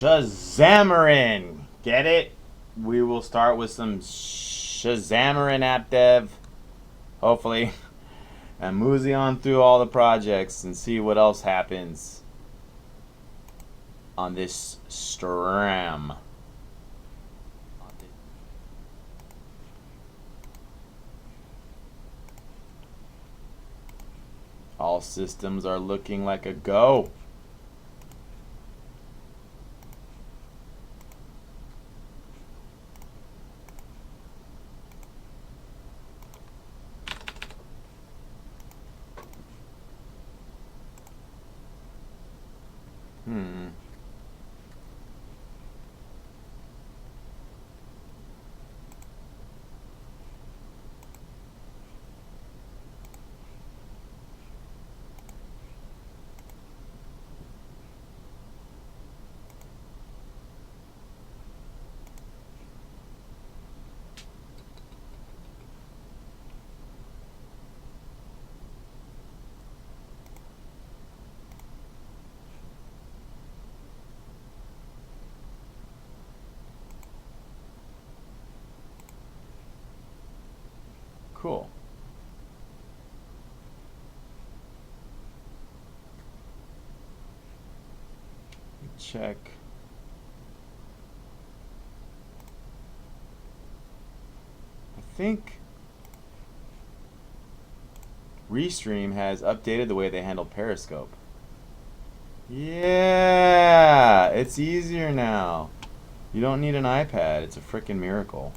Xamarin. Get it? We will start with some Xamarin app dev, hopefully, and mosey on through all the projects and see what else happens on this stram. All systems are looking like a go. Cool. Check. I think Restream has updated the way they handle Periscope. Yeah, it's easier now. You don't need an iPad. It's a frickin' miracle.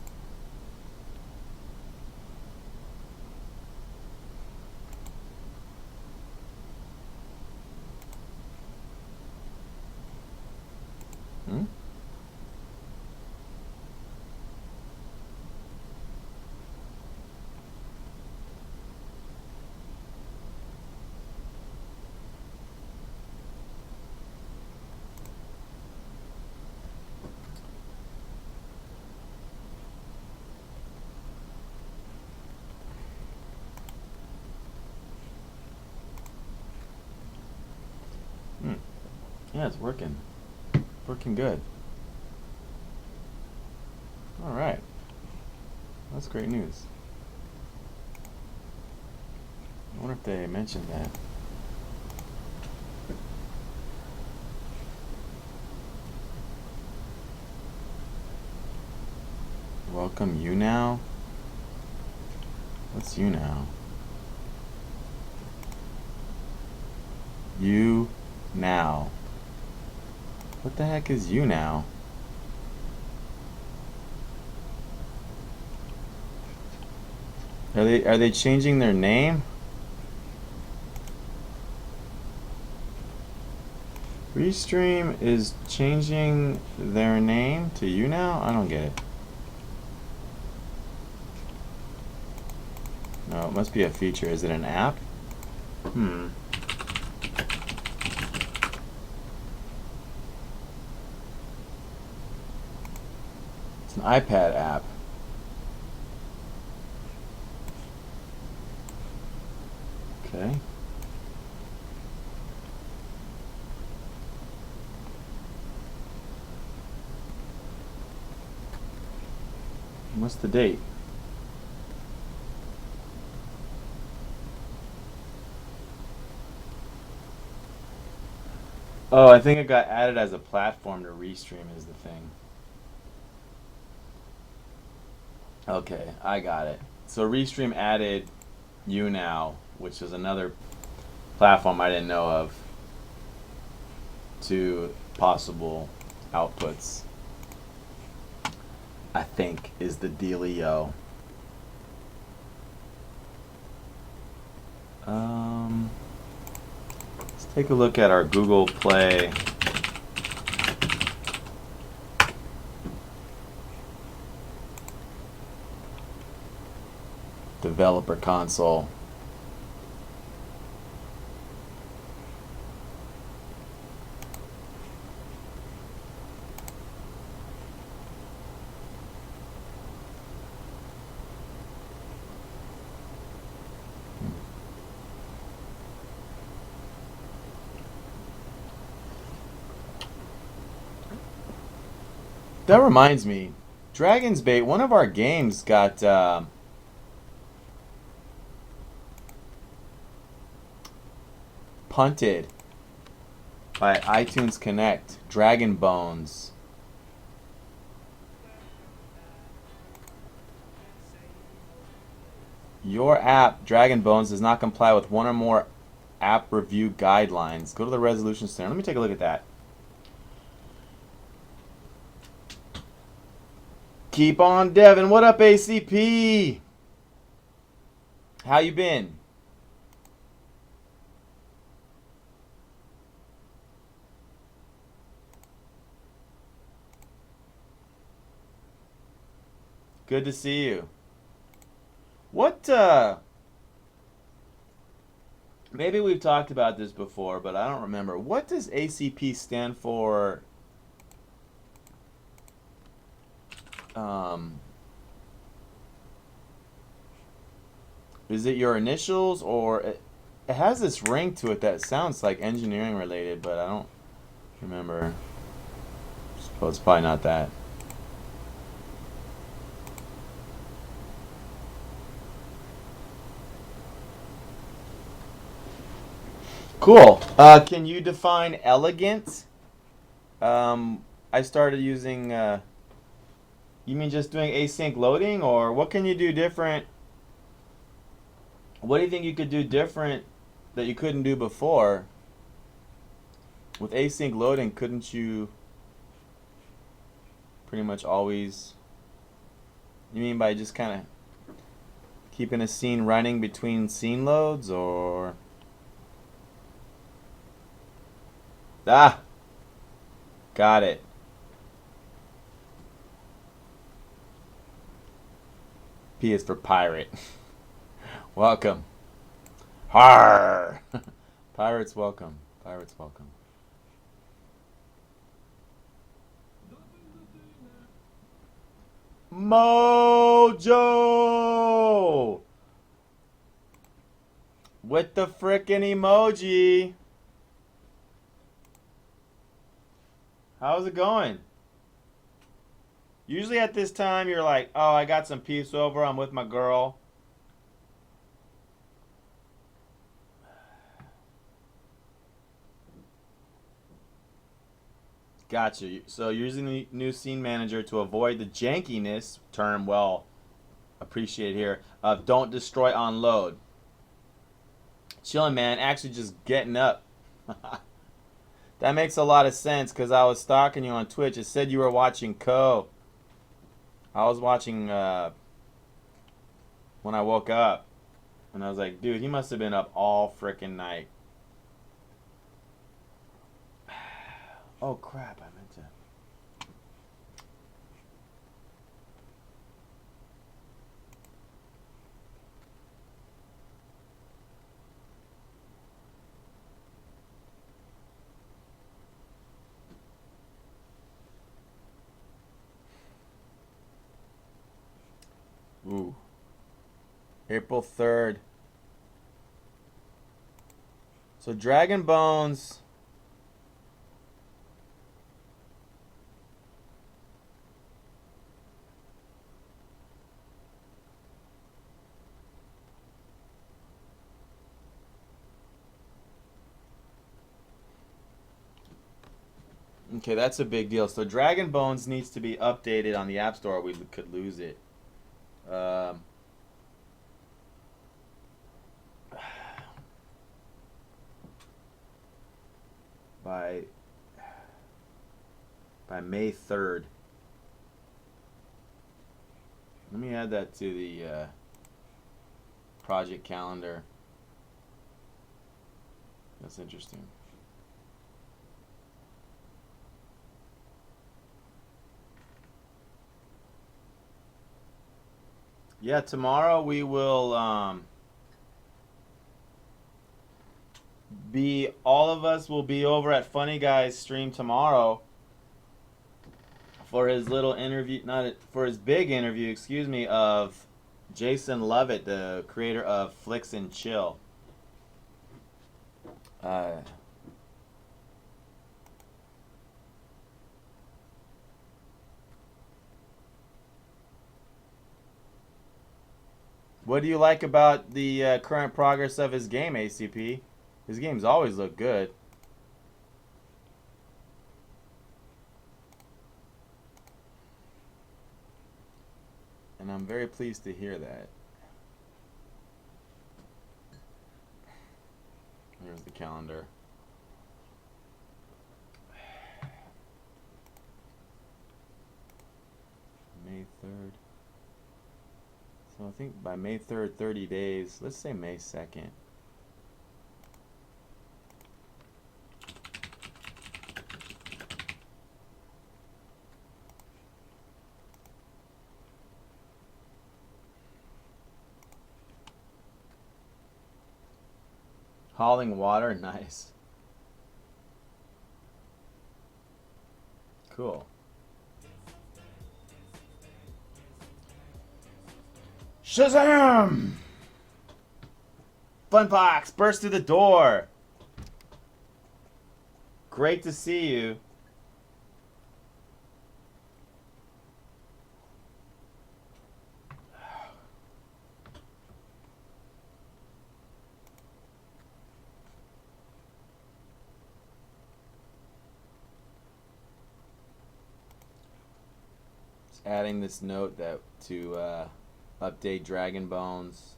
Yeah, it's working. Working good. Alright. That's great news. I wonder if they mentioned that. Welcome you now? What's you now? You now. What the heck is you now? Are they changing their name? Restream is changing their name to you now? I don't get it. No, it must be a feature. Is it an app? It's an iPad app. Okay. What's the date? Oh, I think it got added as a platform to Restream is the thing. Okay, I got it. So Restream added YouNow, which is another platform I didn't know of, to possible outputs. I think is the dealio. Let's take a look at our Google Play developer console. That reminds me, Dragon's Bait. One of our games got punted by iTunes Connect. Dragon Bones. Your app, Dragon Bones, does not comply with one or more app review guidelines. Go to the resolution center. Let me take a look at that. Keep on Devin. What up, ACP? How you been? Good to see you. What, maybe we've talked about this before, but I don't remember. What does ACP stand for? Is it your initials, or it has this ring to it that sounds like engineering related, but I don't remember. I suppose it's probably not that. Cool. Can you define elegant? I started using. You mean just doing async loading, or what can you do different? What do you think you could do different that you couldn't do before? With async loading, couldn't you pretty much always? You mean by just kind of keeping a scene running between scene loads, or? Ah, got it. P is for pirate. Welcome. Har. Pirates welcome. Pirates welcome. Mojo with the frickin' emoji. How's it going? Usually at this time you're like, oh, I got some peace over, I'm with my girl. Gotcha. So you're using the new scene manager to avoid the jankiness, term well appreciated here, of don't destroy on load. Chilling, man. Actually just getting up. That makes a lot of sense because I was stalking you on Twitch. It said you were watching Co. I was watching when I woke up. And I was like, dude, he must have been up all frickin' night. Oh, crap. I meant to. Ooh. April 3rd. So Dragon Bones. Okay, that's a big deal. So Dragon Bones needs to be updated on the App Store or we could lose it. By May 3rd. Let me add that to the project calendar. That's interesting. Yeah, tomorrow we will all of us will be over at Funny Guy's stream tomorrow for his little interview, for his big interview, excuse me, of Jason Lovett, the creator of Flicks and Chill. What do you like about the current progress of his game, ACP? His games always look good. And I'm very pleased to hear that. Here's the calendar. May 3rd. So I think by May 3rd, 30 days. Let's say May 2nd. Hauling water, nice. Cool. Shazam! Funfox, burst through the door. Great to see you. Just adding this note that to update Dragon Bones.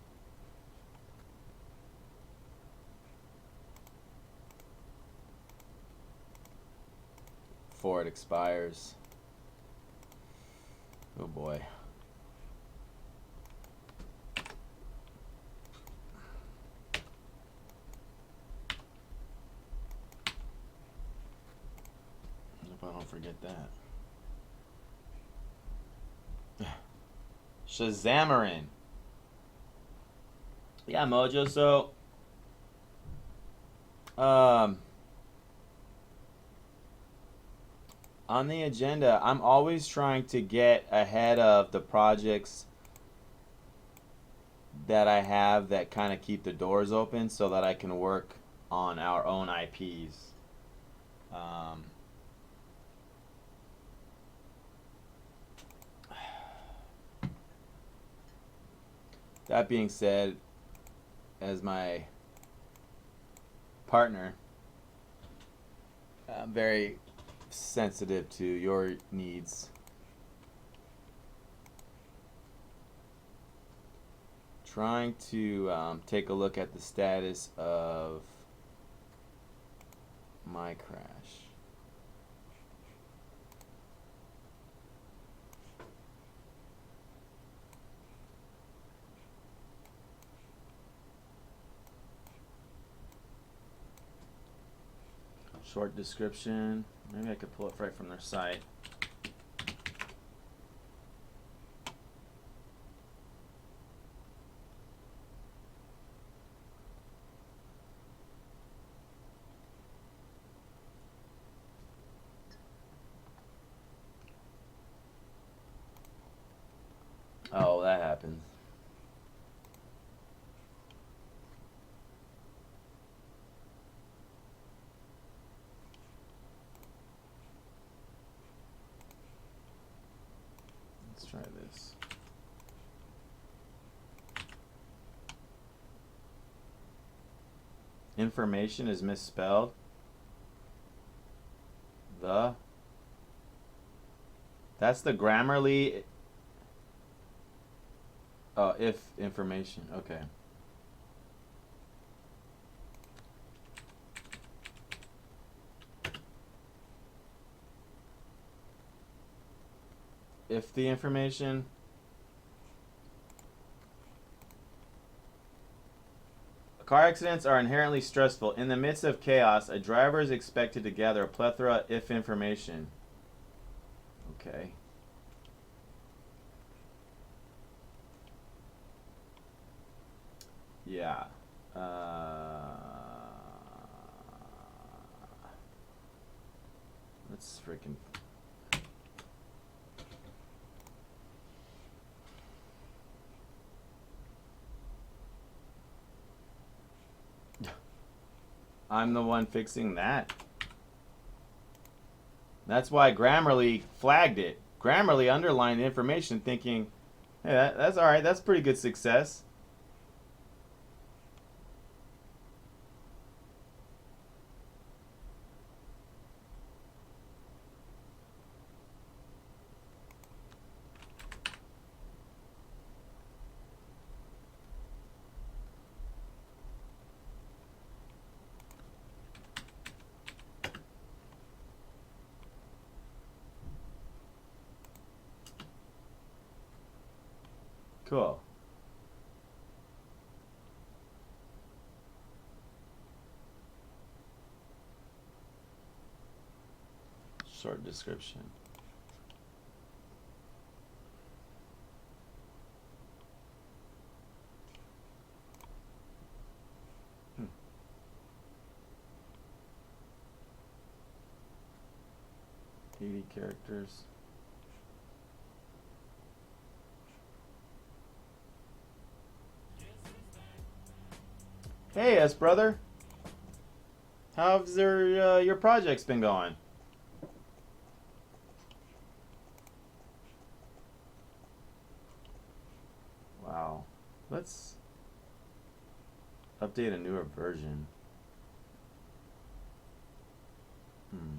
Before it expires. Oh boy. I hope I don't forget that. Shazamarin. Yeah, Mojo, so on the agenda, I'm always trying to get ahead of the projects that I have that kind of keep the doors open so that I can work on our own IPs. That being said, as my partner, I'm very sensitive to your needs. Trying to take a look at the status of my crash. Short description. Maybe I could pull it right from their site. Oh, that happens. Let's try this. Information is misspelled. That's the Grammarly. Oh, if information. Okay. If the information. Car accidents are inherently stressful. In the midst of chaos, a driver is expected to gather a plethora if information. Okay. Yeah. Let's freaking. I'm the one fixing that. That's why Grammarly flagged it. Grammarly underlined the information thinking, hey, that's all right. That's pretty good success. Cool. Short description. Hmm. 80 characters. Hey, S brother. How's your projects been going? Wow. Let's update a newer version. Hmm.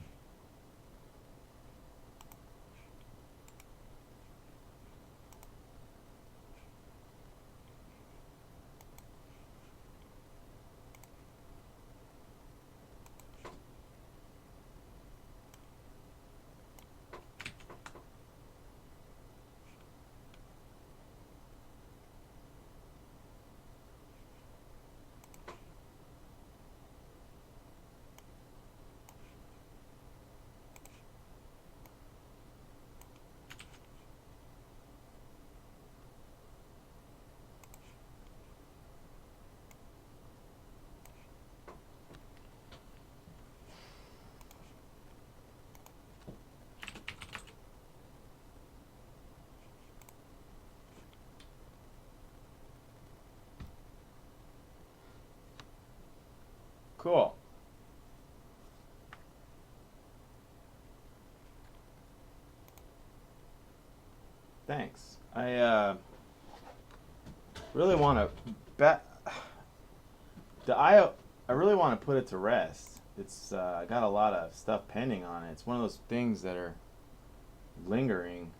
Cool. Thanks. I really want to I really want to put it to rest. It's got a lot of stuff pending on it. It's one of those things that are lingering.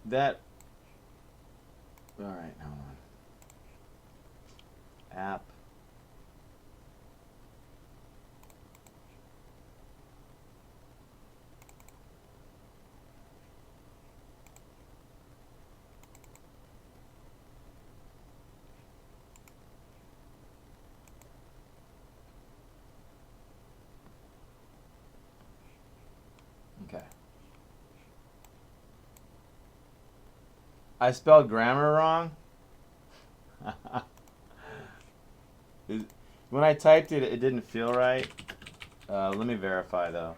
That. All right, hold on. App. Okay. I spelled grammar wrong. When I typed it, it didn't feel right. Let me verify though.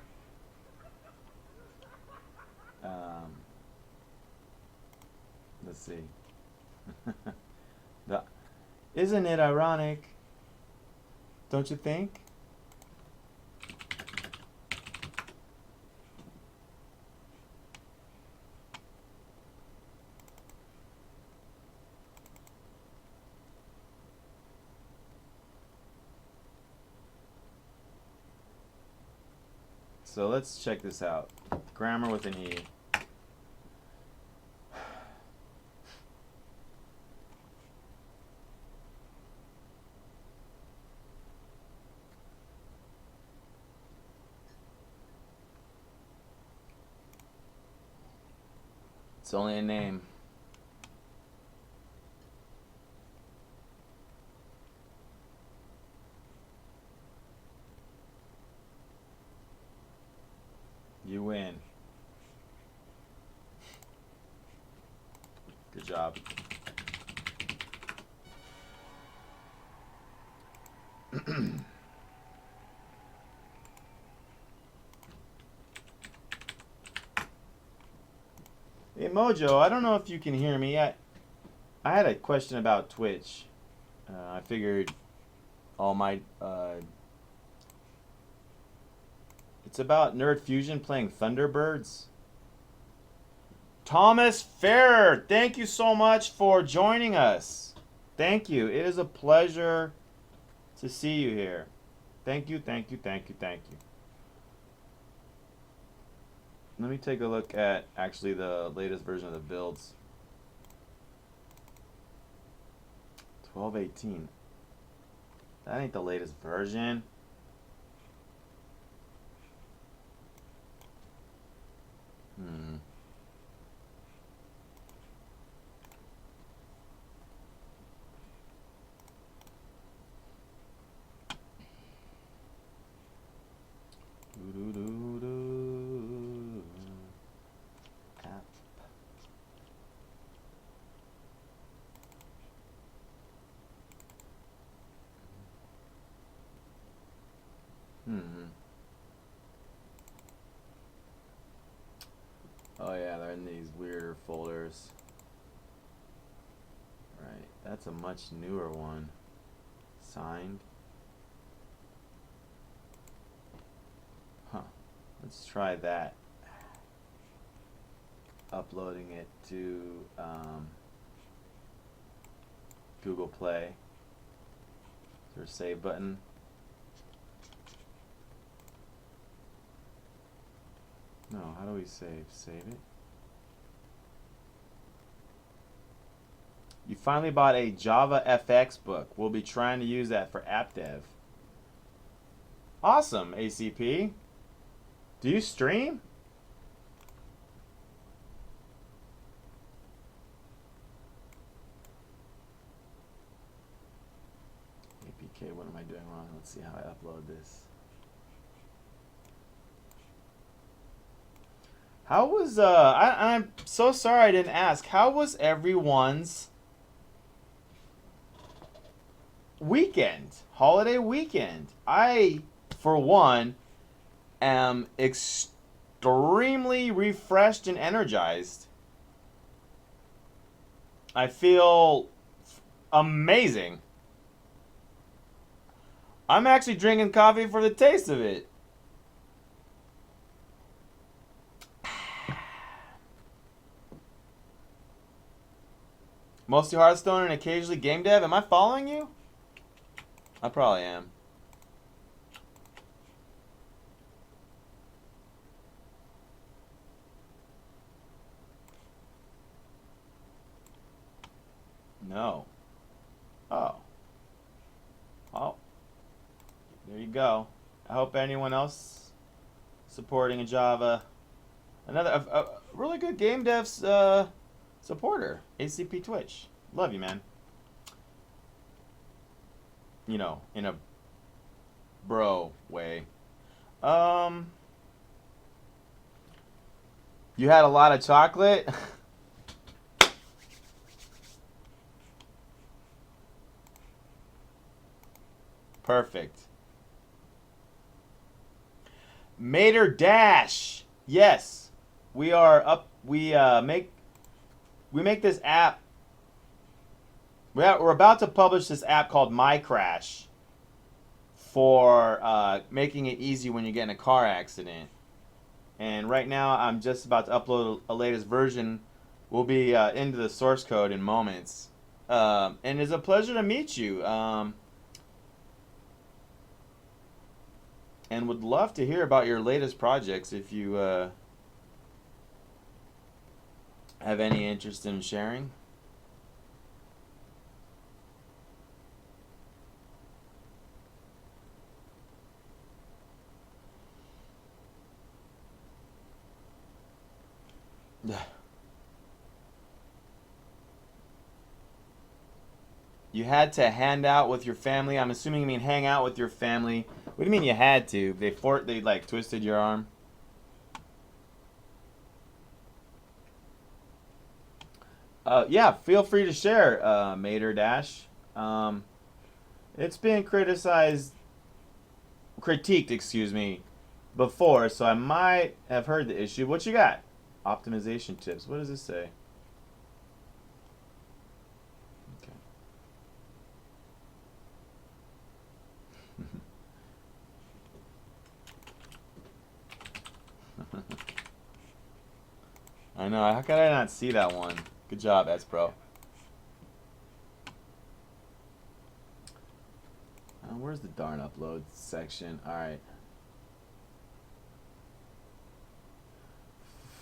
Let's see. Isn't it ironic? Don't you think? So let's check this out. Grammar with an E. It's only a name. You win. Good job. Hey Mojo, I don't know if you can hear me. I had a question about Twitch. I figured all my it's about Nerd Fusion playing Thunderbirds. Thomas Ferrer, thank you so much for joining us. Thank you. It is a pleasure to see you here. Thank you, thank you, thank you, thank you. Let me take a look at actually the latest version of the builds. 12.18. That ain't the latest version. App. Oh yeah, they're in these weirder folders. Right, that's a much newer one. Signed. Huh. Let's try that. Uploading it to Google Play. Is there a save button? No, how do we save? Save it. You finally bought a Java FX book. We'll be trying to use that for app dev. Awesome, ACP. Do you stream? APK, what am I doing wrong? Let's see how I upload this. How was, I'm so sorry I didn't ask. How was everyone's weekend? Holiday weekend? I, for one, am extremely refreshed and energized. I feel amazing. I'm actually drinking coffee for the taste of it. Mostly Hearthstone and occasionally game dev. Am I following you? I probably am. No. Oh. Oh. There you go. I hope anyone else supporting a Java. Another a really good game dev supporter. ACP Twitch. Love you, man. You know, in a bro way. You had a lot of chocolate? Perfect. Mater Dash. Yes. We are up. We make this app. We're about to publish this app called My Crash for making it easy when you get in a car accident. And right now, I'm just about to upload a latest version. We'll be into the source code in moments. And it's a pleasure to meet you. And would love to hear about your latest projects if you have any interest in sharing. You had to hand out with your family. I'm assuming you mean hang out with your family. What do you mean you had to? They like twisted your arm? Yeah, feel free to share, Mater Dash. It's been critiqued, excuse me, before, so I might have heard the issue. What you got? Optimization tips. What does this say? I know. How could I not see that one? Good job, S Pro. Where's the darn upload section? All right.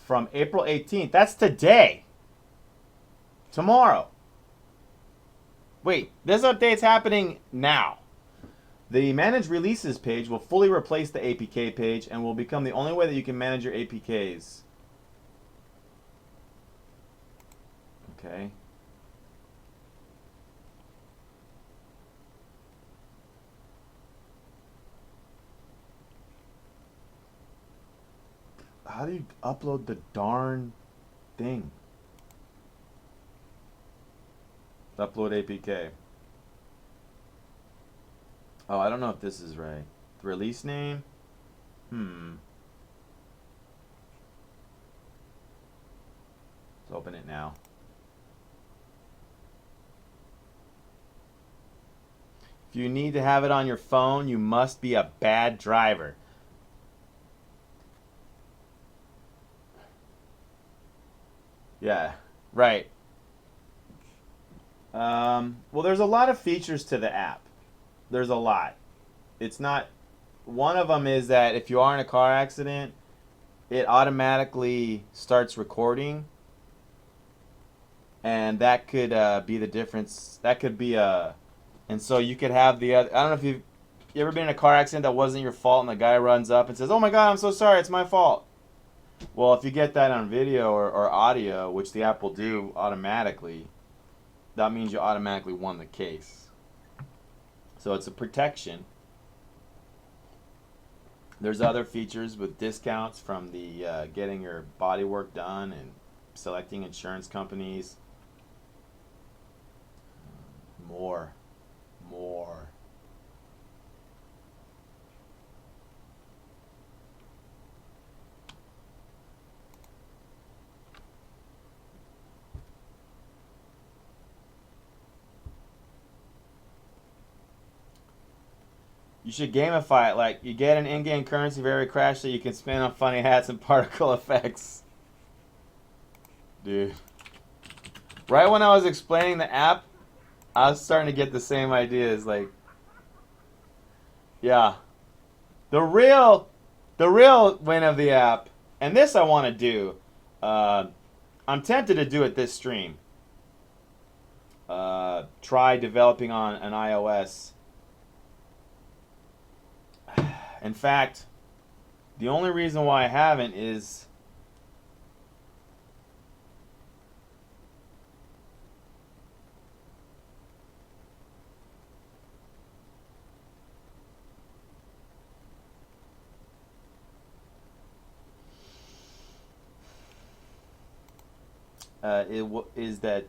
From April 18th. That's today. Tomorrow. Wait, this update's happening now. The Manage Releases page will fully replace the APK page and will become the only way that you can manage your APKs. Okay. How do you upload the darn thing? Upload APK. Oh, I don't know if this is right. The release name? Let's open it now. If you need to have it on your phone, you must be a bad driver. Yeah, right. Well, there's a lot of features to the app. There's a lot. It's not... One of them is that if you are in a car accident, it automatically starts recording. And that could be the difference. That could be a... And so you could have the other... I don't know if you ever been in a car accident that wasn't your fault and the guy runs up and says, "Oh my God, I'm so sorry, it's my fault." Well, if you get that on video or audio, which the app will do automatically, that means you automatically won the case. So it's a protection. There's other features with discounts from the getting your body work done and selecting insurance companies. More. You should gamify it. Like, you get an in-game currency for every crash that you can spend on funny hats and particle effects. Dude. Right when I was explaining the app, I was starting to get the same ideas. Like, yeah. The real win of the app, and this I want to do. I'm tempted to do it this stream. Try developing on an iOS. In fact, the only reason why I haven't is that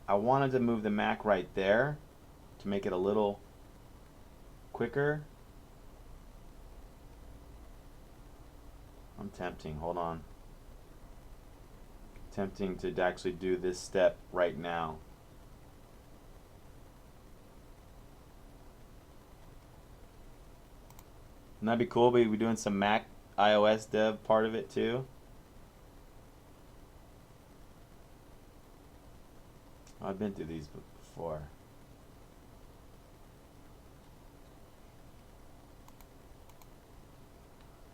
I wanted to move the Mac right there to make it a little quicker. I'm tempting, hold on. Tempting to actually do this step right now. Wouldn't that be cool? We're doing some Mac iOS dev part of it too. I've been through these before.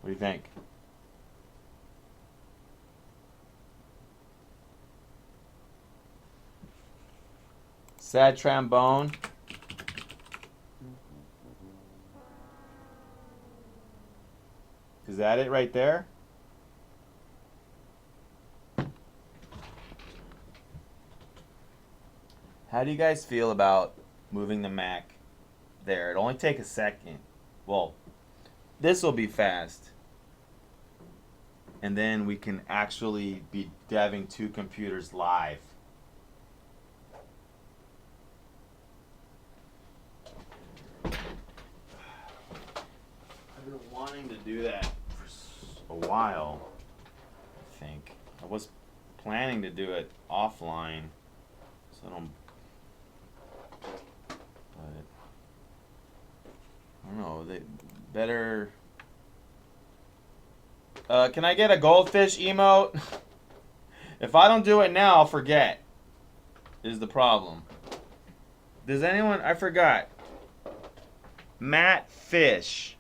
What do you think? Sad trombone. Is that it right there? How do you guys feel about moving the Mac there? It'll only take a second. Well, this will be fast. And then we can actually be deving two computers live. I've been wanting to do that for a while, I think. I was planning to do it offline, so I don't... But I don't know, they better... can I get a goldfish emote? If I don't do it now, I'll forget, is the problem. Does anyone? I forgot. Matt Fish.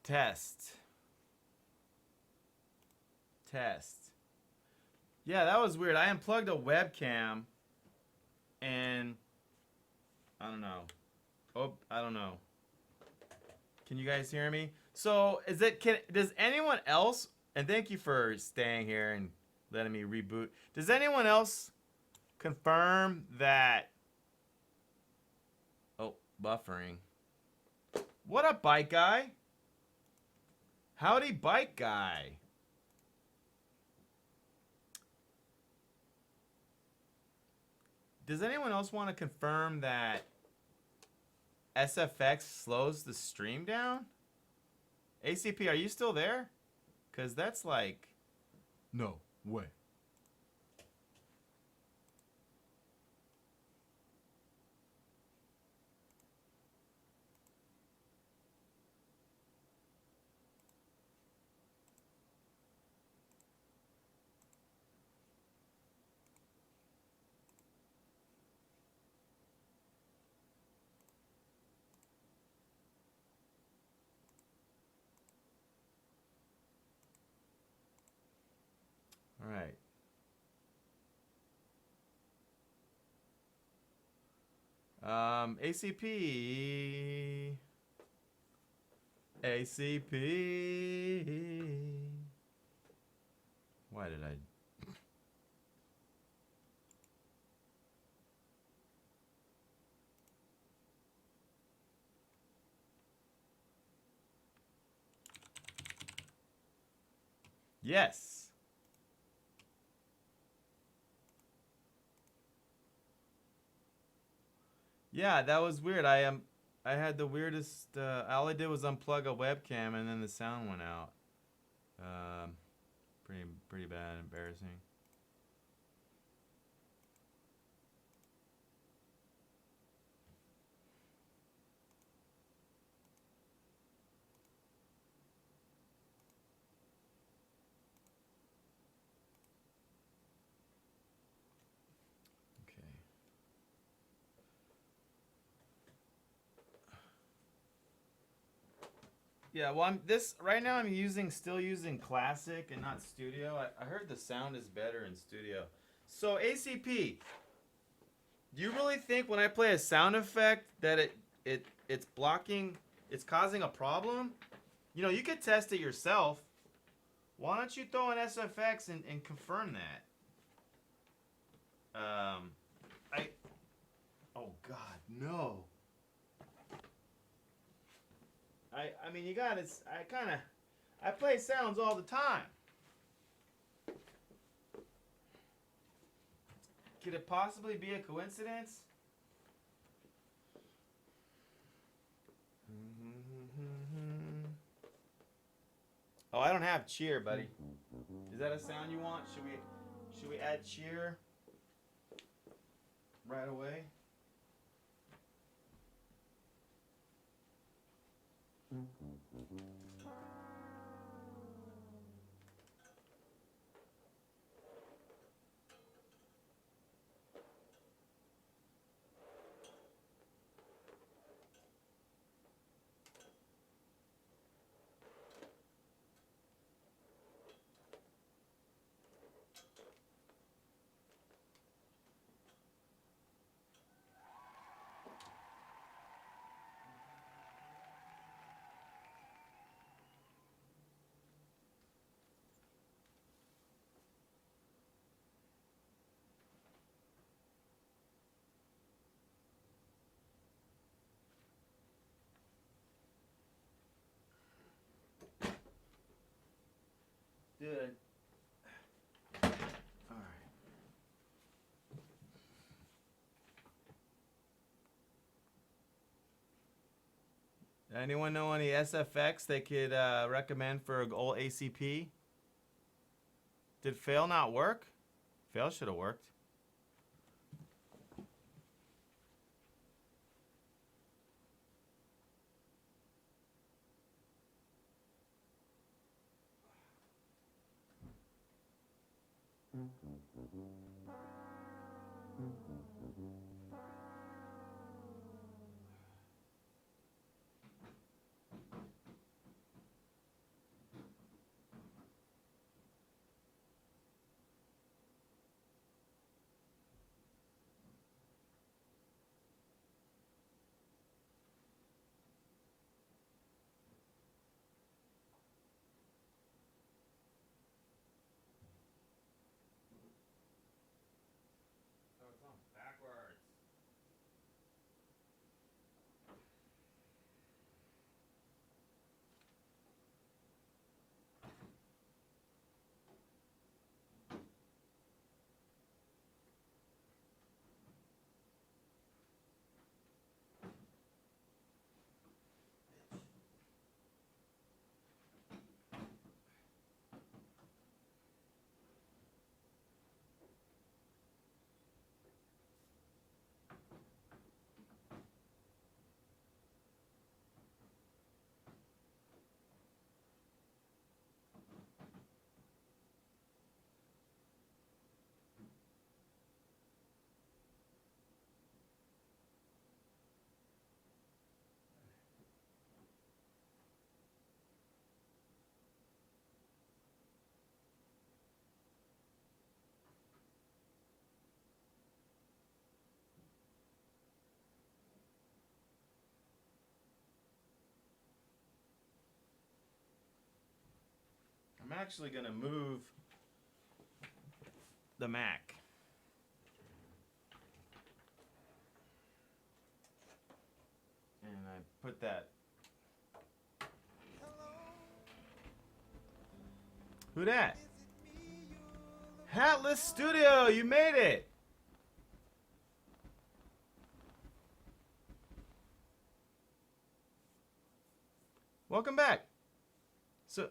Test. Test. Yeah, that was weird. I unplugged a webcam and I don't know. Oh, I don't know. Can you guys hear me? So, does anyone else, and thank you for staying here and letting me reboot. Does anyone else confirm that, oh, buffering. What up, bike guy? Howdy, bike guy. Does anyone else want to confirm that SFX slows the stream down? ACP, are you still there? Because that's like... No way. All right. ACP. ACP. Why did I... Yes. Yeah, that was weird. I had the weirdest. All I did was unplug a webcam and then the sound went out. Pretty bad, embarrassing. Okay. Yeah, well, right now. I'm still using Classic and not Studio. I heard the sound is better in Studio. So ACP, do you really think when I play a sound effect that it's blocking, it's causing a problem? You know, you could test it yourself. Why don't you throw an SFX and confirm that? Oh God, no. I mean, you gotta, I play sounds all the time. Could it possibly be a coincidence? Oh, I don't have cheer, buddy. Is that a sound you want? Should we add cheer right away? Dude. All right. Anyone know any SFX they could recommend for old ACP? Did fail not work? Fail should have worked. actually going to move the Mac. And I put that. Who that? Hatless Studio, you made it! Welcome back. So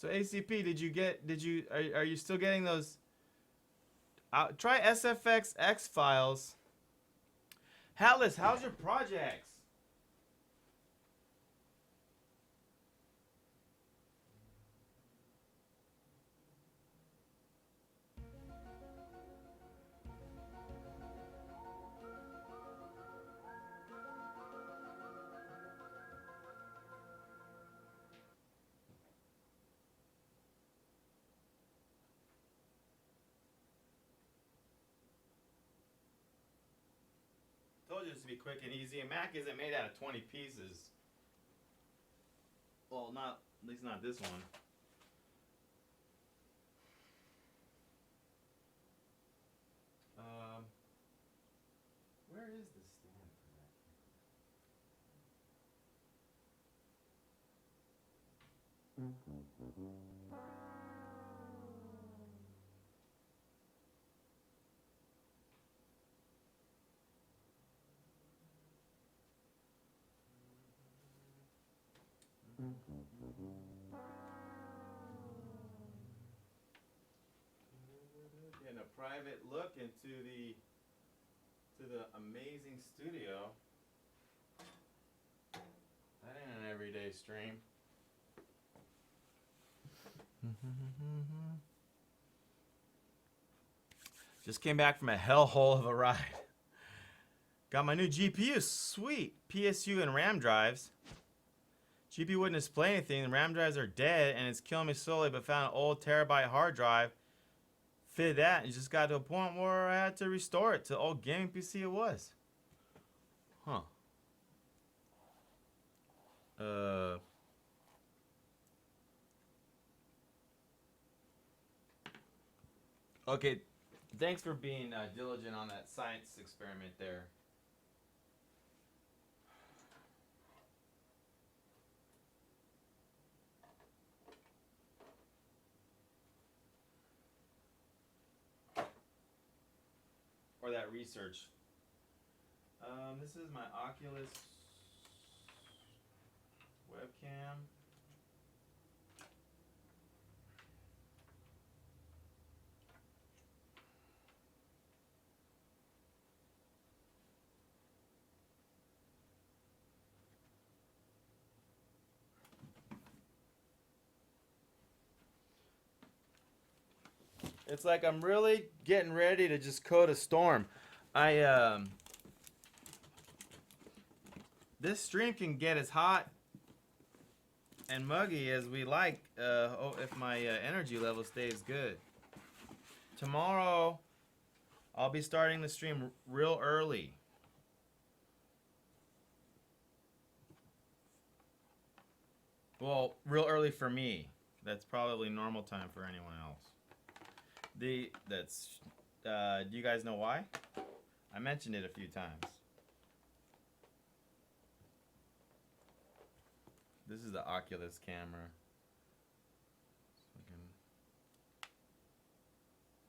ACP, are you still getting those? Try SFX X files. Hatless, how's your projects? Told you this to be quick and easy. A Mac isn't made out of 20 pieces. Well, not at least not this one. Where is the stand for that? Getting a private look into the amazing studio. That ain't an everyday stream. Just came back from a hellhole of a ride. Got my new GPU, sweet. PSU and RAM drives. GPU wouldn't display anything, the RAM drives are dead, and it's killing me slowly, but found an old terabyte hard drive. Fitted that, and just got to a point where I had to restore it to the old gaming PC it was. Huh. Okay, thanks for being diligent on that science experiment there. Or that research. This is my Oculus webcam. It's like I'm really getting ready to just code a storm. This stream can get as hot and muggy as we like if my energy level stays good. Tomorrow, I'll be starting the stream real early. Well, real early for me. That's probably normal time for anyone else. Do you guys know why? I mentioned it a few times. This is the Oculus camera.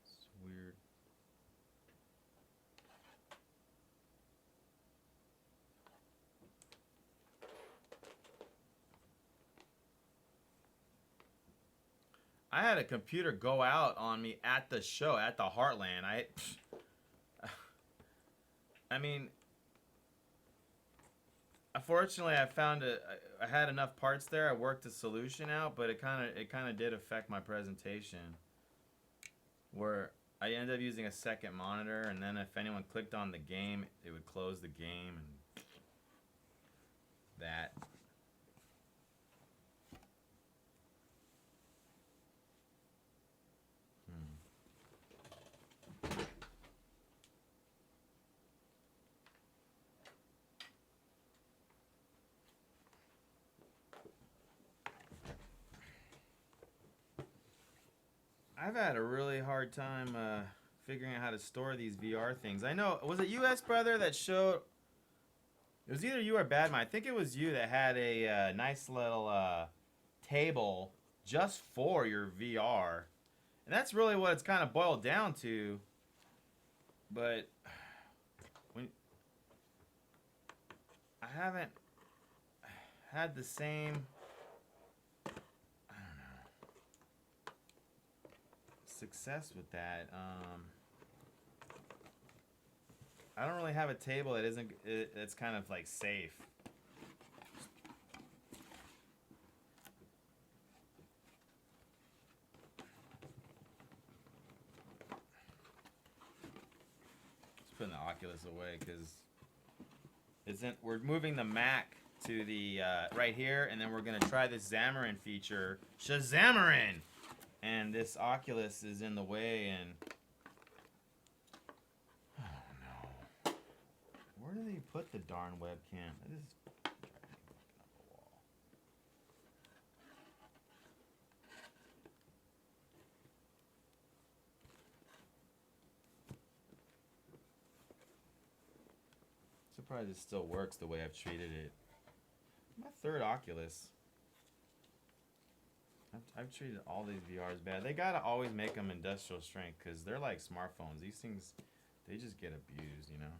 It's weird. I had a computer go out on me at the show, at the Heartland. I mean, unfortunately, I had enough parts there. I worked a solution out, but it kind of did affect my presentation. Where I ended up using a second monitor, and then if anyone clicked on the game, it would close the game and that. I've had a really hard time figuring out how to store these VR things. I know, was it US brother that showed? It was either you or Badman. I think it was you that had a nice little table just for your VR, and that's really what it's kind of boiled down to. But when I haven't had the same, I don't know, success with that. I don't really have a table that isn't. It's kind of like safe. Just putting the Oculus away because isn't. We're moving the Mac to the right here, and then we're gonna try this Xamarin feature, Shazamarin, and this Oculus is in the way and. Where do they put the darn webcam? This is driving me fucking up the wall. Surprised it still works the way I've treated it. My third Oculus. I've treated all these VRs bad. They gotta always make them industrial strength because they're like smartphones. These things, they just get abused, you know?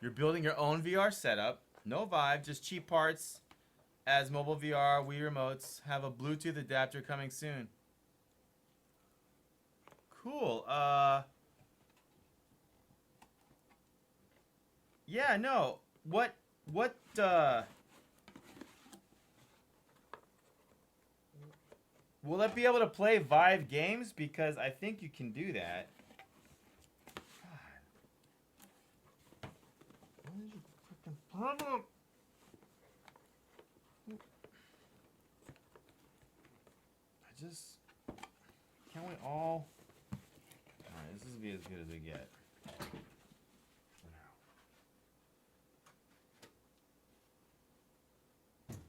You're building your own VR setup. No Vive, just cheap parts. As mobile VR, Wii remotes. Have a Bluetooth adapter coming soon. Cool. Yeah, no. What will it be able to play Vive games? Because I think you can do that. I just can't we all. Alright, this will be as good as we get. There's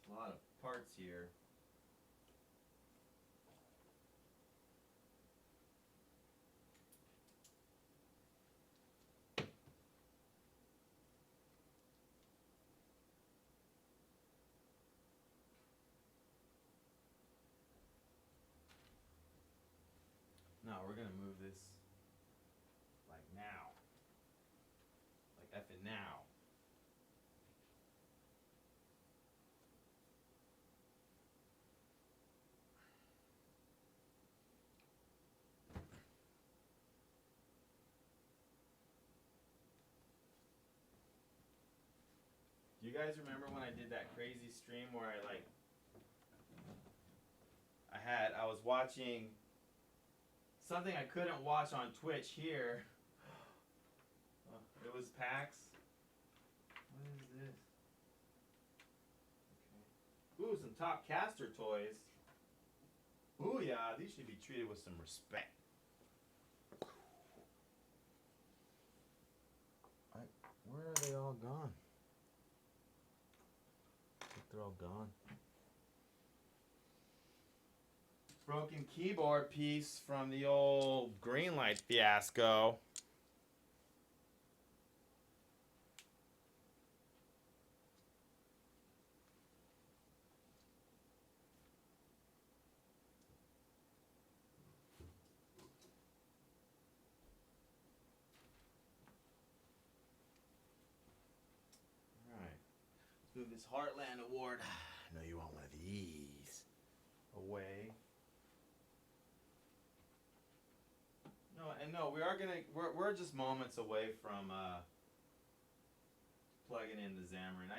a lot of parts here. No, we're gonna move this like now. Like effing now. Do you guys remember when I did that crazy stream where I was watching something I couldn't watch on Twitch here. Oh, it was PAX. What is this? Okay. Ooh, some Top Caster toys. Ooh, yeah, these should be treated with some respect. Where are they all gone? I think they're all gone. Broken keyboard piece from the old Greenlight fiasco. Alright. Let's move this Heartland Award. I know you want one of these. Away. No, we're just moments away from plugging in the Xamarin.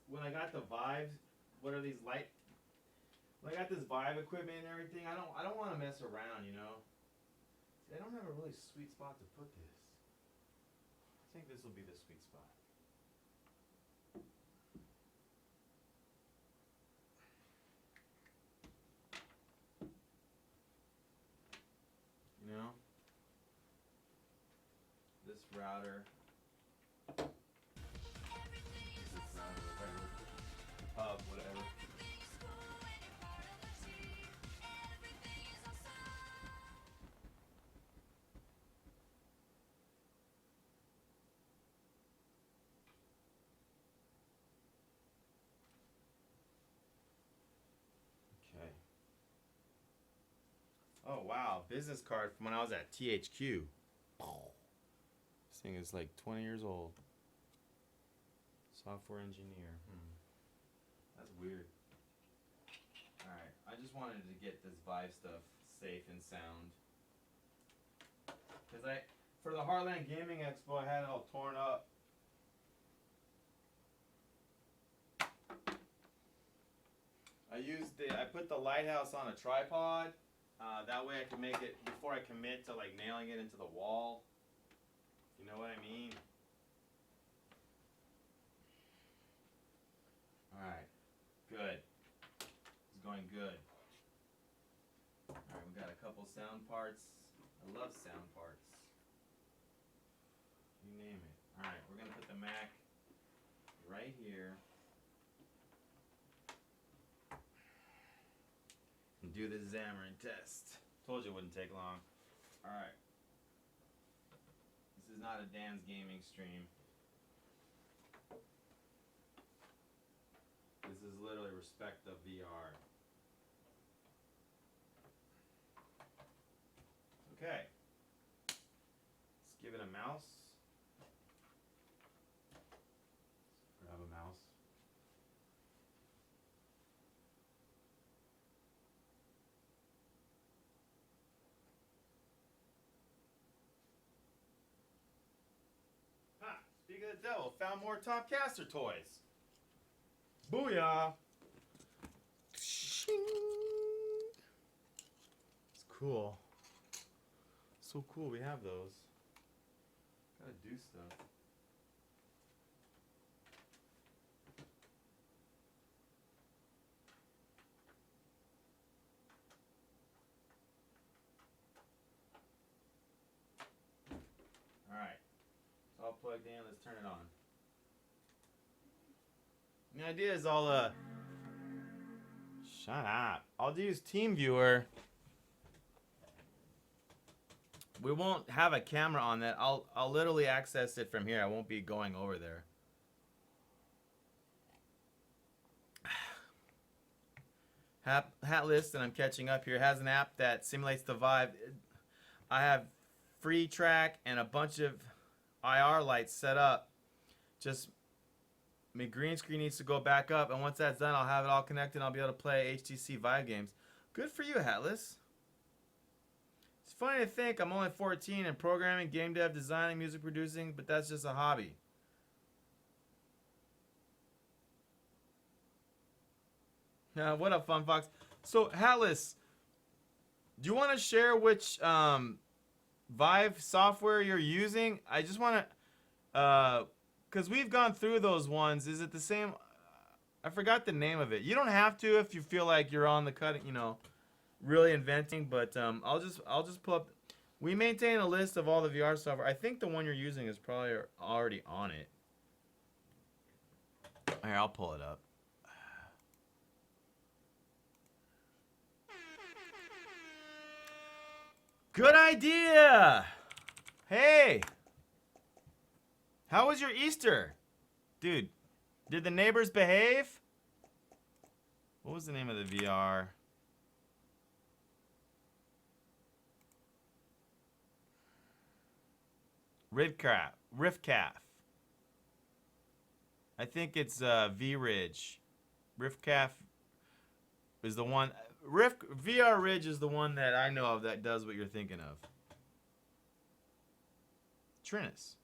When I got the Vive, what are these light? When I got this Vive equipment and everything, I don't want to mess around, you know. See, I don't have a really sweet spot to put this. I think this will be the sweet spot. You know. this router. This router, whatever. Hub, whatever. Okay. Oh wow, business card from when I was at THQ. This thing is like 20 years old. Software engineer. That's weird. Alright, I just wanted to get this Vive stuff safe and sound. Because for the Heartland Gaming Expo, I had it all torn up. I put the lighthouse on a tripod. That way I can make it, before I commit to like nailing it into the wall. You know what I mean? Alright, good. It's going good. Alright, we got a couple sound parts. I love sound parts. You name it. Alright, we're going to put the Mac right here. And do the Xamarin test. Told you it wouldn't take long. Alright. This is not a Dan's gaming stream. This is literally respect the VR. Okay. Let's give it a mouse. Grab a mouse. Speaking of the devil, found more Top Caster toys. Booyah! Shing. It's cool. So cool we have those. Gotta do stuff. Alright. It's all plugged in. Let's turn it on. The idea is shut up. I'll use TeamViewer. We won't have a camera on that. I'll literally access it from here. I won't be going over there. Hat List, and I'm catching up here, has an app that simulates the Vive. I have free track and a bunch of IR lights set up. Just my green screen needs to go back up, and once that's done, I'll have it all connected and I'll be able to play HTC Vive games. Good for you, Hatless. It's funny to think I'm only 14 and programming, game dev, designing, music producing, but that's just a hobby. What up, Fun Fox? So, Hatless, do you want to share which Vive software you're using? I just want to, because we've gone through those ones. Is it the same? I forgot the name of it. You don't have to if you feel like you're on the cutting, you know, really inventing. But I'll just pull up. We maintain a list of all the VR software. I think the one you're using is probably already on it. Here, I'll pull it up. Good idea! Hey! How was your Easter? Dude, did the neighbors behave? What was the name of the VR? Riftcaf. I think it's V-Ridge. Riftcaf is the one. VR Ridge is the one that I know of that does what you're thinking of. Trinus.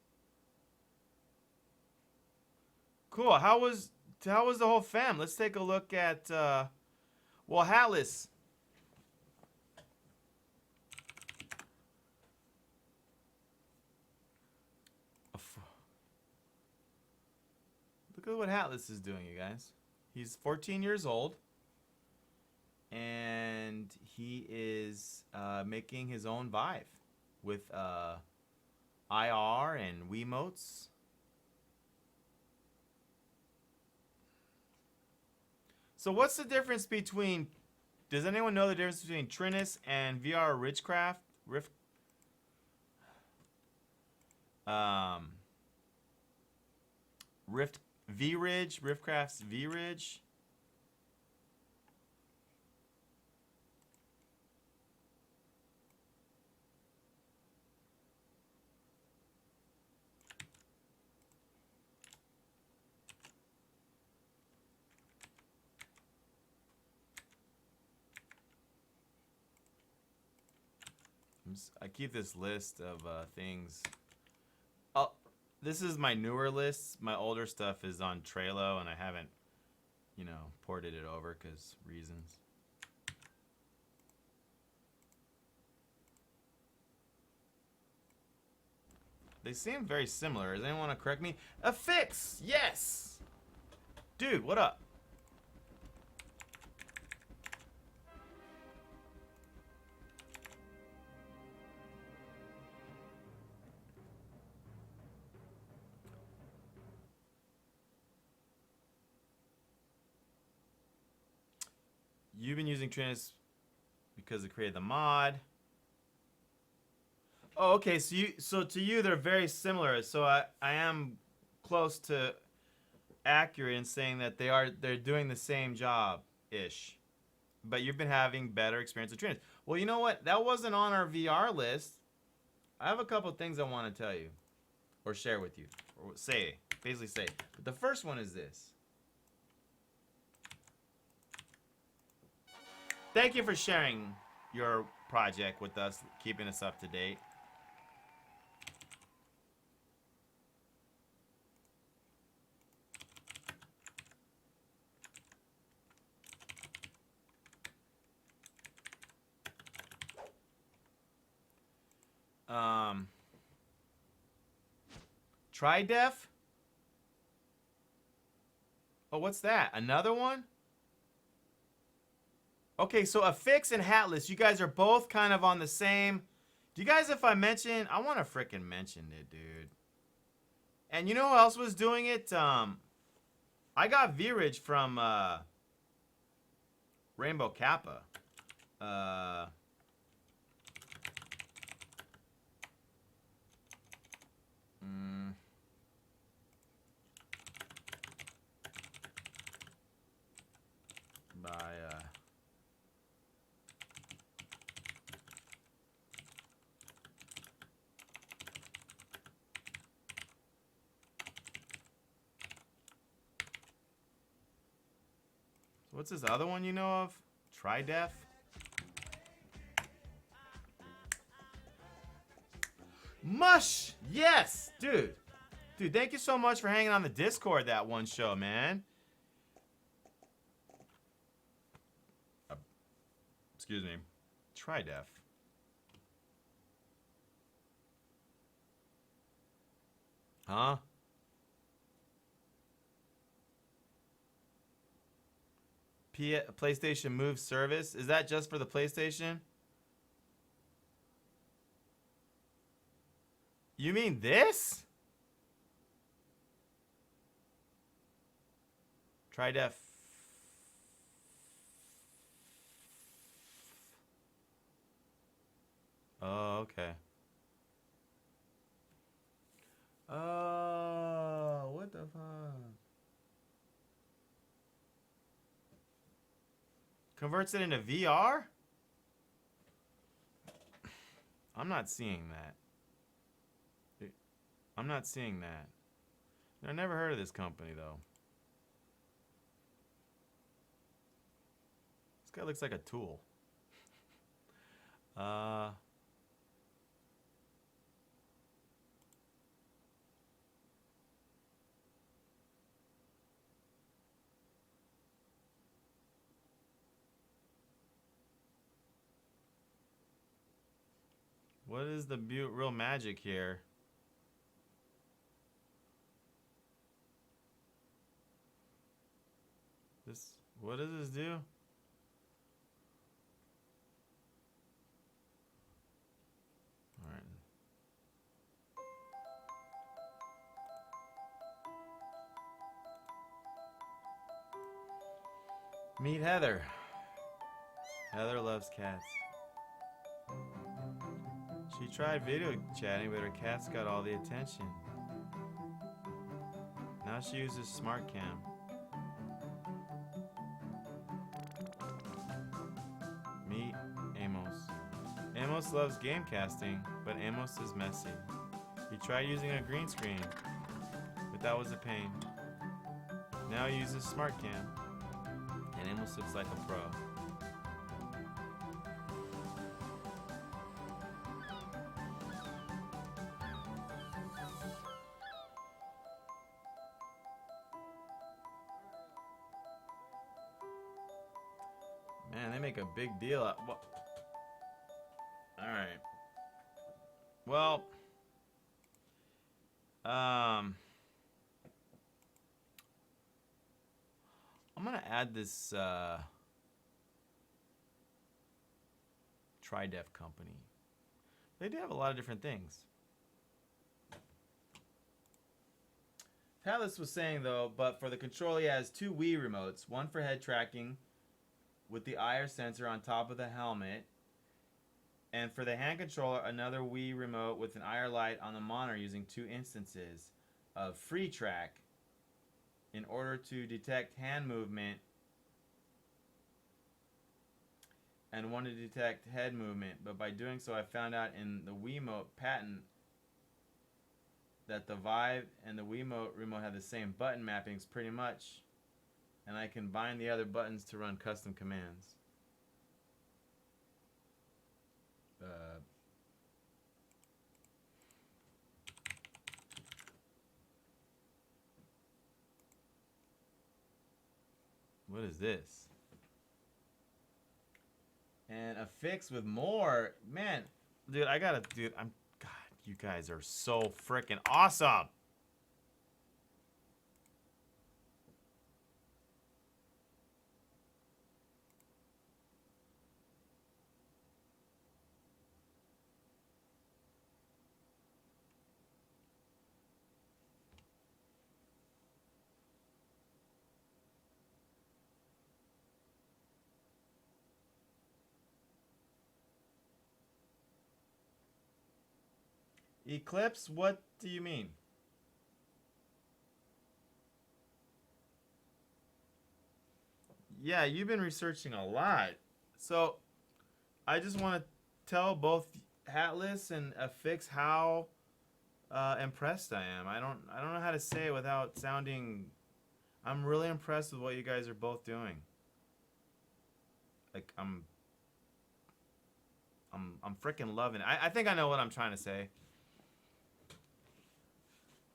Cool. How was the whole fam? Let's take a look at well, Hatless. Look at what Hatless is doing, you guys. He's 14 years old. And he is making his own Vive with IR and Wiimotes. So what's the difference between, does anyone know the difference between Trinus and VR Richcraft? Riftcraft's V-Ridge? I keep this list of things. Oh, this is my newer list. My older stuff is on Trello, and I haven't, you know, ported it over because reasons. They seem very similar. Does anyone want to correct me? A fix! Yes! Dude, what up? You've been using Trinus because it created the mod. Oh, okay. So to you they're very similar. So I am close to accurate in saying that they're doing the same job ish. But you've been having better experience with Trinus. Well, you know what? That wasn't on our VR list. I have a couple things I want to tell you or share with you or basically say. But the first one is this. Thank you for sharing your project with us, keeping us up to date. TriDef? Oh, what's that? Another one? Okay, so a fix and Hatless, you guys are both kind of on the same. Do you guys, if I mention, I want to frickin' mention it, dude. And you know who else was doing it? I got V-Ridge from Rainbow Kappa. By so what's this other one you know of? TriDef? Mush! Yes! Dude, thank you so much for hanging on the Discord that one show, man. Excuse me. TriDef. Huh? PlayStation Move service? Is that just for the PlayStation? You mean this? TriDef. Oh, okay. Oh, what the fuck? Converts it into VR? I'm not seeing that. I'm not seeing that. I never heard of this company, though. This guy looks like a tool. What is the real magic here? What does this do? All right. Meet Heather. Heather loves cats. She tried video chatting, but her cats got all the attention. Now she uses Smart Cam. Meet Amos. Amos loves game casting, but Amos is messy. He tried using a green screen, but that was a pain. Now he uses Smart Cam, and Amos looks like a pro. Man, they make a big deal out. Alright. Well, I'm gonna add this Tridef company. They do have a lot of different things. Palace was saying though, but for the controller he has 2 Wii remotes, one for head tracking with the IR sensor on top of the helmet, and for the hand controller, another Wii remote with an IR light on the monitor using 2 instances of free track in order to detect hand movement and one to detect head movement. But by doing so, I found out in the Wiimote patent that the Vive and the Wiimote remote have the same button mappings pretty much, and I can bind the other buttons to run custom commands. What is this? And a fix with more. Man, dude, God, you guys are so freaking awesome. Eclipse? What do you mean? Yeah, you've been researching a lot. So, I just want to tell both Hatless and Affix how impressed I am. I don't know how to say it without sounding. I'm really impressed with what you guys are both doing. Like I'm freaking loving it. I think I know what I'm trying to say.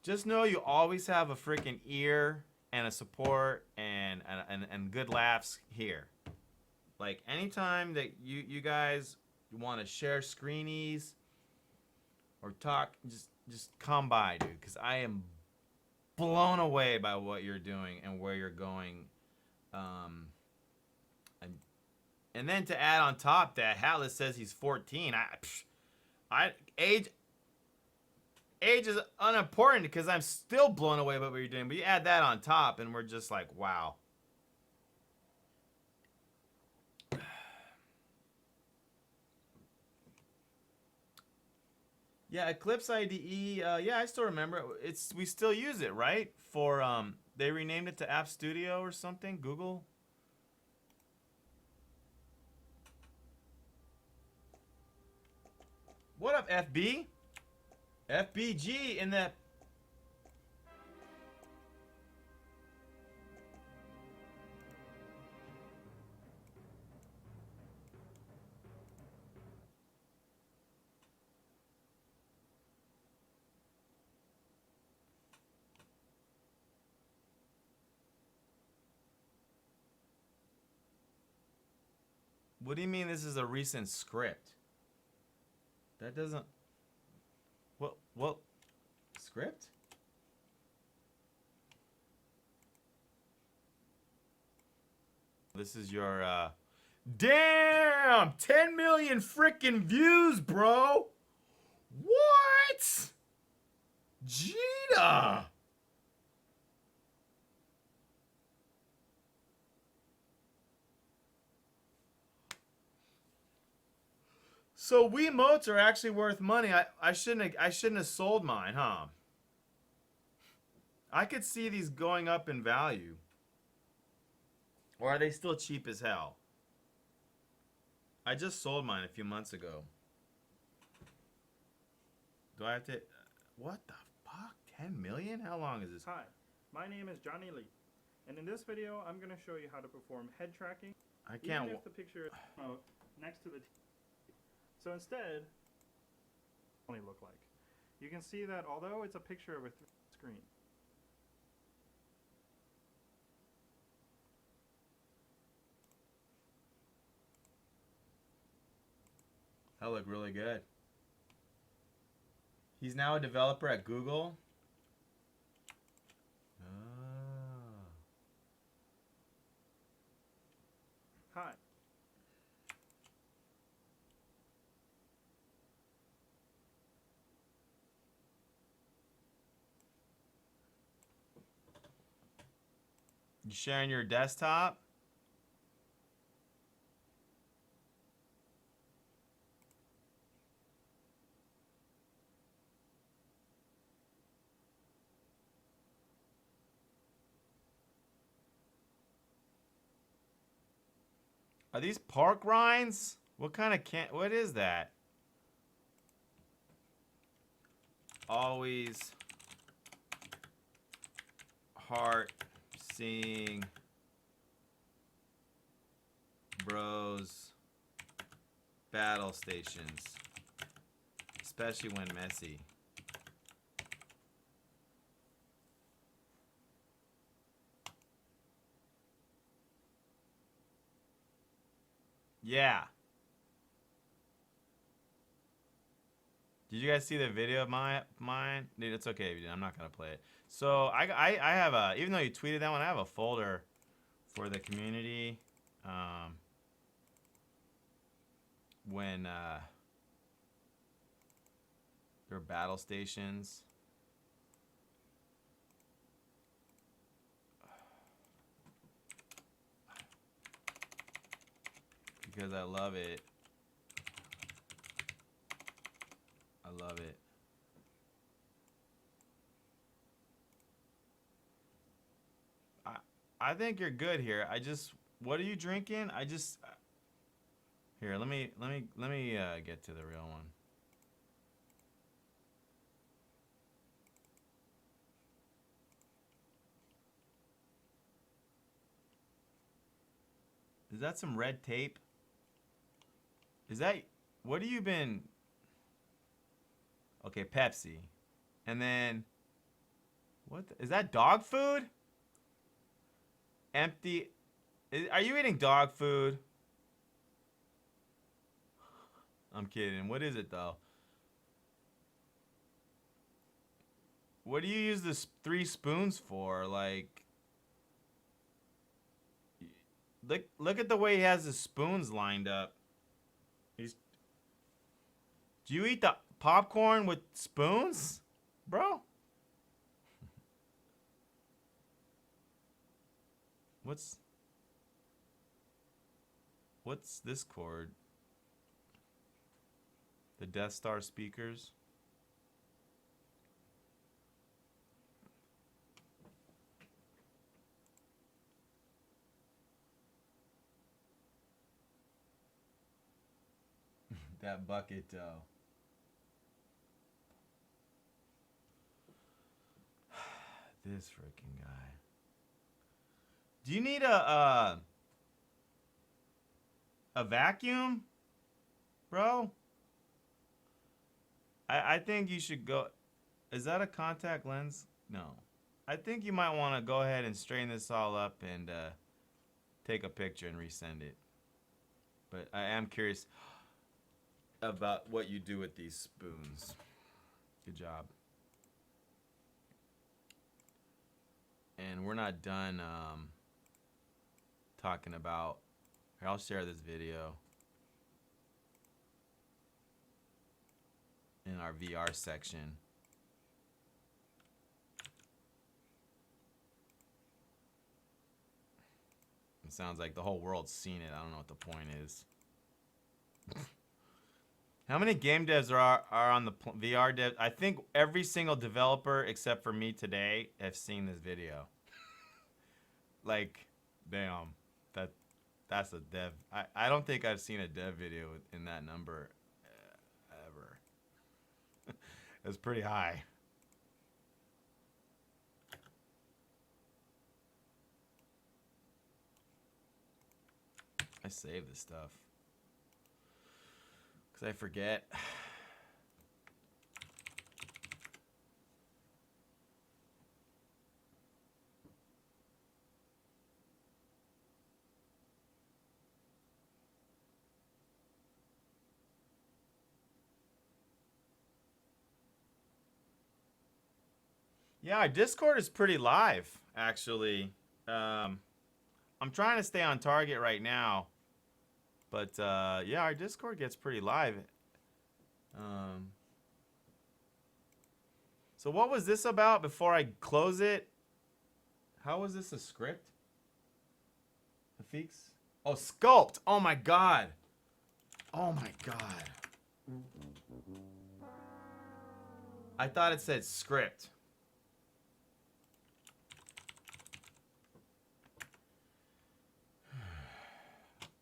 Just know you always have a freaking ear and a support and good laughs here. Like anytime that you guys want to share screenies or talk, just come by, dude, because I am blown away by what you're doing and where you're going. And then to add on top that Hatless says he's 14. Age is unimportant because I'm still blown away by what you're doing. But you add that on top, and we're just like, wow. Yeah, Eclipse IDE. Yeah, I still remember. We still use it, right? For they renamed it to App Studio or something. Google. What up, FB? FBG in that. What do you mean this is a recent script? That doesn't. What script? This is your damn 10 million freaking views, bro. What? Gita. So Wiimotes are actually worth money. I shouldn't have sold mine, huh? I could see these going up in value. Or are they still cheap as hell? I just sold mine a few months ago. Do I have to... What the fuck? 10 million? How long is this? Hi, my name is Johnny Lee, and in this video I'm going to show you how to perform head tracking I can't... even if the picture is next to the TV. So instead, only look like. You can see that although it's a picture of a screen, That looked really good. He's now a developer at Google. Oh. hi. You sharing your desktop? Are these pork rinds? What kind of what is that? Always heart seeing bros battle stations, especially when messy. Yeah. Did you guys see the video of mine? Dude, it's okay if you didn't. I'm not gonna play it. So I have a, even though you tweeted that one, I have a folder for the community. When there are battle stations. Because I love it. I love it. I think you're good here. What are you drinking? Here, let me get to the real one. Is that some red tape? Is that, what have you been? Okay, Pepsi. And then, is that dog food? Empty. Are you eating dog food? I'm kidding. What is it though? What do you use this 3 spoons for? Like, look at the way he has his spoons lined up. Do you eat the popcorn with spoons, bro? What's this cord? The Death Star speakers. That bucket though. This freaking guy. Do you need a vacuum, bro? I think you should go. Is that a contact lens? No. I think you might want to go ahead and straighten this all up and take a picture and resend it. But I am curious about what you do with these spoons. Good job. And we're not done talking about. Here, I'll share this video in our VR section. It sounds like the whole world's seen it. I don't know what the point is. How many game devs are on the VR dev? I think every single developer except for me today have seen this video. Like, damn, that's a dev. I don't think I've seen a dev video in that number ever. It's pretty high. I save this stuff because I forget. Yeah, our Discord is pretty live, actually. I'm trying to stay on target right now. But, yeah, our Discord gets pretty live. So what was this about before I close it? How was this a script? Hafix? Oh, Sculpt! Oh my god! Oh my god. I thought it said script.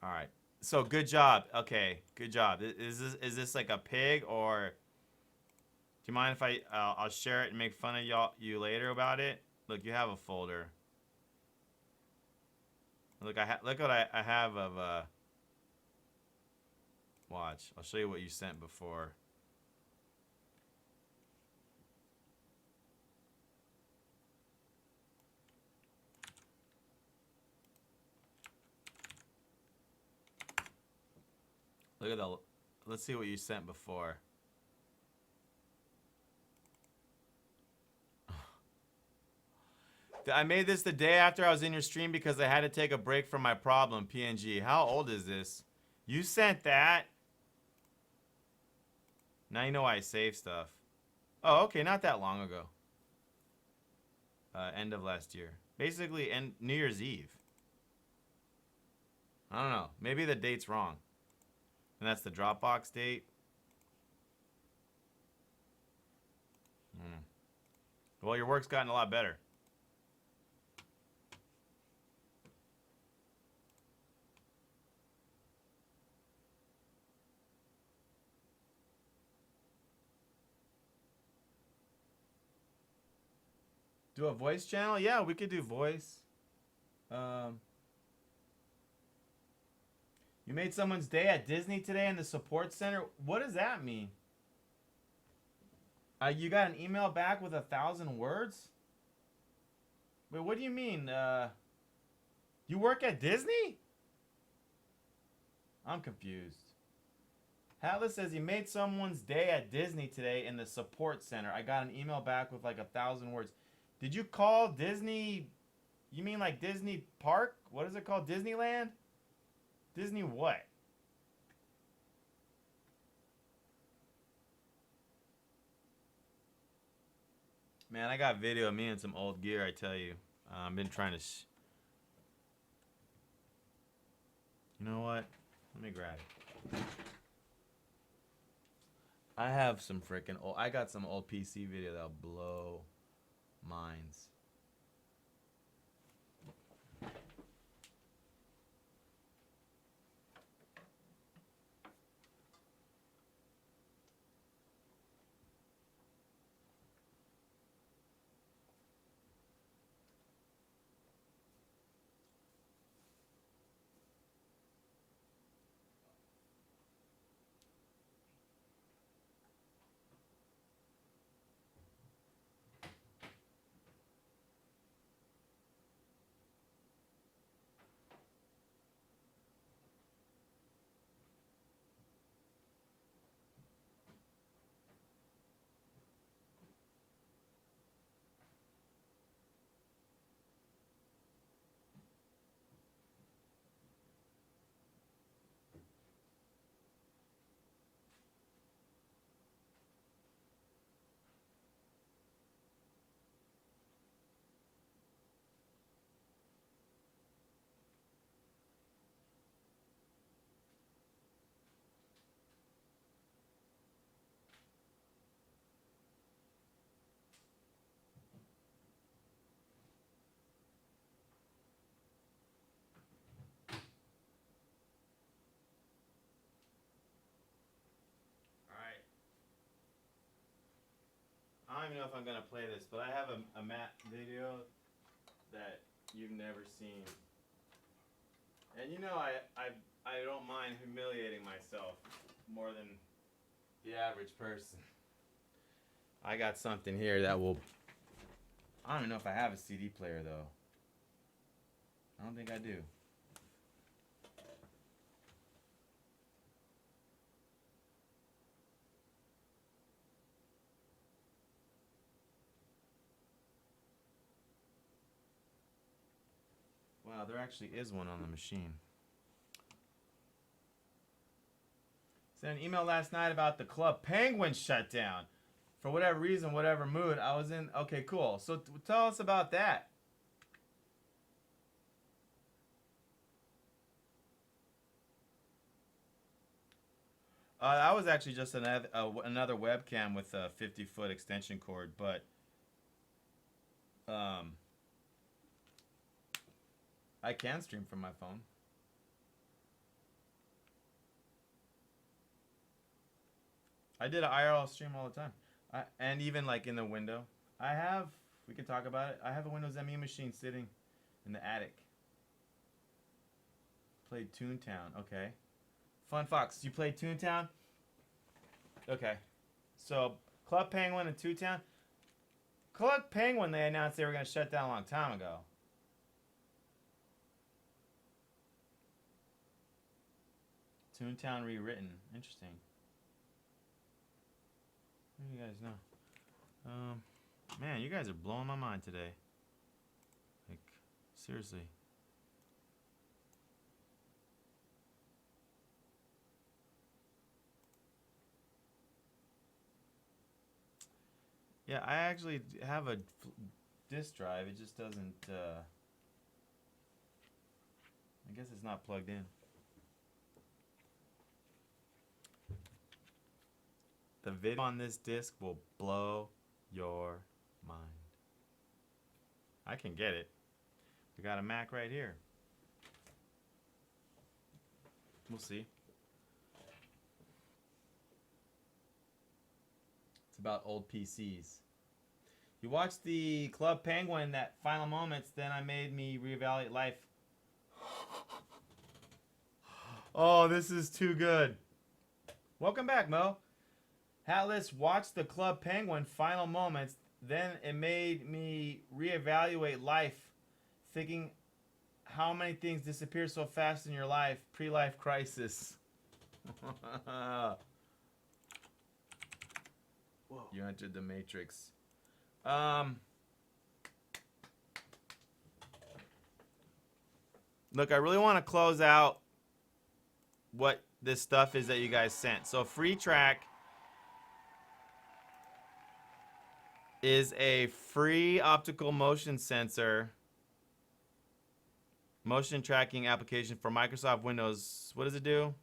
All right. So good job. Okay, good job. Is this like a pig, or do you mind if I'll share it and make fun of you later about it? Look, you have a folder. Look, look what I have of watch. I'll show you what you sent before. Look at the. Let's see what you sent before. I made this the day after I was in your stream because I had to take a break from my problem, PNG. How old is this? You sent that? Now you know why I save stuff. Oh, okay, not that long ago. End of last year. Basically, New Year's Eve. I don't know. Maybe the date's wrong. And that's the Dropbox date. Well, your work's gotten a lot better. Do a voice channel? Yeah, we could do voice. You made someone's day at Disney today in the support center. What does that mean? You got an email back with 1,000 words? Wait, what do you mean? You work at Disney? I'm confused. Atlas says he made someone's day at Disney today in the support center. I got an email back with like 1,000 words. Did you call Disney? You mean like Disney Park? What is it called? Disneyland? Disney what? Man, I got video of me and some old gear, I tell you. I've been trying to... You know what? Let me grab it. I have some freaking old... I got some old PC video that'll blow minds. don't even know if I'm gonna play this, but I have a map video that you've never seen. And you know I don't mind humiliating myself more than the average person. I got something here that will... I don't even know if I have a CD player though. I don't think I do. Wow, there actually is one on the machine. Sent an email last night about the Club Penguin shutdown. For whatever reason, whatever mood I was in. Okay, cool. So tell us about that. That was actually just another webcam with a 50-foot extension cord, but I can stream from my phone. I did an IRL stream all the time. And even like in the window. We can talk about it. I have a Windows ME machine sitting in the attic. Played Toontown, okay. Fun Fox, you played Toontown? Okay. So, Club Penguin and Toontown. Club Penguin, they announced they were going to shut down a long time ago. Toontown rewritten. Interesting. What do you guys know? Man, you guys are blowing my mind today. Like, seriously. Yeah, I actually have a disk drive. It just doesn't, I guess it's not plugged in. The video on this disc will blow your mind. I can get it. We got a Mac right here. We'll see. It's about old PCs. You watched the Club Penguin, that final moments, then I made me reevaluate life. Oh, this is too good. Welcome back, Mo. Hatless watched the Club Penguin final moments, then it made me reevaluate life, thinking how many things disappear so fast in your life, pre-life crisis. Whoa. You entered the Matrix. Look, I really want to close out what this stuff is that you guys sent. So Free Track is a free optical motion sensor motion tracking application for Microsoft Windows. What does it do?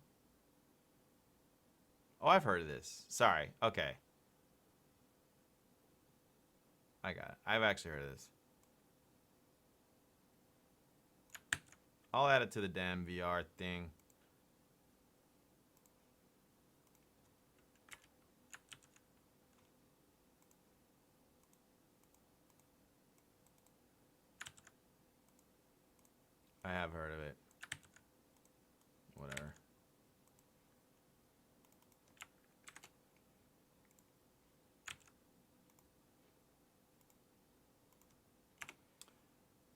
Oh, I've heard of this. Sorry. Okay. I got it. I've actually heard of this. I'll add it to the damn VR thing. I have heard of it. Whatever.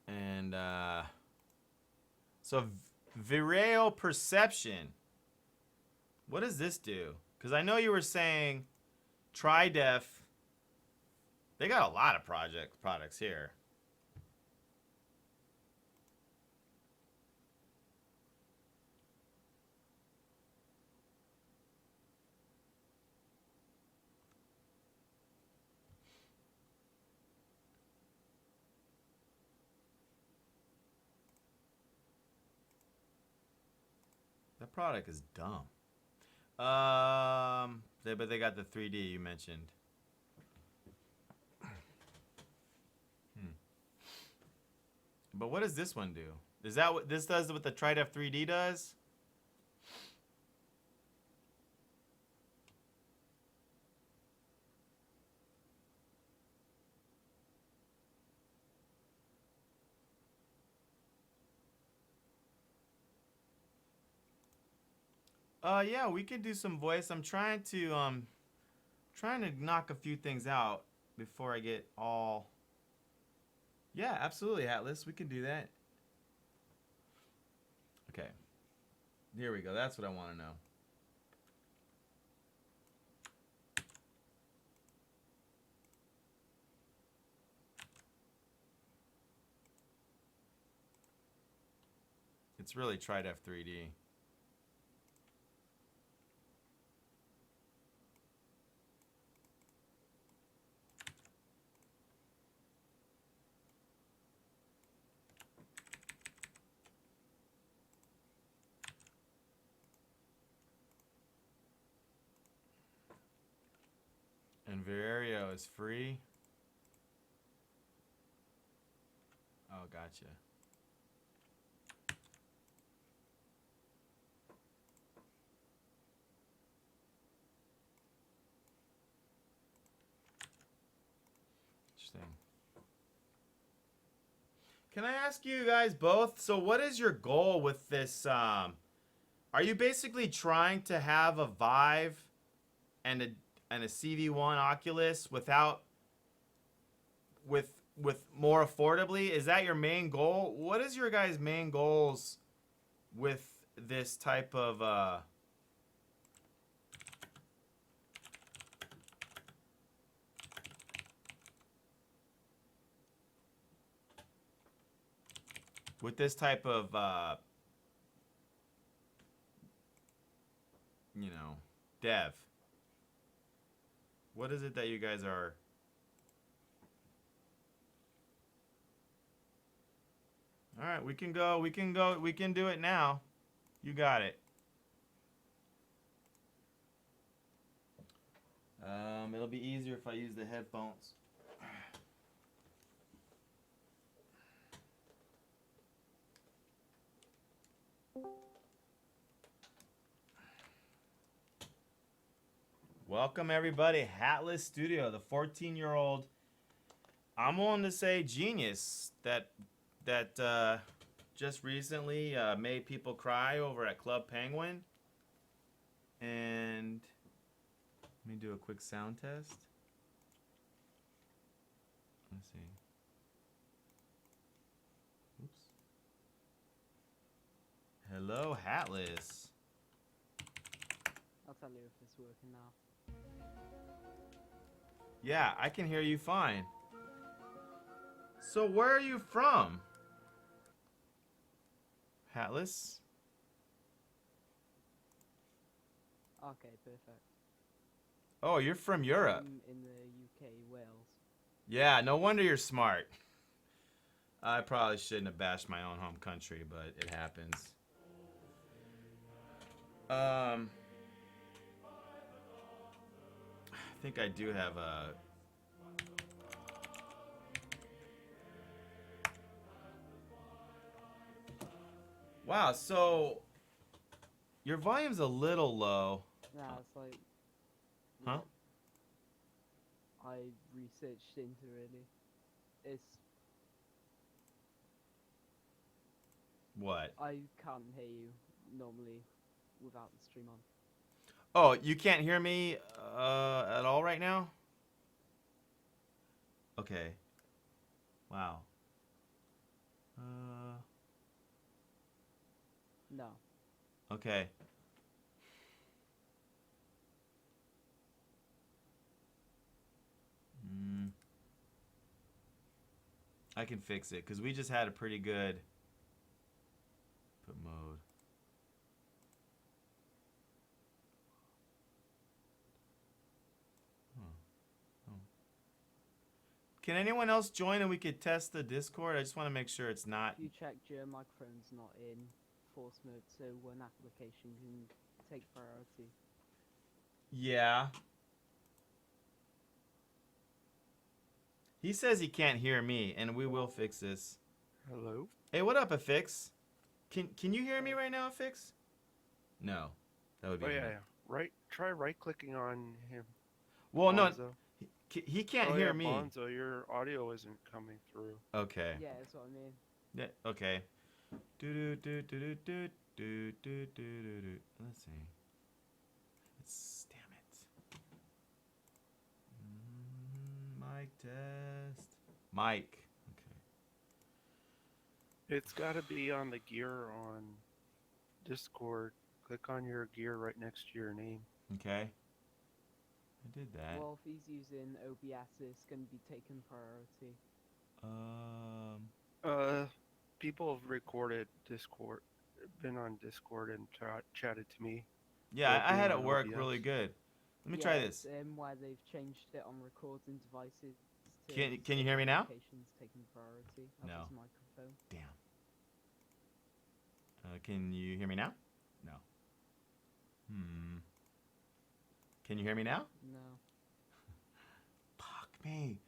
And so Vireo Perception. What does this do? Because I know you were saying TriDef. They got a lot of products here. That product is dumb. But they got the 3D you mentioned. But what does this one do? Is that what this does? What the TriDef 3D does? Yeah, we can do some voice. I'm trying to knock a few things out before I get all. Yeah, absolutely, Atlas. We can do that. Okay. Here we go. That's what I want to know. It's really TriDef 3D. And Vario is free. Oh, gotcha. Interesting. Can I ask you guys both? So, what is your goal with this? Are you basically trying to have a Vive and a CV1 Oculus with more affordably? Is that your main goal? What is your guys' main goals with this type of dev? What is it that you guys are? All right, we can go. We can go. We can do it now. You got it. It'll be easier if I use the headphones. Welcome everybody, Hatless Studio, the 14-year-old. I'm willing to say genius that just recently made people cry over at Club Penguin. And let me do a quick sound test. Let's see. Oops. Hello, Hatless. I'll tell you if it's working now. Yeah, I can hear you fine. So where are you from? Hatless? Okay, perfect. Oh, you're from Europe. I'm in the UK, Wales. Yeah, no wonder you're smart. I probably shouldn't have bashed my own home country, but it happens. I think I do have a... Wow, so your volume's a little low. Nah, it's like... Huh? I researched into really. It's... What? I can't hear you normally without the stream on. Oh, you can't hear me at all right now? Okay. Wow. No. Okay. I can fix it because we just had a pretty good put mode. Can anyone else join and we could test the Discord? I just want to make sure it's not. If you check your microphone's not in force mode, so one application can take priority. Yeah. He says he can't hear me, and we will fix this. Hello? Hey, what up, Affix? Can you hear me right now, Affix? No. That would be Oh yeah, him. yeah. Try right-clicking on him. Well, no, Bonzo. he can't Oh, hear yeah, me. Bonzo, your audio isn't coming through. Okay. Yeah, that's what I mean. Yeah, okay. Do do do do do do do do do do. Let's see. Mic test. Mic. Okay. It's got to be on the gear on Discord. Click on your gear right next to your name. Okay. I did that. Well, if he's using OBS, it's going to be taking priority. People have recorded Discord, been on Discord and chatted to me. Yeah, I being had it on work OBS. really good. Let me Yeah, try it's, this. where they've changed it on recording devices. To Can you hear me now? applications taking priority of No. his microphone. Damn. Can you hear me now? No. Can you hear me now? No. Fuck me.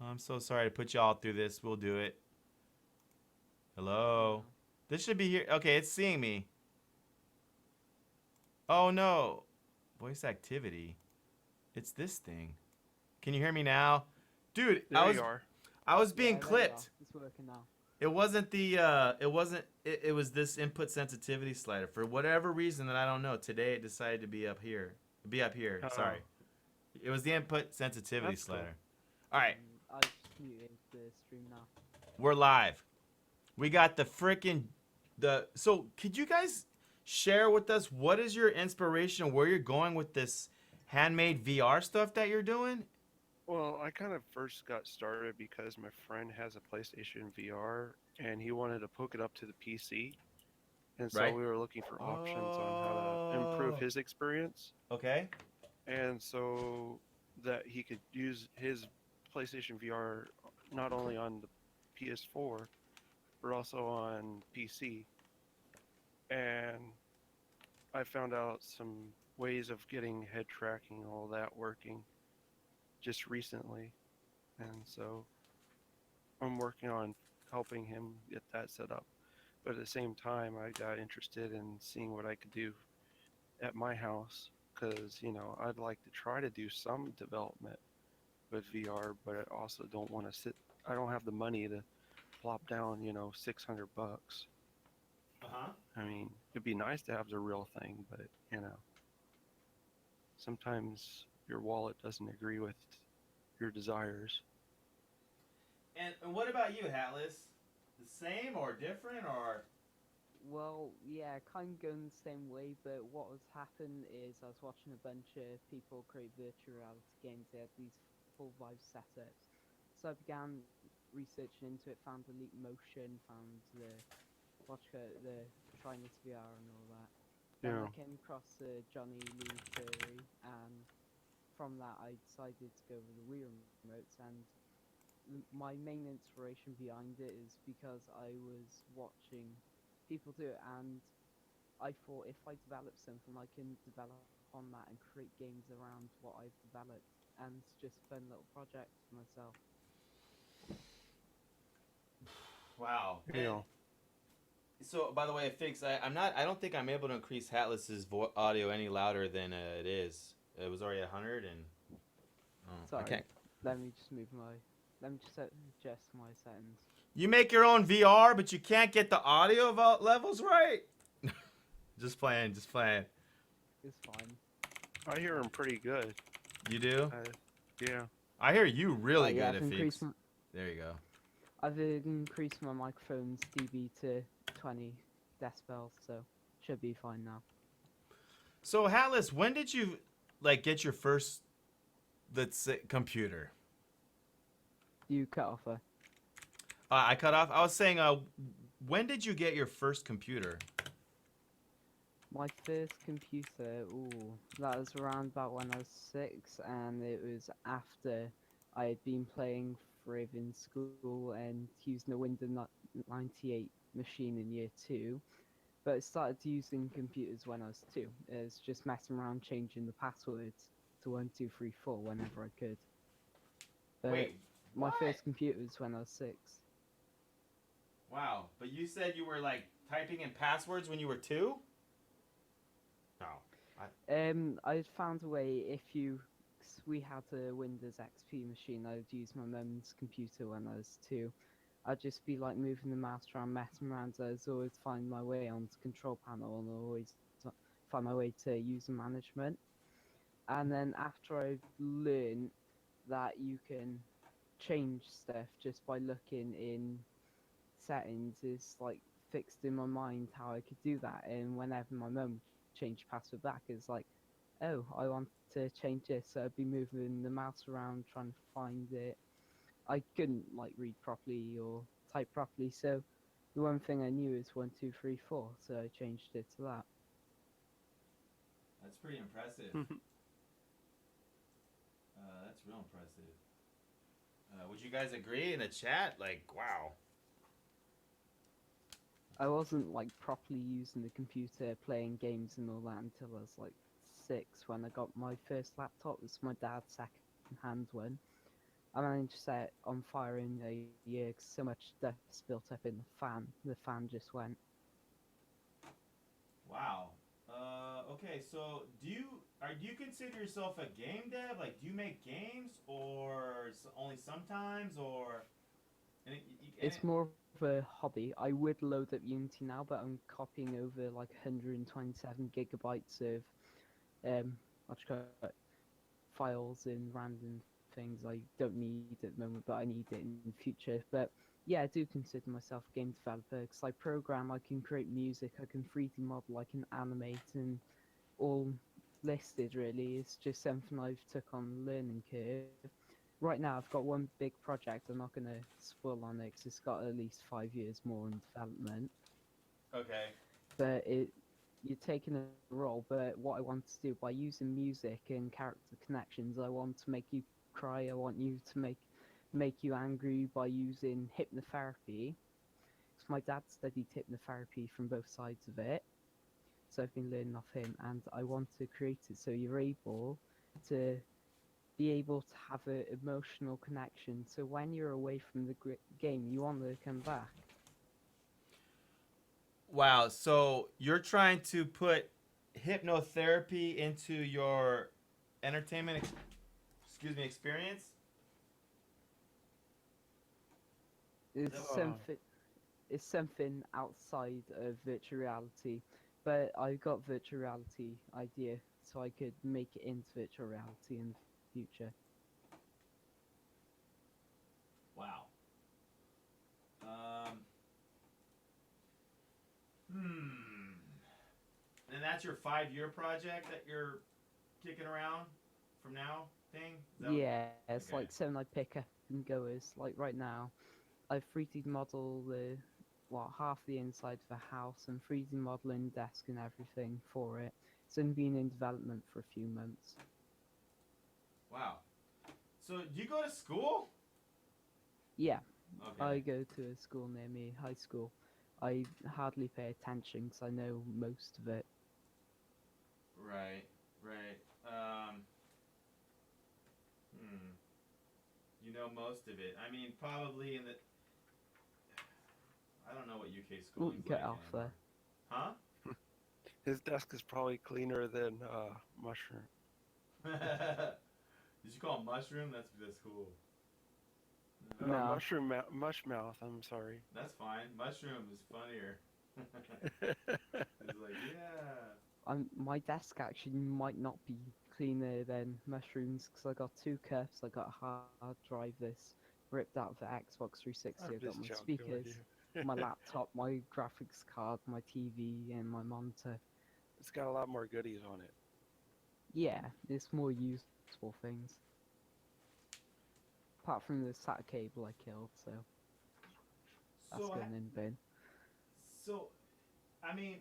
I'm so sorry to put you all through this. We'll do it. Hello? No. This should be here. Okay, it's seeing me. Oh no. Voice activity. It's this thing. Can you hear me now? Dude, There you are. I was being Yeah, there you clipped. are. It's working now. It wasn't it was this input sensitivity slider. For whatever reason that I don't know, today it decided to be up here. Oh. Sorry. It was the input sensitivity That's cool. slider. All right, I just muted the stream now. we're live. We got so could you guys share with us what is your inspiration, where you're going with this handmade VR stuff that you're doing? Well, I kind of first got started because my friend has a PlayStation VR and he wanted to hook it up to the PC. And so Right. we were looking for options on how to improve his experience. Okay. And so that he could use his PlayStation VR not only on the PS4, but also on PC. And I found out some ways of getting head tracking and all that working just recently. And so I'm working on helping him get that set up. But at the same time, I got interested in seeing what I could do at my house because, I'd like to try to do some development with VR, but I also don't want to I don't have the money to plop down, $600. Uh-huh. I mean, it'd be nice to have the real thing, but, sometimes your wallet doesn't agree with your desires. And what about you, Hatless? The same or different or? Well, yeah, kind of going the same way, but what has happened is I was watching a bunch of people create virtual reality games. They had these full Vive setups. So I began researching into it, found Elite Motion, found the Trinus VR and all that. Then Yeah. I came across Johnny Lee theory, and from that I decided to go with the Wii remotes, and my main inspiration behind it is because I was watching people do it, and I thought if I develop something, I can develop on that and create games around what I've developed, and it's just a fun little project for myself. Wow. Yeah. So, by the way, Fix, I don't think I'm able to increase Hatless's audio any louder than it is. It was already 100 and... Oh, Sorry, I can't. let me just adjust my settings. You make your own VR, but you can't get the audio levels right? Just playing. It's fine. I hear him pretty good. You do? Yeah. I hear you really Yeah, good I've at Fix. increased There you go. I've increased my microphone's dB to 20 decibels, so should be fine now. So, Hatless, when did you, get your first, let's say, computer? You cut off her. I cut off. I was saying, when did you get your first computer? My first computer, that was around about when I was 6, and it was after I had been playing Friv in school and using a Windows 98 machine in year 2. But I started using computers when I was 2. It was just messing around changing the passwords to 1234 whenever I could. But Wait, my what? first computer was when I was 6. Wow, but you said you were, typing in passwords when you were 2? No. I found a way we had a Windows XP machine. I'd use my mum's computer when I was 2. I'd just be moving the mouse around, messing around. So I'd always find my way onto control panel and always find my way to user management. And then after I've learned that you can change stuff just by looking in settings, it's like fixed in my mind how I could do that. And whenever my mum changed password back, it's like, oh, I want to change this. So I'd be moving the mouse around trying to find it. I couldn't like read properly or type properly, so the one thing I knew is 1, 2, 3, 4, so I changed it to that. That's pretty impressive. That's real impressive. Would you guys agree in the chat? Like, wow. I wasn't like properly using the computer, playing games and all that until I was like 6 when I got my first laptop. It was my dad's second-hand one. I managed to set it on fire in a year 'cause so much dust built up in the fan. The fan just went. Wow. Okay, so do you consider yourself a game dev? Like, do you make games, or only sometimes, or? And It's more of a hobby. I would load up Unity now, but I'm copying over like 127 gigabytes of what you call it, files and random things I don't need at the moment, but I need it in the future. But yeah, I do consider myself a game developer because I program, I can create music, I can 3D model, I can animate, and all listed really. It's just something I've took on learning curve. Right now, I've got one big project. I'm not going to spoil on it because it's got at least 5 years more in development. okay. But you're taking a role. But what I want to do by using music and character connections, I want to make you cry. I want you to make you angry by using hypnotherapy. Because my dad studied hypnotherapy from both sides of it, so I've been learning off him, and I want to create it so you're able to be able to have an emotional connection. So when you're away from the game, you want to come back. Wow. So you're trying to put hypnotherapy into your entertainment, excuse me, experience? It's something. It's something outside of virtual reality, but I got virtual reality idea, so I could make it into virtual reality in the future. Wow. Um. Hmm. And that's your 5-year project that you're kicking around from now thing? Yeah, it's okay. like something I pick up and go as like right now. I've 3D model the half the inside of the house and 3D modeling desk and everything for it. It's only been in development for a few months. Wow. So do you go to school? Yeah, I Okay. go to a school near me, high school. I hardly pay attention because I know most of it. Right. Right. Um. Hmm. You know most of it. I mean, probably in the. I don't know what UK Ooh, schooling's get like off anymore. there. Huh? His desk is probably cleaner than Mushroom. Did you call him mushroom? That's cool. No, Mushmouth. I'm sorry. That's fine. Mushroom is funnier. It's like, yeah. my desk actually might not be cleaner than mushrooms because I got two cups. I got a hard drive this ripped out of the Xbox 360. I'm I got just my joking with speakers, you. my laptop, my graphics card, my TV, and my monitor. It's got a lot more goodies on it. Yeah, it's more useful things. Apart from the SATA cable I killed, so that's So, going in the bin. so, I mean,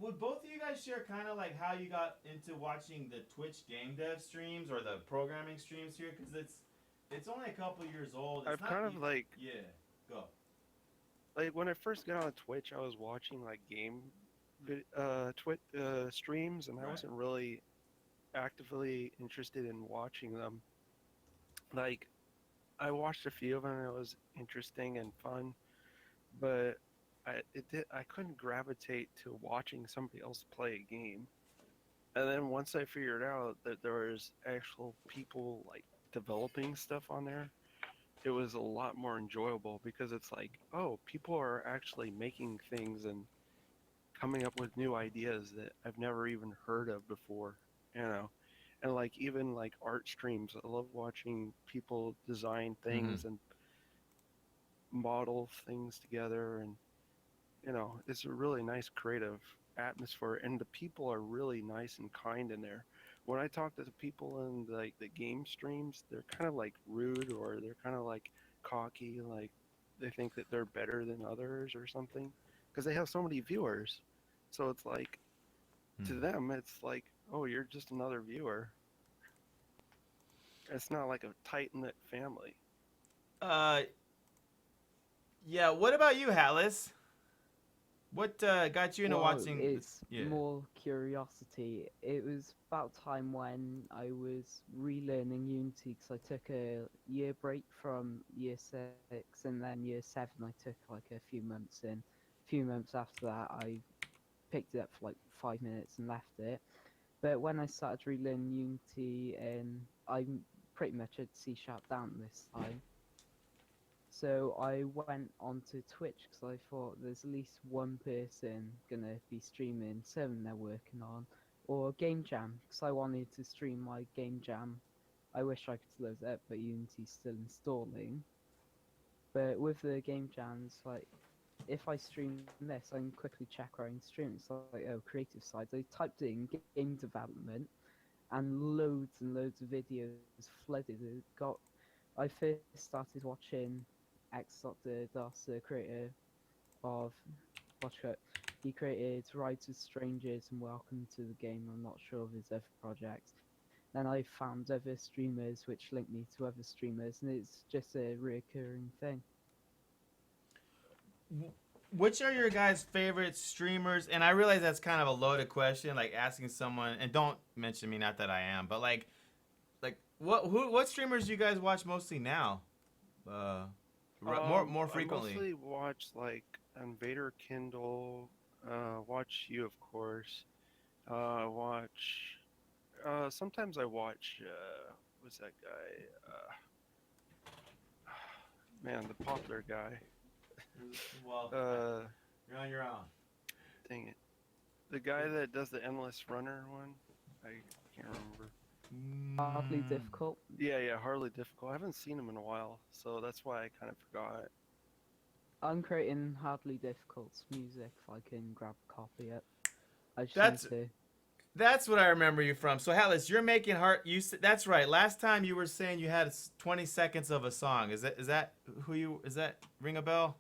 would both of you guys share kind of like how you got into watching the Twitch game dev streams or the programming streams here? Because it's only a couple years old. It's I've not. kind of Yeah. Go. like when I first got on Twitch, I was watching like game streams, and I Right. wasn't really actively interested in watching them. Like I watched a few of them, and it was interesting and fun, but I couldn't gravitate to watching somebody else play a game. And then once I figured out that there was actual people like developing stuff on there, it was a lot more enjoyable because it's like, oh, people are actually making things and coming up with new ideas that I've never even heard of before, you know. and like even like art streams. I love watching people design Mm-hmm. things and model things together, and it's a really nice creative atmosphere, and the people are really nice and kind in there. When I talk to the people in like the game streams, they're kind of like rude, or they're kind of like cocky, like they think that they're better than others or something because they have so many viewers. So it's like, to them it's like, oh, you're just another viewer. It's not like a tight knit family. Uh, yeah. What about you, Hallis? What got you into Well, watching this? it's Yeah. more curiosity. It was about time when I was relearning Unity because I took a year break from year 6, and then year 7 I took like a few months in. A few months after that I picked it up for like 5 minutes and left it. But when I started relearning Unity, and I'm pretty much at C# down this time. So I went onto Twitch because I thought there's at least one person gonna be streaming something they're working on, or Game Jam because I wanted to stream my Game Jam. I wish I could load it up, but Unity's still installing. But with the Game Jams, like if I stream this, I can quickly check where I can stream. It's like, oh, creative side. I typed in game development, and loads of videos flooded. It got. I first started watching X. Das, the creator of Watchcut. He created Rides with Strangers and Welcome to the Game. I'm not sure of his other projects. Then I found other streamers which linked me to other streamers, and it's just a recurring thing. Which are your guys' favorite streamers? And I realize that's kind of a loaded question, like asking someone. And don't mention me, not that I am, but what streamers do you guys watch mostly now? More I frequently. mostly watch like Invader Kindle, watch you of course, watch. Sometimes I watch. What's that guy? Man, the popular guy. Well, Uh, you're on your own. Dang it. The guy that does the Endless Runner one. I can't remember. Hardly difficult. Yeah, hardly difficult. I haven't seen him in a while, so that's why I kind of forgot. I'm creating Hardly Difficult's music if I can grab a copy it. I just That's need to. that's what I remember you from. So, Hallis, you're making heart. That's right. Last time you were saying you had 20 seconds of a song. Is that who you? Is that ring a bell?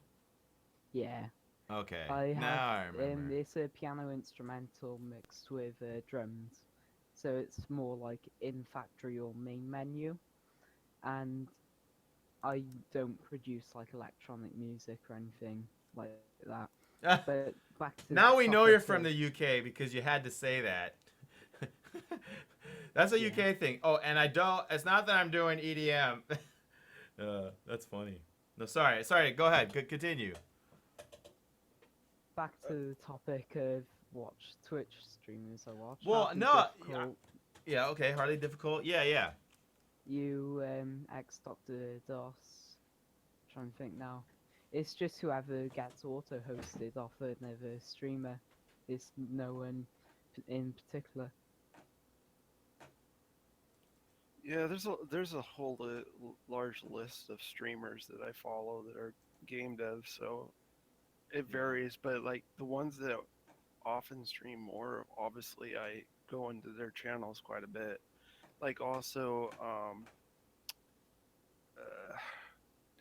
Yeah. Okay. I Now I have remember. it's a piano instrumental mixed with drums, so it's more like in factory or main menu, and I don't produce like electronic music or anything like that. But back to the Now we know you're topic from of, the UK because you had to say that. That's a yeah, UK thing. Oh, and I don't. It's not that I'm doing EDM. That's funny. No, sorry. Go ahead. Continue. back to the topic of watch Twitch streamers I watch. Well, Hardly no. Difficult, Yeah. Okay. Hardly difficult. Yeah. you X Dr. DOS. Trying to think now. It's just whoever gets auto hosted off another streamer. It's no one in particular. Yeah, there's a whole large list of streamers that I follow that are game devs, so it varies. But like the ones that often stream more, obviously I go into their channels quite a bit. Like also,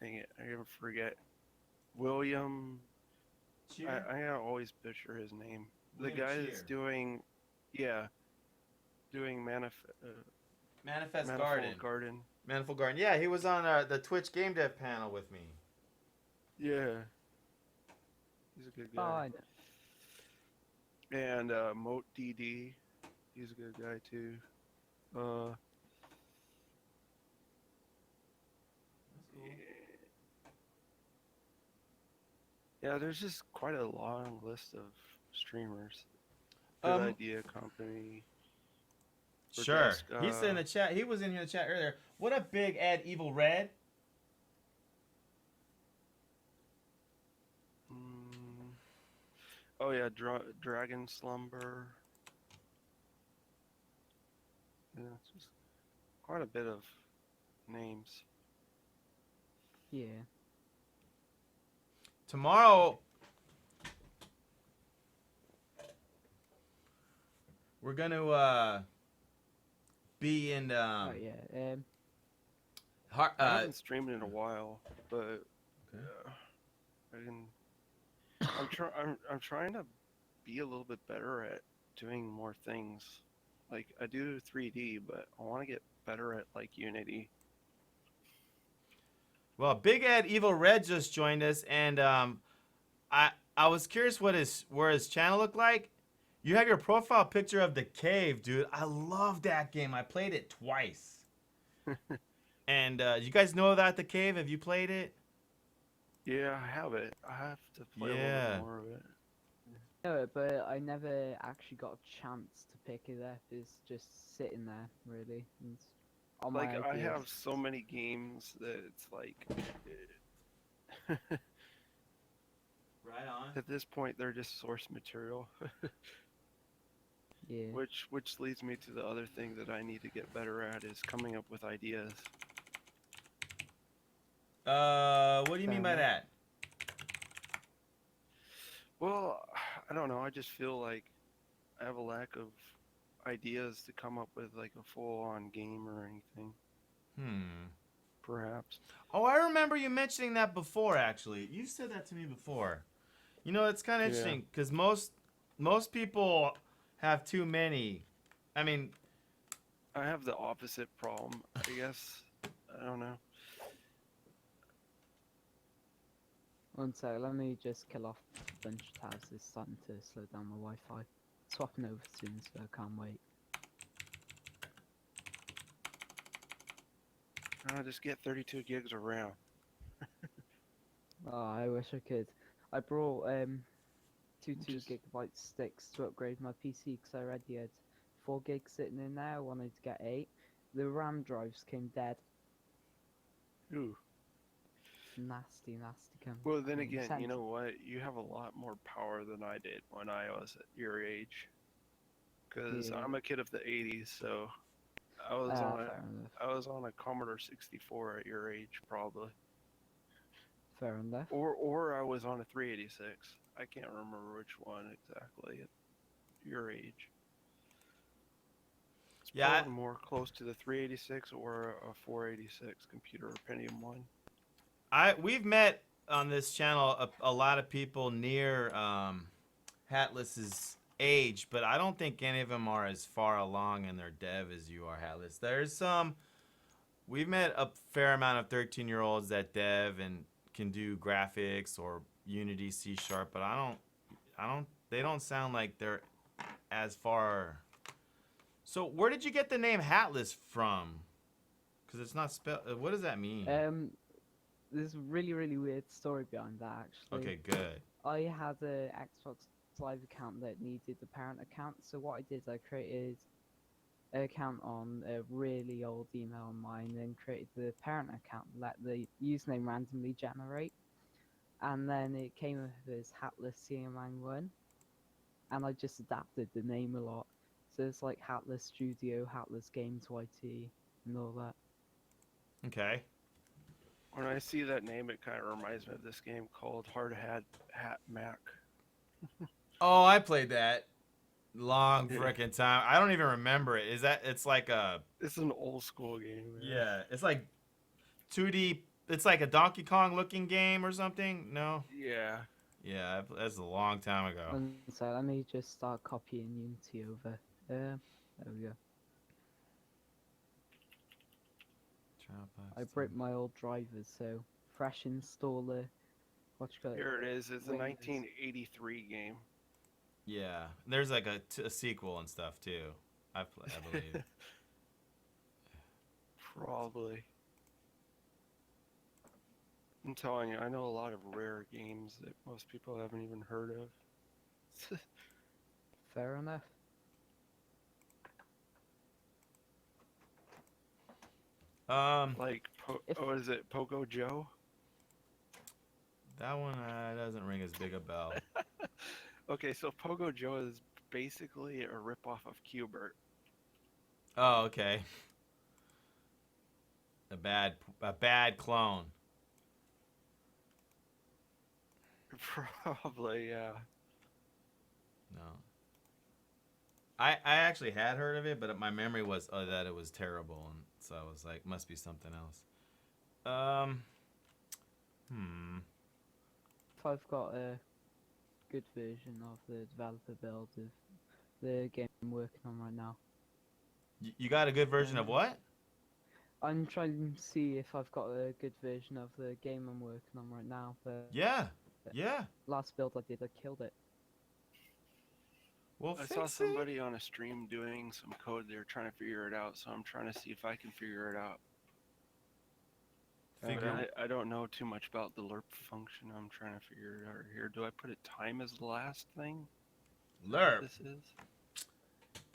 dang it, I never forget William. I always butcher his name. The William guy that's Cheer. doing, yeah, doing Manifest Manifold Garden. Garden. Manifold Garden. Yeah, he was on the Twitch game dev panel with me. Yeah, he's a good Oh, guy. I know. And Moat DD, he's a good guy too. Yeah, there's just quite a long list of streamers. Good Idea Company. Sure. Burdesk, He's in the chat. He was in here in the chat earlier. What up, Big Ed Evil Red? Oh yeah, Dragon Slumber. Yeah, it's just quite a bit of names. Yeah. Tomorrow, we're gonna be in Oh yeah. I haven't streamed in a while, but Okay. I can. I'm trying to be a little bit better at doing more things. Like I do 3D, but I want to get better at like Unity. Well, Big Ed Evil Red just joined us, and I was curious where his channel looked like. You have your profile picture of the cave, dude. I love that game. I played it twice. And you guys know about the cave? Have you played it? Yeah, I have it. I have to play a little Yeah. bit more of it. No, but I never actually got a chance to pick it up. It's just sitting there, really. And all my Like I ideas. have so many games that it's like Right on. at this point they're just source material. Yeah. Which leads me to the other thing that I need to get better at is coming up with ideas. What do you Fair mean by enough. that? Well, I don't know. I just feel like I have a lack of ideas to come up with like a full-on game or anything. Perhaps. Oh, I remember you mentioning that before. Actually, you said that to me before. You know, it's kind of Yeah. interesting because most people have too many. I mean, I have the opposite problem, I guess. I don't know. One sec, let me just kill off a bunch of tabs. It's starting to slow down my Wi-Fi. Swapping over soon, so I can't wait. Just get 32 gigs of RAM. Oh, I wish I could. I brought two Just- gigabyte sticks to upgrade my PC because I already had 4 gigs sitting in there. I wanted to get 8. The RAM drives came dead. Ooh. Nasty, nasty. Well, then again, you know what? You have a lot more power than I did when I was at your age. Because Yeah. I'm a kid of the 80s, so I was Fair enough. I was on a Commodore 64 at your age, probably. Fair enough. Or I was on a 386. I can't remember which one exactly at your age. It's Yeah, probably more close to the 386 or a 486 computer, Pentium 1. we've met on this channel a lot of people near Hatless's age, but I don't think any of them are as far along in their dev as you are, Hatless. There's some. We've met a fair amount of 13-year-olds that dev and can do graphics or Unity, C#, but they don't sound like they're as far. So where did you get the name Hatless from? Because it's not spelled. What does that mean? There's a really, really weird story behind that, actually. Okay, good. I had a Xbox Live account that needed the parent account, so what I did, I created an account on a really old email of mine, then created the parent account, let the username randomly generate, and then it came up as Hatless CMang1, and I just adapted the name a lot. So it's like Hatless Studio, Hatless Games YT, and all that. Okay. When I see that name, it kind of reminds me of this game called Hard Hat Mac. Oh, I played that long Yeah. frickin' time. I don't even remember it. It's like a It's an old school game. Man. yeah, it's like 2D. It's like a Donkey Kong looking game or something. No. Yeah. Yeah, that's a long time ago. And so let me just start copying Unity over. There we go. I broke my old drivers, so fresh installer. What you call it? Here it is. It's a Windows. 1983 game. Yeah, there's like a sequel and stuff too. I believe. Probably. I'm telling you, I know a lot of rare games that most people haven't even heard of. Fair enough. Like, is it Pogo Joe? That one doesn't ring as big a bell. Okay, so Pogo Joe is basically a ripoff of Qbert. Oh, okay. A bad clone. Probably, yeah. No. I actually had heard of it, but my memory was that it was terrible, and so I was like, must be something else. If I've got a good version of the developer build of the game I'm working on right now. You got a good version of what? I'm trying to see if I've got a good version of the game I'm working on right now, but Yeah. Yeah. last build I did, I killed it. Well, I fix saw it. somebody on a stream doing some code. They were trying to figure it out, so I'm trying to see if I can figure it out. Figure. I don't know too much about the lerp function. I'm trying to figure it out here. Do I put a time as the last thing? Is that what Lerp. this is?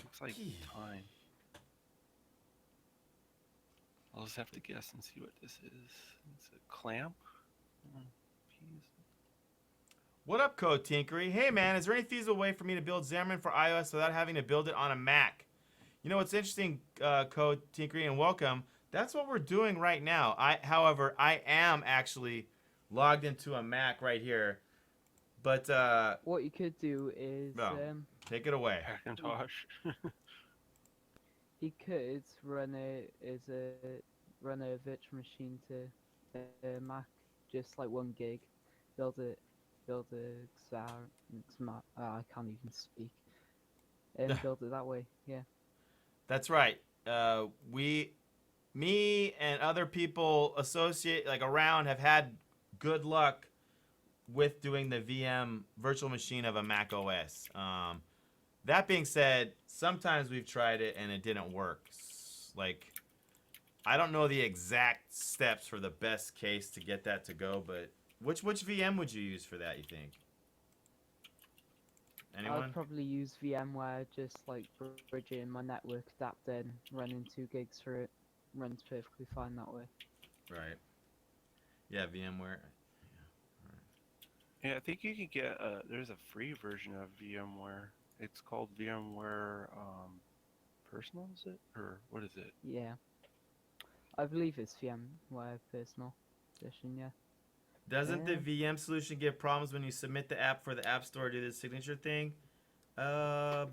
Looks like time. I'll just have to guess and see what this is. It's a clamp. Keys. What up, Code Tinkery? Hey, man, is there any feasible way for me to build Xamarin for iOS without having to build it on a Mac? You know what's interesting, Code Tinkery, and welcome. That's what we're doing right now. However, I am actually logged into a Mac right here. But What you could do is take it away. Hackintosh. he could run a virtual machine to a Mac, just like 1 gig. Build a I can't even speak. And build it that way. Yeah. That's right. Me and other people around have had good luck with doing the VM virtual machine of a Mac OS. That being said, sometimes we've tried it and it didn't work. Like, I don't know the exact steps for the best case to get that to go, but which VM would you use for that, you think? Anyone? I'd probably use VMware, just like bridging my network adapter and running 2 gigs through it. Runs perfectly fine that way. Right. Yeah, VMware. Yeah, I think you can get there's a free version of VMware. It's called VMware Personal, is it? Or what is it? Yeah. I believe it's VMware Personal Edition, yeah. Doesn't the VM solution give problems when you submit the app for the App Store to do the signature thing? Well,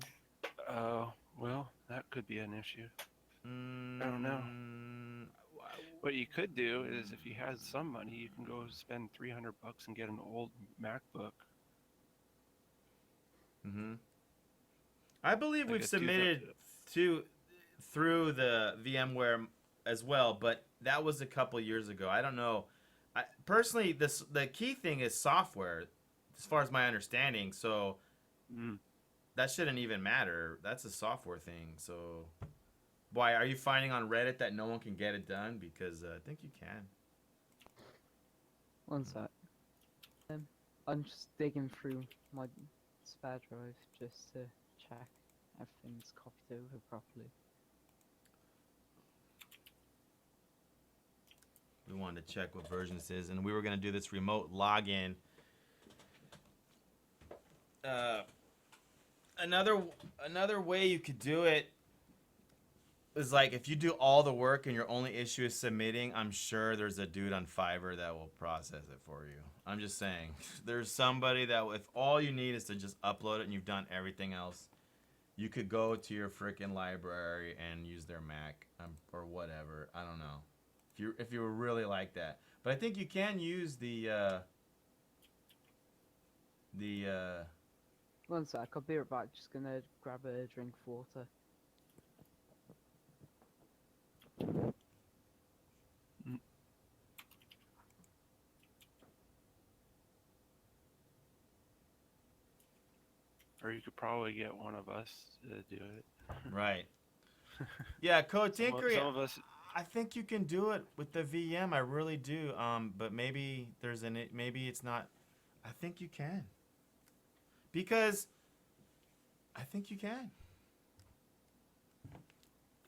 that could be an issue. I don't know. What you could do is, if you had some money, you can go spend $300 and get an old MacBook. I believe we've submitted through the VMware as well, but that was a couple years ago. I don't know. Personally, the key thing is software, as far as my understanding. So that shouldn't even matter. That's a software thing. So, why are you finding on Reddit that no one can get it done? Because I think you can. One sec. I'm just digging through my spare drive just to check everything's copied over properly. We wanted to check what version this is, and we were going to do this remote login. Another way you could do it is like if you do all the work and your only issue is submitting, I'm sure there's a dude on Fiverr that will process it for you. I'm just saying. There's somebody that if all you need is to just upload it and you've done everything else, you could go to your freaking library and use their Mac or whatever. I don't know. If you were really like that. But I think you can use the One sec, I'll be right back. Just gonna grab a drink of water. Or you could probably get one of us to do it. Right. Yeah, Code Tinkery. Some of us. I think you can do it with the VM. I really do. But maybe maybe it's not. I think you can. Because I think you can.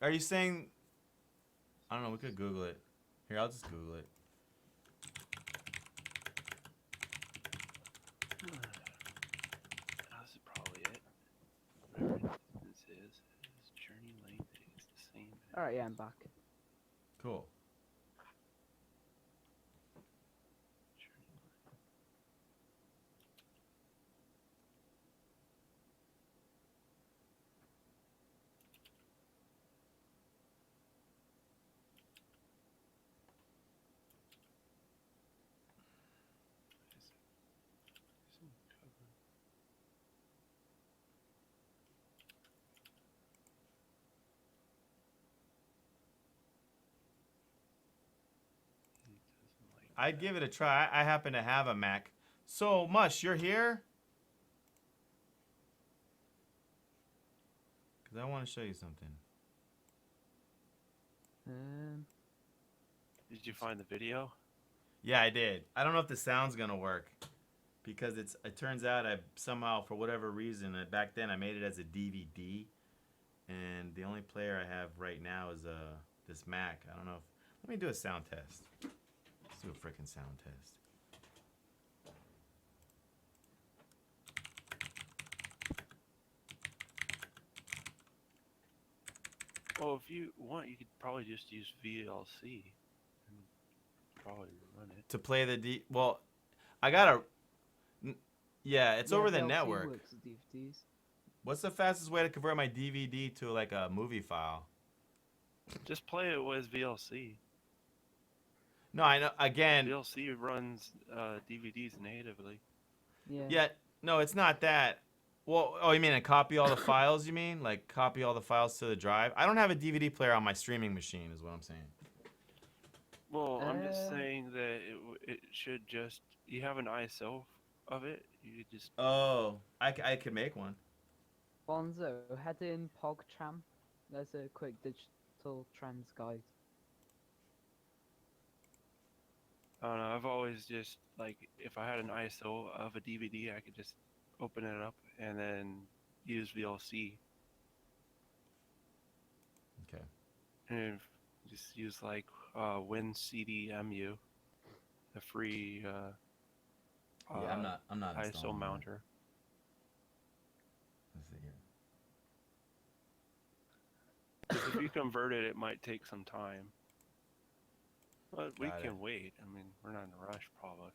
Are you saying? I don't know. We could Google it. Here, I'll just Google it. This is probably it. Whatever this is journey length is the Alright, yeah, I'm back. Cool. I'd give it a try. I happen to have a Mac. So, Mush, you're here? Because I want to show you something. Did you find the video? Yeah, I did. I don't know if the sound's going to work. Because it turns out I somehow, for whatever reason, back then I made it as a DVD. And the only player I have right now is this Mac. I don't know if... Let me do a sound test. Let's do a freaking sound test. Well, if you want, you could probably just use VLC and probably run it. To play the well, I gotta. Yeah, it's over the VLC network. works with DVDs. What's the fastest way to convert my DVD to like a movie file? Just play it with VLC. No, I know. Again, VLC runs DVDs natively. Yeah. yeah, no, it's not that. Well, oh, you mean copy all the files? You mean like copy all the files to the drive? I don't have a DVD player on my streaming machine, is what I'm saying. Well, I'm just saying that it should just. You have an ISO of it. You could just. Oh, I could make one. Bonzo, head in PogChamp. There's a quick digital trends guide. I don't know. I've always just like if I had an ISO of a DVD, I could just open it up and then use VLC. Okay. And just use like WinCDMU, the free Yeah, I'm not ISO installing that. mounter. Let's see here. 'Cause if you convert it, it might take some time. But we Got it. can wait. I mean, we're not in a rush, probably.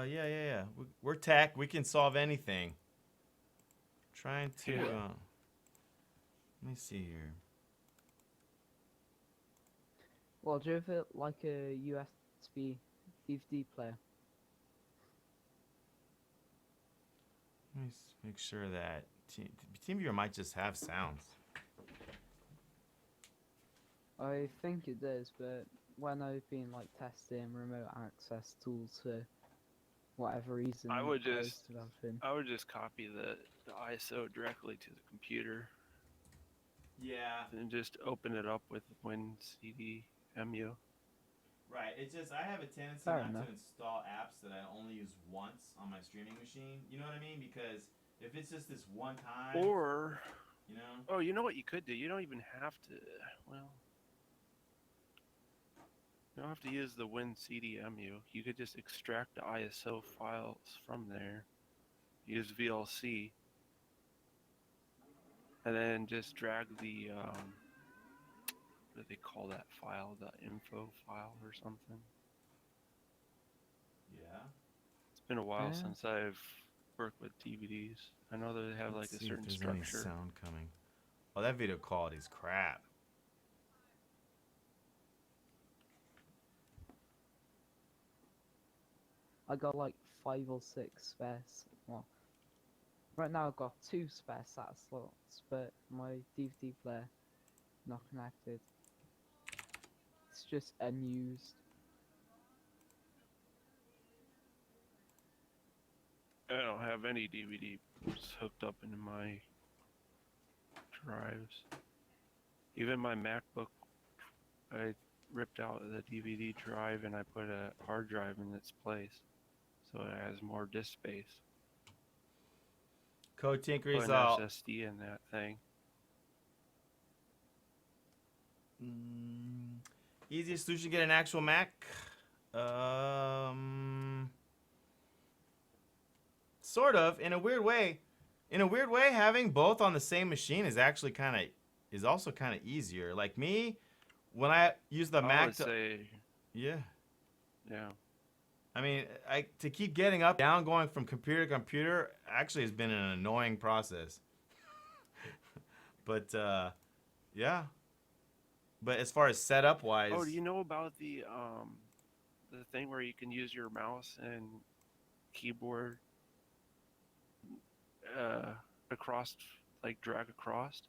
Yeah. We're tech. We can solve anything. Trying to. Yeah. Let me see here. Well, do you have it like a USB DVD player? Let me make sure that TeamViewer might just have sounds. I think it does, but when I've been like testing remote access tools for whatever reason, I would was developing. I would just copy the ISO directly to the computer Yeah. and just open it up with WinCDMU. Right. It's just I have a tendency Fair not enough. to install apps that I only use once on my streaming machine. You know what I mean? Because if it's just this one time, Or, you know. oh, you know what you could do? You don't even have to, well, you don't have to use the WinCDMU. You could just extract the ISO files from there, use VLC, and then just drag the, what do they call that file? The info file or something? Yeah. It's been a while Yeah. since I've worked with DVDs. I know that they have Let's like a see if certain there's structure. any sound coming. Oh, that video quality is crap. I got like 5 or 6 spares. Well, right now I've got 2 spare SATA slots, but my DVD player not connected. It's just unused. I don't have any DVD hooked up into my drives. Even my MacBook, I ripped out the DVD drive and I put a hard drive in its place, so it has more disk space. Code Tinker Put is an all. SSD in that thing. Easiest solution to get an actual Mac. Sort of, in a weird way. In a weird way, having both on the same machine is actually kind of is also kind of easier. Like me, when I use the I Mac would to, say, yeah. yeah. I mean, to keep getting up, down, going from computer to computer actually has been an annoying process. But yeah. But as far as setup wise, Oh, do you know about the thing where you can use your mouse and keyboard across, like drag across?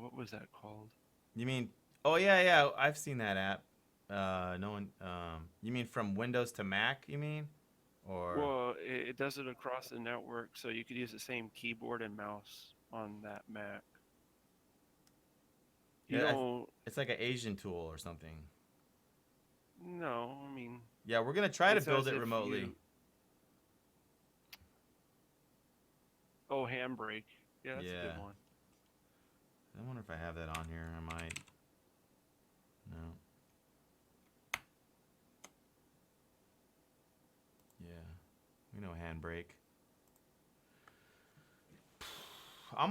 What was that called? you mean? Oh yeah, I've seen that app. No one. You mean from Windows to Mac? You mean, or? Well, it does it across the network, so you could use the same keyboard and mouse on that Mac. You Yeah, don't. it's like an Asian tool or something. No, I mean. Yeah, we're gonna try to It's build as it if remotely. Oh, Handbrake. Yeah, that's a Yeah. good one. I wonder if I have that on here. I might. No. Yeah, we know Handbrake. I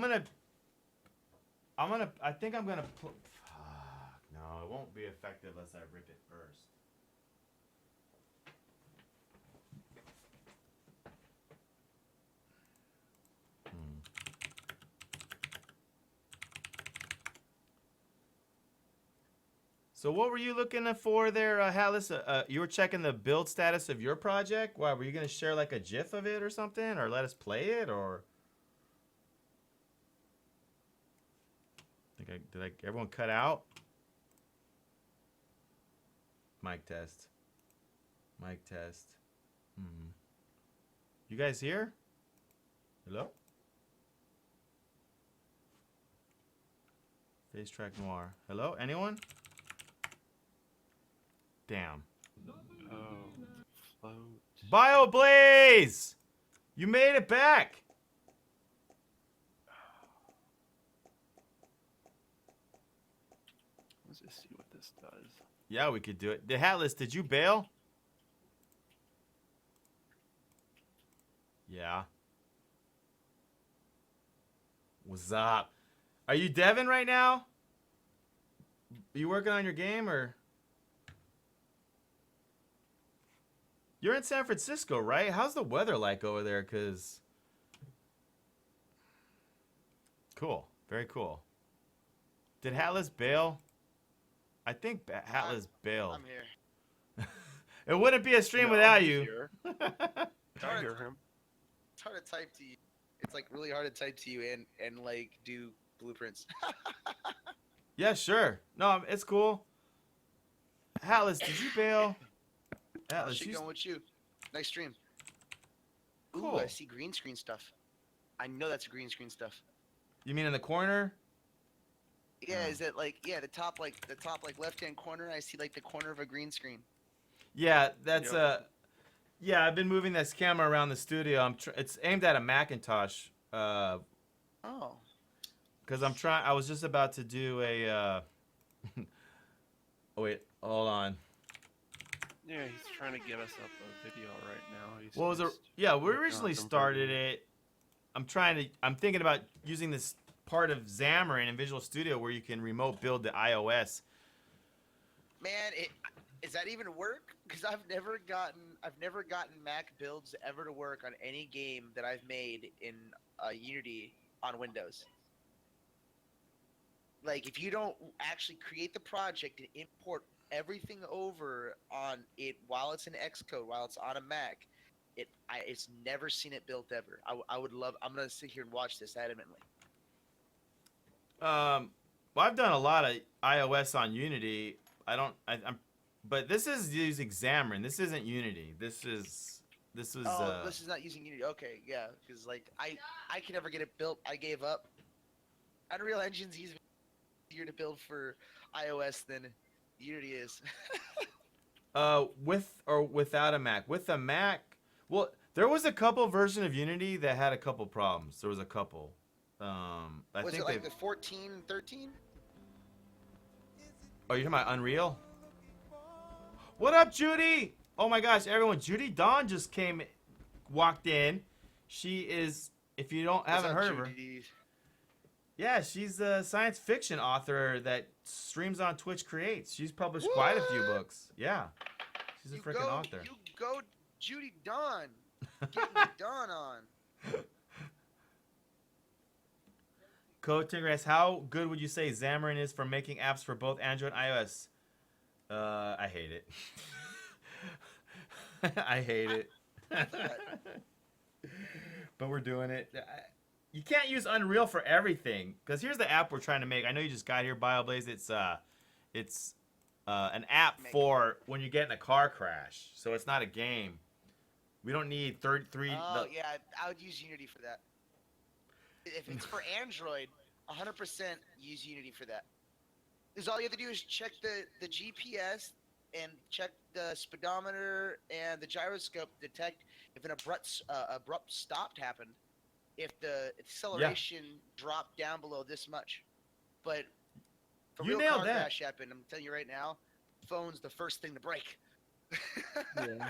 think I'm gonna put. Fuck, no, it won't be effective unless I rip it first. So what were you looking for there, Hallis? You were checking the build status of your project? Why, were you going to share like a GIF of it or something? Or let us play it? Or... Did everyone cut out? Mic test. Mic test. You guys here? Hello? Face track noir. Hello? Anyone? Damn. Oh, float. Bioblaze! You made it back! Let's just see what this does. Yeah, we could do it. The Hatless, did you bail? Yeah. What's up? Are you Devin right now? Are you working on your game or? You're in San Francisco, right? How's the weather like over there? Cause cool, very cool. Did Hatless bail? I think Hatless bailed. I'm here. It wouldn't be a stream No, without he's you. here. I hear him. It's hard to type to you. It's like really hard to type to you and like do blueprints. Yeah, sure. No, it's cool. Hatless, did you bail? How's Atlas, shit going with you? Nice stream. Ooh, Cool. I see green screen stuff. I know that's green screen stuff. You mean in the corner? Yeah, Oh. is it like the top left hand corner? I see like the corner of a green screen. Yeah, that's Yep. Yeah, I've been moving this camera around the studio. It's aimed at a Macintosh. Oh. Because I was just about to do a. Oh wait, hold on. Yeah, he's trying to get us up a video right now. He's What was it? just Yeah, we working on originally some started programming. it. I'm thinking about using this part of Xamarin in Visual Studio where you can remote build the iOS. Man, is that even work? Because I've never gotten Mac builds ever to work on any game that I've made in Unity on Windows. Like, if you don't actually create the project and import everything over on it while it's in Xcode, while it's on a Mac, it's never seen it built ever. I would love. I'm gonna sit here and watch this adamantly. Well, I've done a lot of iOS on Unity. But this is using Xamarin. This isn't Unity. This was. This is not using Unity. Okay, yeah, because like I can never get it built. I gave up. Unreal Engine's easier to build for iOS than Unity is. With or without a Mac. With a Mac, well, there was a couple version of Unity that had a couple problems. There was a couple. I Was think it like the 14, 13? Oh, you're talking about Unreal? What up, Judy? Oh my gosh, everyone! Judy Dawn just walked in. She is. If you haven't heard of her, Yeah, she's a science fiction author that streams on Twitch Creates. She's published quite a few What? books. Yeah, she's a freaking author. You go, Judy Dunn, getting the Dunn on. Code Tigres, how good would you say Xamarin is for making apps for both Android and iOS? I hate it. I hate it. But we're doing it. You can't use Unreal for everything, because here's the app we're trying to make. I know you just got here, Bioblaze. It's an app for when you get in a car crash. So it's not a game. We don't need Oh yeah, I would use Unity for that. If it's for Android, 100% use Unity for that. Because all you have to do is check the GPS and check the speedometer and the gyroscope to detect if an abrupt stop happened, if the acceleration dropped down below this much. But for You real nailed car that. crash happened, I'm telling you right now, phone's the first thing to break. Yeah.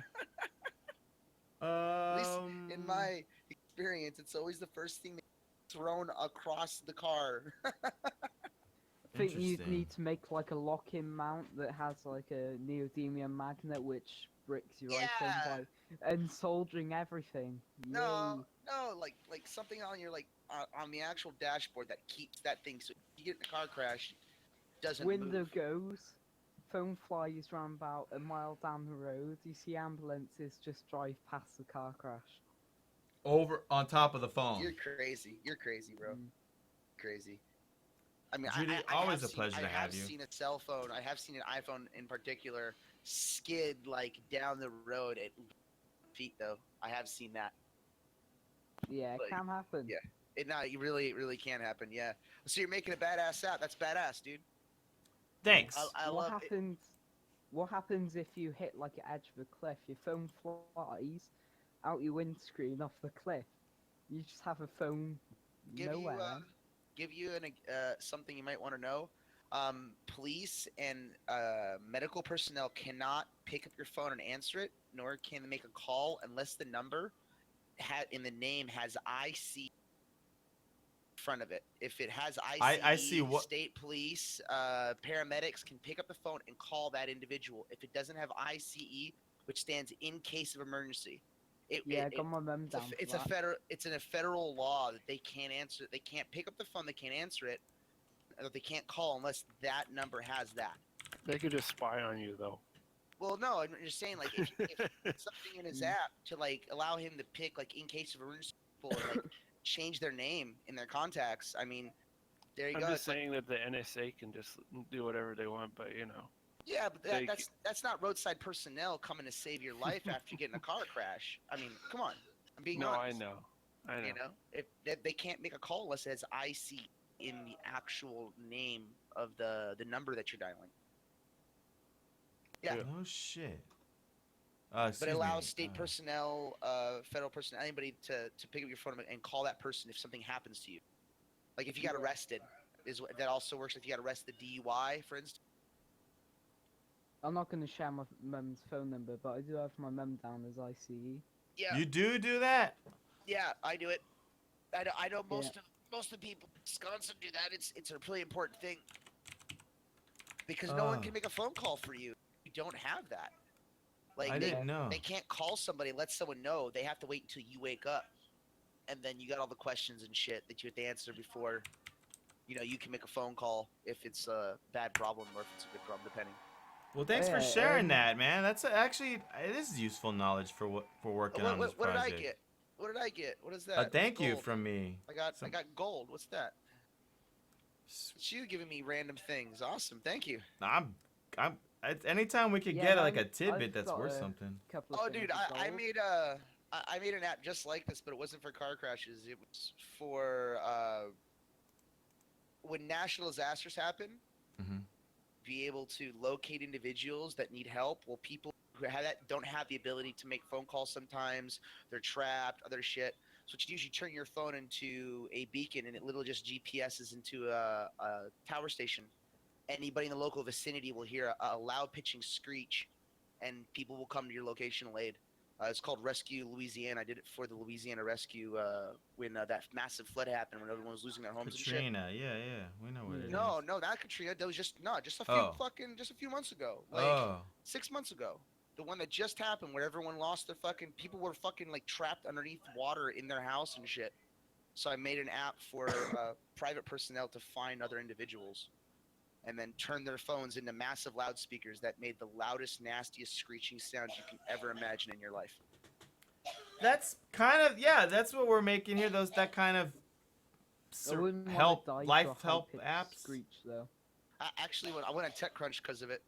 At least in my experience, it's always the first thing thrown across the car. I think you'd Interesting. need to make like a lock-in mount that has like a neodymium magnet which bricks your iPhone Yeah. by unsoldering everything. No, like something on your on the actual dashboard that keeps that thing. So if you get in a car crash, it doesn't Window move. goes, phone flies round about a mile down the road, you see ambulances just drive past the car crash. Over on top of the phone. You're crazy. You're crazy, bro. Mm. Crazy. I mean, Judy, I always have a pleasure to have I you. have seen a cell phone. I have seen an iPhone in particular skid like down the road at feet. Though I have seen that. Yeah, it But, can happen. yeah. It really can happen. Yeah. So you're making a badass app. That's badass, dude. Thanks. I what love it. happens? What happens if you hit like an edge of a cliff? Your phone flies out your windscreen off the cliff. You just have a phone nowhere. Give you an something you might want to know. Police and medical personnel cannot pick up your phone and answer it, nor can they make a call unless the number in the name has IC in front of it. If it has IC, I see what- state police, paramedics can pick up the phone and call that individual. If it doesn't have ICE, which stands in case of emergency, Yeah, I got my mum down for it's that. it's in a federal law that they can't answer. They can't pick up the phone. They can't answer it. Or they can't call unless that number has that. They could just spy on you, though. Well, no, I'm just saying, like, if something in his app to like allow him to pick, like, in case of emergency, people and like change their name in their contacts. I mean, there you I'm go. just It's like- saying that the NSA can just do whatever they want, but you know. yeah, but they that's not roadside personnel coming to save your life after you get in a car crash. I mean, come on, I'm being No, honest. I know. You know, if they can't make a call unless it has IC in the actual name of the number that you're dialing. Yeah. Yeah. No shit. But Excuse it allows me. state personnel, federal personnel, anybody to pick up your phone and call that person if something happens to you. Like if you got arrested, that also works if you got arrested DUI, for instance. I'm not going to share my mum's phone number, but I do have my mum down as ICE. Yeah, You do that? yeah, I do it. I know Yeah. most of the people in Wisconsin do that. It's a really important thing because no one Oh. can make a phone call for you. You don't have that. Like I they, didn't know. they can't call somebody and let someone know. They have to wait until you wake up, and then you got all the questions and shit that you have to answer before, you can make a phone call if it's a bad problem or if it's a good problem, depending. Well, thanks for Yeah, sharing that, man. That's actually it is useful knowledge for working on this What did project. I get? What did I get? What is that? A thank you Gold. from me. I got some- gold. What's that? It's you giving me random things. Awesome. Thank you. Anytime we could Yeah, get like man, a tidbit I've that's got worth a something. Couple of Oh, things dude, of I gold. made an app just like this, but it wasn't for car crashes. It was for when national disasters happen, Mhm. be able to locate individuals that need help. Well, people who have that don't have the ability to make phone calls sometimes. They're trapped, other shit. So what you do is you turn your phone into a beacon, and it literally just GPSs into a tower station. Anybody in the local vicinity will hear a loud pitching screech, and people will come to your location aid. It's called Rescue Louisiana. I did it for the Louisiana Rescue when that massive flood happened, when everyone was losing their homes and shit. Katrina, yeah, we know what it is. No, not Katrina. That was just a few months ago, like Oh, 6 months ago. The one that just happened, where everyone lost their people were fucking like trapped underneath water in their house and shit. So I made an app for private personnel to find other individuals, and then turn their phones into massive loudspeakers that made the loudest, nastiest screeching sounds you can ever imagine in your life. that's kind of that's what we're making here. That kind of I wouldn't wanna help die to a life help high-pitched apps. Screech though. Actually, I went on TechCrunch because of it.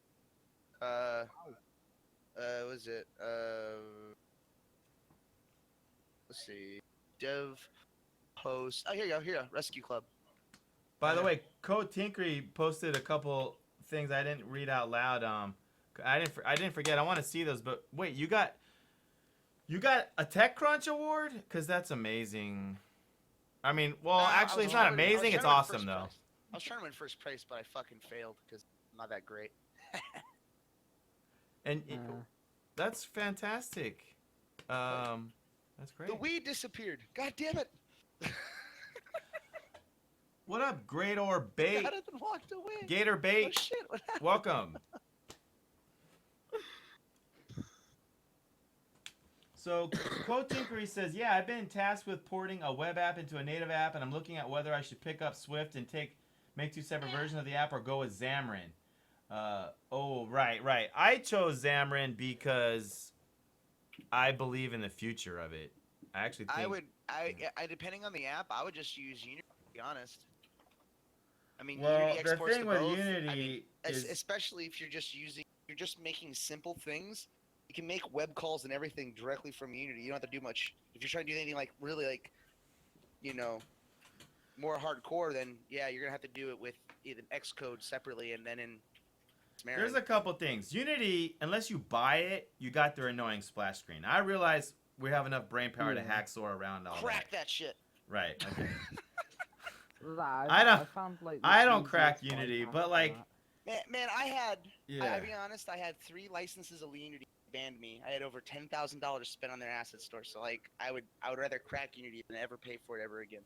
What was it? Let's see. Dev post. Oh, here you go. Here, Rescue Club. By the way, Code Tinkery posted a couple things I didn't read out loud. I didn't forget. I want to see those. But wait, you got a TechCrunch award? Cause that's amazing. I mean, well, actually, it's not amazing. It's awesome though. I was trying to win first place, but I fucking failed because I'm not that great. And that's fantastic. That's great. The weed disappeared. God damn it. What up, Gator Bait? Jonathan walked away. Gator Oh Bait, shit! What happened? welcome. So, Quote Tinkery says, yeah, I've been tasked with porting a web app into a native app, and I'm looking at whether I should pick up Swift and make 2 separate versions of the app or go with Xamarin. Right. I chose Xamarin because I believe in the future of it. I actually think... I depending on the app, I would just use Unity, to be honest. I mean, Well, Unity the exports thing to with both. Unity I mean, is... especially if you're just making simple things. You can make web calls and everything directly from Unity. You don't have to do much. If you're trying to do anything like really like, more hardcore, then yeah, you're gonna have to do it with either Xcode separately and then in Xamarin. There's a couple things. Unity, unless you buy it, you got their annoying splash screen. I realize we have enough brain power to hacksaw around all Crack that shit. Right. Okay. I found, like, I don't the crack easiest Unity, bypass but for like, that. Man, I'll yeah. be honest, I had 3 licenses of Unity banned me. I had over $10,000 spent on their asset store, so like I would rather crack Unity than ever pay for it ever again.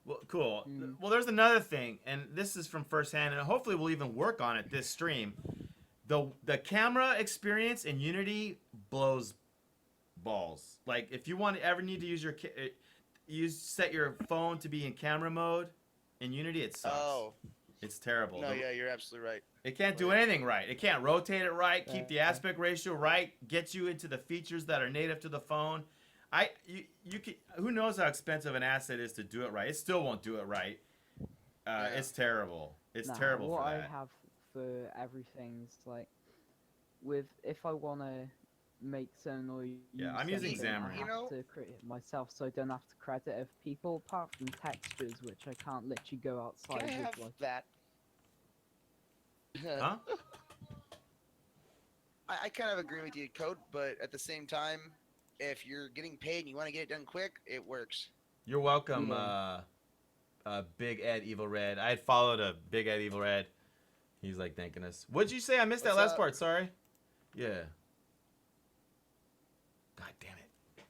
Well, cool. Mm. Well, there's another thing, and this is from firsthand, and hopefully we'll even work on it this stream. The camera experience in Unity blows balls. Like, if you ever need to use set your phone to be in camera mode in Unity, it sucks. Oh. It's terrible. No, yeah, you're absolutely right. It can't do anything right. It can't rotate it right, keep the aspect ratio right, get you into the features that are native to the phone. You can, who knows how expensive an asset is to do it right? It still won't do it right. It's terrible. It's terrible what for that. I have for everything's like, if I wanna make some or use I'm using something, Xamarin. I have to create it myself, so I don't have to credit of people apart from textures, which I can't let you go outside Can I have with. Like, that? Huh? I kind of agree with you, Code, but at the same time, if you're getting paid and you want to get it done quick, it works. You're welcome, Big Ed Evil Red. I had followed a Big Ed Evil Red. He's like thanking us. What'd you say? I missed that last part. Sorry. Yeah. God damn it.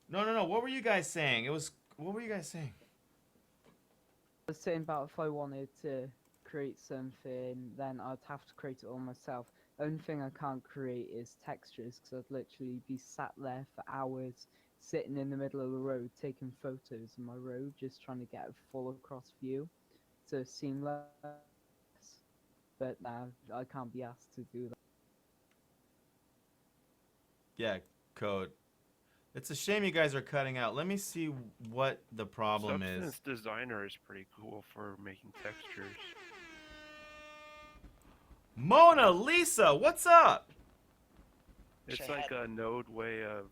No. What were you guys saying? What were you guys saying? I was saying about if I wanted to create something, then I'd have to create it all myself. Only thing I can't create is textures, because I'd literally be sat there for hours, sitting in the middle of the road, taking photos of my road, just trying to get a full across view to seamless. But now I can't be asked to do that. Yeah, Code. It's a shame you guys are cutting out. Let me see what the problem is. Substance Designer is pretty cool for making textures. Mona Lisa, what's up? It's like a node way of,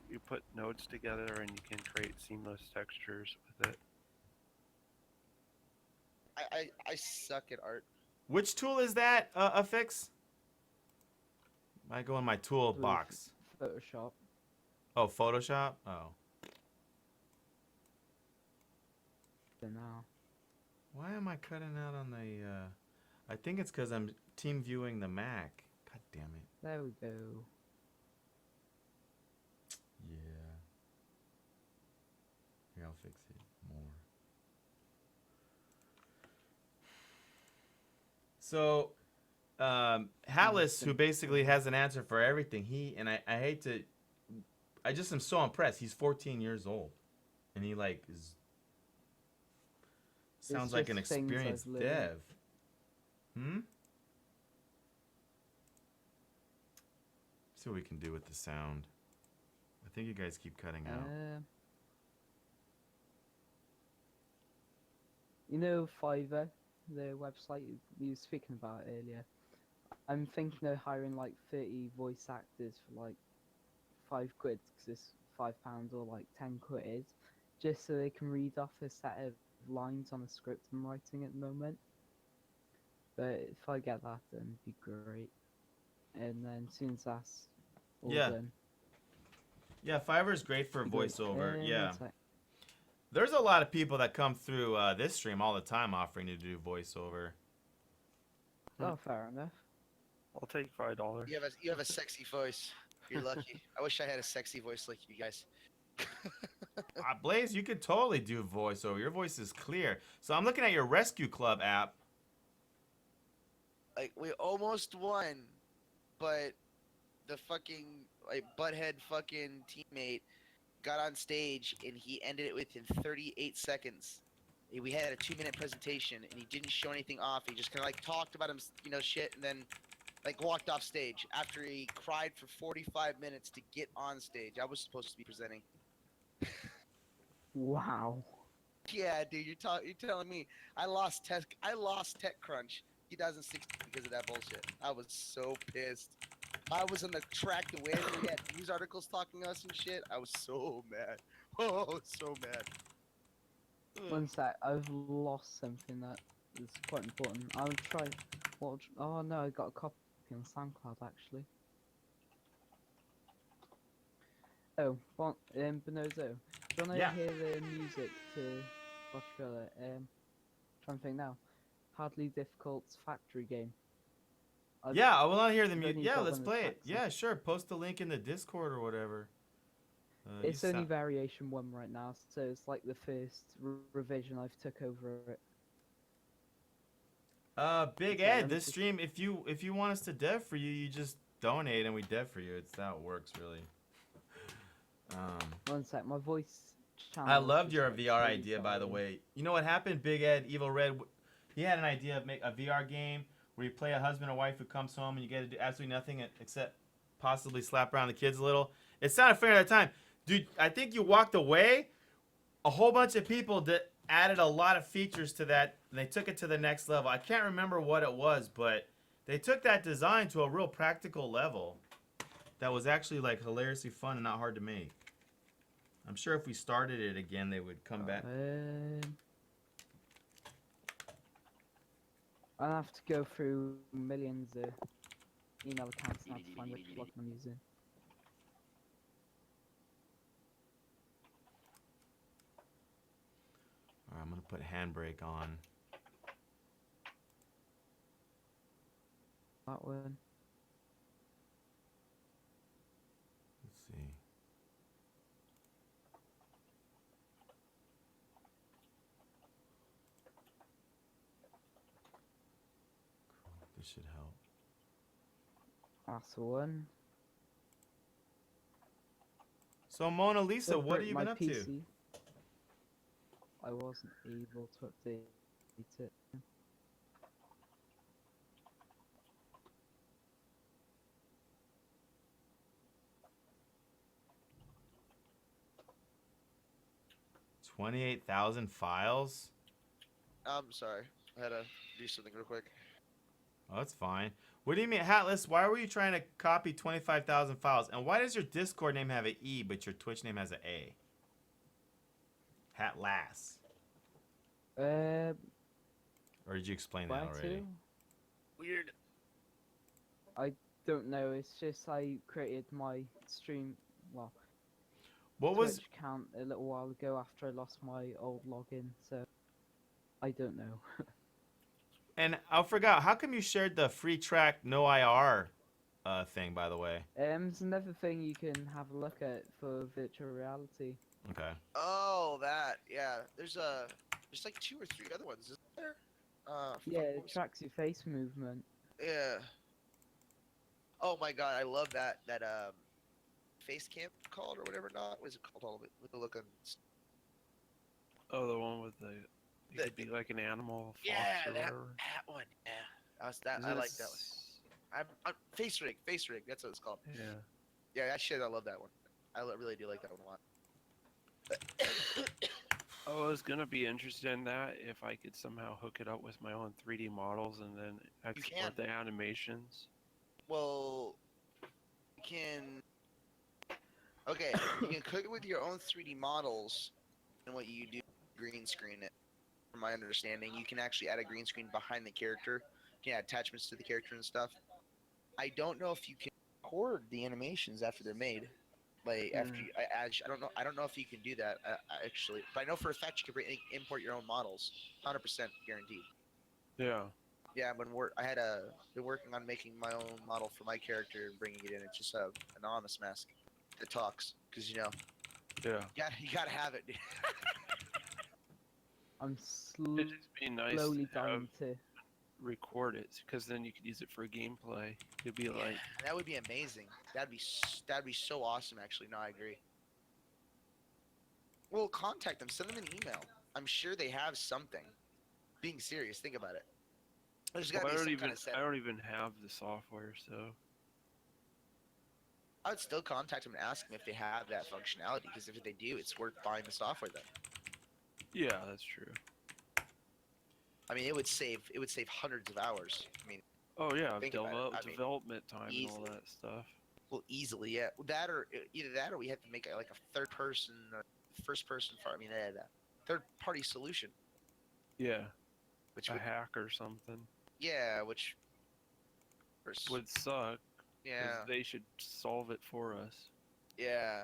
you put nodes together and you can create seamless textures with it. I suck at art. Which tool is that, Affix? I go in my tool box. Photoshop. Oh, Photoshop? Oh. Now. Why am I cutting out on the, I think it's because I'm team viewing the Mac. God damn it. There we go. I'll fix it more. So, Hatless, who basically has an answer for everything, I hate to, I just am so impressed. He's 14 years old, and he like is sounds like an just things I've experienced learned. dev. Hmm. See what we can do with the sound. I think you guys keep cutting out. You know Fiverr, the website you were speaking about earlier. I'm thinking of hiring like 30 voice actors for like £5 because it's £5 or like £10, just so they can read off a set of lines on a script I'm writing at the moment. But if I get that, then it'd be great. And then as soon as that's all Yeah. done, Yeah, Fiverr is great for be great. voiceover. One Yeah. sec. There's a lot of people that come through this stream all the time offering to do voiceover. Oh, fair enough. I'll take $5. You have a sexy voice. You're lucky. I wish I had a sexy voice like you guys. Blaze, you could totally do voiceover. Your voice is clear. So I'm looking at your Rescue Club app. Like we almost won, but the fucking like butthead fucking teammate got on stage and he ended it within 38 seconds. We had a 2-minute presentation and he didn't show anything off. He just kind of like talked about him, shit, and then like walked off stage after he cried for 45 minutes to get on stage. I was supposed to be presenting. Wow. Yeah, dude, you're telling me I lost TechCrunch 2016 because of that bullshit. I was so pissed. I was on the track to win. We had news articles talking to us and shit. I was so mad. Oh, so mad. One sec, I've lost something that is quite important. I'll try. Oh no, I got a copy on SoundCloud actually. Oh, Bonozo. Do you wanna hear the music to watch further? Trying to think now. Hardly Difficult's factory game. Yeah, I want to hear the I've music. only Yeah, got let's one of the play it. tracks on. Yeah, sure. Post the link in the Discord or whatever. It's only variation 1 right now, so it's like the first revision I've took over it. Big Okay, Ed, let me this just- stream, if you want us to dev for you, you just donate and we dev for you. It's how it works, really. One sec, my voice channel. I is loved just, your like, VR really idea, by the dying. way. You know what happened? Big Ed, Evil Red, he had an idea of make a VR game where you play a husband or wife who comes home and you get to do absolutely nothing except possibly slap around the kids a little. It sounded fair at the time. Dude, I think you walked away. A whole bunch of people that added a lot of features to that, and they took it to the next level. I can't remember what it was, but they took that design to a real practical level that was actually like hilariously fun and not hard to make. I'm sure if we started it again, they would come back. I'll have to go through millions of email accounts now to find which plugin I'm using. All right, I'm gonna put Handbrake on. That one. Let's see. Cool. This should help. That's the one. So Mona Lisa, Don't what break have you my been up to? PC. I wasn't able to update it. $28,000 files? I'm sorry. I had to do something real quick. Oh, that's fine. What do you mean, Hatless? Why were you trying to copy 25,000 files? And why does your Discord name have an E, but your Twitch name has an A? Hatlass. Or did you explain that Where already? to? Weird. I don't know. It's just I created my stream, well, What was... Twitch account a little while ago after I lost my old login, so I don't know. And I forgot, how come you shared the free track no IR thing, by the way? It's another thing you can have a look at for virtual reality. Okay. Oh, that. Yeah. There's like 2 or 3 other ones, isn't there? Yeah, Fuck, what it was tracks your face movement. Yeah. Oh my god, I love that face cam called or whatever not. What is it called? All of it. With the look on. Oh, the one with the you The, could be like an animal, a fox yeah, or that whatever. that one. Yeah. That. Is I like that one. this? I'm face rig. Face rig. That's what it's called. Yeah. Yeah, that shit. I love that one. Really do like that one a lot. I was gonna be interested in that if I could somehow hook it up with my own 3D models and then You can. export the animations. Well, you can. Okay, you can cook it with your own 3D models, and what you do, green screen it. From my understanding, you can actually add a green screen behind the character. You can add attachments to the character and stuff. I don't know if you can record the animations after they're made. Like after you, I don't know. I don't know if you can do that actually, but I know for a fact you can import your own models, 100% guaranteed. Yeah. Yeah, been working on making my own model for my character and bringing it in. It's just a anonymous mask that talks, because Yeah. you gotta have it. Dude. I'm It'd just be nice slowly to have going to. record it because then you could use it for gameplay. It'd be like, That would be amazing. That'd be so awesome. Actually, no, I agree. Well, contact them. Send them an email. I'm sure they have something. Being serious, think about it. There's well, gotta I be don't some even kind of I setup. don't even have the software, so I would still contact them and ask them if they have that functionality. Because if they do, it's worth buying the software then. yeah, that's true. I mean, it would save hundreds of hours. I mean, Oh yeah, think about it. I mean, development time and all easily. that stuff. well, easily, yeah. That or either that or we have to make like a third person, or first person. I mean, third party solution, Yeah, which a would hack or something yeah, which would suck because yeah, they should solve it for us. yeah.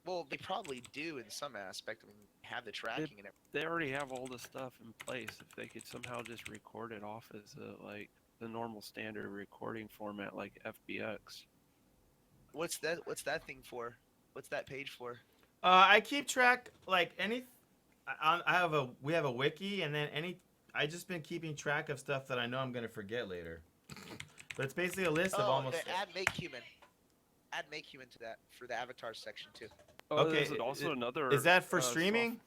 Well, they probably do in some aspect. I mean, have the tracking and everything. They already have all the stuff in place. If they could somehow just record it off as like the normal standard recording format, like FBX. What's that? What's that thing for? What's that page for? I keep track like any. We have a wiki, and then I just been keeping track of stuff that I know I'm gonna forget later. But it's basically a list of Oh, almost. add make human. Add make human to that for the avatar section too. Oh, Okay, there's also another. Is that for streaming?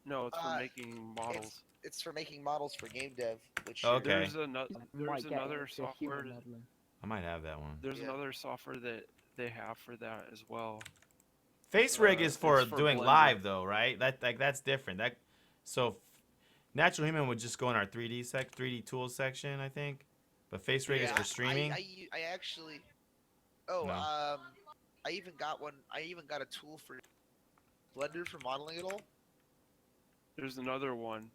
No, it's for Uh, making models. It's for making models for game dev, which Okay. There's another. Might There's get another into human software. modeling. I might have that one. There's Yeah. another software that they have for that as well. Face rig is for it's for doing Blender. live though, right? That's different. So natural human would just go in our 3D tools section, I think. But face rig is Yeah, for streaming. I actually. Oh, No. I even got one. I even got a tool for Blender for modeling it all. There's another one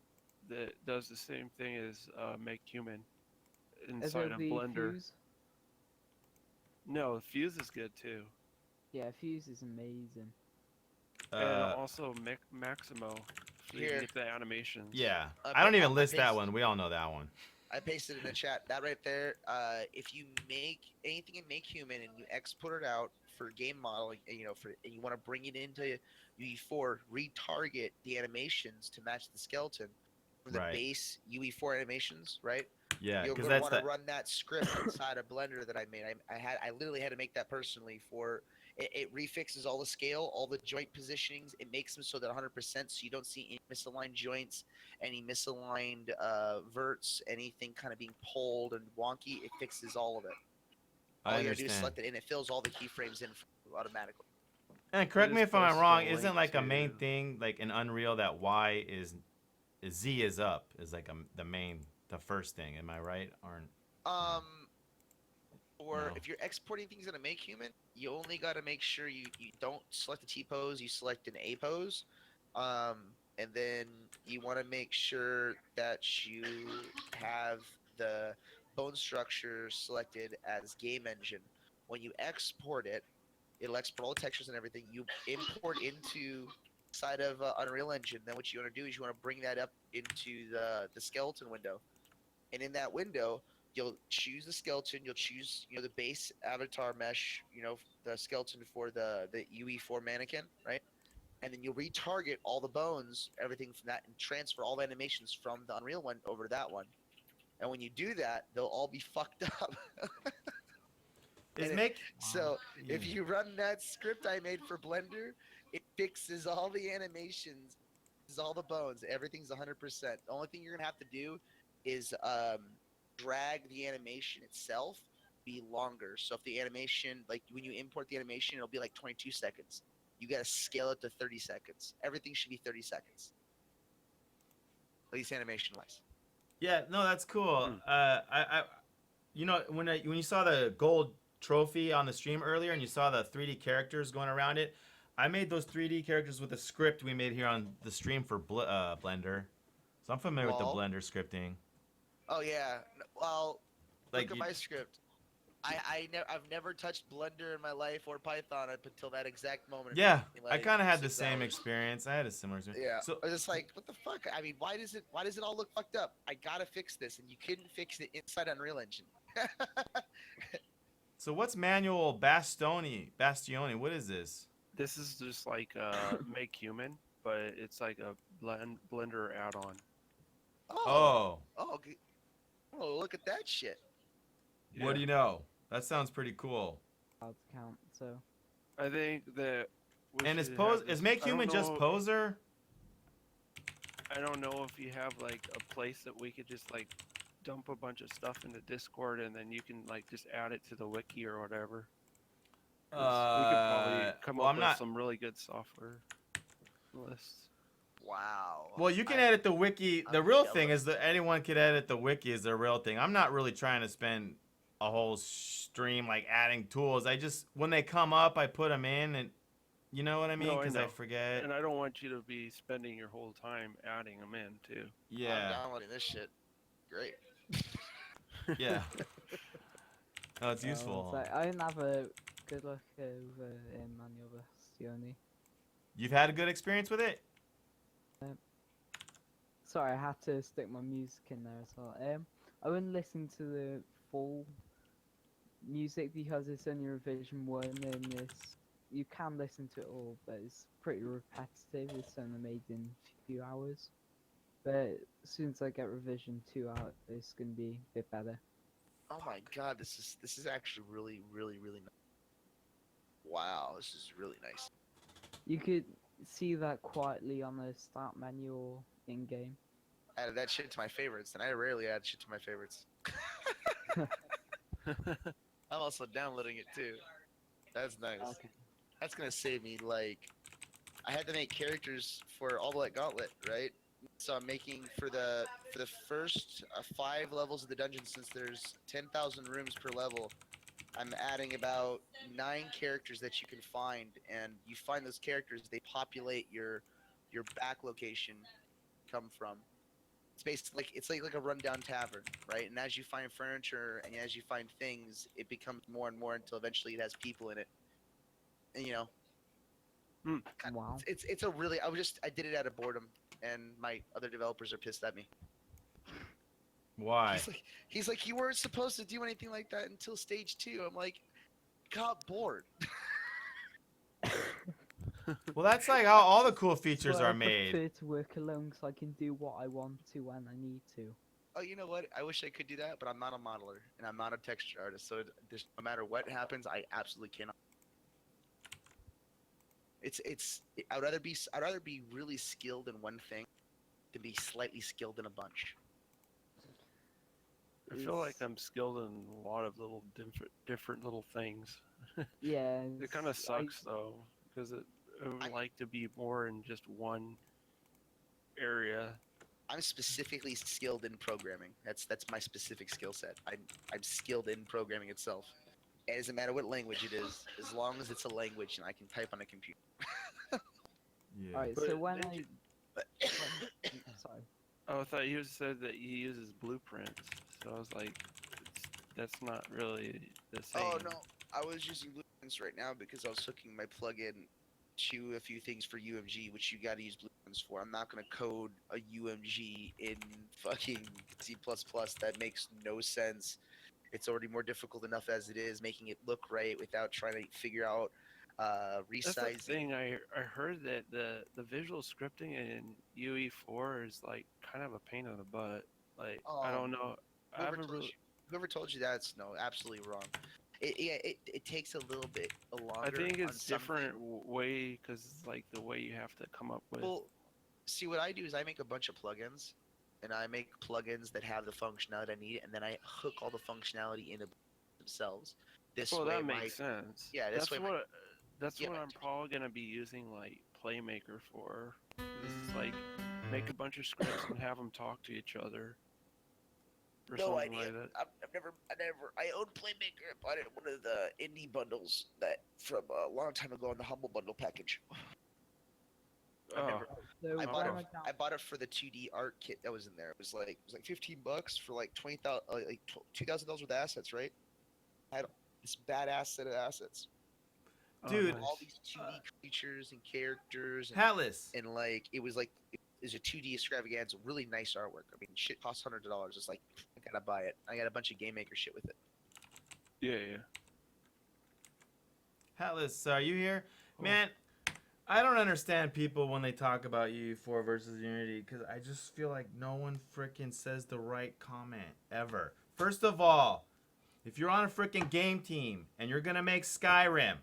that does the same thing as Make Human inside of Adobe Blender. Fuse. No, Fuse is good too. Yeah, Fuse is amazing. And also Maximo, so you Here. can get the animations. Yeah. I I don't pa- even I list that pasted- one. We all know that one. I pasted it in the chat. That right there. If you make anything in Make Human and you export it out for game modeling, and and you want to bring it into UE4, retarget the animations to match the skeleton from the Right. base UE4 animations, right? Yeah, You're because gonna that's want to the. run that script inside of Blender that I made. I literally had to make that personally for. It refixes all the scale, all the joint positionings. It makes them so that 100%, so you don't see any misaligned joints, any misaligned verts, anything kind of being pulled and wonky. It fixes all of it. All I you gotta do is understand. select it, and it fills all the keyframes in automatically. And correct me Just if I'm post wrong. a Isn't link like a main to- thing like in Unreal that Y is Z is up is like the first thing. Am I right? Or Or No. if you're exporting things in a Make Human, you only got to make sure you don't select a T pose, you select an A pose. And then you want to make sure that you have the bone structure selected as game engine. When you export it, it'll export all the textures and everything. You import into side of Unreal Engine. Then what you want to do is you want to bring that up into the skeleton window, and in that window, you'll choose the skeleton. You'll choose the base avatar mesh. The skeleton for the UE4 mannequin, right? and then you'll retarget all the bones, everything from that, and transfer all the animations from the Unreal one over to that one. And when you do that, they'll all be fucked up. Is And make So if you run that script I made for Blender, it fixes all the animations, fixes all the bones, everything's 100%. The only thing you're gonna have to do is drag the animation itself be longer. So if the animation, like when you import the animation, it'll be like 22 seconds. You gotta scale it to 30 seconds. Everything should be 30 seconds, at least animation wise. Yeah, no, that's cool. Hmm. When you saw the gold trophy on the stream earlier, and you saw the 3D characters going around it, I made those 3D characters with a script we made here on the stream for Blender, so I'm familiar with the Lol. Blender scripting. Oh yeah. Well, Like, look at my script. I've never touched Blender in my life or Python up until that exact moment. It yeah, took me, I like, kind of had the 6 same hours. experience. I had a similar experience. Yeah, So, I was just like, what the fuck? I mean, why does it all look fucked up? I gotta fix this, and you couldn't fix it inside Unreal Engine. so what's manual Bastioni? What is this? This is just like Make Human, but it's like a Blender add-on. Oh, Okay. Oh, look at that shit. what do you know? That sounds pretty cool. Hard to count. So I think that. we And is should pose have is this- Make I don't Human just know- Poser? I don't know if you have like a place that we could just like dump a bunch of stuff into Discord and then you can like just add it to the wiki or whatever. 'Cause we could probably come well, up I'm with not. some really good software lists. Wow. Well, you can I- edit the wiki. The I'm real thing jealous. is that anyone could edit the wiki is the real thing. I'm not really trying to spend a whole stream like adding tools. I just when they come up, I put them in, and you know what I mean? No, I Because I know. forget. And I don't want you to be spending your whole time adding them in too. I'm Yeah, downloading this shit. Great. yeah. No, it's so useful. I didn't have a good look over in Manual Bastioni. You've had a good experience with it? Sorry, I had to stick my music in there as well. I wouldn't listen to the full music because it's only revision 1 and it's you can listen to it all, but it's pretty repetitive. It's only made in a few hours. But as soon as I get revision 2 out, it's gonna be a bit better. Oh my god, this is actually really, really, really nice. Wow, this is really nice. You could see that quietly on the start menu or in game. I added that shit to my favorites, and I rarely add shit to my favorites. I'm also downloading it too. That's nice. Okay. That's gonna save me, like, I had to make characters for All Black Gauntlet, right? So I'm making for the first 5 levels of the dungeon, since there's 10,000 rooms per level. I'm adding about 9 characters that you can find, and you find those characters, they populate your back location come from. It's basically it's like a rundown tavern, right? And as you find furniture and as you find things, it becomes more and more until eventually it has people in it. And God, Wow. it's a really I did it out of boredom, and my other developers are pissed at me. Why? He's like, you weren't supposed to do anything like that until stage 2. I'm like, got bored. Well, that's like how all the cool features Well, are I made. prefer to work alone so I can do what I want to when I need to. Oh, you know what? I wish I could do that, but I'm not a modeler and I'm not a texture artist. So no matter what happens, I absolutely cannot. I'd rather be really skilled in one thing than be slightly skilled in a bunch. I feel like It's- I'm skilled in a lot of little different little things. Yeah. It kind of it's- I- sucks though, because I would I- like to be more in just one area. I'm specifically skilled in programming. That's my specific skill set. I'm skilled in programming itself. It doesn't matter what language it is, as long as it's a language and I can type on a computer. Yeah. Alright, But so when did I. you- Sorry. Oh, I thought you said that he uses blueprints. So I was like, that's not really the same. Oh no, I was using Blueprints right now because I was hooking my plugin to a few things for UMG, which you gotta use Blueprints for. I'm not gonna code a UMG in fucking C++. That makes no sense. It's already more difficult enough as it is, making it look right without trying to figure out That's the resizing. thing. I heard that the visual scripting in UE4 is like kind of a pain in the butt. Like I Um, don't know. I whoever haven't told really. you, whoever told you that's no, absolutely wrong. It takes a little bit I longer think on it's some different things. way because it's like the way you have to come up with. Well, see, what I do is I make a bunch of plugins, and I make plugins that have the functionality I need, and then I hook all the functionality into themselves. This Well, way, that my makes sense. yeah, this way, That's yeah, what I'm probably gonna be using like Playmaker for. This is like make a bunch of scripts and have them talk to each other or no something idea. like that. I own Playmaker. I bought it in one of the indie bundles that from a long time ago in the Humble Bundle package. I've Oh, never, So I when bought it. I I bought it for the 2D art kit that was in there. It was like $15 for like 20,000, like $2,000 worth of assets, right? I had this badass set of assets. Dude, nice. All these 2D creatures and characters, Atlas. and like it was a 2D extravaganza, really nice artwork. I mean, shit costs $100. It's like I gotta buy it. I got a bunch of game maker shit with it. Yeah. Atlas, are you here? Oh. Man, I don't understand people when they talk about UE4 versus Unity because I just feel like no one freaking says the right comment ever. First of all, if you're on a freaking game team and you're gonna make Skyrim,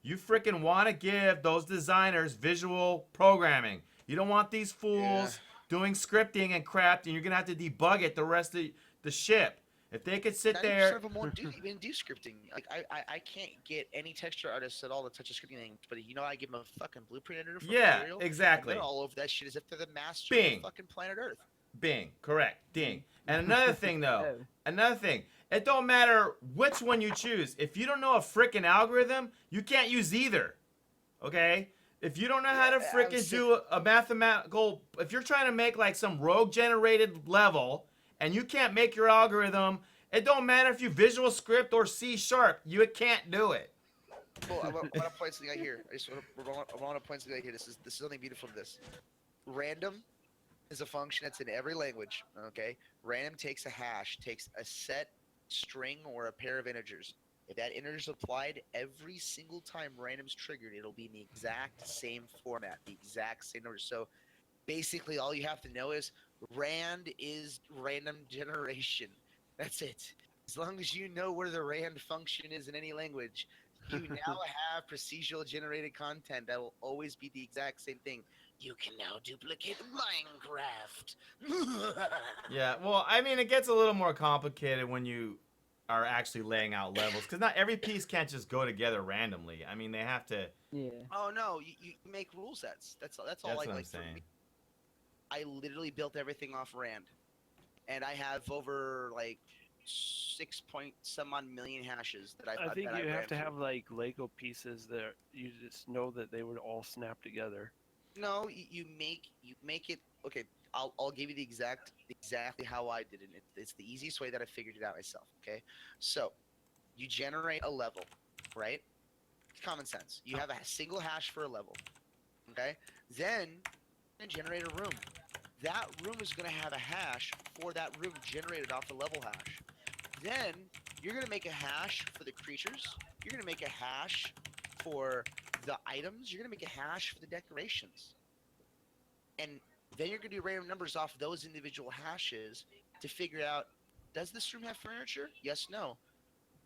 you freaking want to give those designers visual programming. You don't want these fools doing scripting and crap, and you're gonna have to debug it the rest of the ship. If they could sit 90% there, of them won't even do scripting. Like I can't get any texture artists at all to touch a scripting thing. But I give them a fucking blueprint editor for yeah, material. exactly. And they're all over that shit as if they're the master Bing. of the fucking planet Earth. Bing, correct, ding. And another thing though, Oh. it don't matter which one you choose. If you don't know a freaking algorithm, you can't use either. Okay? If you don't know how to Yeah, freaking do a mathematical, if you're trying to make like some rogue generated level and you can't make your algorithm, it don't matter if you visual script or C sharp, you can't do it. Well, I want to point something out here. I want to point something out here. This is something beautiful to this. Random is a function that's in every language. Okay, random takes a hash, takes a set string or a pair of integers. If that integer is applied every single time random's triggered, it'll be in the exact same format, the exact same number. So basically, all you have to know is rand is random generation. That's it. As long as you know where the rand function is in any language, you now have procedural generated content that will always be the exact same thing. You can now duplicate Minecraft. Yeah, well, I mean, it gets a little more complicated when you are actually laying out levels because not every piece can't just go together randomly. I mean, they have to. Yeah. Oh no, you make rule sets. That's all. That's I what I'm like. saying. I literally built everything off rand, and I have over like 6 point some odd million hashes that I think that you ran have to through. have like Lego pieces that you just know that they would all snap together. No, you make it okay. I'll give you exactly how I did it. It's the easiest way that I figured it out myself. Okay, so you generate a level, right? Common sense. You have a single hash for a level. Okay, then you generate a room. That room is going to have a hash for that room generated off the level hash. Then you're going to make a hash for the creatures. You're going to make a hash for the items. You're going to make a hash for the decorations. And then you're going to do random numbers off those individual hashes to figure out, does this room have furniture? Yes, no.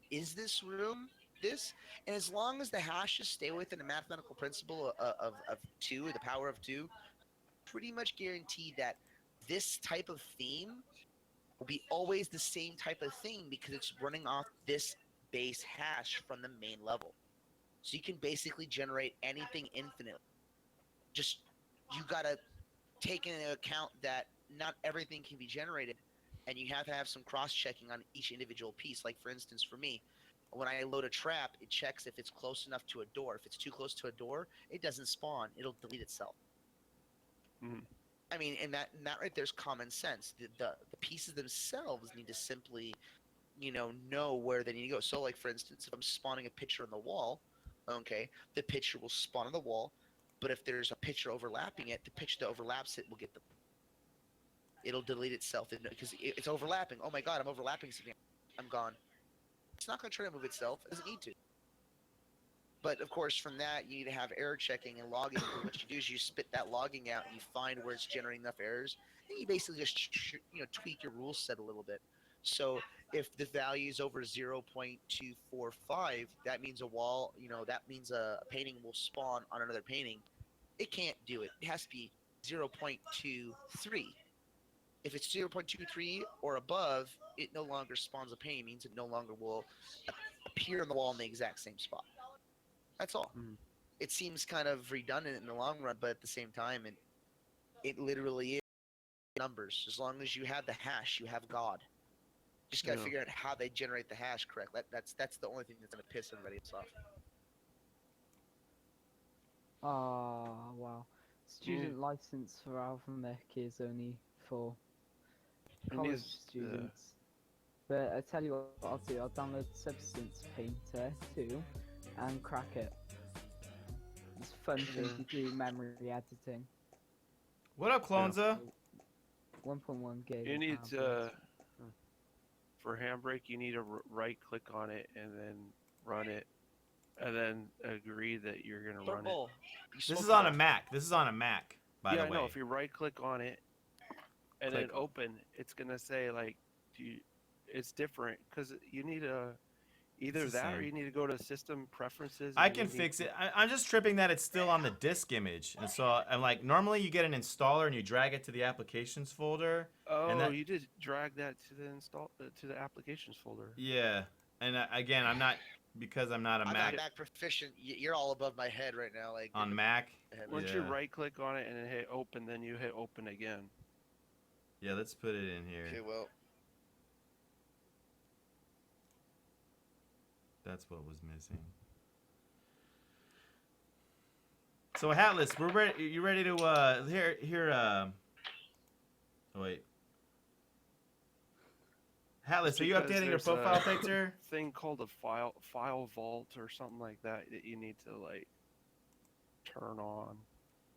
Is this room this? And as long as the hashes stay within a mathematical principle of 2, the power of 2, pretty much guaranteed that this type of theme will be always the same type of thing because it's running off this base hash from the main level. So you can basically generate anything infinitely. Just you gotta take into account that not everything can be generated, and you have to have some cross-checking on each individual piece. Like for instance, for me, when I load a trap, it checks if it's close enough to a door. If it's too close to a door, it doesn't spawn. It'll delete itself. Mhm. I mean, and that right there's common sense. The pieces themselves need to simply, know where they need to go. So, like for instance, if I'm spawning a picture on the wall, okay, the picture will spawn on the wall. But if there's a picture overlapping it, the picture that overlaps it will get it'll delete itself because it's overlapping. Oh my god, I'm overlapping something. I'm gone. It's not going to try to move itself. It doesn't need to. But of course, from that, you need to have error checking and logging. And what you do is you spit that logging out, and you find where it's generating enough errors, and you basically just tweak your rule set a little bit. So if the value is over 0.245, that means a wall. That means a painting will spawn on another painting. It can't do it. It has to be 0.23. If it's 0.23 or above, it no longer spawns a painting. It means it no longer will appear on the wall in the exact same spot. That's all. It seems kind of redundant in the long run, but at the same time, it literally is numbers. As long as you have the hash, you have God. Just gotta figure out how they generate the hash correct. That's the only thing that's gonna piss everybody off. Oh, wow. Student license for Alphamech is only for college students. But I tell you what I'll do, I'll download Substance Painter too and crack it. It's fun thing to do memory editing. What up, Clonza? 1.1 gig. You need for Handbrake, you need to right click on it and then run it, and then agree that you're gonna run it. This is on a Mac. This is on a Mac, by the way. Yeah, no. If you right click on it and then open, it's gonna say like, it's different because you need either that or you need to go to System Preferences. I can fix it. I'm just tripping that it's still on the disk image, and so I'm like, normally you get an installer and you drag it to the applications folder. Oh, and you did drag that to the applications folder. Yeah, and again, I'm not because I'm not a I'm Mac. not Mac proficient. You're all above my head right now. Like on Mac. Once you right click on it and then hit open, then you hit open again. Yeah, let's put it in here. Okay, well. That's what was missing. So Hatless, we're ready. You ready to here? Oh, wait. Hatless, are you updating your profile picture? Thing called a file vault or something like that you need to like turn on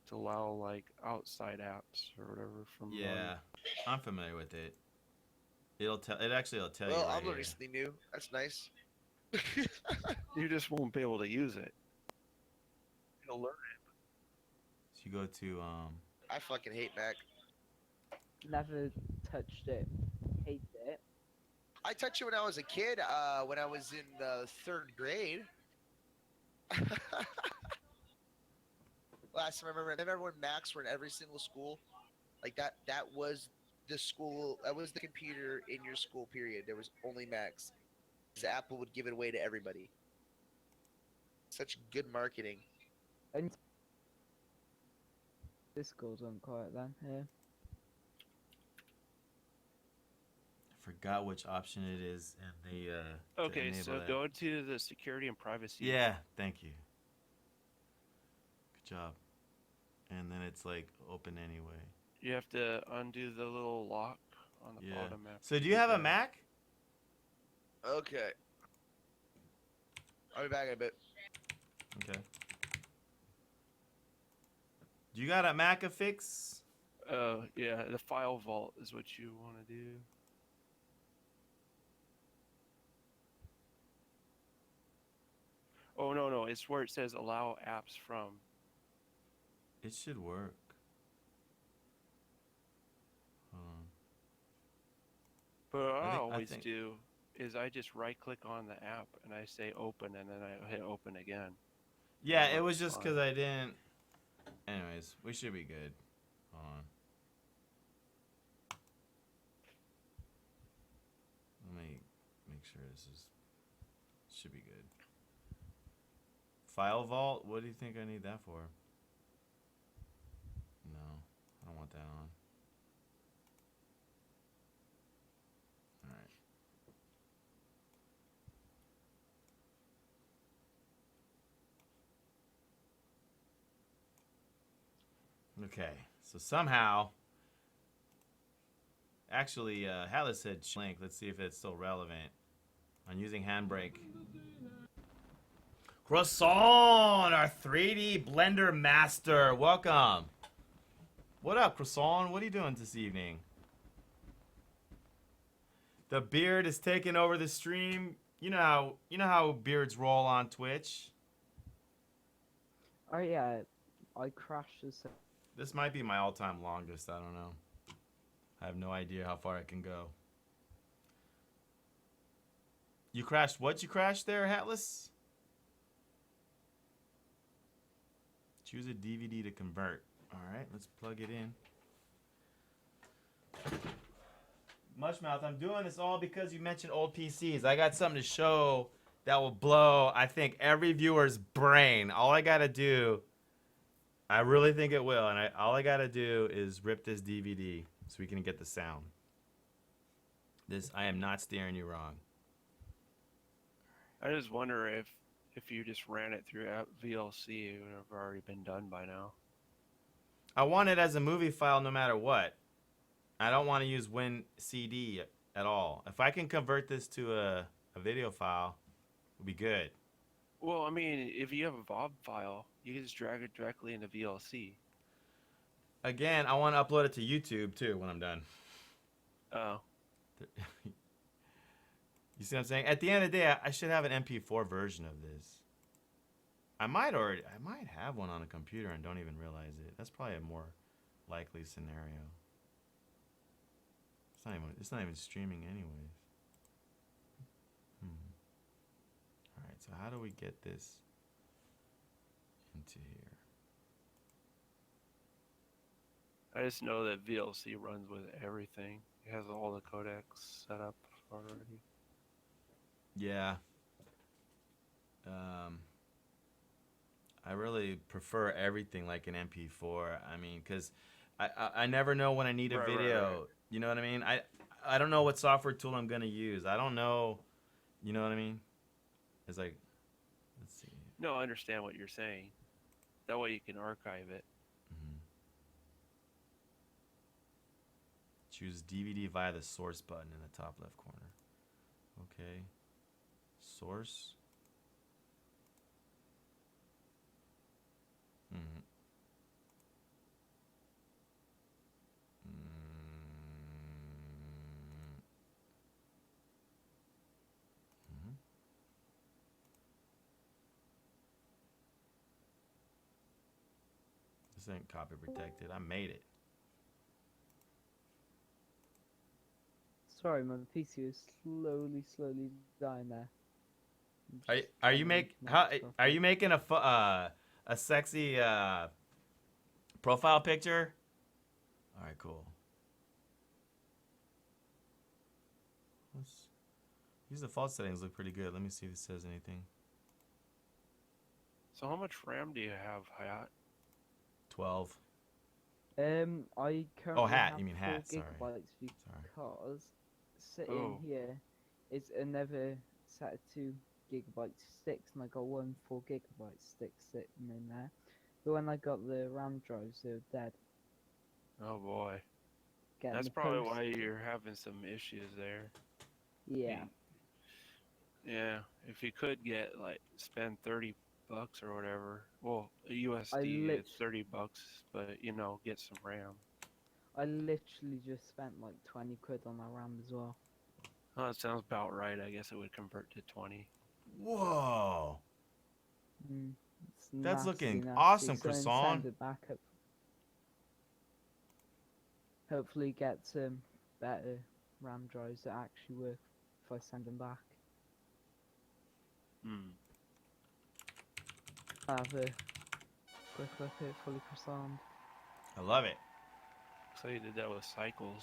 to allow like outside apps or whatever from. Yeah, I'm familiar with it. It'll tell. It actually will tell you. Well, Right I'm learning something new. That's nice. You just won't be able to use it. You'll learn it. So you go to I fucking hate Mac. Never touched it. Hate it. I touched it when I was a kid. When I was in the 3rd grade. Last time I remember when Macs were in every single school. Like that was the school. That was the computer in your school. Period. There was only Macs. Apple would give it away to everybody. Such good marketing. And this goes on quiet then, yeah. I forgot which option it is, and they okay, so that. Go to the security and privacy. Yeah, thank you. Good job. And then it's like open anyway. You have to undo the little lock on the bottom. So do you have a Mac? Okay. I'll be back in a bit. Okay. Do you got a Mac affix? Yeah, the file vault is what you want to do. Oh, no, it's where it says allow apps from. It should work. But what I always do is I just right click on the app and I say open and then I hit open again. Yeah, it was just because I didn't. Anyways, we should be good. Hold on. Let me make sure this should be good. File vault? What do you think I need that for? No, I don't want that on. Okay, so somehow, actually, Hatless said link. Let's see if it's still relevant. I'm using Handbrake. Croissant, our 3D Blender master. Welcome. What up, Croissant? What are you doing this evening? The beard is taking over the stream. You know how beards roll on Twitch. Oh yeah, I crashed the This might be my all-time longest. I don't know. I have no idea how far it can go. You crashed what? You crashed there, Hatless? Choose a DVD to convert. All right, let's plug it in. Mushmouth, I'm doing this all because you mentioned old PCs. I got something to show that will blow, I think, every viewer's brain. All I gotta do, I really think it will, and all I gotta do is rip this DVD so we can get the sound. This, I am not steering you wrong. I just wonder if you just ran it through VLC, it would have already been done by now. I want it as a movie file no matter what. I don't want to use WinCD at all. If I can convert this to a video file, it'll be good. Well, I mean, if you have a VOB file, you can just drag it directly into VLC. Again, I want to upload it to YouTube too when I'm done. Oh. You see what I'm saying? At the end of the day, I should have an MP4 version of this. I might have one on a computer and don't even realize it. That's probably a more likely scenario. It's not even streaming anyways. All right, so how do we get this into here? I just know that VLC runs with everything. It has all the codecs set up already. Yeah. I really prefer everything like an MP4. I mean, because I never know when I need a Right, video. right. You know what I mean? I don't know what software tool I'm going to use. I don't know. You know what I mean? It's like, let's see. No, I understand what you're saying. That way you can archive it. Choose DVD via the source button in the top left corner. Okay. Source. This ain't copy protected. I made it. Sorry, my PC was slowly dying there. Are you making a sexy profile picture? All right, cool. These default settings look pretty good. Let me see if it says anything. So how much RAM do you have, Hayat? 12. I currently Hat, have you mean 4 hat, sorry. gigabytes Sorry. because sitting Oh. here is another set of 2 gigabyte sticks, and I got one 4 gigabyte stick sitting in there. But when I got the RAM drives, they were dead. Oh boy. Getting That's the probably post- why you're having some issues there. Yeah. Yeah, if you could get spend $30 or whatever. Well, USD it's $30, but you know, get some RAM. I literally just spent like 20 quid on that RAM as well. Oh, that sounds about right. I guess it would convert to 20. Whoa. It's That's looking nasty. awesome, So then Croissant. send it back up. Hopefully get some better RAM drives that actually work if I send them back. I have a quick look at fully croissant. I love it. So you did that with Cycles.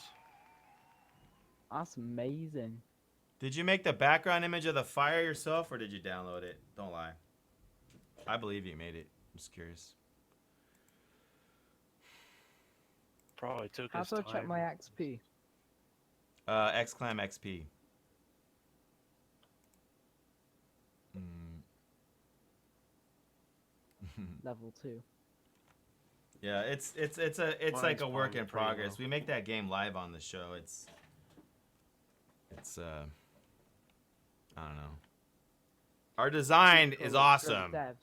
That's amazing. Did you make the background image of the fire yourself, or did you download it? Don't lie. I believe you made it. I'm just curious. Probably took How his do I time. check my XP? Xclam XP. Level 2. Yeah, it's like Mine's a work probably in pretty progress. low. We make that game live on the show. It's I don't know. Our design is awesome. Devs.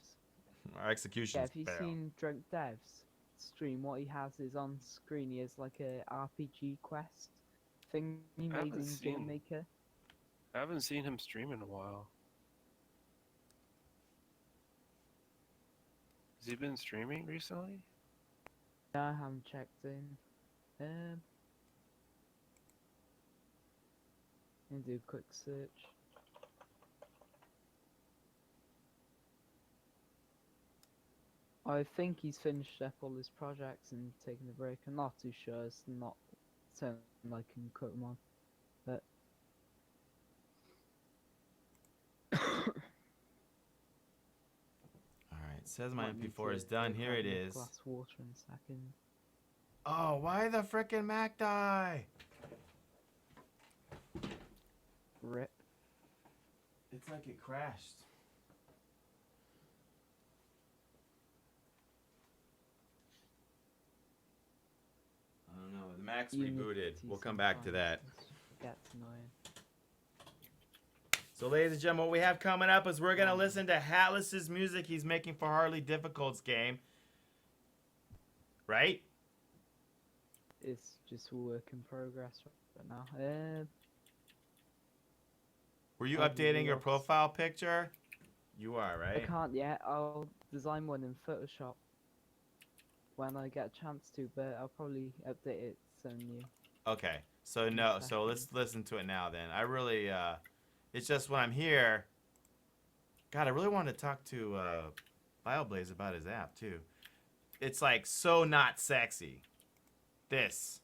Our execution Yeah, is if you've fail. seen Drunk Dev's stream, what he has is on screen, he has like a RPG quest thing he made haven't in seen- Game Maker. I haven't seen him stream in a while. Has he been streaming recently? I haven't checked in. And do a quick search. I think he's finished up all his projects and taken a break. I'm not too sure. It's not something I can cut him on. But Alright, it says my might need MP4 to is done. go Here grab it me a is. glass of water in a second. Oh, why the frickin' Mac die? Rip. It's like it crashed. I don't know. The Mac's rebooted. We'll come back to that. That's annoying. So, ladies and gentlemen, what we have coming up is we're going to listen to Hattless's music he's making for Hardly Difficult's game. Right? It's just a work in progress right now. Were you Hardly updating your Lost. profile picture? You are, I right? can't yet. I'll design one in Photoshop when I get a chance to, but I'll probably update it soon. New. Okay. So, no. So, let's listen to it now then. I really, it's just when I'm here. God, I really wanted to talk to Bioblaze about his app, too. It's like so not sexy. This.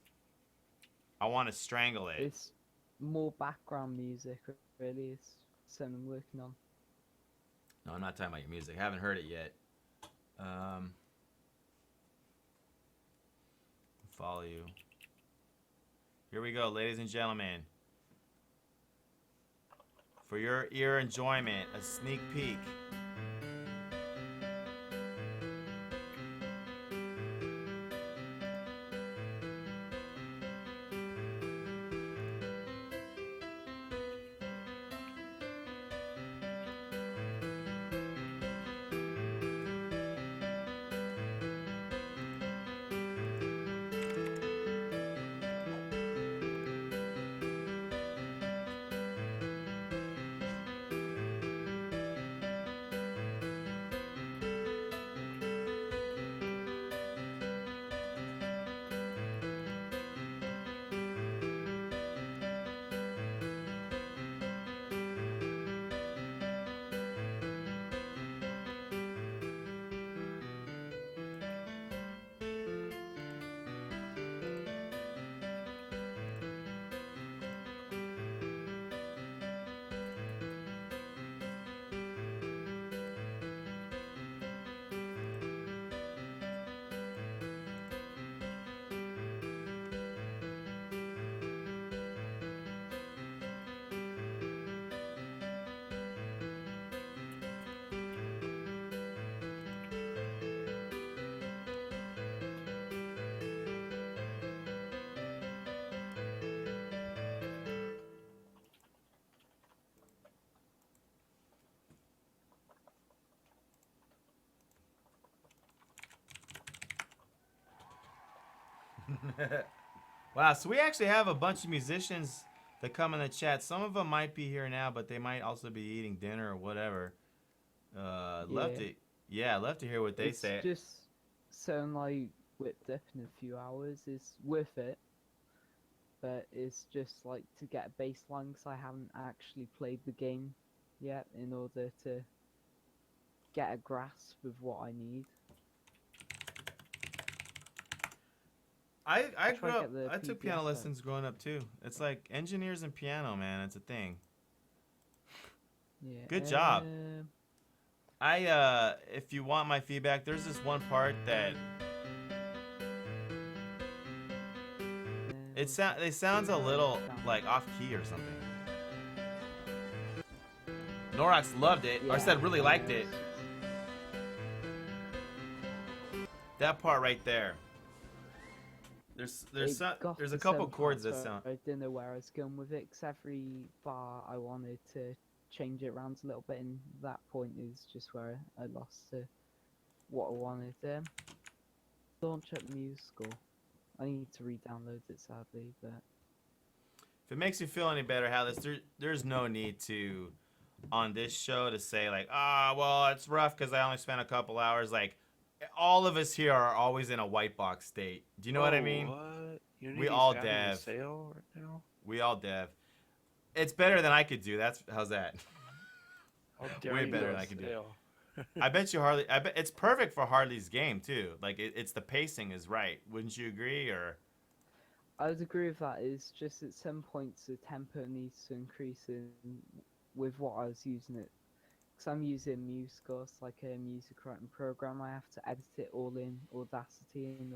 I want to strangle it. It's more background music, really. It's something I'm working on. No, I'm not talking about your music. I haven't heard it yet. Follow you. Here we go, ladies and gentlemen. For your ear enjoyment, a sneak peek. Wow, so we actually have a bunch of musicians that come in the chat. Some of them might be here now, but they might also be eating dinner or whatever. Love to hear what they say. It's just something I whipped up in a few hours. It's worth it. But it's just like to get a baseline because I haven't actually played the game yet in order to get a grasp of what I need. I grew try to up. get the I took PPS piano up. lessons growing up too. It's like engineers and piano, man. It's a thing. Yeah. Good job. If you want my feedback, there's this one part that it sounds a little like off key or something. Norax loved it, or said really liked it. That part right there. There's a couple chords that sound. I didn't know where I was going with it, because every bar I wanted to change it around a little bit, and that point is just where I lost to what I wanted. Launch up musical. I need to re-download it sadly, but If it makes you feel any better, Hallis, there's no need to, on this show, to say like, well, it's rough because I only spent a couple hours. Like, all of us here are always in a white box state. Do you know what I mean? What? We Unity's all having a dev. sale right now? We all dev. It's better than I could do. How's that? How dare Way you better do than a I can do. sale? I bet you Harley. I bet it's perfect for Harley's game too. Like it's the pacing is right. Wouldn't you agree? Or I would agree with that. It's just at some points the tempo needs to increase in with what I was using it. Because I'm using MuseSource, like a music writing program. I have to edit it all in Audacity, and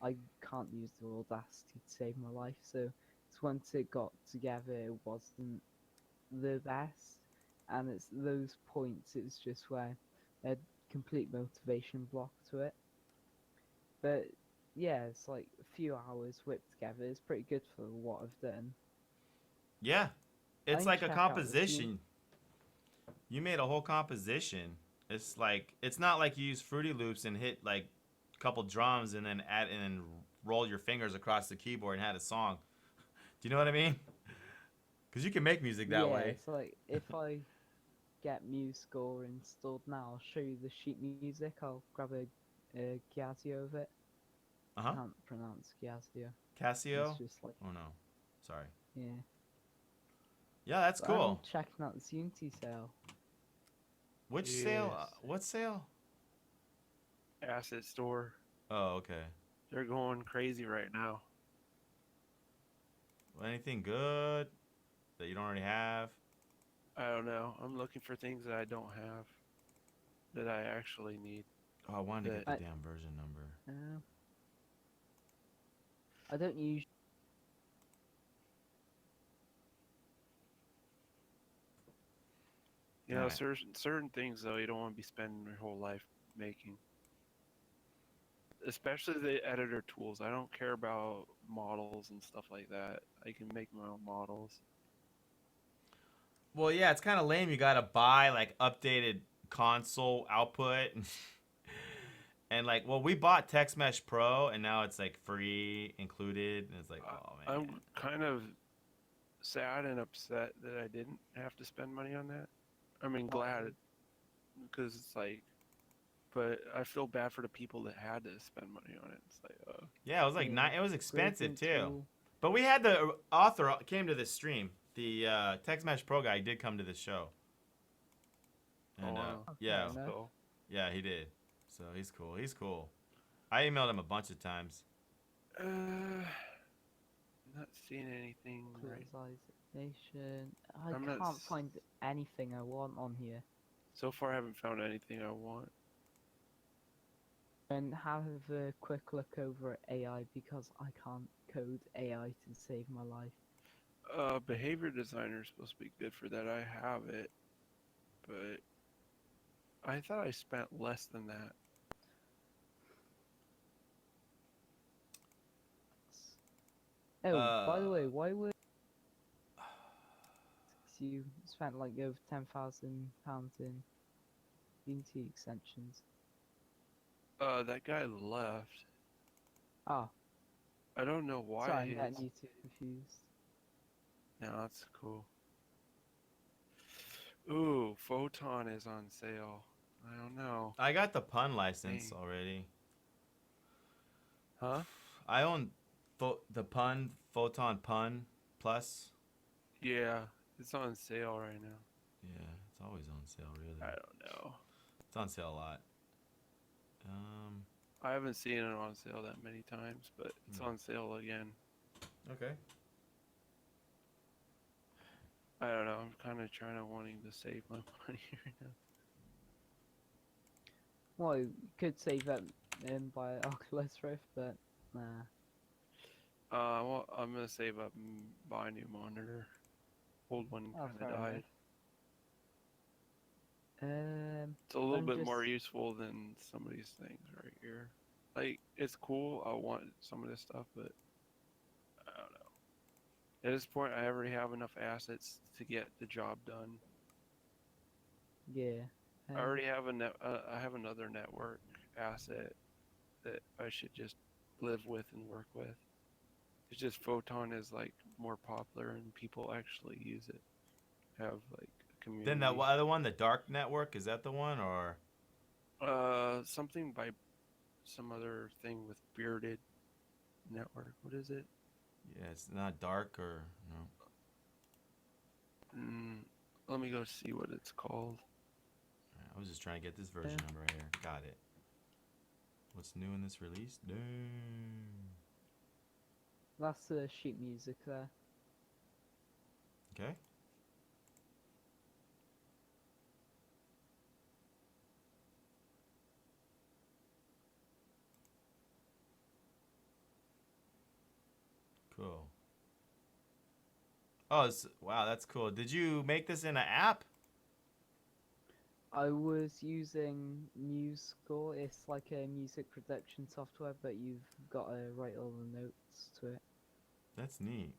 I can't use the Audacity to save my life. So once it got together, it wasn't the best. And it's those points, it's just where a complete motivation block to it. But yeah, it's like a few hours whipped together. It's pretty good for what I've done. yeah, I it's can like a check out the composition. You made a whole composition. It's like it's not like you use Fruity Loops and hit like a couple drums and then add and then roll your fingers across the keyboard and had a song. Do you know what I mean? Because you can make music that yeah, way. it's like if I get MuseScore installed now, I'll show you the sheet music. I'll grab a Giazio of it. Uh huh. Can't pronounce Giazio. Casio. It's just like Oh no, sorry. yeah. Yeah, that's But I'm cool. checking out this Unity sale. Which sale? Yes. What sale? Asset store. Oh, okay. They're going crazy right now. Anything good that you don't already have? I don't know. I'm looking for things that I don't have that I actually need. Oh, I wanted to get the I- damn version number. I don't use. You know, Alright. certain things though you don't want to be spending your whole life making. Especially the editor tools. I don't care about models and stuff like that. I can make my own models. Well, yeah, it's kind of lame. You gotta buy like updated console output, and like, well, we bought Text Mesh Pro, and now it's like free included, and it's like, oh man. I'm kind of sad and upset that I didn't have to spend money on that. I mean, glad because it's like, but I feel bad for the people that had to spend money on it. It's like, Yeah, it was like Yeah, it was expensive Gradient too. tool. But we had the author came to this stream. The Text Mesh Pro guy did come to this show. And wow. yeah, Okay, no. so yeah, he did. So he's cool. He's cool. I emailed him a bunch of times. not seeing anything right. Closization. I I'm not can't s- find anything I want on here. So far, I haven't found anything I want. And have a quick look over at AI because I can't code AI to save my life. Behavior designer is supposed to be good for that. I have it, but I thought I spent less than that. Oh, by the way, why would you spent like over £10,000 in Unity extensions? That guy left. Ah, I don't know why. sorry, I'm his- getting you two confused. No, that's cool. Ooh, Photon is on sale. I don't know. I got the pun license Dang. already. Huh? I own the Photon Pun Plus. Yeah, it's on sale right now. Yeah, it's always on sale, really. I don't know. It's on sale a lot. I haven't seen it on sale that many times, but it's on sale again. Okay. I don't know. I'm kind of wanting to save my money right now. Well, you could save that and buy Oculus Rift, but nah. Well, I'm gonna save up and buy a new monitor. Old one Oh, kind fair of died. enough. It's a little I'm bit more just- useful than some of these things right here. Like, it's cool. I want some of this stuff, but I don't know. At this point, I already have enough assets to get the job done. Yeah. I already have I have another network asset that I should just live with and work with. It's just Photon is like more popular and people actually use it. Have like a community. Then that other one, the Dark Network, is that the one or? Something by some other thing with bearded network. What is it? Yeah, it's not dark or no. Let me go see what it's called. I was just trying to get this version number right here. Got it. What's new in this release? Dang. That's the sheet music there. Okay. Cool. Oh, wow, that's cool. Did you make this in an app? I was using MuseScore. It's like a music production software, but you've got to write all the notes to it. That's neat.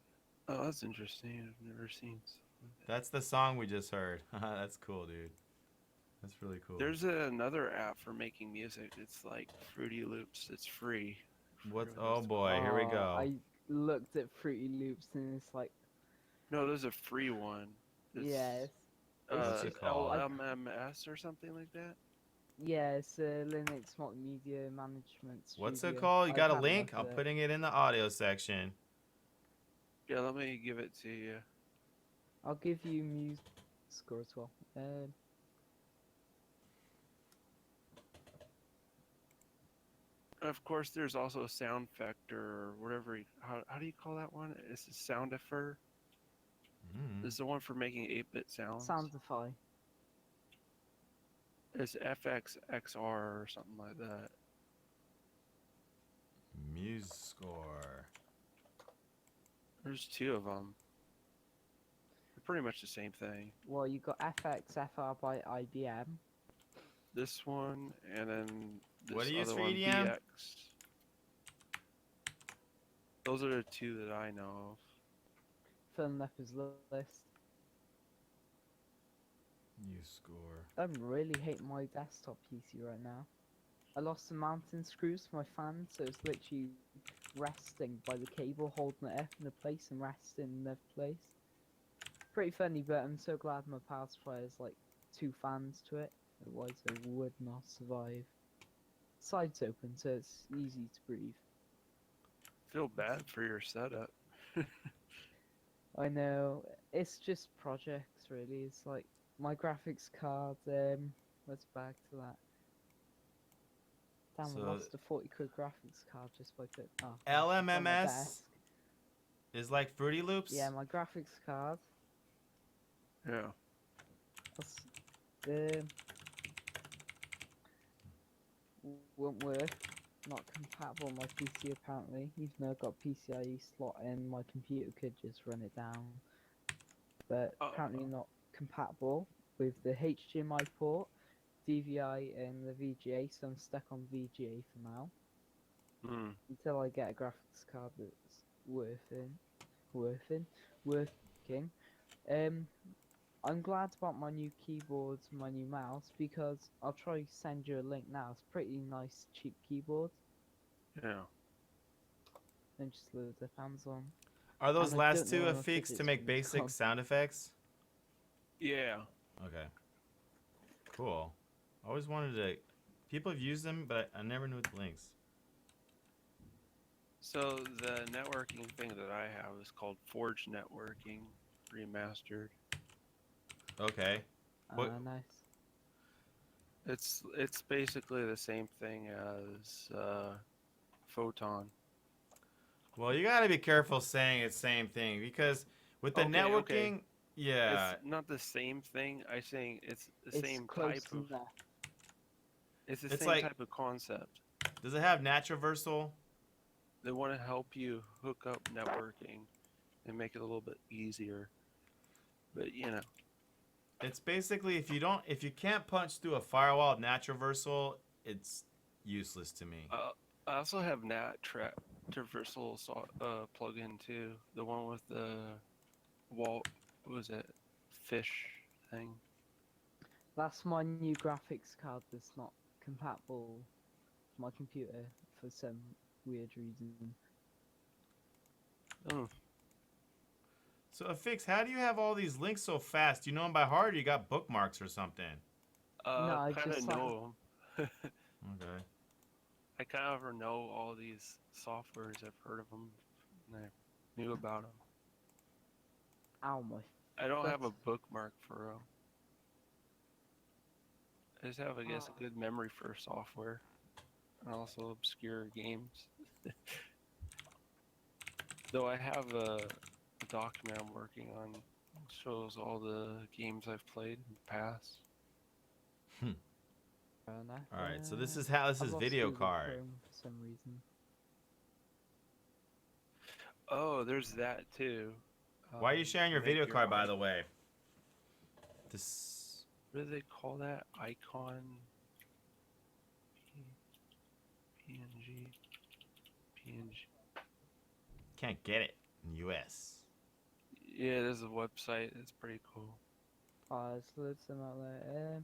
Oh, that's interesting. I've never seen something like that. That's the song we just heard. That's cool, dude. That's really cool. There's another app for making music. It's like Fruity Loops. It's free. What? Whoever Oh wants to- boy, here we go. I looked at Fruity Loops and it's like, No, there's a free one. It's, yes. What's it called? LMMS or something like that. Yeah, it's a Linux multimedia management What's studio. it called? You got a I've had link? enough I'm of it. putting it in the audio section. Yeah, let me give it to you. I'll give you MuseScore as well. Of course, there's also Sound Factor or whatever. How do you call that one? It's a Soundifer. Mm. It's the one for making 8-bit sounds. Soundify. It's FXXR or something like that. MuseScore. There's two of them. They're pretty much the same thing. Well, you got FXFR by IBM. This one and then this What do you use other for one, EDM? BX. Those are the two that I know of. Filling up his list. MuseScore. I'm really hating my desktop PC right now. I lost the mounting screws for my fan, so it's literally resting by the cable, holding it up in a place and resting in another place. Pretty funny, but I'm so glad my power supply has like 2 fans to it. Otherwise, I would not survive. Sides open, so it's easy to breathe. Feel bad for your setup. I know, it's just projects really. It's like my graphics card. Let's back to that. Damn, I So- lost a 40 quid graphics card just by putting. Oh, LMMS is like Fruity Loops? yeah, my graphics card. Yeah. That's, won't work. Not compatible on my PC apparently. Even though I've got PCIe slot in, my computer could just run it down. But apparently not compatible with the HDMI port, DVI, and the VGA. So I'm stuck on VGA for now until I get a graphics card that's working. I'm glad about my new keyboards, my new mouse, because I'll try to send you a link now. It's pretty nice, cheap keyboard. Yeah. And just load the fans on. Are those And I last don't two know a if fix it's to make gonna basic come. sound effects? Yeah. Okay. Cool. I always wanted to... People have used them, but I never knew the links. So the networking thing that I have is called Forge Networking Remastered. Okay. What- Nice. It's basically the same thing as Photon. Well, you gotta be careful saying it's same thing, because with the Okay, networking... okay. Yeah. It's not the same thing. I'm saying it's the It's same close type of. enough. It's the It's same like- type of concept. Does it have Naturversal? They want to help you hook up networking and make it a little bit easier. But you know, It's basically if you can't punch through a firewall Naturversal, it's useless to me. I also have Traversal plugin too. The one with the wall. What was it? Fish thing. That's my new graphics card that's not compatible with my computer for some weird reason. Oh, So, Affix, how do you have all these links so fast? Do you know them by heart, or you got bookmarks or something? I kind of just like- know 'em. Okay. I kind of know all these softwares. I've heard of them, and I knew about them. Ow, my I don't have a foot. bookmark for them. I just have, I guess, Oh. a good memory for software, and also obscure games. Though I have a document I'm working on, shows all the games I've played in the past. Fair enough. All right, so this is how this I've is lost video Google card. Chrome for some reason. Oh, there's that too. Why are you sharing your Make video card, by icon. the way? This. What do they call that? Icon. PNG. PNG. Can't get it in U.S. Yeah, there's a website. It's pretty cool. Oh, there's loads of them out there.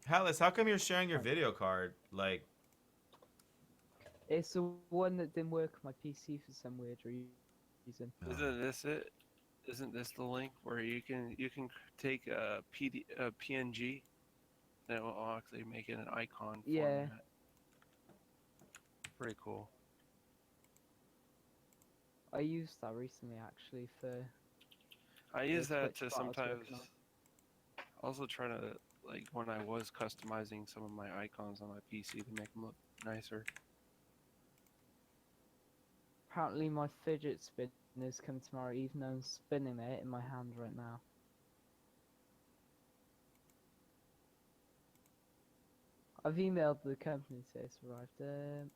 Hallis, how come you're sharing your video card? Like, It's the one that didn't work on my PC for some weird reason. Isn't this it? Isn't this the link where you can take a PNG and it will actually make it an icon Yeah. format? Pretty cool. I used that recently actually for. I use that Twitch to bot I was sometimes working on. also try to, like, when I was customizing some of my icons on my PC to make them look nicer. Apparently my fidget spinners come tomorrow, even though I'm spinning it in my hand right now. I've emailed the company to say it's arrived.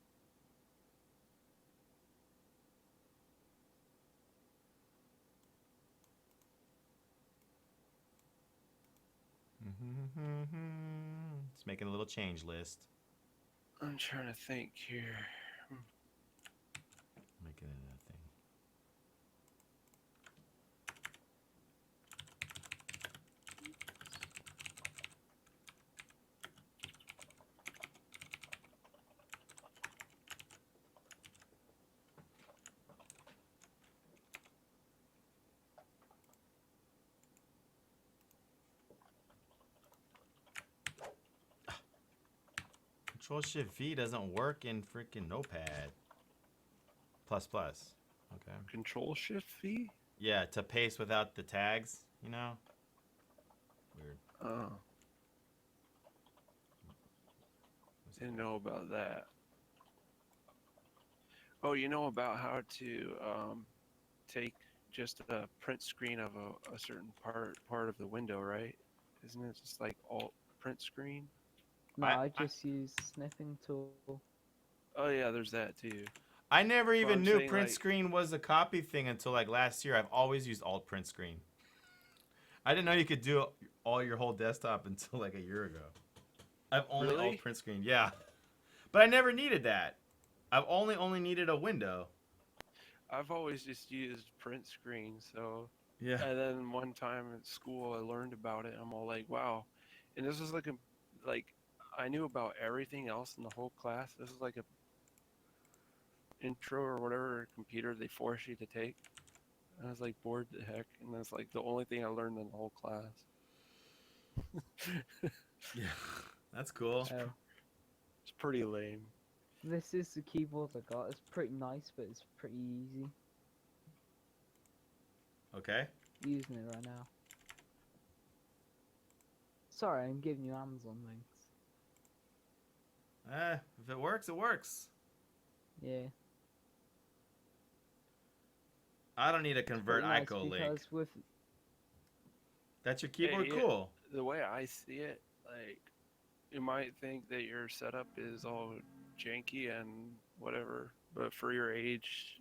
It's making a little change list. I'm trying to think here. Making it a thing. Control Shift V doesn't work in freaking Notepad. Plus plus. Okay. Control Shift V? Yeah, to paste without the tags, you know? Weird. Oh. Didn't know about that. Oh, you know about how to take just a print screen of a certain part of the window, right? Isn't it just like alt print screen? No, I- I just use sniffing tool. Oh yeah, there's that too. I never even I'm knew saying, print like- screen was a copy thing until like last year. I've always used alt print screen. I didn't know you could do all your whole desktop until like a year ago. I've only Really? alt print screen, yeah. But I never needed that. I've only needed a window. I've always just used print screen, so Yeah. and then one time at school I learned about it. I'm all like, wow. And this was like I knew about everything else in the whole class. This is like a intro or whatever computer they force you to take. I was like bored to heck, and that's like the only thing I learned in the whole class. Yeah. That's cool. It's pretty lame. This is the keyboard I got. It's pretty nice, but it's pretty easy. Okay. Using it right now. Sorry, I'm giving you Amazon links. If it works, it works. Yeah. I don't need to It's convert pretty nice ICO link. because with That's your keyboard? yeah. Cool. The way I see it, like, you might think that your setup is all janky and whatever, but for your age,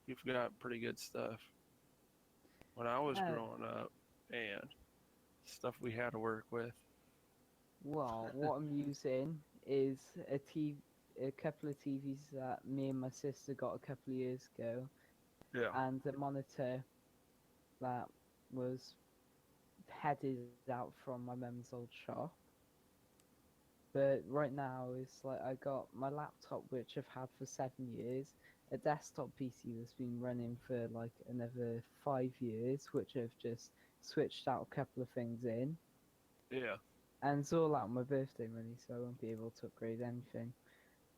you've got pretty good stuff. When I was growing up, man, stuff we had to work with. well, what I'm using is a couple of TVs that me and my sister got a couple of years ago, Yeah. and a monitor that was headed out from my mum's old shop. But right now, it's like I got my laptop, which I've had for 7 years, a desktop PC that's been running for like another 5 years, which I've just switched out a couple of things in, Yeah. and it's all out of my birthday money, so I won't be able to upgrade anything.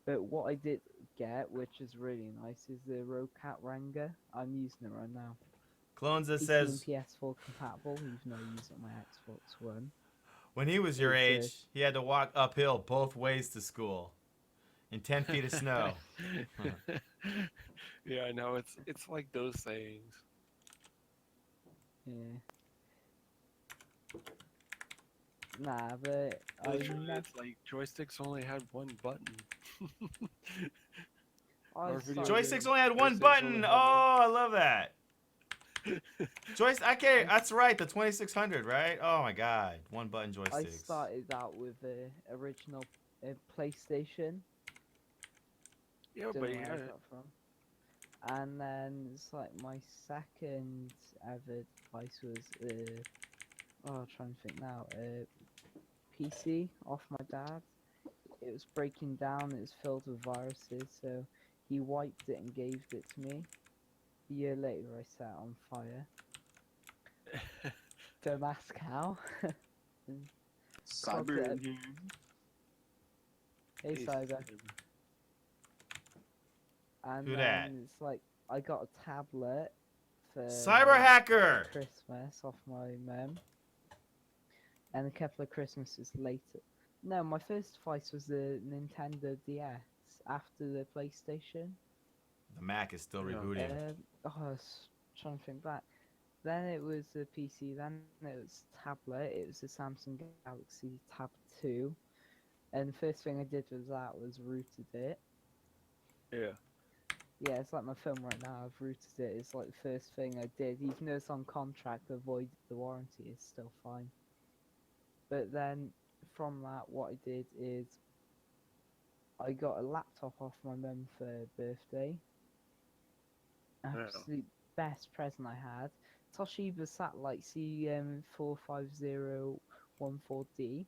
But what I did get, which is really nice, is the Rocat Ranger. I'm using it right now. Clones PC and says PS4 compatible, even though I use it on my Xbox One. when he was your It's, age, he had to walk uphill both ways to school in 10 feet of snow. Yeah, I know. It's like those things. Yeah. Nah, but I Literally, never. it's like joysticks only had one button. I Our video started Joysticks game only had one joysticks button. only Oh, have I love that. That's right, the 2600, right? Oh my god, one button I joysticks. started out with the original PlayStation. Yeah, Don't but know you where I got it. got from. And then it's like my second ever device was I'm trying to think now. PC off my dad. It was breaking down. It was filled with viruses, so he wiped it and gave it to me. A year later, I set it on fire. Don't ask how. Clogged it up. Cyber. Hey, Cyber. And Who then dat? it's like I got a tablet for Cyber hacker. Christmas off my mum, and a couple of Christmases later. No, my first device was the Nintendo DS after the PlayStation. The Mac is still Yeah. rebooting. I was trying to think back. Then it was the PC. Then it was tablet. It was the Samsung Galaxy Tab 2. And the first thing I did with that was rooted it. Yeah. Yeah, it's like my phone right now. I've rooted it. It's like the first thing I did. Even though it's on contract, avoid the warranty is still fine. But then from that, what I did is I got a laptop off my mum for birthday. Absolute best present I had. Toshiba Satellite CM45014D.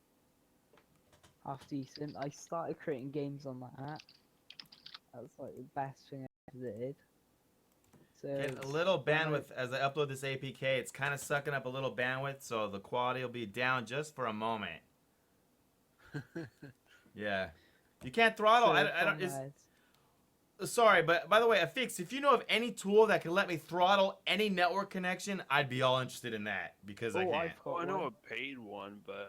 Half decent. I started creating games on that. That's like the best thing I ever did. So Getting a it's little when I- bandwidth as I upload this APK. It's kind of sucking up a little bandwidth, so the quality will be down just for a moment. Yeah, you can't throttle. so I don't. from that, Sorry, but by the way, Afix, if you know of any tool that can let me throttle any network connection, I'd be all interested in that because I Oh, can't. I've got I know one. a paid one, but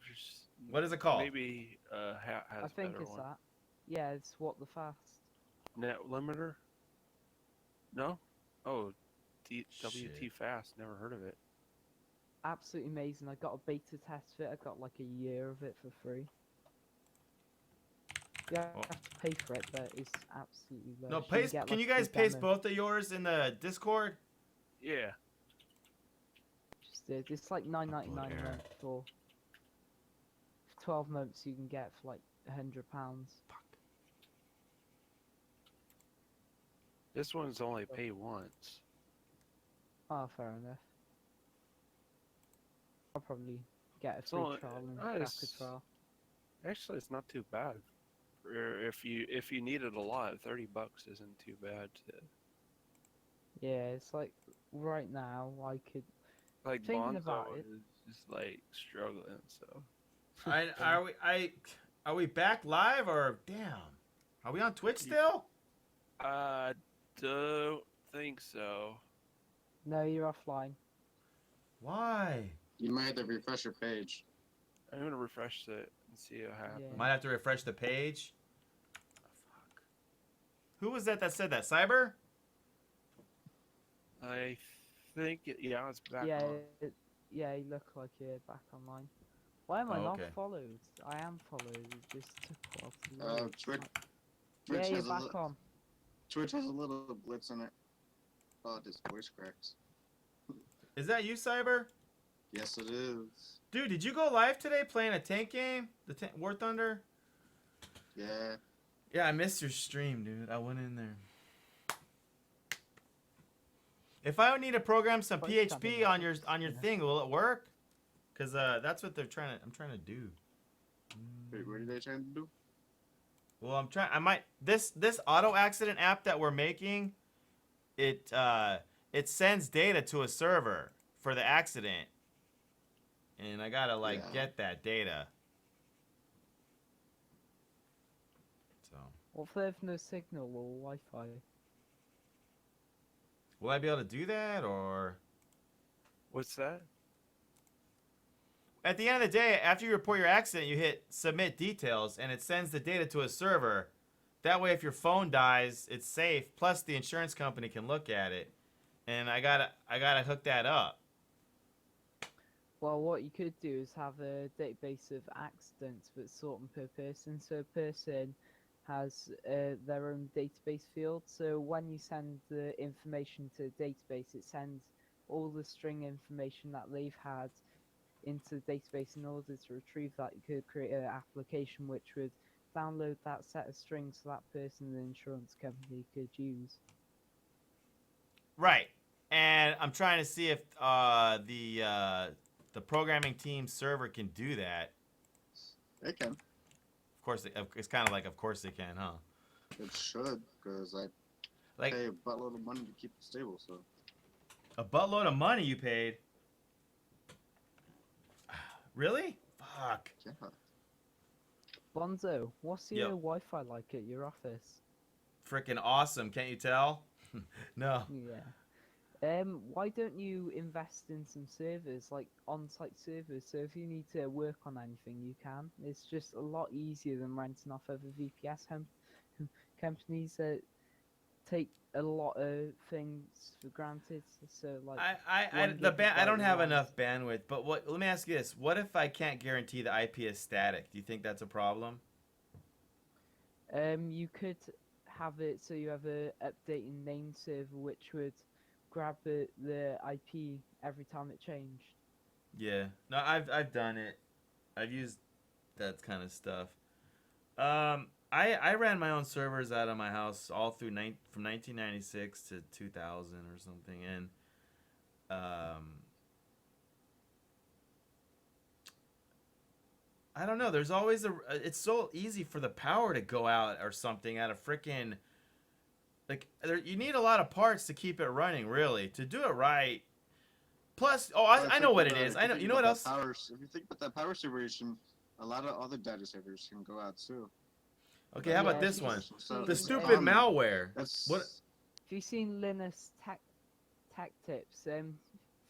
just What is it called? maybe has I think better it's one. that. Yeah, it's What the Fast. Net limiter? No? Oh, WT Shit. Fast. Never heard of it. Absolutely amazing. I got a beta test of it. I got like a year of it for free. You have to pay for it, but it's absolutely No, lush. paste. get, Can like, you guys free paste demo. both of yours in the Discord? Yeah. Just did. It's like $9.99 a Upload error. month for 12 months. You can get for like £100. This one's only pay once. Oh, fair enough. I'll probably get a free So, trial and nice. crack a trial. Actually, it's not too bad. If you need it a lot, $30 isn't too bad. Yeah, it's like right now I could. Like Thinking Bonozo about it. is just like struggling. So. Are we back live or damn? Are we on Twitch still? Don't think so. No, you're offline. Why? You might have to refresh your page. I'm gonna refresh it and see what happens. Yeah. Might have to refresh the page. Oh, fuck. Who was that said that? Cyber? I think yeah, it's back Yeah, on. yeah, you look like you're back online. Why am I Oh, not okay. followed? I am followed. It just took a while to load. Twitch. Yeah, Twitch you're has a back on. Twitch has a little glitch in it. Oh, this voice cracks. Is that you, Cyber? Yes, it is. Dude, did you go live today playing a tank game? The War Thunder? Yeah. Yeah, I missed your stream, dude. I went in there. If I need to program some Voice PHP coming on your yeah. thing, will it work? Cause that's what I'm trying to do. Wait, what are they trying to do? Well, I might this auto accident app that we're making, it sends data to a server for the accident. And I gotta Yeah. get that data. So What if there's no signal or Wi-Fi? Will I be able to do that, or What's that? at the end of the day, after you report your accident, you hit submit details, and it sends the data to a server. That way, if your phone dies, it's safe. Plus, the insurance company can look at it, and I gotta hook that up. Well, what you could do is have a database of accidents, but sort them per person. So a person has their own database field. So when you send the information to the database, it sends all the string information that they've had into the database. In order to retrieve that, you could create an application which would download that set of strings so that person the insurance company could use. Right, and I'm trying to see if the programming team server can do that. It can. Of course, it's kind of like, of course they can, huh? It should, because I Like pay a buttload of money to keep it stable. So a buttload of money you paid. Really? Fuck. yeah. Bonzo, what's your Yo. Wi-Fi like at your office? Freaking awesome, can't you tell? No. Yeah. Why don't you invest in some servers, like on-site servers? So if you need to work on anything, you can. It's just a lot easier than renting off other VPS companies that take a lot of things for granted. So like, I don't have enough bandwidth, but let me ask you this. What if I can't guarantee the IP is static? Do you think that's a problem? you could have it so you have a updating name server which would grab the IP every time it changed. Yeah. No, I've done it. I've used that kind of stuff. I ran my own servers out of my house all through from 1996 to 2000 or something, and I don't know. There's always it's so easy for the power to go out or something at a freaking you need a lot of parts to keep it running, really, to do it right. Plus, I know what it is. I know. You know what else? If you think about that power situation, a lot of other data servers can go out too. Okay, how about Yeah, this if one? you've So The it's seen, stupid common. malware. That's What? If you've seen Linus tech tips, if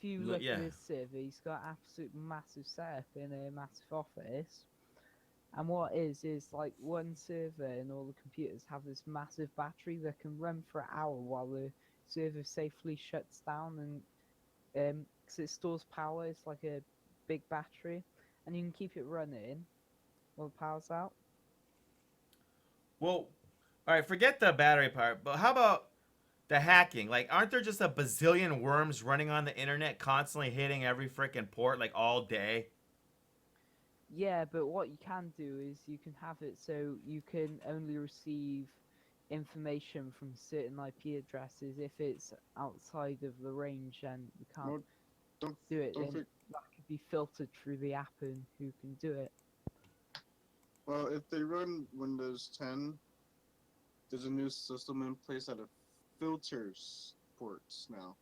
you look yeah. at his server, he's got absolute massive setup in a massive office. And what is like one server and all the computers have this massive battery that can run for an hour while the server safely shuts down, and because it stores power, it's like a big battery, and you can keep it running while the power's out. Well, all right. Forget the battery part, but how about the hacking? Like, aren't there just a bazillion worms running on the internet, constantly hitting every freaking port, like all day? Yeah, but what you can do is you can have it so you can only receive information from certain IP addresses. If it's outside of the range and you can't No, don't do it, don't then think- that could be filtered through the app and who can do it. well, if they run Windows 10, there's a new system in place that filters ports now,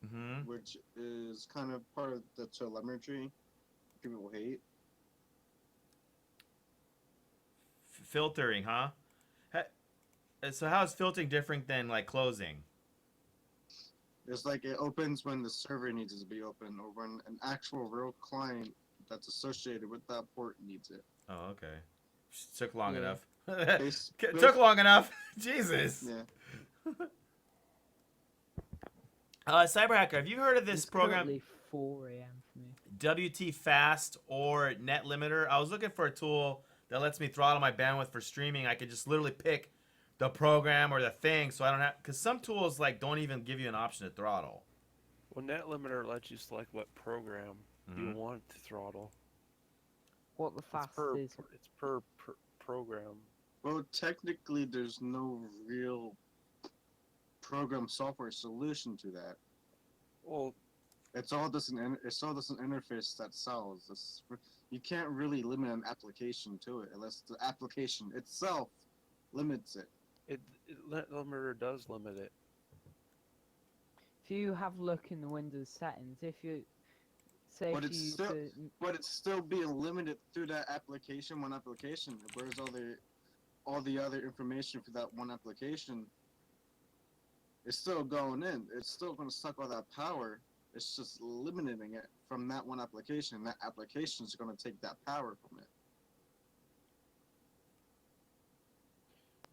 Mm-hmm. which is kind of part of the telemetry people hate. Filtering, huh? So how is filtering different than like closing? It's like it opens when the server needs it to be open, or when an actual real client that's associated with that port needs it. Oh, okay. Took long Yeah. enough. Bas- Took long enough. Jesus. Yeah. Cyberhacker, have you heard of this It's program currently 4 a.m. for me. WT Fast or Net Limiter? I was looking for a tool that lets me throttle my bandwidth for streaming. I could just literally pick the program or the thing, so I don't have, because some tools like don't even give you an option to throttle. Well, Net Limiter lets you select what program you Mhm. want to throttle. What the fast is. It's per program. Well, technically, there's no real program software solution to that. Well, It's all just an interface that sells. You can't really limit an application to it unless the application itself limits it. Net Limiter does limit it. If you have a look in the Windows settings, if you say But if it's you use still- But it's still being limited through that application, one application. Whereas all the all the other information for that one application is still going in. It's still going to suck all that power. It's just limiting it from that one application. That application is going to take that power from it.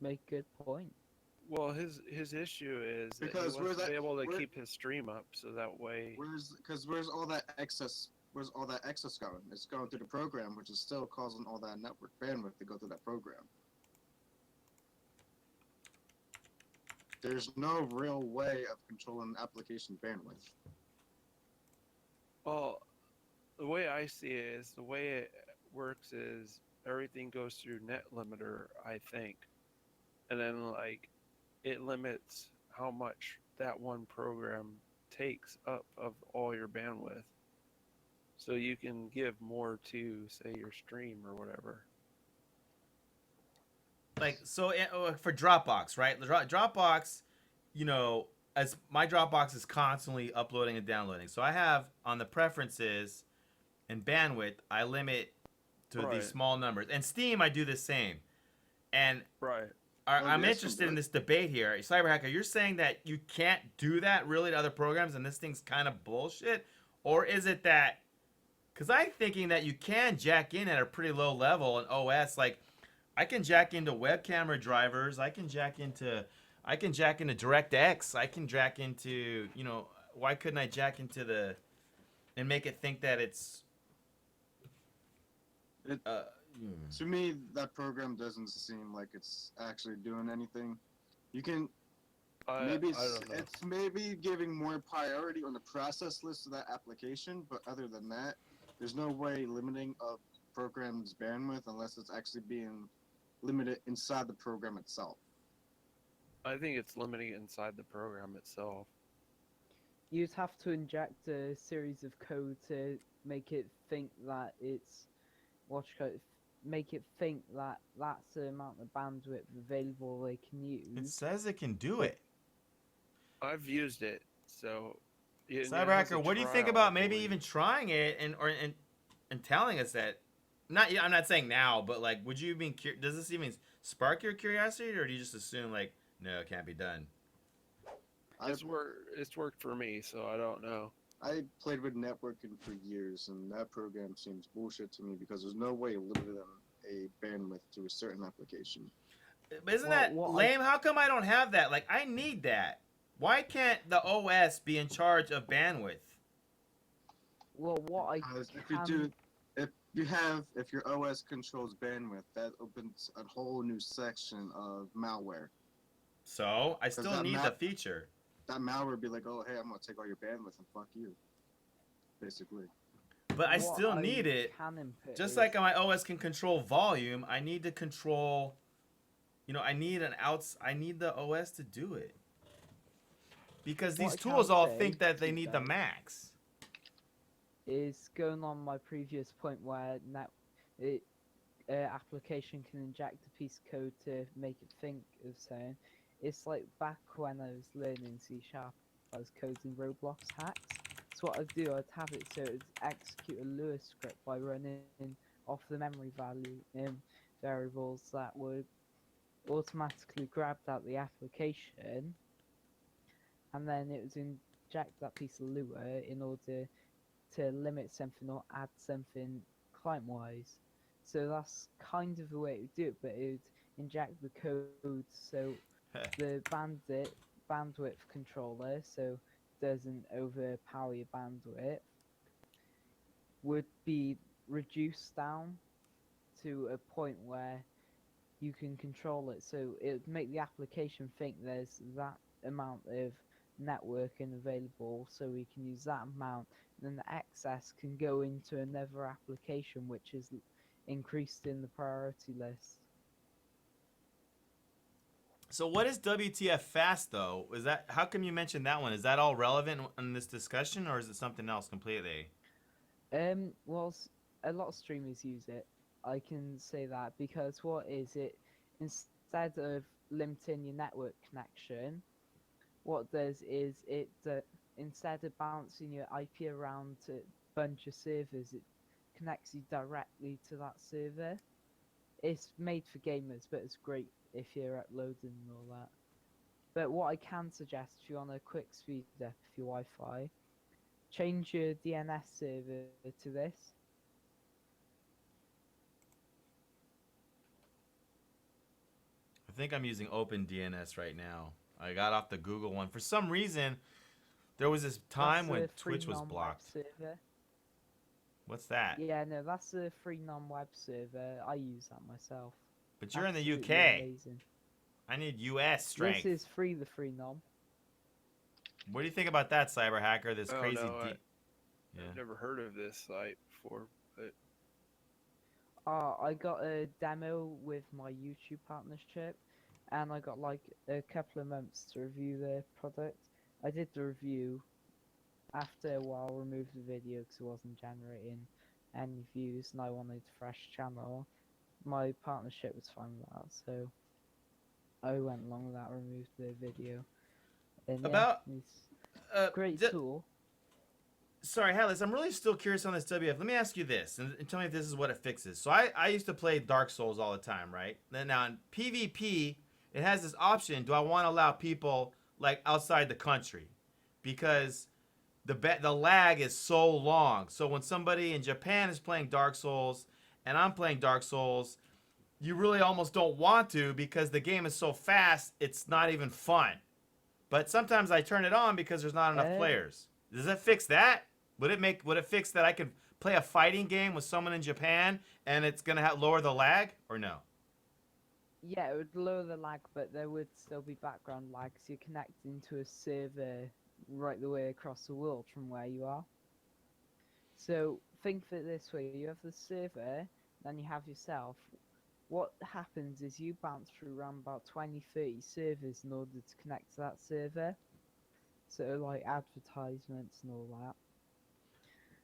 Make good point. Well, his issue is that Because he wants to be able to where- keep his stream up, so that way. Where's all that excess? Where's all that excess going? It's going through the program, which is still causing all that network bandwidth to go through that program. There's no real way of controlling application bandwidth. Well, the way I see it is the way it works is everything goes through net limiter, I think, and then like it limits how much that one program takes up of all your bandwidth, so you can give more to say your stream or whatever. Like, so for Dropbox, right? Dropbox, you know, as my Dropbox is constantly uploading and downloading. So I have on the preferences and bandwidth, I limit to Right. these small numbers. And Steam, I do the same. And Right. I'm yes, interested in but- this debate here. Cyberhacker, you're saying that you can't do that really to other programs and this thing's kind of bullshit? Or is it that, because I'm thinking that you can jack in at a pretty low level in OS, like I can jack into web camera drivers, I can jack into DirectX, I can jack into, you know, why couldn't I jack into the, and make it think that it's, To me, that program doesn't seem like it's actually doing anything. You can maybe I don't know. it's maybe giving more priority on the process list of that application, but other than that, there's no way limiting a program's bandwidth unless it's actually being limited inside the program itself. I think it's limiting it inside the program itself. You'd have to inject a series of code to make it think that it's make it think that that's the amount of bandwidth available they can it use. says it can do it. I've used it, so. It has a Cyberhacker, what do you think trial, about I maybe believe. even trying it and telling us that? I'm not saying now, but like, would you be does this even spark your curiosity, or do you just assume like, no, it can't be done? It's worked for me, so I don't know. I played with networking for years, and that program seems bullshit to me because there's no way limiting a bandwidth to a certain application. But isn't Well, that what I- lame? How come I don't have that? Like, I need that. Why can't the OS be in charge of bandwidth? Well, what I Because can if your OS controls bandwidth, that opens a whole new section of malware. So I still that need the map- feature. That malware would be like, oh hey, I'm gonna take all your bandwidth and fuck you, basically. But I what still need it. can input Just is- like my OS can control volume, I need to control. You know, I need the OS to do it. Because What these I can tools all say think that they is need the that- max. is going on my previous point where application can inject a piece of code to make it think of saying. It's like back when I was learning C#, I was coding Roblox hacks. So what I'd do, I'd have it so it would execute a Lua script by running off the memory variables that would automatically grab out the application, and then it would inject that piece of Lua in order to limit something or add something client-wise. So that's kind of the way it would do it, but it would inject the code so the bandwidth controller, so doesn't overpower your bandwidth, would be reduced down to a point where you can control it. So it would make the application think there's that amount of networking available, so we can use that amount, and then the excess can go into another application which is increased in the priority list. So what is WTF fast though? Is that, how come you mentioned that one? Is that all relevant in this discussion, or is it something else completely? Well, a lot of streamers use it. I can say that because what is it? Instead of limiting your network connection, what it does is instead of bouncing your IP around to a bunch of servers, it connects you directly to that server. It's made for gamers, but it's great if you're uploading and all that. But what I can suggest, if you want a quick speed up if your Wi-Fi, change your DNS server to this. I think I'm using OpenDNS right now. I got off the Google one. For some reason, there was this time That's when a free Twitch was non-web blocked. server. What's that? Yeah, no, that's a free non-web server. I use that myself. But you're in the Absolutely UK. Amazing. I need US strength. This is free, the free nom. What do you think about that, cyber hacker? This Oh, crazy. no, Yeah. I've never heard of this site before, but I got a demo with my YouTube partnership, and I got like a couple of months to review the product. I did the review. After a while, removed the video because it wasn't generating any views, and I wanted a fresh channel. My partnership was fine with that, so I went along with that, removed the video. And About, yeah, it's great tool. Sorry, Hellas, I'm really still curious on this WF. Let me ask you this, and tell me if this is what it fixes. So I used to play Dark Souls all the time, right? Then now in PvP, it has this option. Do I want to allow people like outside the country? Because the lag is so long. So when somebody in Japan is playing Dark Souls and I'm playing Dark Souls, you really almost don't want to because the game is so fast, it's not even fun. But sometimes I turn it on because there's not enough players. Does it fix that? Would it fix that I could play a fighting game with someone in Japan and it's gonna lower the lag or no? Yeah, it would lower the lag, but there would still be background lag, so you're connecting to a server right the way across the world from where you are. So think of it this way: you have the server, then you have yourself. What happens is you bounce through around about 20-30 servers in order to connect to that server. So like advertisements and all that.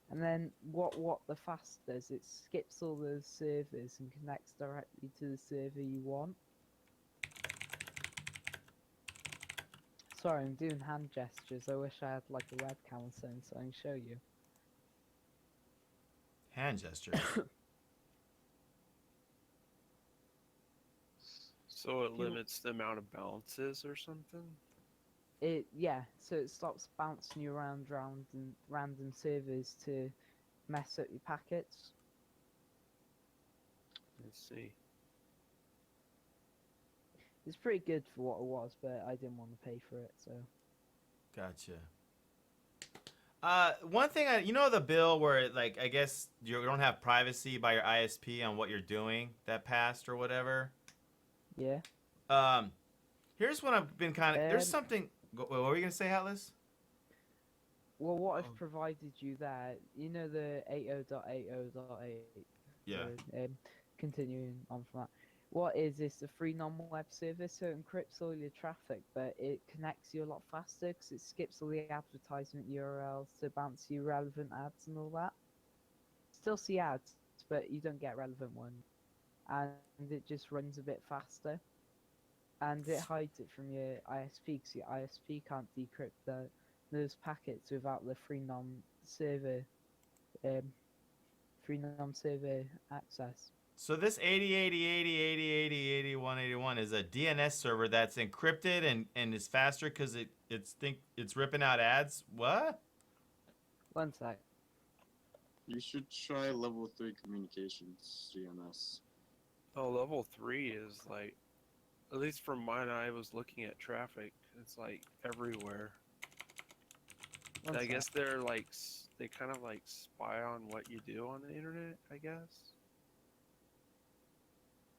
And then what the fast does, it skips all those servers and connects directly to the server you want. Sorry, I'm doing hand gestures. I wish I had like a webcam or something so I can show you. Hand gestures. so it limits the amount of bounces or something. So it stops bouncing you around random servers to mess up your packets. Let's see. It's pretty good for what it was, but I didn't want to pay for it, so. Gotcha. One thing, you know the bill where, like, I guess you don't have privacy by your ISP on what you're doing that passed or whatever? Yeah. Here's what I've been kind of, there's something, what were you going to say, Atlas? Well, what I've provided you there, you know the 80.80.8. Yeah. So, continuing on from that. What is this? A free non-web service, so it encrypts all your traffic, but it connects you a lot faster because it skips all the advertisement URLs to bounce you relevant ads and all that. Still see ads, but you don't get relevant ones. And it just runs a bit faster. And it hides it from your ISP because your ISP can't decrypt those packets without the free non-server access. So this 80.80.80.80.80.181 is a DNS server that's encrypted and is faster because it's ripping out ads. What? One sec. You should try level 3 communications DNS. Oh, level 3 is like, at least from mine, I was looking at traffic. It's like everywhere. I guess they're like, they kind of like spy on what you do on the internet, I guess.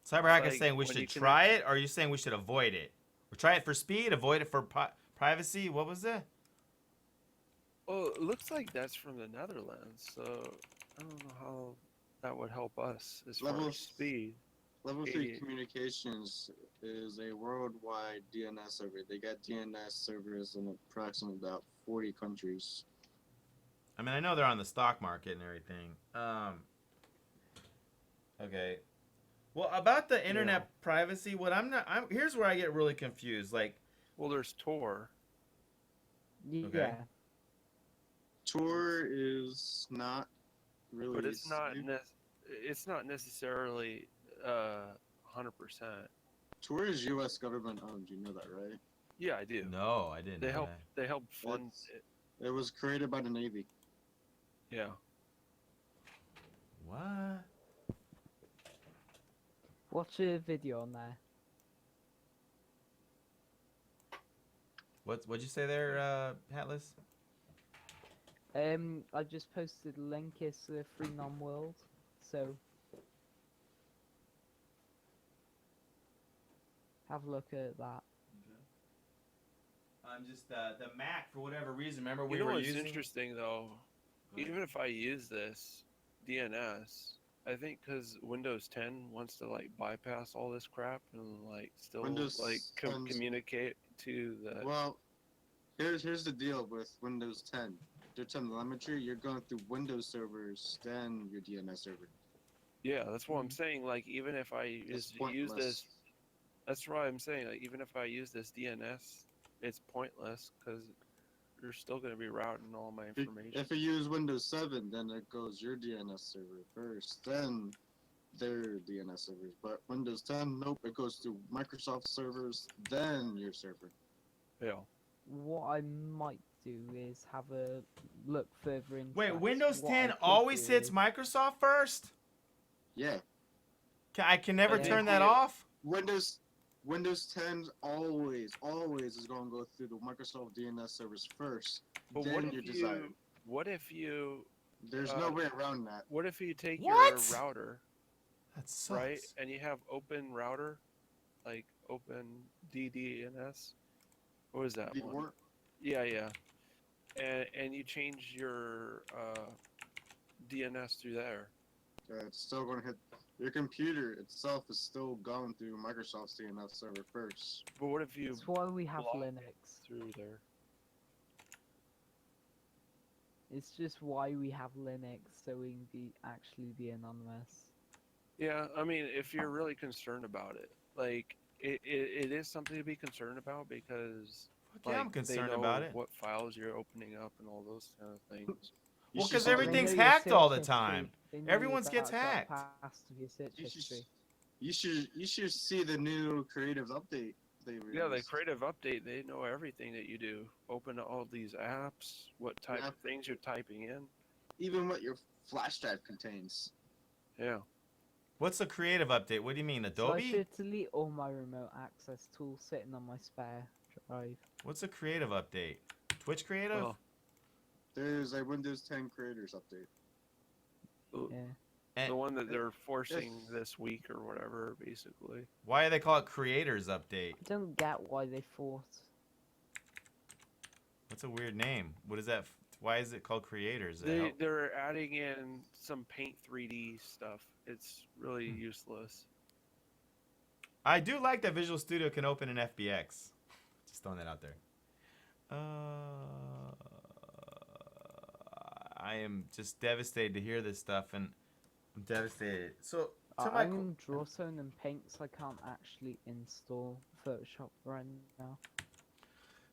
CyberHack is saying we should try it, or are you saying we should avoid it? Or try it for speed, avoid it for privacy? What was it? Well, it looks like that's from the Netherlands, so I don't know how that would help us as far as speed. Level 3 communications is a worldwide DNS server. They got DNS servers in approximately about 40 countries. I mean, I know they're on the stock market and everything. Okay. Well, about the internet privacy, here's where I get really confused. Like, well, there's Tor. Yeah. Okay. Tor is not really. But it's not necessarily 100%. Tour is U.S. government owned. You know that, right? Yeah, I do. No, I didn't They know help. that. They help fund It's- it. It was created by the Navy. Yeah. What? Watch a video on there. What'd you say there, Atlas? I just posted a link. It's the Free Non World. So have a look at that. I'm just the Mac for whatever reason. Remember You we know were what's using. interesting though? Even if I use this DNS, I think because Windows 10 wants to like bypass all this crap and like still Windows like 10's communicate to the. Well, here's the deal with Windows 10. Their telemetry, you're going through Windows servers, then your DNS server. Yeah, that's what I'm saying. Like even if I It's just use pointless. this, that's why I'm saying. Like even if I use this DNS, it's pointless because you're still going to be routing all my information. If you use Windows 7, then it goes your DNS server first, then their DNS servers. But Windows 10, nope, it goes through Microsoft servers, then your server. Yeah. What I might do is have a look further into. Wait, that. Windows What I 10 could always do hits is- Microsoft first? Yeah, I can never Yeah. turn that off? Windows 10 always is going to go through the Microsoft DNS servers first, But then what your if desired. you? What if you? There's no way around that. What if you take What? your router, That sucks. right, and you have open router, like open DDNS? What is that The one? or- Yeah. And you change your DNS through there. It's still going to hit your computer itself is still going through Microsoft's DNS server first. But what if you That's why we have block Linux. through there? It's just why we have Linux, so we can actually be anonymous. Yeah, I mean, if you're really concerned about it, like it is something to be concerned about because Fuck yeah, I'm like, concerned they know about it. what files you're opening up and all those kind of things. You Well, should 'cause see the everything's new- They know your hacked all search the time. history. They know Everyone's your gets dark hacked. past of your search You history. you should see the new creative update they released. Yeah, the creative update, they know everything that you do. Open all these apps, what type Yeah. of things you're typing in. Even what your flash drive contains. Yeah. What's the creative update? What do you mean, So I Adobe? should delete all my remote access tools sitting on my spare drive. What's a creative update? Twitch creative? Well, There's a Windows 10 creators update. Yeah. And the one that they're forcing this week or whatever, basically. why do they call it creators update? I don't get why they fought. That's a weird name. What is that? Why is it called creators? They're adding in some Paint 3D stuff. It's really useless. I do like that Visual Studio can open an FBX. Just throwing that out there. I am just devastated to hear this stuff, and I'm devastated. So, to my I'm in Drawzone and Paint, so I can't actually install Photoshop right now.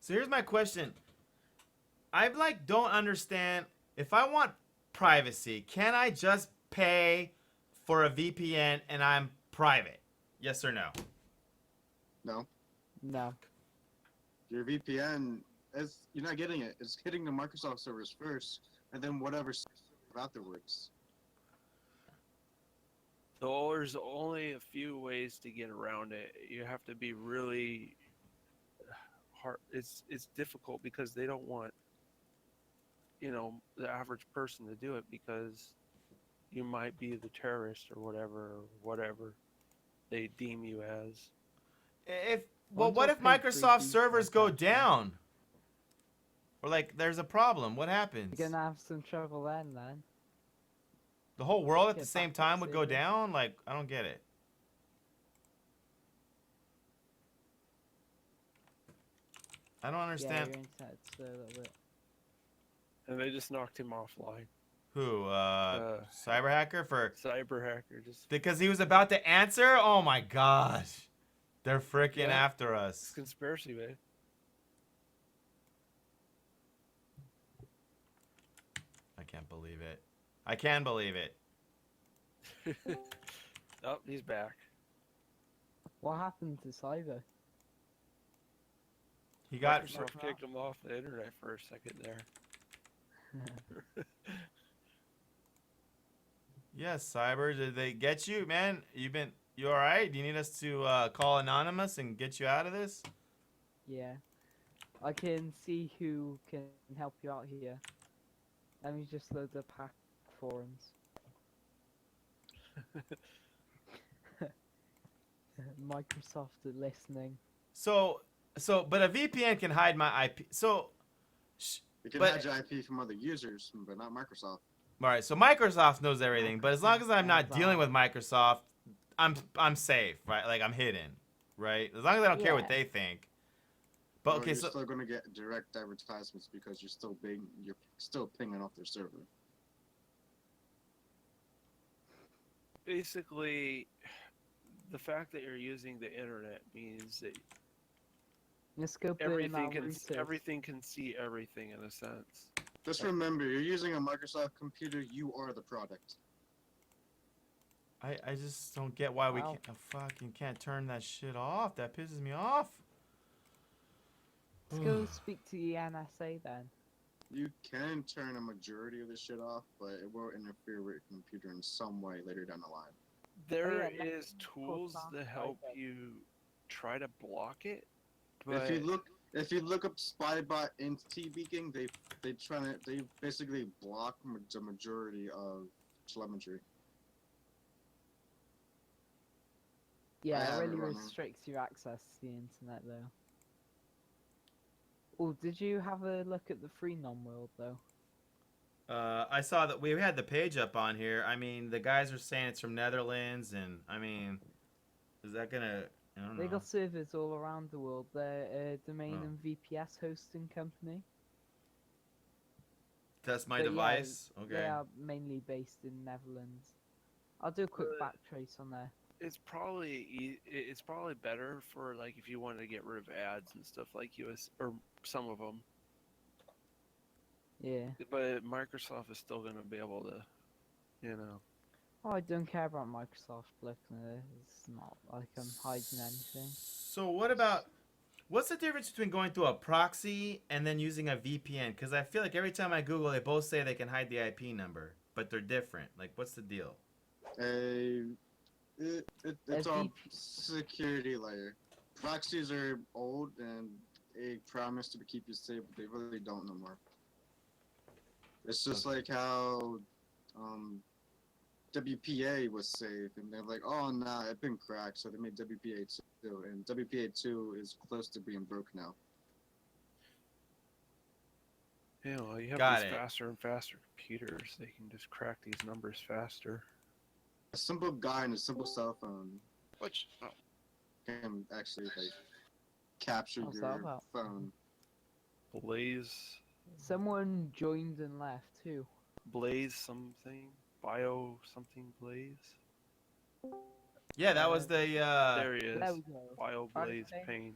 So here's my question. I don't understand. If I want privacy, can I just pay for a VPN and I'm private? Yes or no? No, No. your VPN is you're not getting it. It's hitting the Microsoft servers first, and then whatever server afterwards. So there's only a few ways to get around it. You have to be really hard. It's difficult because they don't want, the average person to do it because you might be the terrorist or whatever they deem you as. What if Microsoft servers go down? Or there's a problem. What happens? You're gonna have some trouble then. The whole world at Get the same back to time would go servers. down? I don't get it. I don't Yeah, understand. your internet's a little bit. And they just knocked him offline. Who? Cyber hacker for Cyber hacker just because he was about to answer? Oh my gosh. They're freaking Yeah. after it's us. conspiracy, man. I can't believe it. I can believe it. Oh, he's back. What happened to Cyber? He got. Microsoft kicked him off the internet for a second there. Yes, Cyber. Did they get you, man? You all right? Do you need us to call Anonymous and get you out of this? Yeah. I can see who can help you out here. Let me just load the pack forums. Microsoft are listening. But a VPN can hide my IP. You can But- hide your IP from other users, but not Microsoft. All right. So Microsoft knows everything, but as long as I'm not dealing with Microsoft, I'm safe, right? Like I'm hidden, right? As long as I don't care what Yeah. they think. But Or okay, you're so still gonna get direct advertisements because you're still pinging off their server. Basically, the fact that you're using the internet means that Let's go play everything can see everything in a sense. Just remember, you're using a Microsoft computer. You are the product. I just don't get why we Wow. can't turn that shit off. That pisses me off. Let's go speak to the NSA then. You can turn a majority of this shit off, but it will interfere with your computer in some way later down the line. There yeah, is tools that help you try to block it, but If you look up Spybot entity beacon, they basically block the majority of telemetry. Yeah, have it it really running. restricts your access to the internet though. Oh, did you have a look at the free non-world though? I saw that we had the page up on here. I mean, the guys are saying it's from Netherlands, and I mean, is that gonna? I don't know. They got servers all around the world. They're a domain Oh. and VPS hosting company. That's my But yeah, device. Okay. They are mainly based in Netherlands. I'll do a quick backtrace on there. it's probably better for like if you wanted to get rid of ads and stuff like US or some of them. Yeah. But Microsoft is still going to be able to, you know. Oh, I don't care about Microsoft. Look, it's not like I'm hiding anything. So what's the difference between going through a proxy and then using a VPN? Because I feel like every time I Google, they both say they can hide the IP number, but they're different. Like, what's the deal? It's all security layer. Proxies are old and they promise to keep you safe, but they really don't no more. It's just like how WPA was safe, and they're like, oh nah, it's been cracked, so they made WPA 2, and WPA 2 is close to being broke now. Yeah, well, you have Got these it. faster and faster computers. They can just crack these numbers faster. A simple guy in a simple cell phone Which can actually like capture What's that your about? phone. Blaze Someone joined and left too. something, bio something Blaze. Yeah, that was the. There he is. There we go. Bio Blaze Okay. Pain.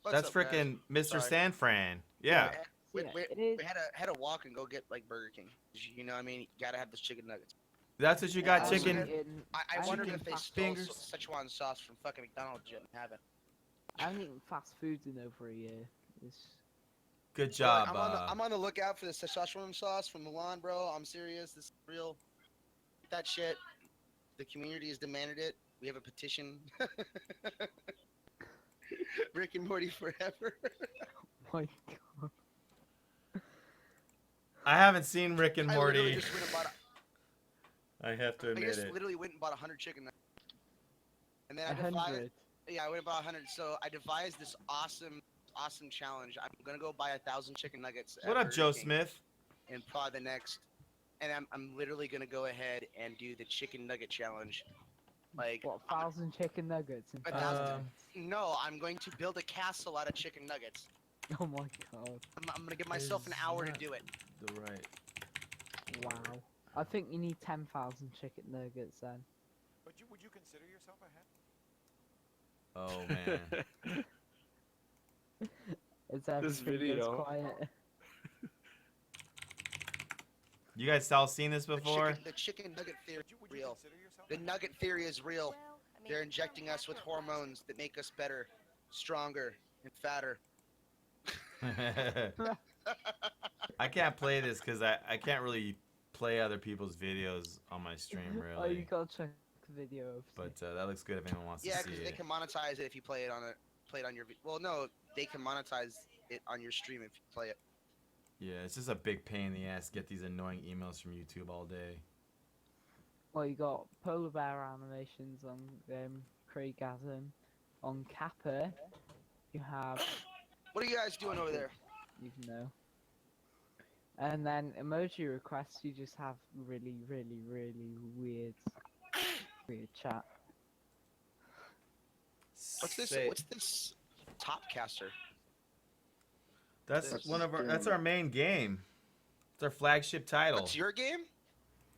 what's That's up, guys? frickin' Mr. Sorry. San Fran. Yeah. We, Yeah, we, it is. we had to walk and go get like Burger King. You know what I mean? You gotta have those chicken nuggets. That's what you got, Also, chicken. I wondered chicken if they fast stole fingers. Szechuan sauce from fucking McDonald's yet and haven't. I haven't eaten fast food in over a year. It's... Good job. Look, I'm on the lookout for the Szechuan sauce from Milan, bro. I'm serious. This is real. That shit. The community has demanded it. We have a petition. Rick and Morty forever. my god. I haven't seen Rick and I literally Morty. just went and bought I have to I admit just it. literally went and bought 100 chicken nuggets. And then I devised, 100. yeah, I went and bought 100. So I devised this awesome challenge. I'm gonna go buy 1,000 chicken nuggets. at What up, Burger Joe King Smith? in probably the next, and I'm literally gonna go ahead and do the chicken nugget challenge. Like, What, 1,000 chicken nuggets in 1,000 5 Uh, minutes? no, I'm going to build a castle out of chicken nuggets. Oh my god. I'm gonna give myself an hour to do it. The right. Wow. I think you need 10,000 chicken nuggets then. Would you consider yourself a head? Oh man. Is everything video. quiet? You guys all seen this before? The chicken nugget theory Would is you real. consider yourself The a head? nugget theory is real. Well, They're injecting us with hormones that make us better, stronger, and fatter. I can't play this because I can't really play other people's videos on my stream, Oh, you really. gotta check the video of But that looks good if anyone wants Yeah, to see because they it. can monetize it if you play it on your. Well, no, they can monetize it on your stream if you play it. Yeah, it's just a big pain in the ass to get these annoying emails from YouTube all day. Well, you got polar bear animations on Craigasm. On Kappa, you have What are you guys doing over there? even know. And then emoji requests, you just have really, really, really weird chat. What's this? Say- What's this? Topcaster. That's That's one of our. the That's game. our main game. It's our flagship title. What's your game?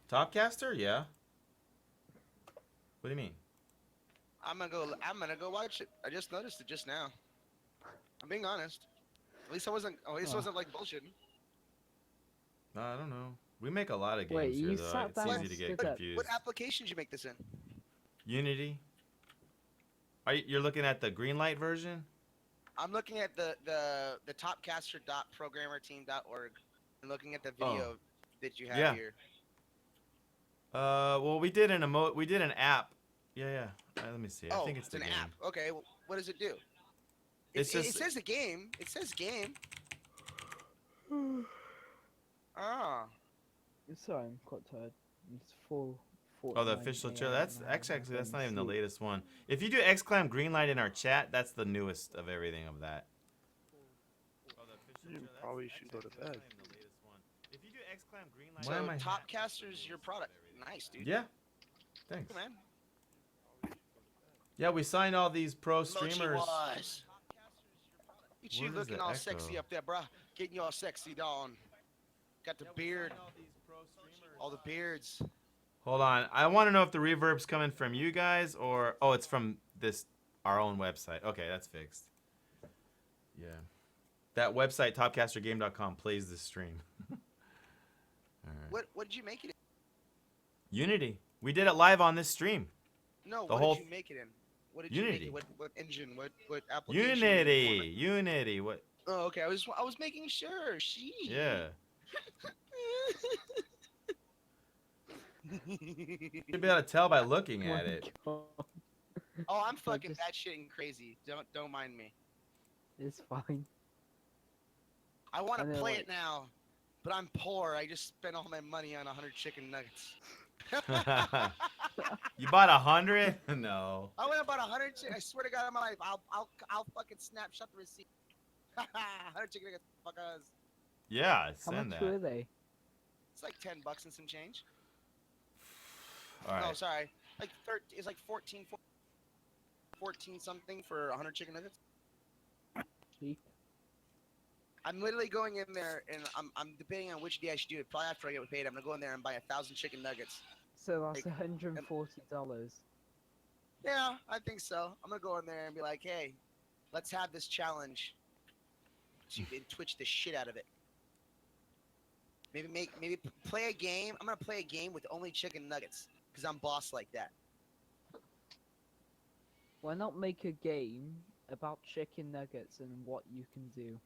Topcaster, yeah. What do you mean? I'm gonna go watch it. I just noticed it just now. I'm being honest. At least I wasn't like bullshitting. I don't know. We make a lot of games Wait, here, you though. sat It's down easy and to get stood up. confused. What application did you make this in? Unity. You're looking at the Greenlight version? I'm looking at the topcaster.programmerteam.org and looking at the Oh. video that you have Yeah. here. Well, we did an app. Yeah. Let me see. I Oh, think it's the an game. app. Okay, well, what does it do? It's It just- says a game. It says game. Ah. Sorry, I'm quite tired. It's full. Oh, the official trailer. That's actually that's not even the latest one. If you do exclam Greenlight in our chat, that's the newest of everything of that. You probably should go to bed. If you do exclam Greenlight, So Topcaster's your product. Nice, dude. Yeah. Thanks. Cool, man. Yeah, we signed all these pro streamers. Mochi-wise. Look at you What is looking the all echo? sexy up there, bruh. Getting you all sexy, Dawn. Got the beard. All the beards. Hold on. I want to know if the reverb's coming from you guys or it's from our own website. Okay, that's fixed. Yeah. That website topcastergame.com plays this stream. All right. What did you make it in? Unity. We did it live on this stream. No, The what whole- did you make it in? What did you make Unity. it? What engine? What application? Unity. What? Oh, okay. I was making sure. She. Yeah. You'd be able to tell by looking at it. Oh, I'm fucking just- batshit and crazy. Don't mind me. It's fine. I want And to then, play like- it now, but I'm poor. I just spent all my money on 100 chicken nuggets. You bought 100? No. I went about 100. I swear to God, in my life, I'll fucking snapshot the receipt. 100 chicken nuggets, fuckers. Yeah, How send much that. were they? It's like $10 and some change. All No, right. sorry. Like 13. It's like 14 something for 100 chicken nuggets. Cheap. I'm literally going in there and I'm debating on which day I should do it. Probably after I get paid, I'm gonna go in there and buy 1,000 chicken nuggets. So that's Like, $140. Yeah, I think so. I'm gonna go in there and be like, hey, let's have this challenge. So you can twitch the shit out of it. Maybe play a game. I'm gonna play a game with only chicken nuggets because I'm boss like that. Why not make a game about chicken nuggets and what you can do?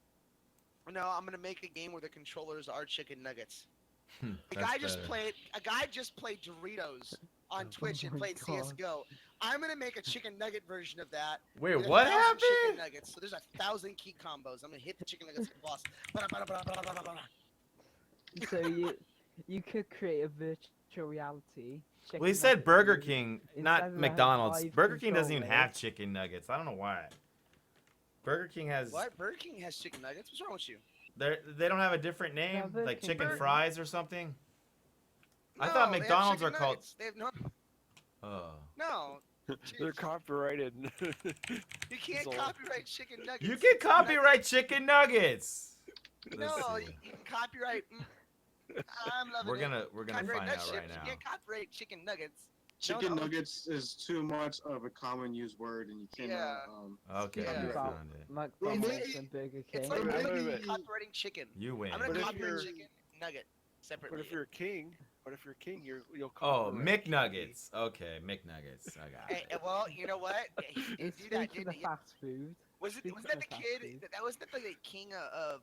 No, I'm gonna make a game where the controllers are chicken nuggets. A That's guy just better. played Doritos on Twitch and my played God. CS:GO. I'm gonna make a chicken nugget version of that. Wait, with what 1,000 Chicken happened? nuggets. So there's 1,000 key combos. I'm gonna hit the chicken nuggets with the boss. Bada, bada, bada, bada, bada, bada. So you could create a virtual reality. Well, he chicken said nugget Burger game King, instead not of having McDonald's. 5 Burger King doesn't even have controllers. chicken nuggets. I don't know why. Burger King has. What? Burger King has chicken nuggets? What's wrong with you? They don't have a different name, Burger like King chicken does. fries or something. I No, thought they have McDonald's chicken are called. nuggets. They have no. Oh. No. They're copyrighted. You can't So- copyright chicken nuggets. You can copyright chicken nuggets. No, Let's you see. can copyright. I'm loving We're it. gonna Copyright find nut out chips. right You now. can't copyright chicken nuggets. Chicken No. nuggets is too much of a common used word, and you cannot. Yeah. Okay, Yeah. you About found it. McDonald's maybe- and Burger It's King. like Wait, wait, literally wait. copyrighting chicken. You win. I'm gonna But if copyright you're- chicken nugget separately. But if you're a king, But if you're king, you'll Oh, copyright candy. McNuggets. Okay, McNuggets. I got it. Well, you know what? He did And do that, speaking didn't of he? fast food, Was speaking that of the fast kid? food, That wasn't that the king of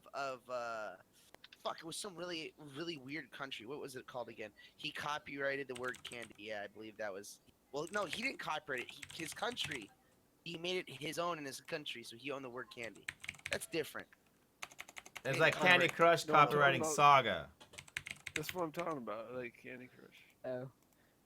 fuck, it was some really weird country. What was it called again? He copyrighted the word candy. Yeah, I believe that was. Well, no, he didn't copyright it. His country. He made it his own in his country, so he owned the word candy. That's different. It's Hey, like Candy copyright. Crush No, I'm talking copywriting about- Saga. That's what I'm talking about, like Candy Crush. oh,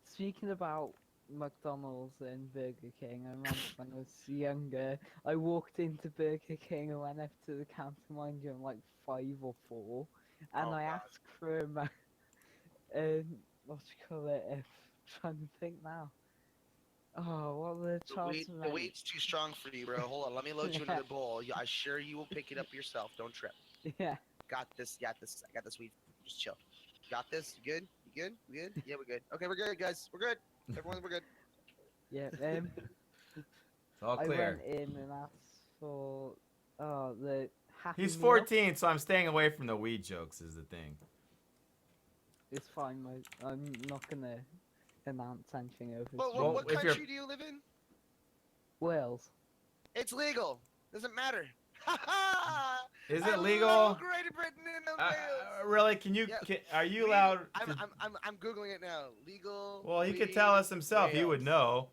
speaking about McDonald's and Burger King, I remember when I was younger, I walked into Burger King and went up to the counter, mind you, I'm like 5 or 4, and Oh, I God. asked for what do you call it? Trying to think now. Oh, what were the Charles The weight's too strong for you, bro. Hold on, let me load you another bowl. I assure you will pick it up yourself. Don't trip. Yeah. Got this. I got this weed. Just chill. Got this. You good? You good? We good? Yeah, we're good. Okay, we're good, guys. We're good. Everyone, we're good. Yeah, It's all I clear. went in and asked for the Happy He's Meal. 14, so I'm staying away from the weed jokes. Is the thing. It's fine, mate. I'm not gonna announce anything over Well, stream. what if you're- country do you live in? Wales. It's legal. Doesn't matter. Ha ha! Is I it legal? love Great Britain and Wales. Really? Can you? Yeah. Are you Legal- allowed? I'm, to- I'm googling it now. Legal. well, he could weed, tell us himself. He would Wales. know.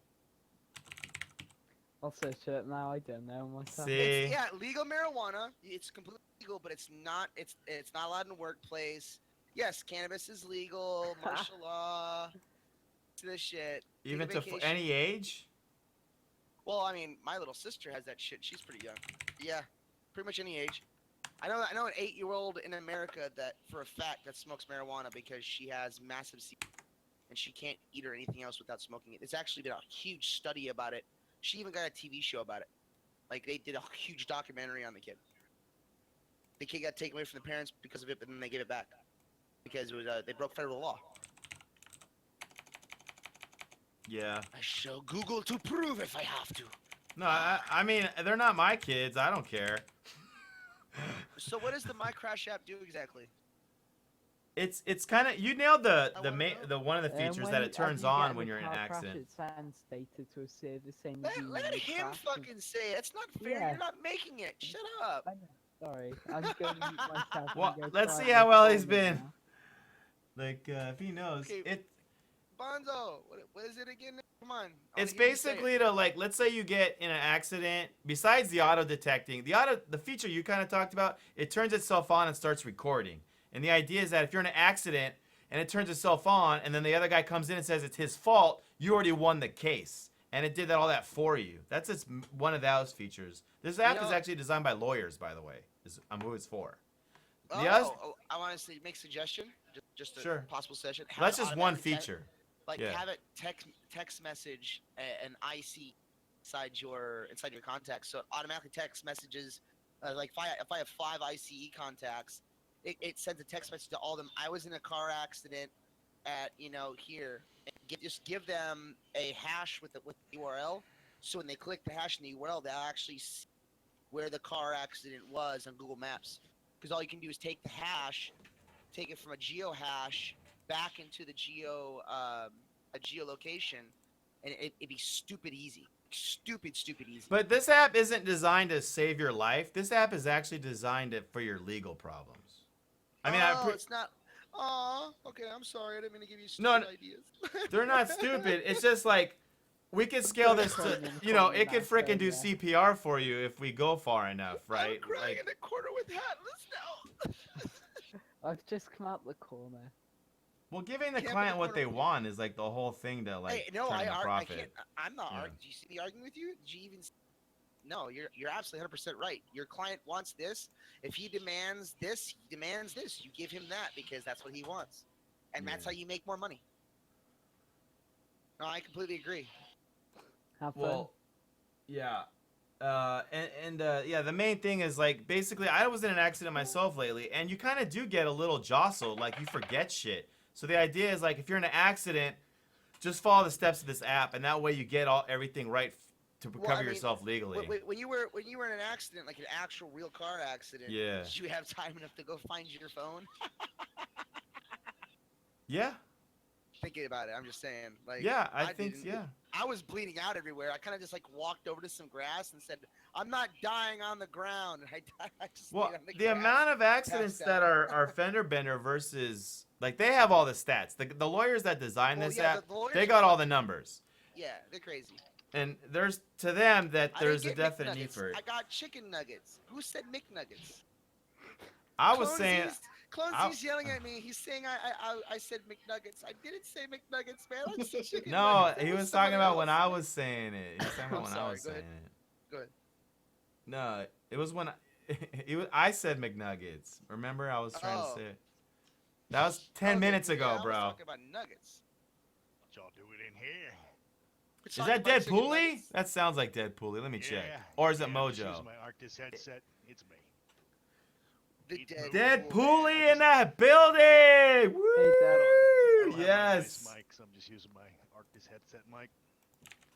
I'll search it now. I don't know myself. See? It's, yeah, legal marijuana. It's completely legal, but it's not. It's not allowed in the workplace. Yes, cannabis is legal. Martial law. This shit. Take a Even to vacation. any age? Well, I mean, my little sister has that shit. She's pretty young. Yeah, pretty much any age. I know an 8-year-old in America that, for a fact, that smokes marijuana because she has massive and she can't eat or anything else without smoking it. There's actually been a huge study about it. She even got a TV show about it. Like, they did a huge documentary on the kid. The kid got taken away from the parents because of it, but then they gave it back because it was they broke federal law. Yeah. I shall Google to prove if I have to. No, I mean, they're not my kids. I don't care. So what does the My Crash app do exactly? It's kind of you nailed the I wanna know. the one of the features when that you- it as turns you get on in when the you're in an car crash, accident. it sends data to a server saying Let you him crashed and- fucking say it. It's not fair. Yeah. You're not making it. Shut up. I know. Sorry, I'm going to mute myself. and Well, go let's try see and how well record he's it been. now. Like if he knows Okay. it. Bonzo, what is it again? Come on. It's I'll hear you say it. basically to like, let's say you get in an accident. Besides the auto detecting, the feature you kind of talked about, it turns itself on and starts recording. And the idea is that if you're in an accident and it turns itself on, and then the other guy comes in and says it's his fault, you already won the case, and it did all that for you. That's just one of those features. This app is know- actually designed by lawyers, by the way. Is who it's for. Oh, The others- I want to make suggestion. Just a Sure. possible session. Have That's it just one automatically feature. Like Yeah. have it text message an IC inside your contacts, so it automatically text messages. Like if I have 5 ICE contacts, it sends a text message to all of them. I was in a car accident at here. And just give them a hash with the URL, so when they click the hash in the URL, they'll actually see where the car accident was on Google Maps. Because all you can do is take the hash, take it from a geo hash back into the a geolocation, and it'd be stupid easy. Stupid easy. But this app isn't designed to save your life. This app is actually designed for your legal problems. I mean, it's not. Oh, okay. I'm sorry. I didn't mean to give you No, stupid ideas. they're not stupid. It's just like we could scale this to, it could frickin' do CPR for you if we go far enough, right? I'm crying Like, in the corner with Hatless now. I've just come out the corner. well, giving the Can't client put what the they corner- want is like the whole thing to like Hey, no, turn the I profit. can't. I'm not Yeah. arguing. Do you see me arguing with you? Did you even? No, you're absolutely 100% right. Your client wants this. If he demands this, he demands this. You give him that because that's what he wants, and that's Yeah. how you make more money. No, I completely agree. Have fun. Well, yeah. Yeah, the main thing is like basically I was in an accident myself lately, and you kind of do get a little jostled, like you forget shit. So the idea is like if you're in an accident, just follow the steps of this app, and that way you get everything right to Well, cover I mean, yourself legally. When you were in an accident, like an actual real car accident, Yeah. did you have time enough to go find your phone? Yeah. thinking about it. I'm just saying. Like, Yeah, I think didn't. yeah. I was bleeding out everywhere. I kind of just like walked over to some grass and said, "I'm not dying on the ground." And I just Well, laid on the the grass. amount of accidents passed that out. are fender bender versus like they have all the stats. The lawyers that designed Well, this yeah, app, the lawyers they are got all fucking- the numbers. Yeah, they're crazy. And there's to them that I there's a didn't get definite need McNuggets. for it. I got chicken nuggets. Who said McNuggets? I was saying Clonesy's yelling at me. He's saying I said McNuggets. I didn't say McNuggets, man. I said chicken no, nuggets. It he was someone talking about when else. I was saying it. He was talking about I'm when I sorry, was go saying ahead. it. Go ahead. No, it was when I said McNuggets. Remember, I was trying to Oh. say it. That was 10 minutes yeah, ago, I was bro. talking about nuggets. What y'all doing in here? We're Is talking that about chicken Deadpooly? nuggets. That sounds like Deadpooly. Let me check. Yeah, Or is it yeah, I'm just Mojo? using my Arctis headset. It's me. The Deadpooly in that building! Woo! Hey, Dad. I don't have my Yes. nice mic, so I'm just using my Arctis headset mic.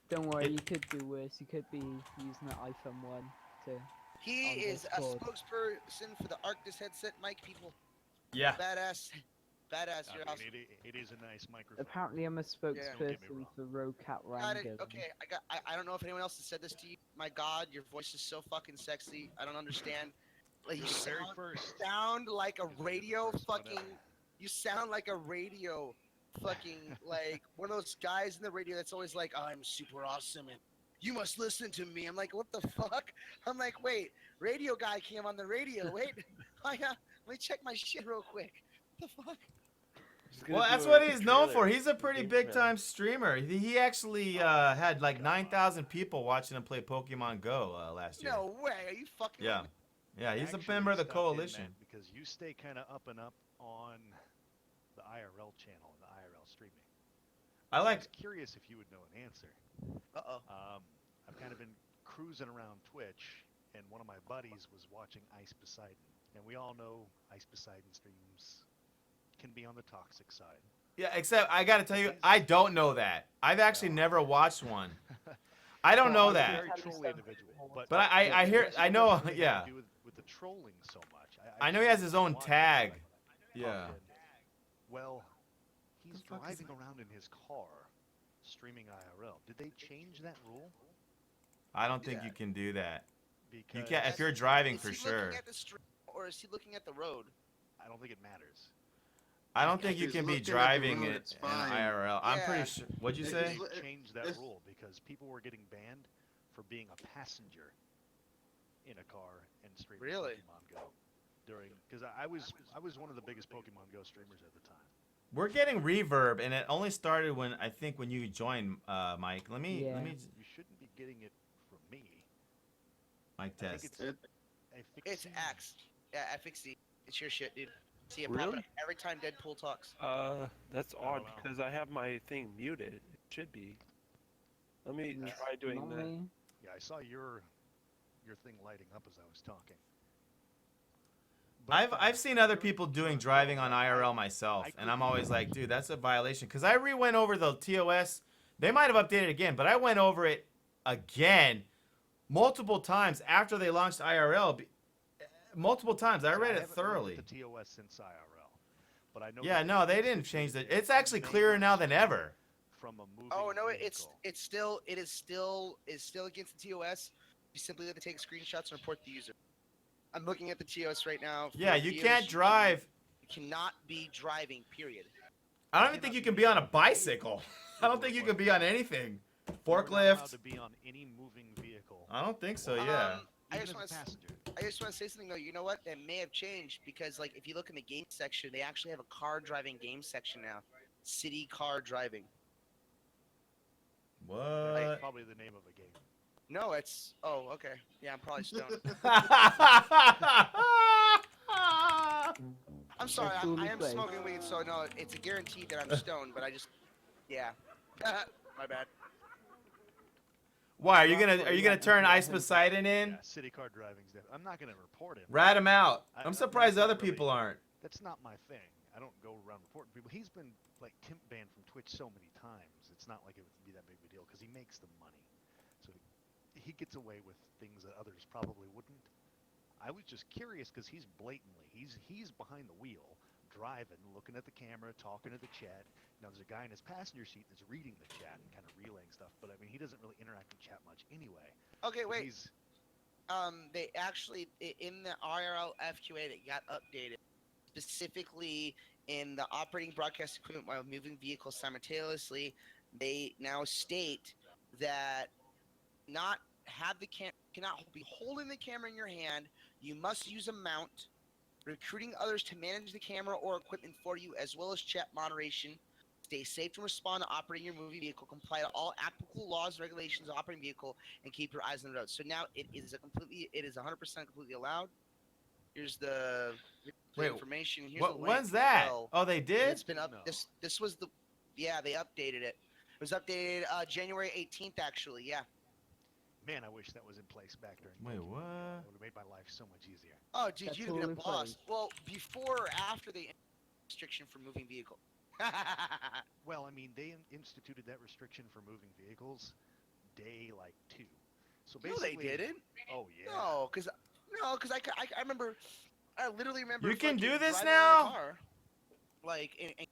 Don't worry, you could do worse. You could be using an iPhone 1 to. He on is a Discord. spokesperson for the Arctis headset mic people. Yeah. Badass. Badass. I You're mean, awesome. it is a nice microphone. Apparently, I'm a Don't get me spokesperson wrong. for Rocat Got it. Rango. Okay, I don't know if anyone else has said this to you. My God, your voice is so fucking sexy. I don't understand. Like you You're the very sound, first. sound like a You're the radio first one fucking. ever. You sound like a radio fucking like one of those guys in the radio that's always like, I'm super awesome and you must listen to me. I'm like, what the fuck? I'm like, wait, radio guy came on the radio. Wait, let me check my shit real quick. What the fuck? Well, that's what he's known for. He's a pretty big time streamer. He actually had like 9,000 people watching him play Pokemon Go last year. No way. Are you fucking? Yeah. with me? Yeah, he's a Actually member of the stopped in, coalition. Matt, because you stay kind of up and up on the IRL channel and the IRL streaming. I So like. was curious if you would know an answer. Uh-oh. I've kind of been cruising around Twitch, and one of my buddies was watching Ice Poseidon, and we all know Ice Poseidon streams can be on the toxic side. Yeah, except I gotta tell you, I don't know that. I've actually never watched one. I don't know He's a that. very trolly individual, But I hear, this I one know, doesn't really have yeah. to do with the trolling so much. I know he has his own tag. Yeah. Well, he's The fuck is driving around in his car, streaming IRL. Did they change that rule? I don't think Yeah. you can do that. Because You can't if you're driving Is for he sure. looking at the stream or is he looking at the road? I don't think it matters. I don't think you If can he's be looking at the driving road, it it's in fine. IRL. I'm Yeah. pretty sure. What'd you If say? he's- They changed that if- rule because people were getting banned for being a passenger in a car and streaming Really? Pokemon Go during because I was one of the biggest Pokemon Go streamers at the time. We're getting reverb, and it only started when I think when you joined, Mike. Let me Yeah. You shouldn't be getting it from me. mic I think test. It's Axe. Yeah, FXD. It's your shit, dude. See it Really? popping up every time Deadpool talks. That's I don't odd know. because I have my thing muted. It should be. Let me try doing that. Normally, Yeah, I saw your thing lighting up as I was talking. But, I've seen other people doing driving on IRL myself, and I'm always like, dude, that's a violation. Because I re-went over the TOS. They might have updated again, but I went over it again multiple times after they launched IRL. Multiple times. I read it haven't looked thoroughly. at the TOS since IRL, but I know. Yeah, that no, they it's didn't change it. the It's actually clearer now than ever. From a moving Oh no, vehicle. it's still against the TOS. You simply have to take screenshots and report the user. I'm looking at the TOS right now. Yeah, For you videos, can't drive. You cannot be driving. Period. I don't even think you can be on a bicycle. I don't think you can be on anything. You're not allowed Forklift. to be on any moving vehicle. I don't think so, yeah. I even just as want a to. passenger. I just want to say something though. You know what? That may have changed because, like, if you look in the game section, they actually have a car driving game section now. City car driving. That's What? probably the name of a game. No, it's. Oh, okay. Yeah, I'm probably stoned. I'm sorry. I fully am played. smoking weed, so no, it's a guarantee that I'm stoned. But I just. Yeah. My bad. Why are you gonna turn Ice Poseidon in? Yeah, city car driving's different. I'm not gonna report him. Rat him out. I- I'm that's surprised not other really- people aren't. That's not my thing. I don't go around reporting people. He's been like temp banned from Twitch so many times. It's not like it would be that big of a deal because he makes the money, so he gets away with things that others probably wouldn't. I was just curious because he's blatantly he's behind the wheel driving, looking at the camera, talking to the chat. Now there's a guy in his passenger seat that's reading the chat and kind of relaying stuff. But I mean, he doesn't really interact with chat much anyway. Okay, But wait. he's They actually in the IRL FQA that got updated, specifically in the operating broadcast equipment while moving vehicles simultaneously, they now state that not have the cannot be holding the camera in your hand. You must use a mount. Recruiting others to manage the camera or equipment for you, as well as chat moderation. Stay safe and respond to operating your moving vehicle. Comply to all applicable laws and regulations of operating vehicle, and keep your eyes on the road. So now it is 100% completely allowed. Here's the Wait, information. Here's What? the link When's as that? well. Oh, they did. It's been up. No. This was the. Yeah, they updated it. It was updated January 18th, actually. Yeah. man, I wish that was in place back during. Wait, Pokemon Go. what? It would have made my life so much easier. Oh, dude, That's you'd have been all a in boss. place. Well, before or after the restriction for moving vehicle. Well, I mean, they instituted that restriction for moving vehicles day like 2. So No, basically, they didn't. Oh yeah. No, because I remember, I literally remember. You can fucking do this driving around in a now? car, like and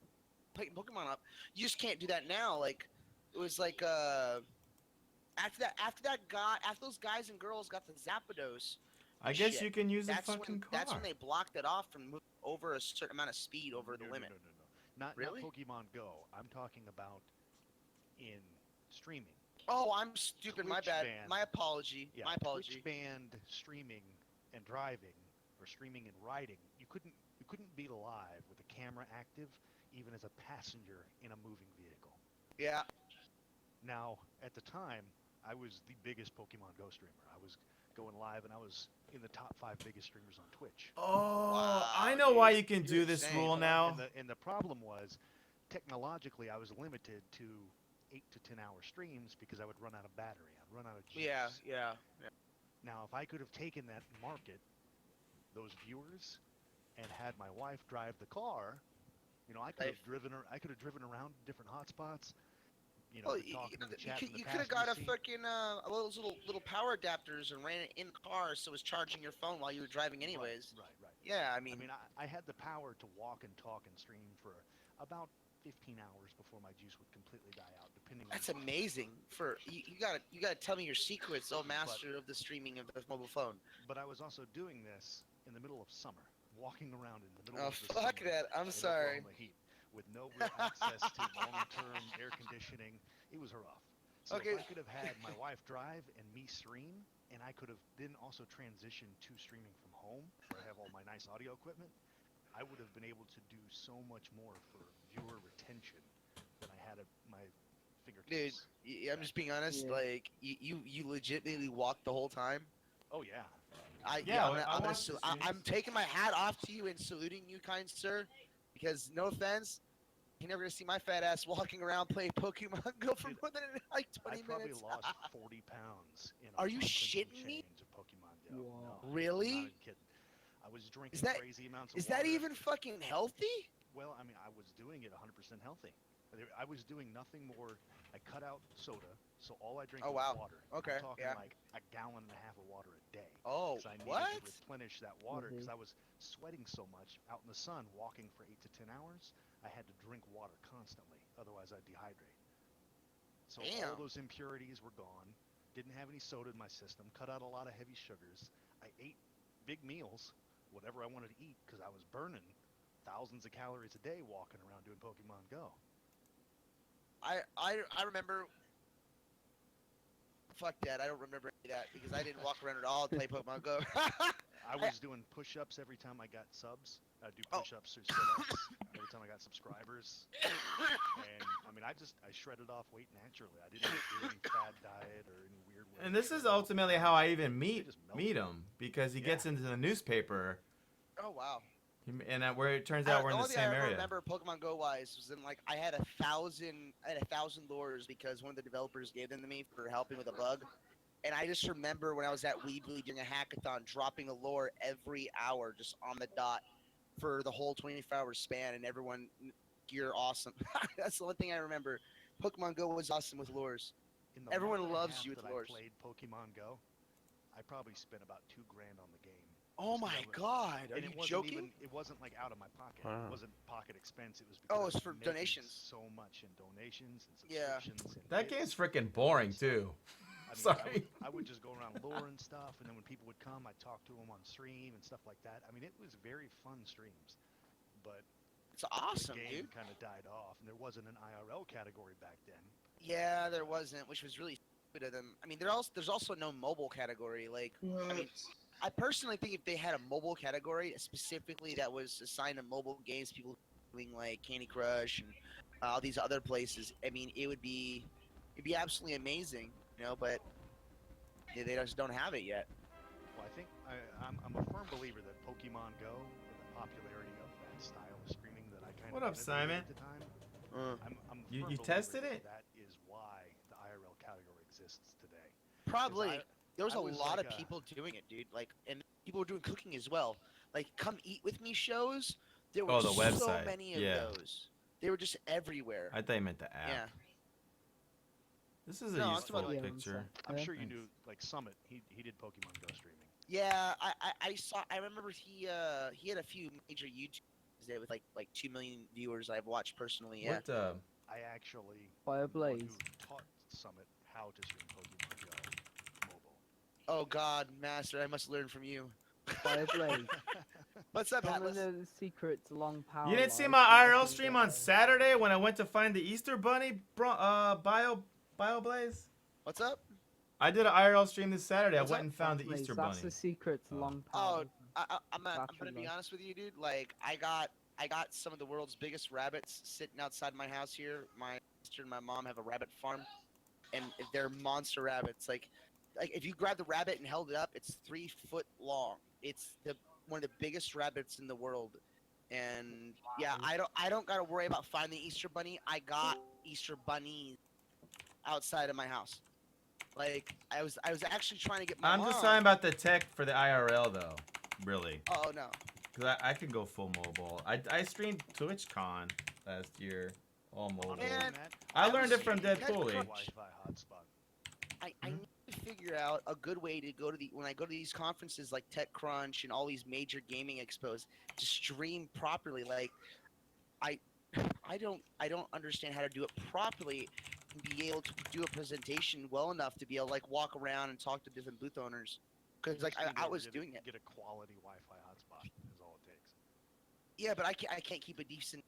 picking Pokemon up. You just can't do that now. Like it was like after those guys and girls got the Zapdos. I guess shit, you can use a That's fucking when car. that's when they blocked it off from moving over a certain amount of speed over the No, limit. No. Not Really? Pokemon Go. I'm talking about in streaming. Oh, I'm stupid. My Twitch bad. banned- My apology. Yeah, My apology. Twitch banned streaming and driving, or streaming and riding. You couldn't be live with a camera active, even as a passenger in a moving vehicle. Yeah. Now, at the time, I was the biggest Pokemon Go streamer. I was going live, and I was in the top 5 biggest streamers on Twitch. Oh, Wow, I know dude. why you can do You're this insane. rule now. And the problem was, technologically, I was limited to 8 to 10 hour streams because I would run out of battery. I'd run out of juice. Yeah. Now, if I could have taken that market, those viewers, and had my wife drive the car, I could have driven around different hotspots. Well, talking in the chat you from the could have got a passenger seat. fucking those little power adapters and ran it in the car so it was charging your phone while you were driving anyways. Right. Yeah, I mean, I had the power to walk and talk and stream for about 15 hours before my juice would completely die out, depending. that's on amazing. For you gotta tell me your secrets, oh master of the streaming of the mobile phone. But I was also doing this in the middle of summer, walking around in the middle Oh of the fuck summer that! I'm in sorry. Oklahoma heat, with no real access to long-term air conditioning. It was rough. So Okay. if I could have had my wife drive and me stream, and I could have then also transitioned to streaming from home, where I have all my nice audio equipment, I would have been able to do so much more for viewer retention than I had at my Dude, fingertips. I'm just being honest. Yeah. Like you legitimately walked the whole time. Oh yeah. Yeah, I'm watched the I'm taking my hat off to you and saluting you, kind sir, because no offense, you're never gonna see my fat ass walking around playing Pokemon Go for Dude, more than like I 20 probably minutes. lost 40 pounds in a Are you month and some shitting me? change of Pokemon Go. Wow. No, Really? I'm not even kidding. I was drinking that- crazy amounts of Is that water. even fucking healthy? Well, I mean, I was doing it 100% healthy. I was doing nothing more. I cut out soda, so all I drink Oh, is wow. water. Okay, I'm talking yeah. like a gallon and a half of water a day. Oh, 'Cause I needed what? to replenish that water because Mhm. I was sweating so much out in the sun, walking for 8 to 10 hours. I had to drink water constantly, otherwise I'd dehydrate. So all Damn. those impurities were gone. Didn't have any soda in my system. Cut out a lot of heavy sugars. I ate big meals, whatever I wanted to eat, because I was burning thousands of calories a day walking around doing Pokemon Go. I remember. Fuck that! I don't remember any of that because I didn't walk around at all and play Pokemon Go. I was doing push-ups every time I got subs. I'd do Oh. push-ups or sit-ups every time I got subscribers. And I mean, I shredded off weight naturally. I didn't do any fad diet or any weird way. And this is ultimately how I even meet just melted. him, because he Yeah. gets into the newspaper, Oh wow! and where it turns out we're in the only thing same I ever area. remember Pokemon Go wise was in like I had 1,000 lures because one of the developers gave them to me for helping with a bug, and I just remember when I was at Weebly doing a hackathon, dropping a lure every hour just on the dot for the whole 24-hour span, and everyone, you're awesome. That's the one thing I remember. Pokemon Go was awesome with lures. In the Everyone month and a loves half you with that lures. I played Pokemon Go, I probably spent about $2,000 on the game. Oh just 'cause my I was- god, are and you it wasn't joking? even it wasn't like out of my pocket. Wow. It wasn't pocket expense. It was Oh, because it's I was for making donations. so much in donations and Yeah. subscriptions. And That bits game's freaking and boring stuff. too. I mean, Sorry. I would just go around luring stuff, and then when people would come, I'd talk to them on stream and stuff like that. I mean, it was very fun streams, but It's awesome, the game dude. kind of died off, and there wasn't an IRL category back then. Yeah, there wasn't, which was really stupid of them. I mean, there's also no mobile category. Like, I mean, I personally think if they had a mobile category specifically that was assigned to mobile games, people doing like Candy Crush and all these other places, I mean, it'd be absolutely amazing, you know. But they just don't have it yet. Well, I think I'm a firm believer that Pokemon Go and the popularity of that style of streaming that I kind What of up, Simon? at the time. I'm a You firm believer tested that it? That is why the IRL category exists today. Probably. There was I a was lot like of a- people doing it, dude. Like, and people were doing cooking as well. Like, come eat with me shows. There were Oh, the so website. many of Yeah. those. They were just everywhere. I thought you meant the app. Yeah. This is a No, I'm useful talking about- picture. I'm sure you Thanks. knew, like Summit. He did Pokemon Go streaming. Yeah, I saw. I remember he had a few major YouTubers there with like 2 million viewers I've watched personally. Yeah. What I actually am the one Bioblaze. who taught Summit how to stream Pokemon Go mobile. Oh God, Master, I must learn from you. Bioblaze. What's up, Don't Atlas? know the secret to long power. You didn't see life my is IRL to stream get on a- Saturday when I went to find the Easter Bunny Bioblaze? What's up? I did an IRL stream this Saturday. What's I went up? and found the Bioblaze, Easter That's Bunny. the secret to Oh. long Oh, power. I'm gonna be Battery honest with you, dude. Like, I got some of the world's biggest rabbits sitting outside my house here. My sister and my mom have a rabbit farm, and they're monster rabbits. Like if you grab the rabbit and held it up, it's 3 foot long. It's one of the biggest rabbits in the world. And yeah, I don't gotta worry about finding the Easter bunny. I got Easter bunnies outside of my house. Like I was actually trying to get my I'm mom. just talking about the tech for the IRL though, really. Oh no. Because I could go full mobile. I streamed TwitchCon last year, all mobile. Man, I I learned was it from streaming Deadpooly. TechCrunch. Wi-Fi hotspot. I need to figure out a good way to go to when I go to these conferences like TechCrunch and all these major gaming expos to stream properly. Like I don't understand how to do it properly and be able to do a presentation well enough to be able to like walk around and talk to different booth owners. Because like Just need I to was get doing it. Get a quality Wi-Fi hotspot is all it takes. Yeah, but I can't keep a decent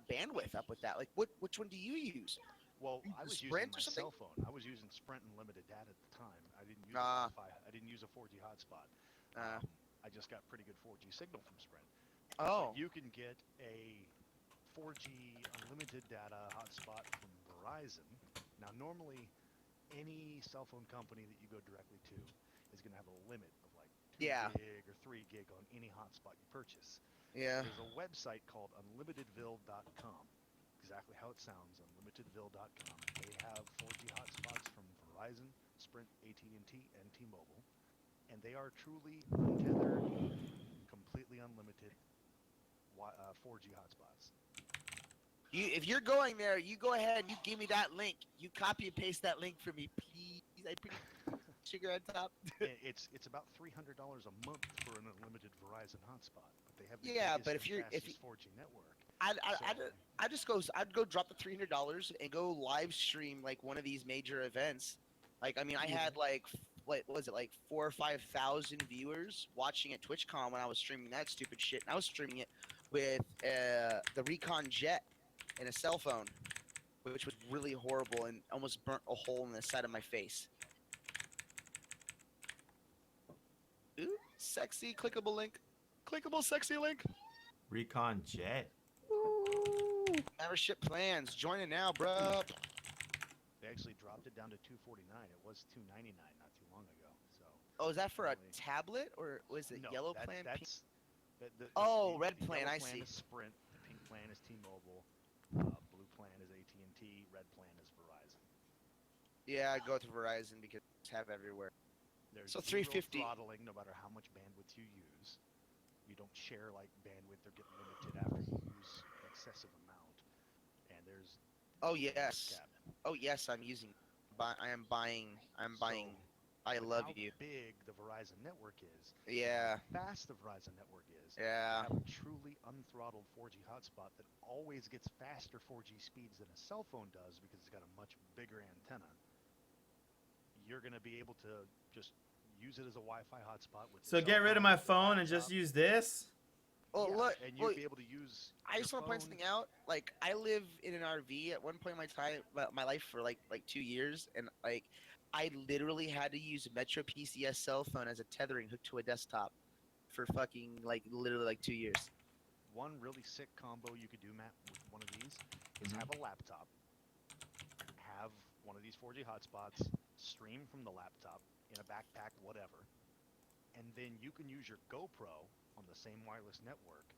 bandwidth up with that. Like which one do you use? Well, You I use was using Sprint or my something? cell phone. I was using Sprint unlimited data at the time. I didn't use Ah. Wi-Fi. I didn't use a 4G hotspot. Uh, I just got pretty good 4G signal from Sprint. oh. You can get a 4G unlimited data hotspot from Verizon. Now, normally, any cell phone company that you go directly to is going to have a limit of like 2 Yeah. gig or 3 gig on any hotspot you purchase. Yeah. There's a website called unlimitedville.com. Exactly how it sounds, unlimitedville.com. They have 4G hotspots from Verizon, Sprint, AT&T, and T-Mobile, and they are truly untethered, completely unlimited 4G hotspots. If you're going there, you go ahead and you give me that link. You copy and paste that link for me, please. I pretty sugar on top. It's about $300 a month for an unlimited Verizon hotspot, but they have the Yeah, biggest but and if you're- if fastest 4G network. I'd go drop the $300 and go live stream like one of these major events. Like I mean, I had like what was it like 4,000 or 5,000 viewers watching at TwitchCon when I was streaming that stupid shit. And I was streaming it with the Recon Jet and a cell phone, which was really horrible and almost burnt a hole in the side of my face. Ooh, sexy clickable link. Clickable sexy link. Recon Jet. Membership plans. Join it now, bro. They actually dropped it down to $249. It was $299 not too long ago. So Oh, is that for a Really? tablet or was it no, yellow that- plan? Pink? That's Oh, red plan, yellow I plan see. is Sprint. The pink plan is T-Mobile. Blue plan is AT&T. Red plan is Verizon. Yeah, I go to Verizon because it's have everywhere. There's So zero 350. throttling no matter how much bandwidth you use. You don't share like bandwidth or get limited after you use an excessive amount. And there's Oh no bandwidth yes. cap. Oh yes, I'm using. I am buying. I'm buying. I with love how you. big the Verizon network is, and Yeah. how fast the Verizon network is, Yeah. to have a truly unthrottled 4G hotspot that always gets faster 4G speeds than a cell phone does because it's got a much bigger antenna. You're going to be able to just use it as a Wi-Fi hotspot with So your cell get rid of phone, my your phone and just laptop. use this? Well, Yeah, look. and Well, you'd be able to use I your just want to point phone. something out. Like, I live in an RV at one point in my life for like 2 years, and like, I literally had to use a Metro PCS cell phone as a tethering hook to a desktop for fucking like literally like 2 years. One really sick combo you could do, Matt, with one of these is have a laptop, have one of these 4G hotspots, stream from the laptop in a backpack, whatever, and then you can use your GoPro on the same wireless network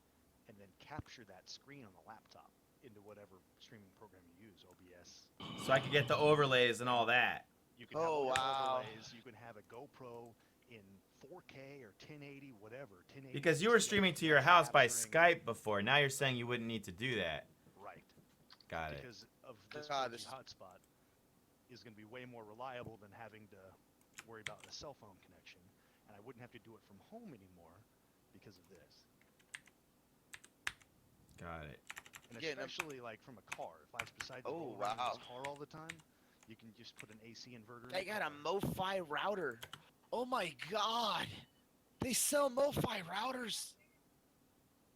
and then capture that screen on the laptop into whatever streaming program you use, OBS. So I could get the overlays and all that. You can have all Oh, your wow. overlays. You can have a GoPro in 4K or 1080, whatever. 1080, Because you were 60, streaming to your house by capturing- Skype before. Now you're saying you wouldn't need to do that. Right. Got it. Because of this God, 4G this- hotspot is going to be way more reliable than having to worry about a cell phone connection, and I wouldn't have to do it from home anymore because of this. Got it. And Yeah, no- especially like from a car, if I was beside the Oh, road in wow. this car all the time, you can just put an AC inverter. in I the got a car. MoFi router. Oh my god. They sell MoFi routers.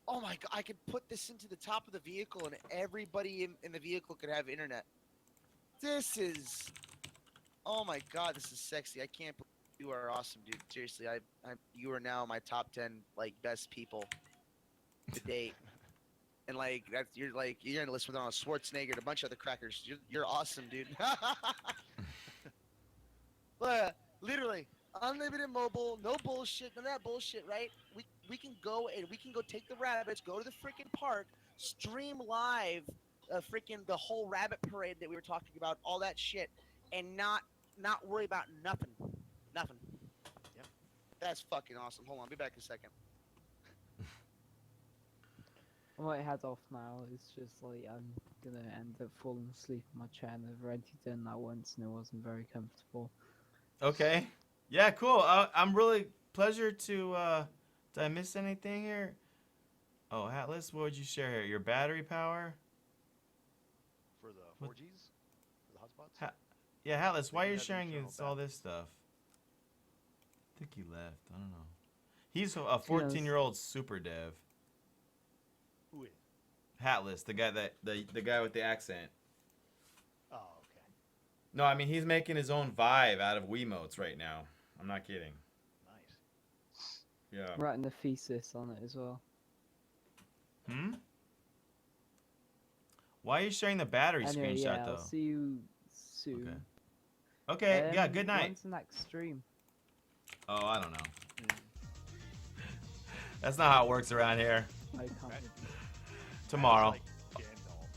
Oh my god. I could put this into the top of the vehicle and everybody in the vehicle could have internet. This is. Oh my god, this is sexy. I can't believe you are awesome, dude. Seriously, you are now my top 10 like best people to date. And like you're gonna list with on Schwarzenegger and a bunch of other crackers. You're awesome, dude. Literally, unlimited mobile, no bullshit, none of that bullshit, right? We can go and we can go take the rabbits, go to the freaking park, stream live, freaking the whole rabbit parade that we were talking about, all that shit, and not worry about nothing. Yep. That's fucking awesome. Hold on, be back in a second. I might head off now. It's just like I'm gonna end up falling asleep in my chair, and I've already done that once, and it wasn't very comfortable. Okay. Yeah, cool. I'm really pleasure to. Did I miss anything here? Oh, Atlas, what would you share here? Your battery power? For the What- 4Gs? For the hotspots? Yeah, Atlas, why They are you have sharing internal all this batteries. stuff? I think he left. I don't know. He's a 14-year-old super dev. Who is? Hatless, the guy the guy with the accent. Oh, okay. No, I mean he's making his own vibe out of Wiimotes right now. I'm not kidding. Nice. Yeah. Writing a thesis on it as well. Hmm? Why are you sharing the battery Anyway, screenshot yeah, though? I'll see you soon. Okay, yeah, good night. When's the next stream? Oh, I don't know. That's not how it works around here. I can't. Right. Tomorrow. Like Gandalf.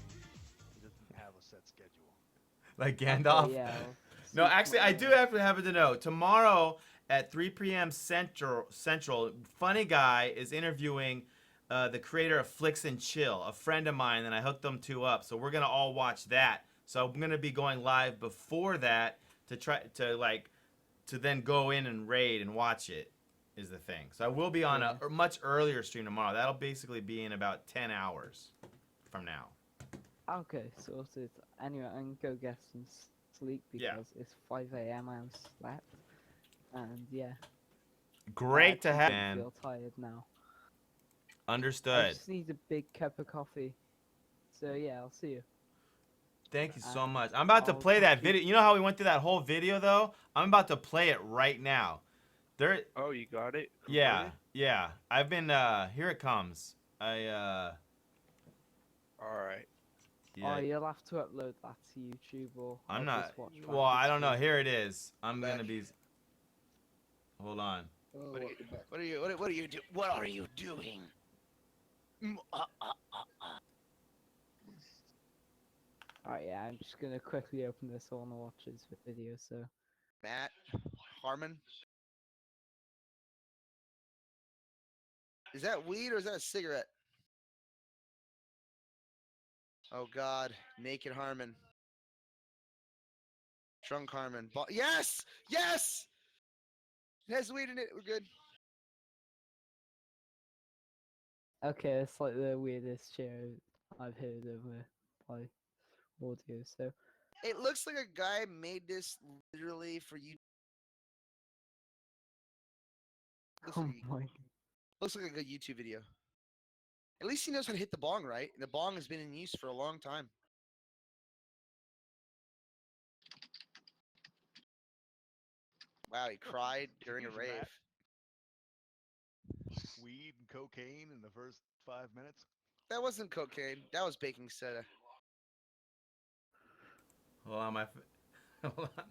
He doesn't have a set schedule. Like Gandalf. Okay, yeah. No, actually, I do have to know. Tomorrow at 3 p.m. Central, Funny Guy is interviewing the creator of Flicks and Chill, a friend of mine, and I hooked them two up. So we're gonna all watch that. So I'm gonna be going live before that to try to then go in and raid and watch it. Is the thing. So I will be on a much earlier stream tomorrow. That'll basically be in about 10 hours from now. Okay, sorted. Anyway, I'm gonna go get some sleep because Yeah. it's 5 a.m. I haven't slept. And yeah. Great to have. I Man. feel tired now. I Understood. just need a big cup of coffee. So yeah, I'll see you. Thank you so much. I'm about to I'll play that talk to you- video. You know how we went through that whole video though? I'm about to play it right now. There. Oh, you got it? Yeah, Recorded? yeah. I've been. Here it comes. All right. Yeah. Oh, you'll have to upload that to YouTube or I'm I'll not. just watch back Well, I the don't know. stream. Here it is. I'm Back. gonna be. Hold on. What are you doing? What are you doing? Alright, yeah, I'm just gonna quickly open this. I wanna watch his video, so. Matt Harmon. Is that weed or is that a cigarette? Oh God, naked Harmon. Drunk Harmon. Yes! Yes! It has weed in it. We're good. Okay, it's like the weirdest chair I've heard of by audio. So It looks like a guy made this literally for you. Looks oh like, my. looks like a good YouTube video. At least he knows how to hit the bong right. The bong has been in use for a long time. Wow, he cried during a Confusion, rave. Matt. Weed and cocaine in the first 5 minutes. That wasn't cocaine. That was baking soda. Hold on, hold on.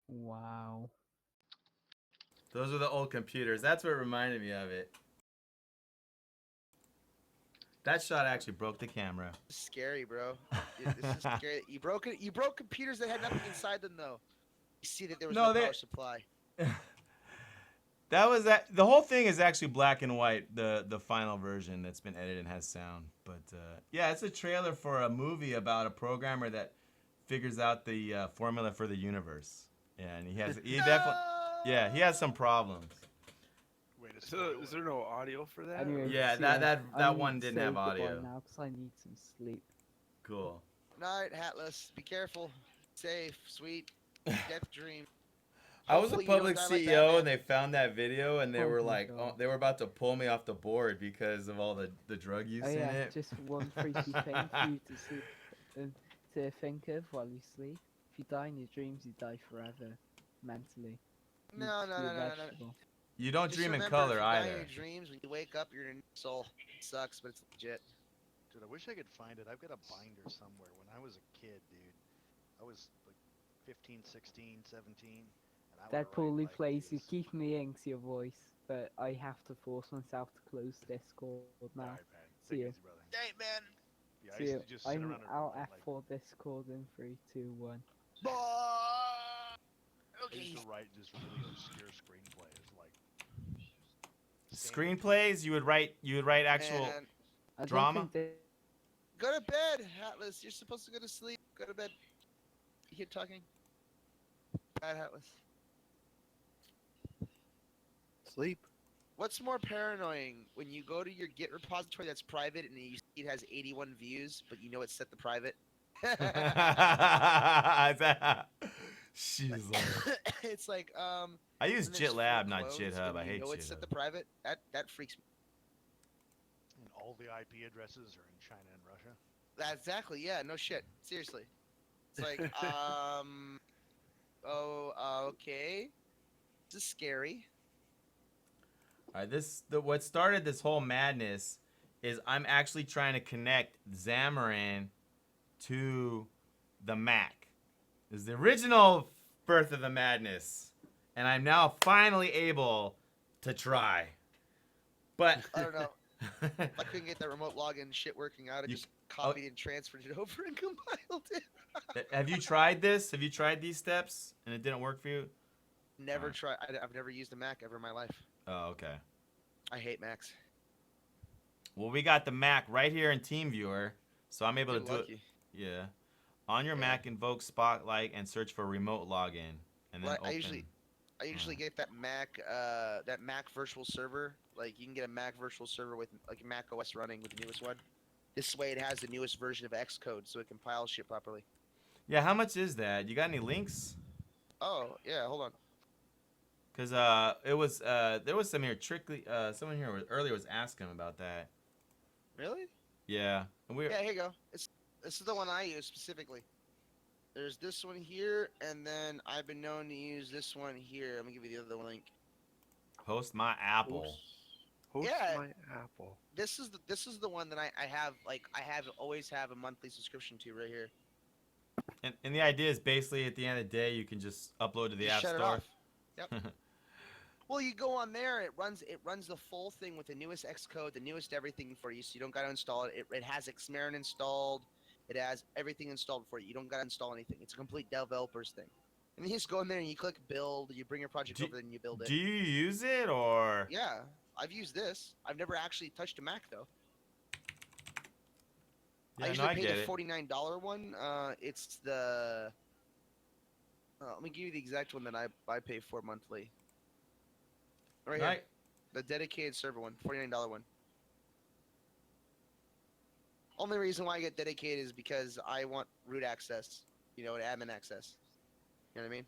Wow. Those are the old computers. That's what reminded me of it. That shot actually broke the camera. This is scary, bro. This is scary. You broke it. You broke computers that had nothing inside them, though. You see that there was no power supply. That was that. The whole thing is actually black and white. The final version that's been edited and has sound. But yeah, it's a trailer for a movie about a programmer that figures out the formula for the universe. And he definitely, yeah, he has some problems. Wait a So, second. is there no audio for that? Anyway, Yeah, see, that I one need to didn't say have goodbye audio. now because I need some sleep. Cool. Night, Hatless. Be careful. Safe. Sweet. Death dream. I was a Hopefully you don't public die like CEO Batman. and they found that video and they Oh were my like, God. they were about to pull me off the board because of all the drug use Oh in yeah, it. just one freaky thing for you to sleep, to think of while you sleep. If you die in your dreams, you die forever, mentally. You No, just no, be a no, no, no, no. vegetable. You don't Just dream in remember, color if you die in either. your dreams, when you wake up, you're in a soul. It sucks, but it's legit. Dude, I wish I could find it. I've got a binder somewhere. When I was a kid, dude, I was like 15, 16, 17. And I would Deadpool write, like, plays, you these- keep me into your voice, but I have to force myself to close Discord now. Alright, man. See Take it ya. easy, brother. Hey, man. Yeah, I See used ya. to just sit I'm around and out write, like, F4 Discord in 3, 2, 1. I Okay. used to write just really obscure screenplays, like Screenplays, you would write actual Man, I don't drama? think go to bed, Atlas. You're supposed to go to sleep. Go to bed. You keep talking. Bad Atlas. Sleep. What's more paranoying when you go to your Git repository that's private and you see it has 81 views, but you know it's set to private? She's like, It's like I use and there's GitLab, full not close, GitHub. and I you hate know it's set to GitHub. private. That freaks me. and all the IP addresses are in China and Russia. Exactly. Yeah. No shit. Seriously. It's like okay. This is scary. All right, what started this whole madness is I'm actually trying to connect Xamarin to the Mac. This is the original birth of the madness, and I'm now finally able to try. But I don't know. If I couldn't get that remote login shit working out, I You- just copied and transferred it over and compiled it. have you tried this? Have you tried these steps and it didn't work for you? Never tried. I've never used a Mac ever in my life. Oh, okay. I hate Macs. Well, we got the Mac right here in TeamViewer, so I'm able You're to do lucky. it. Yeah. On your Yeah. Mac, invoke Spotlight and search for remote login, and then Well, open. I usually get that Mac virtual server. Like you can get a Mac virtual server with like Mac OS running with the newest one. This way, it has the newest version of Xcode, so it compiles shit properly. Yeah, how much is that? You got any links? Oh yeah, hold on. Cause it was there was some here trickly someone here earlier was asking about that. Really? Yeah, and we Yeah, here you go. This is the one I use specifically. There's this one here, and then I've been known to use this one here. Let me give you the other link. host my Apple. Host Yeah. my Apple. This is the one that I always have a monthly subscription to right here. And the idea is basically at the end of the day you can just upload to the Just App shut it Store. off. Yep. Well, you go on there, it runs the full thing with the newest Xcode, the newest everything for you, so you don't gotta install it. It has Xamarin installed. It has everything installed for you. You don't gotta install anything. It's a complete developer's thing. And you just go in there and you click build. You bring your project over, and you build it. Do you use it or? Yeah, I've used this. I've never actually touched a Mac though. Yeah, I no, usually I pay get the it. $49 one. It's the. Let me give you the exact one that I pay for monthly. Right here, Right. the dedicated server one, $49 one. Only reason why I get dedicated is because I want root access, admin access. You know what I mean?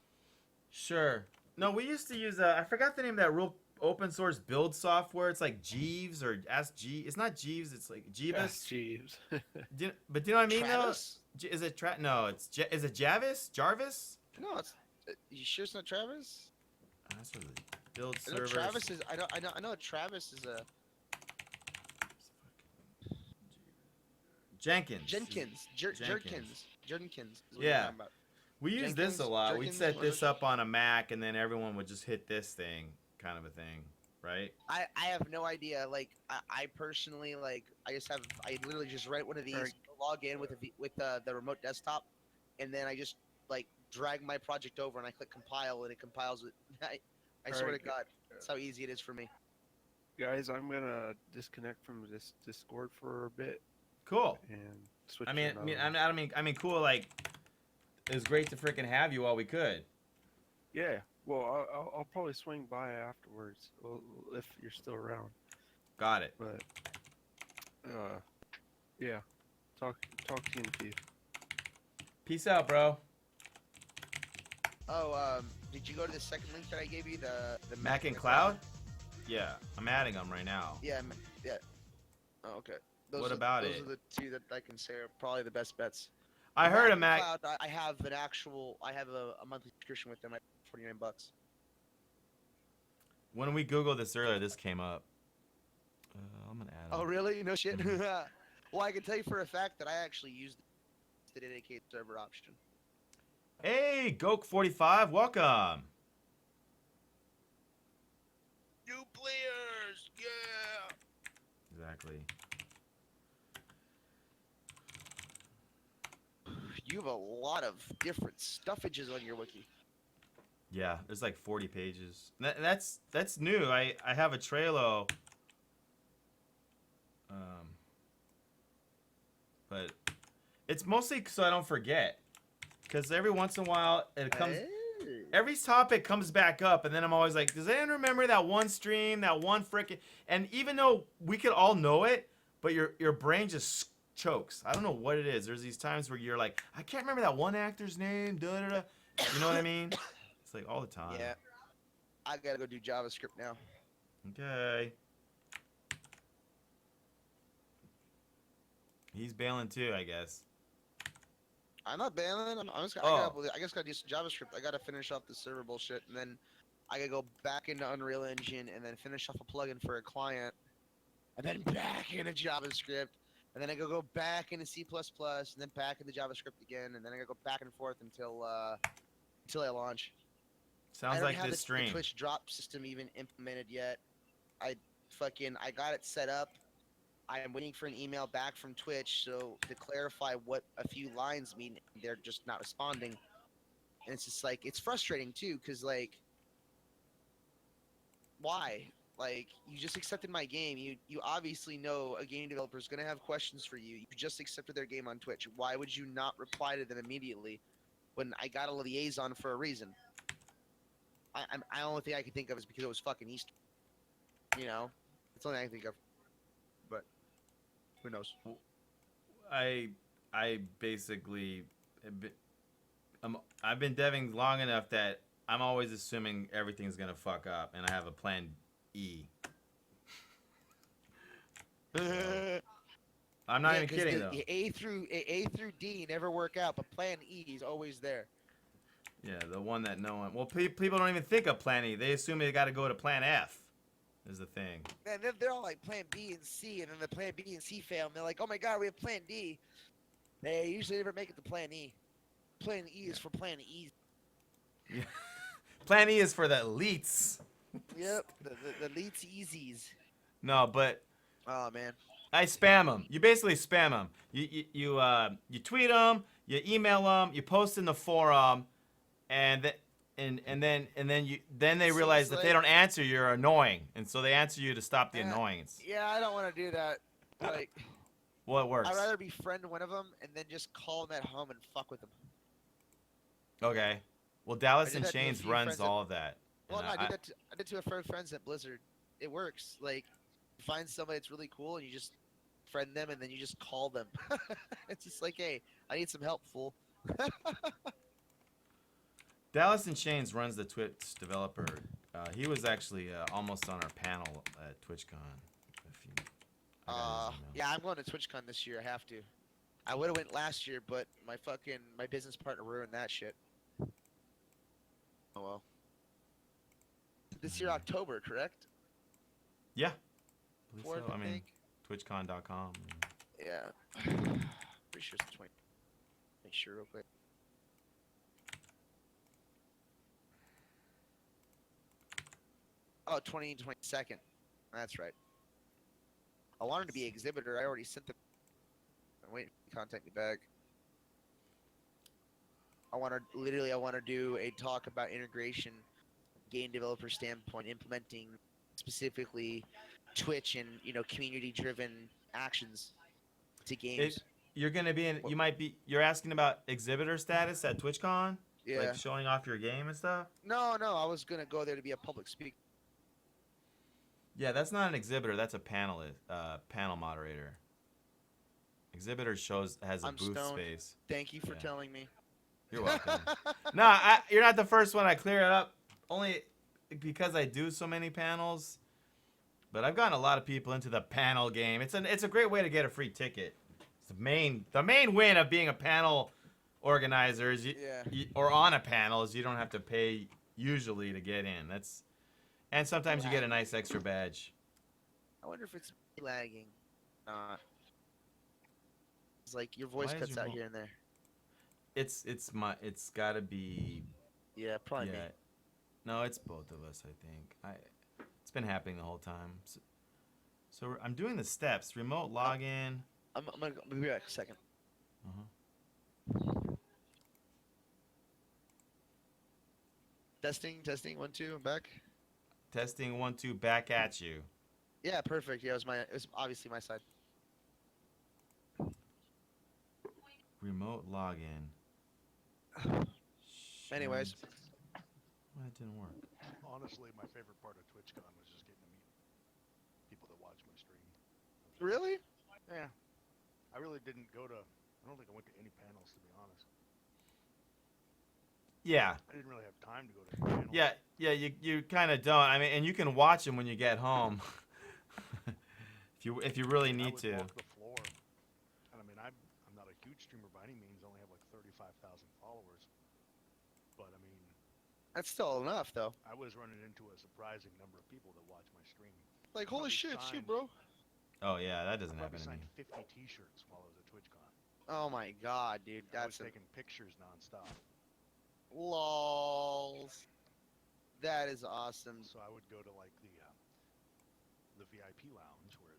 Sure. No, we used to use I forgot the name of that real open source build software. It's like Jeeves or Ask G. It's not Jeeves. It's like Jeebus. Jeeves. But do you know what I mean Travis? though? Is it No, is it Javis? Jarvis? No, it's. You sure it's not Travis? That's what it is. Build I know servers. Travis is. I know Travis is a Jenkins. Jenkins. Jenkins. Jenkins. Is what Yeah. you're talking about. We use this Jenkins, a lot. We'd Jerkins, set what this is it? up on a Mac, and then everyone would just hit this thing, kind of a thing, right? I have no idea. Like I personally I literally just write one of these, Alright. log in with the remote desktop, and then I just like drag my project over and I click compile and it compiles it. I swear Alright, to God, that's how easy it is for me. Guys, I'm gonna disconnect from this Discord for a bit Cool. and switch. I to mean, another one. I mean, cool. Like, it was great to freaking have you while we could. Yeah. Well, I'll probably swing by afterwards if you're still around. Got it. But yeah. Talk to you in a few. Peace out, bro. Oh, did you go to the second link that I gave you? The Mac and Cloud? Yeah, I'm adding them right now. Yeah, yeah. Oh, okay. What about those it? are the two that I can say are probably the best bets. I heard a and Mac. Cloud, I have a monthly subscription with them at $49. When we Googled this earlier, this came up. I'm gonna add. Oh, them. really? No shit. Well, I can tell you for a fact that I actually used the dedicated server option. Hey, Goke45, welcome. New players, yeah. Exactly. You have a lot of different stuffages on your wiki. Yeah, there's like 40 pages. That's new. I have a Trello. But it's mostly so I don't forget. Because every once in a while it comes. Every topic comes back up, and then I'm always like, does anyone remember that one stream, that one frickin'? And even though we could all know it, but your brain just chokes. I don't know what it is. There's these times where you're like, I can't remember that one actor's name. Da da da. You know what I mean? It's like all the time. Yeah. I gotta go do JavaScript now. Okay. He's bailing too, I guess. I'm not bailing. I just Oh. gotta do some JavaScript. I gotta finish off the server bullshit, and then I gotta go back into Unreal Engine, and then finish off a plugin for a client, and then back into JavaScript, and then I gotta go back into C++, and then back into JavaScript again, and then I gotta go back and forth until I launch. Sounds I don't like have this the stream. Twitch drop system even implemented yet. I got it set up. I am waiting for an email back from Twitch so to clarify what a few lines mean. They're just not responding, and it's just like it's frustrating too, because like, why? Like, you just accepted my game. You obviously know a game developer is gonna have questions for you. You just accepted their game on Twitch. Why would you not reply to them immediately when I got a liaison for a reason? I only thing I can think of is because it was fucking Easter. You know, it's the only thing I can think of. But who knows? I basically I've been deving long enough that I'm always assuming everything's gonna fuck up, and I have a plan E. I'm not even 'cause kidding the though. A through D never work out, but Plan E is always there. Yeah, the one that no one. Well, people don't even think of Plan E. They assume they got to go to Plan F. Is the thing. Man, they're all like Plan B and C, and then the Plan B and C fail, and they're like, "Oh my God, we have Plan D." They usually never make it to Plan E. Plan E is for Plan E. Yeah. Plan E is for the elites. Yep, the least easies. No, but Oh man. I spam them. You basically spam them. You tweet them, you email them, you post in the forum, and then they realize that they don't answer, you're annoying, and so they answer you to stop the annoyance. Yeah, I don't want to do that. Like, What works? I'd rather befriend one of them and then just call them at home and fuck with them. Okay. Well, Dallas did in that to a Chains few runs friends all of that. Well, And no, I did to a few friends at Blizzard. It works. Like, you find somebody that's really cool and you just friend them and then you just call them. It's just like, hey, I need some help, fool. Dallas in Chains runs the Twitch developer. He was actually almost on our panel at TwitchCon. If you, I got his email. Yeah, I'm going to TwitchCon this year. I have to. I would have went last year, but my business partner ruined that shit. Oh well. This year, October, correct? Yeah. Believe Fourth, so. I mean, think. TwitchCon.com. Yeah. Pretty sure it's the 20. Make sure real quick. Oh, 20 and 22nd. That's right. I wanted to be exhibitor. I already sent them. I'm waiting for them to contact me back. I want to do a talk about integration, game developer standpoint, implementing specifically Twitch and community-driven actions to games. You're gonna be in. You might be. You're asking about exhibitor status at TwitchCon, Yeah. like showing off your game and stuff. No, I was gonna go there to be a public speaker. Yeah, that's not an exhibitor. That's a panelist, panel moderator. Exhibitor has a I'm booth stoned. space. Thank you for Yeah. telling me. You're welcome. No, you're not the first one. I clear it up only because I do so many panels. But I've gotten a lot of people into the panel game. It's a great way to get a free ticket. It's the main win of being a panel organizer is or on a panel is you don't have to pay usually to get in. And sometimes you get a nice extra badge. I wonder if it's lagging. It's like your voice Why is cuts your out vo- here and there. It's gotta be. Yeah, probably me. No, it's both of us. I think it's been happening the whole time. So I'm doing the steps. Remote login. I'm gonna be back a second. Testing 1 2. I'm back. Testing 1 2. Back at you. Yeah, perfect. Yeah, it was obviously my side. Remote login. Anyways. Well, it didn't work. Honestly, my favorite part of TwitchCon was just getting to meet people that watch my stream. Really? Yeah. I really didn't go to... I don't think I went to any panels, to be honest. Yeah. I didn't really have time to go to any panels. Yeah. You kind of don't. I mean, and you can watch them when you get home. if you really need to. I would walk the floor. And I mean, I'm not a huge streamer by any means. I only have like 35,000 followers. But I mean... That's still enough, though. I was running into a surprising number of people that watch my stream. Like, holy shit, shoot, bro. Oh, yeah, that doesn't happen to me. I signed 50 t-shirts while I was at TwitchCon. Oh my god, dude. I was That's taking pictures nonstop. lols. That is awesome. So I would go to like the VIP lounge where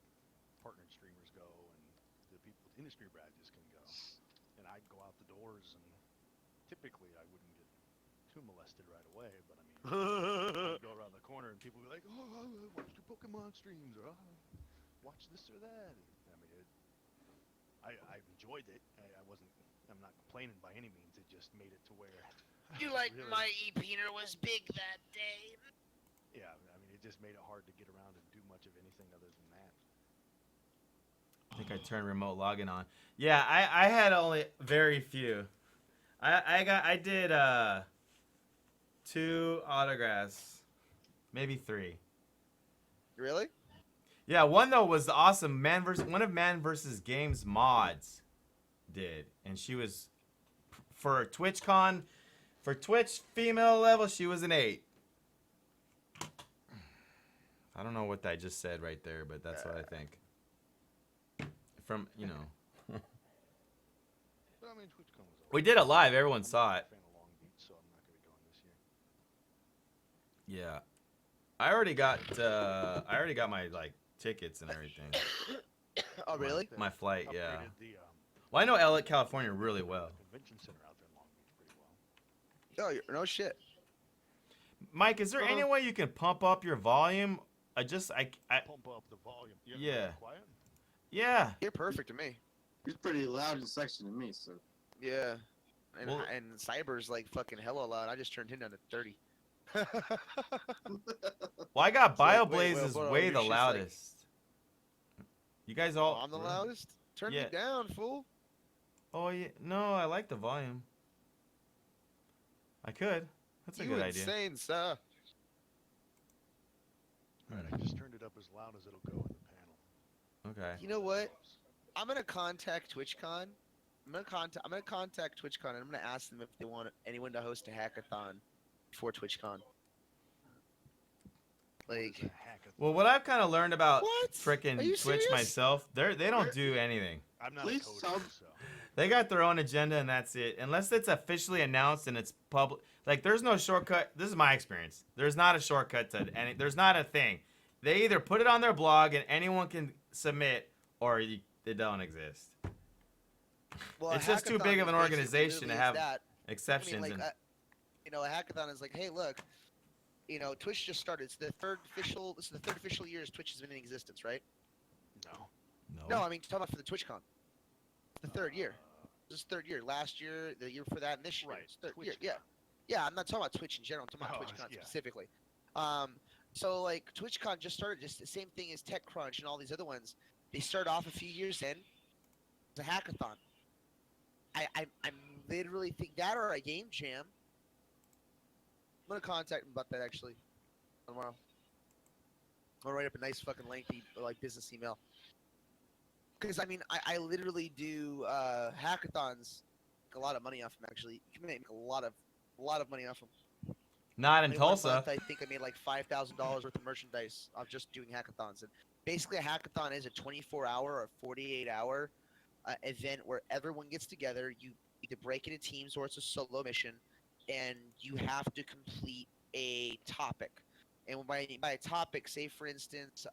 partnered streamers go and the people with industry badges can go. And I'd go out the doors and typically I wouldn't get too molested right away, but I mean, I'd go around the corner and people would be like, oh, I watch your Pokemon streams, or oh, watch this or that. I mean, I enjoyed it. I'm not complaining by any means. It just made it to where. You like my e-peener was big that day. Yeah, I mean, it just made it hard to get around and do much of anything other than that. I think I turned remote login on. Yeah, I had only very few. I did 2 autographs, maybe 3. Really? Yeah, one though was awesome. One of Man vs. Games mods did, and she was for TwitchCon, for Twitch female level, she was an 8. I don't know what I just said right there, but that's what I think. From But I mean, TwitchCon was we did it live. Everyone saw it. fan of Long Beach, so I'm not going to be going this year. Yeah, I already got my like tickets and everything. Oh, really? My flight, yeah. Upgraded the, Well, I know LA, California really well. convention center out there in Long Beach pretty well. Oh, no shit. Mike, is there any way you can pump up your volume? I Pump up the volume. You have to Yeah. be quiet? Yeah. You're perfect to me. He's pretty loud in section to me, so. Yeah. And, Well- and Cyber's like fucking hella loud. I just turned him down to 30. Well, I got It's like, Bioblaze wait, is hold on, way your the shit's like- loudest. You guys all. Oh, I'm the loudest? Turn Yeah. me down, fool. Oh yeah. No, I like the volume. I could. That's a You good idea. insane, sir. Alright, I just turned it up as loud as it'll go in the panel. Okay. You know what? I'm gonna contact TwitchCon. I'm gonna contact TwitchCon and I'm gonna ask them if they want anyone to host a hackathon for TwitchCon. Like, Well, what I've kind of learned about What? frickin' Are you Twitch serious? myself, they don't do anything. I'm not Please a coder, tell- so. They got their own agenda and that's it. Unless it's officially announced and it's public. Like, there's no shortcut. This is my experience. There's not a shortcut to any. There's not a thing. They either put it on their blog and anyone can submit, or they don't exist. well, It's a just too hackathon big of is an basically organization to literally have that. exceptions. I mean, like, and you know, a hackathon is like, hey, look, you know, Twitch just started. It's the third official. This is the third official year Twitch has been in existence, right? No. No, I mean, talking about for the TwitchCon. The third year. This is third year. Last year, the year before that, and this year. Right, It's third year. TwitchCon. Yeah. Yeah, I'm not talking about Twitch in general. I'm talking about Oh, TwitchCon yeah. specifically. So like TwitchCon just started, just the same thing as TechCrunch and all these other ones. They started off a few years in. It's a hackathon. I'm literally think that or a game jam. I'm gonna contact them about that actually tomorrow. I'll write up a nice fucking lengthy like business email. Because I mean, I literally do hackathons. Make a lot of money off them. Actually, you can make a lot of money off them. not in I mean, one Tulsa. month, I think I made like $5,000 worth of merchandise of just doing hackathons. And basically, a hackathon is a 24-hour or 48-hour event where everyone gets together. You either break into teams or it's a solo mission, and you have to complete a topic. And by a topic, say for instance,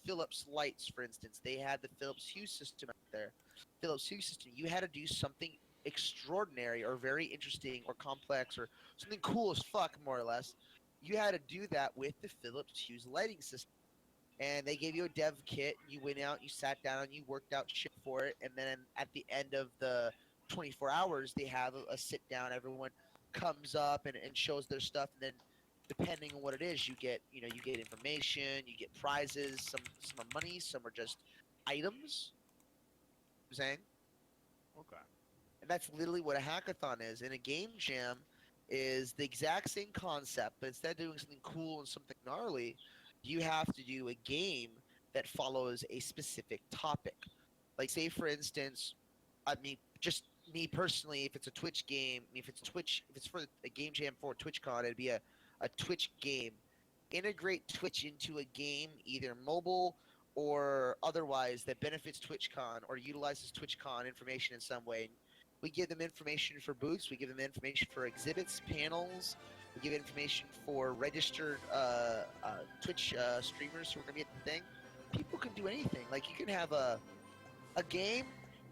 Philips lights, for instance, they had the Philips Hue system out there. Philips Hue system, you had to do something extraordinary or very interesting or complex or something cool as fuck, more or less. You had to do that with the Philips Hue's lighting system. And they gave you a dev kit. You went out, you sat down, you worked out shit for it. And then at the end of the 24 hours, they have a sit down. Everyone comes up and shows their stuff. And then depending on what it is, you get information, you get prizes. Some are money, some are just items. You know what I'm saying? Okay. And that's literally what a hackathon is. And a game jam is the exact same concept, but instead of doing something cool and something gnarly, you have to do a game that follows a specific topic. Like, say, for instance, I mean, just me personally, if it's a Twitch game, if it's for a game jam for TwitchCon, it'd be a Twitch game. Integrate Twitch into a game, either mobile or otherwise, that benefits TwitchCon or utilizes TwitchCon information in some way. We give them information for booths. We give them information for exhibits, panels. We give information for registered Twitch streamers who are going to be at the thing. People can do anything. Like, you can have a game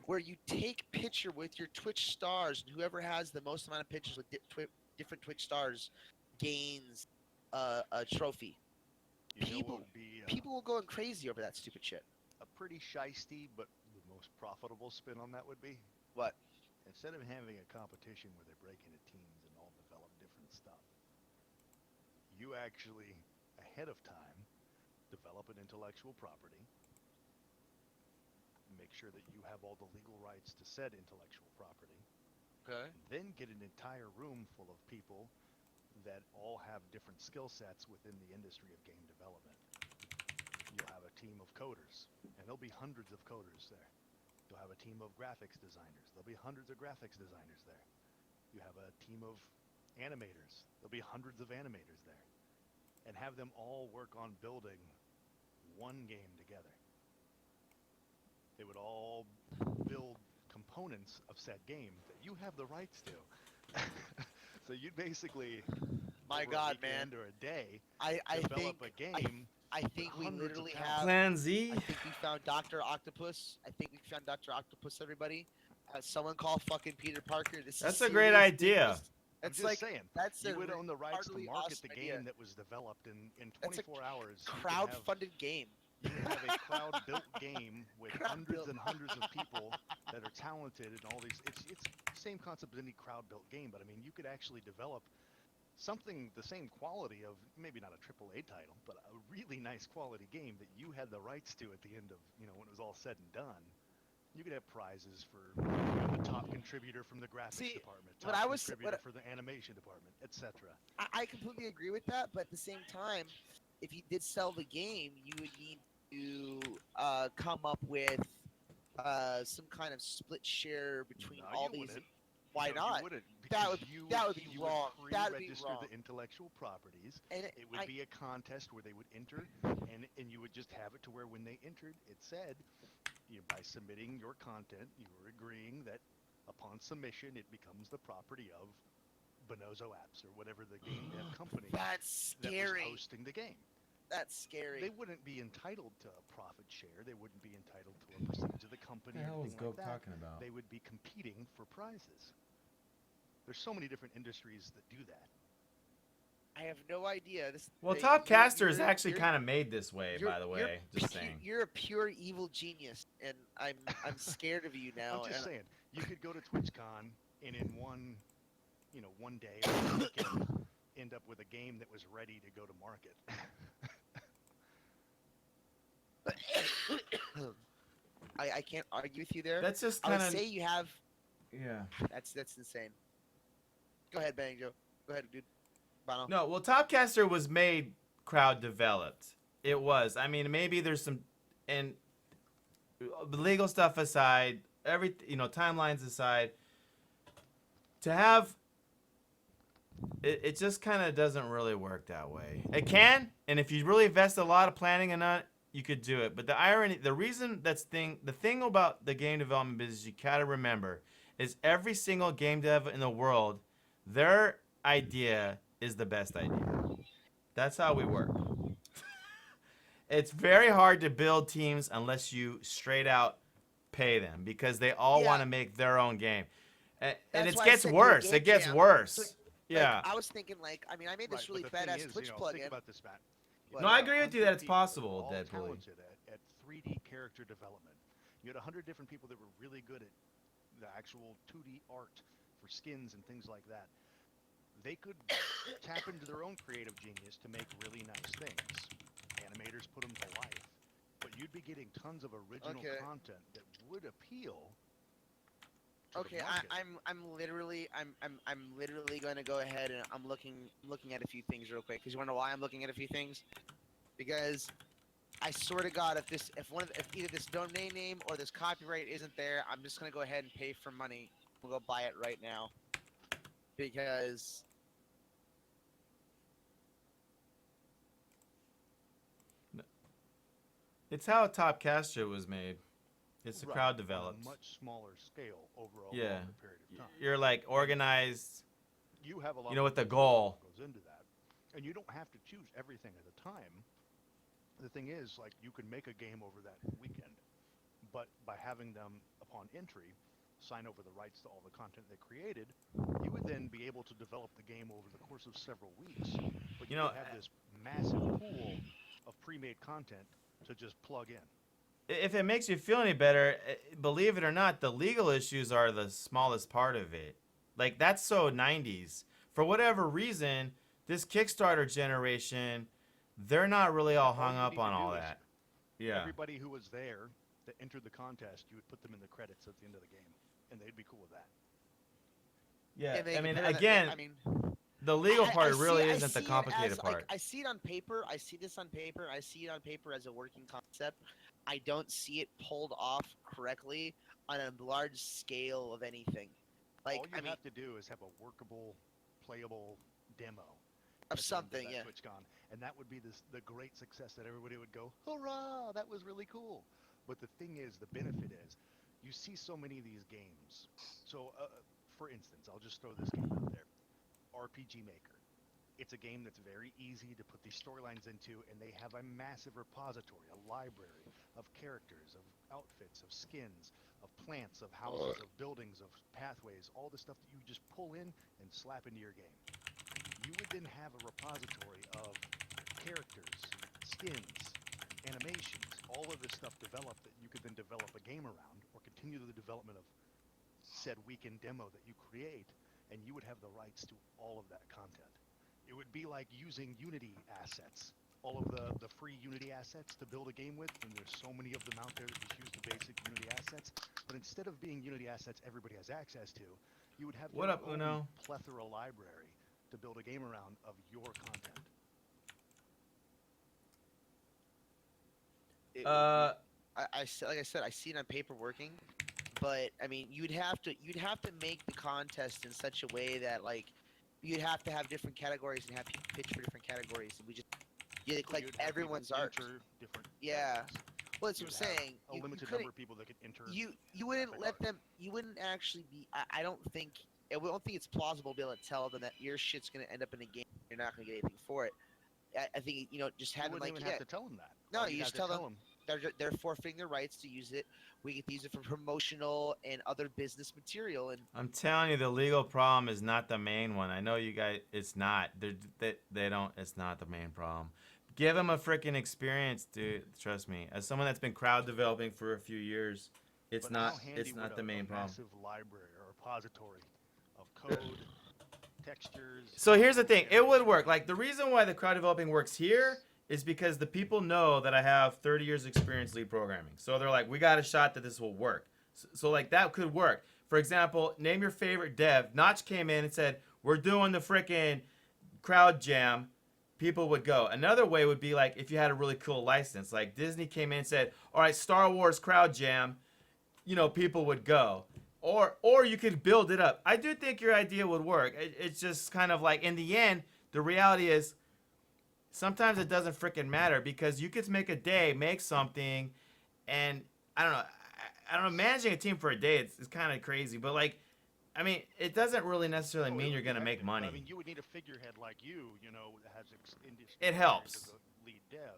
where you take picture with your Twitch stars, and whoever has the most amount of pictures with different Twitch stars gains a trophy. You know what People- would be People will go crazy over that stupid shit. a pretty shisty, but the most profitable spin on that would be? What? Instead of having a competition where they break into teams and all develop different stuff, you actually, ahead of time, develop an intellectual property, make sure that you have all the legal rights to said intellectual property, Okay. then get an entire room full of people that all have different skill sets within the industry of game development. You'll have a team of coders, and there'll be hundreds of coders there. You'll have a team of graphics designers. There'll be hundreds of graphics designers there. You have a team of animators. There'll be hundreds of animators there. And have them all work on building one game together. They would all build components of said game that you have the rights to. So you'd basically, My over God, a weekend man. or a day, I develop think a game. I think we hundreds of literally pounds. have. Plan Z. I think we found Dr. Octopus. Everybody. Someone call fucking Peter Parker. This That's is a great serious idea. business. I'm That's just like saying, that's you a would own the rights to heartily market awesome the idea. game that was developed in That's a 24 hours. You could have- crowd-funded game. You can have a crowd-built game with hundreds Crowd-built. and hundreds of people that are talented and all these. It's the same concept as any crowd-built game, but I mean, you could actually develop something the same quality of maybe not a AAA title, but a really nice quality game that you had the rights to at the end of when it was all said and done. You could have prizes for the top contributor from the graphics See, department, what top I was- contributor what- for the animation department, etc. I completely agree with that, but at the same time, if you did sell the game, you would need to come up with some kind of split share between No, all you these. wouldn't. Why No, not? You wouldn't, That would because you that would be you wrong. Would That would be pre-register wrong. the intellectual properties. And It would be a contest where they would enter, and you would just have it to where when they entered, it said, by submitting your content, you were agreeing that upon submission, it becomes the property of Bonozo Apps or whatever the game dev company that's that was scary. hosting the game. That's scary. They wouldn't be entitled to a profit share. They wouldn't be entitled to a percentage of the company. What the hell or is anything like Goat that. talking about? They would be competing for prizes. There's so many different industries that do that. I have no idea. Well, they- Topcaster you're- is actually you're- kind of made this way, you're- by the you're way. Just saying. You're a pure evil genius, and I'm scared of you now. I'm just and- saying, you could go to TwitchCon and in one day or one weekend end up with a game that was ready to go to market. I can't argue with you there. That's just I kind would of say you have. yeah. That's insane. Go ahead, Bang Joe. Go ahead, dude. Bono. No, well, Topcaster was made crowd developed. It was. I mean, maybe there's some, and legal stuff aside, timelines aside, to have it just kind of doesn't really work that way. It can, and if you really invest a lot of planning in it, you could do it. But the thing about the game development business you gotta remember is every single game dev in the world, their idea is the best idea. That's how we work. It's very hard to build teams unless you straight out pay them because they all Yeah. want to make their own game. And That's it why I gets said do a worse. game It gets jam. worse. Like, Yeah. I was thinking, I mean, I made this Right, really but the thing badass is, Twitch think plugin. about this, Matt. No, You I had agree with you that 100 it's people possible, all Deadpoly. talented at 3D character development. You had 100 different people that were really good at the actual 2D art for skins and things like that. They could tap into their own creative genius to make really nice things. Animators put them to life. But you'd be getting tons of original Okay. content that would appeal to Okay, the market. I'm literally going to go ahead and I'm looking at a few things real quick because you want to know why I'm looking at a few things? Because I swear to God, if either this domain name or this copyright isn't there, I'm just gonna go ahead and pay for money. We'll go buy it right now because It's how Topcaster was made. It's a Right, crowd on a developed. much smaller scale over a Yeah. longer period of time. You're like organized. You have a lot with the of goal. that goes into that, and you don't have to choose everything at a time. The thing is, like, you can make a game over that weekend, but by having them upon entry sign over the rights to all the content they created, you would then be able to develop the game over the course of several weeks. But you know, would have this massive pool of pre-made content to just plug in. If it makes you feel any better, believe it or not, the legal issues are the smallest part of it. Like, that's so 90s. For whatever reason, this Kickstarter generation, they're not really all hung you up need on to all do is that. Yeah. Everybody who was there that entered the contest, you would put them in the credits at the end of the game, and they'd be cool with that. Yeah. and they I mean, can put on the- again, I mean, the legal I part see- really I isn't the see it complicated as, part. Like, I see it on paper. I see this on paper. I see it on paper as a working concept. I don't see it pulled off correctly on a large scale of anything. Like, All you I mean, have to do is have a workable, playable demo of at the end something, that yeah. TwitchCon, and that would be the great success that everybody would go, hurrah, that was really cool. But the thing is, the benefit is, you see so many of these games. So, for instance, I'll just throw this game out there, RPG Maker. It's a game that's very easy to put these storylines into, and they have a massive repository, a library of characters, of outfits, of skins, of plants, of houses, of buildings, of pathways, all the stuff that you just pull in and slap into your game. You would then have a repository of characters, skins, animations, all of this stuff developed that you could then develop a game around or continue the development of said weekend demo that you create, and you would have the rights to all of that content. It would be like using Unity assets, all of the free Unity assets to build a game with, and there's so many of them out there that just use the basic Unity assets. But instead of being Unity assets everybody has access to, you would have What your up, own Uno? plethora library to build a game around of your content. Like I said, I see it on paper working, but I mean, you'd have to make the contest in such a way that like you'd have to have different categories and have people pitch for different categories, and we just collect You'd have everyone's people art. enter different Yeah. categories. Well, that's what You'd I'm have saying. a You limited couldn't- number of people that could enter. you wouldn't graphic let art. them. You wouldn't actually be. I don't think. We don't think it's plausible to be able to tell them that your shit's gonna end up in a game. You're not gonna get anything for it. I think just You having wouldn't like even have to tell them that. No, All you you'd just have to tell them they're forfeiting their rights to use it. We get to use it for promotional and other business material. And I'm telling you, the legal problem is not the main one. I know you guys. It's not. They don't. It's not the main problem. Give them a freaking experience, dude. Trust me. As someone that's been crowd developing for a few years, it's But not. how handy It's not would the a main problem. massive library or repository of code, textures. So here's the thing. It would work. Like the reason why the crowd developing works here is because the people know that I have 30 years experience lead programming. So they're like, we got a shot that this will work. So like that could work. For example, name your favorite dev. Notch came in and said, we're doing the freaking crowd jam. People would go. Another way would be like if you had a really cool license. Like Disney came in and said, all right, Star Wars crowd jam. People would go. Or you could build it up. I do think your idea would work. It's just kind of like in the end, the reality is sometimes it doesn't freaking matter because you could make a day, make something, and I don't know. I don't know. Managing a team for a day is kind of crazy, but like, I mean, it doesn't really necessarily Oh, mean it you're would be gonna make hectic, money. but, I mean, you would need a figurehead like you, that has industry It experience helps. as a lead dev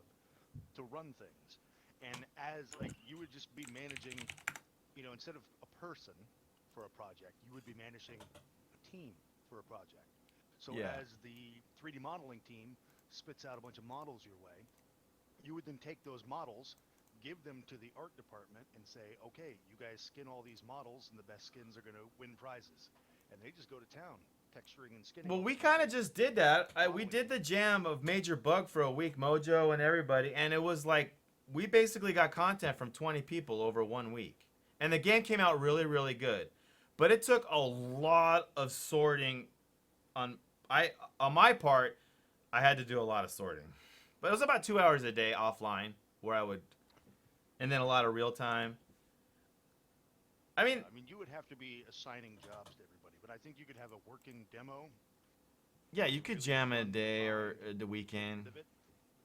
to run things. And as like you would just be managing, instead of a person for a project, you would be managing a team for a project. So Yeah. as the 3D modeling team spits out a bunch of models your way, you would then take those models, give them to the art department and say, okay, you guys skin all these models and the best skins are going to win prizes. And they just go to town texturing and skinning. Well, all we these kind of models. just did that. We did the jam of Major Bug for a week, Mojo and everybody, and it was like we basically got content from 20 people over 1 week. And the game came out really, really good. But it took a lot of sorting on my part. I had to do a lot of sorting. But it was about 2 hours a day offline where I would, and then a lot of real time. I mean, You would have to be assigning jobs to everybody, but I think you could have a working demo. yeah, you could jam a day or the weekend. Of it,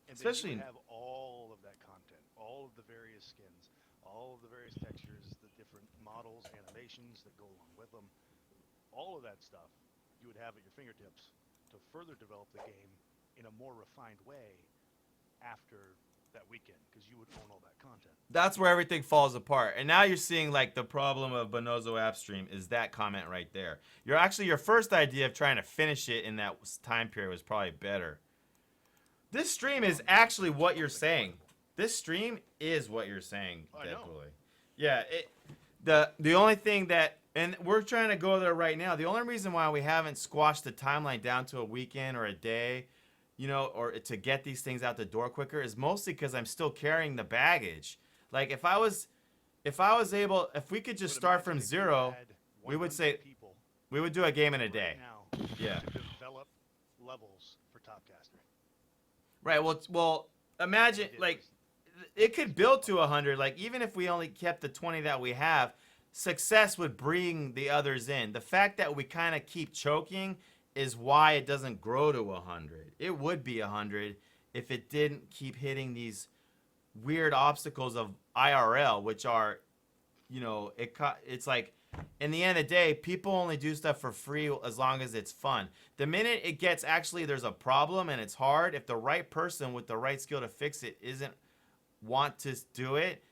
and Especially then you would have all of that content, all of the various skins, all of the various textures, the different models, animations that go along with them. All of that stuff you would have at your fingertips to further develop the game in a more refined way after that weekend, because you would own all that content. That's where everything falls apart. And now you're seeing like the problem of Bonozo App Stream is that comment right there. Your first idea of trying to finish it in that time period was probably better. This stream is actually what you're saying. This stream is what you're saying, I know. Deadpooly. Yeah, the only thing that, and we're trying to go there right now. The only reason why we haven't squashed the timeline down to a weekend or a day, or to get these things out the door quicker is mostly because I'm still carrying the baggage. Like if we could just But start imagine from if you zero, had we would 100 say people we would do a game in a day. right now Yeah. to develop levels for Topcaster. Right. Well, imagine like it could build to 100. Like even if we only kept the 20 that we have, success would bring the others in. The fact that we kind of keep choking is why it doesn't grow to 100. It would be 100 if it didn't keep hitting these weird obstacles of IRL, which are, it's like in the end of the day, people only do stuff for free as long as it's fun. The minute it gets there's a problem and it's hard, if the right person with the right skill to fix it isn't want to do it,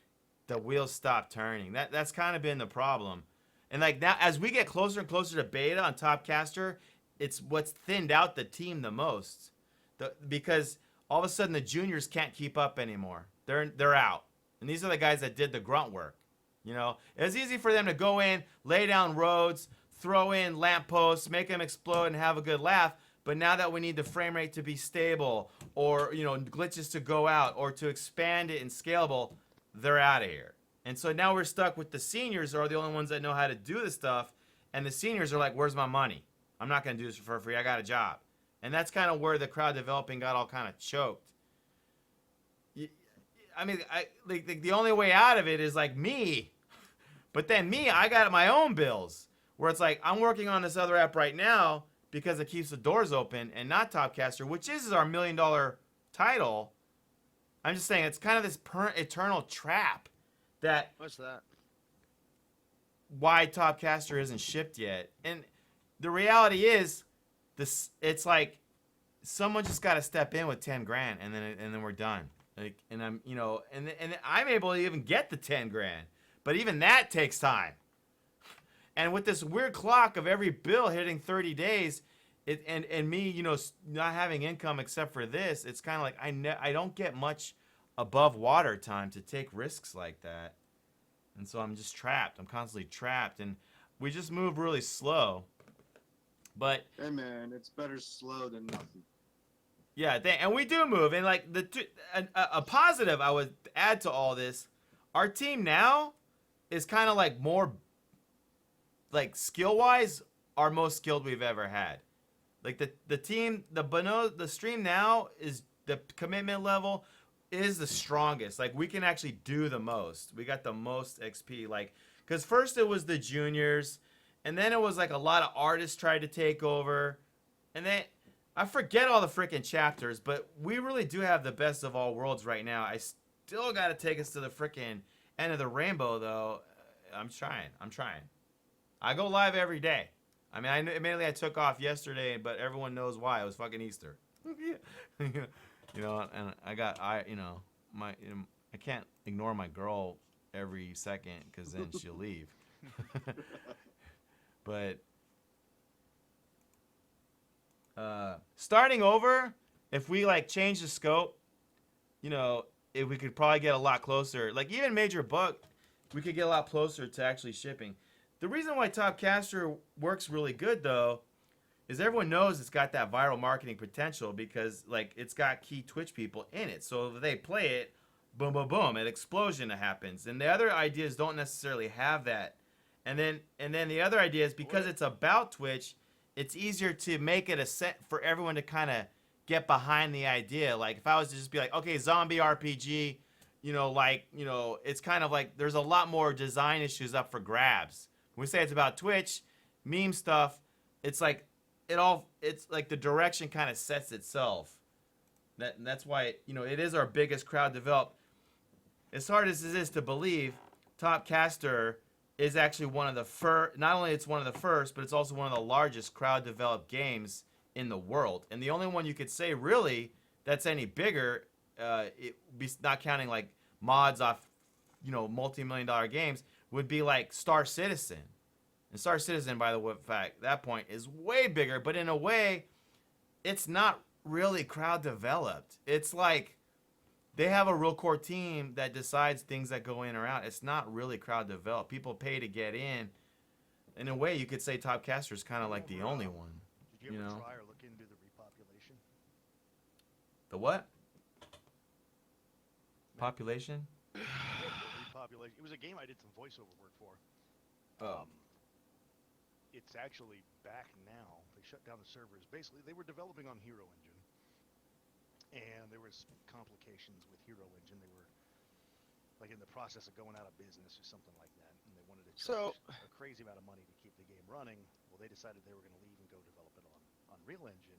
the wheels stop turning. That's kind of been the problem. And like now, as we get closer and closer to beta on Topcaster, it's what's thinned out the team the most. Because all of a sudden the juniors can't keep up anymore. they're out. And these are the guys that did the grunt work. You know, it's easy for them to go in, lay down roads, throw in lampposts, make them explode, and have a good laugh. But now that we need the frame rate to be stable, or glitches to go out, or to expand it and scalable, they're out of here. And so now we're stuck with the seniors, who are the only ones that know how to do this stuff. And the seniors are like, "Where's my money? I'm not gonna do this for free. I got a job." And that's kind of where the crowd developing got all kind of choked. I mean, the only way out of it is like me. But then me, I got my own bills. Where it's like, I'm working on this other app right now because it keeps the doors open, and not Topcaster, which is our $1 million title. I'm just saying, it's kind of this eternal trap that What's that? why Topcaster isn't shipped yet. And the reality is, it's like someone just got to step in with 10 grand, and then we're done. Like, and I'm and I'm able to even get the 10 grand, but even that takes time. And with this weird clock of every bill hitting 30 days, and me, not having income except for this, it's kind of like I don't get much above water time to take risks like that. And so I'm just trapped. I'm constantly trapped, and we just move really slow. But Hey man, it's better slow than nothing. yeah, and we do move. And like a positive I would add to all this, our team now is kind of like more like skill-wise, our most skilled we've ever had. Like the team, the stream now is the commitment level is the strongest. Like we can actually do the most. We got the most XP. Like, because first it was the juniors, and then it was like a lot of artists tried to take over, and then I forget all the freaking chapters, but we really do have the best of all worlds right now. I still got to take us to the freaking end of the rainbow, though. I'm trying. I go live every day. I mean, admittedly I took off yesterday, but everyone knows why. It was fucking Easter. And I can't ignore my girl every second because then she'll leave. But starting over, if we like change the scope, if we could probably get a lot closer. Like even Major Buck, we could get a lot closer to actually shipping. The reason why Topcaster works really good though is everyone knows it's got that viral marketing potential because like it's got key Twitch people in it. So if they play it, boom, boom, boom, an explosion happens. And the other ideas don't necessarily have that. And then the other idea is because it's about Twitch, it's easier to make it a set for everyone to kind of get behind the idea. Like if I was to just be like, okay, zombie RPG, it's kind of like there's a lot more design issues up for grabs. When we say it's about Twitch, meme stuff, it's like it's like the direction kind of sets itself. That's why it is our biggest crowd developed. As hard as it is to believe, Topcaster is actually one of the first. Not only it's one of the first, but it's also one of the largest crowd developed games in the world. And the only one you could say really that's any bigger, not counting like mods off, multi-million-dollar games, would be like Star Citizen. And Star Citizen, by the way, fact, that point is way bigger, but in a way, it's not really crowd developed. It's like they have a real core team that decides things that go in or out. It's not really crowd developed. People pay to get in. In a way, you could say Topcaster is kind of like the only one. Did you ever try or look into the repopulation? The what? Population? Repopulation. It was a game I did some voiceover work for. Oh. It's actually back now. They shut down the servers. Basically, they were developing on Hero Engine, and there was complications with Hero Engine. They were like in the process of going out of business or something like that, and they wanted to charge a crazy amount of money to keep the game running. Well, they decided they were going to leave and go develop it on Real Engine.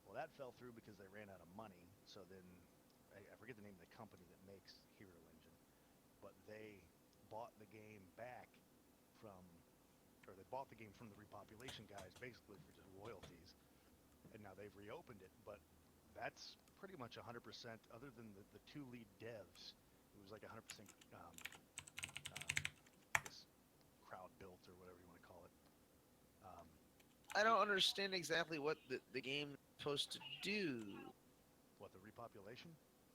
Well, that fell through because they ran out of money. So then I forget the name of the company that makes Hero Engine, but they bought the game back they bought the game from the repopulation guys basically for just royalties, and now they've reopened it. But that's pretty much 100%, other than the two lead devs. It was like 100% crowd built or whatever you want to call it. I don't understand exactly what the game is supposed to do. What, the repopulation?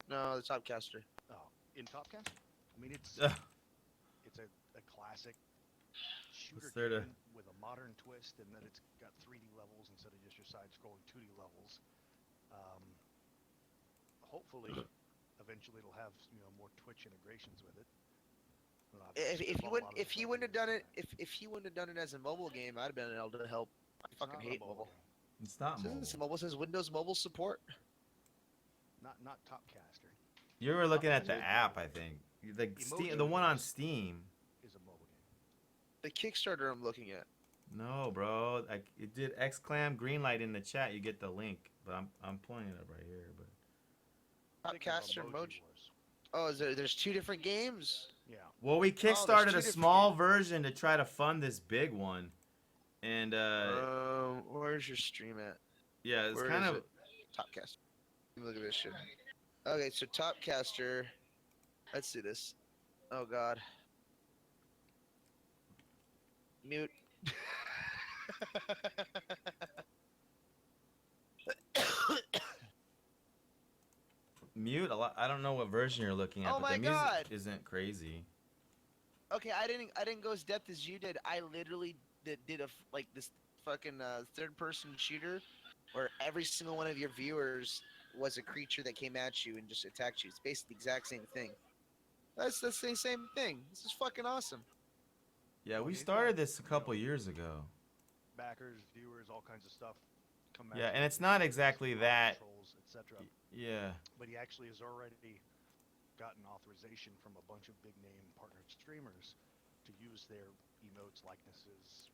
No, the Topcaster. Oh, in Topcast. I mean, it's Ugh. a classic shooter What's there to- game with a modern twist, and then it's got 3D levels instead of just your side-scrolling 2D levels. Hopefully, eventually it'll have more Twitch integrations with it. But obviously, If there's he a would lot of if he stuff wouldn't have that's done it not. if he wouldn't have done it as a mobile game, I'd have been able to help. I It's fucking not a hate mobile. game. It's not This mobile. isn't mobile. It says Windows Mobile support. Not Topcaster You were looking at the Topcaster app, I think. The Steam, the Emoji one on Wars. Steam. is a mobile game. The Kickstarter I'm looking at. No, bro. It did Xclam Greenlight in the chat. You get the link, but I'm pulling it up right here. But Think of Topcaster Emoji Mojo. Wars. Oh, there's 2 different games. Yeah. well, we there's kickstarted 2 a different small version to try to fund this big one, and Where's your stream at? yeah, it's Where kind is of it? Topcaster. Let me look at this shit. Okay, so Topcaster. Let's do this. Oh God. Mute. mute a lot. I don't know what version you're looking at, Oh but my the music God. isn't crazy. Okay, I didn't go as depth as you did. I literally did this fucking third person shooter where every single one of your viewers was a creature that came at you and just attacked you. It's basically the exact same thing. That's the same thing. This is fucking awesome. Yeah, Well, we he's started got, this a couple years ago. Backers, viewers, all kinds of stuff come Yeah, at and you, it's not exactly power that. controls, etc. Yeah. But he actually has already gotten authorization from a bunch of big name partnered streamers to use their emotes, likenesses,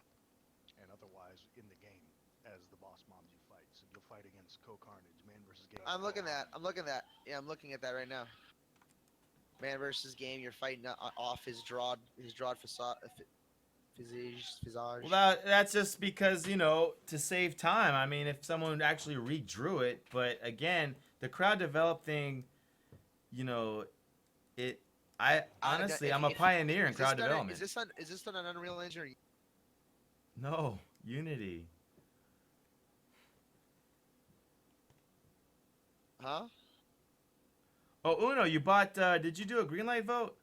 and otherwise in the game as the boss mobs you fight. So you'll fight against Co-Carnage, Man vs. Game. I'm looking at that. Yeah, I'm looking at that right now. Man versus game. You're fighting off his drawed facade. Visage. Well, that's just because, to save time. I mean, if someone actually redrew it, but again, the crowd developed thing, honestly, I'm a pioneer in crowd development. Is this on an Unreal Engine? Or... No, Unity. Huh? Oh, Uno, you bought, did you do a greenlight vote?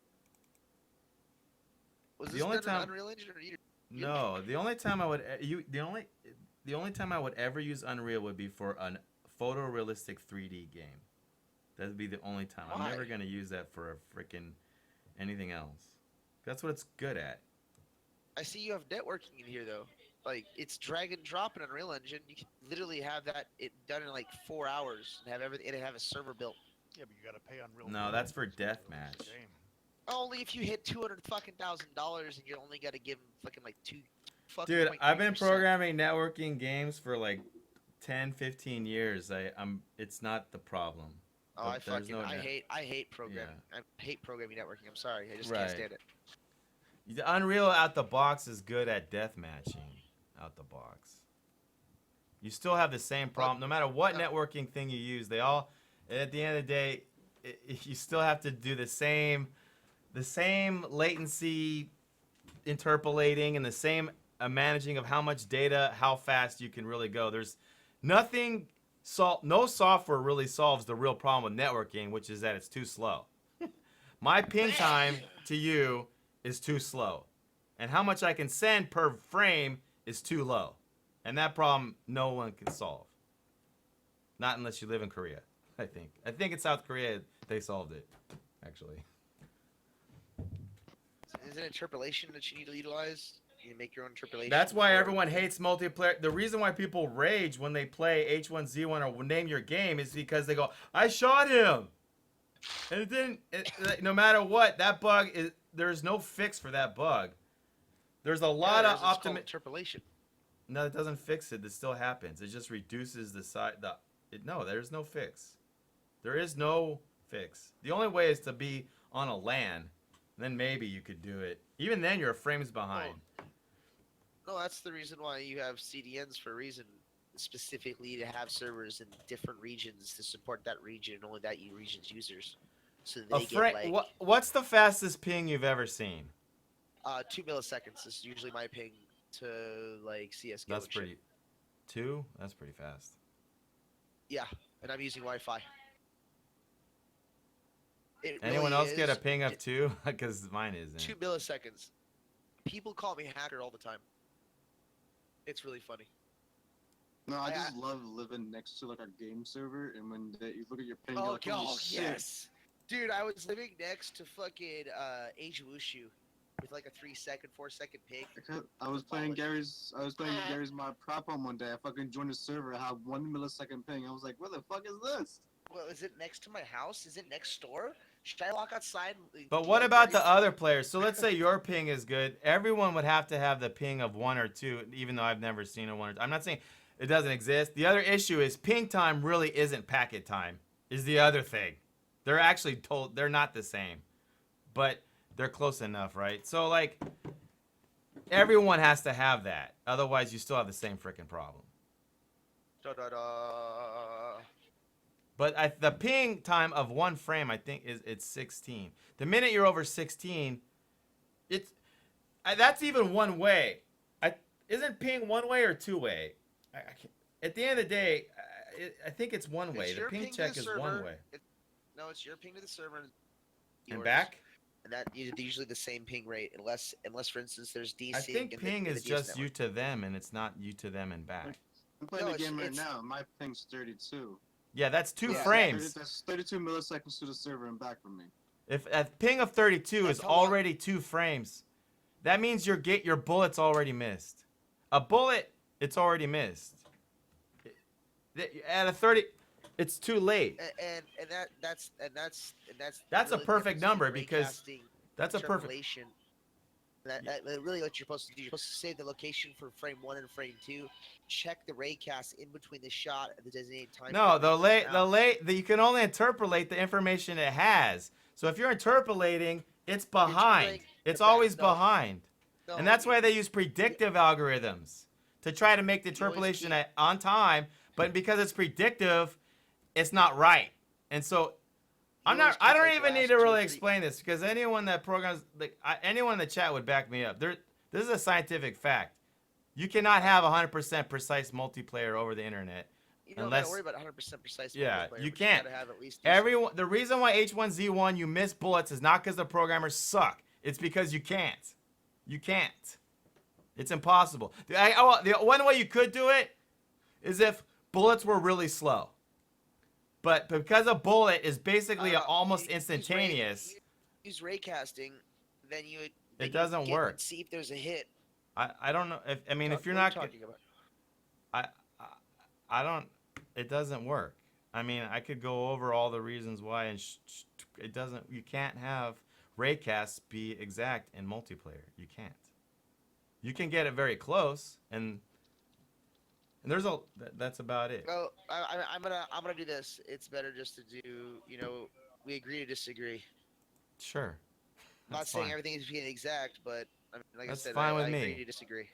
Was The this only done time- on Unreal Engine or Unity? No, the only time I would, the only time I would ever use Unreal would be for a photorealistic 3D game. That'd be the only time. I'm Why? never gonna use that for a freaking anything else. That's what it's good at. I see you have networking in here though. Like it's drag and drop in Unreal Engine. You can literally have it done in like 4 hours and have everything and have a server built. Yeah, but you gotta pay Unreal. No, that's for deathmatch. Game. Only if you hit $200,000 and you only got to give them fucking like 2 fucking. Dude, I've been 0.3%. programming networking games for like 10, 15 years. It's not the problem. Oh, I There's fucking no I hate programming. I hate programming networking. I'm sorry, I just Right. can't stand it. The Unreal out the box is good at deathmatching out the box. You still have the same problem. No matter what networking thing you use, they all, at the end of the day, you still have to do the same latency interpolating and the same managing of how much data, how fast you can really go. There's nothing, no software really solves the real problem with networking, which is that it's too slow. My ping time to you is too slow. And how much I can send per frame is too low. And that problem no one can solve. Not unless you live in Korea, I think. I think in South Korea they solved it, actually. Is it interpolation that you need to utilize? You make your own interpolation. That's why for- everyone hates multiplayer. The reason why people rage when they play H1Z1 or name your game is because they go, I shot him. And it didn't, no matter what, that bug is, there's no fix for that bug. There's a lot of interpolation. No, it doesn't fix it. It still happens. It just reduces the size. No, there's no fix. There is no fix. The only way is to be on a LAN. Then maybe you could do it. Even then, you're frames behind. No, that's the reason why you have CDNs for a reason, specifically to have servers in different regions to support that region and only that region's users, so that they get like What's the fastest ping you've ever seen? 2 milliseconds is usually my ping to like CS:GO. That's and shit. pretty. 2? That's pretty fast. Yeah, and I'm using Wi-Fi. It Anyone really else get a is. ping of 2? Because mine isn't. 2 milliseconds. People call me hacker all the time. It's really funny. No, I just love living next to like a game server, and when you look at your ping, you're Oh, like, holy God, shit. yes. Dude, I was living next to fucking Age Wushu with like a 3-second, 4-second ping. I was playing Gary's mod prop on one day. I fucking joined the server. I had 1 millisecond ping. I was like, what the fuck is this? Well, is it next to my house? Is it next door? Should I walk outside? But what about the other players? So let's say your ping is good. Everyone would have to have the ping of 1 or 2, even though I've never seen a 1 or 2. I'm not saying it doesn't exist. The other issue is ping time really isn't packet time, is the other thing. They're actually told they're not the same, but they're close enough, right? So like everyone has to have that. Otherwise you still have the same freaking problem. But the ping time of 1 frame, I think, it's 16. The minute you're over 16, that's even one way. Isn't ping one way or 2 way? I can't, at the end of the day, I think it's 1 way. The ping check is 1 way. No, it's your ping to the server and And back? And that is usually the same ping rate, unless for instance there's DC. I think ping is just you to them, and it's not you to them and back. I'm playing the game right now. My ping's 32. Yeah, that's 2 frames. That's 32 milliseconds to the server and back from me. If a ping of 32 is already 2 frames, that means your bullet's already missed. A bullet, it's already missed. At a 30, it's too late. And that's That's a really perfect the difference number between because raycasting that's a and perfect. interpolation. That really what you're supposed to do. You're supposed to save the location for frame 1 and frame 2. Check the raycast in between the shot at the designated time. No, you can only interpolate the information it has. So if you're interpolating, it's behind. It's always behind. No, And that's why they use predictive algorithms to try to make the interpolation on time. But because it's predictive, it's not right. And so I don't even need to really explain this because anyone that programs, anyone in the chat would back me up. This is a scientific fact. You cannot have 100% precise multiplayer over the internet. You don't gotta worry about 100% precise. Yeah, multiplayer, you but can't. gotta have at least The reason why H1Z1 you miss bullets is not because the programmers suck. It's because you can't. You can't. It's impossible. The one way you could do it is if bullets were really slow. But because a bullet is basically almost instantaneous. Use raycasting, then you. It doesn't work. See if there's a hit. I don't know if you're not talking about. I don't. It doesn't work. I mean, I could go over all the reasons why, and it doesn't. You can't have raycasts be exact in multiplayer. You can't. You can get it very close, and there's that's about it. Well, I'm gonna do this. It's better just to do. We agree to disagree. Sure. I'm not saying everything is being exact, but like that's I said, fine with I me. agree to disagree.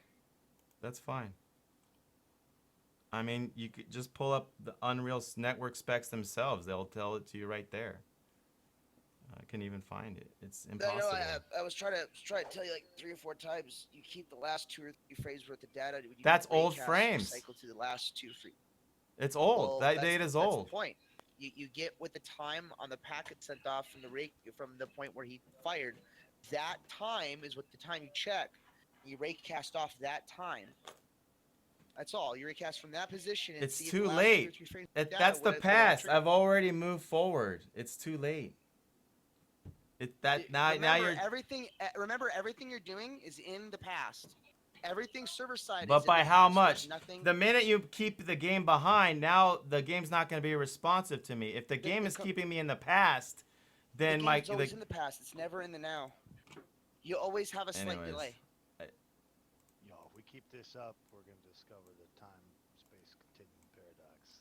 That's fine. I mean, you could just pull up the Unreal network specs themselves. They'll tell it to you right there. I can even find it. It's impossible. I was trying to tell you like 3 or 4 times. You keep the last 2 or 3 frames worth of data. That's old frames. Cycle to the last 2 frames. It's old. Well, that data is old. That's the point. You get with the time on the packet sent off from the point where he fired. That time is what the time you check. You raycast off that time. That's all. You raycast from that position. And It's see too the last late. 2 or 3 frames of data, That's the what past. triggered. I've already moved forward. It's too late. Remember, everything you're doing is in the past. Everything server side. But is by in the how past. much? There's nothing. The minute you keep the game behind, now the game's not going to be responsive to me. If the game is keeping me in the past, then the game's always in the past. It's never in the now. You always have a slight delay. Yo, if we keep this up, we're gonna discover the time-space continuum paradox.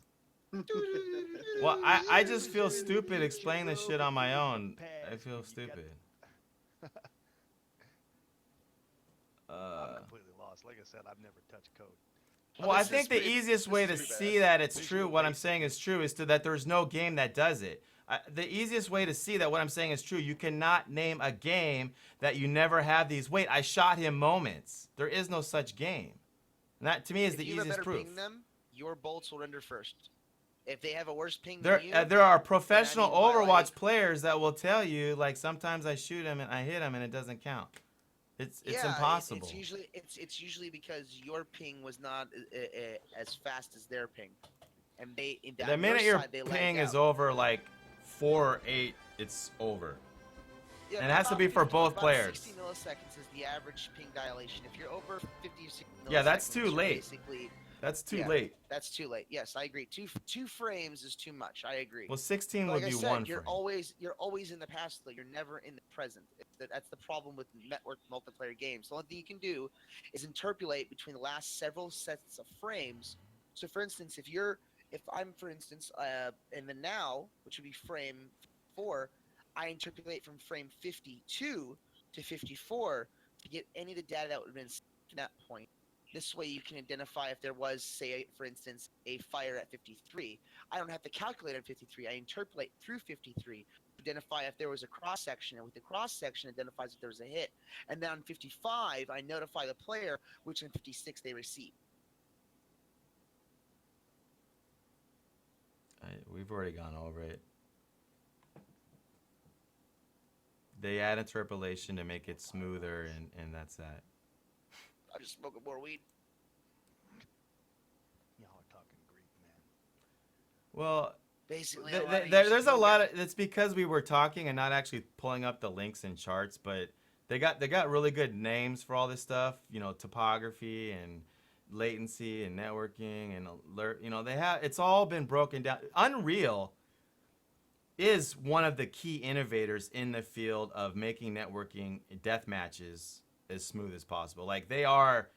Well, I just feel stupid explaining this shit on my own. I feel stupid. I'm completely lost. Like I said, I've never touched code. Well, I think the easiest way to see that it's true, what I'm saying is true, is that there's no game that does it. The easiest way to see that what I'm saying is true, you cannot name a game that you never have these. Wait, I shot him moments. There is no such game. And that to me is the easiest proof. Ping them, your bolts will render first. If they have a worse ping There, than you, there are professional by, Overwatch like- players that will tell you, like, sometimes I shoot him and I hit him and it doesn't count. It's impossible. It's usually because your ping was not as fast as their ping, and The minute your ping is over like 4 or 8, it's over. Yeah, and it has to be for both about players. 60 milliseconds is the average ping dilation. If you're over 50 or 60 milliseconds, Yeah, that's too you're late. Basically, That's too yeah, late. That's too late. Yes, I agree. Two frames is too much. I agree. Well, 16 But would like be I said, 1 you're frame. always in the past though. You're never in the present. That's the problem with network multiplayer games. The only thing you can do is interpolate between the last several sets of frames. So, for instance, if I'm, for instance, in the now, which would be frame 4, I interpolate from frame 52 to 54 to get any of the data that would have been at that point. This way you can identify if there was, say, for instance, a fire at 53. I don't have to calculate on 53. I interpolate through 53 to identify if there was a cross-section, and with the cross-section identifies if there was a hit. And then on 55, I notify the player which on 56 they received. We've already gone over it. They add interpolation to make it smoother, and that's that. I'm just smoking more weed. Y'all are talking Greek, man. Well, Basically, there's a lot of. It's because we were talking and not actually pulling up the links and charts, but they got really good names for all this stuff. You know, topography and latency and networking and alert. You know, it's all been broken down. Unreal is one of the key innovators in the field of making networking death matches as smooth as possible. Like, they are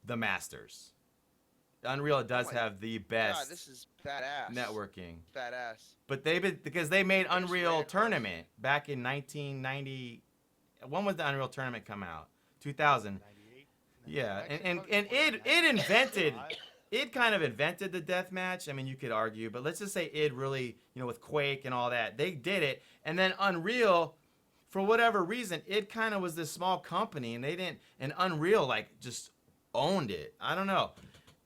the masters. Unreal does have the best. God, this is badass. Networking. Badass. But because they made Unreal Tournament back in 1990. When was the Unreal Tournament come out? 2000. 98. Yeah, and it invented. Id kind of invented the deathmatch. I mean, you could argue, but let's just say Id really, with Quake and all that, they did it. And then Unreal, for whatever reason, Id kind of was this small company, and they didn't. And Unreal just owned it. I don't know.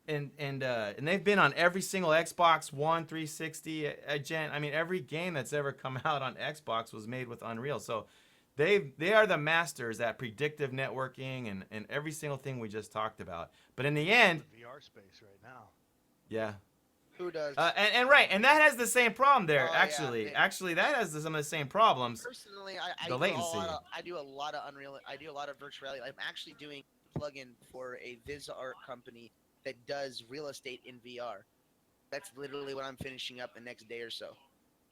And they've been on every single Xbox One, 360, I mean, every game that's ever come out on Xbox was made with Unreal. So they are the masters at predictive networking and every single thing we just talked about. But in the end, the VR space right now. yeah. Who does? And that has the same problem there. Oh, actually, yeah. Actually, that has some of the same problems. Personally, I The latency. do a lot of Unreal. I do a lot of virtual reality. I'm actually doing a plugin for a Viz art company that does real estate in VR. That's literally what I'm finishing up the next day or so.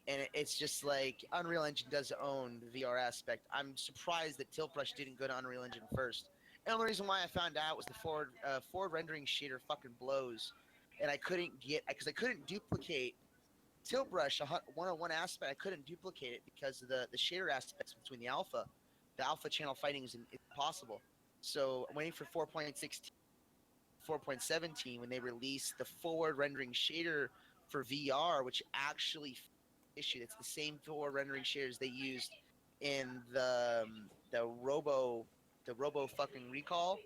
And it's just like Unreal Engine does own the VR aspect. I'm surprised that Tiltbrush didn't go to Unreal Engine first. And the only reason why I found out was the forward rendering shader fucking blows, and I couldn't duplicate Tiltbrush 101 aspect. I couldn't duplicate it because of the shader aspects between the alpha. The alpha channel fighting is impossible. So I'm waiting for 4.16, 4.17 when they release the forward rendering shader for VR, which actually issued. It's the same forward rendering shaders they used in the Robo fucking Recall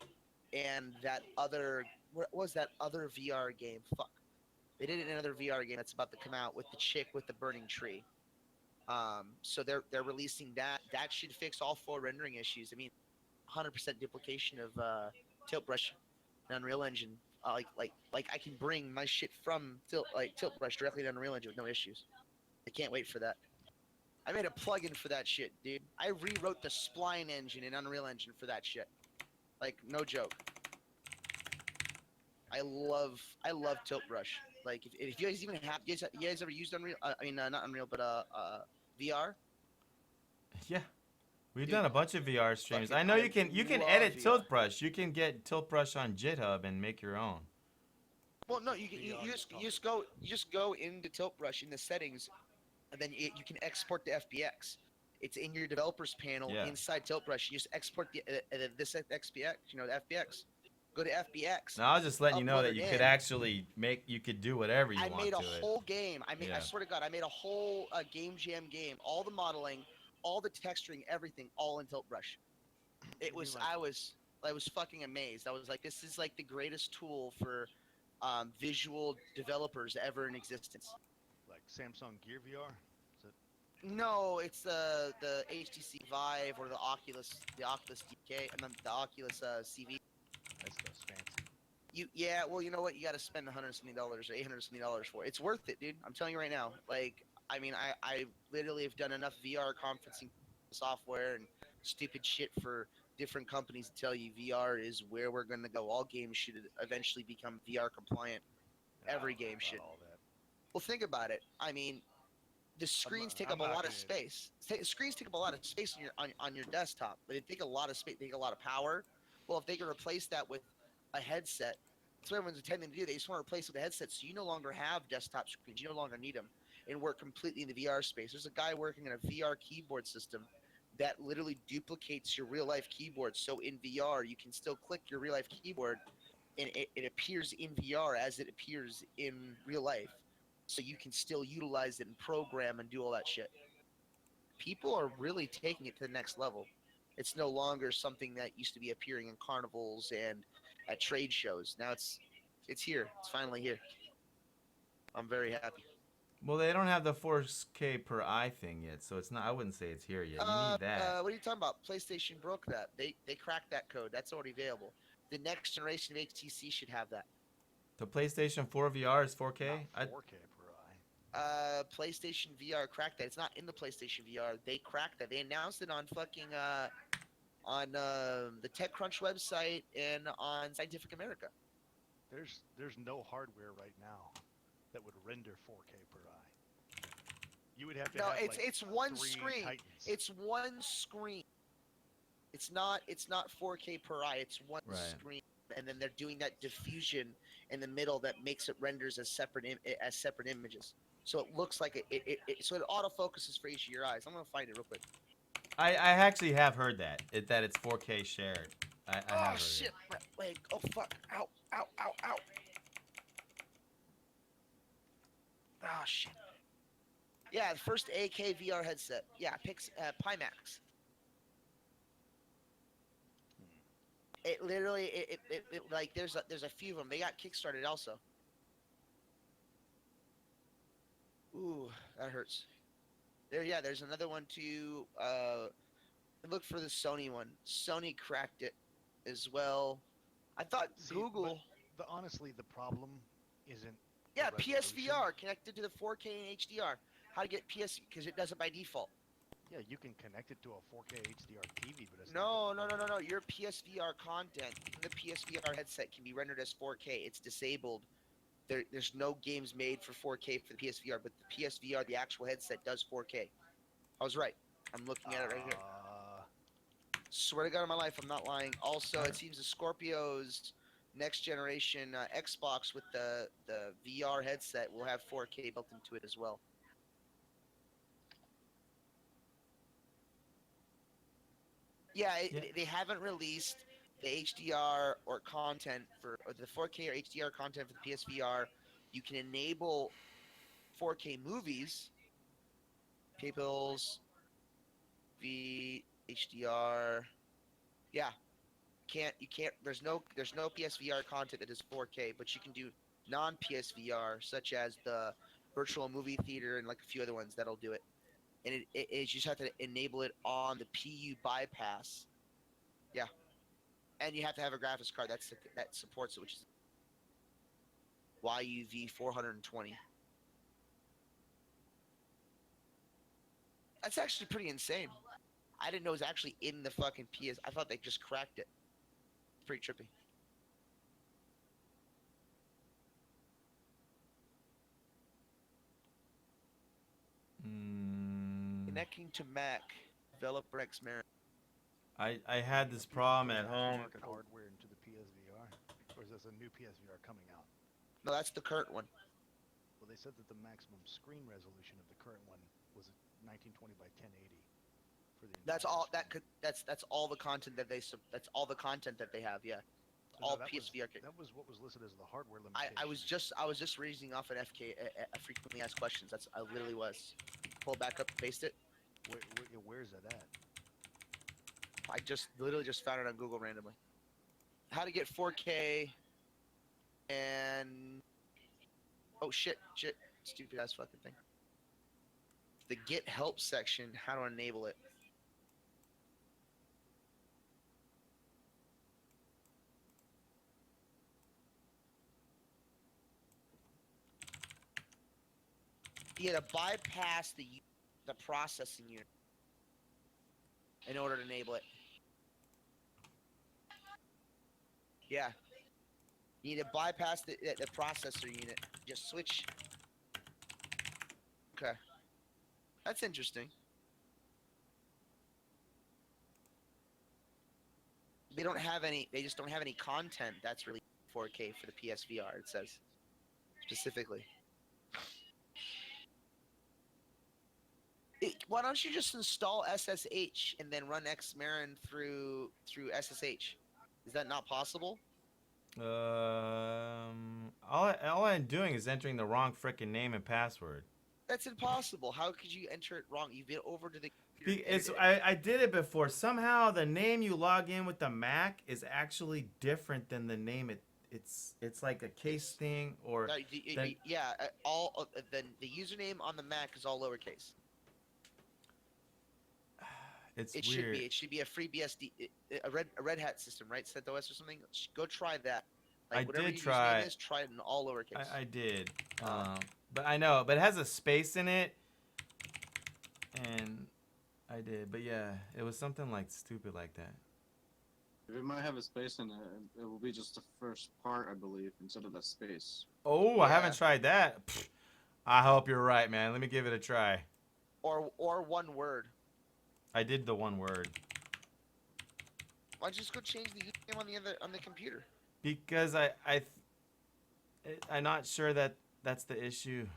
and that other, what was that other VR game? Fuck. They did another VR game that's about to come out with the chick with the burning tree. So they're releasing that. That should fix all four rendering issues. I mean, 100% duplication of Tiltbrush and Unreal Engine. Like I can bring my shit from Tiltbrush directly to Unreal Engine with no issues. I can't wait for that. I made a plugin for that shit, dude. I rewrote the spline engine in Unreal Engine for that shit. Like, no joke. I love Tiltbrush. Like, if you guys even have, you guys ever used Unreal? Not Unreal, but VR. Yeah, we've done a bunch of VR streams. fucking- I know I you can love edit VR. Tiltbrush. You can get Tiltbrush on GitHub and make your own. Well, no, you just go into Tiltbrush in the settings, and then you can export the FBX. It's in your developers panel Yeah. inside Tiltbrush. You just export this FBX, the FBX. Go to FBX. Now I was just letting you know Upload that it you could in. actually you could do whatever you I want made a to it. whole game. I Yeah. swear to God, I made a whole game jam game. All the modeling, all the texturing, everything, all in Tiltbrush. I was fucking amazed. I was like, this is like the greatest tool for visual developers ever in existence. Samsung Gear VR? Is it? No, it's the HTC Vive or the Oculus DK, and then the Oculus CV. That stuff's fancy. Well, you know what? You got to spend $170 or $870 for it. It's worth it, dude. I'm telling you right now. Like, I mean, I literally have done enough VR conferencing software and stupid shit for different companies to tell you VR is where we're gonna go. All games should eventually become VR compliant. I Every don't know game about should. all that. Well, think about it. I mean, the screens take I'm up a not lot of gonna- space. Screens take up a lot of space on your desktop, but they take a lot of space. They take a lot of power. Well, if they can replace that with a headset, that's what everyone's intending to do. They just want to replace it with a headset, so you no longer have desktop screens. You no longer need them, and work completely in the VR space. There's a guy working on a VR keyboard system that literally duplicates your real life keyboard. So in VR, you can still click your real life keyboard, and it appears in VR as it appears in real life. So you can still utilize it and program and do all that shit. People are really taking it to the next level. It's no longer something that used to be appearing in carnivals and at trade shows. Now it's here. It's finally here. I'm very happy. Well, they don't have the 4K per eye thing yet, so it's not. I wouldn't say it's here yet. You need that. What are you talking about? PlayStation broke that. They cracked that code. That's already available. The next generation of HTC should have that. The PlayStation 4 VR is 4K. Not 4K per eye. PlayStation VR cracked that. It's not in the PlayStation VR. They cracked that. They announced it on fucking on the TechCrunch website and on Scientific America. There's no hardware right now that would render 4K per eye. You would have to No, have it's one 3 screen. Titans. It's one screen. It's not 4K per eye. It's one Right. screen, and then they're doing that diffusion in the middle that makes it renders as separate images. So it looks like it so it autofocuses for each of your eyes. I'm gonna find it real quick. I actually have heard that that it's 4K shared. I have Oh heard shit, it. my leg. Oh fuck. Ow, ow, ow, ow. Oh shit. Yeah, the first AK VR headset. Yeah, Pimax. It literally, it like there's a few of them. They got kickstarted also. Ooh, that hurts. There's another one too. Look for the Sony one. Sony cracked it as well. I thought See, Google. but honestly, the problem isn't. Yeah, the resolution. PSVR connected to the 4K and HDR. How to get PS because it does it by default. Yeah, you can connect it to a 4K HDR TV, but it's No. not gonna render. Your PSVR content in the PSVR headset can be rendered as 4K. It's disabled. There's no games made for 4K for the PSVR, but the PSVR, the actual headset, does 4K. I was right. I'm looking at it right here. Swear to God on my life, I'm not lying. Also, it seems the Scorpio's next generation Xbox with the VR headset will have 4K built into it as well. Yeah, they haven't released the HDR or the 4K or HDR content for the PSVR. You can enable 4K movies, Peoples, HDR. Yeah, you can't. There's no PSVR content that is 4K, but you can do non-PSVR such as the virtual movie theater and like a few other ones that'll do it. And you just have to enable it on the PU bypass. Yeah, and you have to have a graphics card that supports it, which is YUV 420. That's actually pretty insane. I didn't know it was actually in the fucking PS. I thought they just cracked it. It's pretty trippy. Connecting to Mac. Developer Xamarin. I had this problem at home. Market hardware into the PSVR, or is this a new PSVR coming out? No, that's the current one. Well, they said that the maximum screen resolution of the current one was 1920 by 1080 for the. That's entire all. screen. That's all the content that That's all the content that they have. Yeah, No, all that PSVR. That was what was listed as the hardware limitation. I was just reading off an FK a frequently asked questions. I literally was. Pull it back up, paste it. Where's that at? I literally just found it on Google randomly. How to get 4K and oh shit, stupid ass fucking thing. the get help section, how to enable it. You had to bypass the processing unit in order to enable it. Yeah. You need to bypass the processor unit. Just switch. Okay. That's interesting. They don't have any. They just don't have any content that's really 4K for the PSVR. It says specifically. Why don't you just install SSH and then run Xamarin through SSH? Is that not possible? All I'm doing is entering the wrong frickin' name and password. That's impossible. How could you enter it wrong? You've been over to the. I did it before. Somehow the name you log in with the Mac is actually different than the name it's like a case thing or yeah. All the username on the Mac is all lowercase. It's It weird. should be. It should be a free BSD, a Red Hat system, right? CentOS or something. Go try that. Like, I whatever did your try. username is, try it in all lowercase. I did. But I know. But it has a space in it. And I did. But yeah, it was something like stupid like that. If it might have a space in it, it will be just the first part, I believe, instead of that space. Oh, I haven't tried that. Pfft, I hope you're right, man. Let me give it a try. Or one word. I did the one word. Why don't you just go change the username on the computer? Because I'm not sure that that's the issue.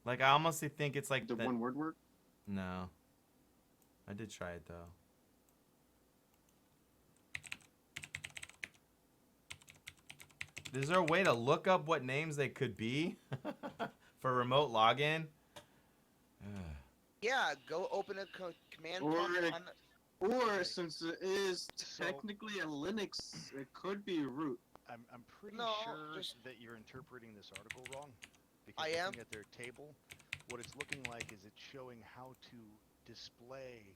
Like I honestly think it's like The one word work? No. I did try it though. Is there a way to look up what names they could be for remote login? Yeah, go open a command prompt. Or since it is technically a Linux, it could be root. I'm pretty No, sure just- that you're interpreting this article wrong. Because I am. looking at their table, what it's looking like is it's showing how to display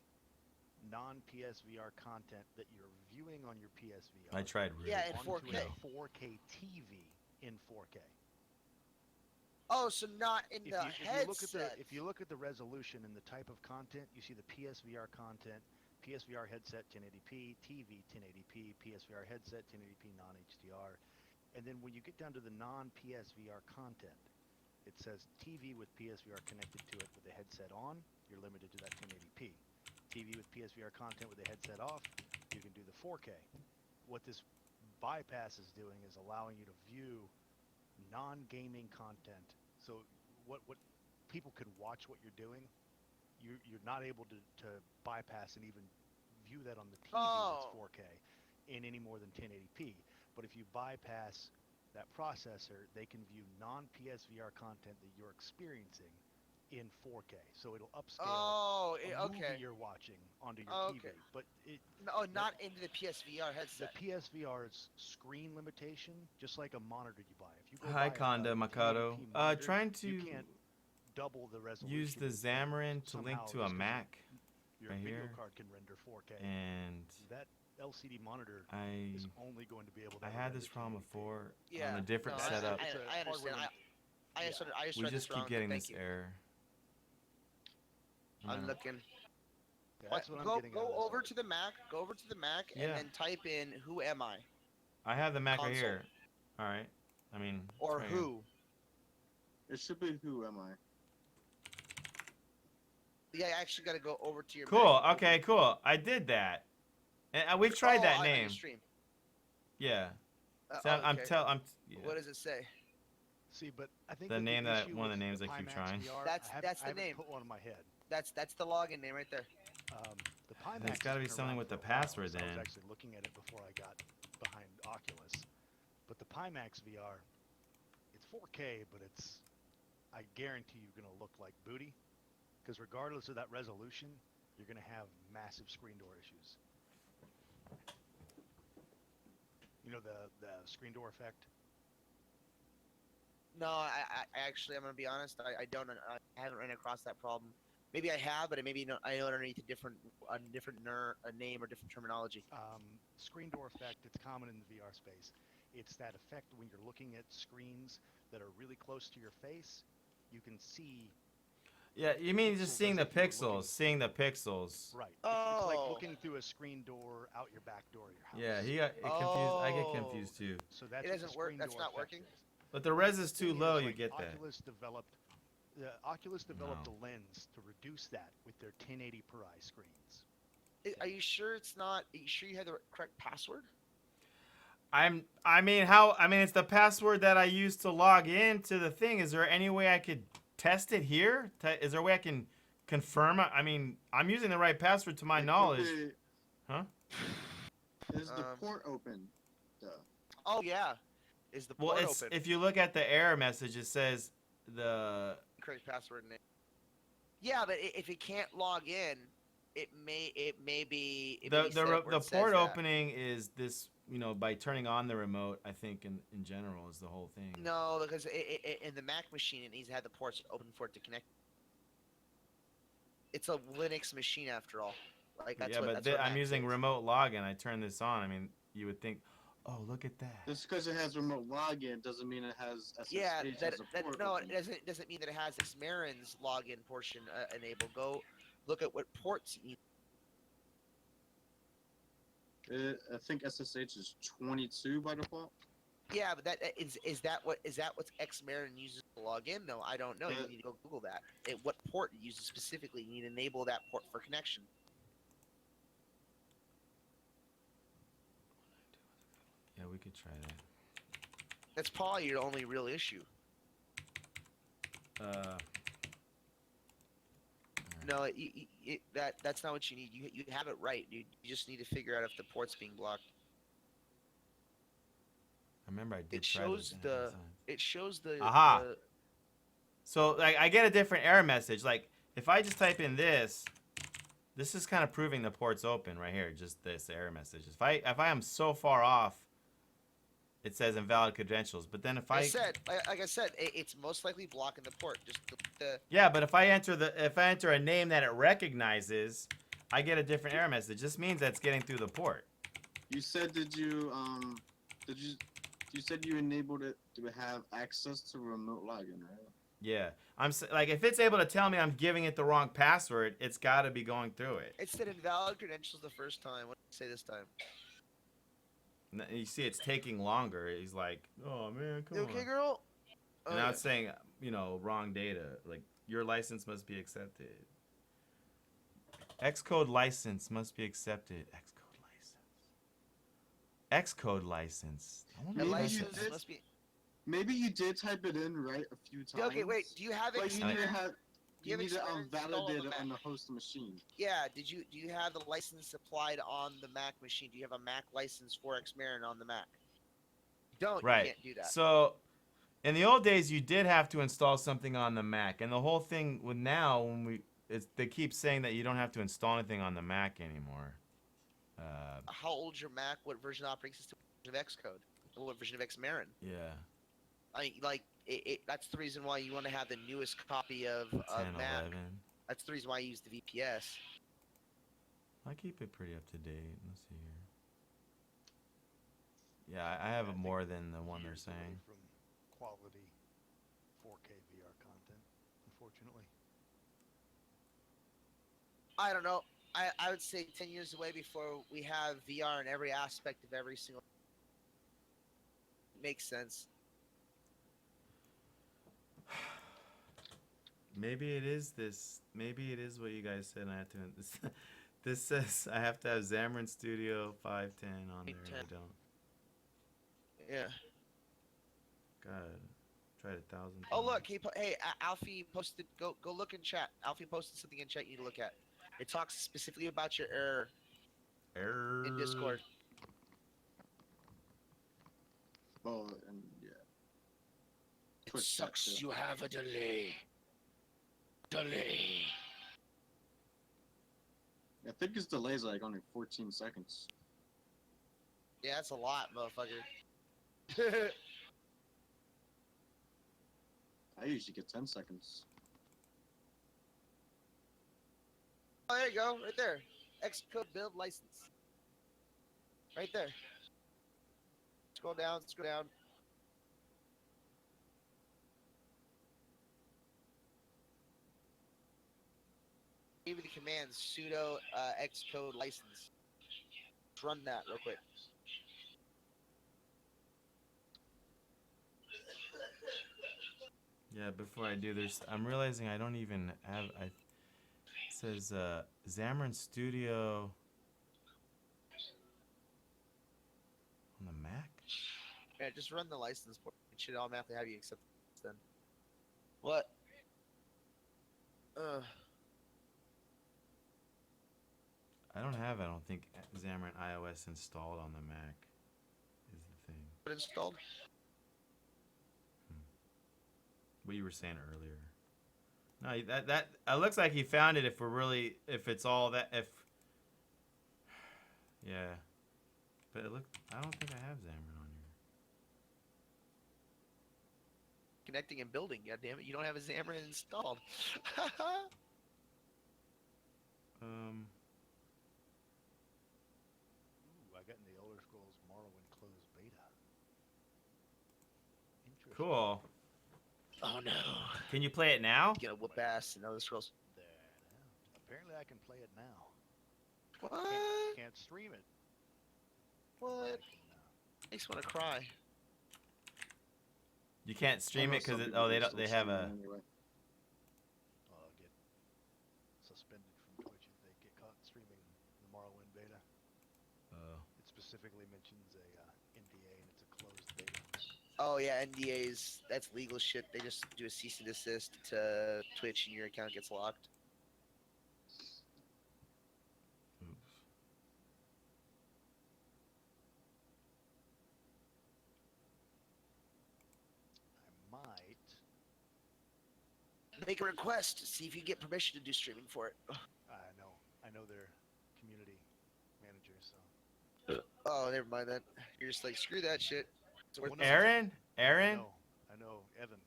non-PSVR content that you're viewing on your PSVR. I tried root. Yeah, in onto 4K. a 4K TV in 4K. Oh, so not in the headset. If you look at the resolution and the type of content, you see the PSVR content, PSVR headset 1080p, TV 1080p, PSVR headset 1080p non-HDR, and then when you get down to the non-PSVR content, it says TV with PSVR connected to it with the headset on, you're limited to that 1080p. TV with PSVR content with the headset off, you can do the 4K. What this bypass is doing is allowing you to view non-gaming content. So what people can watch what you're doing, you're not able to bypass and even view that on the TV that's 4K in any more than 1080p. But if you bypass that processor, they can view non-PSVR content that you're experiencing in 4K. So it'll upscale a movie you're watching onto your TV. But not into the PSVR headset. The PSVR's screen limitation, just like a monitor you buy. If you go Hi, buy Conda a Mikado. 1080p monitor, Trying to you can't double the resolution. use the Xamarin to link somehow to a just 'cause Mac your right video here. card can render 4K. And That LCD monitor I is only going to be able to. I had this problem before Yeah, on a different no, setup. I understand. I just We read just this wrong. keep getting Thank this you. error. I'm looking. That's what I'm Go getting out of this over article. to the Mac. Go over to the Mac Yeah. and then type in "Who am I?" I have the Mac right Console. here. All right. I mean. or it's right here. "Who." It should be who am I? Yeah, I actually got to go over to your. Cool. Mac. Okay. Cool. I did that. And we've tried that on your name. stream. Yeah. Uh, So oh, okay. yeah. What does it say? See, but I think The that name that- issue one of the with names I keep Pimax trying. VR, That's I the haven't name. put one in my head. That's the login name right there. The Pimax There's gotta be has been something around with for the a while, password so I was then. actually looking at it before I got behind Oculus. But the Pimax VR, it's 4K, but I guarantee you're going to look like booty. Because regardless of that resolution, you're going to have massive screen door issues. You know the screen door effect? No, I actually, I'm gonna be honest. I don't. I haven't ran across that problem. Maybe I have, but maybe no, I know it underneath a name or different terminology. Screen door effect, it's common in the VR space. It's that effect when you're looking at screens that are really close to your face, you can see Yeah, you mean just pixels seeing as the if you were looking pixels, seeing the pixels. right. It's like Oh. looking through a screen door out your back door of your house. Yeah, he got it confused. I get Oh. confused too. So that's It what the doesn't work. screen That's door not effect working? is. But the res is Thing too low, is, you like, get that. Oculus developed No. a lens to reduce that with their 1080 per eye screens. Are you sure it's not? Are you sure you have the correct password? I mean it's the password that I use to log into the thing. Is there any way I could test it here? Is there a way I can confirm it? I mean, I'm using the right password to my knowledge. Huh? Is the Um, port open? Duh. Oh yeah. Is the Well, port it's open? if you look at the error message, it says the Correct password name. Yeah, but if it can't log in, it may be set up where the it says port that. opening is this, by turning on the remote. I think in general is the whole thing. No, because in the Mac machine, it needs to have the ports open for it to connect. It's a Linux machine after all. Like that's yeah, what. but That's what I'm Mac using is. remote login. I turn this on. I mean, you would think, oh, look at that. Just because it has remote login doesn't mean it has SSH Yeah, as a port no, open. it doesn't mean that it has Xamarin's login portion enabled. Go look at what ports you. I think SSH is 22 by default. Yeah, but is that what Xamarin uses to log in? No, I don't know. You need to go Google that. What port it uses specifically? You need to enable that port for connection. Yeah, we could try that. That's probably your only real issue. No, that's not what you need. You have it right, dude. You just need to figure out if the port's being blocked. I remember I did It try shows this. it shows the. Aha. the So like I get a different error message. Like if I just type in this is kind of proving the port's open right here. Just this error message. If I am so far off, it says invalid credentials. But then if like I said, it's most likely blocking the port. Just the. Yeah, but if I enter a name that it recognizes, I get a different error message. This means that's getting through the port. You said you said you enabled it to have access to remote login, right? Yeah, like if it's able to tell me I'm giving it the wrong password, it's got to be going through it. It said invalid credentials the first time. What did it say this time? You see, it's taking longer. He's like, "Oh man, come You on." okay, girl? And now it's saying, wrong data. Like your license must be accepted. Xcode license must be accepted. Xcode license. I wonder The if Maybe you license did. must be. Maybe you did type it in right a few times. Okay, wait. Do you have But you need to Xamarin? have Do you you have need to Xamarin installed on validate the it on the Mac? host machine. Yeah. Do you have the license applied on the Mac machine? Do you have a Mac license for Xamarin on the Mac? Don't. Right. You can't do that. So, in the old days, you did have to install something on the Mac, and the whole thing with now, they keep saying that you don't have to install anything on the Mac anymore. How old's your Mac? What version of operating system of Xcode? What version of Xamarin? Yeah. I mean, like that's the reason why you want to have the newest copy of 10, Mac. 11. That's the reason why I use the VPS. I keep it pretty up to date. Let's see here. Yeah, I have I think more than the one they're years away saying. from quality 4K VR content, unfortunately. I don't know. I would say 10 years away before we have VR in every aspect of every single. Makes sense. Maybe it is this. Maybe it is what you guys said. I have to. This says I have to have Xamarin Studio 510 on there. And I 510. don't. Yeah. God, tried 1,000. Oh times. look, hey, Alfie posted. Go look in chat. Alfie posted something in chat you need to look at. It talks specifically about your error Error. in Discord. Oh, and yeah. It Twitch chat, sucks. too. You have a delay. Delay. I think his delay is like only 14 seconds. Yeah, that's a lot, motherfucker. I usually get 10 seconds. Oh, there you go, right there. Xcode build license. Right there. Scroll down, scroll down. Give me the command sudo Xcode license. Let's run that real quick. Yeah, before I do, I'm realizing I don't even have. It says Xamarin Studio on the Mac. Yeah, just run the license port. It should automatically have you accept this then. What? I don't have. I don't think Xamarin iOS installed on the Mac. Is the thing. What installed? What you were saying earlier. No, that it looks like he found it. If it's all that, yeah, but I don't think I have Xamarin on here. Connecting and building. God damn it! You don't have a Xamarin installed. Ooh, I got in the Elder Scrolls Morrowind closed beta. Interesting. Cool. Oh no! Can you play it now? You gotta whoop ass and other scrolls. There, now. Apparently, I can play it now. What? Can't stream it. What? I can, Makes me wanna cry. You can't stream I know it because some people they can don't. still They have stream a. it anyway. get suspended from Twitch if they get caught streaming the Morrowind beta. It specifically mentions a NDA and it's a closed beta. Oh yeah, NDAs. That's legal shit. They just do a cease and desist to Twitch, and your account gets locked. Oops. I might. Make a request to see if you get permission to do streaming for it. I know their community manager, so. Oh, never mind that. You're just like, screw that shit. It's worth no. Aaron? I know Evan.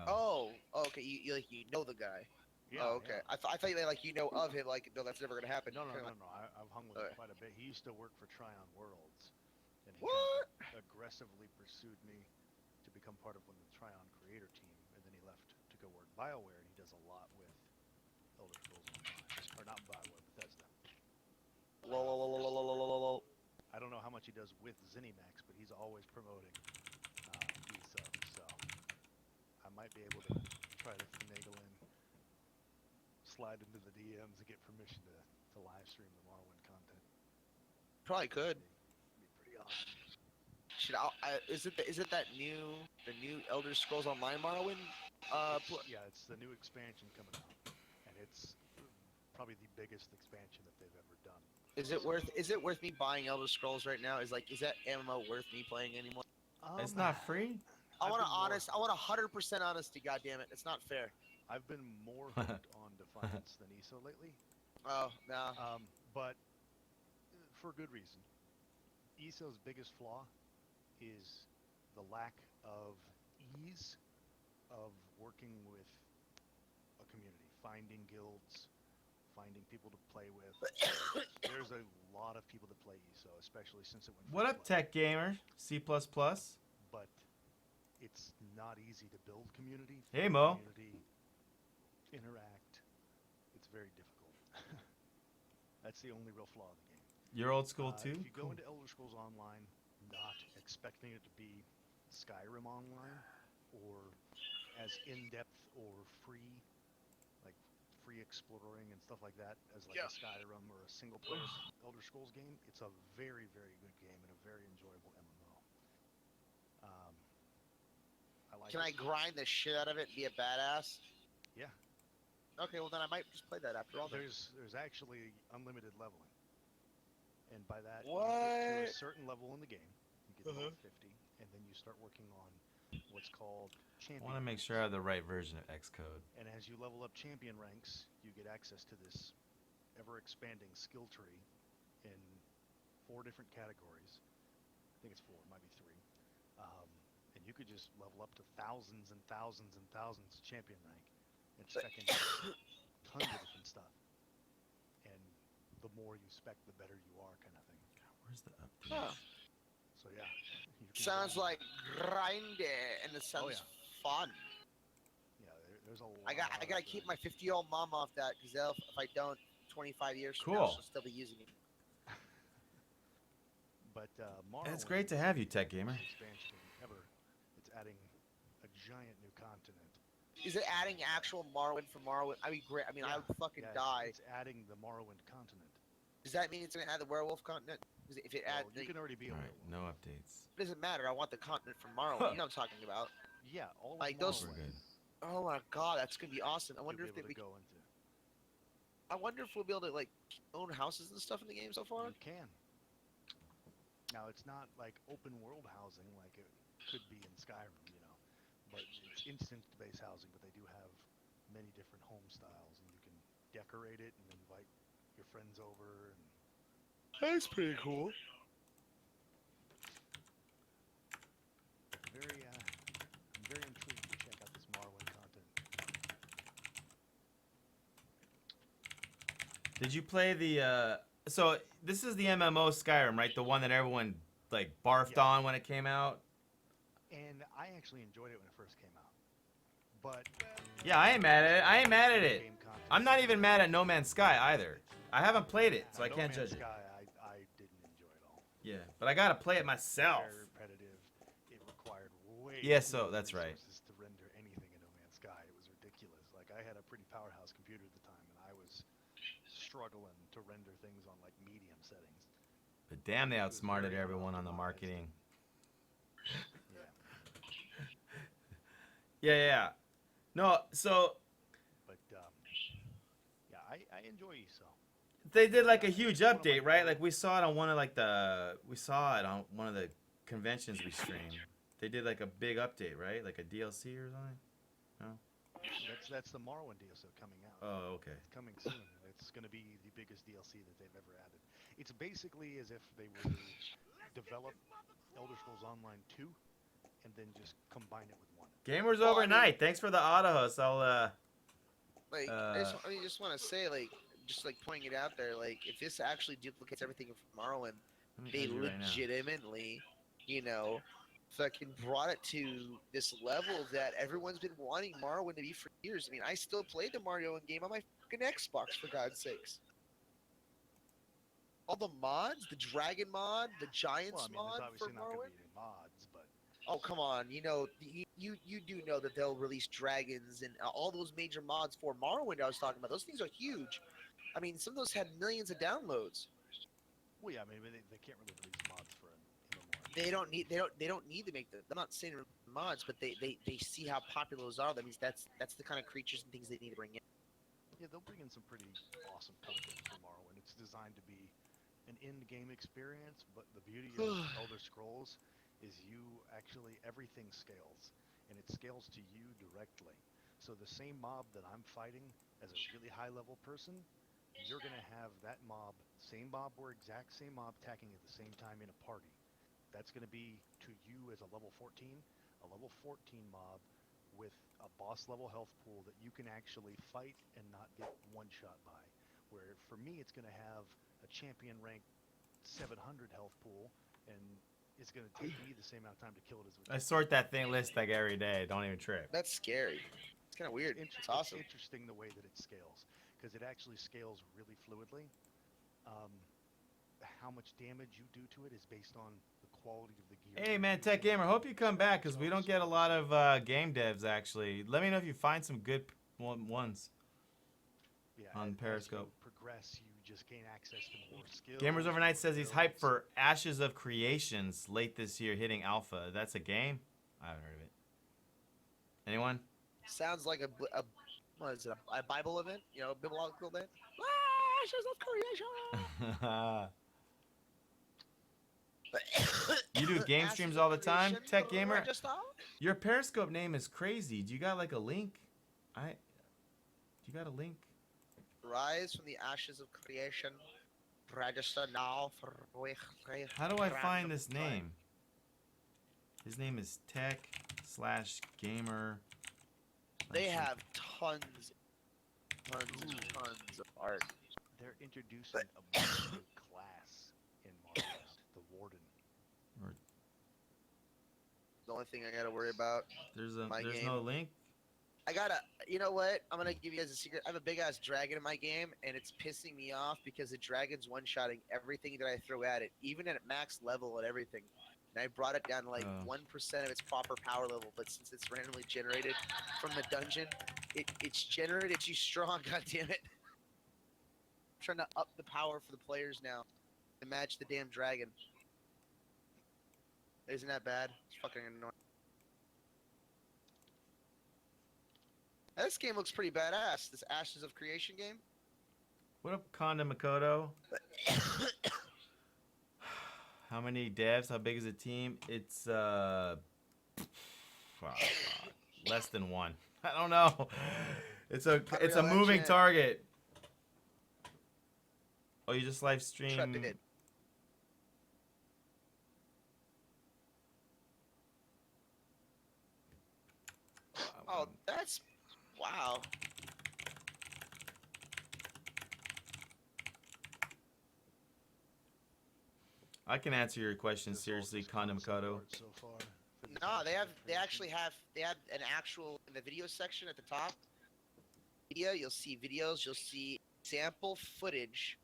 Oh, okay. You like you know the guy. Yeah, Oh, okay. yeah. I thought you like you know of him. Like, no, that's never gonna happen. No. Kinda I've hung with him quite a bit. He used to work for Tryon Worlds, and he What? kind of aggressively pursued me to become part of one of the Tryon creator team, and then he left to go work BioWare, and he does a lot with Elder Scrolls Online, or not BioWare, Bethesda. Lol. I don't know how much he does with ZeniMax, but he's always promoting ESO, so I might be able to try to finagle in, slide into the DMs and get permission to live stream the Morrowind content. Probably could. Be pretty awesome. Should is it the new Elder Scrolls Online Morrowind? Yeah, it's the new expansion coming out, and it's probably the biggest expansion that they've ever done. Is it worth me buying Elder Scrolls right now? Is that MMO worth me playing anymore? It's not free. I want I've been 100% honesty. God damn it, it's not fair. I've been more hooked on Defiance than ESO lately, Oh no. but for good reason. ESO's biggest flaw is the lack of ease of working with a community, finding guilds, finding people to play with. There's a lot of people that play ESO, especially since it went. What up, Tech Gamer? C++. But it's not easy to build community. Hey, find Mo. Community, interact. It's very difficult. That's the only real flaw of the game. You're old school too. If you go into Elder Scrolls Online, not expecting it to be Skyrim Online or as in-depth or free, like free exploring and stuff like that, as like a Skyrim or a single-player Elder Scrolls game, it's a very, very good game and a very enjoyable MMO. I like. Can I grind the shit out of it and be a badass? Yeah. Okay, well then I might just play that after all. There's actually unlimited leveling, and by that you get to What? a certain level in the game, you get to level 50, and then you start working on what's called I champion. want to make sure I have the right version of Xcode. And as you level up champion ranks, you get access to this ever-expanding skill tree in 4 different categories. I think it's 4, it might be 3. And you could just level up to thousands and thousands and thousands champion rank and spec in tons of different stuff. And the more you spec, the better you are, kind of thing. Where's the update? Huh. So yeah. you can Sounds grind. like grinding, and it sounds fun. Yeah, there's a lot. I gotta keep my 50-year-old mom off that, because if I don't, 25 years from now, Cool. she'll still be using it. But It's great to have you, Tech Gamer. Expansion ever. It's adding a giant new continent. Is it adding actual Morrowind for Morrowind? I mean, great. I mean, I would fucking die. It's adding the Morrowind continent. Does that mean it's gonna add the werewolf continent? Because if it adds, Well, you can already be a All right, werewolf. no updates. it doesn't matter. I want the continent from Morrowind. You know what I'm talking about? Yeah, all Like of those- We're Morrowind good. Oh my god, that's gonna be awesome. I you'll wonder be if able they, to go into. I wonder if we'll be able to like own houses and stuff in the game so far. You can. Now it's not like open world housing like it could be in Skyrim, you know, but it's instance-based housing. But they do have many different home styles, and you can decorate it and invite your friends over. And That's pretty cool. I'm very intrigued to check out this Morrowind content. Did you play the? So this is the MMO Skyrim, right? The one that everyone like barfed Yeah. on when it came out. And I actually enjoyed it when it first came out. But Yeah, I ain't mad at it. I ain't mad at it. game content- I'm not even mad at No Man's Sky either. I haven't played it, so I No can't Man's judge it. Sky, I didn't enjoy at all. Yeah, but I gotta play it myself. Very repetitive. It required way Yeah, too so many that's right. resources to render anything in No Man's Sky. It was ridiculous. Like I had a pretty powerhouse computer at the time, and I was struggling to render things on like medium settings. But damn, they It was outsmarted very everyone on the unoptimized. marketing. Yeah, Yeah. No, so but yeah, I enjoy ESO. they did like a huge update, right? Like we saw it on one of one of the conventions we streamed. They did like a big update, right? Like a DLC or something. That's the Morrowind DLC coming out. Oh, okay. It's coming soon. It's going to be the biggest DLC that they've ever added. It's basically as if they were to develop Elder Scrolls Online 2 and then just combine it with one. Gamers Well, I mean- overnight. Thanks for the auto host. I'll Like, I just want to say, like, just like pointing it out there, like, if this actually duplicates everything from Morrowind, let me they add you right now. legitimately, you know, fucking brought it to this level that everyone's been wanting Morrowind to be for years. I mean, I still play the Mario game on my fucking Xbox, for God's sakes. All the mods, the Dragon mod, the Giants Well, I mean, mod there's for obviously not going Morrowind. to be any mods, but Oh, come on. You know, you do know that they'll release dragons and all those major mods for Morrowind I was talking about. Those things are huge. I mean, some of those had millions of downloads. well, yeah, I mean, they can't really release mods for an MMO. They don't need to make them. I'm not saying mods, but they see how popular those are. That means that's the kind of creatures and things they need to bring in. Yeah, they'll bring in some pretty awesome content for Morrowind. It's designed to be an in-game experience, but the beauty of Elder Scrolls is everything scales, and it scales to you directly. So the same mob that I'm fighting as a really high-level person, you're going to have that mob, same mob or exact same mob attacking at the same time in a party. That's going to be to you as a level 14 mob with a boss level health pool that you can actually fight and not get one shot by. Where for me, it's going to have a champion rank 700 health pool, and it's going to take me the same amount of time to kill it as. I sort that thing list like every day. Don't even trip. That's scary. It's kind of weird. It's awesome. It's interesting the way that it scales, because it actually scales really fluidly. How much damage you do to it is based on the quality of the gear. Hey you're man, Tech using. Gamer, hope you come back because we don't get a lot of game devs actually. Let me know if you find some good ones. Yeah, on as you Periscope. progress, you just gain access to more skills. Gamers Overnight says he's more hyped builds. for Ashes of Creations late this year hitting alpha. That's a game? I haven't heard of it. Anyone? Sounds like what is it? A Bible event? You know, a biblical event? Ashes of creation. You do game Ashes streams of all the time, creation, Tech Gamer? Register? Your Periscope name is crazy. Do you got like a link? Do you got a link? Rise from the ashes of creation. Register now for How do I find this name? His name is Tech/Gamer. They have tons of art. They're introducing a brand new class in Morrowind, the Warden. The only thing I gotta worry about. There's My game. no link. I gotta. You know what? I'm gonna give you guys a secret. I have a big ass dragon in my game, and it's pissing me off because the dragon's one-shotting everything that I throw at it, even at max level and everything. And I brought it down to like 1% of its proper power level, but since it's randomly generated from the dungeon, it's generated too strong. God damn it! I'm trying to up the power for the players now to match the damn dragon. Isn't that bad? It's fucking annoying. This game looks pretty badass. This Ashes of Creation game. What up, Konda Makoto? How many devs? How big is the team? It's less than one. I don't know. It's a moving target. Oh, you just live stream. Oh, that's wow. I can answer your question seriously, Konda Makoto. So far. No, they actually have an actual in the video section at the top. Media, you'll see videos, you'll see sample footage,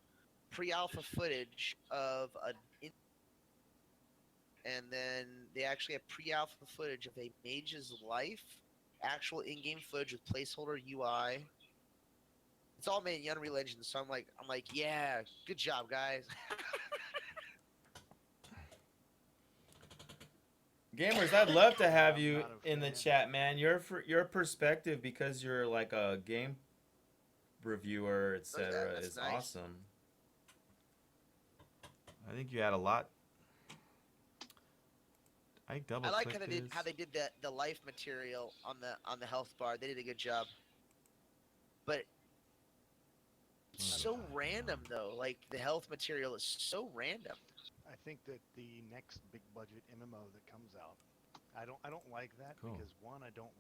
pre-alpha footage of and then they actually have pre-alpha footage of a mage's life, actual in-game footage with placeholder UI. It's all made in Unreal Engine, so I'm like, yeah, good job, guys. Gamers, I'd love to have you in the chat, man. Your perspective, because you're like a game reviewer, etc., is nice. Awesome. I think you had a lot. I like how they did the life material on the health bar. They did a good job. But it's so random though. Like the health material is so random. I think that the next big budget MMO that comes out, I don't like that because one, I know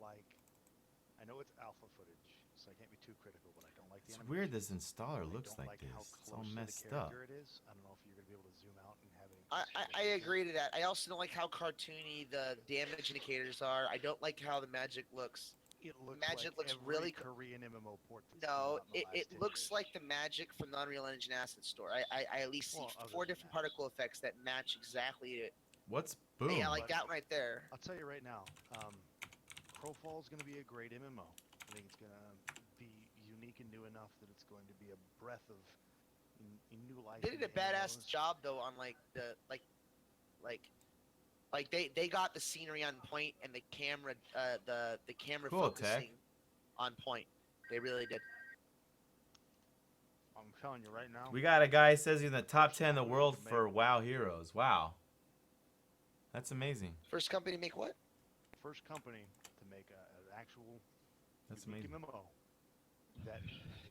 it's alpha footage, so I can't be too critical, but I don't like the animation. It's weird this installer looks like this. It's all messed up. It is. I don't know if you're gonna be able to zoom out and have any. I agree to that. I also don't like how cartoony the damage indicators are. I don't like how the magic looks. It looks magic like looks really Korean MMO port. No, it looks like the magic from the Unreal Engine Asset Store. I at least see 4 different particle effects that match exactly it. What's boom? Yeah, like that one right there. I'll tell you right now, Crowfall is going to be a great MMO. I think it's going to be unique and new enough that it's going to be a breath of new life. They did a badass job though on they got the scenery on point and the camera the camera focusing on point. They really did. I'm telling you right now. We got a guy who says he's in the top 10 in the world for WoW Heroes. Wow. That's amazing. First company to make what? First company to make an actual MMO that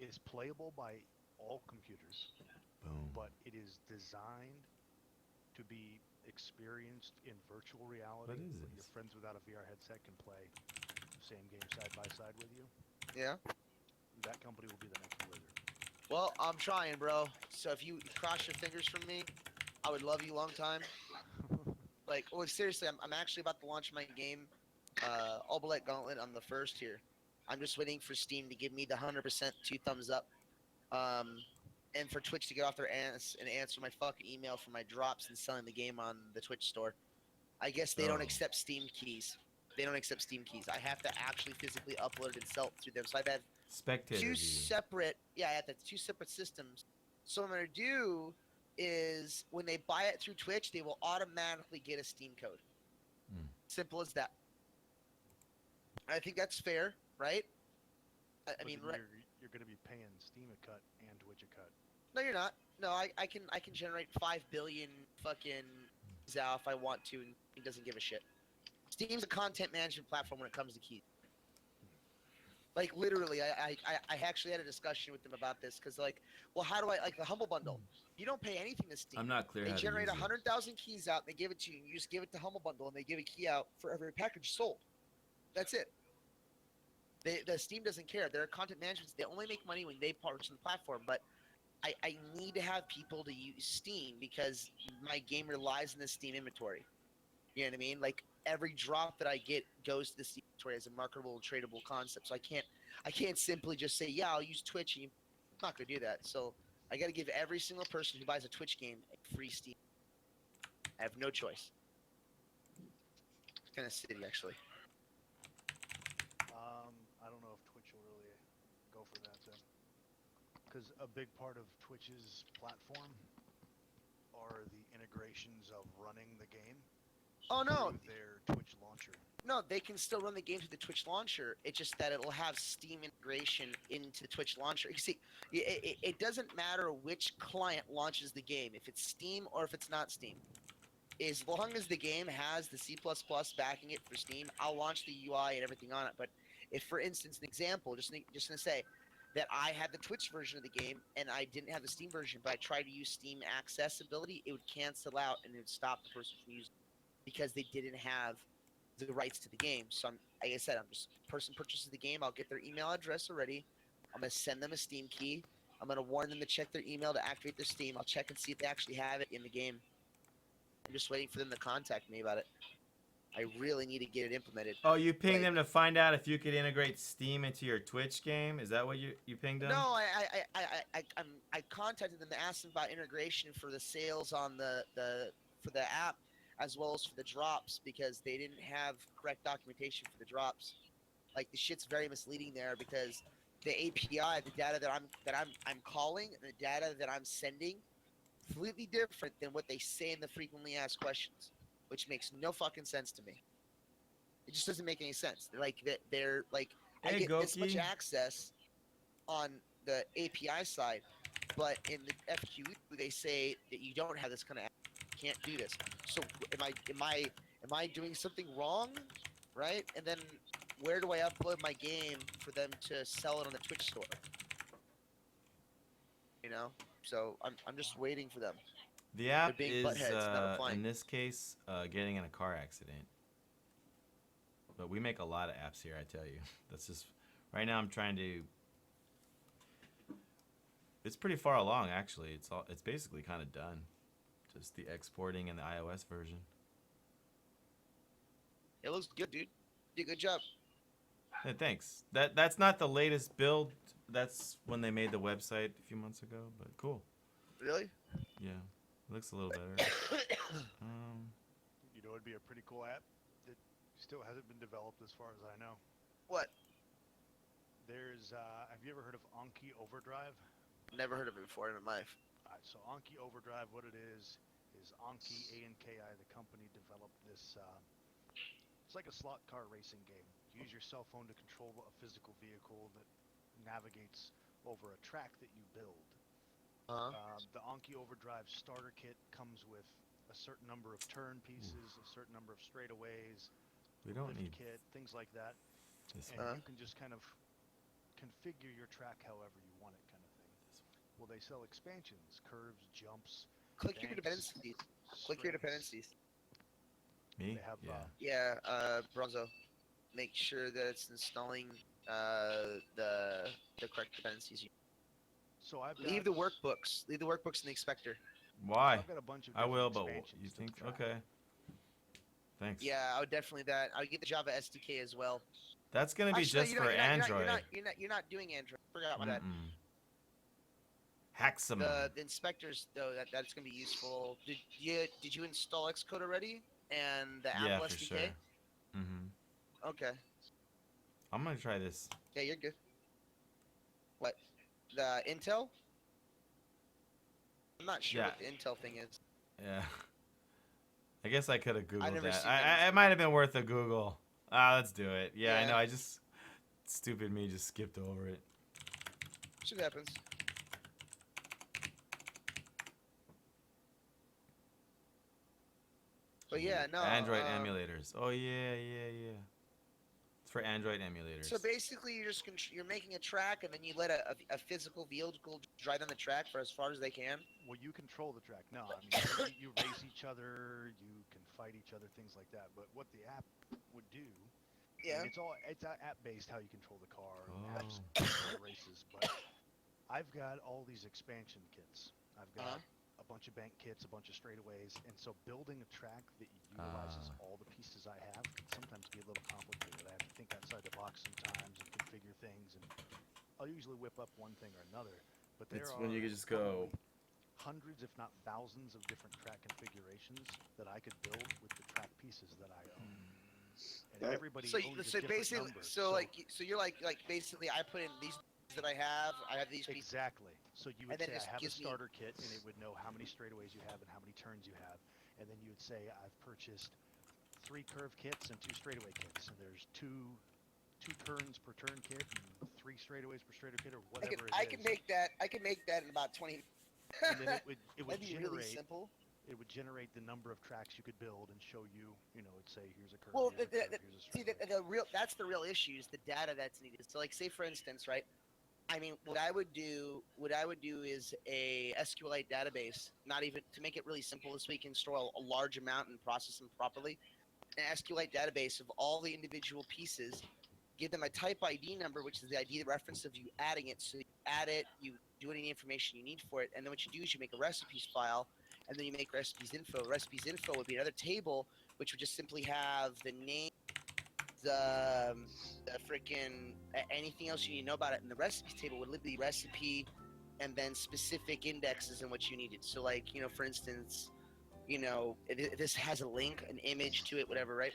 is playable by all computers. Boom. But it is designed to be experienced in virtual reality. What is this? Your friends without a VR headset can play the same game side by side with you. Yeah. That company will be the next Blizzard. Well, I'm trying, bro. So if you cross your fingers for me, I would love you long time. Like, well, seriously, I'm actually about to launch my game, Obalette Gauntlet on the 1st here. I'm just waiting for Steam to give me the 100% 2 thumbs up. And for Twitch to get off their ass and answer my fucking email for my drops and selling the game on the Twitch store. I guess they don't accept Steam keys. They don't accept Steam keys. I have to actually physically upload it and sell it through them. So I've had two separate systems. So what I'm going to do is when they buy it through Twitch, they will automatically get a Steam code. Simple as that. I think that's fair, right? I mean, you're going to be paying Steam a cut and Twitch a cut. No, you're not. No, I can generate 5 billion fucking ZOW if I want to, and it doesn't give a shit. Steam's a content management platform when it comes to keys. Like literally, I actually had a discussion with them about this because like, well, how do I like the Humble Bundle? You don't pay anything to Steam. I'm not clear They how to generate use it. 100,000 keys out, and they give it to you. And you just give it to Humble Bundle, and they give a key out for every package sold. That's it. The Steam doesn't care. They're content management. They only make money when they purchase the platform. But I need to have people to use Steam because my game relies on the Steam inventory. You know what I mean? Like every drop that I get goes to the Steam inventory as a marketable, tradable concept. So I can't simply just say, yeah, I'll use Twitch. And I'm not gonna do that. So I got to give every single person who buys a Twitch game a free Steam. I have no choice. It's kind of shitty, actually. I don't know if Twitch will really go for that then, because a big part of Twitch's platform are the integrations of running the game Oh no, through their Twitch launcher. no, they can still run the game through the Twitch launcher. It's just that it'll have Steam integration into the Twitch launcher. You see, it doesn't matter which client launches the game, if it's Steam or if it's not Steam. As long as the game has the C++ backing it for Steam, I'll launch the UI and everything on it. But if, for instance, an example, just gonna say that I had the Twitch version of the game and I didn't have the Steam version, but I tried to use Steam accessibility, it would cancel out and it would stop the person from using it because they didn't have the rights to the game. So like I said, I'm just person purchases the game. I'll get their email address already. I'm gonna send them a Steam key. I'm gonna warn them to check their email to activate their Steam. I'll check and see if they actually have it in the game. I'm just waiting for them to contact me about it. I really need to get it implemented. Oh, you pinged Like- them to find out if you could integrate Steam into your Twitch game? Is that what you pinged them? No, I contacted them to ask them about integration for the sales on for the app as well as for the drops because they didn't have correct documentation for the drops. Like the shit's very misleading there because the API, the data that I'm calling, and the data that I'm sending, completely different than what they say in the frequently asked questions, which makes no fucking sense to me. It just doesn't make any sense. They're like, I Hey, get this much Goki. access on the API side, but in the FQE they say that you don't have this kind of access. You can't do this. So am I doing something wrong, right? And then where do I upload my game for them to sell it on the Twitch store? You know, so I'm just waiting for them. The app being is, buttheads, not replying. in this case, getting in a car accident. But we make a lot of apps here, I tell you. That's just... Right now I'm trying to... It's pretty far along, actually. It's basically kind of done. Just the exporting and the iOS version. It looks good, dude. You did a good job. Hey, thanks. That's not the latest build. That's when they made the website a few months ago, but cool. Really? Yeah. It looks a little better. You know, it'd be a pretty cool app that still hasn't been developed as far as I know. What? There's, have you ever heard of Anki Overdrive? Never heard of it before in my life. So Anki Overdrive, what it is Anki, A-N-K-I, the company developed this, it's like a slot car racing game. You use your cell phone to control a physical vehicle that navigates over a track that you build. The Anki Overdrive starter kit comes with a certain number of turn pieces, a certain number of straightaways, We don't lift need kit, things like that. this And one. you can just kind of configure your track however you want it, kind of thing. Well, they sell expansions, curves, jumps. Click your banks, dependencies. Click your strengths. dependencies. Me? They have, Yeah. Yeah, Bonozo. Make sure that it's installing the correct dependencies. So I've Leave the workbooks. Leave the workbooks in the inspector. Why? I've got a bunch of I will, different but expansions you to think... the track. Okay. Thanks. Yeah, I would definitely that. I would get the Java SDK as well. That's going to be Actually, just for Android. You're not doing Android. Forgot about that. Mm-mm. Xamarin. The inspectors though that's gonna be useful. Did you install Xcode already and the Yeah, Apple for SDK? sure. Mm-hmm. Okay. I'm going to try this. Yeah, you're good. What? The Intel? I'm not sure what the Intel thing is. Yeah. I guess I could have Googled never that. seen that. It might have been worth a Google. Let's do it. Yeah, I Yeah. know. I just... Stupid me just skipped over it. Shit happens. But yeah, no. Android emulators. Oh, yeah. It's for Android emulators. So basically, you're making a track, and then you let a physical vehicle drive on the track for as far as they can. Well, you control the track. No, I mean you race each other, you can fight each other, things like that. But what the app would do, I Yeah. mean, it's app based how you control the car and how you Oh. control the races. But I've got all these expansion kits. I've got a bunch of bank kits, a bunch of straightaways, and so building a track that utilizes all the pieces I have can sometimes be a little complicated. I have to think outside the box sometimes and configure things, and I'll usually whip up one thing or another. But there It's are when you could just go. probably hundreds, if not thousands, of different track configurations that I could build with the track pieces that I own. And Yeah. everybody So, owns a so different basically, number. so you're like basically, I put in these that I have these pieces. Exactly. So you would then say it I have a gives me- starter kit, and it would know how many straightaways you have and how many turns you have. And then you would say I've purchased 3 curve kits and 2 straightaway kits, and there's two turns per turn kit and 3 straightaways per straightaway kit, or whatever I it can is. make that. I can make that in about 20. And then it would That'd be really generate simple. it would generate the number of tracks you could build and show you, it'd say here's a curve, Well, here's a curve, here's a see, straightaway. that's the real issue is the data that's needed. So, like, say for instance, right? I mean, what I would do is a SQLite database. Not even to make it really simple, this way you can store a large amount and process them properly. An SQLite database of all the individual pieces. Give them a type ID number, which is the ID reference of you adding it. So you add it, you do any information you need for it, and then what you do is you make a recipes file, and then you make recipes info. Recipes info would be another table, which would just simply have the name, the freaking anything else you need to know about it. And the recipes table would literally be recipe, and then specific indexes and what you needed. So, like, for instance, this has a link, an image to it, whatever, right?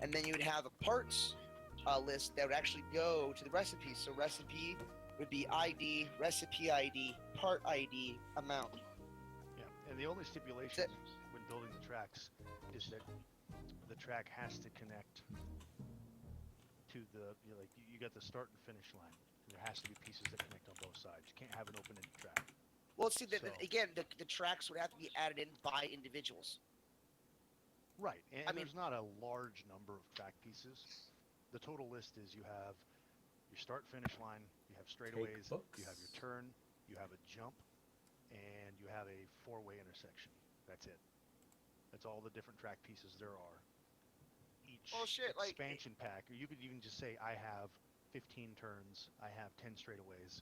And then you would have a parts list that would actually go to the recipes. So recipe would be ID, recipe ID, part ID, amount. Yeah, and the only stipulation when building the tracks is that the track has to connect to the, you got the start and finish line. There has to be pieces that connect on both sides. You can't have an open-ended track. Well, see, So- again, the tracks would have to be added in by individuals. Right, and I mean- there's not a large number of track pieces. The total list is you have your start-finish line, you have straightaways, you have your turn, you have a jump, and you have a 4-way intersection. That's it. That's all the different track pieces there are. Each Oh, shit, like- expansion pack, or you could even just say, I have 15 turns, I have 10 straightaways.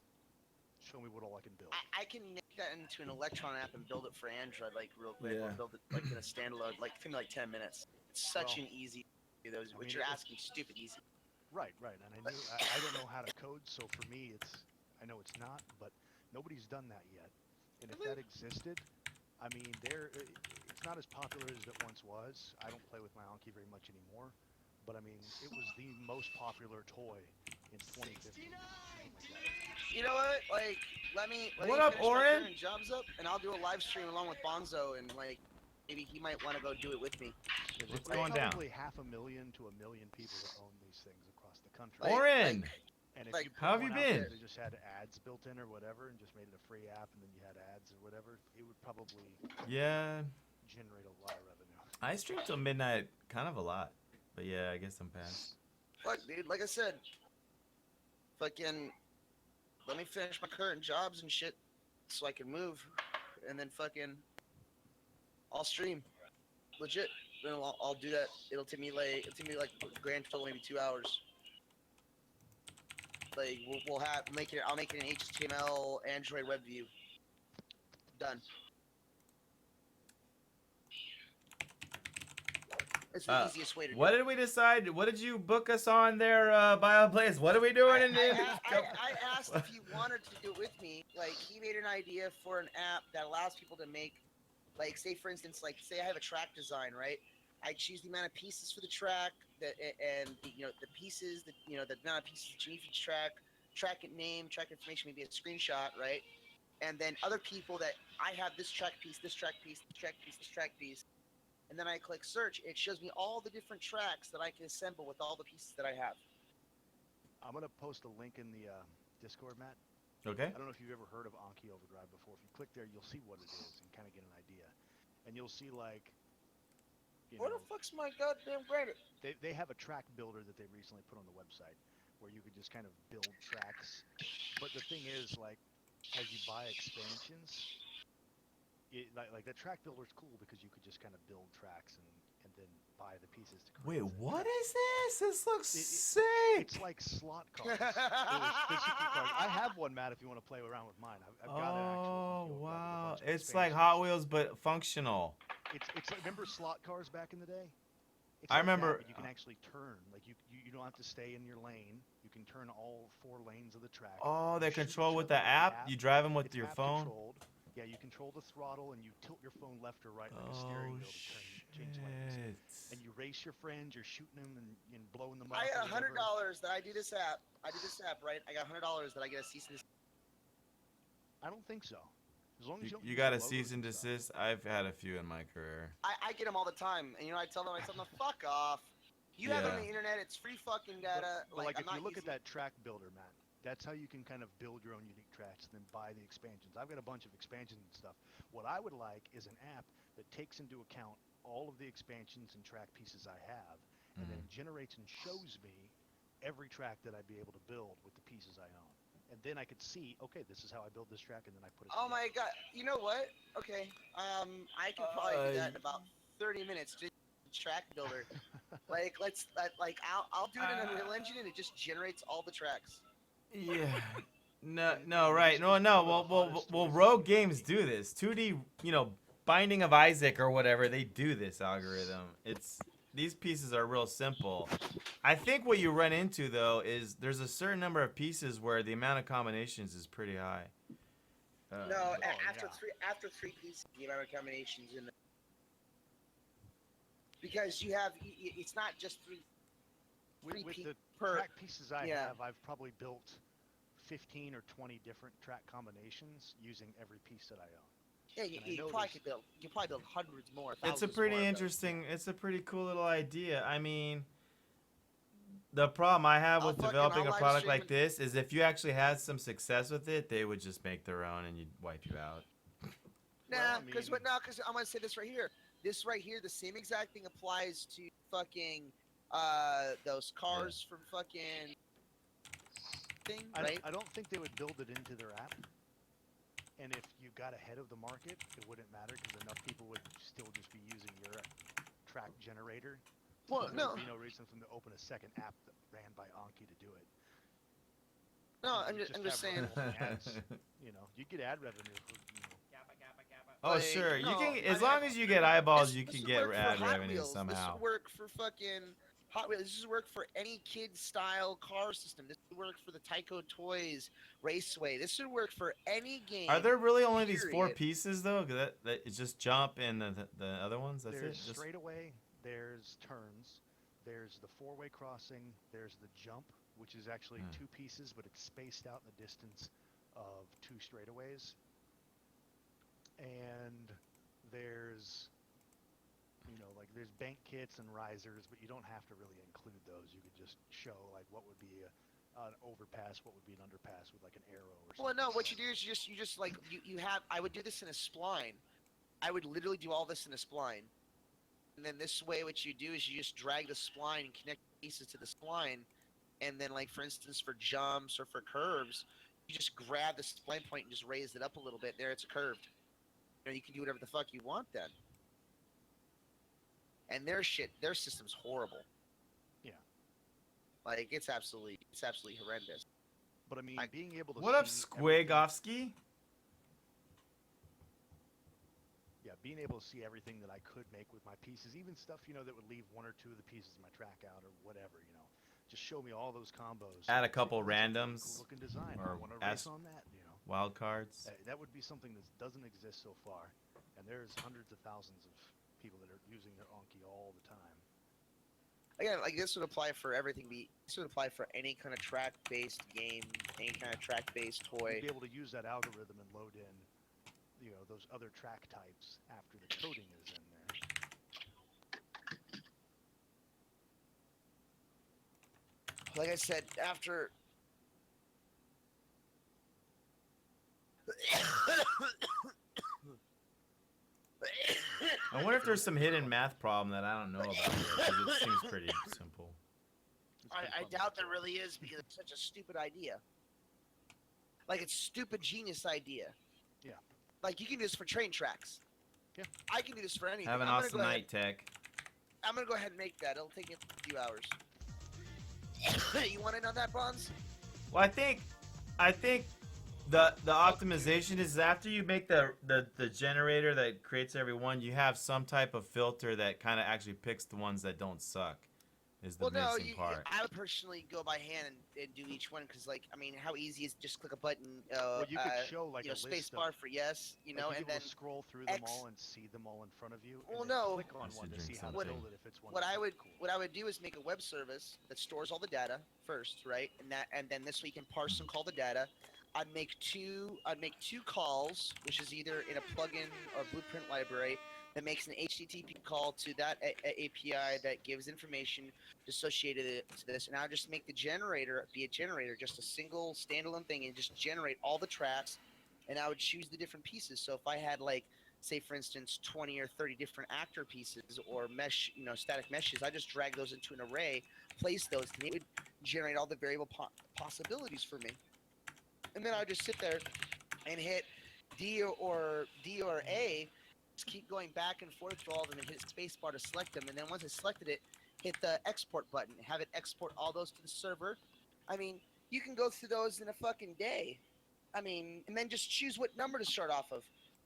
Show me what all I can build. I can make that into an Electron app and build it for Android, like, real quick. Or Yeah. build it, like, in a standalone, like, it took me, like, 10 minutes. It's such Well, an easy, those, I which mean, you're it- asking, stupid easy. Right, and I don't know how to code, so for me, I know it's not, but nobody's done that yet. And if that existed, I mean, it's not as popular as it once was. I don't play with my Anki very much anymore, but I mean, it was the most popular toy in 2015. You know what? Like, let me What up, finish my Auryn? current jobs up, and I'll do a live stream along with Bonzo, and like, maybe he might want to go do it with me. There's What's going down? probably 500,000 to 1 million people that own these things across the country. Like- Auryn! And if like, you put how have one you out there been? that just had ads built in or whatever, and just made it a free app, and then you had ads or whatever, it would probably Yeah, generate a lot of revenue. I stream till midnight, kind of a lot. But yeah, I guess I'm past. Fuck, dude. Like I said, fucking, let me finish my current jobs and shit, so I can move, and then fucking, I'll stream, legit. Then I'll do that. It'll take me like grand total maybe 2 hours. Like I'll make it an HTML Android web view. Done. It's the easiest way to do What it. did we decide? What did you book us on there, Bioblaze? What are we doing in there? I asked if he wanted to do it with me. Like, he made an idea for an app that allows people to make, like, say for instance, like, say I have a track design, right? I choose the amount of pieces for the track, and the pieces, the amount of pieces that you need for each track, track name, track information, maybe a screenshot, right? And then other people that I have this track piece, this track piece, this track piece, this track piece. And then I click search. It shows me all the different tracks that I can assemble with all the pieces that I have. I'm going to post a link in the Discord, Matt. Okay. I don't know if you've ever heard of Anki Overdrive before. If you click there, you'll see what it is and kind of get an idea. And you'll see, like, You Where know, the fuck's my goddamn granite? they have a track builder that they recently put on the website where you could just kind of build tracks. But the thing is, like, as you buy expansions, like the track builder is cool because you could just kind of build tracks and then buy the pieces to Wait, create. said what track. is this? This looks It- sick. It's like slot cars. It is basically cars. I have one, Matt, if you want to play around with mine. I've got an actual Oh Monkey Old Drive with a wow, bunch of it's like expansions. Hot Wheels but functional. It's like, remember slot cars back in the day? It's I like that, remember- but you can actually turn. Like you don't have to stay in your lane. You can turn all 4 lanes of the track. Oh, You they shoot control each with other the app. You drive them with It's your app phone. controlled. Yeah, you control the throttle and you tilt your phone left or right like a Oh steering wheel to change lanes. shit. And you race your friends. You're shooting them and blowing them up. I got or whatever. $100 that I do this app. Right? I got $100 that I get a cease and desist. I don't think so. As long as you don't You use got the a logos cease and stuff. desist? I've had a few in my career. I get them all the time, and you know I tell them fuck off. You have it on Yeah. the internet. It's free fucking data. But like I'm if not you look at using- that track builder, Matt, that's how you can kind of build your own unique tracks and then buy the expansions. I've got a bunch of expansions and stuff. What I would like is an app that takes into account all of the expansions and track pieces I have, and then generates and shows me every track that I'd be able to build with the pieces I own. And then I could see, okay, this is how I build this track, and then I put it Oh together. my god! You know what? Okay. I can probably do that in about 30 minutes. Just track builder. I'll do it in Unreal Engine, and it just generates all the tracks. Yeah. And No, right. these No, are no. some of the Well, hottest well, toys Rogue in Games gaming. do this. 2D, Binding of Isaac or whatever, they do this algorithm. These pieces are real simple. I think what you run into though is there's a certain number of pieces where the amount of combinations is pretty high. No, yeah. after three pieces, the amount of combinations in the because you have it's not just three With pieces the per. track pieces I yeah. have, I've probably built 15 or 20 different track combinations using every piece that I own. Yeah, And I you know probably there's- could build. You probably build hundreds more. It's a thousands pretty more of those. interesting. It's a pretty cool little idea. I mean, the problem I have with developing a I'll live product stream like this is if you actually had some success with it, they would just make their own and you'd wipe you out. Nah, Well, I because mean- I'm gonna say this right here. This right here, the same exact thing applies to fucking those cars from fucking thing, right? I don't think they would build it into their app. And if you got ahead of the market, it wouldn't matter because enough people would still just be using your track generator. Well, There no, would be no reason for them to open a second app that ran by Anki to do it. no, You I'm just saying. have ads, you get ad revenue for, Oh Like, sure, you no, can I as mean, long as you get eyeballs, This- you this can would get work for ad Hot revenue Wheels. This somehow. would work for fucking Hot Wheels. This would work for any kid style car system. This would work for the Tyco Toys Raceway. This would work for any game. Are there really only these 4 period. pieces though? 'Cause that it's just jump and the other ones. That's there's it. Just straightaway, there's turns, there's the 4-way crossing, there's the jump, which is actually 2 pieces, but it's spaced out in the distance of 2 straightaways. And there's, there's bank kits and risers, but you don't have to really include those. You could just show like what would be an overpass, what would be an underpass with like an arrow or something. Well, no. What you do is you just like you have. I would do this in a spline. I would literally do all this in a spline. And then this way, what you do is you just drag the spline and connect pieces to the spline. And then, like for instance, for jumps or for curves, you just grab the spline point and just raise it up a little bit. There, it's curved. You can do whatever the fuck you want then. And their system's horrible. Yeah. Like it's absolutely horrendous. But I mean, being able to what up, see everything- Squigovsky? Yeah, being able to see everything that I could make with my pieces, even stuff that would leave 1 or 2 of the pieces of my track out or whatever, just show me all those combos. Add a Say, couple "Oh, that's a pretty randoms cool-looking design. or I want to ask- race on that. Wild cards. That would be something that doesn't exist so far, and there's hundreds of thousands of people that are using their Anki all the time. Again, like this would apply for everything. This would apply for any kind of track-based game, any kind of track-based toy. You'd be able to use that algorithm and load in, those other track types after the coding is in there. Like I said, after I wonder if there's some hidden math problem that I don't know about yet, 'cause it seems pretty simple. I doubt there really is because it's such a stupid idea. Like it's stupid genius idea. Yeah. Like you can do this for train tracks. Yeah. I can do this for anything. Have an I'm gonna awesome go ahead- night, Tech. I'm gonna go ahead and make that. It'll take me a few hours. You want in on that, Bonds? Well, I think the optimization is after you make the generator that creates every one, you have some type of filter that kind of actually picks the ones that don't suck. Is the Well, no, missing part. I would personally go by hand and do each one because, like, I mean, how easy is it? Just click a button? Well, you could show like you know, a space list bar of, for yes, you like, know, you'd and be able then to scroll through them X- all and see them all in front of you. Well, and then no. click on I should one to drink see how to something. build it if it's one. what that's I would cool. what I would do is make a web service that stores all the data first, right? And then this week can parse and call the data. I'd make two calls, which is either in a plugin or blueprint library that makes an HTTP call to that API that gives information associated to this, and I'll just make the generator be a generator, just a single standalone thing, and just generate all the tracks, and I would choose the different pieces. So if I had like, say for instance, 20 or 30 different actor pieces or mesh, you know, static meshes, I just drag those into an array, place those, and it would generate all the variable possibilities for me. And then I would just sit there and hit D or A, just keep going back and forth through all of them and hit spacebar to select them. And then once I selected it, hit the export button, have it export all those to the server. I mean, you can go through those in a fucking day. I mean, and then just choose what number to start off of.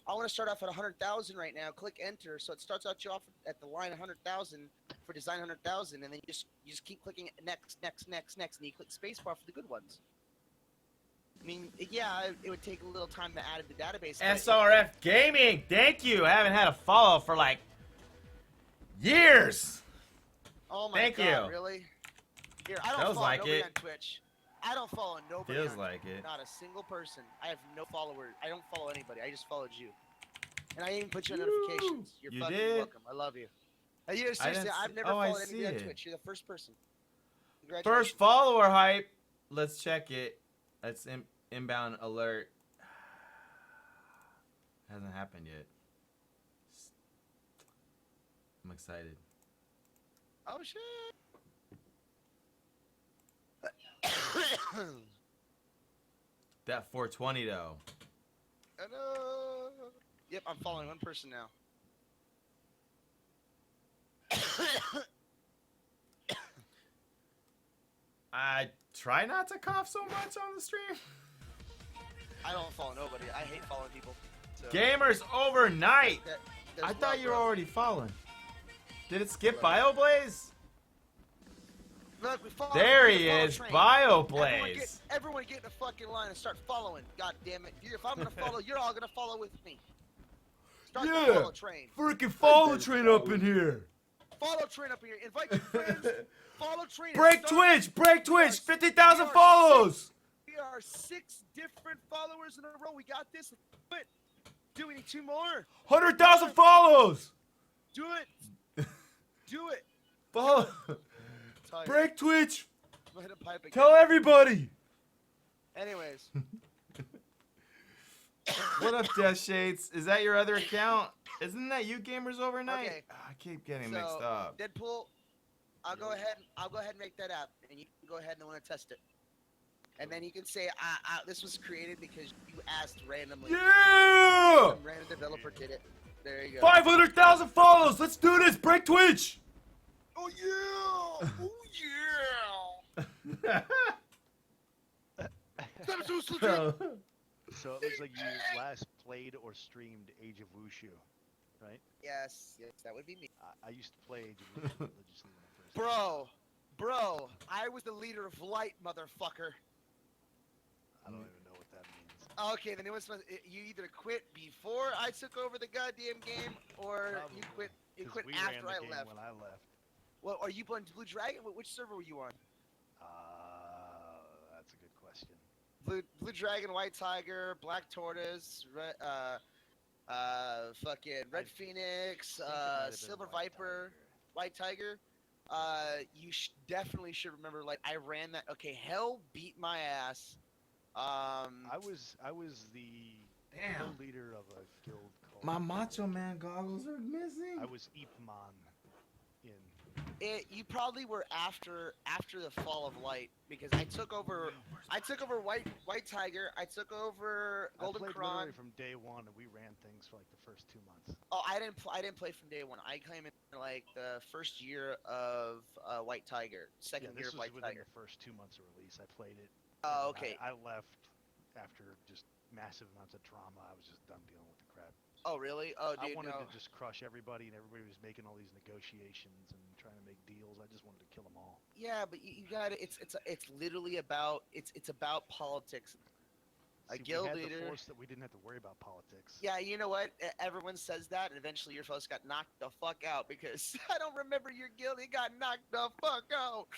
I want to start off at 100,000 right now. Click enter, so it starts out you off at the line 100,000 for design 100,000, and then you just keep clicking next, and you click spacebar for the good ones. I mean, yeah, it would take a little time to add to the database. but SRF Gaming, thank you. I haven't had a follow for like years. Oh my Thank god, you. really? Here, I don't Feels follow like nobody it. on Twitch. I don't follow nobody. Feels on like Twitch. it. Not a single person. I have no followers. I don't follow anybody. I just followed you. And I didn't even put you on notifications. You're You fucking did? welcome. I love you. Yeah, seriously, didn't I've see- never oh, I followed see anybody on it. Twitch. You're the first person. First Congratulations. follower hype. Let's check it. That's inbound alert. Hasn't happened yet. I'm excited. Oh shit. That 420 though. Hello. Yep, I'm following one person now. I try not to cough so much on the stream. I don't follow nobody. I hate following people. So Gamers overnight. there's I thought love, you were bro. already following. Did it skip Bioblaze? Look, we follow. There we he follow is, train. Bioblaze. Everyone get in the fucking line and start following. God damn it! If I'm gonna follow, you're all gonna follow with me. Start the follow train. Freaking follow train up in here. Follow train up here. Invite your friends. Follow train. and Break start- Twitch, 50,000 We are follows. We are 6 different followers in a row. We got this. But do we need 2 more? 100,000 follows. Do it. Do it. Follow. Tired. Break Twitch. Go ahead and pipe again. Tell everybody. Anyways, What up, Death Shades? Is that your other account? Isn't that you, Gamers Overnight? Okay. I keep getting so mixed up. Deadpool, I'll go ahead and make that app, and you can go ahead and want to test it. And then you can say, this was created because you asked randomly. Yeah! Some random developer did it. There you go. 500,000 follows. Let's do this. Break Twitch. Oh yeah! Oh yeah! So it looks like you last played or streamed Age of Wushu, right? Yes, that would be me. I used to play Age of Wushu religiously when I first. Bro, I was the leader of Light, motherfucker. I don't even know what that means. Okay, then it was you either quit before I took over the goddamn game, or you quit. You 'Cause quit we ran after the I game left. when I left. Well, are you playing Blue Dragon? Which server were you on? That's a good question. Blue Dragon, White Tiger, Black Tortoise, fucking Red Phoenix, I think it might have been Silver White Viper, Tiger. White Tiger. You definitely should remember. Like I ran that. Okay, hell beat my ass. I was the Damn. leader of a guild called My Macho Man goggles are missing. I was Ipman in. You probably were after the fall of light because I took over White Tiger. I took over Golden I played Quran. literally from day one, and we ran things for like the first 2 months. Oh, I didn't play from day one. I came in like the first year of White Tiger, second Yeah, year this of was White within Tiger. the first 2 months of release. I played it. Oh, and okay. I left after just massive amounts of trauma. I was just done dealing with the crap. Oh, really? Oh, dude, I wanted no. to just crush everybody, and everybody was making all these negotiations and trying to make deals. I just wanted to kill them all. Yeah, but you got it. It's literally about it's about politics. A See, guild we had leader. the force that we didn't have to worry about politics. Yeah, you know what? Everyone says that, and eventually your folks got knocked the fuck out because I don't remember your guild. It got knocked the fuck out.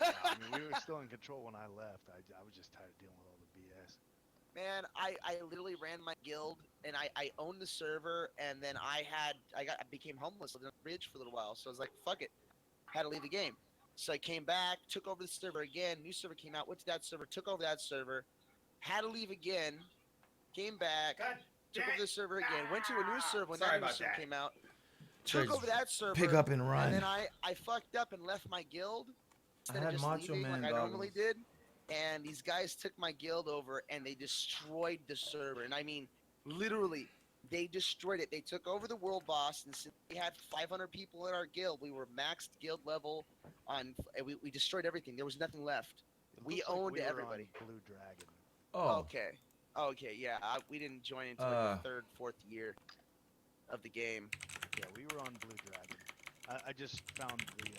I mean, we were still in control when I left. I was just tired of dealing with all the BS. Man, I literally ran my guild, and I owned the server, and then I became homeless, lived on the bridge for a little while. So I was like, fuck it, had to leave the game. So I came back, took over the server again. New server came out, went to that server, took over that server, had to leave again, came back, took over the server again, went to a new server when that new server came out, took over that server, Pick up and run. and then I fucked up and left my guild instead of had just Macho leaving Man like I normally goggles. did. And these guys took my guild over and they destroyed the server. And I mean, literally, they destroyed it. They took over the world boss, and since we had 500 people in our guild, we were maxed guild level and we destroyed everything. There was nothing left. It We looks like owned we were everybody. on Blue Dragon. Oh. Okay, yeah. We didn't join until like the third, fourth year of the game. Yeah, we were on Blue Dragon. I just found the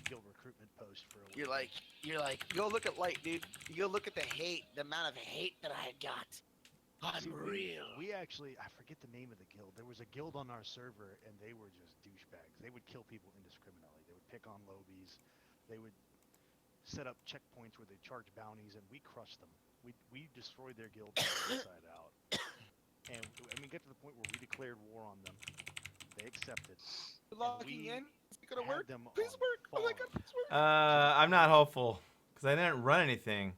guild recruitment post for a week. You're like, go look at light, dude. You go look at the hate, the amount of hate that I got. Unreal. We actually, I forget the name of the guild. There was a guild on our server, and they were just douchebags. They would kill people indiscriminately. They would pick on lobies. They would set up checkpoints where they charge bounties, and we crushed them. We destroyed their guild from the inside out. And we get to the point where we declared war on them. They accepted. Logging in? Is it gonna had work? them Please on work. Oh my farm. god, please work. I'm not hopeful because I didn't run anything.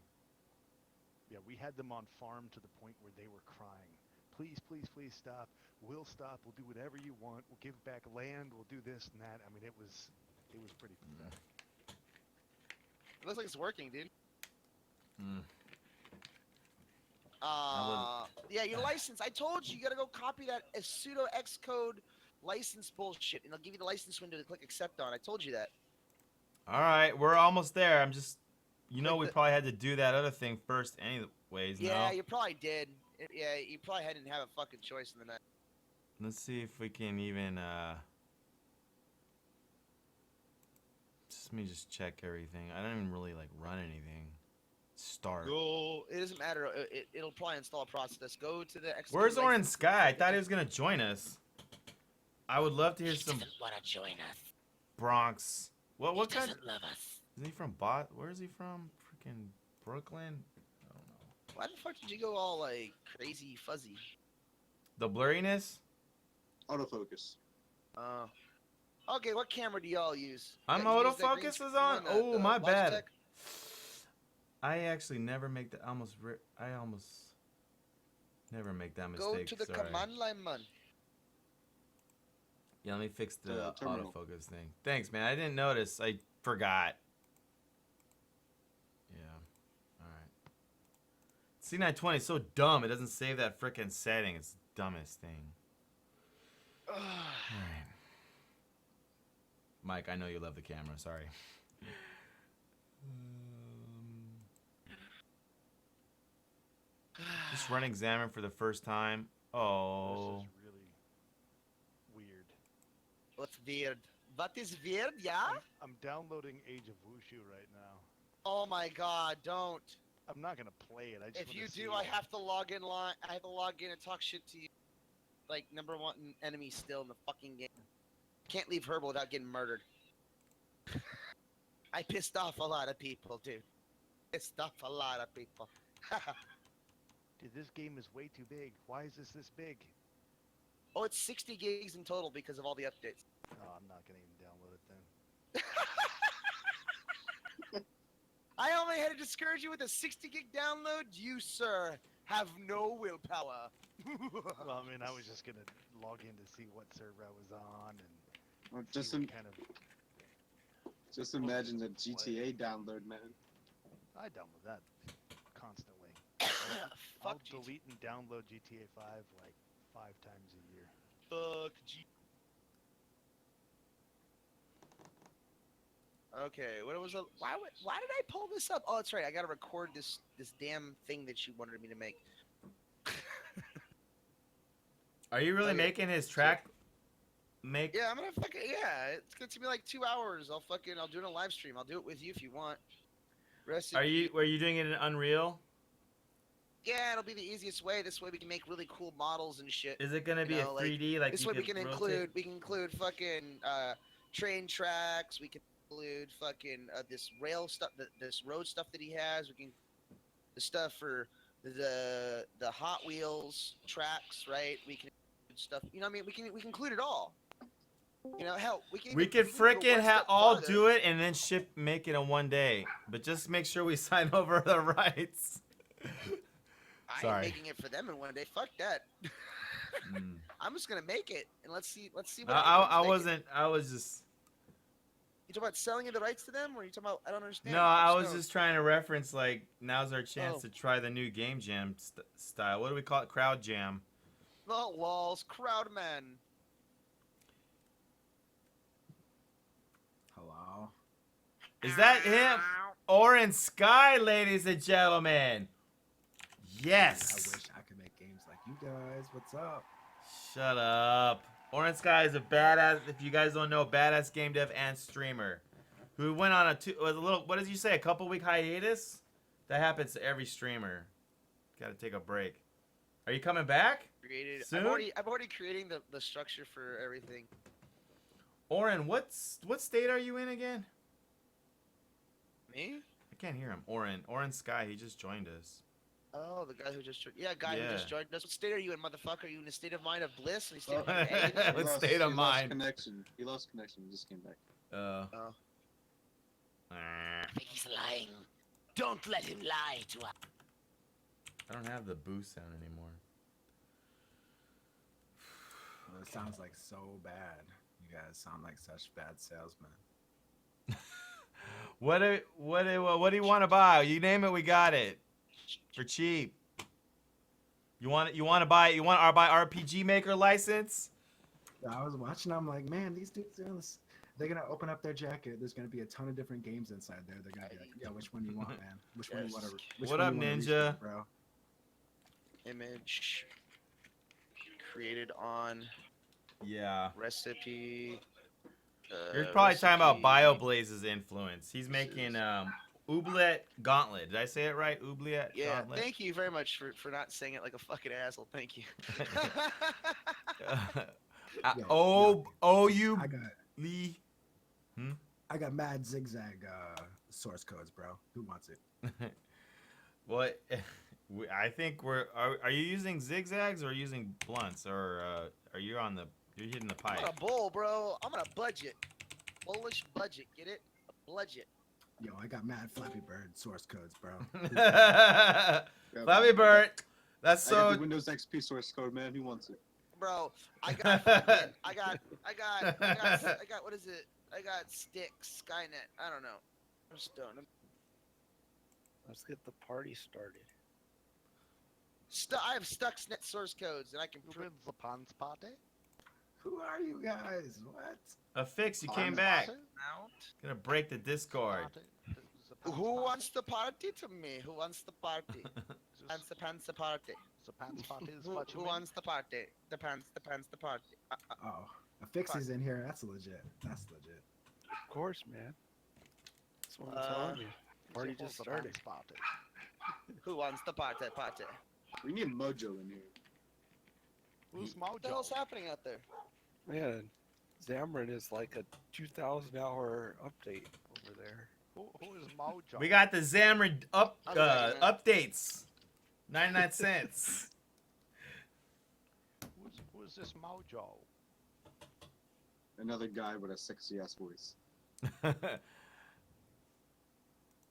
Yeah, we had them on farm to the point where they were crying. Please, please, please stop. We'll stop. We'll do whatever you want. We'll give back land. We'll do this and that. I mean, it was pretty pathetic. It looks like it's working, dude. Mm. Yeah, your license. I told you, you gotta go copy that sudo Xcode license bullshit, and I'll give you the license window to click accept on. I told you that. All right, we're almost there. I'm just, we Click probably had to do that other thing first, anyways. Yeah, no? you probably did. Yeah, you probably didn't have a fucking choice in the night. Let's see if we can even. Let me just check everything. I don't even really like run anything. Start. Go. It doesn't matter. It'll probably install a process. Go to the Xcode. Where's Auryn license. Sky? I thought he was gonna join us. I would love to hear some Doesn't want to join us. Bronx. What He kind? doesn't love us. Isn't he from Where is he from? Freaking Brooklyn? I don't know. Why the fuck did you go all like crazy fuzzy? The blurriness? Autofocus. Okay, what camera do y'all use? I'm You use that green autofocus screen is on? one, Oh, the my bad. Logitech? I actually never make that. I almost never make that mistake. Go to the sorry. command line, man. Yeah, let me fix the terminal. autofocus thing. Thanks, man. I didn't notice. I forgot. Yeah. All right. C920 is so dumb. It doesn't save that frickin' setting. It's the dumbest thing. All right. Mike, I know you love the camera. Sorry. Just running Xamarin for the first time. Oh. This is really weird. What's weird? What is weird, yeah? I'm downloading Age of Wushu right now. Oh my god, don't. I'm not gonna play it. I just If wanna you see do, I have to log in I have to log in and talk shit to you. Like, number one enemy still in the fucking game. Can't leave Herbal without getting murdered. I pissed off a lot of people, dude. Pissed off a lot of people. Dude, this game is way too big. Why is this big? Oh, it's 60 gigs in total because of all the updates. Oh, I'm not gonna even download it then. I only had to discourage you with a 60 gig download. You, sir, have no willpower. Well, I mean, I was just gonna log in to see what server I was on and Or see just what im- kind of. just imagine the GTA download, man. I download that constantly. I'll Fuck GTA. delete and download GTA 5 like 5 times a year. Fuck G. Okay, what was the? Why did I pull this up? Oh, that's right. I gotta record this damn thing that you wanted me to make. Are you really Okay. making his track make? Yeah, I'm gonna fucking It's gonna take me like 2 hours. I'll do it in a live stream. I'll do it with you if you want. Rest in Are you doing it in Unreal? Yeah, it'll be the easiest way. This way we can make really cool models and shit. Is it gonna be know, a like, 3D like This you way we could can rotate? include fucking train tracks. We can include fucking this rail stuff, this road stuff that he has. We can the stuff for the Hot Wheels tracks, right? We can include stuff. You know what I mean? We can include it all. You know, hell, we can. We could go one frickin' step all farther. do it and then make it in one day. But just make sure we sign over the rights. I Sorry. ain't making it for them in one day. Fuck that. Mm. I'm just gonna make it and let's see what. I everyone's wasn't. making. I was just. You talking about selling the rights to them, or are you talking about? I don't understand. No, I'm I was stoned. just trying to reference like now's our chance Oh. to try the new game jam style. What do we call it? Crowd jam. The walls, Crowdman. Hello. Is that him? Auryn Sky, ladies and gentlemen. I Yes. wish I could make games like you guys. What's up? Shut up. Auryn Sky is a badass. If you guys don't know, badass game dev and streamer, who went on was a little. What did you say? A couple week hiatus. That happens to every streamer. Got to take a break. Are you coming back? Created. Soon? I'm already creating the structure for everything. Auryn, what state are you in again? Me? I can't hear him. Auryn Sky. He just joined us. Oh, the guy who just joined. Yeah, guy Yeah. who just joined us. What state are you in, motherfucker? Are you in a state of mind of bliss? Or a state of Oh. mind of agony? What state of He mind? lost connection. He lost connection. He just came back. Oh. I I think he's lying. Don't let him lie to us. don't have the boost sound anymore. Well, it sounds like so bad. You guys sound like such bad salesmen. What do you want to buy? You name it, we got it for cheap. You want to buy it? You want our buy RPG Maker license? I was watching. I'm like, man, these dudes are they're gonna open up their jacket. There's gonna be a ton of different games inside there. They're gonna be like, yeah, which one you want, man? Which one you want to? What up, Ninja? Bro? Image created on Yeah. recipe. You're probably talking about recipe. Bioblaze's influence. He's making Oublet Gauntlet. Did I say it right? Oublet Yeah, Gauntlet. thank you very much for not saying it like a fucking asshole. Thank you. You I got Lee. I got mad zigzag source codes, bro. Who wants it? What? I think are you using zigzags or using blunts or are you on the? You're hitting the I'm pipe. on a bull, bro. I'm on a budget. Bullish budget. Get it? A budget. Yo, I got mad Flappy Bird source codes, bro. Flappy Bird. That's I got so. the Windows XP source code, man. Who wants it? Bro, I got fucking, I got what is it? I got Sticks, Skynet. I don't know. I'm stoned. Let's get the party started. I have Stuxnet source codes, and I can print. With the pants party? Who are you guys? What? A fix. You Oh, came I'm back. out. Gonna break the Discord. Who wants the party to me? Who wants the party? Pants the party. The pants party is Who, what you who mean? wants the party? The pants, the party. Oh, a fix is in here. That's legit. That's legit. Of course, man. That's what I'm telling you. Party just The started. pants party. Who wants the party? We need Mojo in here. Who's What the hell's Mojo? happening out there? Man, Xamarin is like a 2,000-hour update over there. Who is Mojo? We got the Xamarin I'm ready now. updates. 99 cents. Who is this Mojo? Another guy with a sexy ass voice.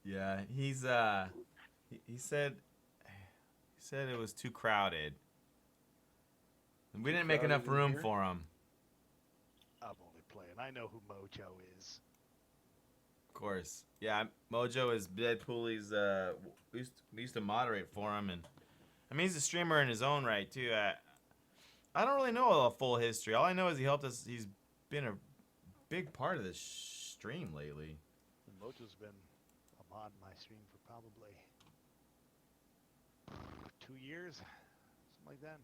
Yeah, he said said it was too crowded. We Too didn't make enough crowded in room here? for him. I'm only playing. I know who Mojo is. Of course. Yeah, Mojo is Deadpooly's. We used to moderate for him, and I mean he's a streamer in his own right too. I don't really know a full history. All I know is he helped us. He's been a big part of this stream lately. And Mojo's been a mod in my stream for probably 2 years, something like that.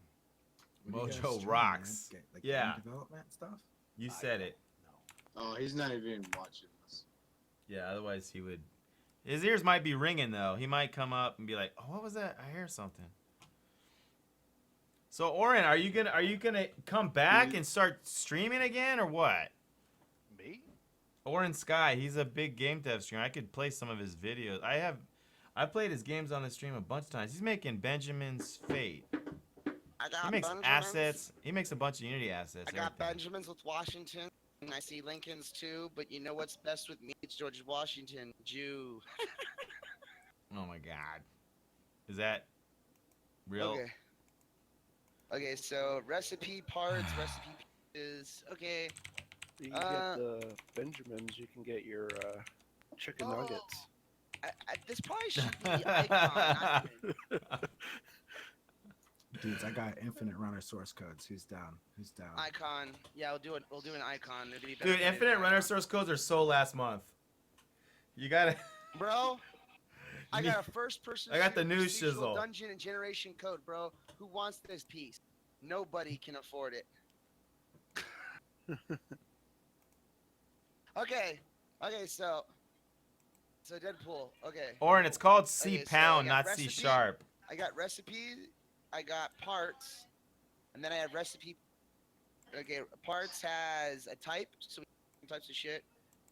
What do you guys Mojo stream, rocks. man? Like Yeah. game development stuff. You said it. No. Oh, he's not even watching this. Yeah, otherwise he would. His ears might be ringing though. He might come up and be like, "Oh, what was that? I hear something." So, Auryn, are you gonna come back and start streaming again or what? Me? Auryn Sky, he's a big game dev streamer. I could play some of his videos. I played his games on the stream a bunch of times. He's making Benjamin's Fate. I got He makes Benjamins. assets. He makes a bunch of Unity assets. I and got everything. Benjamins with Washington. And I see Lincoln's too, but you know what's best with me? It's George Washington, Jew. Oh my God, is that real? Okay. Okay, so recipe parts, recipe pieces. Okay. You can get the Benjamins. You can get your chicken Oh. nuggets. This probably should be icon. not Dudes, I got infinite runner source codes. Who's down? Who's down? icon. Yeah, we'll do it. We'll do an icon. It'd be better Dude, than Infinite an Runner icon. source codes are so last month. You gotta. Bro, I got a first-person. I got the shooter new procedural shizzle. Dungeon and generation code, bro. Who wants this piece? Nobody can afford it. Okay. Okay, so Deadpool. Okay. Orin, it's called C Okay, so pound, I got not C recipe. sharp. I got recipe, I got parts, and then I have recipe. Okay, parts has a type, so we can types of shit.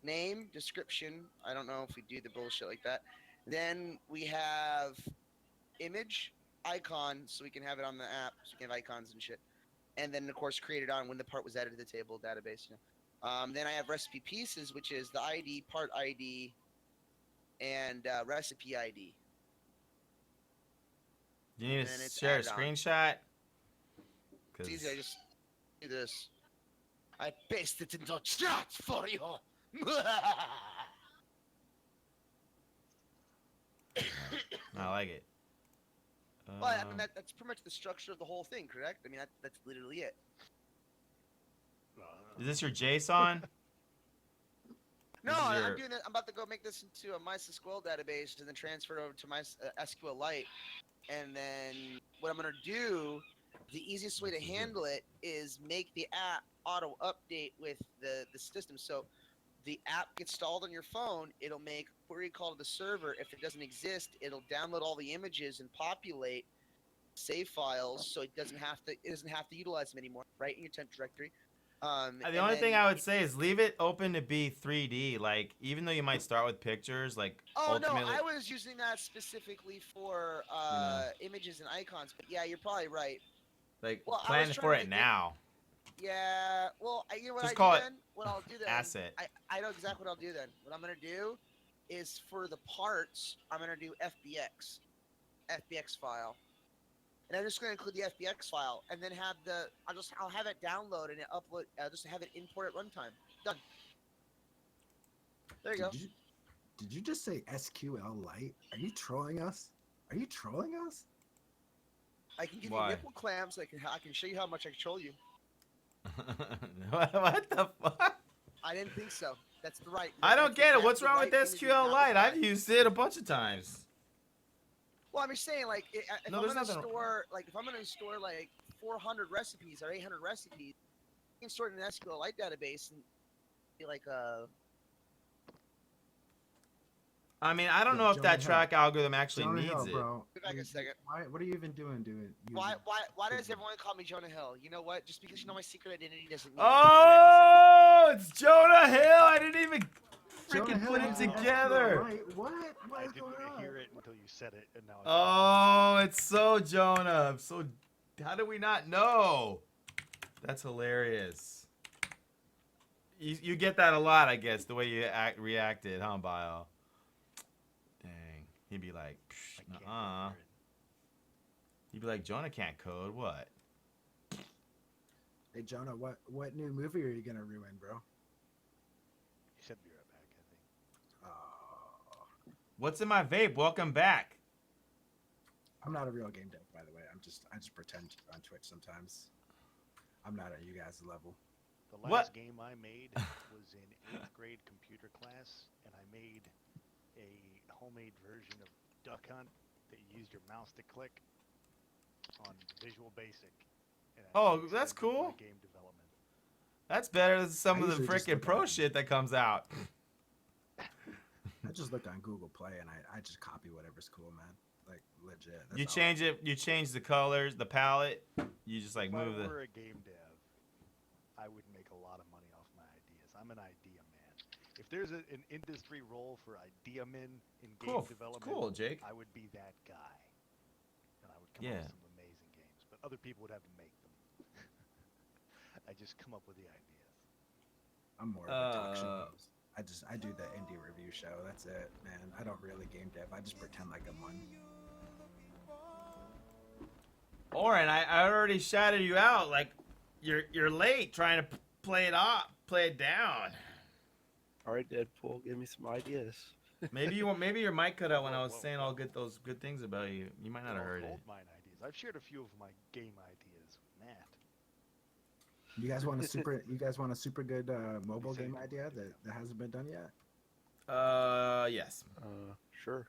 Name, description. I don't know if we do the bullshit like that. Then we have image, icon, so we can have it on the app, so we can have icons and shit. And then of course created on when the part was added to the table database. You know. Then I have recipe pieces, which is the ID, part ID, and recipe ID. You need And to then it's share a added on. screenshot. It's easy. I just do this. I paste it into chat for you. I like it. Well, I mean that's pretty much the structure of the whole thing, correct? I mean that's literally it. Is this your JSON? No, This is your- I'm doing it. I'm about to go make this into a MySQL database and then transfer it over to my SQLite. And then what I'm gonna do, the easiest way to handle it is make the app auto update with the system. So the app gets installed on your phone. It'll make a query call to the server. If it doesn't exist, it'll download all the images and populate save files, so it doesn't have to utilize them anymore, right in your temp directory. The only thing I would say is leave it open to be 3D. Like, even though you might start with pictures, like ultimately. No, I was using that specifically for images and icons. But yeah, you're probably right. Like, Well, I plan was for trying it to now. Yeah, well, you know what Just I call do it then? What I'll do then? asset. I know exactly what I'll do then. What I'm gonna do is for the parts, I'm gonna do FBX file, and I'm just gonna include the FBX file, and then have I'll have it download and upload. I'll just have it import at runtime. Done. There you go. Did you just say SQLite? Are you trolling us? Are you trolling us? I can give Why? you nipple clamps. I can show you how much I control you. What the fuck? I didn't think so. That's the right. I don't that's get it. that's What's the wrong right with thing to do, not SQLite? the I've right. used it a bunch of times. Well, I'm just saying, like, if No, I'm there's gonna nothing- store, if I'm gonna store like 400 recipes or 800 recipes, you can store it in an SQLite database and be like, I mean, I don't Yo, know if Jonah that Hill. track algorithm actually Jonah needs Hill, it. bro. Be back in a second. What are you even doing? why does everyone call me Jonah Hill? You know what? Just because you know my secret identity doesn't mean. Oh, it's Jonah Hill. I didn't even Jonah freaking Hill put it using together. SQLite? What? What I is didn't going on? hear it until you said it, and now. Oh, it's so Jonah. I'm so. How did we not know? That's hilarious. You get that a lot, I guess, the way you reacted, huh, Bio? Dang. He'd be like, I can't uh-uh. hear You'd be like, Jonah can't code. What? Hey Jonah, what new movie are you gonna ruin, bro? He said be right back, I think. Oh, What's in my vape? Welcome back. I'm not a real game dev, by the way. I just pretend on Twitch sometimes. I'm not at you guys' level. The What? last game I made was in 8th grade computer class, and I made a homemade version of Duck Hunt that you used your mouse to click on Visual Basic. And I Oh, made that's extended cool. my game development. That's better than some I of the usually just freaking look pro at- shit that comes out. I just look on Google Play and I just copy whatever's cool, man. Like legit. That's You all I change do. it. You change the colors, the palette. You just like If move I the. were a game dev, I would make a lot of money off my ideas. I'm an idea man. If there's an industry role for idea men in game Cool. development, Cool, Jake. I would be that guy. And I would come Yeah. up with some amazing games. But other people would have to make them. I just come up with the ideas. I'm more of a talk show host. I do the indie review show. That's it, man. I don't really game dev. I just pretend like I'm one. Oren, I already shouted you out. Like, you're late trying to play it down. All right, Deadpool, give me some ideas. Maybe your mic cut out when I was Whoa, saying whoa. all those good things about you. You might not have They're all heard it. gold mine ideas. I've shared a few of my game ideas with Matt. You guys want a super good mobile game idea that hasn't been done yet? Yes. Sure.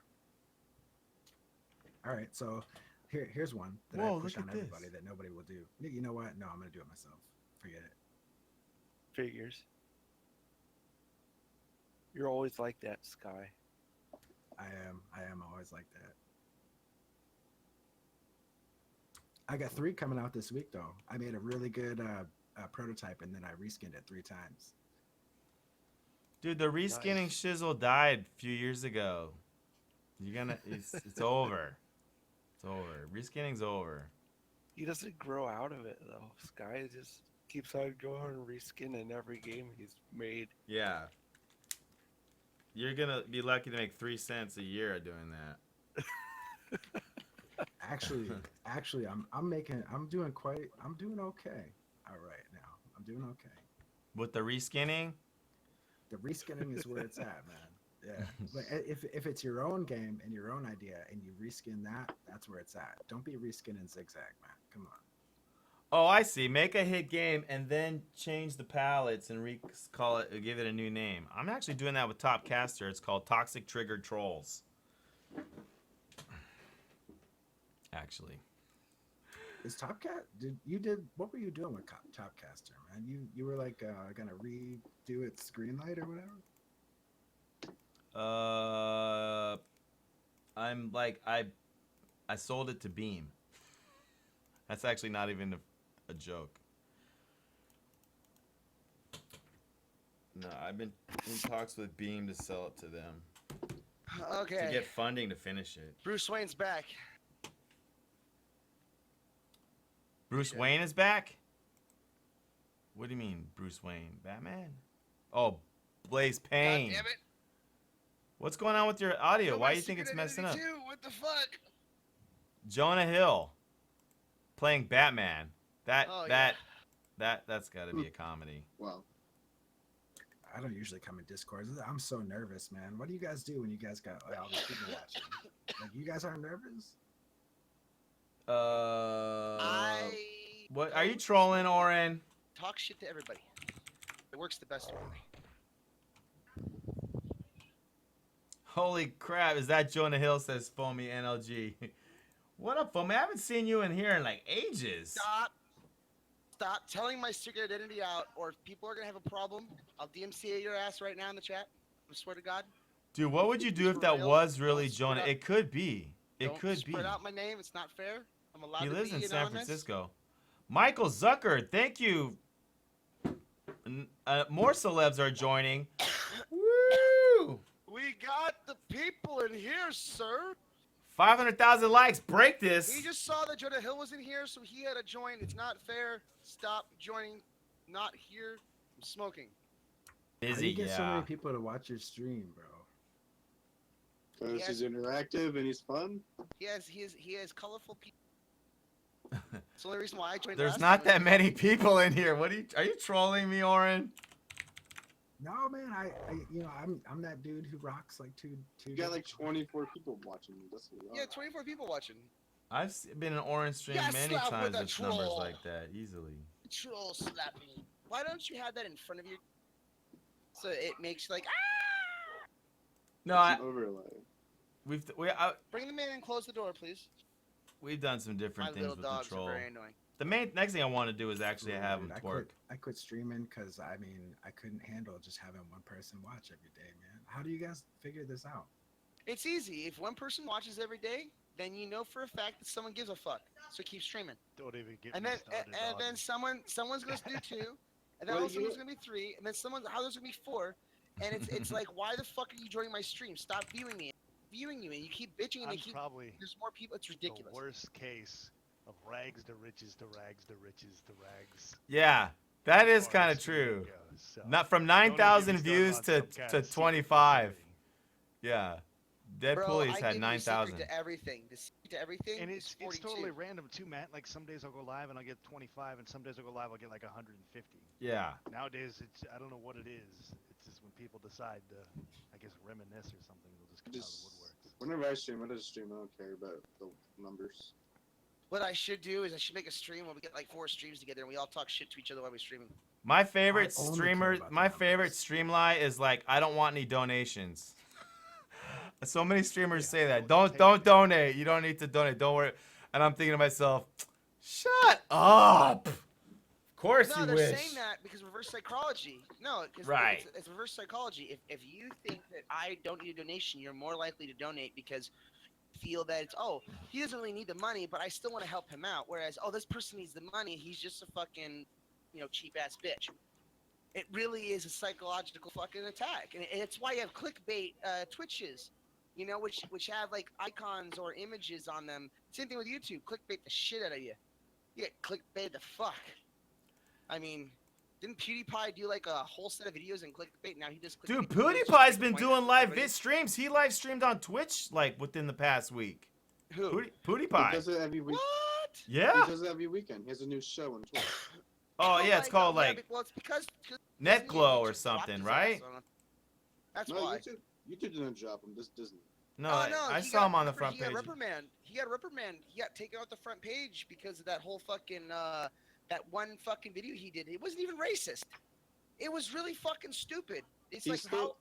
All right, so here's one that Whoa, I push look on at this. everybody that nobody will do. You know what? No, I'm gonna do it myself. Forget it. Figures. You're always like that, Sky. I am always like that. I got 3 coming out this week though. I made a really good prototype and then I reskinned it 3 times. Dude, the reskinning Nice. shizzle died a few years ago. It's over. It's over. Reskinning's over. He doesn't grow out of it though. Sky just keeps on going and reskinning every game he's made. Yeah. You're gonna be lucky to make 3 cents a year doing that. Actually, I'm doing okay. All right now, I'm doing okay. With the reskinning? The reskinning is where it's at, man. Yeah, but if it's your own game and your own idea and you reskin that, that's where it's at. Don't be reskinning Zigzag, man. Come on. Oh, I see. Make a hit game and then change the palettes and call it, give it a new name. I'm actually doing that with Top Caster. It's called Toxic Triggered Trolls. Actually. Is Topcat? What were you doing with Topcaster, man? You were like gonna redo its green light or whatever. I'm like I sold it to Beam. That's actually not even a joke. No, I've been in talks with Beam to sell it to them. Okay. To get funding to finish it. Bruce Wayne's back. Bruce Wayne is back? What do you mean, Bruce Wayne? Batman? Oh, Blaze Payne. God damn it. What's going on with your audio? Kill Why my do you think it's secret messing up? identity too. What the fuck? Jonah Hill playing Batman. Oh, yeah. That's got to be a comedy. Well, I don't usually come in Discord. I'm so nervous, man. What do you guys do when you guys got all these people watching? Like, you guys aren't nervous? What are you trolling, Oren? Talk shit to everybody. It works the best for me. Holy crap! Is that Jonah Hill? Says FoamyNLG. What up, Foamy? I haven't seen you in here in like ages. Stop telling my secret identity out, or if people are gonna have a problem, I'll DMCA your ass right now in the chat. I swear to God. Dude, what would you do if For that real? was really Don't spread Jonah? out- It could be. It Don't could be. spread out my name. It's not fair. I'm allowed He to lives be in San anonymous. Francisco. Michael Zucker, thank you. More celebs are joining. Woo! We got the people in here, sir. 500,000 likes. Break this. He just saw that Jonah Hill was in here, so he had to join. It's not fair. Stop joining. Not here. I'm smoking. How do Busy, you get so yeah. many people to watch your stream, bro? because he's interactive and he's fun. He has colorful people. It's the only reason why I joined. There's last not time that was many people in here. What are you trolling me, Auryn? No, man, I'm that dude who rocks like two. You got like 24 people watching. That's a lot. Yeah, 24 people watching. I've been in Auryn stream Yeah, many slap with times a with numbers troll. like that, easily. Troll slapping. Why don't you have that in front of your? So it makes like ah. No, It's an overlay. Bring them in and close the door, please. We've done some different My things little with the dogs troll. are very annoying. The next thing I want to do is actually have them twerk. I quit streaming because I couldn't handle just having one person watch every day, man. How do you guys figure this out? It's easy. If one person watches every day, then you know for a fact that someone gives a fuck. So keep streaming. Don't even get And me then started and on then someone's gonna do 2, and then Well, also there's gonna be 3, and then there's gonna be 4, and it's like, why the fuck are you joining my stream? Stop viewing me, viewing you, and you keep bitching, and I'm they keep. probably There's more people. It's ridiculous. the worst case of rags to riches to rags to riches to rags. Yeah, that is as far kind as of streaming true. goes, so Not from don't even get me 9,000 started views on to some kind of secret 25. facility. Yeah, Bro, Deadpooly's I had give you the secret 9,000. to everything. The secret to everything. And is it's 42. totally random too, Matt. Like some days I'll go live and I'll get 25, and some days I'll go live I'll get like 150. Yeah. Nowadays it's I don't know what it is. It's just when people decide to, I guess, reminisce or something, they'll just come out of the woodworks. Whenever I stream, I don't care about the numbers. What I should do is I should make a stream where we get like 4 streams together and we all talk shit to each other while we're streaming. My favorite I only streamer, care about the my numbers. favorite stream lie is like, I don't want any donations. So many streamers Yeah, say that. don't Don't take it. donate. You don't need to donate. Don't worry. And I'm thinking to myself, shut up. Of course No, you they're wish. saying that because reverse psychology. No, because Right. it's reverse psychology. If you think that I don't need a donation, you're more likely to donate because you feel that it's, oh, he doesn't really need the money, but I still want to help him out. Whereas, oh, this person needs the money, he's just a fucking, cheap ass bitch. It really is a psychological fucking attack, and it's why you have clickbait Twitches, which have like icons or images on them. Same thing with YouTube. Clickbait the shit out of you. You get clickbait the fuck. I mean, didn't PewDiePie do like a whole set of videos in clickbait? Now he just Dude, clickbait videos just PewDiePie's to been point doing at live everybody. vid streams. He live streamed on Twitch like within the past week. Who? He PewDiePie. does it every week. What? Yeah. He does it every weekend. He has a new show on Twitch. Oh yeah, it's my called God, yeah, like well, it's because Net Glow or YouTube dropped something, his right? ass on it. That's No, why. YouTube didn't drop him. This Disney. No, Oh, no, I he saw got him on the repri- front he page. Got reprimand. He got reprimand. He got taken off the front page because of that whole fucking that one fucking video he did. It wasn't even racist. It was really fucking stupid. It's He's like still, how.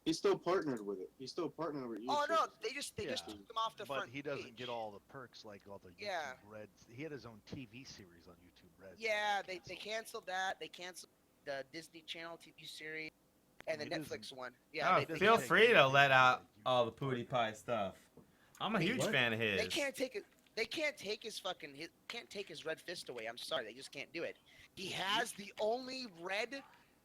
He's still partnered with it. He's still partnered with YouTube. Oh no, they just Yeah, took him off the but front. he doesn't page. get all the perks like all the YouTube Yeah. Reds. He had his own TV series on YouTube Reds. Yeah, they canceled that. They canceled the Disney Channel TV series and the He Netflix doesn't- one. Yeah, Oh, they doesn't feel take free to anything let out from the all the YouTube PewDiePie stuff. I'm a huge what? fan of his. They can't take it. They can't take his red fist away. I'm sorry, they just can't do it. He has the only red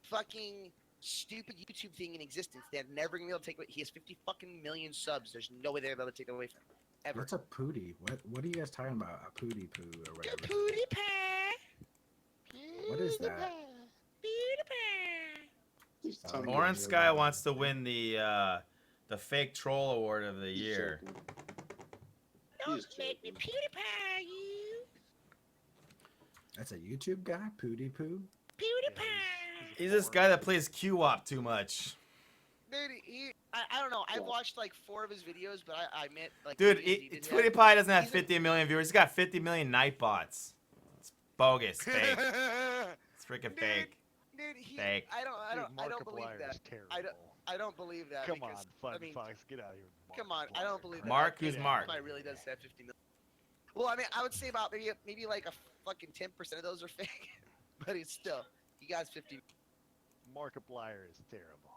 fucking stupid YouTube thing in existence. They're never gonna be able to take it. He has 50 fucking million subs. There's no way they're able to take it away from him. Ever. What's a pootie? What are you guys talking about? A pootie poo or whatever? What is that? He's Oh, telling yeah. me. Orange Sky wants to win the fake troll award of the He's year. joking. Don't He's make me joking. PewDiePie, you. That's a YouTube guy, pootie poo. PewDiePie. He's this guy that plays Q-Wop too much. Dude, I don't know. I've watched like 4 of his videos, but I admit, like, Dude, the videos he did have- PewDiePie doesn't have he's a- 50 million viewers. He's got 50 million night bots. It's bogus. Fake. It's freaking Dude, fake. Dude, Fake. I don't believe Markiplier that. is terrible. I don't believe that. Come on, because, Fun I mean, Fox, get out of here. come on, I don't believe that. Mark, That who's kid Mark? PewDiePie really does have 50 million. Well, I mean, I would say about maybe like a fucking 10% of those are fake, but it's still he got 50. Markiplier is terrible.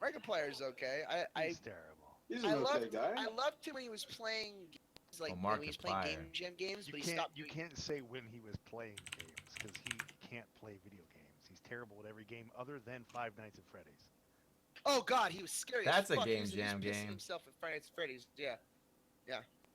Markiplier's okay. He's terrible. He's an I okay loved guy. I loved him when he was playing games, like Oh, when he was playing Markiplier. Game Jam games, You but he can't stopped. you doing- can't say when he was playing games because he can't play video games. He's terrible at every game other than Five Nights at Freddy's. Oh God, he was scary. That's as a fuck. Game He was Jam pissing game. Himself at Friday Nights at Freddy's. Yeah.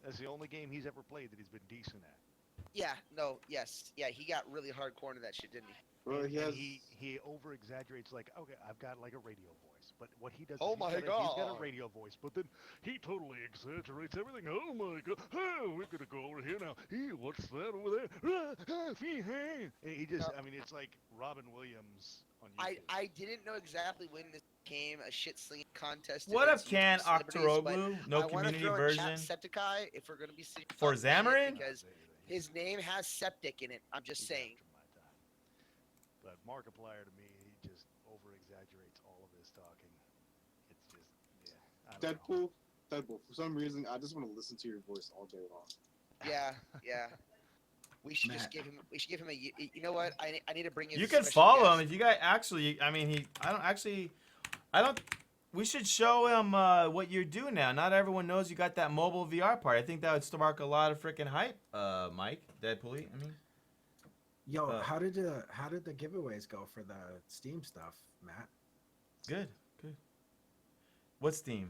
That's the only game he's ever played that he's been decent at. Yeah. No. Yes. Yeah. He got really hardcore into that shit, didn't he? Well, he And has. he over exaggerates like, okay, I've got like a radio voice. voice, but what he does Oh is my he's got God. a radio voice, but then he totally exaggerates everything. Oh my God! Oh, we're gonna go over here now. Hey, what's that over there? And he just, I mean, it's like Robin Williams on YouTube. I didn't know exactly when this became a shit slinging contest. What up, against Can YouTube celebrities, but Octoroglu? No I wanna community throw in version. Jacksepticeye if we're gonna be serious For about this shit, Xamarin? because his name has septic in it. I'm just He's saying. after my time. But Markiplier to me, he just over exaggerates all of his talking. It's just, yeah. I don't know. Deadpool. For some reason, I just want to listen to your voice all day long. Yeah, yeah. We should just Matt. give him. We should give him a. You know what? I need to bring in. You a can special follow guest. him if you guys actually. I mean, I don't. We should show him what you're doing now. Not everyone knows you got that mobile VR part. I think that would spark a lot of freaking hype, Mike. Deadpooly. I mean, Yo, how did the giveaways go for the Steam stuff, Matt? good. What's Steam?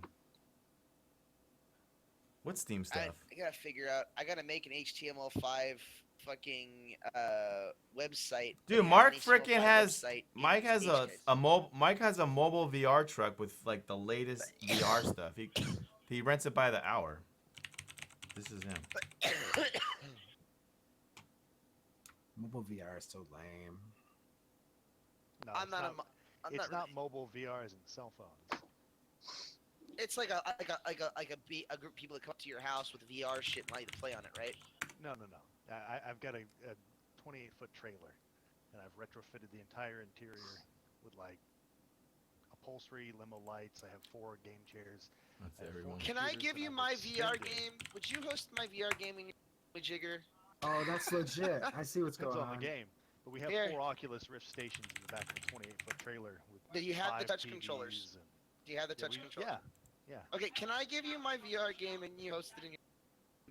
What's Steam stuff? I gotta figure out. I gotta make an HTML5 fucking website. that Dude, has Mark an frickin' HTML5 has website in Mike has HTML. Mike has a mobile VR truck with like the latest VR stuff. He rents it by the hour. This is him. Mobile VR is so lame. No, I'm it's not. not, I'm it's not really- mobile VR as in cell phones. It's like a group of people that come up to your house with VR shit and allow you to play on it, right? No. I've got a 28-foot trailer, and I've retrofitted the entire interior with like upholstery, limo lights. I have 4 game chairs. That's I have everyone. 4 Can I computers, give and you I've my VR extended- game? Would you host my VR game in your jigger? Oh, that's legit. I see what's Depends going on on. the game. But we have Here. 4 Oculus Rift stations in the back of the 28-foot trailer with Do you have the 5 touch TVs controllers? and- Do you have the Yeah, touch we- controller? Yeah. Okay, can I give you my VR game and you host it in your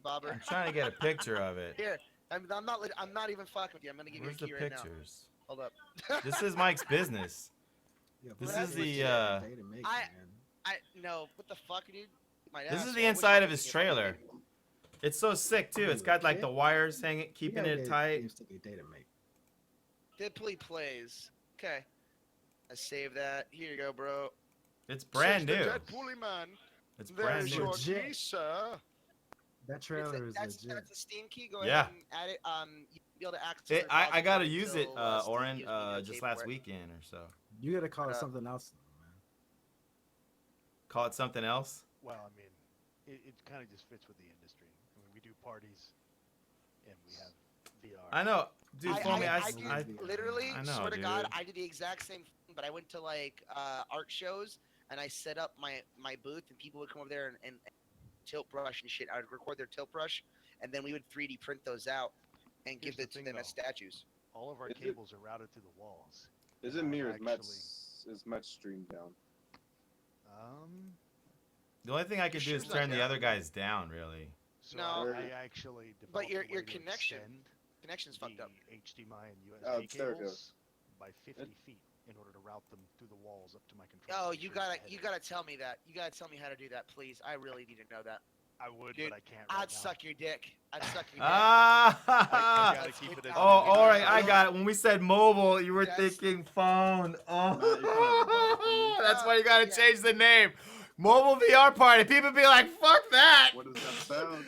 bobber? I'm trying to get a picture of it. Here, I'm not even fucking with you. I'm gonna give Where's you the a key right now. pictures? Hold up. This is Mike's business. Yeah, This but is that's the, legit. Day to make, I- man. No, what the fuck, dude? My This is asshole. the Which inside one of is his it? trailer. It's so sick too. It's got like the wires hanging, keeping it tight. Games take a day to make. Deadpoly plays. Okay. I saved that. Here you go, bro. It's brand new. Deadpoolly man. It's There's brand new. your Legit. key, sir. That trailer is That's legit. the Steam key. Go Yeah. ahead and add it. You'll be able to access it. I gotta use it, until, Steam Auryn, gives me the just okay last for it. weekend or so. You gotta call it Uh, something else, man. Call it something else. Well, I mean, it kind of just fits with the industry. I mean, we do parties, and we have VR. I know, dude. Foamy, I did, literally, I know, swear to dude. God, I did the exact same thing, but I went to like art shows and I set up my booth and people would come over there and tilt brush and shit. I would record their tilt brush and then we would 3D print those out and Here's give it the to thing, them as though. statues. All of our Is it- cables are routed through the walls. Is it me or is Actually- Met's stream down? The only thing I could do is Sure, turn the yeah. other guys down, really. So No. I actually developed But your a way to connection- extend Connection's fucked up. the HDMI and USB Oh, there it cables goes. by 50 feet in order to route them through the walls up to my controller. Oh, to you make sure gotta it's you headed. gotta tell me that. You gotta tell me how to do that, please. I really need to know that. I would, Dude, but I can't. Right I'd now. suck your dick. I'd suck your dick. I Ah! gotta keep it as Oh, a- all right, I got it. When we said mobile, you were Yes. thinking phone. No, you can't have Oh, it. that's why you gotta Yeah. change the name. Mobile VR party. People be like, "Fuck that." What does that sound?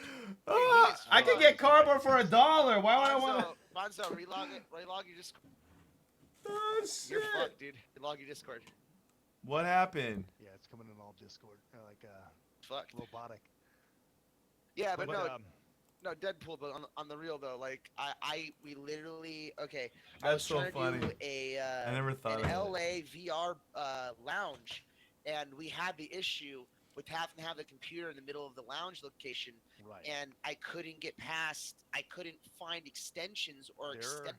Oh, I could get cardboard for $1. Why would I want Bonzo, relog it. Relog your Discord. Oh You're shit! fucked, dude. Relog your Discord. What happened? Yeah, it's coming in all Discord, like Fucked. robotic. Yeah, but no, um, no, Deadpool. But on the real though, like we literally okay. I That's was so trying to funny. do a I never thought an of it. LA VR lounge, and we had the issue with having to have the computer in the middle of the lounge location, right. and I couldn't get past. I couldn't find extensions or There- extenders.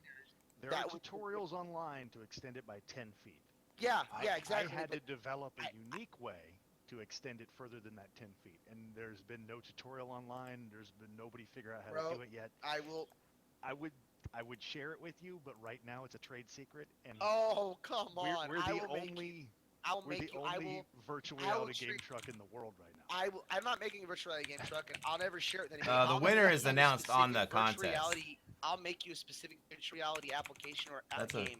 There that are would- tutorials online to extend it by 10 feet. Yeah, I- yeah, exactly. I had to but develop a I- unique way to extend it further than that 10 feet, and there's been no tutorial online. There's been nobody figure out how Bro, to do it yet. I will. I would share it with you, but right now it's a trade secret, and Oh come on! we're I the will make. only I will we're make the you. I only will. virtual I will reality game treat- truck in the world right now. I will. I'm not making a virtual reality game truck, and I'll never share it with anybody. The I'll winner make is you a announced on the specific virtual contest. Reality, I'll make you a specific virtual reality application or That's a- game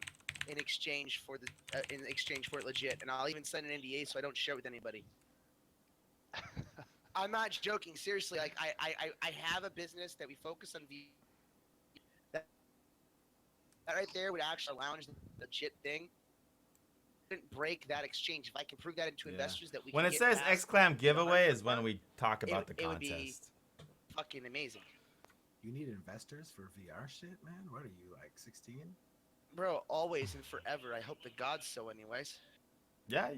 in exchange for it legit, and I'll even sign an NDA so I don't share it with anybody. I'm not joking. Seriously, like I have a business that we focus on. That right there would actually lounge the legit thing. Didn't break that exchange. If I can prove that into investors that we When can it get says past XClam the giveaway hard is when part, we talk about the it would be contest. fucking amazing. You need investors for VR shit, man? What are you, like 16? Bro, always and forever. I hope the gods so, anyways. Yeah.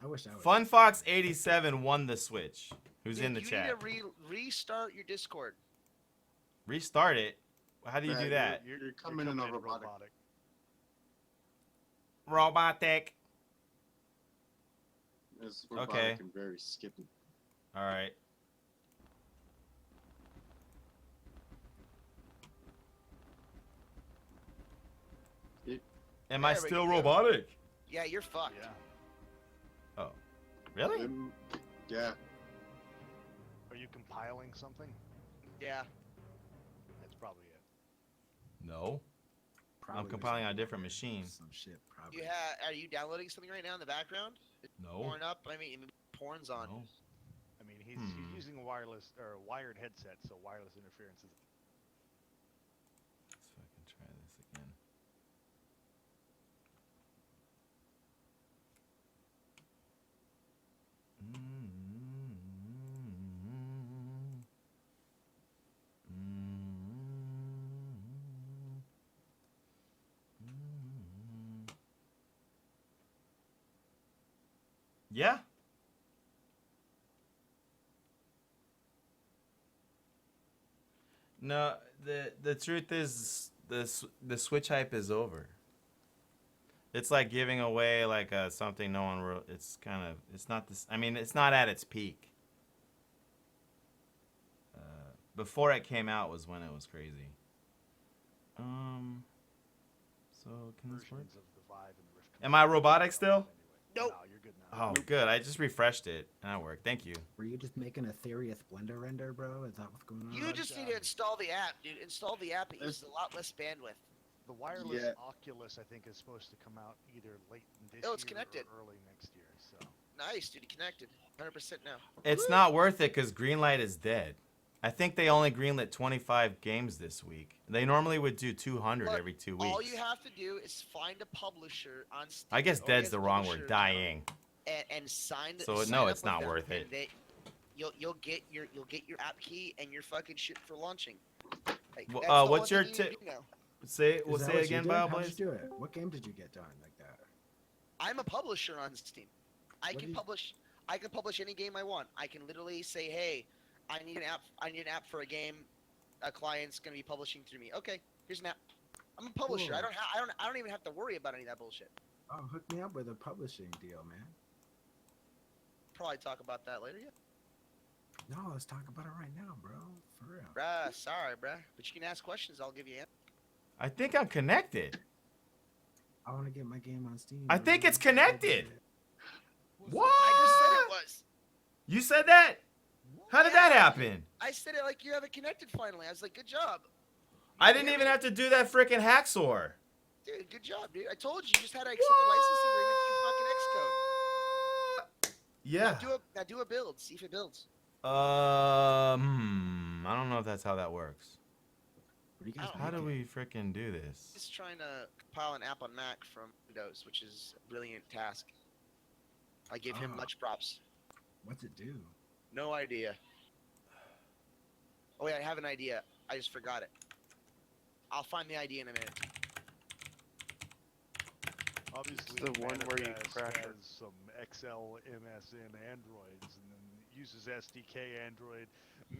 I wish I was. FunFox87 won the Switch. Who's Dude, in the chat? You need to restart your Discord. Restart it? How do you do that? You're coming in on robotic. Robotic. It's robotic Okay. and very skippy. All right. Am I There we still go. robotic? Yeah, you're fucked. Yeah. Oh, really? Yeah. Are you compiling something? Yeah. That's probably it. No. Probably I'm wish compiling I on a had different machine. Some shit, probably. Are you downloading something right now in the background? No. Porn up? I mean, porn's on. No. I mean, he's using a wireless or a wired headset, so wireless interference is. Let's fucking try this again. Yeah. No, the truth is the Switch hype is over. It's like giving away like something no one it's kind of it's not this. I mean, it's not at its peak. Before it came out was when it was crazy. So can this work? Versions of the Vive and the Rift Am I robotic still? Nope. No, you're good now. Oh, good. I just refreshed it and that worked. Thank you. Were you just making a Theory Blender render, bro? Is that what's going on? You just need to install the app, dude. Install the app. It uses a lot less bandwidth. The wireless Oculus, I think, is supposed to come out either late in this Oh, it's year connected. or early next year. So Nice, dude. Connected. 100% now. It's not worth it because Greenlight is dead. I think they only greenlit 25 games this week. They normally would do 200 Look, every 2 weeks. All you have to do is find a publisher on Steam. I guess or dead's get the a wrong publisher word. Dying. and sign the. So, sign no, up it's with not them, worth and it. You'll get your app key and your fucking shit for launching. Like, Well, that's the what's only your thing you tip? do now. Say Is we'll that say what it you again, did? How'd you Bioblaze. do it? What game did you get done like that? I'm a publisher on Steam. I What can do you- publish. I can publish any game I want. I can literally say, "Hey, I need an app. I need an app for a game. A client's gonna be publishing through me. Okay, here's an app. I'm a publisher. Cool. I don't even have to worry about any of that bullshit. Oh, hook me up with a publishing deal, man. Probably talk about that later. Yeah. No, let's talk about it right now, bro. For real. Bruh, sorry, bruh. But you can ask questions. I'll give you answers. I think I'm connected. I want to get my game on Steam. I bro. think it's connected. What? I just said it was. You said that? How did that happen? I said it like you have it connected finally. I was like, good job. I didn't even have to do that freaking hacksaw. Dude, good job, dude. I told you, you just had to accept the licensing agreement through fucking Xcode. Yeah. Now do a build. See if it builds. I don't know if that's how that works. What do you guys How do making? we freaking do this? Just trying to compile an app on Mac from Windows, which is a brilliant task. I give him Ah. much props. What's it do? No idea. Oh wait, I have an idea. I just forgot it. I'll find the idea in a minute. obviously, the one where you Manifest crash has her. some XL MSN Androids, and then uses SDK Android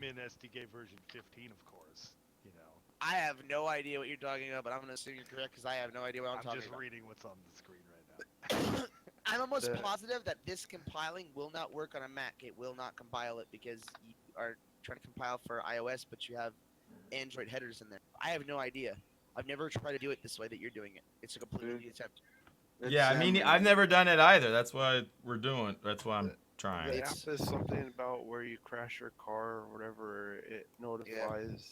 Min SDK version 15, of course. You know, I have no idea what you're talking about, but I'm gonna assume you're correct because I have no idea what I'm, I'm talking just about. reading what's on the screen right now. I'm almost The- positive that this compiling will not work on a Mac. It will not compile it because you are trying to compile for iOS, but you have Android headers in there. I have no idea. I've never tried to do it this way that you're doing it. It's a completely new attempt. Yeah, I mean, I've never done it either. That's why we're doing. That's why I'm The trying. app is something about where you crash your car or whatever, it notifies.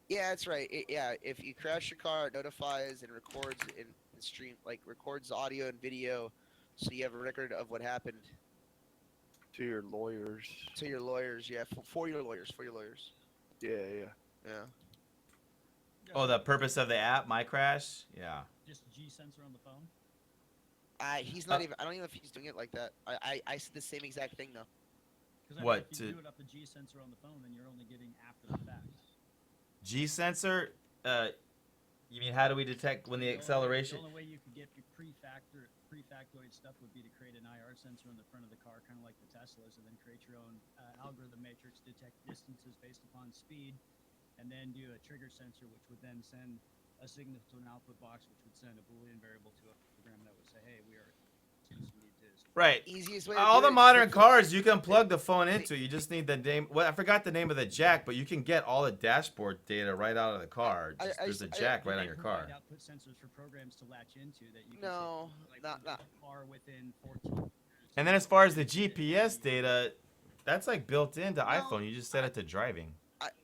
Yeah, that's right. Yeah, if you crash your car, it notifies and records in stream, like records audio and video, so you have a record of what happened To your lawyers. to your lawyers. Yeah, for your lawyers, Yeah, yeah. Yeah. Oh, the purpose of the app, My Crash? Yeah. Just G sensor on the phone. He's not even. I don't even know if he's doing it like that. I said the same exact thing though. Because What, if you to- do it off the G sensor on the phone, then you're only getting after the fact. G sensor? You mean how do we detect when the acceleration? The only way you could get pre-factoid stuff would be to create an IR sensor on the front of the car, kind of like the Teslas, and then create your own algorithm matrix to detect distances based upon speed, and then do a trigger sensor, which would then send a signal to an output box, which would send a Boolean variable to a program that would say, hey, we are you need to. Right. Easiest way. To All do the it is modern to- cars you can plug the phone into. You just need the name. Well, I forgot the name of the jack, but you can get all the dashboard data right out of the car. Just, there's a jack right on your car. Output sensors for programs to latch into that you can No, say, like, not. car within 14. And then as far as the GPS data, that's like built into iPhone. You just set it to driving.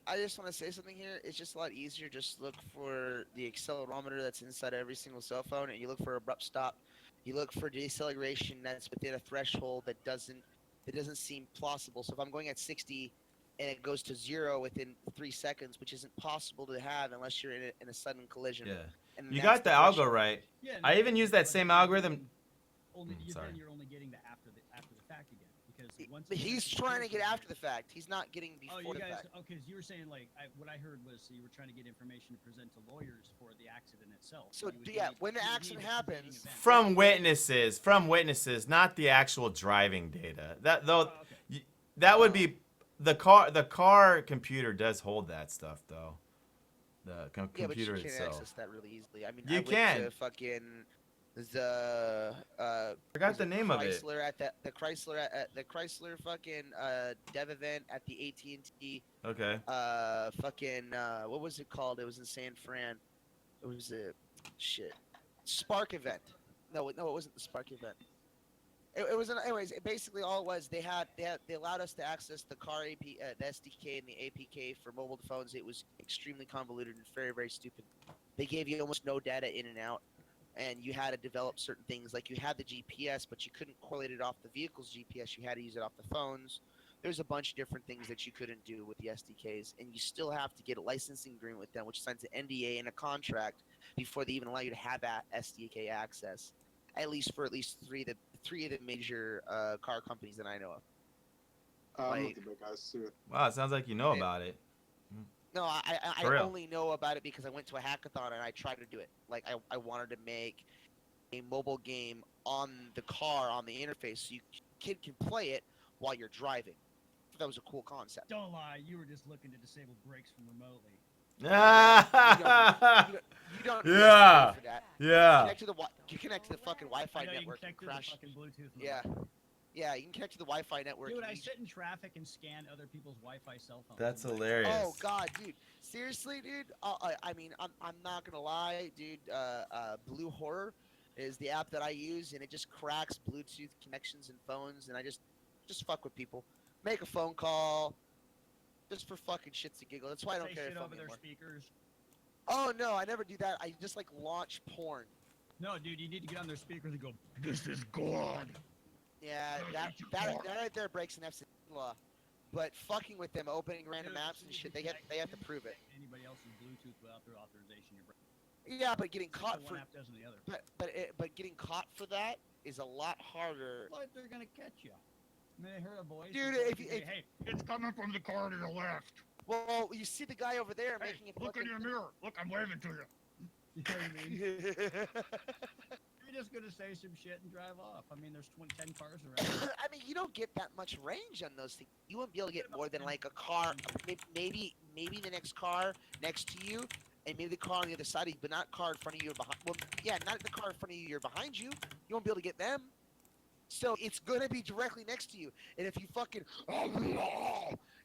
I just want to say something here. It's just a lot easier. Just look for the accelerometer that's inside every single cell phone, and you look for abrupt stop. You look for deceleration that's within a threshold that doesn't seem plausible. So if I'm going at 60 and it goes to 0 within 3 seconds, which isn't possible to have unless you're in a sudden collision. Yeah. And You that's got the threshold. algo right. Yeah, I even use that same algorithm. Only sorry. then you're only getting the after the fact again, because once But he's trying to get after the fact. He's not getting Oh, before you the guys. fact. Okay, so you were saying like what I heard was you were trying to get information to present to lawyers for the accident itself. So you would yeah, need- when the you would accident need a preceding happens, event. From witnesses, not the actual driving data. That though, Oh, okay. that would be the car. The car computer does hold that stuff though. The Yeah, but you computer can't itself. access that really easily. I mean, You I went can. to fucking the Forgot was the it name of it. Chrysler at the Chrysler fucking dev event at the AT&T Okay. what was it called? It was in San Fran. It was a Spark event. No, it wasn't the Spark event. It was anyways. Basically, all it was they allowed us to access the car the SDK and the APK for mobile phones. It was extremely convoluted and very, very stupid. They gave you almost no data in and out, and you had to develop certain things. Like you had the GPS, but you couldn't correlate it off the vehicle's GPS. You had to use it off the phones. There's a bunch of different things that you couldn't do with the SDKs, and you still have to get a licensing agreement with them, which signs an NDA and a contract before they even allow you to have that SDK access. At least for three of the major car companies that I know of. I'm Like- with the big guys too. Wow, it sounds like you know about it. No, I For real. only know about it because I went to a hackathon and I tried to do it. Like I wanted to make a mobile game on the car on the interface so kid can play it while you're driving. That was a cool concept. Don't lie, you were just looking to disable brakes from remotely. You don't need Yeah. for that. Yeah. You connect to the fucking Wi-Fi I know you can network and connect to the crash. fucking Bluetooth. Yeah. Yeah, you can connect to the Wi-Fi network. Dude, and I you- sit in traffic and scan other people's Wi-Fi cell phones. That's I'm like, hilarious. Oh God, dude! Seriously, dude. I mean, I'm not gonna lie, dude. Blue Horror is the app that I use, and it just cracks Bluetooth connections and phones, and I just fuck with people. Make a phone call, just for fucking shits and giggles. That's why I don't say carry a shit phone over their anymore. speakers. Oh no, I never do that. I just like launch porn. No, dude, you need to get on their speakers and go, "This is God." Yeah, that right there breaks an FC law. But fucking with them, opening random Dude, apps and shit, they have to prove it. Anybody else's Bluetooth without their authorization, you're Yeah, but getting breaking caught one for app doesn't the other. but getting caught for that is a lot harder. Like they're gonna catch you. I mean, I heard a voice. Dude, that if you- say, hey, it's coming from the car to your left. Well, you see the guy over there making it. Look in your mirror. Look, I'm waving to you. You know what I mean? You're just gonna say some shit and drive off. I mean, there's 10 cars around. I mean, you don't get that much range on those things. You won't be able to get more than like a car, maybe the next car next to you, and maybe the car on the other side of you, but not car in front of you or behind. Well, yeah, not the car in front of you or behind you. You won't be able to get them. So it's gonna be directly next to you. And if you fucking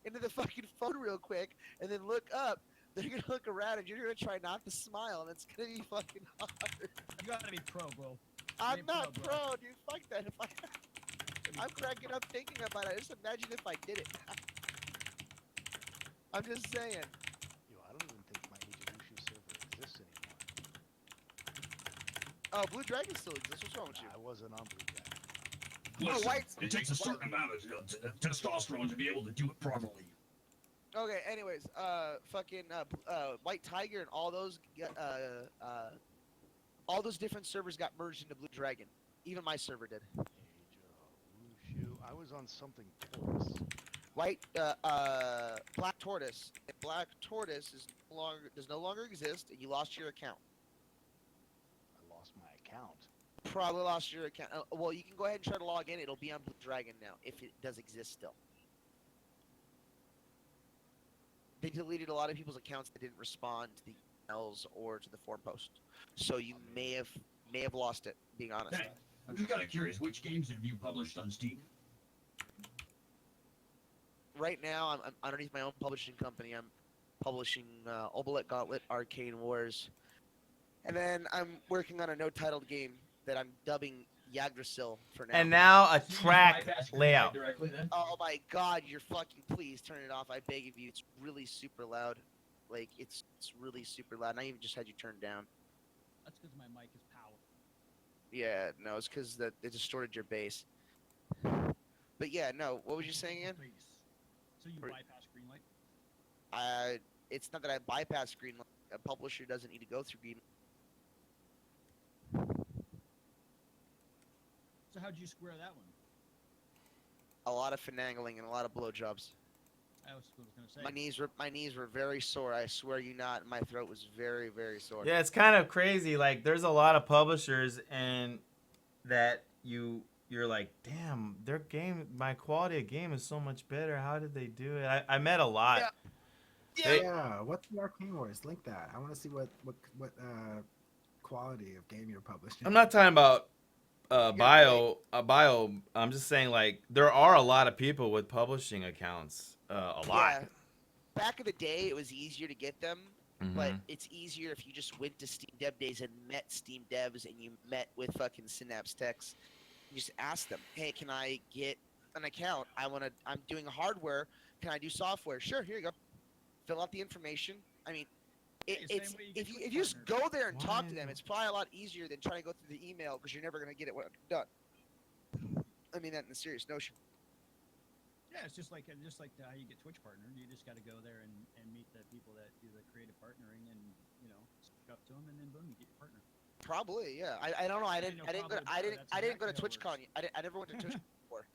into the fucking phone real quick and then look up, they're gonna look around and you're gonna try not to smile, and it's gonna be fucking hard. You gotta be pro, bro. I'm Ain't not pro, bro. pro, dude. Fuck that. I'm cracking up thinking about it. Just imagine if I did it. I'm just saying. Yo, I don't even think my Agent Lucius server exists anymore. Oh, Blue Dragon still exists. What's wrong with you? I wasn't on Blue Dragon. Listen, White- it takes a certain amount of testosterone to be able to do it properly. Okay. Anyways, fucking White Tiger and all those different servers got merged into Blue Dragon. Even my server did. Age of Wushu. I was on something Taurus. White, Black Tortoise. And Black Tortoise does no longer exist, and you lost your account. I lost my account. Probably lost your account. Well, you can go ahead and try to log in. It'll be on Blue Dragon now, if it does exist still. They deleted a lot of people's accounts that didn't respond to the emails or to the forum post. So you may have lost it, being honest. Hey, I'm just kind of curious, which games have you published on Steam? Right now, I'm underneath my own publishing company. I'm publishing Obelette Gauntlet, Arcane Wars, and then I'm working on a no-titled game that I'm dubbing Yggdrasil for now. And now a So you track bypass your layout. directly then? Oh my God! You're fucking. Please turn it off. I beg of you. It's really super loud. Like it's really super loud. And I even just had you turned down. That's because my mic is power. Yeah, no, it's because that it distorted your bass. But yeah, no. What was you saying again? So you Or- bypass Greenlight? It's not that I bypass Greenlight. A publisher doesn't need to go through Greenlight. So how'd you square that one? A lot of finagling and a lot of blowjobs. I was gonna say. My knees were very sore. I swear you not. My throat was very, very sore. Yeah, it's kind of crazy. Like, there's a lot of publishers, and that you're like, damn, their game, my quality of game is so much better. How did they do it? I met a lot. Yeah. They- Yeah, what's the Arcane Wars? Link that. I want to see what quality of game you're publishing. I'm not talking about bio. I'm just saying, like, there are a lot of people with publishing accounts. A lot. Yeah. Back in the day, it was easier to get them, but Mhm. it's easier if you just went to Steam Dev Days and met Steam devs and you met with fucking Synapse Techs. You just ask them, hey, can I get an account? I'm doing hardware. Can I do software? Sure, here you go. Fill out the information. I mean, Hey, same it's way you get if you Twitch just partners. go there and talk to Why? them, it's probably a lot easier than trying to go through the email because you're never gonna get it done. I mean that in a serious notion. Yeah, it's just like how you get Twitch partner. You just got to go there and meet the people that do the creative partnering, and speak up to them, and then boom, you get your partner. Probably, yeah. I don't know. I didn't go. probably better. That's I didn't go to exactly how it TwitchCon. I never went to Twitch before.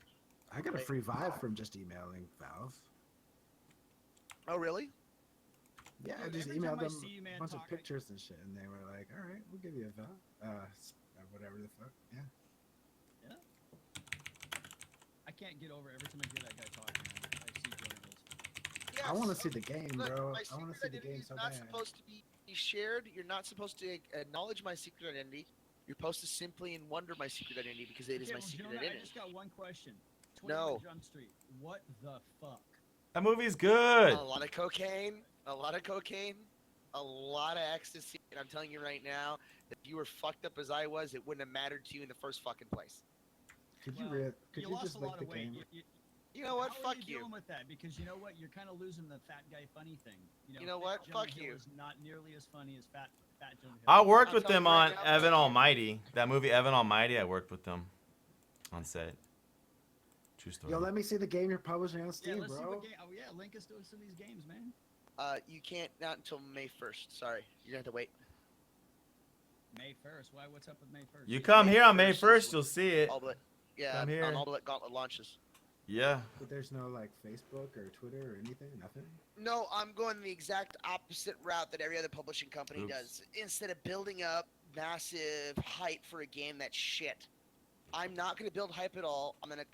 I got a free Vive from just emailing Valve. Oh really? Yeah, I Dude, just every time emailed I them see you, man, a bunch of talking- pictures and shit, and they were like, "All right, we'll give you a Valve, whatever the fuck." Yeah. I can't get over every time I hear that guy talking. I see journals. Yes. I want to see the game, Look, bro. my I want to secret see the identity game is so not bad. supposed to be shared. You're not supposed to acknowledge my secret identity. You're supposed to simply and wonder my secret identity because it is Okay, my well, secret Jonah, I identity. just got one question. No. 21 Jump Street. What the fuck? That movie's good. A lot of cocaine, a lot of ecstasy, and I'm telling you right now, if you were fucked up as I was, it wouldn't have mattered to you in the first fucking place. Could Well, you lost just a link lot the of weight. game? You know what? How Fuck are you. dealing with that? Because you know what? You're kind of losing the fat guy funny thing. You know what? Jonah Fuck Hill you. Is not nearly as funny as fat Jonah Hill. I worked I'm with telling them you right on now, Evan fuck you. Almighty. That movie, Evan Almighty, I worked with them on set. True story. Yo, let me see the game you're publishing on Yeah, Steam, let's see bro. what game. Oh yeah, link us to some of these games, man. You can't, not until May 1st. Sorry. You're gonna have to wait. May 1st. Why? What's up with May 1st? You come here on May 1st 1st, is- you'll see it. All but, yeah, Come on here. all but Gauntlet launches. Yeah. But there's no like Facebook or Twitter or anything, nothing. No, I'm going the exact opposite route that every other publishing company Oops. does. Instead of building up massive hype for a game that's shit, I'm not going to build hype at all. I'm going to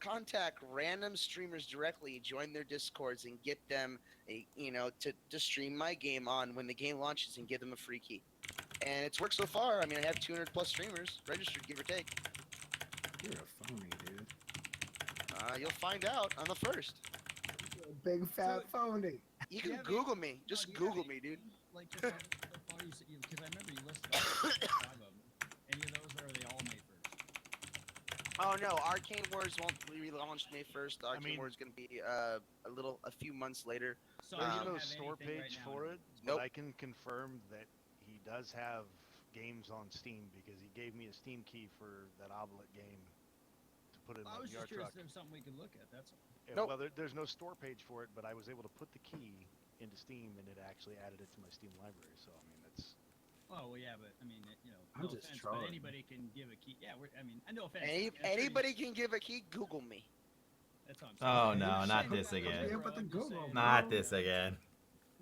contact random streamers directly, join their discords, and get them, to stream my game on when the game launches and give them a free key. And it's worked so far. I mean, I have 200 plus streamers registered, give or take. You're a phony, dude. You'll find out on the 1st. You're a big fat phony. You can have Google any- me. Just do you have Google any- me, dude. Like just like all you said, because I remember you listed off 5 of them. Any of those, or are they all May 1st? Oh no, Arcane Wars won't be relaunched May 1st. Arcane mean- Wars is gonna be a few months later. So There's you don't no have store anything right page now. for it, Nope. but I can confirm that he does have games on Steam because he gave me a Steam key for that Oblet game to put in I my was VR just curious truck. if there was something we could look at. That's all. Nope. Well, there's no store page for it, but I was able to put the key into Steam, and it actually added it to my Steam library. So I mean, that's Oh well, yeah, but I mean, I'm no just offense, trolling. but anybody can give a key. Yeah, I mean, no offense. Any, I'm sure you- anybody can give a key. Google me. That's what I'm saying. Oh, no, I'm not saying, this bro, again. Yeah, bro, but the I'm just Google, saying, Not this again.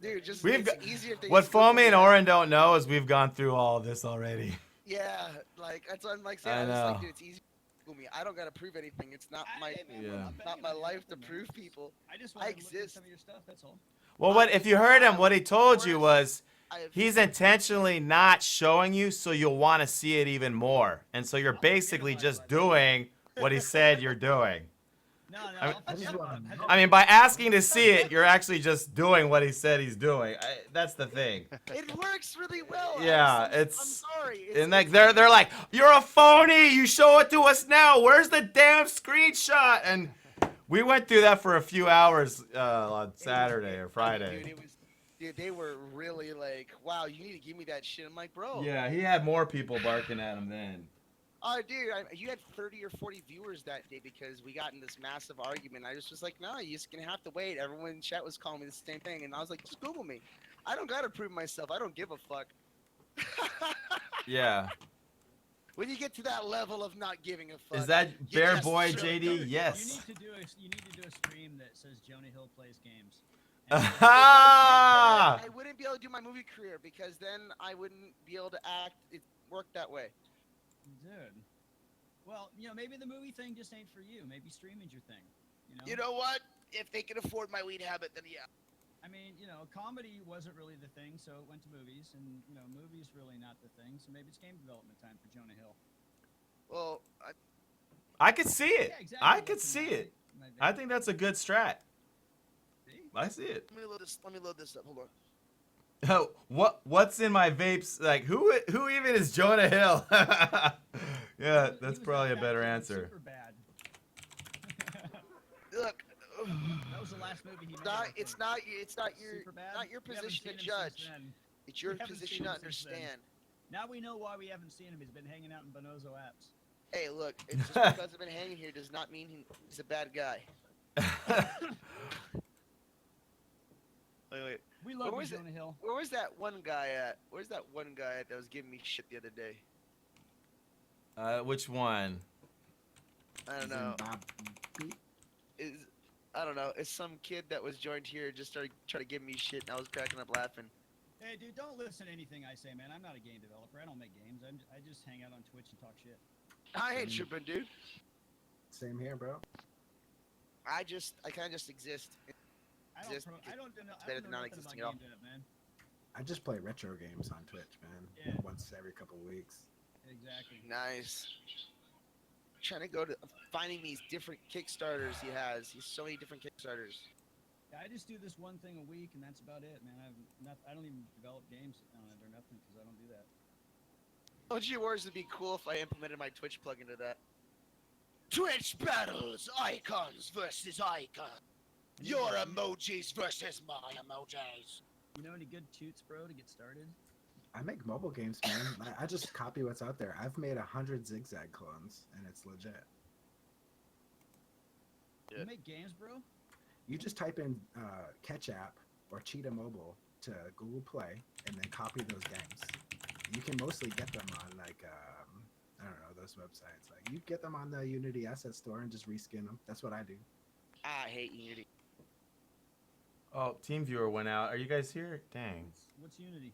Dude, just We've it's got- easier if they What just Google Foamy and me. Auryn don't know is we've gone through all of this already. Yeah, like that's what I'm like saying. I I was like, know. dude, it's easy. to Google me. I don't gotta prove anything. It's not my Hey, man, Yeah. I'm not begging my on you, life to nothing, man. prove people. I just I want to look at exist. some of your stuff. That's all. Well, what if you heard him? What he told you was I have he's intentionally not showing you so you'll want to see it even more, and so you're basically just doing what he said you're doing. No, I mean- I'll I just forget wanna about it. know. I mean, by asking to see it, you're actually just doing what he said he's doing. That's the thing. It works really well. Yeah, I'm it's sorry. and like they're like, you're a phony. You show it to us now. Where's the damn screenshot? And we went through that for a few hours on Saturday or Friday. Dude, it was. Dude, they were really like, wow, you need to give me that shit. I'm like, bro. Yeah, he had more people barking at him then. Oh, dude, you had 30 or 40 viewers that day because we got in this massive argument. I just was like, no, you're just gonna have to wait. Everyone in chat was calling me the same thing, and I was like, just Google me. I don't gotta prove myself. I don't give a fuck. Yeah. When you get to that level of not giving a fuck, Is that you Bear just Boy show- JD? You Yes. need to do a stream that says Jonah Hill plays games. Ah! I wouldn't be able to do my movie career because then I wouldn't be able to act. It worked that way. Dude. Well, maybe the movie thing just ain't for you. Maybe streaming's your thing. You know what? If they can afford my weed habit, then yeah. I mean, comedy wasn't really the thing, so it went to movies, and movies really not the thing. So maybe it's game development time for Jonah Hill. Well, I could see it. Yeah, exactly. I could see it. I think that's a good strat. See? I see it. let me load this up. Hold on. Oh, what's in my vapes? Like who even is Jonah Hill? Yeah, that's probably a better answer. Super bad. Look, That was the last movie he made. it's not your Superbad? not your We haven't position seen to him since judge. then. It's your We haven't position seen to him since then. understand. Now we know why we haven't seen him. He's been hanging out in Bonozo apps. Hey, look, it's just because I've been hanging here does not mean he's a bad guy. Wait. We love Where you, was it? Jonah Hill. Where was that one guy at? Where's that one guy at that was giving me shit the other day? Which one? I don't know. I don't know. It's some kid that was joined here just started trying to give me shit, and I was cracking up laughing. Hey, dude, don't listen to anything I say, man. I'm not a game developer. I don't make games. I just hang out on Twitch and talk shit. I ain't tripping, dude. Same here, bro. I kind of just exist. I Just- don't know. it's I better don't than know not nothing existing about at all. game dev, man. I just play retro games on Twitch, man. Yeah. Once every couple weeks. Exactly. Nice. Trying to go to finding these different Kickstarters he has. He's so many different Kickstarters. Yeah, I just do this one thing a week, and that's about it, man. I don't even develop games on it or nothing because I don't do that. OG Wars would be cool if I implemented my Twitch plugin to that. Twitch battles, icons versus icons. Your emojis versus my emojis. You know any good toots, bro, to get started? I make mobile games, man. I just copy what's out there. I've made 100 Zigzag clones, and it's legit. You make games, bro? You just type in Ketchup or Cheetah Mobile to Google Play, and then copy those games. You can mostly get them on like I don't know, those websites. Like you get them on the Unity Asset Store and just reskin them. That's what I do. I hate Unity. Oh, TeamViewer went out. Are you guys here? Dang. What's Unity?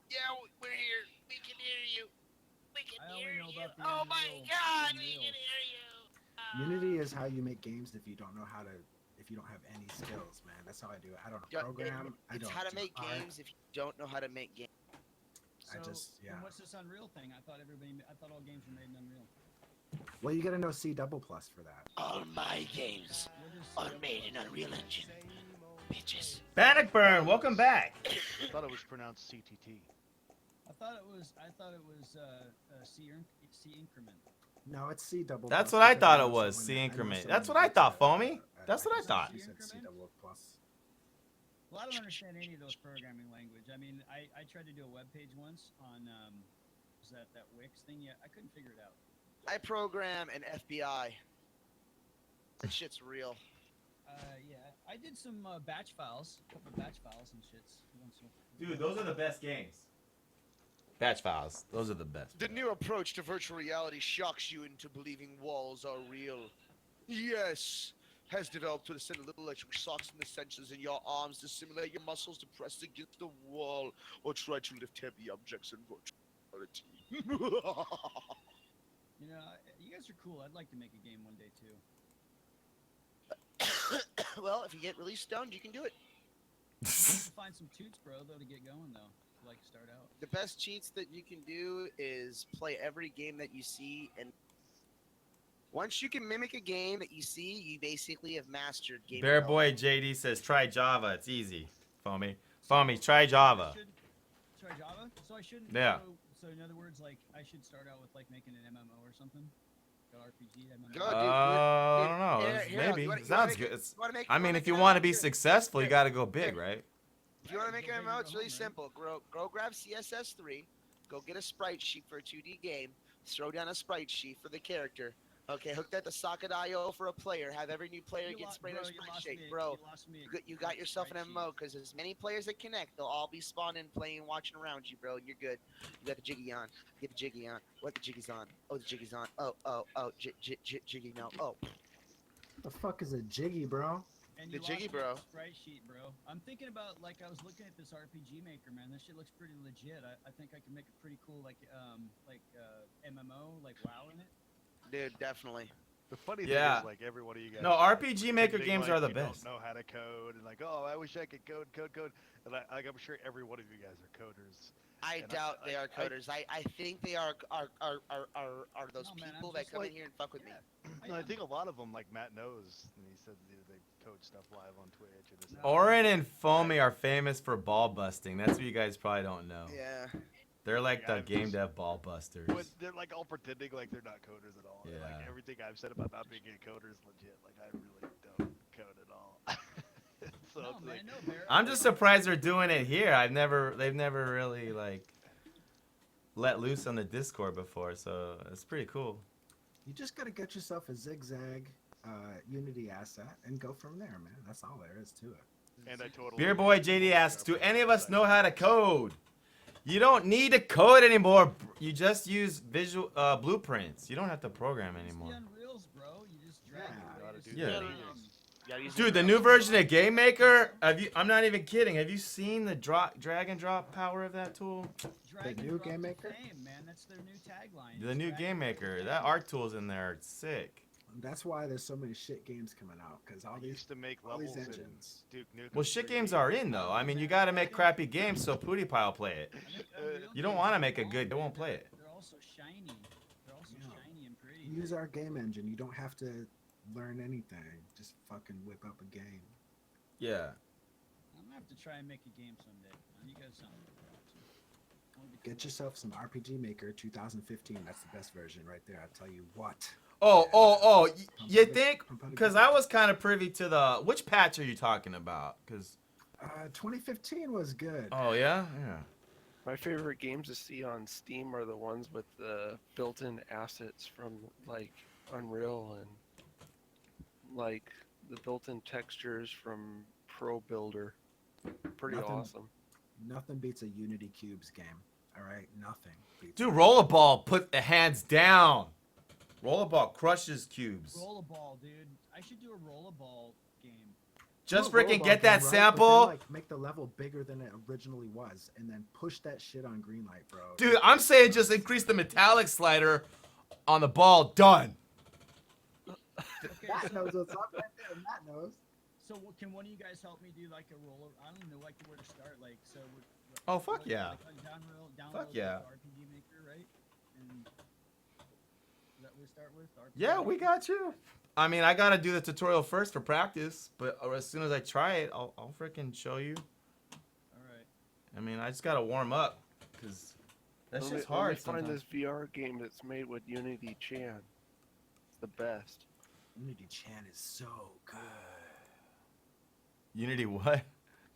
Yeah, we're here. We can hear you. We can I only hear know you. about the Oh my Unreal. God, we Unreal. can hear you. Unity is how you make games if you don't know how to, if you don't have any skills, man. That's how I do it. I don't Yeah, program. I It's don't how to do make art. games if you don't know how to make games. I So, just- then yeah. what's this Unreal thing? I thought all games were made in Unreal. Well, you gotta know C++ for that. All my games What is are made in Unreal Engine. Bitches. Bannockburn, welcome back. I thought it was pronounced CTT. I thought it was C increment. No, it's C++. That's what I because thought know it was, someone C that- I know increment. someone That's what that I works thought, at, Foamy. That's what I Microsoft. thought. He said C++. Well, I don't understand any of those programming language. I mean, I tried to do a web page once on that Wix thing? Yeah, I couldn't figure it out. I program an FBI. That shit's real. Yeah, I did some batch files, a couple batch files and shits. Dude, those are the best games. Batch files. Those are the best. The new approach to virtual reality shocks you into believing walls are real. Yes, has developed to send little electric shocks in the sensors in your arms to simulate your muscles to press against the wall or try to lift heavy objects in virtual reality. You know, you guys are cool. I'd like to make a game one day too. Well, if you get really stoned, you can do it. I have to find some toots, bro, though, to get going, though. To, like, start out. The best cheats that you can do is play every game that you see, and once you can mimic a game that you see, you basically have mastered game. Bear Boy JD says try Java. It's easy. Foamy, try Java. Try Java? So I shouldn't. Yeah. So in other words, like I should start out with like making an MMO or something. Got RPG. MMO. Go, dude, I don't know. Maybe. Sounds good. I mean, if you want to be successful, you got to go big, right? If you want to make an MMO, it's really simple. Go grab CSS3, go get a sprite sheet for a 2D game, throw down a sprite sheet for the character. Okay, hook that to Socket.io for a player. Have every new player get sprayed on a sprite sheet, bro. You got yourself an MMO because as many players that connect, they'll all be spawning, playing, watching around you, bro. And you're good. You got the jiggy on. Get the jiggy on. What the jiggy's on? Oh, the jiggy's on. Jiggy now. Oh. The fuck is a jiggy, bro? And The jiggy, bro. Sprite sheet, bro. I'm thinking about like I was looking at this RPG maker, man. This shit looks pretty legit. I think I can make a pretty cool like MMO, like WoW in it. Dude, definitely. The funny thing is, like, every one of you guys. No, RPG Maker games are the you best. Don't know how to code, and like, oh, I wish I could code. And I'm sure every one of you guys are coders. I doubt they are coders. I think they are those people that come in here and fuck with me. No, I think a lot of them, like Matt knows, and he said they code stuff live on Twitch. And this Auryn and Foamy are famous for ball busting. That's what you guys probably don't know. Yeah. They're like the game dev ball busters. But they're like all pretending like they're not coders at all. Yeah. And, like everything I've said about not being a coder is legit. Like I really don't code at all. So it's like, I'm just surprised they're doing it here. They've never really like let loose on the Discord before, so it's pretty cool. You just gotta get yourself a zigzag Unity asset and go from there, man. That's all there is to it. And I totally. Beer Boy JD asks, do any of us know how to code? You don't need to code anymore. You just use visual blueprints. You don't have to program anymore. Unreals, bro. You just drag. Yeah. Dude, the new version of Game Maker. I'm not even kidding. Have you seen the drag and drop power of that tool? The new Game Maker. Man, that's their new tagline. The new Game Maker. That art tool's in there. It's sick. That's why there's so many shit games coming out, because all these used to make all these levels engines. Duke Nukem Well, shit games are in though. I mean, you got to make crappy games so PewDiePie will play it. You don't want to make a good. They won't play it. They're also shiny. They're also shiny and pretty. Use our game engine. You don't have to learn anything. Just fucking whip up a game. Yeah. I'm gonna have to try and make a game someday. You guys sound like Get yourself some RPG Maker 2015. That's the best version right there. I'll tell you what. Oh, you think? Because I was kind of privy to the... Which patch are you talking about? Because 2015 was good. Oh, yeah? Yeah. My favorite games to see on Steam are the ones with the built-in assets from, like, Unreal and, like, the built-in textures from Pro Builder. Pretty awesome. Nothing beats a Unity Cubes game. All right? Nothing beats Dude, Rollerball put the hands down. Rollerball crushes cubes. Rollerball, dude. I should do a rollerball game. Just freaking get that sample. Like, make the level bigger than it originally was, and then push that shit on Greenlight, bro. Dude, I'm saying just increase the metallic slider on the ball. Done. Matt knows what's up right there. Matt knows. So can one of you guys help me do like a roller? I don't know like where to start. Like so. Oh fuck yeah. Download Fuck yeah. RPG Maker, right? And is that what we start with? RPG Yeah, we Maker? got you. I mean, I gotta do the tutorial first for practice, but as soon as I try it, I'll freaking show you. All right. I mean, I just gotta warm up, cause that's just hard. Let me find sometimes. this VR game that's made with Unity Chan. It's the best. Unity Chan is so good. Unity what?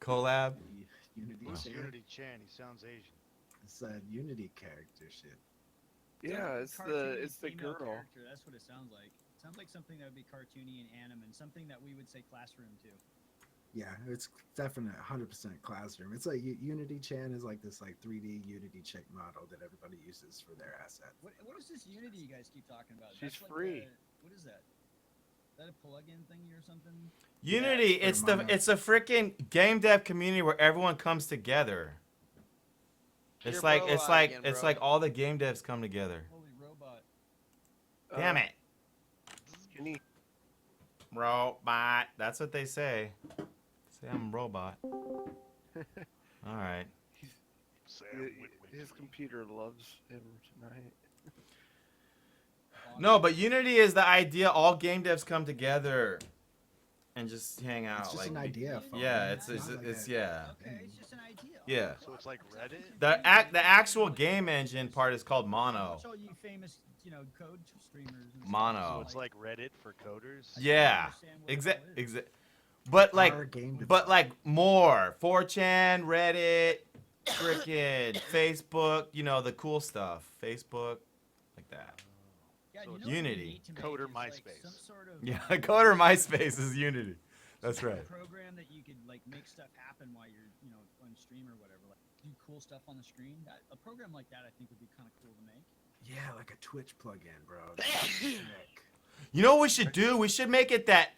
Collab? Unity Who's Chan. Unity Chan? He sounds Asian. It's a Unity character shit. Yeah, it's the Cartoony it's the female girl. character, that's what it sounds like. It sounds like something that would be cartoony and anime, and something that we would say classroom to. Yeah, it's definitely 100% classroom. It's like Unity Chan is like this like 3D Unity chick model that everybody uses for their assets. What is this Unity you guys keep talking about? She's That's like free. What is that? Is that a plug-in thingy or something? Unity, Yeah, it's for the mono. it's a freaking game dev community where everyone comes together. It's You're like robot again, it's bro. like all the game devs come together. Holy robot. Damn it. Skinny. Robot. That's what they say. Say I'm a robot. All right. Sam His computer loves him tonight. No, but Unity is the idea. All game devs come together and just hang out. It's just like, an idea. Phone. Yeah, it's not like a- yeah. Okay, it's just an idea. Yeah. So it's like Reddit. The actual game engine part is called Mono. Watch all you famous, code streamers. And stuff. Mono. So it's like Reddit for coders. Yeah. understand what the hell it is. But like Our game but like more 4chan, Reddit, freaking Facebook, the cool stuff. Facebook, like that. Yeah, So you it's know what we Unity. need to make Coder is, like, MySpace. some sort of, Yeah, Coder MySpace is Unity. That's some right. program that you could like make stuff happen while you're, on stream or whatever. Like do cool stuff on the screen. A program like that, I think, would be kind of cool to make. Yeah, like a Twitch plugin, bro. That'd be sick. You know what we should do? We should make it that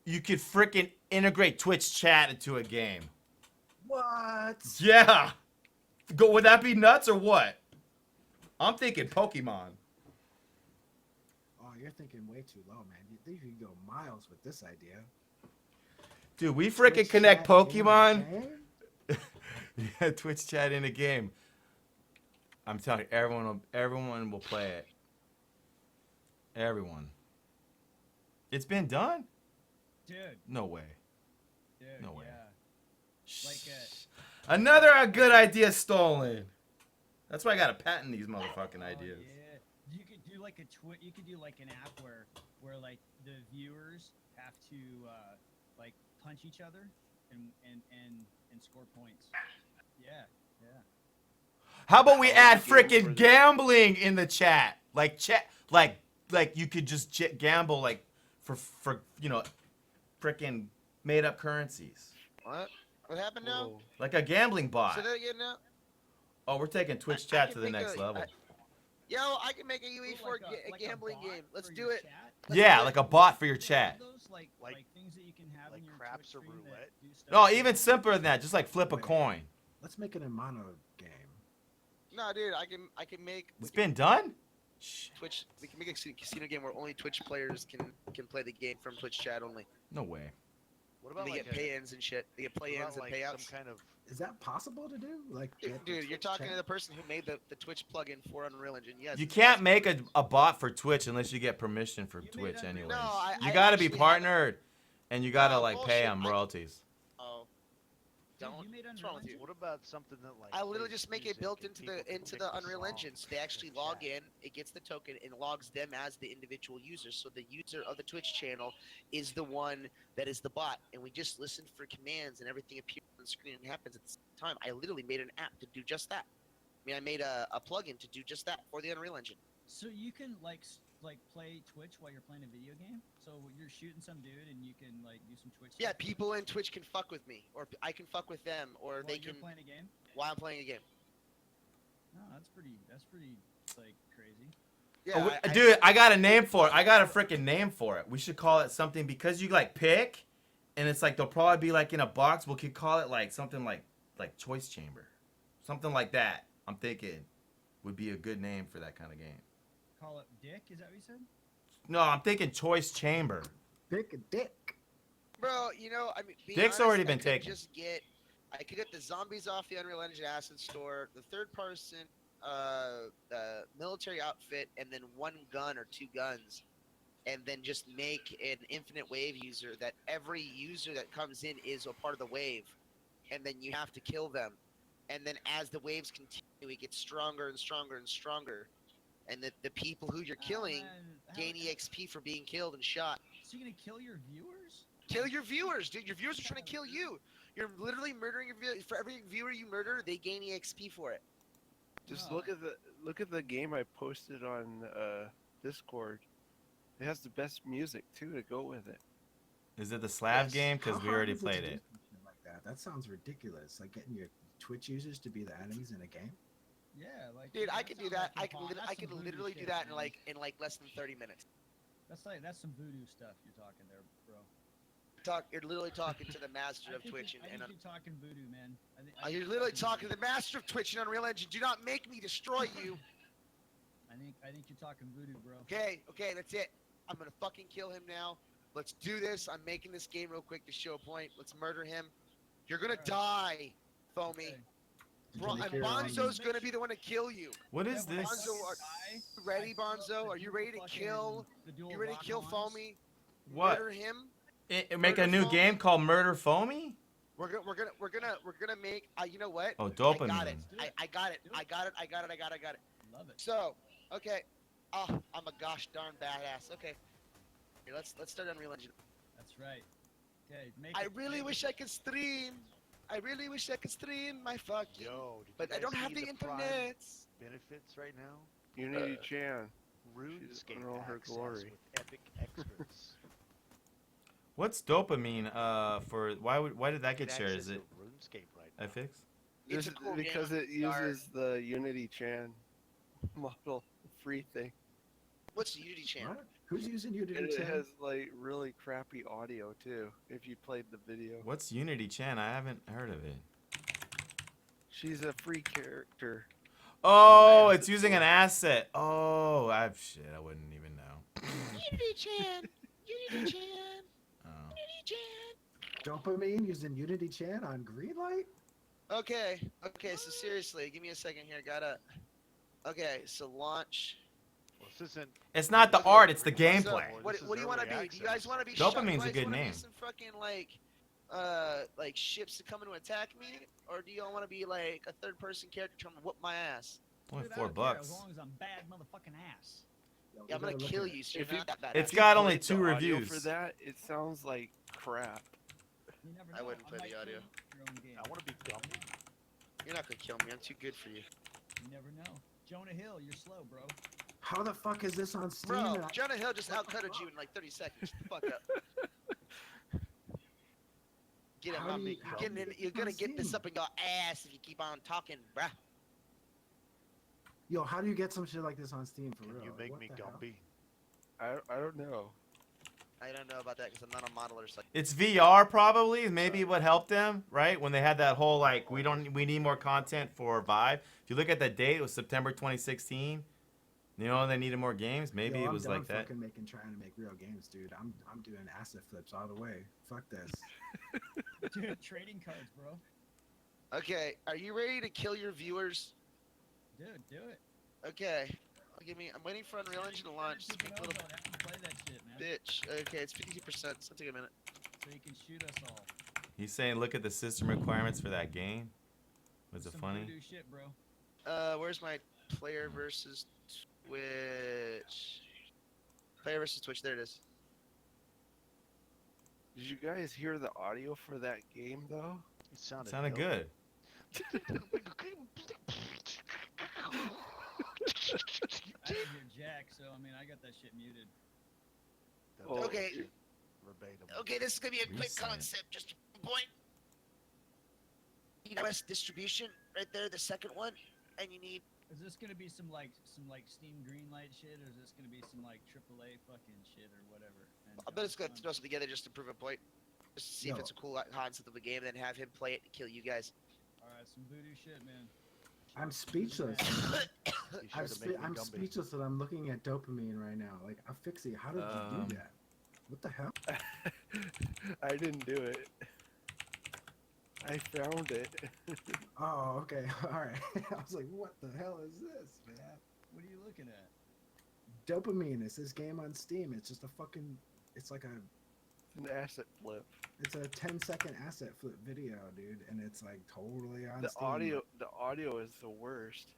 you could freaking integrate Twitch chat into a game. What? Yeah. Would that be nuts or what? I'm thinking Pokemon. Oh, you're thinking way too low, man. You think you can go miles with this idea? Dude, we freaking Twitch connect chat in a Pokemon. game? Yeah, Twitch chat in a game. I'm telling you, everyone will play it. Everyone. It's been done? Dude, No way. dude, No way. yeah. Like, Another good idea stolen. That's why I gotta patent these motherfucking ideas. Yeah. You could do like you could do like an app where like the viewers have to like punch each other and score points. Yeah, yeah. How about we add gamble for freaking the- gambling in the chat? Like like you could just gamble like for freaking made up currencies. What? What happened now? Whoa. Like a gambling bot. Say that again now. Oh, we're taking Twitch I chat can to the make next a- level. Yo, I can make a UE4 Like a gambling bot game. Let's for do your it. chat? Let's Yeah, do it. like a bot for your They chat. have those, like things that you can have like in your craps Twitch or stream that roulette? do stuff No, like even that. simpler than that. Just like flip a Wait. coin. Let's make it a mono game. No, dude, I can make. It's been done? Shh. Twitch. We can make a casino game where only Twitch players can play the game from Twitch chat only. No way. What And about they like get pay-ins and shit. They get what about, play-ins and like payouts. some kind of Is that possible to do? Like, get the Dude, you're Twitch talking to chat? the person who made the Twitch plugin for Unreal Engine. Yes. You it's can't possible. make a bot for Twitch unless you get permission from You made Twitch Unreal anyways. No, I You gotta be actually have it. partnered and you gotta No, like pay bullshit. them royalties. Oh. Dude, Don't. you made What's Unreal wrong with you? Engine? what about something that like I literally plays just make it music built and into people the can into make the Unreal songs Engine. So they actually in log chat? in, it gets the token, and logs them as the individual users. So the user of the Twitch channel is the one that is the bot, and we just listen for commands, and everything appears on the screen and happens at the same time. I literally made an app to do just that. I mean, I made a plugin to do just that for the Unreal Engine. So you can like play Twitch while you're playing a video game. So you're shooting some dude and you can like do some Twitch. Yeah, stuff people in Twitch can fuck with me, or I can fuck with them, or while they you're can playing a game. while I'm playing a game. No, that's pretty like crazy. Yeah, Oh, dude, I got a name for it. I got a freaking name for it. We should call it something because you like pick, and it's like they'll probably be like in a box. We could call it like something like choice chamber, something like that. I'm thinking would be a good name for that kind of game. Call it Dick. Is that what you said? No, I'm thinking choice chamber. Pick a dick. Bro, I mean, being Dick's honest, already I been could taken. I could get the zombies off the Unreal Engine Asset Store, the third person, military outfit, and then one gun or two guns, and then just make an infinite wave user that every user that comes in is a part of the wave, and then you have to kill them, and then as the waves continue, it gets stronger and stronger and stronger, and the people who you're killing gain EXP for being killed and shot. So you're gonna kill your viewers? Kill your viewers, dude. Your viewers are trying to kill you. You're literally murdering your viewers. For every viewer you murder, they gain EXP for it. Just No. look at the game I posted on Discord. It has the best music too to go with it. Is it the Slav game? How Because we hard already is it to played do it. something like that? That sounds ridiculous. Like getting your Twitch users to be the enemies in a game. Yeah, like Dude, I that could do sounds that. like I can impo- that's I can some voodoo literally do shit, that man. in like less than 30 minutes. That's some voodoo stuff you're talking there, bro. You're literally talking to the master of Twitch I think and you're talking voodoo, man. you're literally talking to the master of Twitch and Unreal Engine. Do not make me destroy you. I think you're talking voodoo, bro. Okay, that's it. I'm gonna fucking kill him now. Let's do this. I'm making this game real quick to show a point. Let's murder him. You're gonna die, Foamy. Okay. Bro, and Bonzo's gonna be the one to kill you. What is Yeah, when I this? Bonzo, are you ready, Bonzo? Are you ready to kill? You ready to kill Foamy? What? Murder him? Make a new Foamy? game called Murder Foamy? We're gonna make. You know what? Oh, I got dopamine. it. I got it. I got it. Love it. So, okay. Oh, I'm a gosh darn badass. Okay. Here, let's start Unreal Engine. That's right. Okay, I really wish I could stream. My fuck you. Yo, did But you I don't guys have see the Prime internet. benefits right now? Unity Chan. RuneScape in all her access glory. with epic extras. What's dopamine? For why did that get Get shared? access Is it to RuneScape right now. FX? It's This a is cool because game. it uses the Unity Chan model free thing. What's the Unity channel? What? Who's using Unity And it Chan? has like really crappy audio too. If you played the video, What's Unity Chan? I haven't heard of it. she's a free character. Oh, Asset it's using an store. asset. Oh, I wouldn't even know. Unity Chan. Oh. Dopamine using Unity Chan on Greenlight? Okay, so seriously, give me a second here. Okay, so launch. Well, this isn't. It's not the Okay, art, it's the So, gameplay. what do you want to be? Do you guys want to be? Dopamine's a you guys good wanna be name. Some fucking like ships that come in to attack me, or do y'all want to be like a third-person character trying to whoop my ass? Only Dude, I $4 don't care, as bucks. long as I'm bad motherfucking ass. Yeah, I'm gonna kill you, so you're If you- not that bad. It's If you got only played 2 the audio reviews. For that, it sounds like crap. You never I know, wouldn't play might the audio. create your own game. I want to be Gumby. You're not gonna kill me. I'm too good for you, You never know. Jonah Hill, you're slow, bro. How the fuck is this on Steam? bro. and I- Jonah Hill just outcutted you in like 30 seconds. Shut the fuck up. Get him, How do mommy. you- how You're do getting you in, you're get on gonna get this Steam? up in your ass if you keep on talking, bruh. Yo, how do you get some shit like this on Steam for Can real? you Like, make what me the hell? Gumby? I don't know. I don't know about that because I'm not a modeler. So It's VR probably, maybe what helped them, right? When they had that whole like we need more content for Vive. If you look at the date, it was September 2016. You know, they needed more games. Maybe Yo, it I'm was done like that. fucking trying to make real games, dude. I'm doing asset flips all the way. Fuck this. Dude, trading cards, bro. okay, are you ready to kill your viewers? Dude, do it. Okay, I'm waiting for Unreal Engine to launch. Keep Speak it little over, have to play that shit, man. bitch. Okay, it's 52%. So take a minute. So you can shoot us all. He's saying look at the system requirements for that game. Was it Some funny? voodoo shit, bro. Where's my player versus Twitch? Player versus Twitch. There it is. Did you guys hear the audio for that game though? It sounded, Sounded dope. good. I didn't hear Jack, so I mean, I got that shit muted. That Oh, was Okay. Verbatim. Okay, this is gonna be a quick Recent. concept. Just a point. You need West distribution right there, the second one, and you need. Is this gonna be some like Steam Greenlight shit, or is this gonna be some like AAA fucking shit or whatever? And I bet it's gonna fun? throw something together just to prove a point. Just to see if Yo. it's a cool concept of a game, and then have him play it to kill you guys. All right, some voodoo shit, man. I'm speechless. Be sure to make me I'm Gumby. speechless that I'm looking at dopamine right now. Like, Fixie, how did you do that? What the hell? I didn't do it. I found it. Oh, okay. All right. I was like, what the hell is this, man? What are you looking at? Dopamine. It's this game on Steam. It's just a fucking. It's like a. An asset flip. It's a 10-second asset flip video, dude, and it's like totally on The Steam. audio is the worst.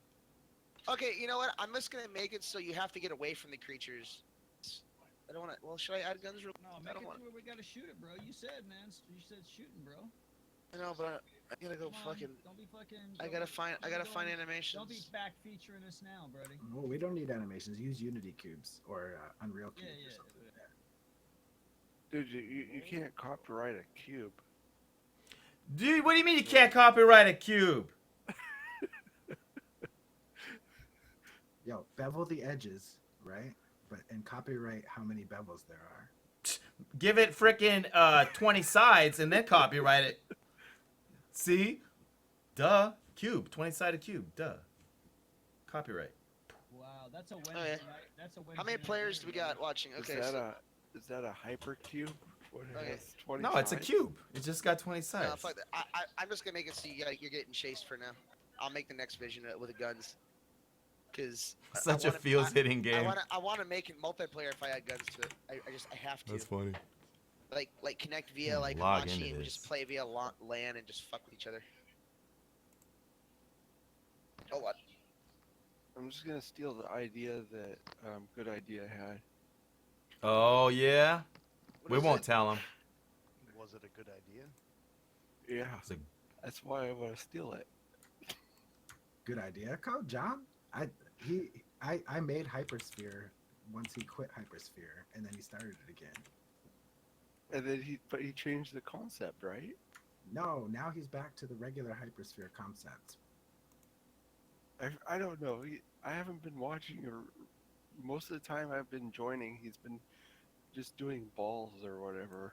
Okay, you know what? I'm just gonna make it so you have to get away from the creatures. I don't want to. Well, should I add guns? No, I make don't it want. to where we gotta shoot it, bro. You said, man. You said shooting, bro. I know, but I gotta go Come on, fucking. don't be fucking. I gotta find. I gotta don't find be- animations. Don't be back featuring us now, Brody. Well, we don't need animations. Use Unity cubes or Unreal Yeah, cubes yeah. or something. Dude, you can't copyright a cube. Dude, what do you mean you can't copyright a cube? Yo, bevel the edges, right? And copyright how many bevels there are. Give it frickin' 20 sides and then copyright it. See? Duh. Cube. 20-sided cube. Duh. Copyright. Wow, that's a Wednesday Oh, yeah. night. That's a Wednesday How many night players do we dinner, got watching? Okay. Is that a hypercube? What Okay. has 20 No, it's a sides? cube. It just got 20 sides. No, fuck that. I'm just gonna make it so you're getting chased for now. I'll make the next vision with the guns. Cause Such a feels-hitting game. I wanna make it multiplayer if I add guns to it. I have to. That's funny. Like connect via Yeah, like log Hamachi into and we this. just play via LAN and just fuck with each other. Oh what? I'm just gonna steal the idea that Good Idea had. Oh, yeah? What We is won't it? tell him. Was it a good idea? Yeah, It's a- that's why I want to steal it. Good idea, Code John. I made Hypersphere once he quit Hypersphere, and then he started it again. And then he changed the concept, right? No, now he's back to the regular Hypersphere concept. I don't know. I haven't been watching, or most of the time I've been joining, he's been just doing balls or whatever.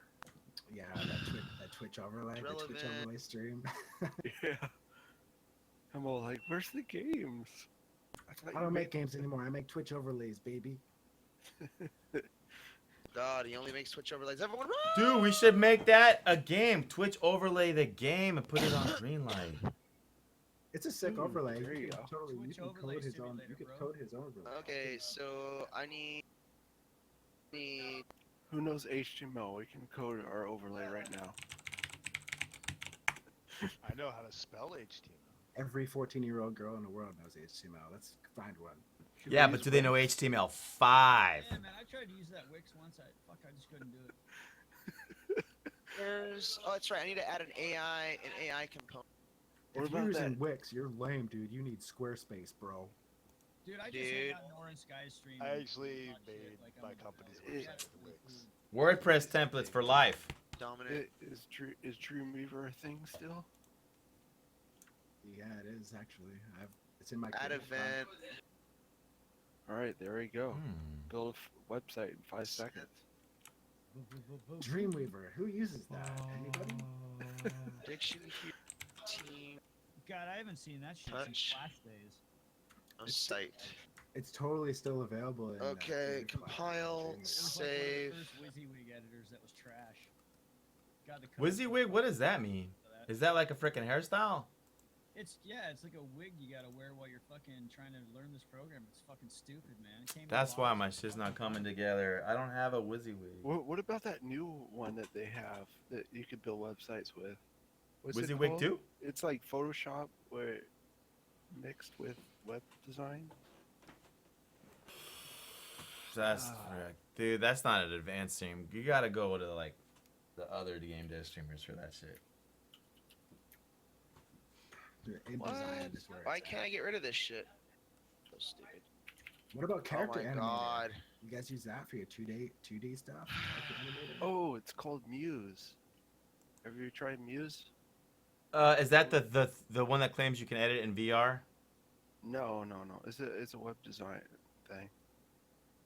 Yeah, that Twitch overlay, the Twitch Relevant. overlay stream. Yeah. I'm all like, where's the games? I don't make games anymore. I make Twitch overlays, baby. God, he only makes Twitch overlays. Everyone run! Dude, we should make that a game. Twitch overlay the game and put it on Greenlight. It's a sick Ooh, overlay. there you can go. totally, Twitch you can overlay code his own. simulator, You can bro. code his overlay. Okay, so I need Who knows HTML? We can code our overlay right now. I know how to spell HTML. Every 14-year-old girl in the world knows HTML. Let's find one. Yeah, but do they know HTML5? Yeah, man, I tried to use that Wix once. I just couldn't do it. there's oh that's right, I need to add an AI component. What If you're about using that? Wix, you're lame, dude. You need Squarespace, bro. Dude, I just Dude. hang out in Auryn Sky's stream. I and actually talk shit made like I'm my a company's developer. website with Wix. WordPress templates for life. Dominant. Is Dreamweaver a thing still? Yeah, it is actually. It's in my Add creative cloud. event. All right, there we go. Hmm. Build a website in 5 seconds. Dreamweaver. Who uses that? Anybody? Diction team God, I haven't seen that shit since Touch. Flash days. site. It's totally still available. In, Okay, Creative Cloud. compile, It was like one of save. the first WYSIWYG editors that was trash. God, the code WYSIWYG, what does that mean? for that. Is that like a freaking hairstyle? It's it's like a wig you gotta wear while you're fucking trying to learn this program. It's fucking stupid, man. It came in a That's why box. my shit's not coming together. I don't have a WYSIWYG. What about that new one that they have that you could build websites with? What's it WYSIWYG called? 2? It's like Photoshop where mixed with web design. That's dude, that's not an advanced stream. You gotta go to like the other game dev streamers for that shit. Dude, InDesign What? is where Why it's can't at. I get rid of this shit? So stupid. What about character Oh my animator? god. You guys use that for your 2D stuff? Character animator? Oh, it's called Muse. Have you tried Muse? Is that the one that claims you can edit in VR? No. It's a web design thing.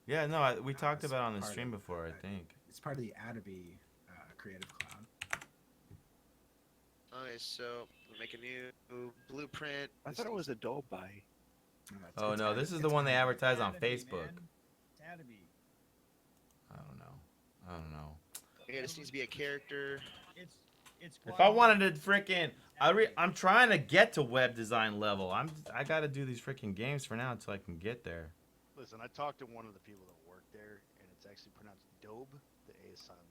Yeah, no, we talked it's about it on the part stream of- before, I think. It's part of the Adobe Creative Cloud. Okay, so we make a new blueprint. I thought it was Adobe. Oh it's no, Adobe- this is it's the one they Adobe. advertise on Adobe, Facebook. man. It's Adobe. I don't know. Okay, this needs to be a character. It's. If I wanted to freaking, I'm trying to get to web design level. I gotta do these freaking games for now until I can get there. Listen, I talked to one of the people that work there, and it's actually pronounced Dobe. The A is silent.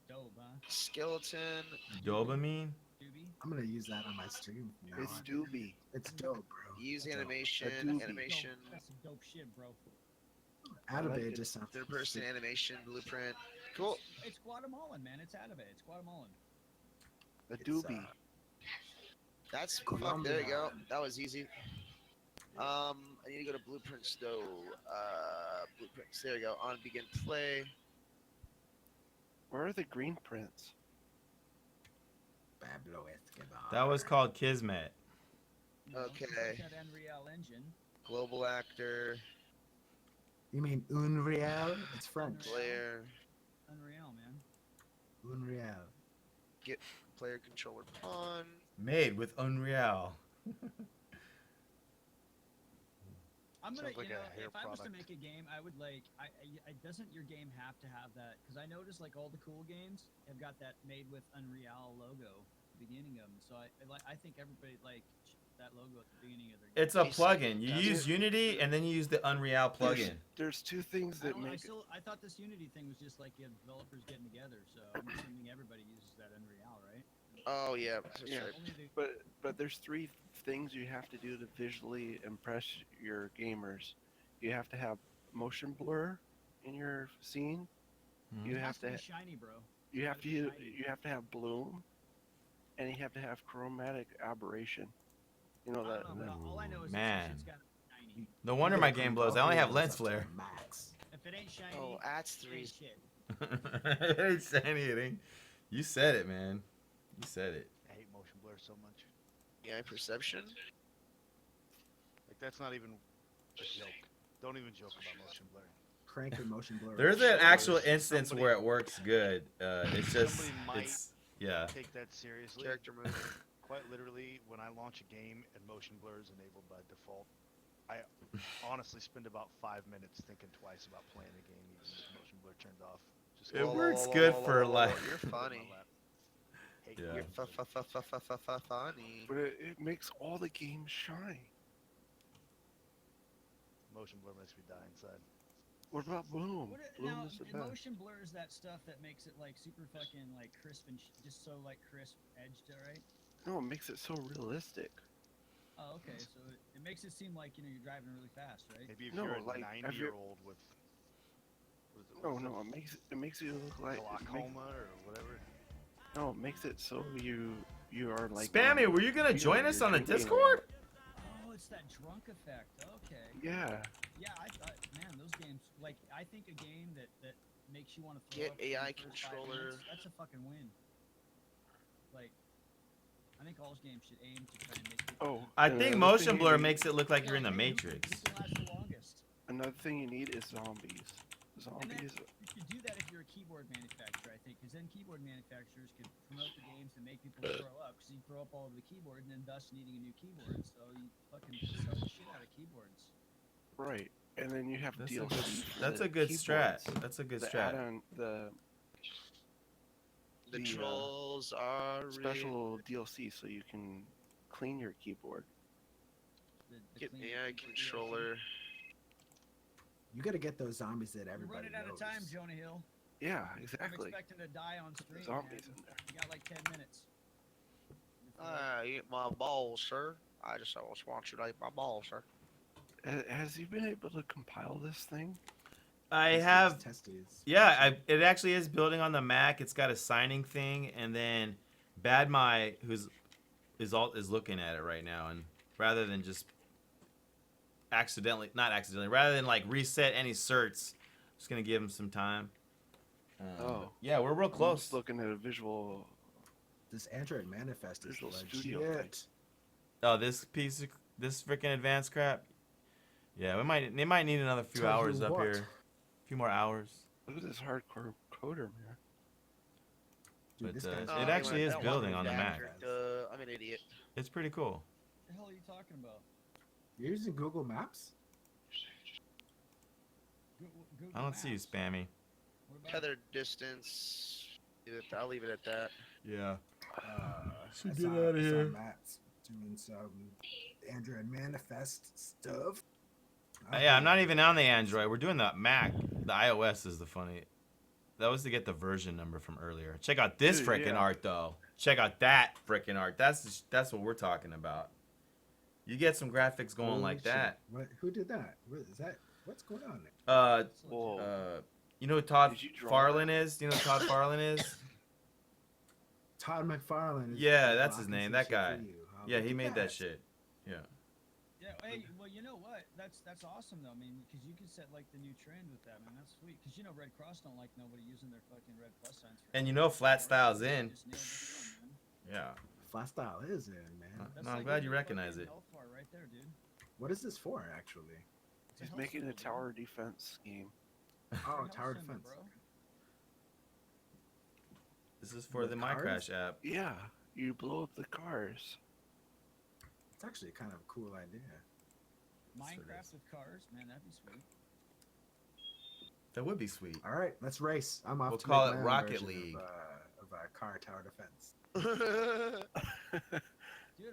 Dope, huh? Skeleton. Dopamine? Doobie. I'm gonna use that on my stream. from now It's on. Doobie. It's dope, bro. Use It's dope. animation. Adobe. Animation. Dope. That's some dope shit, bro. Adobe like it. just sounds. Third person animation blueprint. Cool. It's Guatemalan, man. It's Adobe. It's Guatemalan. A It's, doobie. That's fuck. There you go. That was easy. I need to go to blueprints though. Blueprints. There you go. On begin play. Where are the green prints? Pablo Escobar. That was called Kismet. Okay. That Unreal Engine. Global actor. You mean Unreal? It's French. Player. Unreal, man. Unreal. Get player controller pawn. Made with Unreal. I'm gonna, Sounds like you know, a hair if I was to product. make a game, I would like, doesn't your game have to have that? Because I noticed like all the cool games have got that made with Unreal logo at the beginning of them. So I think everybody like that logo at the beginning of their game. It's a plugin. You use Unity and then you use the Unreal plugin. There's two things that make I thought this Unity thing was just like you have developers getting together. So I'm assuming everybody uses that Unreal, right? Oh yeah. That's Yeah, right. but there's three things you have to do to visually impress your gamers. You have to have motion blur in your scene. Mhm. You It has have to be shiny, bro. you have to Gotta be shiny. you have to have bloom, and you have to have chromatic aberration. You know I that. don't know, but all I know is Man. it's gotta be shiny. No wonder You my gotta game put blows. I only have both lens of those up to flare. Max. If it ain't shiny, Oh, that's it three. ain't shit. It ain't saying anything. You said it, man. You said it. I hate motion blur so much. Yeah, perception. Like that's not even a joke. Don't even joke about motion blur. Crank and motion blur. There's an actual Somebody- instance where it works good. It's just, Somebody might it's, yeah. take that seriously. Character mode. Quite literally, when I launch a game and motion blur is enabled by default, I honestly spend about 5 minutes thinking twice about playing the game even with motion blur turned off. Just It 'cause works good for like. You're funny. Hate Yeah. You're motion funny. But it makes all the games shine. Motion blur makes me die inside. What about bloom? Bloom Now, is the best. motion blur is that stuff that makes it like super fucking like crisp and just so like crisp edged, right? No, it makes it so realistic. Oh, okay. So it makes it seem like you're driving really fast, right? Maybe if No, you're a like, have you- 90-year-old with No, it makes you look like glaucoma or whatever. No, it makes it so you are like Spammy, were you gonna join us on the Discord? Oh, it's that drunk effect. Okay. Yeah. Yeah, I thought, man, those games. Like, I think a game that makes you want to throw Get up in the AI first 5 controller. minutes, that's a fucking win. Like, I think all games should aim to try and make people. Oh, I and think another motion thing you blur need- makes it look like you're in the Who Matrix. can last the longest? Another thing you need is zombies. And then Zombies. you could do that if you're a keyboard manufacturer, I think, because then keyboard manufacturers could promote the games and make people throw up, because you throw up all over the keyboard, and then thus needing a new keyboard. So you fucking sell the shit out of keyboards. Right. And then you have That's a DLC. good, for that's the a good strat. keyboards. That's a good The strat. add-on, The the, trolls are special DLC so you can clean your keyboard. The Get clean AI keyboard controller. You gotta get those zombies that DLC. We're everybody running out of knows. time, Jonah Hill. Yeah, I'm exactly. expecting to die on stream. Zombies man. in there. You got like 10 minutes. Eat my balls, sir. I just want you to eat my balls, sir. Has he been able to compile this thing? I Testes, have, testes. yeah. It actually is building on the Mac. It's got a signing thing, and then Badmy, is looking at it right now, and rather than just rather than like reset any certs, just gonna give him some time. Oh. Yeah, we're real I'm close. just looking at a visual. This Android manifest is Visual Studio thing. legit. Oh, this freaking advanced crap. Yeah, they might need another few Tell you hours up what. here. A few more hours. Look at this hardcore coder, man. Dude, But, this it guy's actually is I don't building want on the to Mac. I'm an idiot. It's pretty cool. What the hell are you talking about? You're using Google Maps? Google I don't see you, Maps. Spammy. What about Tether distance. I'll leave it at that. Yeah. Should get outta here. Maps doing some Android manifest stuff. Yeah, I'm not even on the Android. We're doing the Mac. The iOS is the funny. That was to get the version number from earlier. Check out this Dude, frickin' yeah. art, though. Check out that frickin' art. That's what we're talking about. You get some graphics going Holy like shit. that. What? Who did that? What is that? What's going on there? Whoa. You know who Todd Did you draw Farlin is? You know who Todd Farlin is? Todd McFarlane. Is Yeah, that's his blocking name, some that shit guy. for you. Yeah, he look at made that shit. Yeah. Yeah. Hey, well, you know what? That's awesome though. I mean, because you can set like the new trend with that, man. That's sweet. Because you know, Red Cross don't like nobody using their fucking red plus signs. For And you know, flat style's You in. just nailed it in, man. Yeah. Flat style is in, man. That's No, I'm like glad a you new recognize fucking it. health bar right there, dude. What is this for, actually? It's a He's health making a symbol, dude. tower defense scheme. Oh, Health tower symbol, defense. bro. This is for With the cars? MyCrash app. Yeah, you blow up the cars. It's actually kind of a cool idea. Minecraft with cars, man, that'd be sweet. That would be sweet. All right, let's race. I'm off We'll to call make it my own Rocket version League. of car tower defense. Dude,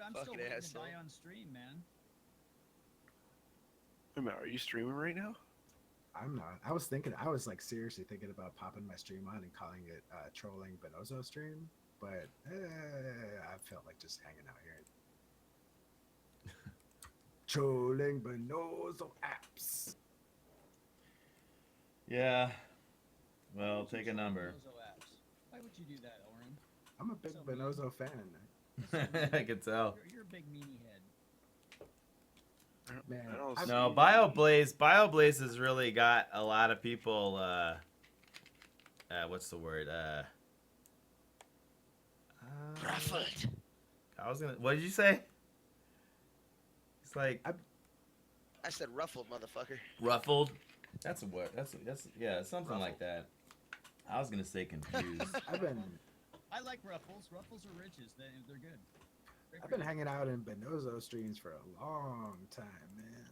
I'm still Fucking waiting to asshole. die on stream, man. Wait a minute, are you streaming right now? I'm not. I was like seriously thinking about popping my stream on and calling it trolling Bonozo stream, but I felt like just hanging out here. Trolling Bonozo apps. Yeah. Why Well, would you take a troll number. Bonozo apps? Why would you do that, Auryn? I'm a big So mean. Bonozo fan. I can tell. You're a big meanie head. Man, I don't I've- see No, any- Bioblaze has really got a lot of people. What's the word? Ruffled. I was gonna. What did you say? It's like I said ruffled, motherfucker. ruffled. That's a word. That's yeah, something like that. I was gonna say confused. I've been I like Ruffles. Ruffles are riches. They're good. Great I've for been you. hanging out in Bonozo streams for a long time, man.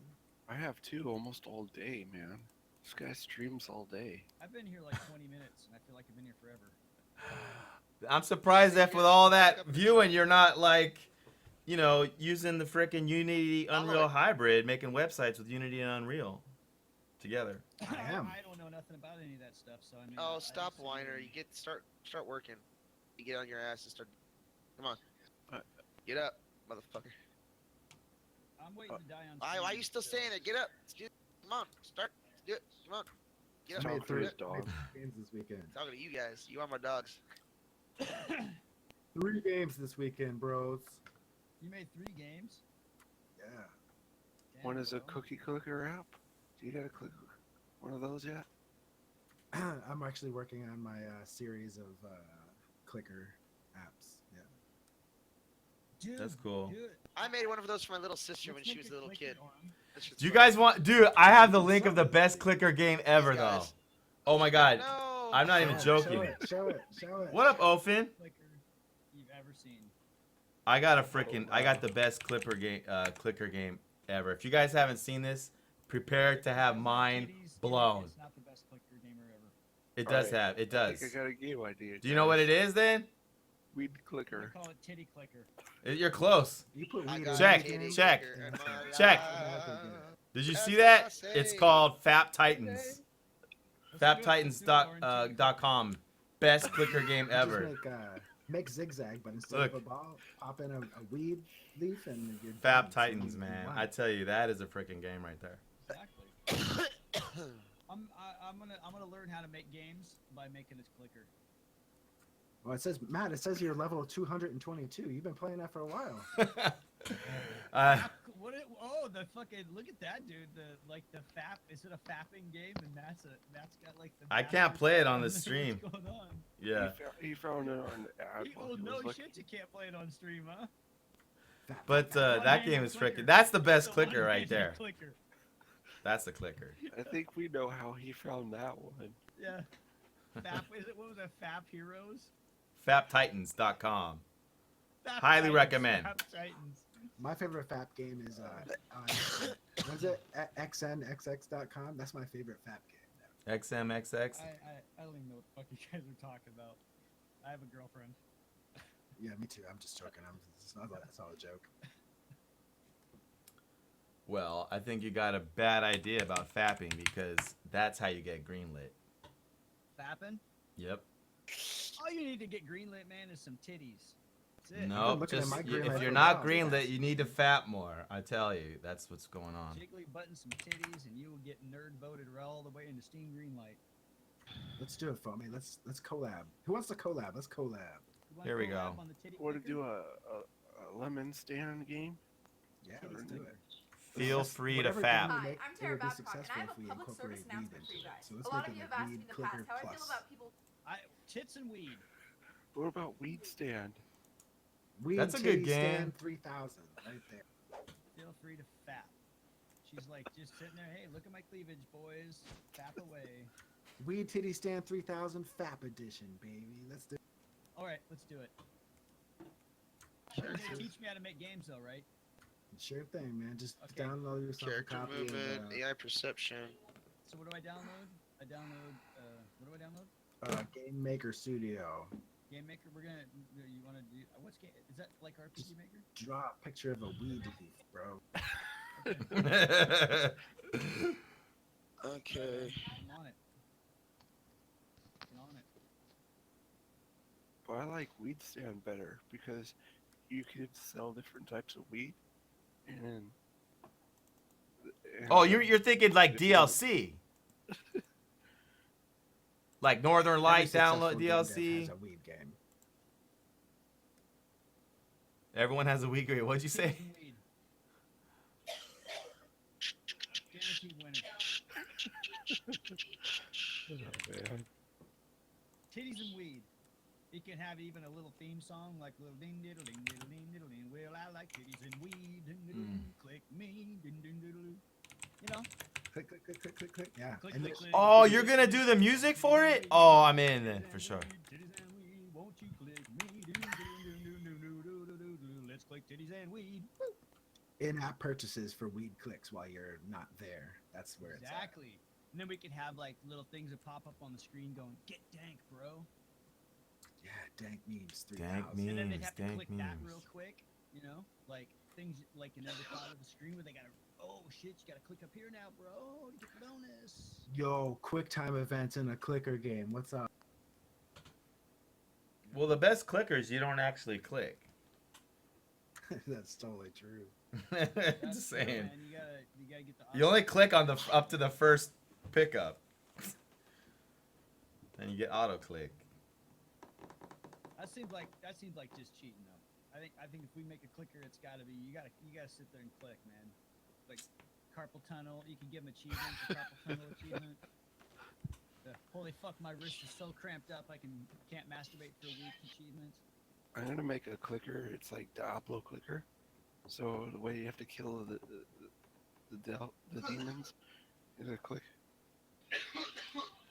I have too, almost all day, man. This guy streams all day. I've been here like 20 minutes, and I feel like I've been here forever. I'm surprised that with all that viewing, you're not like, you know, using the frickin' Unity Unreal hybrid, making websites with Unity and Unreal together. I am. I don't know nothing about any of that stuff, so I mean. Oh, I stop just sit whiner. here You and- get start working. You get on your ass and start. Come on. Uh, Get up, motherfucker. I'm waiting to die on. Why stream are you still still. saying it? Get up. Let's do it. Come on. Start. Let's do it. Come on. Get up. I made Talk to three his dog. games this weekend. Talking to you guys. You are my dogs. 3 games this weekend, bros. You made 3 games. Yeah. Damn, One is a bro. cookie clicker app. Do you got a click one of those yet? I'm actually working on my series of clicker apps. Yeah. Dude, That's cool. Dude, I made one of those for my little sister when let's she make was a little clicker, kid. Auryn. That shit's Do you fun. guys want, dude? I have the link of the best clicker game ever, These though. guys. Oh my god, No. I'm not even joking. Show it. What up, Ofin? Clicker you've ever seen. I got the best clicker game ever. If you guys haven't seen this, prepare to have mind Titties, blown. It's not the best clicker gamer ever. It does Alright, have, it I does. think I got a game idea. Do you know what it is then? Weed They clicker. call it titty clicker. You're close. You put I weed got in Check, a titty everything? check, clicker in my check. life. Did you That's see what that? I It's say. called Fap Titans. Let's do it, let's do it, Auryn. FapTitans.com. Best clicker game Just ever. make zigzag, but instead Look. of a ball, pop in a weed leaf and you're Fap done. Titans, You man. won. I tell you, that is a freaking game right there. Exactly. I'm gonna learn how to make games by making this clicker. Well, it says Matt. It says you're level 222. You've been playing that for a while. Oh, the fucking look at that, dude. The fap. Is it a fapping game? And Matt's got like the. I can't bastard play it fap on the there. stream. What's going on? Yeah. He found it on the ad. while Oh he no was looking. shit! You can't play it on stream, huh? But that One-handed game is clicker. freaking. That's the best The clicker right one-handed there. Clicker. That's the clicker. I think we know how he found that one. Yeah. Fap. What was that? Fap Heroes. FapTitans.com. Fap Highly Titans, recommend. Fap Titans. My favorite FAP game is was it XNXX.com? That's my favorite FAP game. XMXX. I don't even know what the fuck you guys are talking about. I have a girlfriend. Yeah, me too. I'm just joking. It's all a joke. Well, I think you got a bad idea about fapping because that's how you get greenlit. Fapping? Yep. All you need to get greenlit, man, is some titties. That's it. No, looking at just my if greenlit you're for not now. greenlit, you need to fap more. I tell you, that's what's going on. Jiggly button some titties, and you will get nerd voted all the way into Steam Greenlight. Let's do it, Foamy. Let's collab. Who wants to collab? Let's collab. You wanna Here we collab go. on the titty I want to clicker? do a a lemon stand game? Yeah, let's do it. Feel free to Whatever fap. game we Hi, make, I'm it Tara will be Babcock, and successful I have if a we public service incorporate weed announcement for into you it. guys. So let's A lot make of it you like have asked me weed in the clicker past how I plus. feel about people. Tits and weed. What about weed stand? Weed That's a good titty game. stand 3000 right there. Feel free to fap. She's like just sitting there. Hey, look at my cleavage, boys. Fap away. Weed titty stand 3000 FAP edition, baby. Let's do. All right, let's do it. Sure, You're sure. gonna teach me how to make games, though, right? Sure thing, man. Just Okay. download yourself Character a copy movement, of AI perception. So what do I download? I download. What do I download? Game Maker Studio. Game Maker. We're gonna. You want to do? What's game? Is that like RPG Maker? Draw a picture of a weed leaf, bro. Okay. I'm on it. I'm on it. But I like weed stand better because you could sell different types of weed, and Oh, you're thinking like DLC, like Northern Every Light successful download game dev DLC. has a weed game. Everyone has a weed grade. What'd you say? Weed. Guaranteed winners. man. Titties and weed. It can have even a little theme song like little ding diddle ding diddle ding diddle ding. Well, I like titties and weed. Ding, diddle, click me. Ding, ding, diddle. You know. Click, click, click, click, click, click. Yeah. Click, And click, the- click. Oh, you're gonna do the music for it? Oh, I'm in then for sure. Titties and weed. Won't you click me? Ding, ding, ding, ding, ding, ding, ding, ding, ding, ding. Let's click titties and weed. in-app purchases for weed clicks while you're not there. That's where it's at. Exactly. And then we can have like little things that pop up on the screen going, "Get dank, bro." Yeah, dank memes. 3000. Dank And then they'd memes, have to dank click that memes. real quick, you know, like things like in every part of the screen where they gotta, oh shit, you gotta click up here now, bro, to get the bonus. Yo, quick time events in a clicker game. What's up? Well, the best clickers you don't actually click. That's totally true. Just saying. Man, you gotta get the. You only click on the up to the first pickup. Then you get auto click. That seems like just cheating though. I think if we make a clicker, it's gotta be you gotta sit there and click, man. Like carpal tunnel, you can give them achievement for carpal tunnel achievement. Holy fuck, my wrist is so cramped up I can't masturbate for a week achievements. I'm gonna make a clicker. It's like Diablo clicker. So the way you have to kill the demons is a click.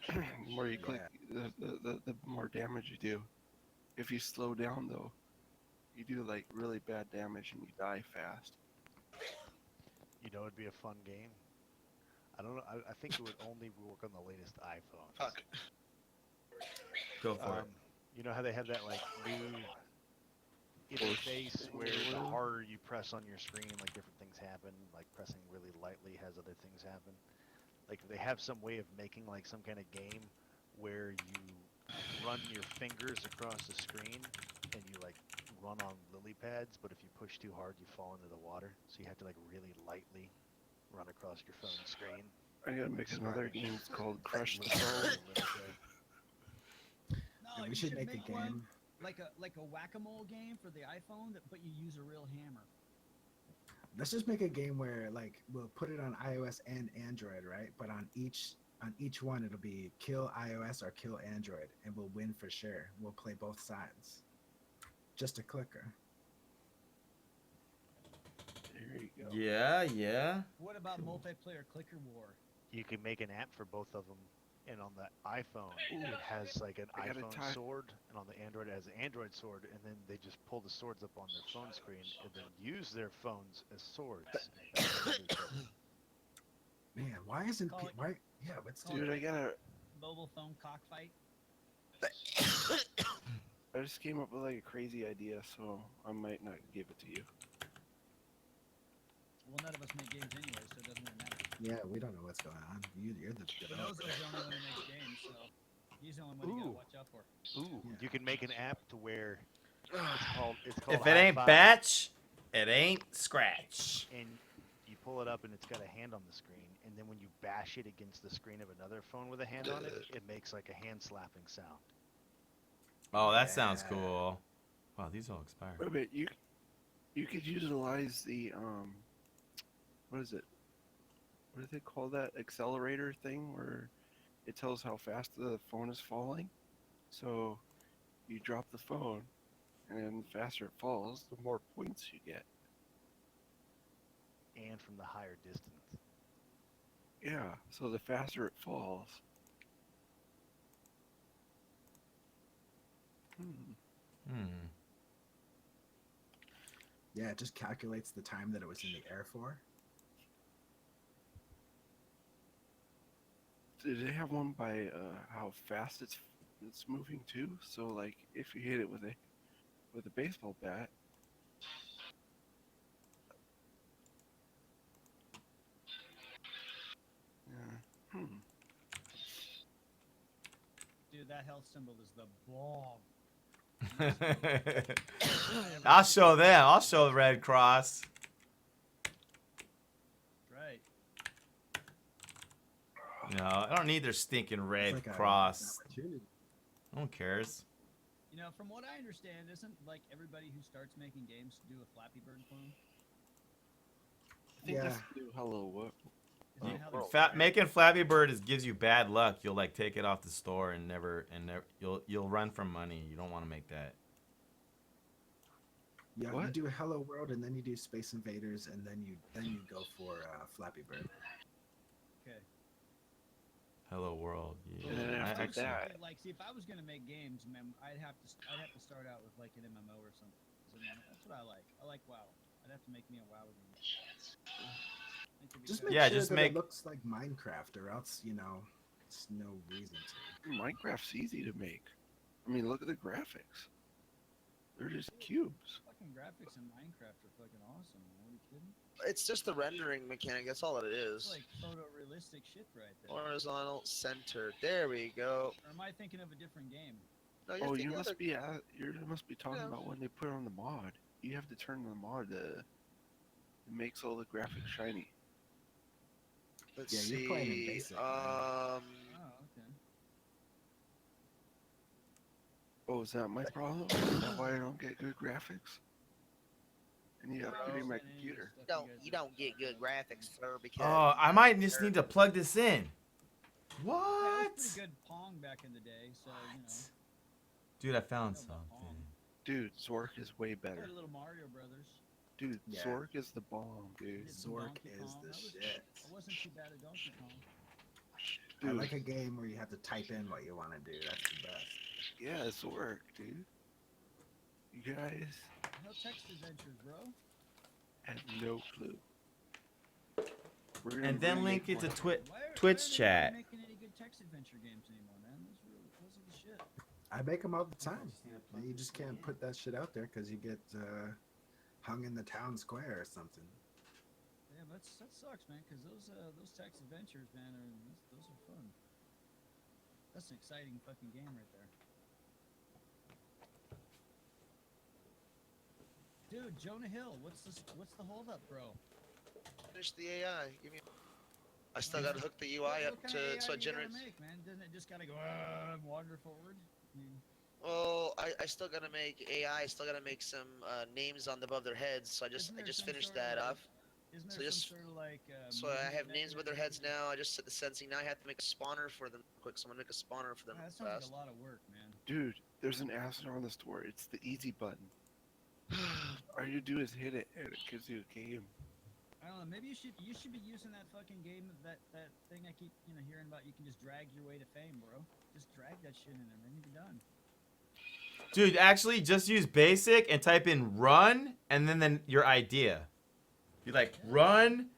The more you click, the more damage you do. If you slow down though, you do like really bad damage and you die fast. You know, it'd be a fun game. I don't know. I think it would only work on the latest iPhone. Fuck. Go for it. You know how they have that like new interface where the harder you press on your screen, like different things happen. Like pressing really lightly has other things happen. Like if they have some way of making like some kind of game where you run your fingers across the screen and you like run on lily pads, but if you push too hard, you fall into the water. So you have to like really lightly run across your phone screen. I gotta make another game called Crush the Phone. No, Yeah, we you should make a one game. like a whack-a-mole game for the iPhone, but you use a real hammer. Let's just make a game where like we'll put it on iOS and Android, right? But on each one it'll be kill iOS or kill Android, and we'll win for sure. We'll play both sides. Just a clicker. There you go. Yeah, yeah. What about multiplayer clicker war? You can make an app for both of them, and on the iPhone it has like an I gotta iPhone tie- sword, and on the Android it has an Android sword, and then they just pull the swords up on their phone screen and then use their phones as swords. Man, why isn't Call it- why? Yeah, let's do Dude, it. I gotta. Mobile phone cockfight. I just came up with like a crazy idea, so I might not give it to you. Well, none of us make games anyway, so it doesn't really matter. Yeah, we don't know what's going on. You're the Bonozo's developer. the only one who makes games, so he's the only one you gotta Ooh. watch out for. Ooh, Yeah. you can make an app to where it's called If it ain't High Five, batch, it ain't scratch. and you pull it up and it's got a hand on the screen, and then when you bash it against the screen of another phone with a hand on it, it makes like a hand slapping sound. Oh, that sounds Yeah. cool. Wow, these all expired. Wait a minute, You could utilize the what is it? What do they call that accelerator thing where it tells how fast the phone is falling? So you drop the phone, and then the faster it falls, the more points you get. And from the higher distance. Yeah, so the faster it falls. Hmm. Yeah, it just calculates the time that it was in the air for. Did they have one by how fast it's moving too? So like if you hit it with a baseball bat, yeah. Dude, that health symbol is the bomb. I'll show them. I'll show the Red Cross. Right. No, I don't need their stinking Red It's like Cross. opportunity. No one cares. You know, from what I understand, isn't like everybody who starts making games do a Flappy Bird clone? I think Yeah. that's the new Hello World. Isn't that how they Making Flappy Bird gives you bad luck. You'll like take it off the store and never you'll run from money. You don't want to make that. Yeah, you What? do Hello World and then you do Space Invaders and then you go for Flappy Bird. Okay. Hello World. Yeah. And then after actually, that, Like, see, if I was gonna make games, man, I'd have to start out with like an MMO or something. 'Cause, I mean, that's what I like. I like WoW. I'd have to make me a WoW game. Just make Yeah, sure just that make- it looks like Minecraft, or else it's no reason to. Minecraft's easy to make. I mean, look at the graphics. They're just cubes. Fucking graphics in Minecraft are fucking awesome, man. Are you kidding? It's just the rendering mechanic. That's all it It's is. like photorealistic shit right there. Horizontal center. There we go. Or am I thinking of a different game? No, you're Oh, thinking you of must the- be talking Yeah. about when they put on the mod. You have to turn on the mod it makes all the graphics shiny. Let's Yeah, see. you're playing in basic, man. Oh, okay. Oh, is that my problem? Is that why I don't get good graphics? I need to upgrade my computer. you don't get good graphics, sir, because Oh, I might just need to plug this in. Yeah, What? it was pretty good Pong back in the day, so you know. Dude, I found I know about Pong. something. Dude, Zork is way Played better. a little Mario Brothers. Dude, Yeah. Zork is the bomb, dude. Did some Zork Donkey is Kong. the That was- shit. It wasn't too bad at Donkey Kong. I Dude, like a game where you have to type in what you want to do. That's the best. yeah, Zork, dude. You guys No text adventures, bro. have no clue. We're gonna And then remake link it to one. Twitch Why are Twitch they chat. not making any good text adventure games anymore, man? Those are the shit. I make them all the time. You just can't put that shit out there because you get hung in the town square or something. Yeah, that sucks, man. Because those text adventures, man, those are fun. That's an exciting fucking game right there. Dude, Jonah Hill, what's the holdup, bro? finish the AI. Give me. I still gotta hook the UI up What kind of AI to so do it you gotta generates. make, man? Doesn't it just gotta go and wander forward? I mean, Well, I still gotta make AI. I still gotta make some names on above their heads. So I Isn't there just some finished sort of that like- off. isn't So there just- some sort of like? So I have movement names above their heads mechanism? now. I just set the sensing. Now I have to make a spawner for them quick. So I'm gonna make a spawner for them That sounds like fast. a lot of work, man. Dude, there's an asset on the store. It's the easy button. All you do is hit it and it gives you a game. I don't know. Maybe you should be using that fucking game that thing I keep hearing about. You can just drag your way to fame, bro. Just drag that shit in there, man. You'll be done. Dude, actually just use basic and type in run and then your idea. You like run?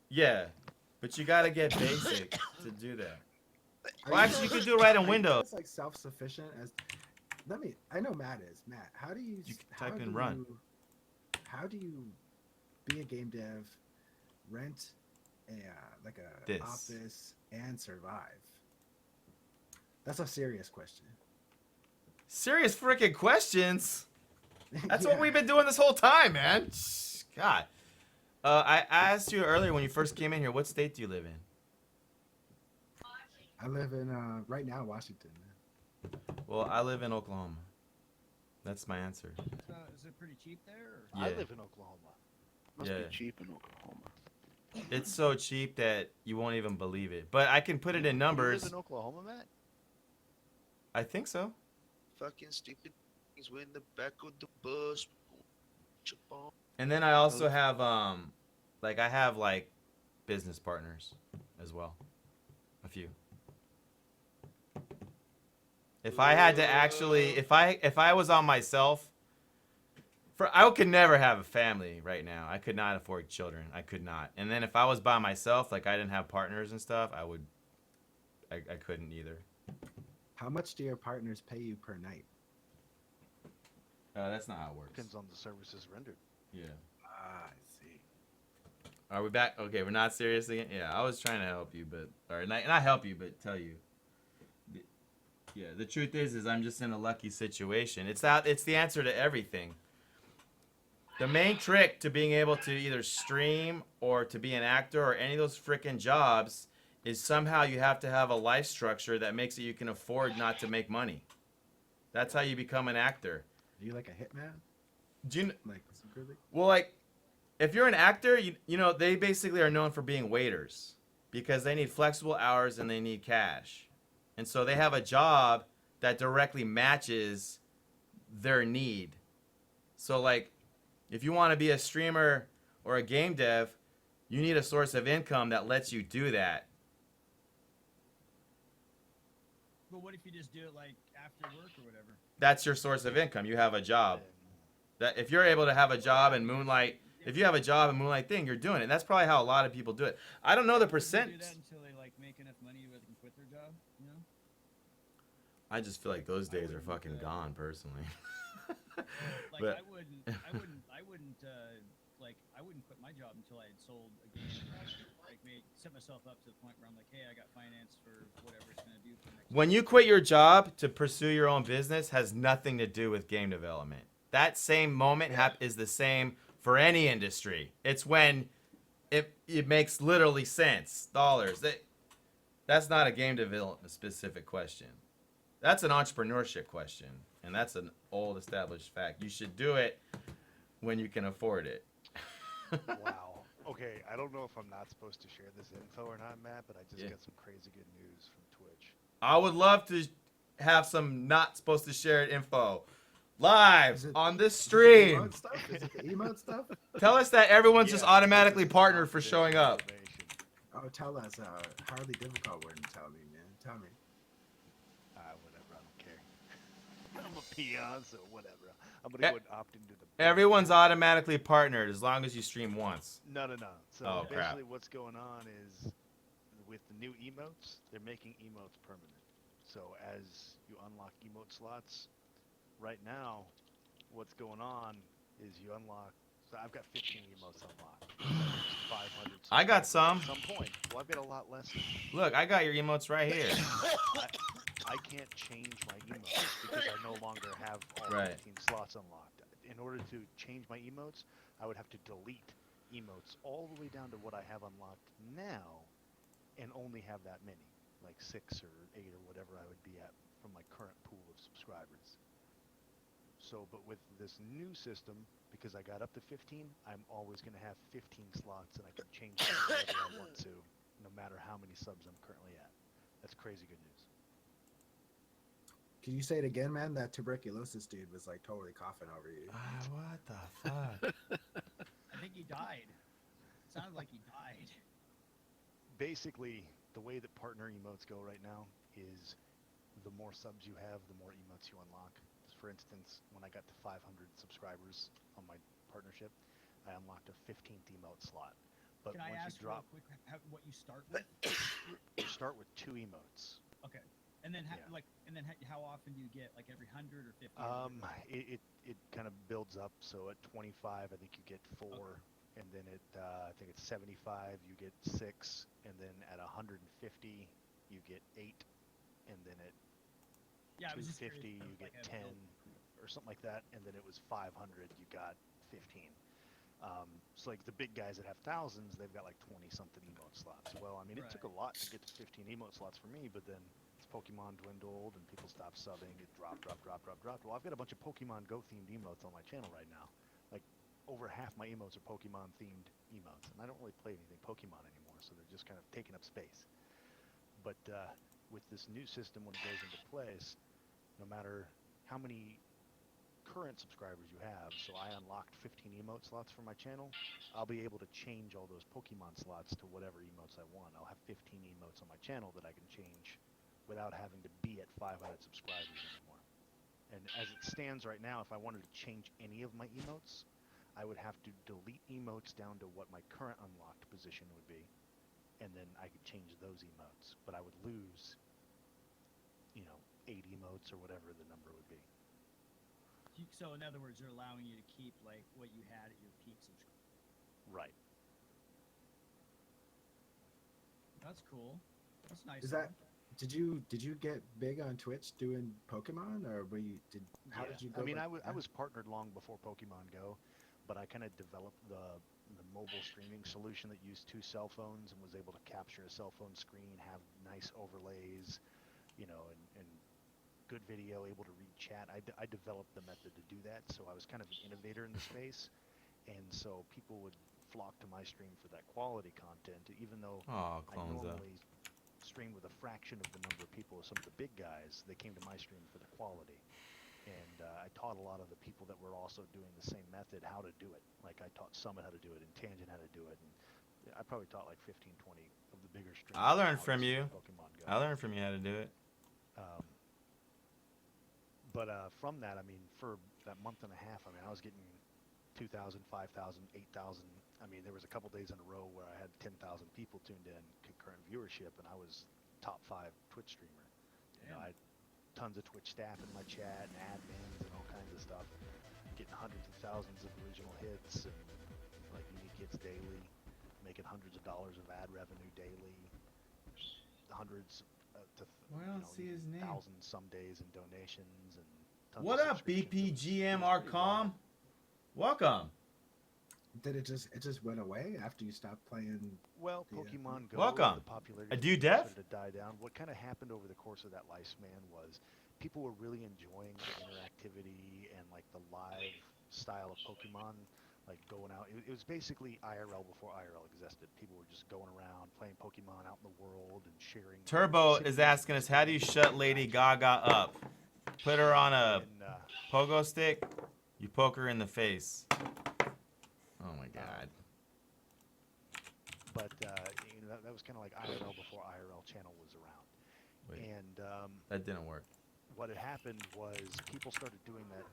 Yeah. But you gotta get basic to do that. Well, actually, you can do it right in Windows. It's like self-sufficient as. I know Matt is. Matt, how do you? You can how type do in run. How do you be a game dev, rent like a This. office, and survive? That's a serious question. Serious freaking questions. That's Yeah. what we've been doing this whole time, man. God. I asked you earlier when you first came in here, what state do you live in? I live in right now Washington. Man. Well, I live in Oklahoma. That's my answer. So is it pretty cheap there? Or? I Yeah. live in Oklahoma. Must Yeah. be cheap in Oklahoma. It's so cheap that you won't even believe it. But I can put it in You numbers. live in Oklahoma, Matt? I think so. Fucking stupid things in the back of the bus. And then I also have like I have like business partners as well. A few. If I had to actually if I was on myself I could never have a family right now. I could not afford children. I could not. And then if I was by myself, like I didn't have partners and stuff, I couldn't either. How much do your partners pay you per night? That's not how it works. Depends on the services rendered. Yeah. Ah, I see. Are we back? Okay, we're not serious again. Yeah, I was trying to help you, but or not help you, but tell you. Yeah, the truth is I'm just in a lucky situation. It's the answer to everything. The main trick to being able to either stream or to be an actor or any of those freaking jobs is somehow you have to have a life structure that makes it you can afford not to make money. That's how you become an actor. Are you like a hitman? Do you Like secretly? Well, like, if you're an actor, you know, they basically are known for being waiters because they need flexible hours and they need cash. And so they have a job that directly matches their need. So, like, if you want to be a streamer or a game dev, you need a source of income that lets you do that. But what if you just do it like after work or whatever? That's your source of income. You have a job. That if you're able to have a job and moonlight, if you have a job and moonlight thing, you're doing it. That's probably how a lot of people do it. I don't know the percent. Do that until they like make enough money where they can quit their job, you know? I just feel like those days are fucking gone, personally. Like But- I wouldn't quit my job until I had sold a game. Like set myself up to the point where I'm like, hey, I got finance for whatever it's gonna do for next. When you quit your job to pursue your own business has nothing to do with game development. That same moment is the same for any industry. It's when it makes literally sense. Dollars. That's not a game development specific question. That's an entrepreneurship question. And that's an old established fact. You should do it when you can afford it. Wow. Okay, I don't know if I'm not supposed to share this info or not, Matt, but I just Yeah. got some crazy good news from Twitch. I would love to have some not supposed to share info live Is it- on this Is it the stream. emote stuff? Is it the emote stuff? Tell us that everyone's just Yeah, automatically this is partnered for showing up. confidential information. Oh, tell us. Hardly difficult wouldn't tell me, man. Tell me. Whatever, I don't care. I'm a peon, so whatever. I'm Eh, gonna go and opt into the. Everyone's automatically partnered as long as you stream once. No. So Oh, crap. basically, what's going on is with the new emotes, they're making emotes permanent. So as you unlock emote slots, right now, what's going on is you unlock. So I've got 15 emotes unlocked. 500. I got subscribers some. At some point. Well, I've got a lot less. Look, I got your emotes right here. I can't change my emotes because I no longer have all Right. 15 slots unlocked. In order to change my emotes, I would have to delete emotes all the way down to what I have unlocked now and only have that many, like 6 or 8 or whatever I would be at from my current pool of subscribers. So, but with this new system, because I got up to 15, I'm always going to have 15 slots and I can change them whenever I want to, no matter how many subs I'm currently at. That's crazy good news. Can you say it again, man? That tuberculosis dude was like totally coughing over you. What the fuck? I think he died. Sounded like he died. Basically, the way that partner emotes go right now is the more subs you have, the more emotes you unlock. For instance, when I got to 500 subscribers on my partnership, I unlocked a 15th emote slot. But Can I once ask you drop, real quick what you start with? you start with 2 emotes. Okay. And then how often do you get? Like every 100 or 50? It kind of builds up. So at 25, I think you get 4, and then at I think it's 75, you get 6, and then at 150, you get 8, and then at 250 you get 10 or something like that, and then it was 500 you got 15. So like the big guys that have thousands, they've got like 20 something emote slots. Well, I mean, it took a lot to get to 15 emote slots for me, but then it's Pokemon dwindled and people stopped subbing, it dropped. Well, I've got a bunch of Pokemon Go themed emotes on my channel right now. Like, over half my emotes are Pokemon themed emotes, and I don't really play anything Pokemon anymore, so they're just kind of taking up space. But with this new system, when it goes into place, no matter how many current subscribers you have, so I unlocked 15 emote slots for my channel, I'll be able to change all those Pokemon slots to whatever emotes I want. I'll have 15 emotes on my channel that I can change without having to be at 500 subscribers anymore. And as it stands right now, if I wanted to change any of my emotes, I would have to delete emotes down to what my current unlocked position would be, and then I could change those emotes. But I would lose, 8 emotes or whatever the number would be. So in other words, they're allowing you to keep like what you had at your peak subscriber. Right. That's cool. That's nice. Is that? Did you get big on Twitch doing Pokemon, or were you? How did you go? I mean, about I was partnered long before Pokemon Go, but I kind of developed the mobile streaming solution that used 2 cell phones and was able to capture a cell phone screen, have nice overlays, and good video, able to read chat. I developed the method to do that, so I was kind of an innovator in the space, and so people would flock to my stream for that quality content, even though I normally stream with a fraction of the number of people as some of the big guys. They came to my stream for the quality, and I taught a lot of the people that were also doing the same method how to do it. Like, I taught Summit how to do it and Tangent how to do it, and I probably taught like 15, 20 of the bigger streamers. I learned from you. Pokemon Go. I learned from you how to do it. But from that, I mean, for that month and a half, I mean, I was getting 2,000, 5,000, 8,000. I mean, there was a couple days in a row where I had 10,000 people tuned in, concurrent viewership, and I was top 5 Twitch streamer. I had tons of Twitch staff in my chat and admins and all kinds of stuff, getting hundreds of thousands of original hits and like unique hits daily, making hundreds of dollars of ad revenue daily, hundreds to thousands some days in donations and tons what of up, BPGM subscriptions. Arcom? Welcome. Did it just went away after you stopped playing? Well, Pokemon Go, Welcome. the popularity A dude deaf? started to die down. What kind of happened over the course of that lifespan was people were really enjoying the interactivity and like the live style of Pokemon, like going out. It was basically IRL before IRL existed. People were just going around playing Pokemon out in the world and sharing. Turbo is asking us, how do you shut Lady Gaga up? Put her on a pogo stick, you poke her in the face. Oh my god. But that was kind of like IRL before IRL channel was around. Wait, and that didn't work. What had happened was people started doing that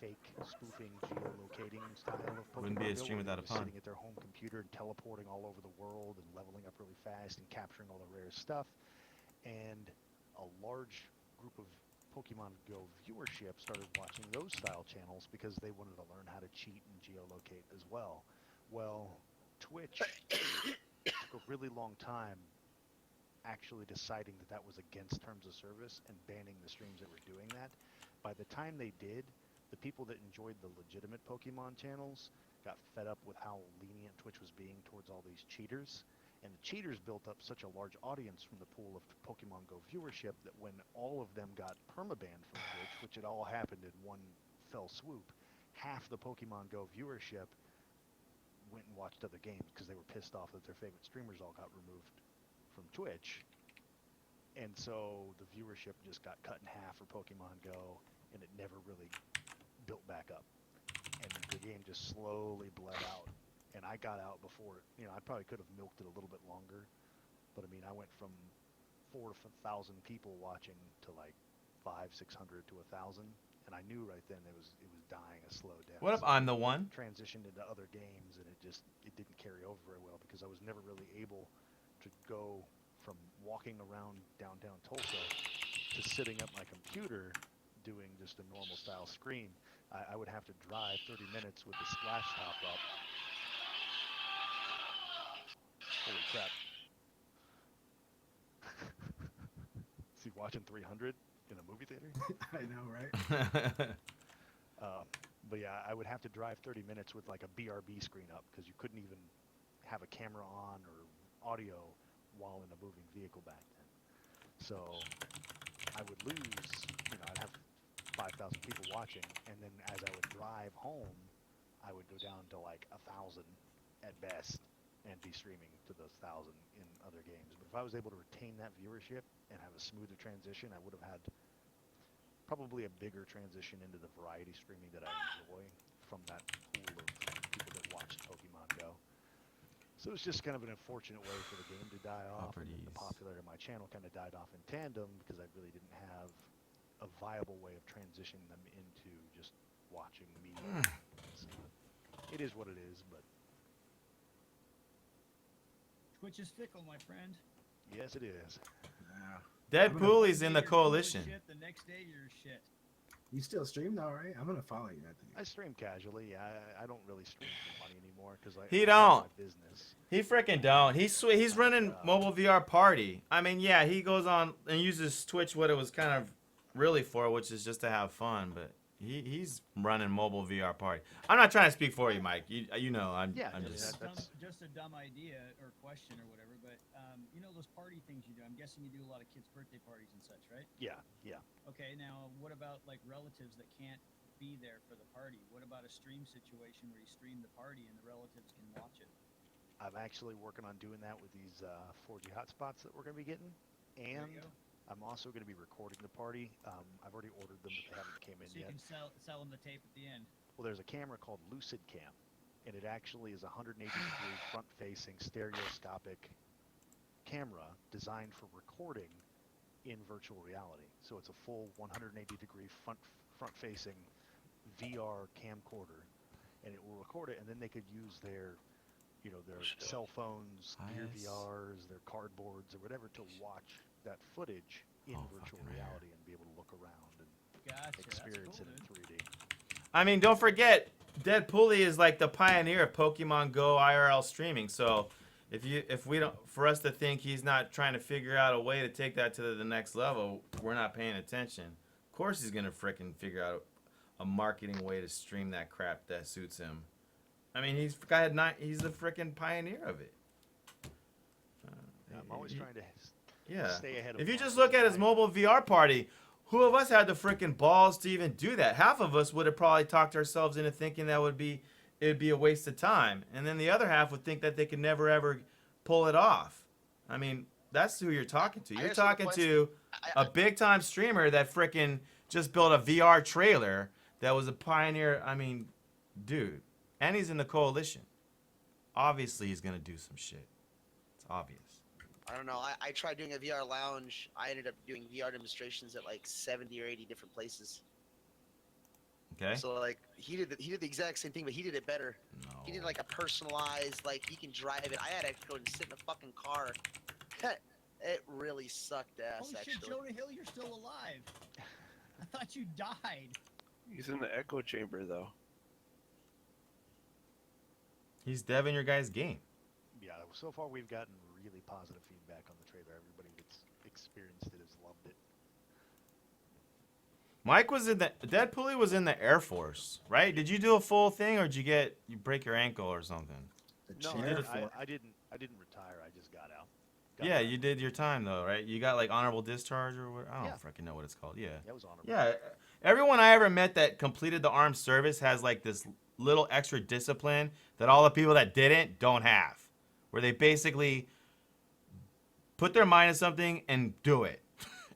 fake spoofing geolocating style of Pokemon. Wouldn't be a Go, stream where they're without a just pun. sitting at their home computer and teleporting all over the world and leveling up really fast and capturing all the rare stuff. And a large group of Pokemon Go viewership started watching those style channels because they wanted to learn how to cheat and geolocate as well. Well, Twitch took a really long time actually deciding that was against terms of service and banning the streams that were doing that. By the time they did, the people that enjoyed the legitimate Pokemon channels got fed up with how lenient Twitch was being towards all these cheaters. And the cheaters built up such a large audience from the pool of Pokemon Go viewership that when all of them got permabanned from Twitch, which it all happened in one fell swoop, half the Pokemon Go viewership went and watched other games because they were pissed off that their favorite streamers all got removed from Twitch. And so the viewership just got cut in half for Pokemon Go, and it never really built back up. And the game just slowly bled out. And I got out before, I probably could have milked it a little bit longer, but I mean, I went from 4,000 people watching to like 500, 600 to 1,000, and I knew right then it was dying a slow death. What up, So I'm the one? Transitioned into other games, and it didn't carry over very well because I was never really able to go from walking around downtown Tulsa to sitting at my computer doing just a normal style screen. I would have to drive 30 minutes with the splash top up. Holy crap. Is he watching 300 in a movie theater? I know, right? But yeah, I would have to drive 30 minutes with like a BRB screen up because you couldn't even have a camera on or audio while in a moving vehicle back then. So I would lose, I'd have 5,000 people watching, and then as I would drive home, I would go down to like 1,000 at best and be streaming to those 1,000 in other games. But if I was able to retain that viewership and have a smoother transition, I would have had probably a bigger transition into the variety streaming that I enjoy from that pool of people that watched Pokemon Go. So it's just kind of an unfortunate way for the game to die off, and then the popularity of my channel kind of died off in tandem because I really didn't have a viable way of transitioning them into just watching me. So it is what it is, but Twitch is fickle, my friend. yes, it is. Deadpooly's in the You're cool as coalition. shit, the next day you're shit. You still stream though, right? I'm gonna follow you, Anthony. I stream casually. I don't really stream for money anymore because He I don't. have my business. He freaking don't. He's running mobile VR party. I mean, yeah, he goes on and uses Twitch what it was kind of really for, which is just to have fun. But he's running mobile VR party. I'm not trying to speak for you, Mike. You know, I'm just. Just a dumb idea or question or whatever, but you know those party things you do. I'm guessing you do a lot of kids' birthday parties and such, right? Yeah. Okay, now what about like relatives that can't be there for the party? What about a stream situation where you stream the party and the relatives can watch it? I'm actually working on doing that with these 4G hotspots that we're going to be getting, There and you go. I'm also going to be recording the party. I've already ordered them, but they haven't came in So you yet. can sell them the tape at the end. Well, there's a camera called Lucid Cam, and it actually is a 180-degree front-facing stereoscopic camera designed for recording in virtual reality. So it's a full 180-degree front-facing VR camcorder, and it will record it, and then they could use their cell phones, Gear VRs, their cardboards, or whatever to watch that footage in virtual reality and be able to look around and experience it in 3D. I mean, don't forget, Deadpooly is like the pioneer of Pokemon Go IRL streaming. So for us to think he's not trying to figure out a way to take that to the next level, we're not paying attention. Of course he's gonna frickin' figure out a marketing way to stream that crap that suits him. I mean, he's the frickin' pioneer of it. I'm always trying to stay ahead of If you the just market. look at his mobile VR party, who of us had the frickin' balls to even do that? Half of us would have probably talked ourselves into thinking that it'd be a waste of time, and then the other half would think that they could never ever pull it off. I mean, that's who you're talking to. You're talking to a big time streamer that frickin' just built a VR trailer that was a pioneer. I mean, dude, and he's in the coalition. Obviously, he's gonna do some shit. It's obvious. I don't know. I tried doing a VR lounge. I ended up doing VR demonstrations at like 70 or 80 different places. Okay. So like he did the exact same thing, but he did it better. No. He did like a personalized, like he can drive it. I had to go and sit in a fucking car. It really sucked ass. Holy actually. shit, Jonah Hill, you're still alive. I thought you died. He's in the echo chamber though. He's deving your guys' game. Yeah, so far we've gotten really positive feedback on the trailer. Everybody that's experienced it has loved it. Mike was in the Deadpooly was in the Air Force, right? Did you do a full thing, or did you break your ankle or something? No, You did it I didn't retire. I just got out. Yeah, you did your time though, right? You got like honorable discharge or what? I don't freaking know what it's called. Yeah. That was honorable. Yeah. Everyone I ever met that completed the armed service has like this little extra discipline that all the people that didn't don't have, where they basically put their mind to something and do it,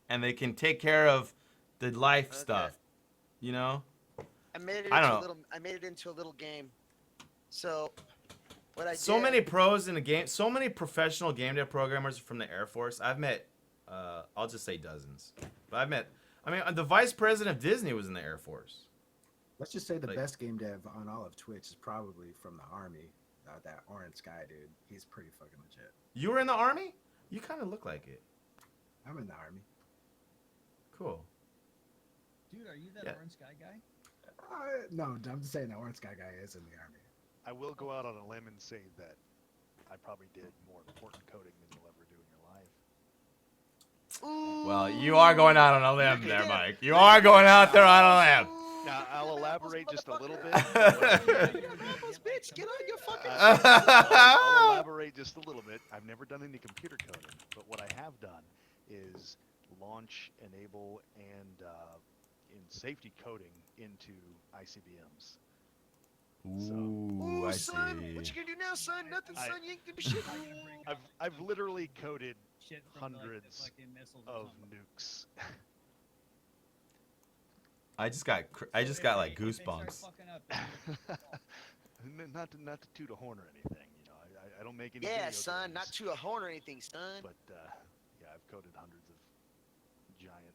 and they can take care of the life stuff, you know. I made it. I don't into know. A little, I made it into a little game. So what I So did, many pros in the game, so many professional game dev programmers from the Air Force. I've met, I'll just say dozens, but I've met. I mean, the vice president of Disney was in the Air Force. Let's just say the Like- best game dev on all of Twitch is probably from the Army. That Auryn Sky dude, he's pretty fucking legit. You were in the Army? You kind of look like it. I'm in the Army. Cool. Dude, are you that Yeah. Orange Sky guy? No, I'm just saying that Auryn Sky guy is in the Army. I will go out on a limb and say that I probably did more important coding than you'll ever do in your life. Well, you are going out on a limb there, Mike. You are going out there on a limb. Now, I'll elaborate just a little bit. Bitch, get on your fucking. I'll elaborate just a little bit. I've never done any computer coding, but what I have done is launch, enable, and in safety coding into ICBMs. Ooh, I see. son, what you gonna do now, son? Nothing, son. You ain't gonna do shit. I've literally coded Shit from like, the hundreds fucking missiles or of something. nukes. I just got like If they start goosebumps. fucking up, not to toot a horn or anything, you know. I don't make any. Yeah, video son. Not games, to a horn or anything, son. But yeah, I've coded hundreds of giant,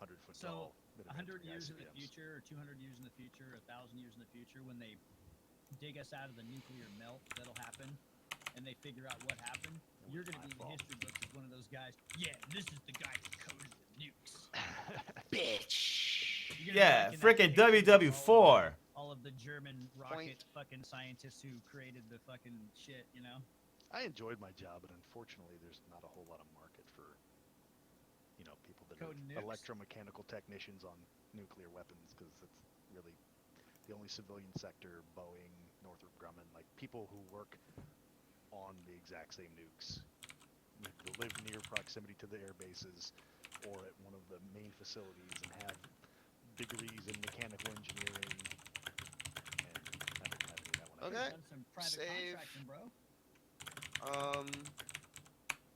100-foot so tall. 100 years in the ICBMs. future, or 200 years in the future, 1,000 years in the future, when they dig us out of the nuclear melt, that'll happen, and they figure out what happened. You're gonna be in the history books as one of those guys. Yeah, this is the guy who coded the nukes. Bitch. You're gonna be Yeah, like in that freaking picture of WW4. all of the German rocket fucking scientists who created the fucking shit, you know? I enjoyed my job, but unfortunately, there's not a whole lot of market for, you know, people that Coding are nukes? electromechanical technicians on nuclear weapons, because it's really the only civilian sector. Boeing, Northrop Grumman, like people who work on the exact same nukes, who live near proximity to the air bases or at one of the main facilities and have degrees in mechanical engineering. And I don't have any of that one. Okay. Done some private Save. contracting, bro.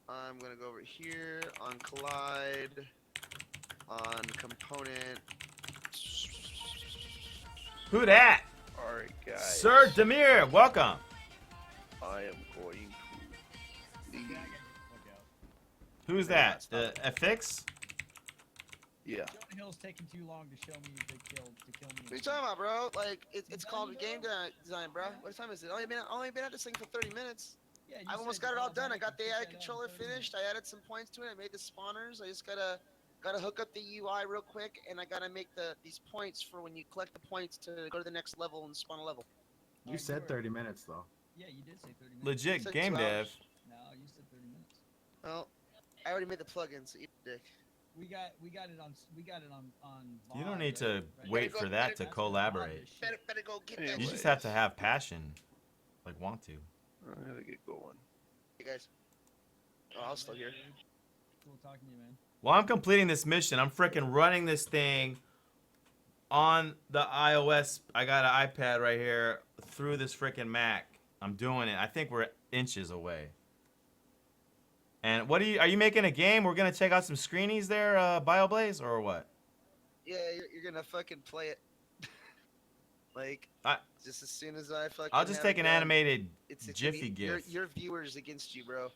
I'm gonna go over here on collide, on component. Who dat? Alright, guys. Sir Demir, welcome. I am going to leave. Who's that? The FX? Yeah. Jonah Hill's taking too long to show me to kill me. What are you talking about, bro? Like it's called game design, bro. What time is it? Only been at this thing for 30 minutes. Yeah, I almost got it all done. I got the AI controller finished. I added some points to it. I made the spawners. I just gotta hook up the UI real quick, and I gotta make these points for when you collect the points to go to the next level and spawn a level. You said 30 minutes though. Yeah, you did say 30 minutes. Legit Said game 2 dev. hours. No, you said 30 minutes. Well, I already made the plugin, so eat a dick. We got it on You don't VOD, need to right? wait Better for go- that to That's collaborate. VOD shit. Better go get Yeah, that You shit. just have to have passion, like want to. I gotta get going. Hey guys. Oh, I was still here. Cool talking to you, man. While I'm completing this mission, I'm freaking running this thing on the iOS. I got an iPad right here through this freaking Mac. I'm doing it. I think we're inches away. And what are you making a game? We're gonna check out some screenies there, Bioblaze, or what? Yeah, you're gonna fucking play it. Like, I- just as soon as I fucking. I'll just have take it an done, animated it's gonna Jiffy be, GIF. your viewers against you, bro.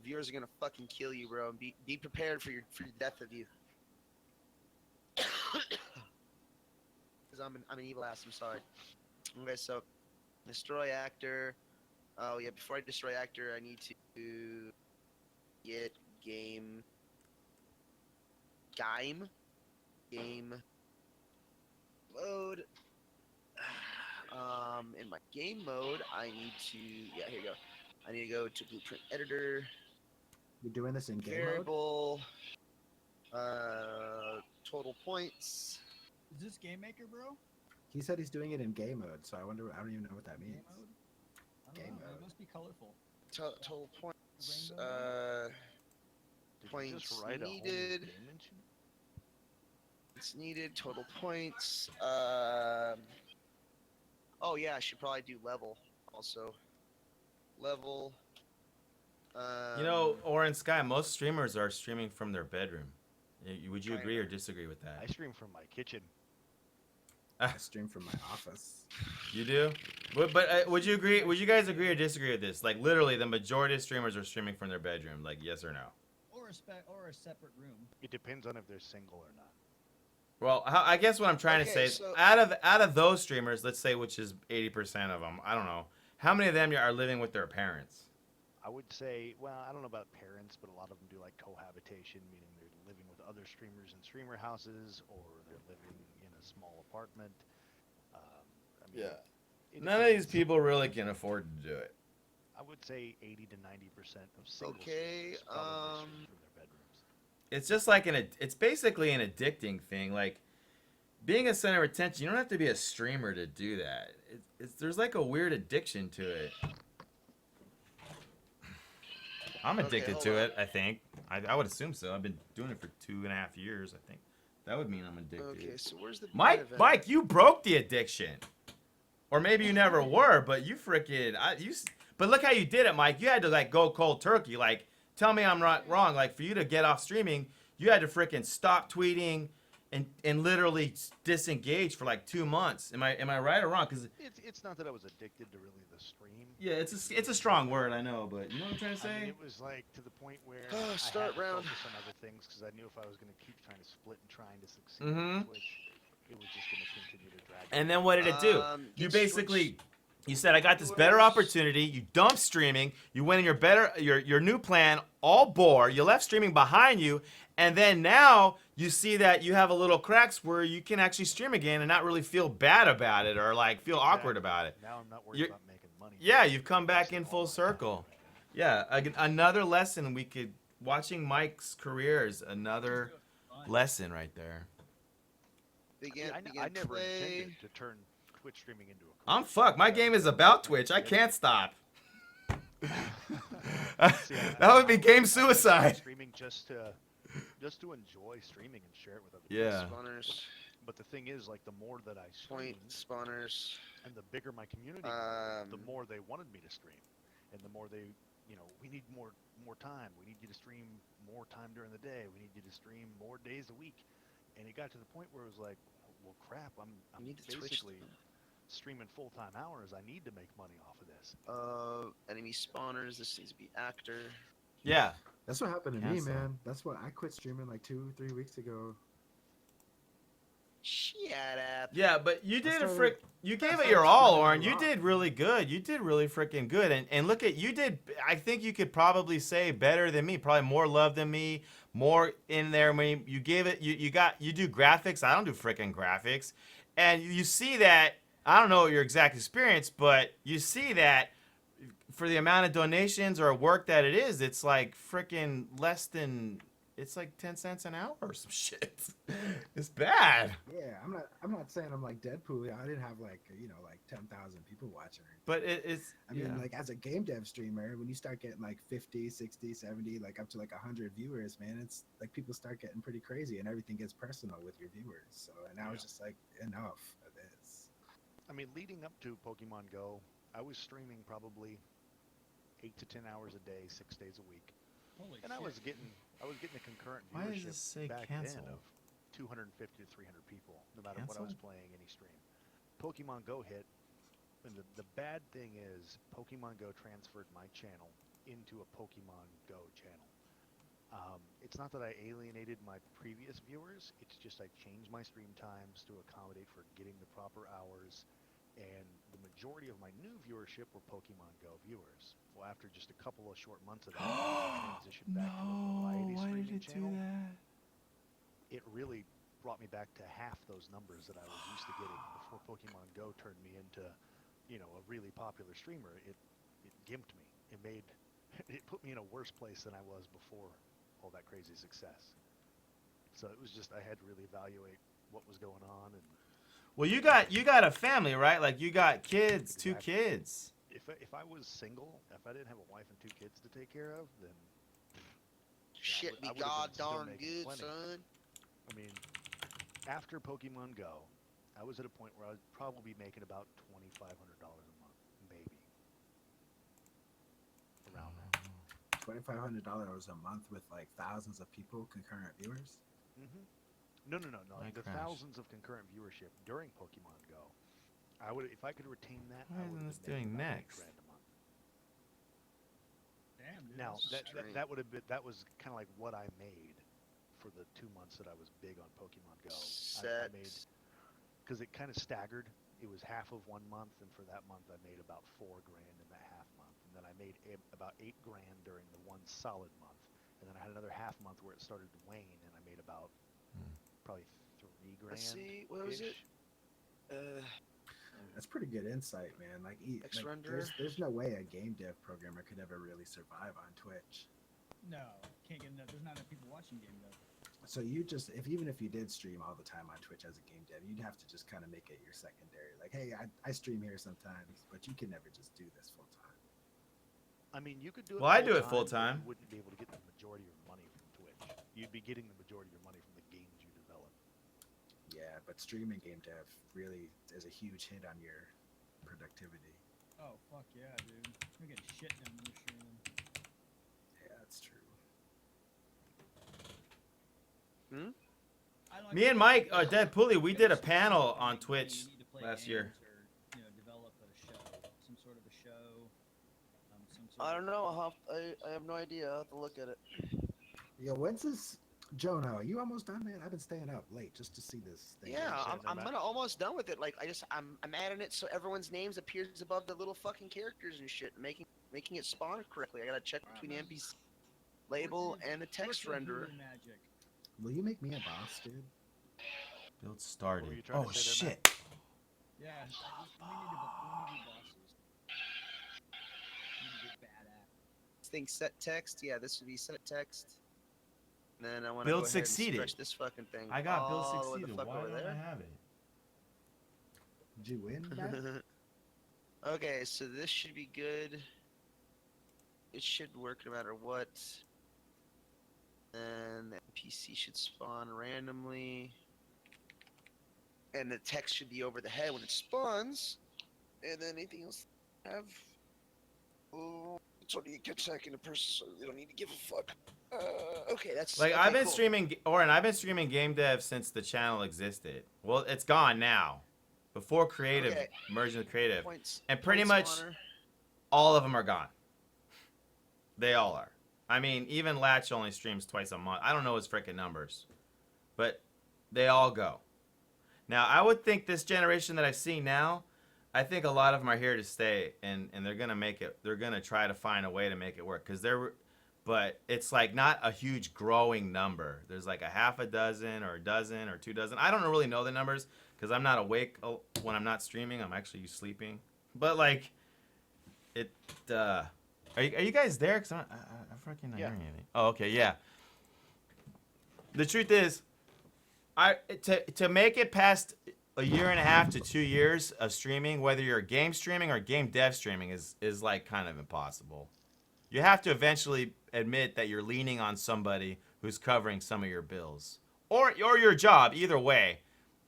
Viewers are gonna fucking kill you, bro. And be prepared for your death of you. Because I'm an evil ass. I'm sorry. Okay, so destroy actor. Oh yeah, before I destroy actor, I need to get game mode. In my game mode, I need to here you go. I need to go to blueprint editor, You're doing this in game mode? variable, total points. Is this Game Maker, bro? He said he's doing it in game mode, so I don't even know what that means. Game mode? I don't Game know. mode. It must be colorful. Total points. Rainbow Did you Points just write a whole new needed. game engine? It's needed. Total points. Oh yeah, I should probably do level also. Level. You know, Auryn Sky, most streamers are streaming from their bedroom. Would you agree or Kinda. disagree with I that? stream from my kitchen. I stream from my office. You do? But would you agree? Would you guys agree or disagree with this? Like literally, the majority of streamers are streaming from their bedroom. Like yes or no? or a separate room. It depends on if they're single or not. Well, I guess what I'm trying to Okay, say is, so- out of those streamers, let's say which is 80% of them, I don't know, how many of them are living with their parents? I would say, well, I don't know about parents, but a lot of them do like cohabitation, meaning they're living with other streamers in streamer houses, or they're living in a small apartment. I mean, it None of these depends. people really can afford to do it. I would say 80 to 90% of single Okay, streamers probably stream from their bedrooms. It's just like it's basically an addicting thing. Like being a center of attention, you don't have to be a streamer to do that. There's like a weird addiction to it. I'm Okay, addicted hold to on. it, I think. I would assume so. I've been doing it for 2.5 years, I think. That would mean I'm addicted. Okay, so where's the Mike, Mike, you broke the addiction. Or maybe you never were, but you freaking but look how you did it, Mike. You had to like go cold turkey. Like, tell me I'm not wrong. Like, for you to get off streaming, you had to freaking stop tweeting and literally disengage for like 2 months. Am I right or wrong? Because it's not that I was addicted to really the stream. yeah, it's a strong word, I know, but you know what I'm trying to say? I mean, it was like to the point where Start I had to round. focus on other things because I knew if I was going to keep trying to split and trying to succeed Mhm. on Twitch, it was just going to continue to drag. And then what did it do? You get basically, you said, I got this better opportunity. You dumped streaming. You went in your new plan, all bore. You left streaming behind you. And then now you see that you have a little cracks where you can actually stream again and not really feel bad about it or like feel awkward about it. Now I'm not worried about making money. Yeah, you've come back in full circle. Yeah, another lesson watching Mike's career is another lesson right there. I never intended to turn Twitch streaming into a career. I'm fucked. My game is about Twitch. I can't stop. That would be game suicide. Streaming just to enjoy streaming and share it with other Yeah. people. Spawners. But the thing is, like, the more that I stream, spawners, and the bigger my community, the more they wanted me to stream, and the more they, we need more time. We need you to stream more time during the day. We need you to stream more days a week. And it got to the point where it was like, well, crap, I'm basically streaming full-time hours. I need to make money off of this. Enemy spawners. This needs to be actor. Yeah. That's what happened to me, Cancel. man. That's what I quit streaming like 2-3 weeks ago. Shut up. Yeah, but you did started- you gave started it your all, streaming Auryn. a You lot. did really good. You did really freaking good. And look at you did. I think you could probably say better than me. Probably more love than me. More in there. When you gave it, you do graphics. I don't do freaking graphics. And you see that. I don't know your exact experience, but you see that for the amount of donations or work that it is, it's like freaking less than. It's like 10 cents an hour or some shit. It's bad. Yeah, I'm not saying I'm like Deadpooly. I didn't have like 10,000 people watching. But it's. I mean, like as a game dev streamer, when you start getting like 50, 60, 70, like up to like 100 viewers, man, it's like people start getting pretty crazy and everything gets personal with your viewers. So and I was just like, enough of this. I mean, leading up to Pokemon Go, I was streaming probably 8 to 10 hours a day, 6 days a week. Holy and shit. I was getting a concurrent Why does viewership this say back cancel? then of 250 to 300 people, no matter what I Cancel? was playing any stream. Pokemon Go hit, and the bad thing is Pokemon Go transferred my channel into a Pokemon Go channel. It's not that I alienated my previous viewers, it's just I changed my stream times to accommodate for getting the proper hours, and the majority of my new viewership were Pokemon Go viewers. Well, after just a couple of short months of that, I transitioned back to a variety streaming channel. It really brought me back to half those numbers that I was used to getting before Pokemon Go turned me into, a really popular streamer. It gimped me. It put me in a worse place than I was before all that crazy success. So it was just I had to really evaluate what was going on. And Well, you got a family, right? Like you got kids, 2 kids. if I was single, if I didn't have a wife and 2 kids to take care of, then Shit I be would've god been still darn making good, plenty. son. I mean, after Pokemon Go, I was at a point where I was probably making about $2,500 a month, maybe. Around that. $2,500 a month with like thousands of people, concurrent viewers. Mm-hmm. No. My The crash. thousands of concurrent viewership during Pokemon Go. I would, if I could retain that. Why I isn't would this have been doing making about next? $8,000 a month. Damn, dude. Now that's that would have been was kind of like what I made for the 2 months that I was big on Pokemon Go. I made because it kind of staggered. It was half of 1 month, and for that month I made about $4,000 in that half month, and then I made about $8,000 during the one solid month, and then I had another half month where it started to wane, and I made about probably $3,000. Let's see, what was it? That's pretty good insight, man. Like, X-Render? there's no way a game dev programmer could ever really survive on Twitch. No, can't get enough. There's not enough people watching game though. So you just, even if you did stream all the time on Twitch as a game dev, you'd have to just kind of make it your secondary. Like, hey, I stream here sometimes, but you can never just do this full time. I mean, you could do it. Well, I do it but full-time. You wouldn't be able to get the majority of your money from you'd be getting the majority of your money from the games you develop. Yeah, but streaming game dev really is a huge hit on your productivity. Oh fuck yeah, dude! I'm getting shit done when you're streaming. Yeah, that's true. I like Me and to Mike, play Deadpooly, we did a games. panel You on need- Twitch you need to play last year. games or, develop a show, some sort of a show. Some sort I of- don't know. I have no idea. I'll have to look at it. Yo, when's this? Jonah, are you almost done, man? I've been staying up late just to see this thing. Yeah, saying I'm that, kind of almost done with it. Like I'm adding it so everyone's names appears above the little fucking characters and shit, making it spawn correctly. I gotta check between the NPC label and the text Virtual renderer. human magic. Will you make me a boss, dude? Build What were you started. trying Oh to say there, shit. Yeah, we need bosses. We need to get badass. This thing set text. Yeah, this would be set text. And then I want to Build go ahead and succeeded. stretch this fucking thing. I got Bill all the way the succeeded. fuck Why over don't I there. have it? Did you win, man? Okay, so this should be good. It should work no matter what. And the NPC should spawn randomly. And the text should be over the head when it spawns. And then anything else have. Oh, it's only a good second a person, so they don't need to give a fuck. Okay, that's Like okay, I've been cool. streaming, Auryn, I've been streaming game dev since the channel existed. Well, it's gone now. Before creative, Okay. merging with creative. Points, And pretty points much of honor. all of them are gone. They all are. I mean, even Latch only streams twice a month. I don't know his freaking numbers. But they all go. Now, I would think this generation that I've seen now, I think a lot of them are here to stay, and they're going to make it. They're going to try to find a way to make it work. But it's like not a huge growing number. There's like a half a dozen or a dozen or 2 dozen. I don't really know the numbers because I'm not awake when I'm not streaming. I'm actually sleeping. But like, are you guys there? Because I'm freaking not hearing anything. Oh, okay, yeah. The truth is, to make it past a year and a half to 2 years of streaming, whether you're game streaming or game dev streaming, is like kind of impossible. You have to eventually admit that you're leaning on somebody who's covering some of your bills, or your job. Either way,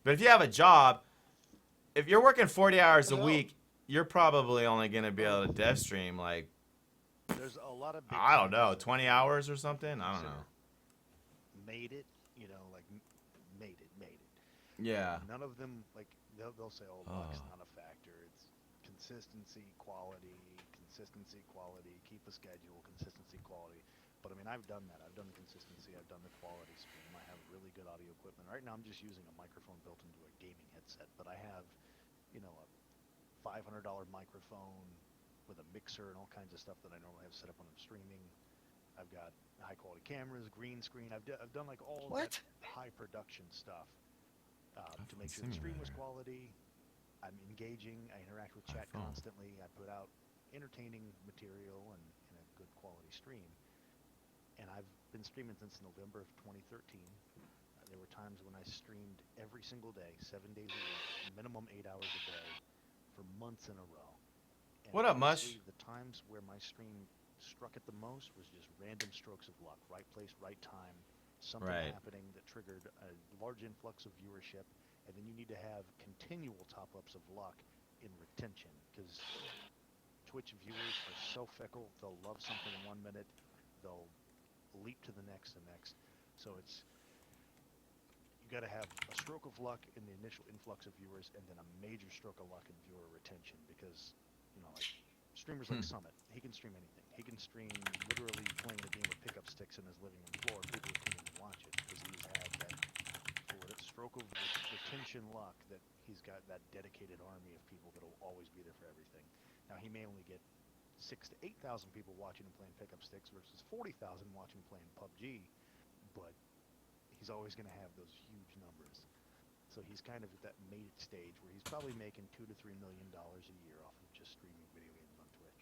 but if you have a job, if you're working 40 hours a week, you're probably only gonna be able to dev stream like, There's a lot of big I don't know, companies that 20 hours or something. I don't know. made it, like made it. Yeah. None of them, like, they'll say, oh, luck's not a factor. It's consistency, quality, keep a schedule, consistency, quality. But I mean, I've done that. I've done the consistency. I've done the quality stream. I have really good audio equipment. Right now, I'm just using a microphone built into a gaming headset, but I have, a $500 microphone with a mixer and all kinds of stuff that I normally have set up when I'm streaming. I've got high quality cameras, green screen. I've done like all that high production stuff to make sure the stream was quality. I'm engaging. I interact with chat constantly. I put out entertaining material and a good quality stream. And I've been streaming since November of 2013. There were times when I streamed every single day, 7 days a week, minimum 8 hours a day, for months in a row. And What up, Mush? honestly, the times where my stream struck it the most was just random strokes of luck. Right place, right time, something happening that triggered a large influx of viewership, and then you need to have continual top-ups of luck in retention, because Twitch viewers are so fickle. They'll love something 1 minute, they'll leap to the next. So you got to have a stroke of luck in the initial influx of viewers, and then a major stroke of luck in viewer retention, because like streamers like Summit, he can stream anything. He can stream literally playing a game with pickup sticks in his living room floor, and people can't even watch it because he's had that stroke of retention luck, that he's got that dedicated army of people that will always be there for everything. Now, he may only get 6,000 to 8,000 people watching him playing pickup sticks versus 40,000 watching him playing PUBG, but he's always going to have those huge numbers. So he's kind of at that made it stage where he's probably making $2 to $3 million a year off of just streaming video games on Twitch.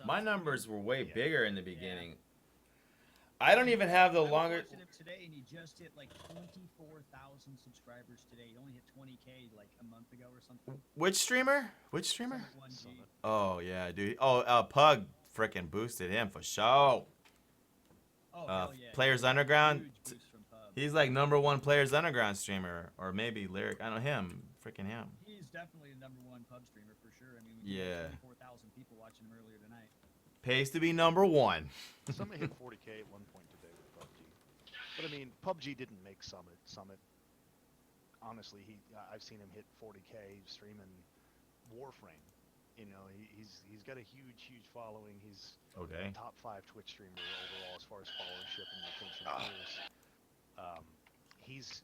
My numbers were way bigger in the beginning. I don't even have the I was longer. watching him today, and he just hit like 24,000 subscribers today. He only hit 20K like a month ago or something. Which streamer? Which streamer? Summit 1G. Oh yeah, dude. Oh, Pug frickin' boosted him for show. Oh, hell yeah. Players Underground. Huge boost from pub. He's like #1 Players Underground streamer, or maybe Lyric. I don't know him. Freaking him. He's definitely the #1 pub streamer for sure. I mean, we Yeah. had 24,000 people watching him earlier tonight. Pays to be #1. Summit hit 40K at one point today with PUBG. But I mean, PUBG didn't make Summit. Summit, honestly, I've seen him hit 40K streaming Warframe. You know, he's got a huge following. He's Okay. a top 5 Twitch streamer overall as far as followership and retention goes. He's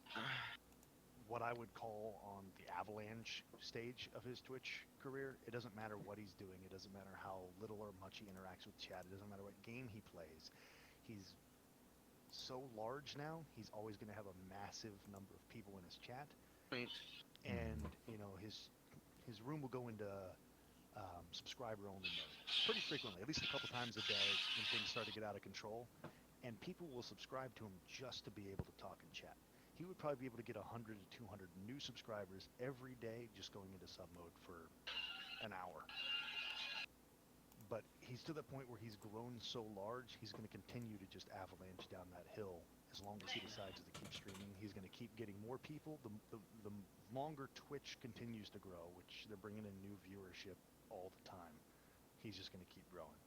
what I would call on the avalanche stage of his Twitch career. It doesn't matter what he's doing. It doesn't matter how little or much he interacts with chat. It doesn't matter what game he plays. He's so large now, he's always going to have a massive number of people in his chat. Right. And, you know, his room will go into subscriber-only mode pretty frequently, at least a couple times a day when things start to get out of control. And people will subscribe to him just to be able to talk and chat. He would probably be able to get 100 to 200 new subscribers every day just going into sub mode for an hour. But he's to the point where he's grown so large, he's going to continue to just avalanche down that hill as long as he decides to keep streaming. He's going to keep getting more people. The longer Twitch continues to grow, which they're bringing in new viewership all the time, he's just going to keep growing.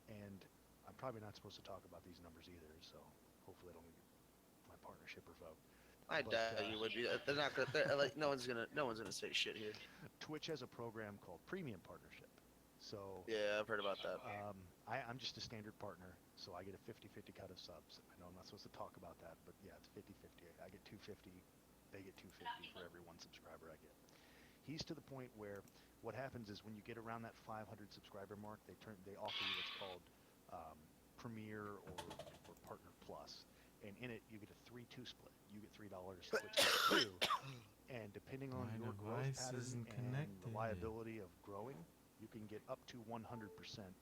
And I'm probably not supposed to talk about these numbers either, so hopefully I don't get my partnership revoked. I doubt you would be. They're not gonna. Like no one's gonna say shit here. Twitch has a program called Premium Partnership. So Yeah, I've heard about that. I'm just a standard partner, so I get a 50-50 cut of subs. I know I'm not supposed to talk about that, but yeah, it's 50-50. I get 250, they get 250 for every 1 subscriber I get. He's to the point where what happens is when you get around that 500 subscriber mark, they offer you what's called Premier or Partner Plus, and in it you get a 3-2 split. You get $3 Twitch gets 2, and depending on My your growth device pattern isn't and connected. reliability of growing, you can get up to 100%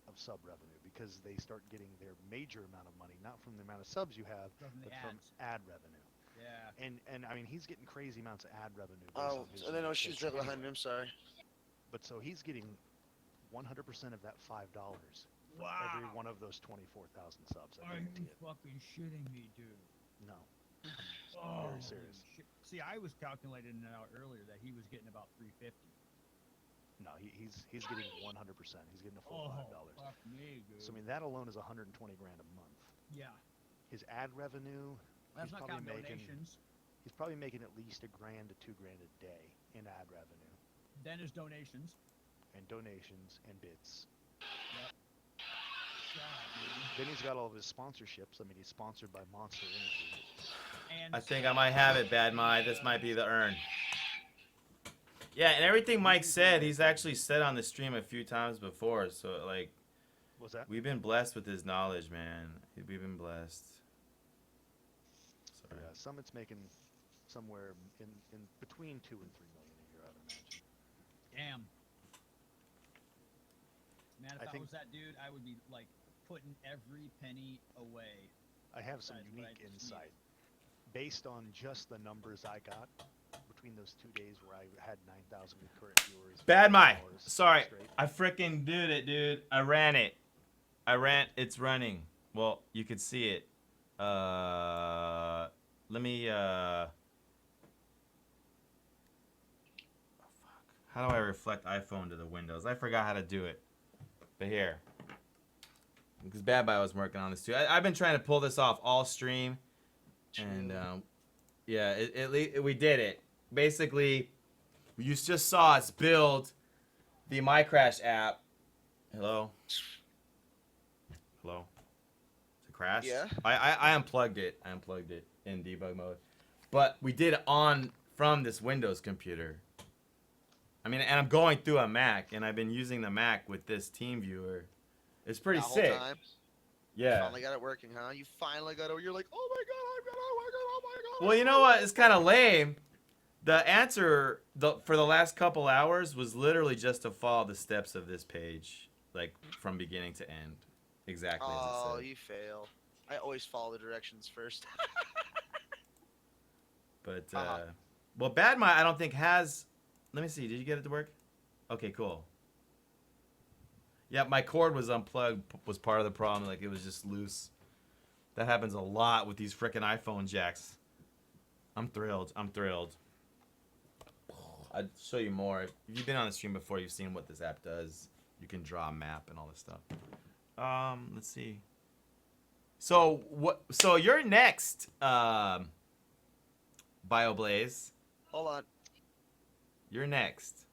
of sub revenue because they start getting their major amount of money not from the amount of subs you have, From the but from ads. ad revenue. Yeah. And I mean he's getting crazy amounts of ad revenue. based Oh, on his and I know she's retention right behind me. anyway. I'm sorry. But so he's getting 100% of that $5 for every one of those 24,000 subs. I Are you guarantee it. fucking shitting me, dude? No. Oh, Very serious. shit. See, I was calculating it out earlier that he was getting about 350. No, he's getting 100%. He's getting a full Oh, $5. fuck me, dude. So I mean that alone is 120 grand a month. Yeah. His ad revenue, That's he's not probably counting making donations. he's probably making at least $1,000 to $2,000 a day in ad revenue Then his donations. and donations and bits. Yep. God, Then he's got all of his sponsorships. I mean, he's sponsored by Monster Energy. dude. And I think I might have it, Bad Mai. This might be the urn. Yeah, and everything Mike said, he's actually said on the stream a few times before. So, like, What's that? we've been blessed with his knowledge, man. We've been blessed. Sorry. Yeah, Summit's making somewhere in between 2 and 3 million a year, I would imagine. Damn. Man, if I I, think- was that dude, I would be like putting every penny away. I have some Besides what I unique just insight. Based on just the numbers I got between those 2 days where I had 9,000 concurrent viewers. Bad Mai. $50 Sorry. straight. I freaking did it, dude. I ran it. It's running. Well, you could see it. Let me, oh, fuck. How do I reflect iPhone to the windows? I forgot how to do it. But here. Because Bad Boy was working on this too. I've been trying to pull this off all stream. And, yeah, we did it. Basically, you just saw us build the MyCrash app. Hello? Hello? Is it crashed? Yeah. I unplugged it. I unplugged it in debug mode. But we did it from this Windows computer. I mean, and I'm going through a Mac, and I've been using the Mac with this team viewer. It's pretty The whole sick. time? Yeah. Finally got it working, huh? You finally got it. You're like, oh my god, I'm gonna work it. Oh my god. Well, you know what? It's kind of lame. The answer for the last couple hours was literally just to follow the steps of this page, like from beginning to end, exactly as it Oh, said. you fail. I always follow the directions first. But Uh-huh. well, Bad Mai I don't think has. Let me see. Did you get it to work? Okay, cool. Yeah, my cord was unplugged. Was part of the problem. Like it was just loose. That happens a lot with these frickin' iPhone jacks. I'm thrilled. I'm thrilled. I'd show you more. If you've been on the stream before, you've seen what this app does. You can draw a map and all this stuff. Let's see. So what? So you're next, Bioblaze. Hold on. You're next.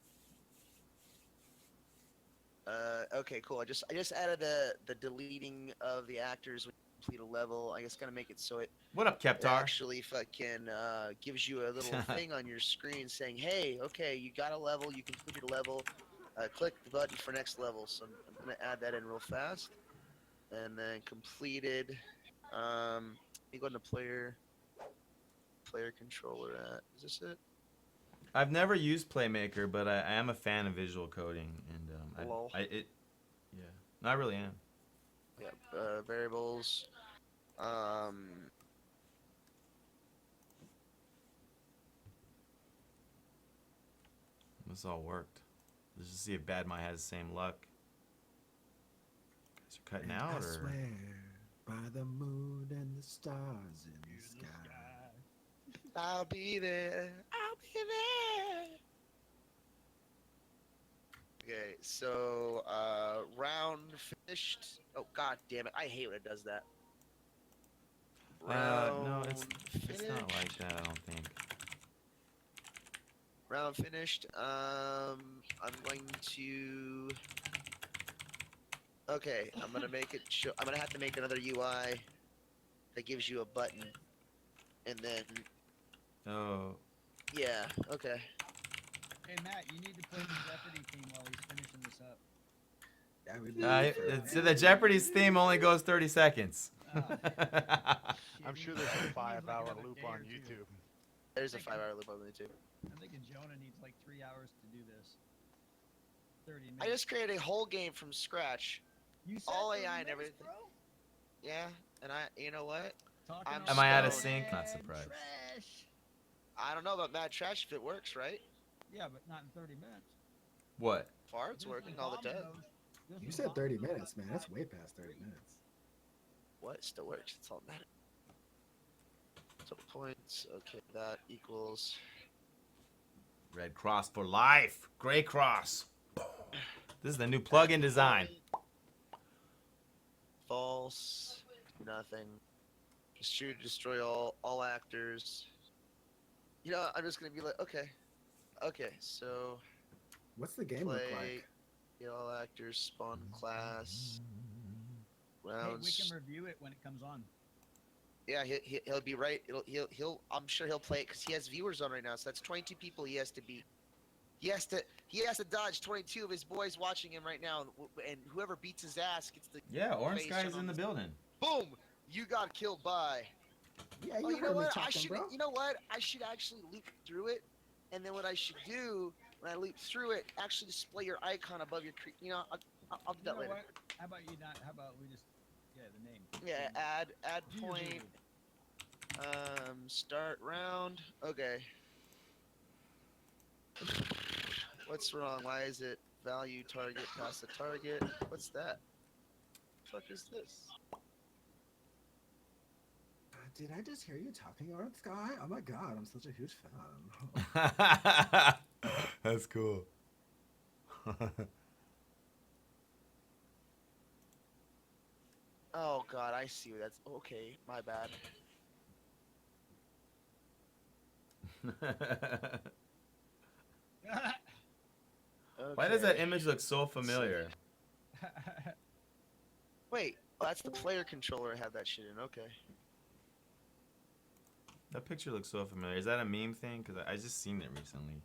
Okay, cool. I just added the deleting of the actors when you complete a level. I guess gonna make it so it What up, it Keptar? actually fucking gives you a little thing on your screen saying, "Hey, okay, you got a level, you completed a level. Click the button for next level." So I'm gonna add that in real fast, and then completed. You go into player controller. Is this it? I've never used Playmaker, but I am a fan of visual coding, and Lol. yeah, no, I really am. Yeah. Variables. This all worked. Let's just see if Badmai has the same luck. Guys are cutting out, I or swear by the moon and the stars in the sky. I'll be there. I'll be there. Okay, so round finished. Oh god damn it! I hate when it does that. no, it's not like that. I don't think. Round finished. I'm going to. Okay, I'm gonna make it show. I'm gonna have to make another UI that gives you a button, and then Oh. yeah. Okay. Hey Matt, you need to play the Jeopardy theme while he's finishing this up. That would be So the Jeopardy's theme only goes 30 seconds. I'm sure there's a 5-hour loop on YouTube. There's a 5-hour loop on YouTube. I'm thinking Jonah needs like 3 hours to do this. 30 minutes. I just created a whole game from scratch. You said All 30 AI and minutes, everything. bro? Yeah, and you know what? Talking Am I out of stoned. sync? Not surprised. Trash. I don't know about Mad Trash if it works, right? Yeah, but not in 30 minutes. What? Far it's This working is all the time. Bonozo. This You is said 30 Bonozo. minutes, man. That's way past 30 minutes. What? It still works. It's all that matters. So points. Okay, that equals. Red cross for life. Gray cross. This is the new plug-in design. False. Nothing. Destroy all actors. You know, I'm just gonna be like, okay, so What's the game look like? kill all actors, spawn class, Hey, we rounds. can review it when it comes on. Yeah, he'll be right. He'll. I'm sure he'll play it because he has viewers on right now. So that's 22 people he has to beat. He has to dodge 22 of his boys watching him right now, and whoever beats his ass gets the. Yeah, Orange face Sky on is in the his- building. Boom! You got killed by. Yeah, Oh, you you know heard me what? I talking, should. bro. You know what? I should actually loop through it, and then what I should do when I loop through it, actually display your icon above your. You know, I'll do You that know later. what? How about you not? How about we just the name? Yeah, add point. Usually. Start round. Okay. What's wrong? Why is it value target past the target? What's that? What the fuck is this? Did I just hear you talking, Orange Sky? Oh my god, I'm such a huge fan. That's cool. Oh god, I see. That's okay. My bad. Why does that Okay. image look so familiar? Wait, that's the player controller. I have that shit in. Okay. That picture looks so familiar. Is that a meme thing? Because I just seen it recently.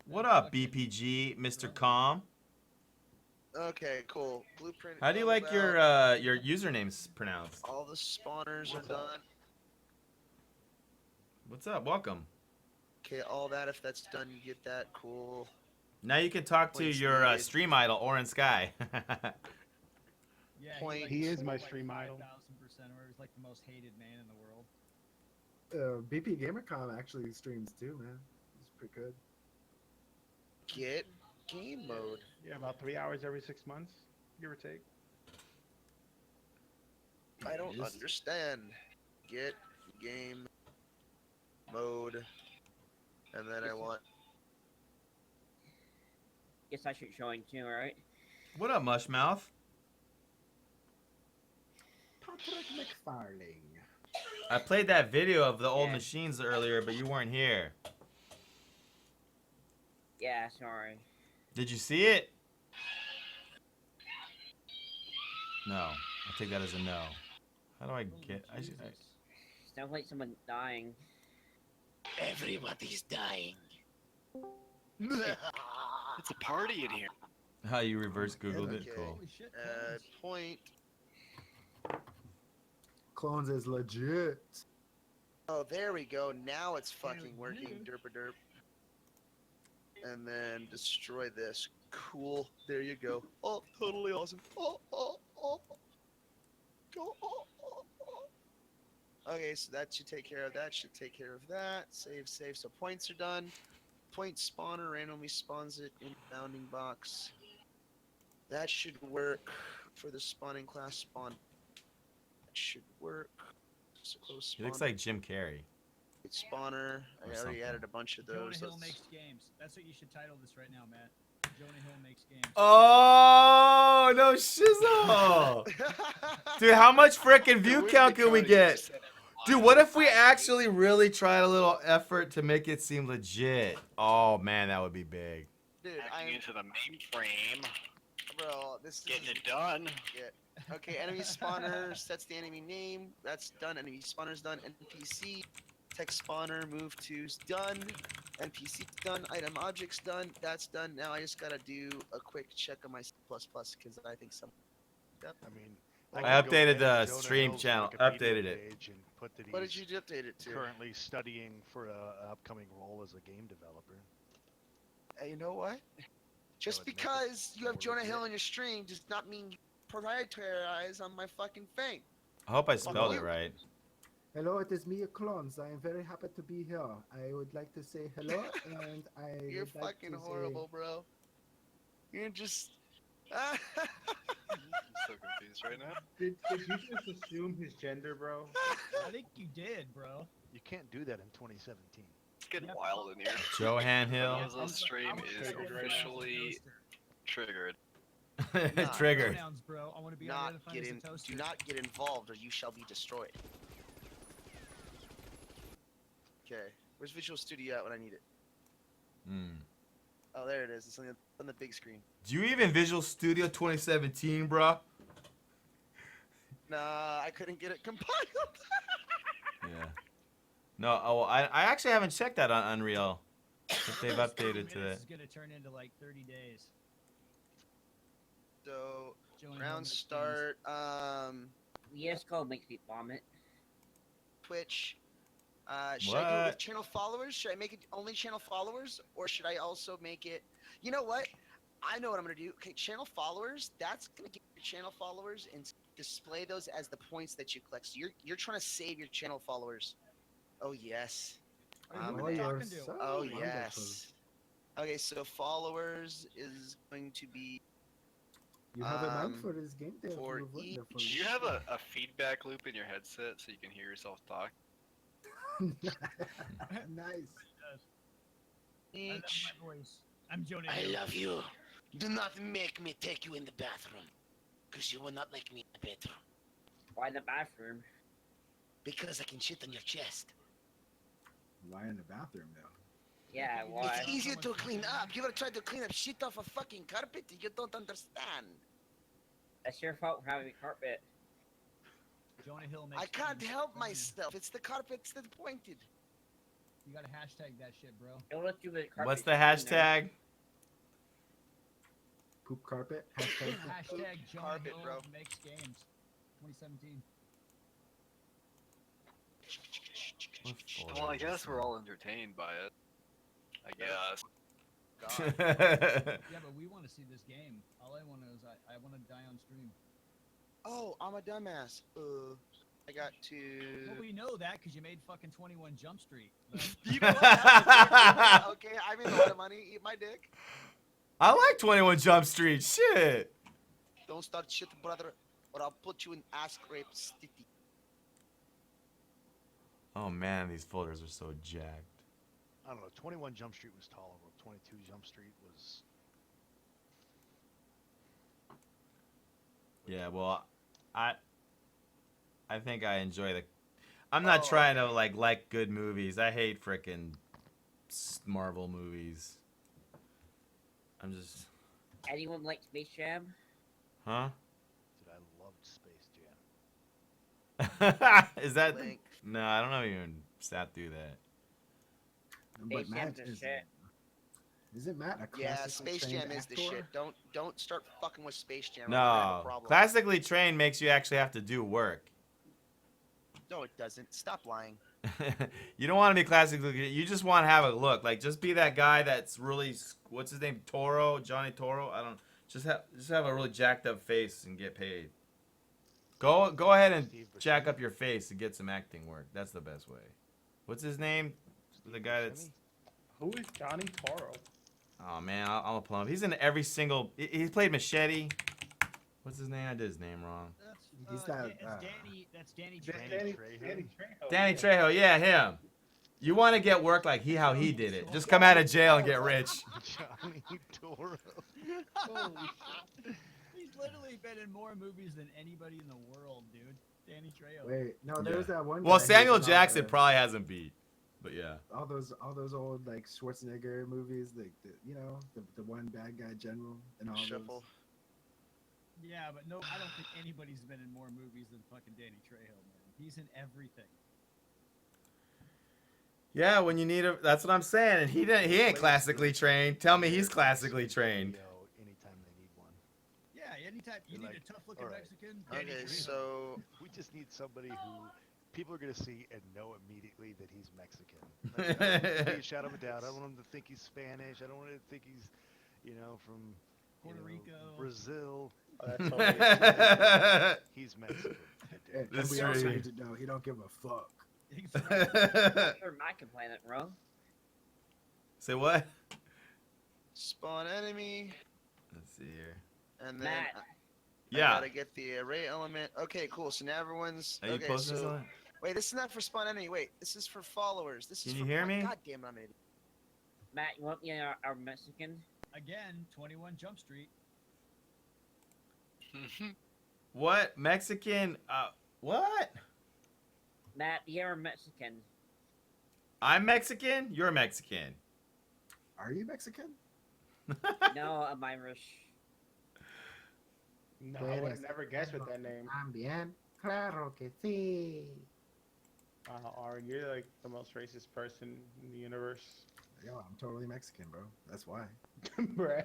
What up, BPG, Mr. Calm? Okay, cool. Blueprint. How do you filled like out. your usernames pronounced? All the spawners are done. What's up? Welcome. Okay, all that. If that's done, you get that. Cool. Now you can talk to Points your needed. stream idol, Orange Sky. Yeah, Point. He is my like stream idol. 5,000%, where he's like the most hated man in the world. BP GamerCom actually streams too, man. It's pretty good. Get game mode. Yeah, about 3 hours every 6 months, give or take. I don't Yes. understand. Get game mode, and then I want. Guess I should join too, right? What up, Mushmouth? Patrick McFarling. I played that video of the old Yeah. machines earlier, but you weren't here. Yeah, sorry. Did you see it? No. I'll take that as a no. How do I get... Sounds like someone dying. Everybody's dying. It's a party in here. How you reverse Googled it? Okay. Cool. Holy shit. Point. Clones is legit. Oh, there we go. Now it's fucking working. Derp derp. And then destroy this. Cool. There you go. Oh, totally awesome. Oh. Go. Oh. Okay, so that should take care of that. Should take care of that. Save. So points are done. Point spawner randomly spawns it in bounding box. That should work for the spawning class spawn. That should work. So close He looks spawn. like Jim Carrey. Spawner. I already something. added a bunch of Jonah those. Hill Let's- makes games. That's what you should title this right now, Matt. Jonah Hill makes games. Oh, no shizzle. Dude, how much frickin' view count can we get? Dude, what if we actually really tried a little effort to make it seem legit? Oh, man, that would be big. Dude, Hacking I'm, into the mainframe, bro, this is getting it done. Okay, enemy spawner sets the enemy name. That's done. Enemy spawner's done. NPC text spawner move to's done. NPC done. Item objects done. That's done. Now I just gotta do a quick check on my C++ because I think some. Yep. I mean, I could go updated edit the Jonah stream Hill's channel, Wikipedia updated it. page and put that What did he's you update it to? currently studying for an upcoming role as a game developer. Hey, you know what? Just it make it because you have more Jonah legit. Hill on your stream does not mean you prioritize on my fucking thing. I hope I spelled it right. Hello, it is me, Clones. I am very happy to be here. I would like to say hello, and I You're would like fucking to horrible, bro. You're just. I'm so confused right now. Did you just assume his gender, bro? I think you did, bro. You can't do that in 2017. It's getting wild in here. Johan Hill. Bonozo stream is officially triggered. Triggered. Pronouns, bro. I want to be not identified get as in. a toaster. Do not get involved, or you shall be destroyed. Okay, where's Visual Studio at when I need it? Oh, there it is. It's on the big screen. Do you even Visual Studio 2017, bro? Nah, I couldn't get it compiled. Yeah. No, oh, I actually haven't checked that on Unreal. If they've updated to This it. is gonna turn into like 30 days. So Jonah Hill round makes start. VS Code makes me vomit. Twitch. Should I do it with What? channel followers? Should I make it only channel followers, or should I also make it? You know what? I know what I'm gonna do. Okay, channel followers. That's gonna get your channel followers and display those as the points that you collect. So you're trying to save your channel followers. Oh yes. I'm Oh, gonna- you're talking to? so Oh wonderful. yes. Okay, so followers is going to be You have a Um, mic for this game. There, for you're wonderful. Do you have a feedback loop in your headset so you can hear yourself talk? Nice. I love each. my voice. I'm Jonah I Hill. love you. Do not make me take you in the bathroom, because you will not like me in the bedroom. Why the bathroom? Because I can shit on your chest. Why in the bathroom though? Yeah, why? It's easier to clean up. You ever tried to clean up shit off a fucking carpet? You don't understand. That's your fault for having a carpet. Jonah Hill makes I can't games. help Jonah, myself. It's the carpets that pointed. You gotta hashtag that shit, bro. Don't let you the carpet. What's the cleaner. hashtag? Poop carpet. Hashtag poop Hashtag Jonah carpet, Hill bro. makes games. 2017. Well, I guess we're all entertained by it. I guess. God. Yeah, but we want to see this game. All I want to is I want to die on stream. Oh, I'm a dumbass. I got to. Well, we know that because you made fucking 21 Jump Street. But You know what? That's okay, I made a lot of money. Eat my dick. I like 21 Jump Street. Shit. Don't start shit, brother. or I'll put you in ass scrape sticky. Oh man, these folders are so jacked. I don't know. 21 Jump Street was tolerable. 22 Jump Street was. Yeah, well, I think I enjoy the. I'm not trying to like good movies. I hate frickin' Marvel movies. I'm just. Anyone like Space Jam? Huh? Dude, I loved Space Jam. Is that? Link. No, I don't know. Even sat through that. But Space Matt Jam's a is. shit. Isn't Matt a Yeah, classically Space trained Jam is the actor? shit. Don't start fucking with Space Jam. Or we're gonna have a No, problem. classically trained makes you actually have to do work. No, it doesn't. Stop lying. You don't want to be classically. You just want to have a look. Like, just be that guy that's really. What's his name? Toro, Johnny Toro. I don't. Just have a really jacked up face and get paid. Go ahead and jack up your face and get some acting work. That's the best way. What's his name? The guy that's. Who is Johnny Toro? Oh man, I'm a plum. He's in every single. He played Machete. What's his name? I did his name wrong. He's that. That's Danny Danny Trejo. Trejo. Danny Trejo, yeah, him. You want to get work like how he did it. Just come out of jail and get rich. Johnny Toro. Holy shit. He's literally been in more movies than anybody in the world, dude. Danny Trejo. Wait, no, there was that one. Well, guy who Samuel was in all Jackson the- probably hasn't beat, but yeah. all those old like Schwarzenegger movies, the the one bad guy general and all Shuffle. those. Yeah, but no, I don't think anybody's been in more movies than fucking Danny Trejo, man. He's in everything. Yeah, when you need a, that's what I'm saying. And he ain't classically trained. Tell me he's classically trained. Anytime they need one. Yeah, anytime you need a tough-looking alright. Mexican. Okay, so We just need somebody who people are gonna see and know immediately that he's Mexican. Like, I don't want to shout him down. I don't want him to think he's Spanish. I don't want him to think he's, from Puerto Rico, Brazil. Oh, that's totally He's Mexican. And This we is also really- need to know he don't give a fuck. Sure, my complaint wrong. Say what? spawn enemy, Let's see here. and then Matt. I Yeah. gotta get the array element. Okay, cool. So now everyone's. Are you Okay, posting so something? wait, this is not for spawn enemy. Wait, this is for followers. This is. Can you for, hear oh, me? God damn it, I'm an idiot. Matt, you want me our Mexican? again, 21 Jump Street. What? Mexican? What? Matt, you're Mexican. I'm Mexican? You're Mexican. Are you Mexican? No, I'm Irish. No, I would have never guessed with that name. También, claro que sí. Auryn, you're like the most racist person in the universe. Yo, I'm totally Mexican, bro. That's why. Bruh.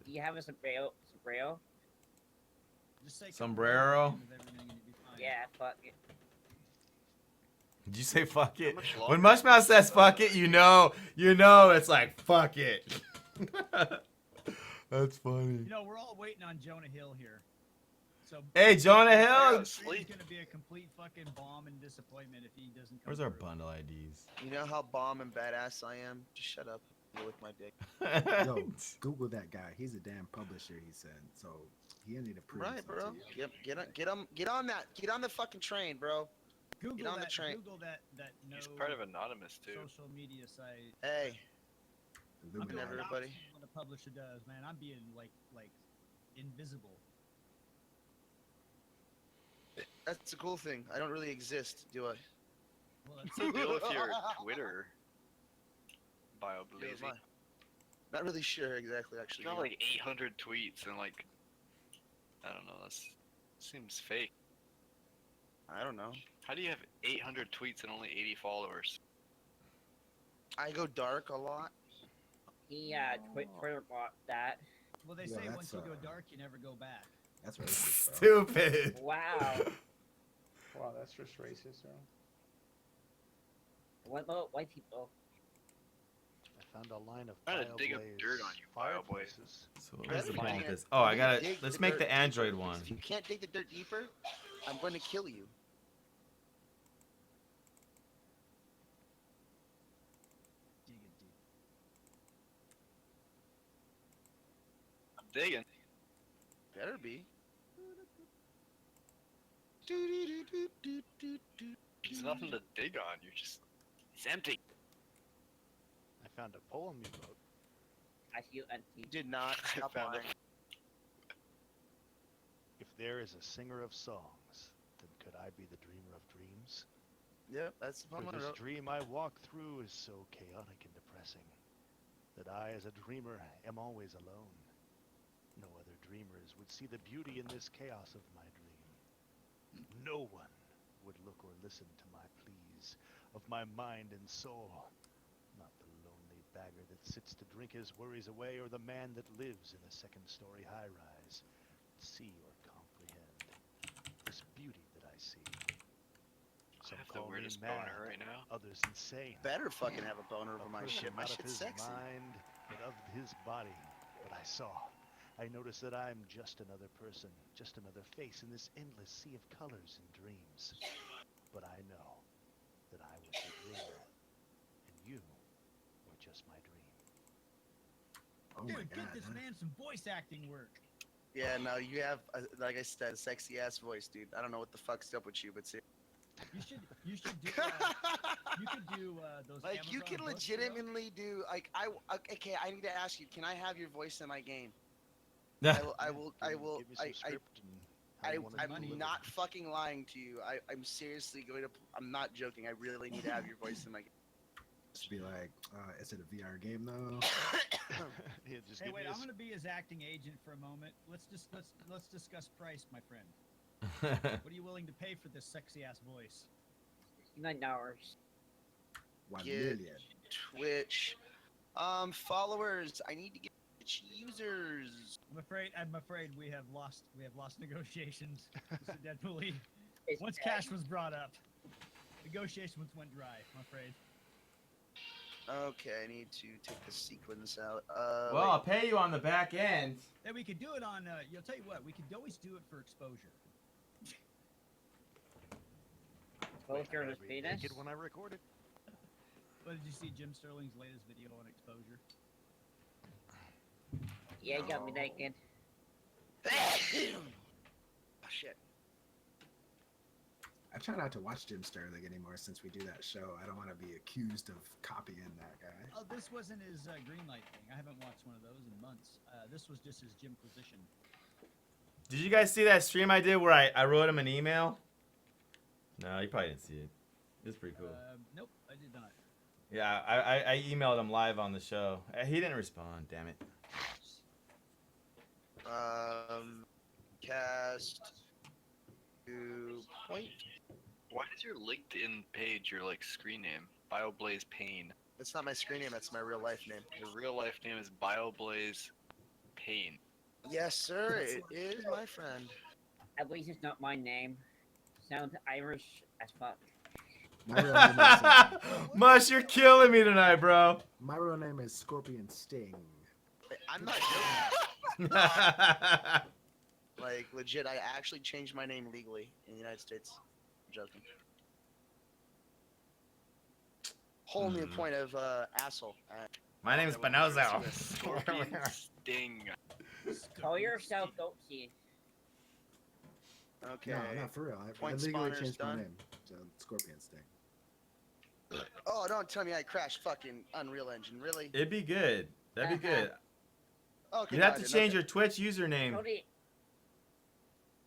Do you have a sombrero? Just say Sombrero? of everything and you'll be fine. Yeah, fuck it. Did you say fuck it? much When longer? Mushmouth says fuck it, you know it's like fuck it. That's funny. You know, we're all waiting on Jonah Hill here. So Hey, Jonah I Hill. gotta sleep. It's gonna be a complete fucking bomb and disappointment if he doesn't come. Where's our through. bundle IDs? You know how bomb and badass I am? Just shut up. Deal with my dick. Yo, Google that guy. He's a damn publisher, he said. So he need to prove Right, something bro. to you. Get on that. Get on the fucking train, bro. Google Get on the that. train. Google that. No. He's part of Anonymous too. Social media site. Hey, I'm Illuminati. doing everybody. opposite of what the publisher does, man. I'm being like invisible. that's a cool thing. I don't really exist, do I? Well, What's the deal with your Twitter? Here's Bioblaze. mine. Not really sure exactly, You actually. got yeah. like 800 tweets and like, I don't know. That seems fake. I don't know. How do you have 800 tweets and only 80 followers? I go dark a lot. He Twitter bought that. Well, they Yeah, say that's, once you go dark, you never go back. That's racist, bro. Stupid. Wow. Wow, that's just racist, bro. What about white people? I found a line of I'm trying to dig up Bioblaze dirt on you, Bioblaze. fireplaces. So where's the You problem with can't- this? Oh, I you gotta. dig Let's the make dirt the deeper, Android because one. If you can't dig the dirt deeper, I'm going to kill you. Dig it deep. digging. Better be. There's nothing to dig on. It's empty. I found a poem you wrote. I feel empty. Did not. Stop found lying. If there is a singer of songs, then could I be the dreamer of dreams? Yep, that's the For poem I this wrote. dream I walk through is so chaotic and depressing that I, as a dreamer, am always alone. No other dreamers would see the beauty in this chaos of my dream. No one would look or listen to my pleas of my mind and soul. Not the lonely bagger that sits to drink his worries away, or the man that lives in a second-story high-rise. See or comprehend this beauty that I see. Some I have the call me weirdest mad, boner right now. others insane. Better fucking have a boner over A my person shit. My not of shit's his sexy. mind, but of his body. But I saw. I noticed that I'm just another person, just another face in this endless sea of colors and dreams. But I know that I was the dreamer, and you were just my dream. Oh Dude, my get god. this huh? man some voice acting work. Yeah, no, you have, like I said, a sexy ass voice, dude. I don't know what the fuck's up with you, but see. You should do. You could do those. Like, you Amazon can books, you know? legitimately do, like, okay, I need to ask you, can I have your voice in my game? Yeah. I will, Give me some script and how you want it I'm delivered. not fucking lying to you. I'm seriously going to, I'm not joking. I really need to have your voice in my game. Just be like, is it a VR game though? Yeah, just Hey, give wait! me a I'm gonna be his acting agent for a moment. Let's discuss price, my friend. What are you willing to pay for this sexy ass voice? $69. 1 Get million. Twitch, followers. I need to get Twitch users. I'm afraid we have lost negotiations. Mr. Deadpooly. It's Once bad. cash was brought up, negotiations went dry. I'm afraid. Okay, I need to take the sequence out. Well, I'll wait. pay you on the back end. Hey, we could do it on. You'll tell you what. We could always do it for exposure. Both your I'd be penis. naked when I record it. What did you see Jim Sterling's latest video on exposure? Yeah, you got me naked. Oh, shit. I try not to watch Jim Sterling anymore since we do that show. I don't want to be accused of copying that guy. Oh, this wasn't his green light thing. I haven't watched one of those in months. This was just his Jimquisition. Did you guys see that stream I did where I wrote him an email? No, you probably didn't see it. It was pretty cool. Nope, I did not. Yeah, I emailed him live on the show. He didn't respond, damn it. Cast to point. Why is your LinkedIn page your like screen name? Bioblaze Pain. That's not my screen name. That's my real life name. Your real life name is Bioblaze Pain. Yes, sir. It is, my friend. At least it's not my name. Sounds Irish as fuck. My real name is, Mush, you're killing me tonight, bro. my real name is Scorpion Sting. I'm not joking. Like, legit, I actually changed my name legally in the United States. I'm joking. Whole new point of asshole. My name is Bonozo. Scorpion Sting. Call yourself Goatsy. Okay. No, not for real. I Point legally spawner's changed my done. name to Scorpion Sting. Oh, don't tell me I crashed fucking Unreal Engine. Really? It'd be good. That'd be good. Okay. You'd no, have I to didn't. change Okay. your Twitch username.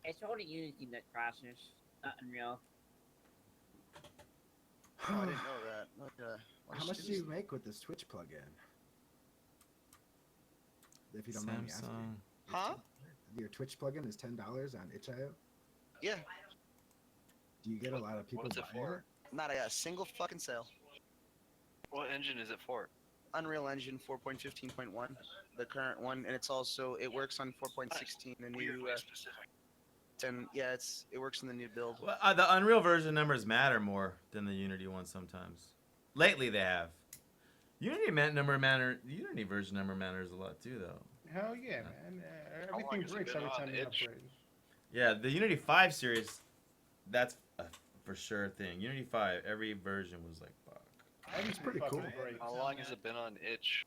It's only Unity that crashes, not Unreal. Oh, I didn't know that. Okay. How much do you make with this Twitch plugin? If you don't mind me asking. Samsung. Huh? Your Twitch plugin is $10 on itch.io? Yeah. Do you get a lot of people What's it buying for? Not a single fucking sale. What engine is it for? Unreal Engine 4.15.1, the current one, and it's also it works on 4.16, the new. And yeah, it works in the new build. Well, the Unreal version numbers matter more than the Unity ones sometimes. Lately they have. Unity Unity version number matters a lot too, though. Hell yeah, man. How long Everything has it breaks been every on time you itch? upgrade. Yeah, the Unity 5 series, that's a for sure thing. Unity 5, every version was like, fuck. It's pretty cool. Fucking great. How long has it been on itch?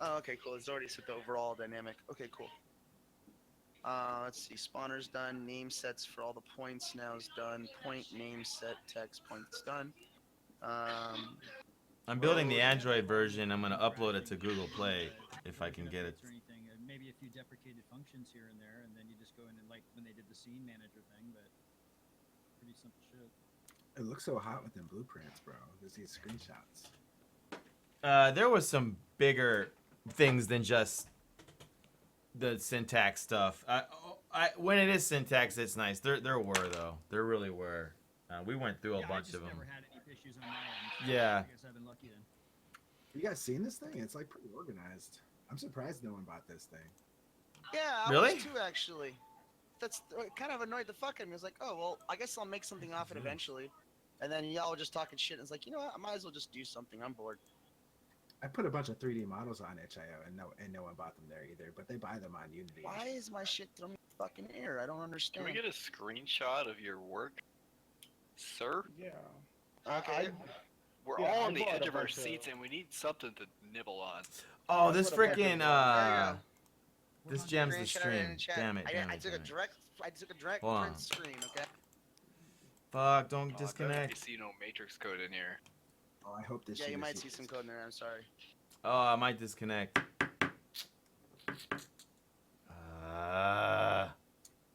Oh, okay, cool. It's already set the overall dynamic. Okay, cool. Let's see. Spawner's done. Name sets for all the points now is done. Point name set text points done. I'm building the Android version. I'm gonna upload it to Google Play if I can get it. Or anything. Maybe a few deprecated functions here and there, and then you just go in and like when they did the scene manager thing, but pretty simple shit. It looks so hot within blueprints, bro. There's these screenshots. There was some bigger things than just the syntax stuff. When it is syntax, it's nice. There were though. There really were. We went through a bunch of them. Never had any issues on my end. Yeah. I guess I've been lucky then. You guys seen this thing? It's like pretty organized. I'm surprised no one bought this thing. Yeah, I Really? was too actually. That's kind of annoyed the fuck out of me. I was like, oh well, I guess I'll make something off it eventually. And then y'all were just talking shit. And it's like, you know what? I might as well just do something. I'm bored. I put a bunch of 3D models on itch.io and no one bought them there either, but they buy them on Unity. Why is my shit throwing fucking error? I don't Can understand. we get a screenshot of your work, sir? Yeah. Okay. We're Yeah, all I on the bought edge a of our bunch of- seats, and we need something to nibble on. Oh, this freaking There this jams the Screenshot it in stream. the chat. Damn it. Damn I it. took Damn a it. direct Hold on. print screen. Okay. Fuck! Don't You disconnect. see no matrix code in here. Oh, I hope this. Yeah, shit you is might see some code in there. I'm sorry. Oh, I might disconnect.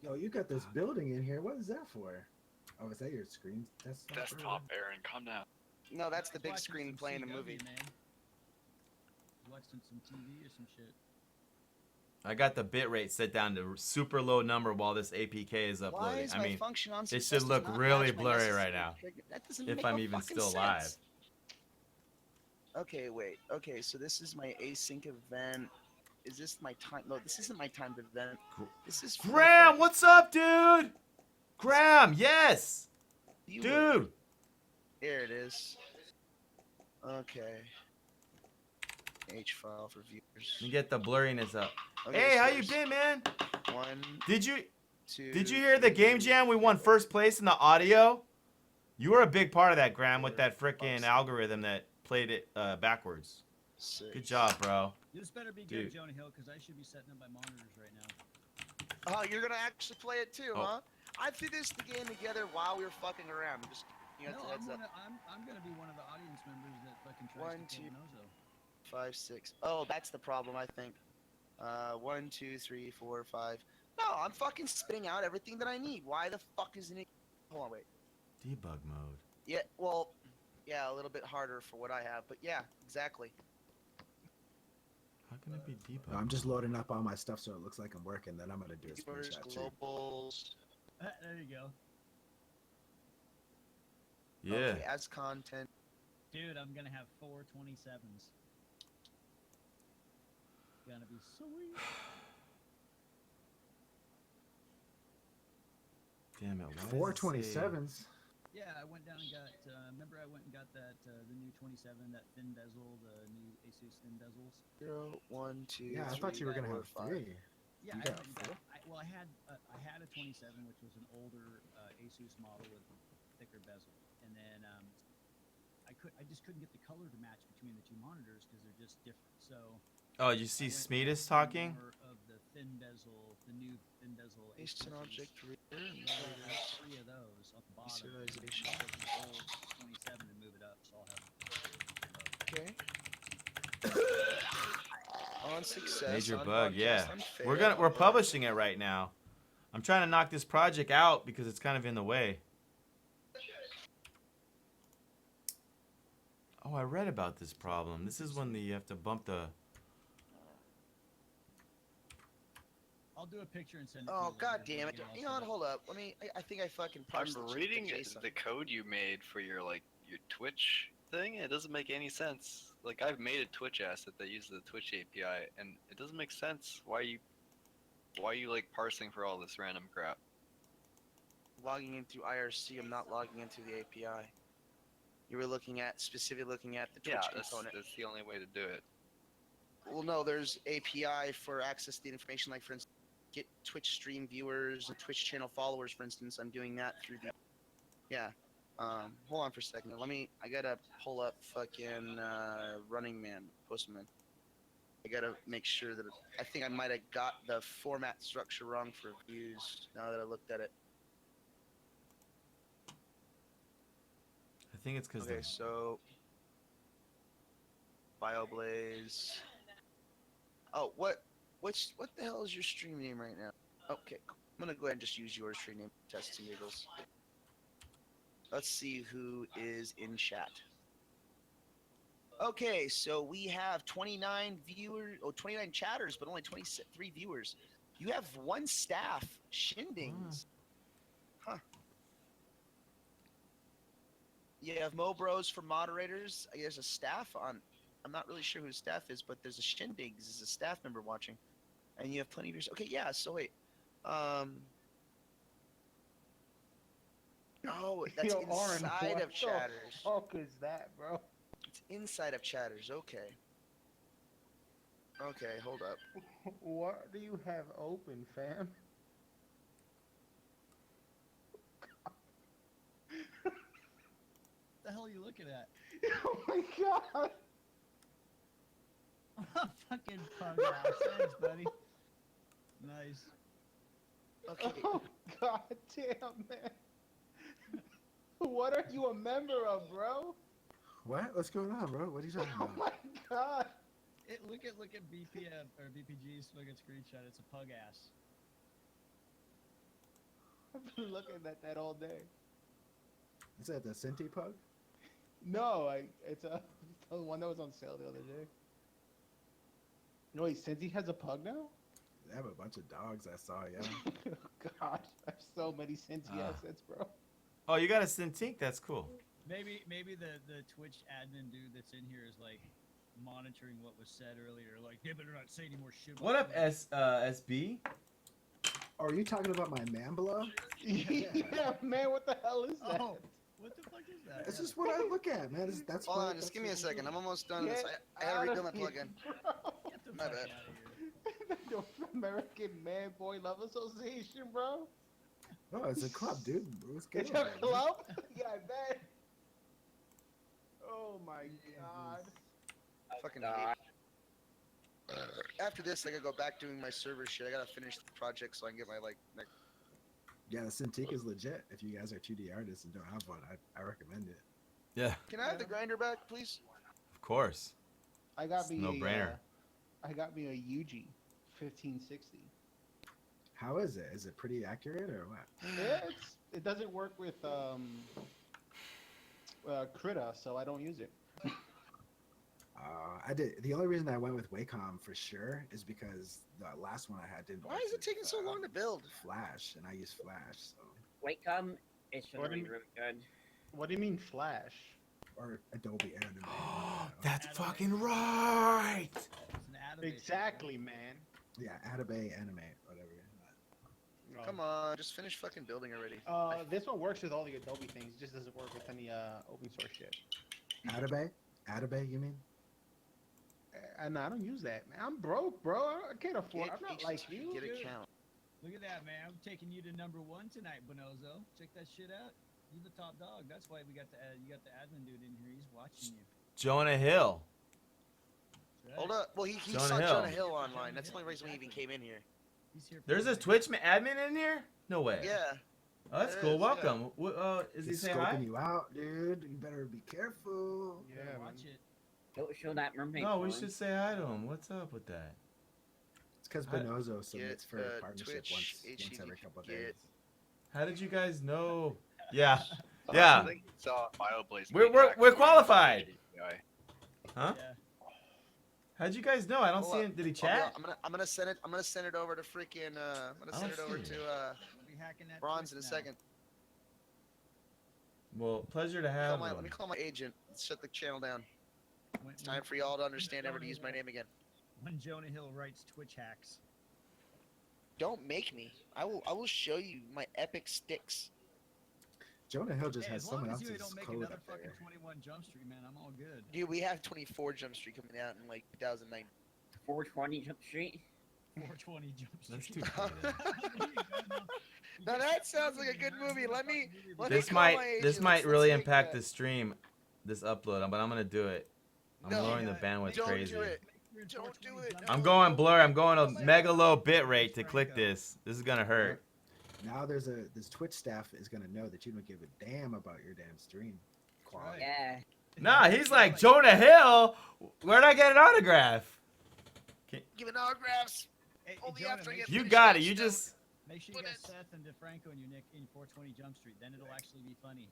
Yo, you got this building in here. What is that for? Oh, is that your screen? Desktop, Aaron, calm down. No, that's the big Watching screen some playing the CW, movie. Man. Watching some TV or some shit. I got the bitrate set down to super low number while this APK is Why uploading. is I my mean, function on it success should does look not really match my blurry necessary right now. trigger? That doesn't If make I'm no even fucking still sense. live. Okay, wait. Okay, so this is my async event. Is this my time? No, this isn't my timed event. This is for my Graham, fucking what's up, dude? Graham, yes, viewer. dude. Here it is. Okay. H file for viewers. Let me get the blurriness up. Okay, Hey, so how you there's been, man? 1, Did you 2. Did you hear the game jam? We won first place in the audio. You were a big part of that, Graham, with that freaking algorithm that played it backwards. 6. Good job, bro. This better be Dude. good, Jonah Hill, because I should be setting up my monitors right now. Oh, you're gonna actually play it too, Oh. huh? I threw this game together while we were fucking around. Just you know, No, heads up. I'm gonna be one of the audience members that fucking tries 1, to 2, kill Bonozo. 5, 6. Oh, that's the problem, I think. 1, 2, 3, 4, 5. No, I'm fucking spitting out everything that I need. Why the fuck isn't it? Hold on, wait. Debug mode. Yeah, well, yeah, a little bit harder for what I have, but yeah, exactly. How can it be debug? I'm just loading up all my stuff so it looks like I'm working. Then I'm gonna do a Viewers, screenshot too. globals. There you go. Yeah. Okay, as content. Dude, I'm gonna have 4 27s. Gonna be sweet. Damn it. Why 4 does it say- 27s. Yeah, I went down and got. Remember, I went and got that the new 27, that thin bezel, the new Asus thin bezels. 0, 1, 2, Yeah, I thought you were gonna have 3. Yeah, You I got went and got. Well, I had a 27, which was an older Asus model with thicker bezel, and then I just couldn't get the color to match between the two monitors because they're just different. So. Oh, you see Smeedus talking? More of the thin bezel, the new thin bezel. Paste an object reader. And so I have 3 of those on the bottom. Visualization. I'll take the old 27 and move it up, so I'll have. Okay. On success. Major on bug, podcast, yeah. on We're fail, we're on publishing it right now. I'm trying to knock this project out because it's kind of in the way. Oh, I read about this problem. This is when you have to bump the. I'll do a picture and send it to Oh you. god later, damn it! get all You know what? set up. Hold up. Let me. I think I fucking. I'm parsed the shit reading to JSON. the code you made for your your Twitch thing. It doesn't make any sense. Like I've made a Twitch asset that uses the Twitch API, and it doesn't make sense. Why are you like parsing for all this random crap? Logging in through IRC. I'm not logging into the API. You were specifically looking at the Twitch Yeah, component. that's the only way to do it. Well, no, there's API for access to the information. Like for instance, get Twitch stream viewers and Twitch channel followers. For instance, I'm doing that through the. Yeah. Hold on for a second. I gotta pull up fucking Running Man, Postman. I gotta make sure that I think I might have got the format structure wrong for views. Now that I looked at it. I think it's because Okay, so Bioblaze. Oh, what the hell is your stream name right now? Okay, cool. I'm gonna go ahead and just use your stream name for tests and giggles. Let's see who is in chat. Okay, so we have 29 viewers, 29 chatters, but only 23 viewers. You have one staff, Shindings. Huh. You have Mo Bros for moderators. I guess a staff on. I'm not really sure who his staff is, but there's a Shindings is a staff member watching, and you have plenty of yours. Okay, yeah. So wait, no, that's Yo, Auryn, inside what of chatters. the fuck is that, bro? It's inside of chatters. Okay. Okay, hold up. What do you have open, fam? What the hell are you looking at? Oh my god! Fucking pug ass. Thanks, buddy. Nice. Okay. Oh god damn, man. What are you a member of, bro? What? What's going on, bro? What are you talking Oh about? my god! Look at BPM or BPG's fucking screenshot. It's a pug ass. I've been looking at that all day. Is that the Cinti pug? No, it's the one that was on sale the other day. No, wait, Cinti has a pug now? They have a bunch of dogs I saw, yeah. God, there's so many Cinti assets, bro. Oh, you got a Cintiq? That's cool. Maybe the Twitch admin dude that's in here is like monitoring what was said earlier. Like they better not say any more shit. What up, SB? Oh, are you talking about my Mambla? Yeah, man, what the hell is that? Oh, what the fuck is that? That's just what I look at, man. That's Hold what, on, just give me a second. I'm almost done. Get I had to rebuild my out of plugin. Get the My fuck bad. out of here. The American Man Boy Love Association, bro. Oh, it's a club, dude. What's good? It's a club? Yeah, I bet. Oh my god. Fucking hate. After this, I gotta go back doing my server shit. I gotta finish the project so I can get my next. Yeah, the Cintiq is legit. If you guys are 2D artists and don't have one, I recommend it. Yeah, Can I have the grinder back, please? of course. I got It's me no-brainer. I got me a UG 1560. How is it? Is it pretty accurate or what? Yeah, it doesn't work with Krita, so I don't use it. I did. The only reason I went with Wacom for sure is because the last one I had didn't. Why work is it with, taking so long to build? Flash, and I use Flash, so Wacom is What do really, you- really good. What do you mean Flash? or Adobe Animate. That's fucking right. It's an animation. Exactly, man. Yeah, Adobe Animate, whatever. Come on, just finish fucking building already. This one works with all the Adobe things. It just doesn't work with any open source shit. Adobe, you mean? And I don't use that, man. I'm broke, bro. I can't afford. I'm not like you. Get dude. account. Look at that, man. I'm taking you to #1 tonight, Bonozo. Check that shit out. You're the top dog. That's why we got you got the admin dude in here. He's watching you. Jonah Hill. That's right. Hold up. Well, he Jonah saw Hill. Jonah Hill online. That's the only reason we even came in here. He's here. for There's a the- Twitch admin in here? No way. Yeah. Oh, that's There cool. is, Welcome. Is he He's saying scoping hi? you out, dude. You better be careful. Yeah, man. Watch it. Don't show that mermaid. No, we porn. should say hi to him. What's up with that? It's because I- Bonozo submits for a partnership Twitch, once every couple of get- days. How did you guys know? Yeah. Yeah. I think you saw Bioblaze. We're- being we're- hacked we're by qualified. API. Huh? Yeah. How'd you guys know? I don't Hold see up. him. Did he I'll be- chat? I'm gonna send it. I'm gonna send it over to freaking. I'm gonna I send it don't over see it. to We'll be hacking that Bronze Twitch in a now. second. Well, pleasure to have Let him. me call my agent. Let's shut the channel down. When, It's time for y'all to understand never to use my name again. when Jonah Hill writes Twitch hacks. Don't make me. I will show you my epic sticks. Jonah Hill just Hey, has as long someone as you else's don't make code another up fucking there. 21 Jump Street, man, I'm all good. Dude, we have 24 Jump Street coming out in like 2009. 420 Jump Street. 420 Jump That's Street. too Now that sounds like a good movie. Let me This call my might agent. Let's really make impact that. the stream, this upload, but I'm gonna do it. I'm No, lowering the bandwidth Don't crazy. do it. Don't do it. I'm going blur. I'm going a mega low bit rate to click this. This is gonna hurt. Now this Twitch staff is gonna know that you don't give a damn about your damn stream quality. Yeah. Nah, he's like Jonah Hill. Where'd I get an autograph? Giving autographs. Hey, Only Jonah, after I make get You finished got that it. You stuff. just. Make sure you got Seth and DeFranco in your nick in 420 Jump Street. Then it'll actually be funny.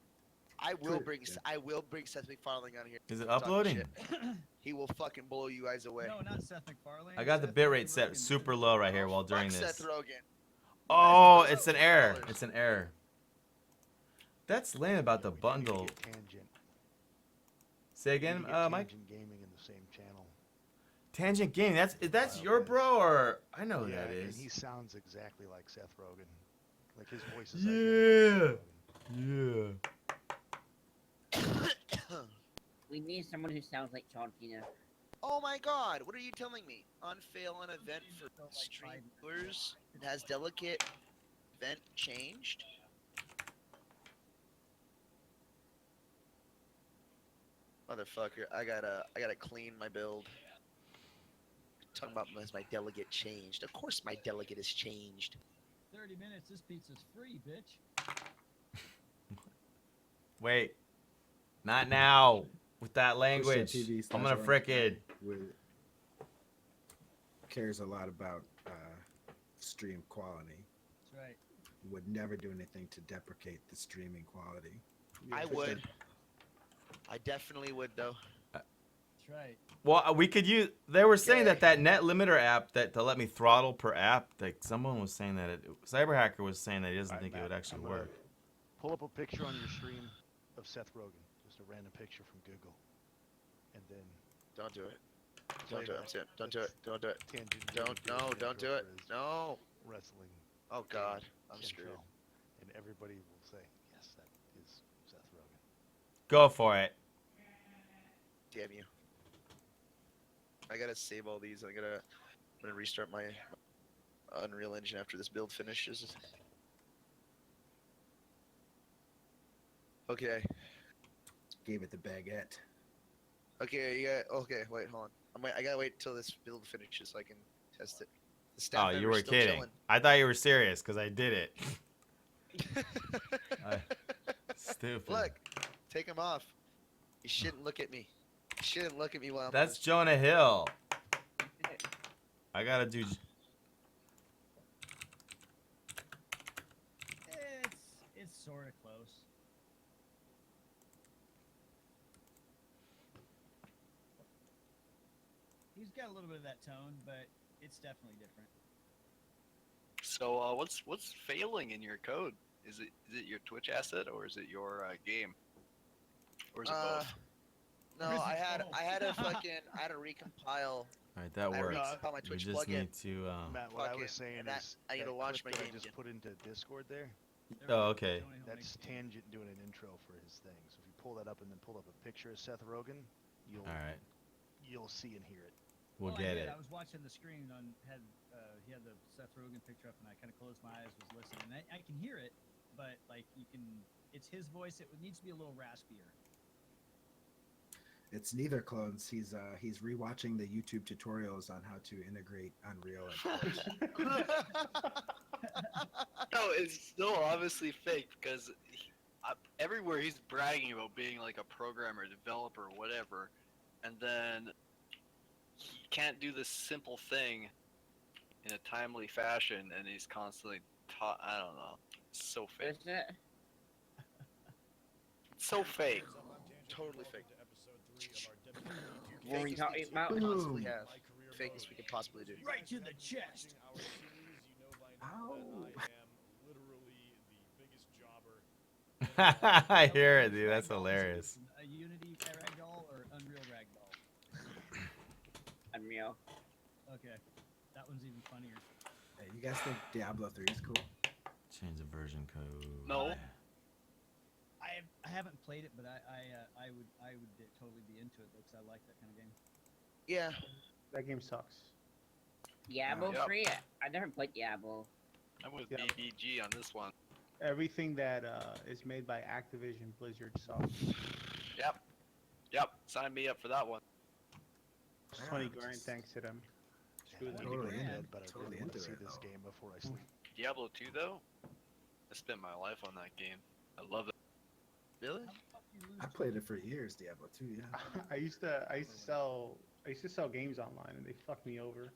I will bring Seth MacFarlane on here. Is it Talking uploading? shit. He will fucking blow you guys away. No, not Seth MacFarlane. I got the Seth bitrate Rogen. set super low right here while during Fuck this. Seth Rogen. Oh, it's an error. It's an error. That's lame about the bundle. Tangent. Say again, Mike. Tangent Gaming in the same channel. Tangent Gaming. That's your bro, or I know who that is. And he sounds exactly like Seth Rogen. Like his voice is Yeah. We need someone who sounds like John Cena. Oh my god, what are you telling me? Unfail an event for streamers has delicate event changed? Motherfucker, I gotta clean my build. Talking about has my delegate changed. Of course my delegate has changed. 30 minutes, this pizza's free, bitch. Wait. Not now. With that language. I'm gonna frickin'. Cares a lot about stream quality. That's right. Would never do anything to deprecate the streaming quality. I would. I definitely would though. That's right. Well, we could use. They were saying that net limiter app that to let me throttle per app. Like someone was saying that Cyberhacker was saying that he doesn't think it would actually work. Pull up a picture on your stream of Seth Rogen, just a random picture from Google, and then. Don't do it. Don't do it. Don't do it. Don't do it. Don't do it. No. Wrestling. Oh God, I'm intro, screwed. And everybody will say, yes, that is Seth Rogen. Go for it. Damn you. I gotta save all these. I'm gonna restart my Unreal Engine after this build finishes. Okay. Gave it the baguette. Okay, wait, hold on. I gotta wait till this build finishes so I can test it. The Oh, staff you member's were still kidding. chilling. I thought you were serious because I did it. Stupid. Look, take him off. You shouldn't look at me. You shouldn't look at me while I'm That's Jonah Hill. I gotta do. It's sort of close. He's got a little bit of that tone, but it's definitely different. So what's failing in your code? Is it your Twitch asset or is it your game? Or is it both? No, I had to recompile. All right, that works. recompile my We Twitch just plugin. need to. Matt, what I was saying is I need to that launch clip my that game I just again. put into Discord there. Oh, okay. That's Tangent doing an intro for his thing. So if you pull that up and then pull up a picture of Seth Rogen, All right. you'll see and hear it. We'll I get did. it. I was watching the screen he had the Seth Rogen picture up, and I kind of closed my eyes, was listening. And I can hear it, but like it's his voice. It needs to be a little raspier. It's neither clones. He's rewatching the YouTube tutorials on how to integrate Unreal and Twitch. No, it's still obviously fake because everywhere he's bragging about being like a programmer, developer, whatever, and then he can't do this simple thing in a timely fashion, and he's constantly taught. I don't know. It's so fake. Is it? It's so fake. Totally fake. What were you talking about? Constantly have. Fakest we could possibly do. Right to the chest. Ow. I hear it, dude. That's hilarious. A Unity ragdoll or Unreal ragdoll? Unreal. Okay, that one's even funnier. Hey, you guys think Diablo 3 is cool? Change the version code. No. I haven't played it, but I would totally be into it because I like that kind of game. Yeah. That game sucks. Diablo Yep. 3? I never played Diablo. I'm with Yeah. BBG on this one. Everything that is made by Activision Blizzard sucks. Yep. Sign me up for that one. It's 20 grand thanks to them. Screw I'm them. totally in dead, it. but I Totally really want to into see it, this though. game before I sleep. Diablo 2 though, I spent my life on that game. I love it. Really? I played it for years, Diablo 2, yeah. I used to sell games online and they fucked me over.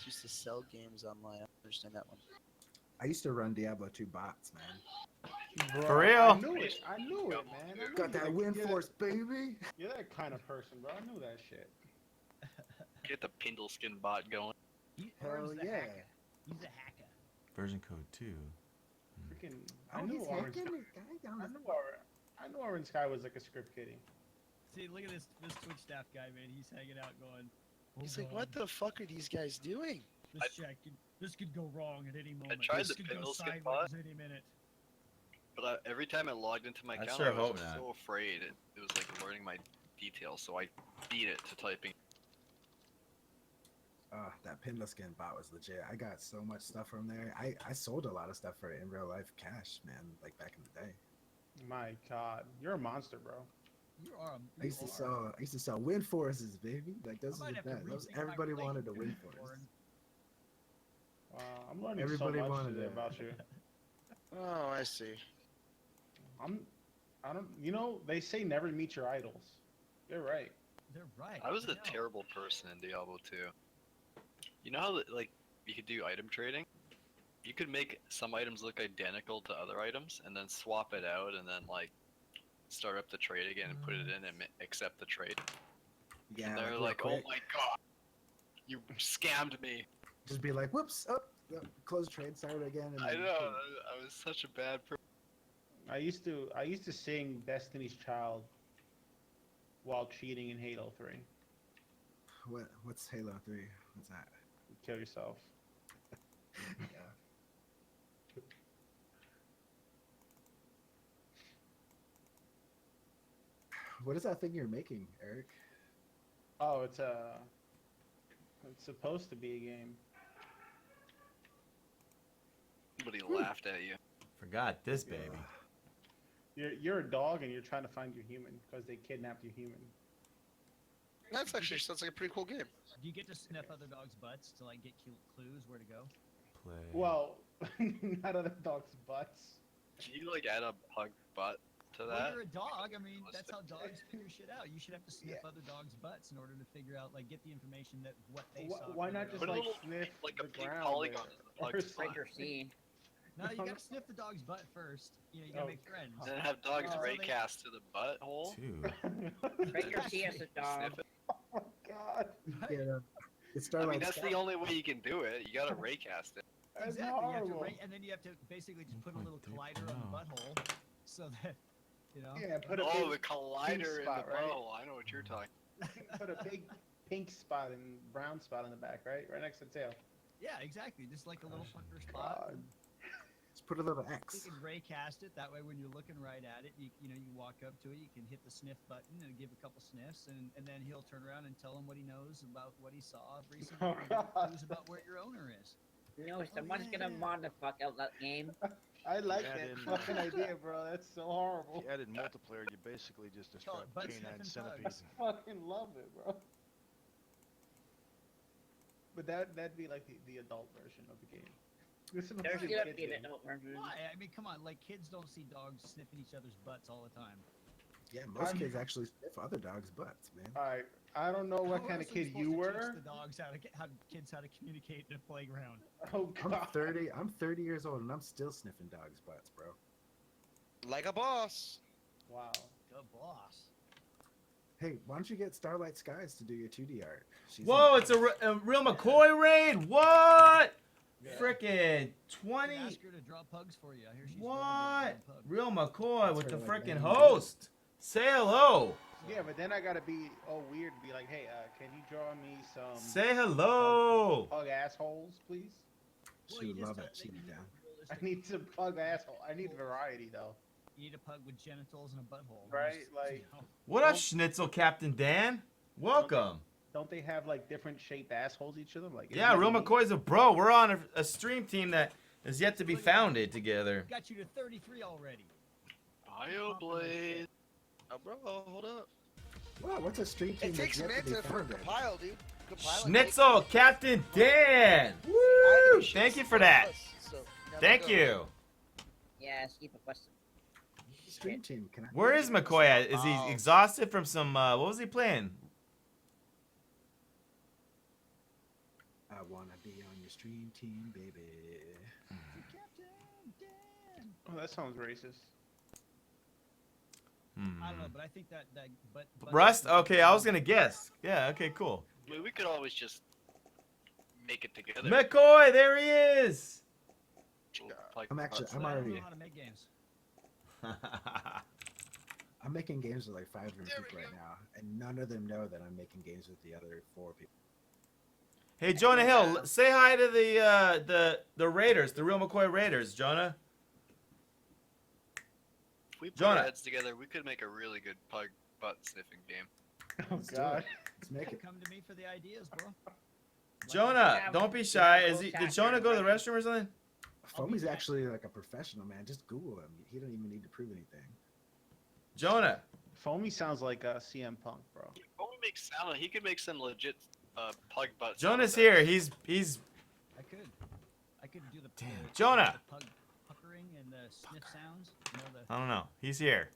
Used to sell games online. I don't understand that one. I used to run Diablo 2 bots, man. Bro, For real? I knew it, man. I knew Got that win you're force, baby. You're that kind of person, bro. I knew that shit. Get the Pindle skin bot going. Hell yeah. He's a hacker. Version code 2. Freaking, Oh, I knew he's Auryn hacking Sky. this guy down I knew Auryn Sky was like a script kiddie. See, look at this Twitch staff guy, man. He's hanging out going. He's like, what the fuck are these guys doing? This could go wrong at any moment. tried this the could go Pindle skin sideways bot. any minute. But every time I logged into my I account, sure I was hope just not. so afraid. It was like learning my details, so I beat it to typing. That Pinless skin bot was legit. I got so much stuff from there. I sold a lot of stuff for it in real life cash, man, like back in the day. My God, you're a monster, bro. You are. I used to sell win forces, baby. Like those are the best. Those, everybody wanted a win force. I'm learning Everybody so much wanted today it. about you. Oh, I see. I don't. You know, they say never meet your idols. They're right. They're right. I was a know. terrible person in Diablo 2. You know how like you could do item trading? You could make some items look identical to other items, and then swap it out, and then like start up the trade again and put it in and accept the trade. Yeah, And they're real like, "Oh quick. my god, you scammed me!" Just be like, whoops, up, close trade, start again. And I then know. I was such a bad person. I used to sing Destiny's Child while cheating in Halo 3. What's Halo 3? What's that? Kill yourself. Yeah. What is that thing you're making, Eric? Oh, it's supposed to be a game. Somebody laughed at you. Forgot this baby. You're a dog and you're trying to find your human because they kidnapped your human. That's actually sounds like a pretty cool game. Do you get to sniff other dogs' butts to like get clues where to go? Play. Well, not other dogs' butts. Can you like add a pug butt to Well, that? you're a dog. I mean, that's how dogs figure shit out. You should have to sniff other dogs' butts in order to figure out, like, get the information that what they saw. Why from not their just own- like sniff like a the big ground polygon there? in the pug's Or butt. Break your scene. No, you gotta sniff the dog's butt first. You know, you gotta make friends. And then have dogs So they- raycast to the butthole. Break your C as a dog. Sniff it. Oh God. Yeah. It's I Starlight mean, that's Sky. the only way you can do it. You gotta raycast it. That's Exactly. You have to horrible. rate, and then you have to basically just put a little collider on the butthole, so that you know. Yeah, put a Oh, big the collider in spot, the right? butthole. I know what you're talking. put a big pink spot and brown spot in the back, right next to the tail. Yeah, exactly. Just like a little fucker spot. God. Just put a little You X. can raycast it. That way, when you're looking right at it, you walk up to it. You can hit the sniff button and give a couple sniffs, and then he'll turn around and tell him what he knows about what he saw recently. Oh, and give God. clues about where your owner is. You know, someone's gonna mod the fuck out that game. I like Yeah, that then- fucking idea, bro. That's so horrible. If you added multiplayer, you basically just Call described it butt canine sniffing centipede. dogs. I fucking love it, bro. But that'd be like the adult version of the game. This is There's a gonna kid be game. an adult version. Why? I mean, come on. Like, kids don't see dogs sniffing each other's butts all the time. Yeah, most I'm- kids actually sniff other dogs' butts, man. Alright, I don't know what How kind of else are we kid supposed you to were. teach the dogs kids how to communicate in a playground. Oh I'm God. 30. I'm 30 years old and I'm still sniffing dogs' butts, bro. Like a boss. Wow. Good boss. Hey, why don't you get Starlight Skies to do your 2D art? She's Whoa, in- it's a real McCoy raid. What? Yeah. Frickin' You 20. can ask her to draw pugs for you. I hear she's What? really good at drawing pugs. Real McCoy That's with the her, like, frickin' main host. Say hello. Yeah, but then I gotta be all weird and be like, hey, can you draw me some Say hello. pug assholes, please? She would love it. She'd be down. I need some pug asshole. I need variety though. You need a pug with genitals and a butthole. Right, Just, like- you know. What up, Schnitzel Captain Dan? Welcome. Don't they have like different shaped assholes each of them? Like Yeah, Real McCoy's a bro. We're on a stream team that is yet to be founded together. Got you to 33 already. Bioblaze. Oh, bro, hold up. What? What's a stream team? It takes a minute for compile, dude. Compiling Schnitzel, Captain Dan. Woo! Thank you for that. Thank you. Yeah, skip a question. Stream team. Can I? Where is McCoy at? Is he exhausted from some? What was he playing? I wanna be on your stream team, baby. Oh, that sounds racist. I don't know, but I think that but Rust? Okay, I was gonna guess. Yeah. Okay. Cool. I mean, we could always just make it together. McCoy, there he is. I'm I already. don't know how to make games. I'm making games with like 5 different people right now, and none of them know that I'm making games with the other 4 people. Hey, Jonah Hill, say hi to the Raiders, the real McCoy Raiders, Jonah. If we put Jonah. our heads together, we could make a really good pug butt sniffing game. Oh God. Let's make it. Come to me for the ideas, bro. Jonah, don't be shy. Did Jonah go to the restroom or something? Foamy's actually like a professional, man. Just Google him. He don't even need to prove anything. Jonah. Foamy sounds like CM Punk, bro. Foamy makes sound. He could make some legit pug butt. Jonah's sound here. effects. He's. I could do the Jonah. the pug puckering and the sniff sounds. You know, I don't know. He's here.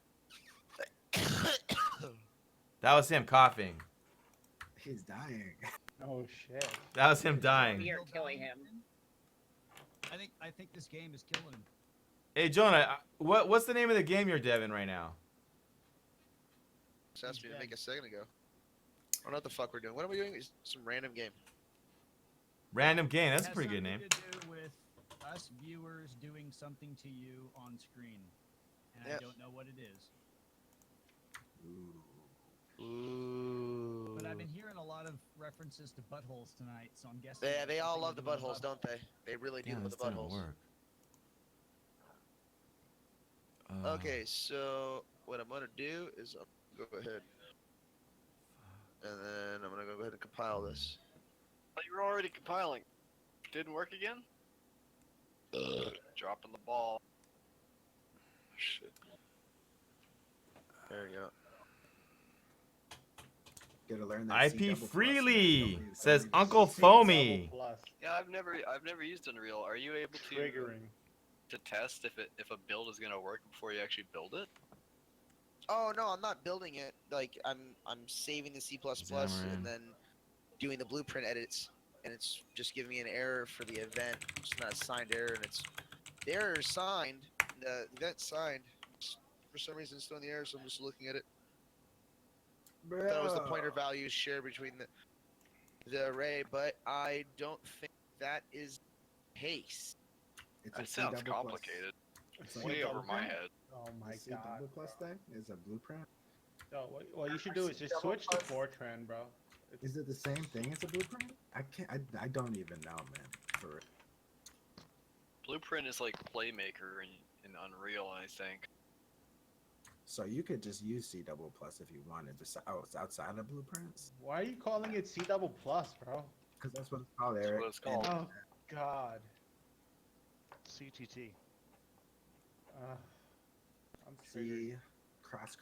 That was him coughing. He's dying. Oh shit. That was him dying. We are killing him. I think this game is killing him. Hey, Jonah, what's the name of the game you're deving right now? Just asked me to make a second ago. I don't know what the fuck we're doing. What are we doing? It's some random game. Random game. That's a It has pretty good name. something to do with us viewers doing something to you on screen, and I don't know what it is. Ooh. But I've been hearing a lot of references to buttholes tonight, so I'm guessing. Yeah, they all love the something to do buttholes, with don't they? They really do Yeah, love the this didn't buttholes. work. Okay, so what I'm gonna do is go ahead, and then I'm gonna go ahead and compile this. But you were already compiling. Didn't work again? Dropping the ball. Shit. There you go. Gotta learn that C IP double plus, freely man. says Uncle Foamy. Yeah, I've never used Unreal. Are you able to test if a build is gonna work before you actually build it? Oh no, I'm not building it. Like I'm saving the C++ and then doing the blueprint edits, and it's just giving me an error for the event. It's not a signed error, and the error is signed. The event's signed. For some reason, it's still in the error, so I'm just looking at it. I thought it was the pointer values shared between the array, but I don't think that is the case. It's That a C sounds double plus. complicated. It's Way over my head. Oh my The C God. double plus thing is a blueprint. No, what you should do is just switch to Fortran, bro. Is it the same thing as a blueprint? I can't. I don't even know, man. For real. Blueprint is like Playmaker in Unreal, I think. So you could just use C double plus if you wanted. It's outside of blueprints. Why are you calling it C double plus, bro? Because that's what it's called, That's Eric. what it's called. Oh God. CTT. I'm C cross.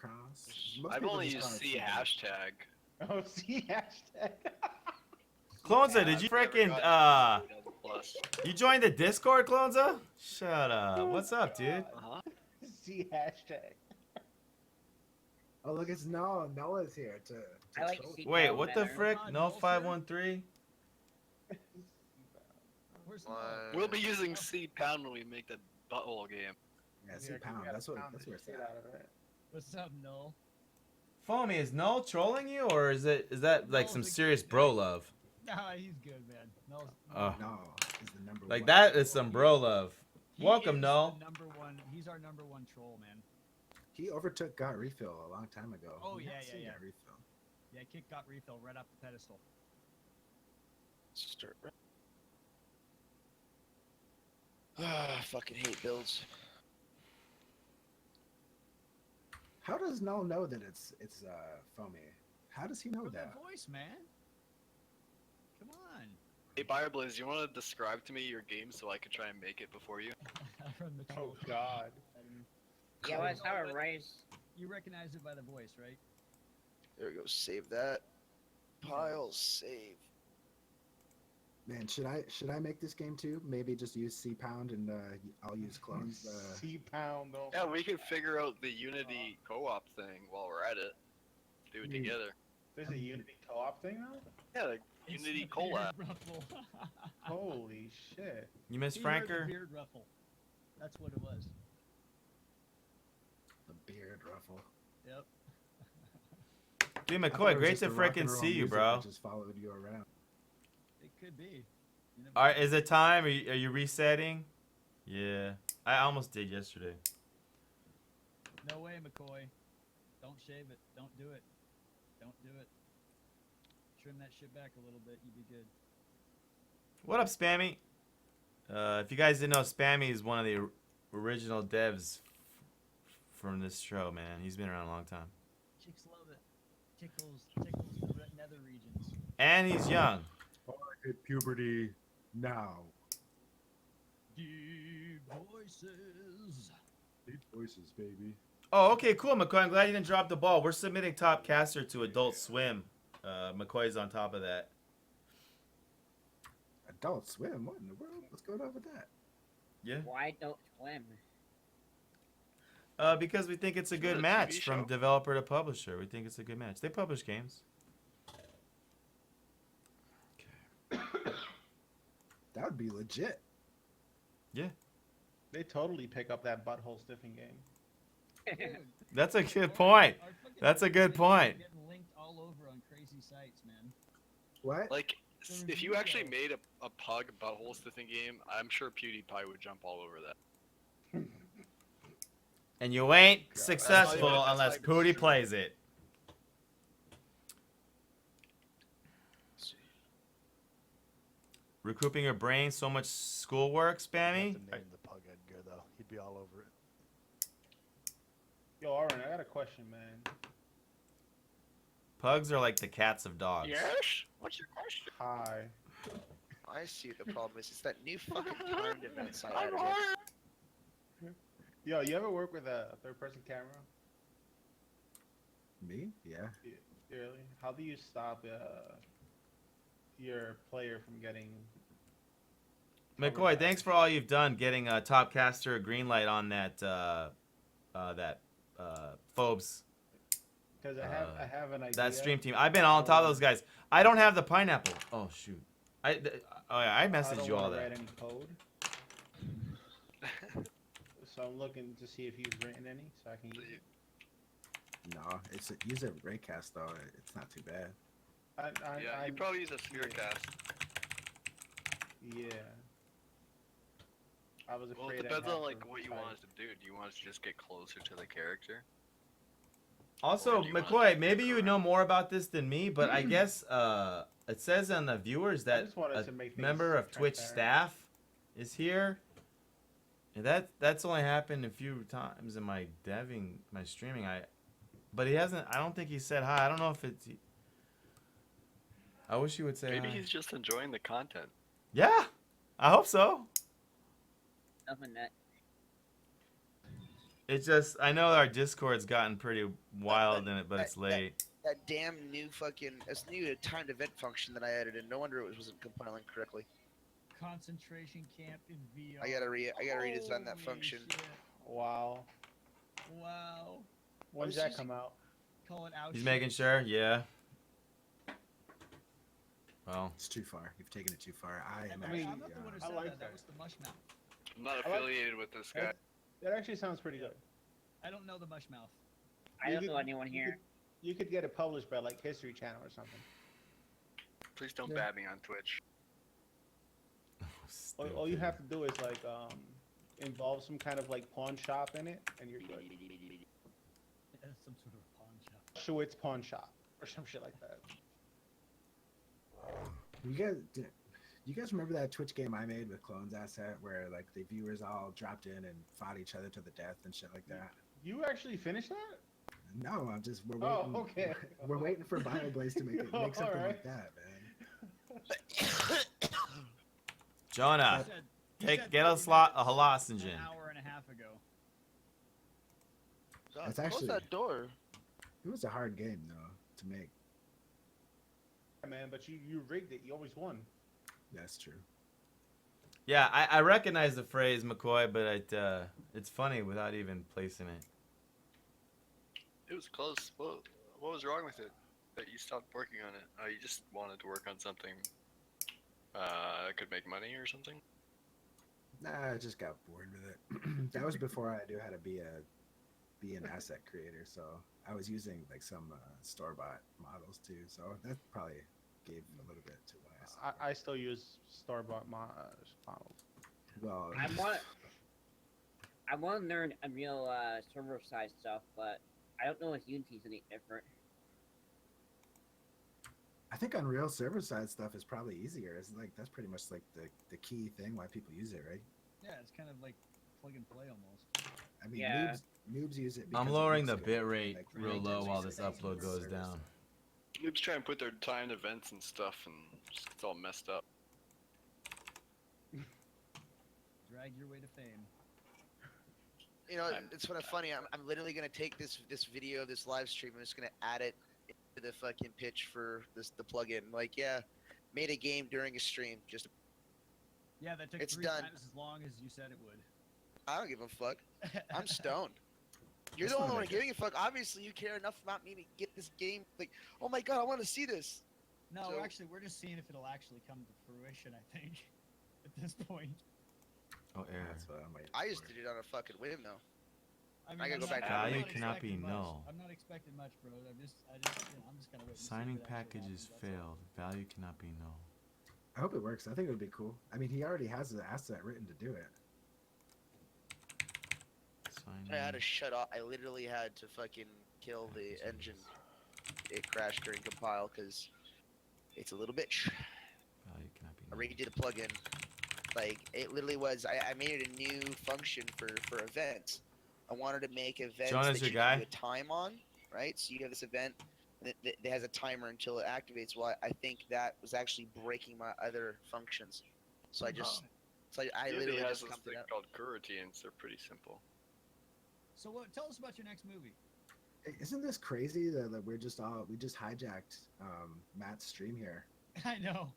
Most I've people only just used call it C double. hashtag. Oh, C hashtag. Clonza, did you I've never freaking gotten C double plus. you joined the Discord, Clonza? Shut up. What's up, dude? Uh-huh. C hashtag. Oh look, it's Noah. Noah's here to I like troll. C Wait, double what the better. frick? No 513. Where's We'll be using C pound when we make the butthole game. Yeah, C pound. That's where it's at. What's up, Null? Foamy, is Null trolling you, or is that like some Null's a serious good bro guy. love? Nah, he's good, man. Null's, Oh, No, he's the number like one. that is some bro love. he Welcome, is Null. the number one. He's our number one troll, man. He overtook Got Refill a long time ago. Oh, We yeah, haven't yeah, seen yeah. Got Refill. Yeah, kick got refill right off the pedestal. Start. Ah, fucking hate builds. How does Null know that it's Foamy? How does he know From that? the voice, man. Come on. Hey, Bioblaze, you want to describe to me your game so I can try and make it before you? From the Oh troll. God. Yeah, well, it's how it raised. You recognize it by the voice, right? There we go. Save that. Pile save. Man, should I make this game too? Maybe just use C pound and I'll use clones. C pound though. Yeah, we can figure out the Unity co-op thing while we're at it. Do it together. There's a Unity co-op thing now? Yeah, like Unity collab. Holy shit. You miss He heard the Franker? beard ruffle. That's what it was. The beard ruffle. Yep. Dude, I thought McCoy, it was great just to the rock frickin' and roll see you, music bro. that just followed you around. It could be. You never All right, is it time? Are you resetting? Yeah, I almost did yesterday. No way, McCoy. Don't shave it. Don't do it. Don't do it. Trim that shit back a little bit. You'd be good. What up, Spammy? If you guys didn't know, Spammy is one of the original devs from this show, man. He's been around a long time. Chicks love it. Tickles the nether regions. And he's young. Oh, I hit puberty now. Deep voices. Deep voices, baby. Oh, okay, cool, McCoy. I'm glad you didn't drop the ball. We're submitting Top Caster to Adult Swim. McCoy's on top of that. Adult Swim? What in the world? What's going on with that? Yeah. Why don't swim? Because we think it's a good it a match TV from show? developer to publisher. We think it's a good match. They publish games. That would be legit. Yeah. They totally pick up that butthole stiffing game. Dude, That's a good point. our fucking That's a good videos are point. Getting linked all over on crazy sites, man. What? Like, The if you actually review. made a pug butthole sniffing game, I'm sure PewDiePie would jump all over that. And you ain't That's successful not even- unless that's not even Pooty plays it. Recouping your brain, so much schoolwork, You Spammy. have to name the pug Edgar though. He'd be all over it. Yo, Auryn, I got a question, man. Pugs are like the cats of dogs. Yes? What's your question? Hi. I see what the problem is. It's that new fucking timed events I added. Yo, you ever work with a third-person camera? Me? Yeah. Really? How do you stop your player from getting? McCoy, thanks for all you've done getting Top Caster a green light on that Phobes. Because I have an idea. That stream team. I've been on top of those guys. I don't have the pineapple. Oh shoot. I messaged you all that. I that. don't want to write any code. So I'm looking to see if you've written any, so I can use it. No, use a raycast though. It's not too bad. Yeah, you probably use a sphere cast. Yeah. I was Well, afraid. it depends on like what you want us to do. Do you want us to just get closer to the character? Also, Or do you want McCoy, maybe you would know more about this than me, but I guess it says on the viewers I that just wanted a to make member things of Twitch transparent. staff is here. And that's only happened a few times in my streaming. But he hasn't. I don't think he said hi. I don't know if it's. I wish he would say Maybe hi. he's just enjoying the content. Yeah, I hope so. Nothing that. It's just I know our Discord's gotten pretty wild in it, but it's late. That damn new fucking it's new timed event function that I added in. No wonder it wasn't compiling correctly. Concentration camp in VR. I gotta redesign that Holy function. shit. Wow. Wow. When's was that using- come out? Call it out. He's making sure. Yeah. Well, It's too far. You've taken it too far. I am. I mean, I'm not the one who I said like that. That that. was the mush mouth. I'm not like- affiliated with this guy. That actually sounds pretty good. I don't know the mush mouth. I You don't could- know anyone you here. You could get it published by like History Channel or something. Please don't Yeah. bat me on Twitch. All you have to do is like involve some kind of like pawn shop in it, and you're good. Some sort of pawn shop. Schwitz pawn shop or some shit like that. You guys remember that Twitch game I made with Clones Asset where like the viewers all dropped in and fought each other to the death and shit like that? You actually finished that? No, we're waiting. Oh, okay. We're waiting for Bioblaze to make something like that, man. Jonah, You said get a 30 slot a minutes hallucinogen. An hour and a half ago. That's Close actually- that door. It was a hard game though to make. Yeah, man, but you rigged it. You always won. That's true. Yeah, I recognize the phrase McCoy, but it's funny without even placing it. It was close. What was wrong with it? That you stopped working on it? Oh, you just wanted to work on something that could make money or something? Nah, I just got bored with it. That was before I knew how to be an asset creator, so I was using like some store-bought models too. So that probably gave a little bit to what I said. I still use store-bought models. Well, I want to learn Unreal server side stuff, but I don't know if Unity's any different. I think Unreal server side stuff is probably easier. It's like that's pretty much like the key thing why people use it, right? Yeah, it's kind of like plug and play almost. I mean, Yeah. noobs use it. I'm because it lowering looks the good, bit rate like, real right, low just while use this it upload as goes server down. side. Noobs try and put their timed events and stuff, and just gets all messed up. Drag your way to fame. You know, it's kind of funny. I'm literally gonna take this video of this live stream. I'm just gonna add it to the fucking pitch for the plugin. Like, yeah, made a game during a stream. Just Yeah, that took It's 3 done. times as long as you said it would. I don't give a fuck. I'm stoned. You're That's the only not one a giving a fuck. Obviously, you care enough about me to get this game. Like, oh my god, I want to see this. No, So- actually, we're just seeing if it'll actually come to fruition, I think, at this point. Oh, error. That's what I'm waiting I just for. did it on a fucking whim, though. I gotta I'm go not- back to I'm Value not cannot be expecting much. null. I'm not expecting much, bro. I'm just gonna wait. And Signing see if it actually packages happens, that's all. failed. Value cannot be null. I hope it works. I think it would be cool. I mean, he already has the asset written to do it. I had to shut off. I literally had to fucking kill the engine. It crashed during compile because it's a little bitch. Value cannot be I null. redid the plugin. Like, it literally was. I made it a new function for events. I wanted to make events Jonah's that your you guy? can do a time on, right? So you have this event that has a timer until it activates. Well, I think that was actually breaking my other functions. So I just, I Unity literally has just this cumped thing it up. called coroutines. They're pretty simple. So tell us about your next movie. Hey, isn't this crazy that we just hijacked Matt's stream here? I know.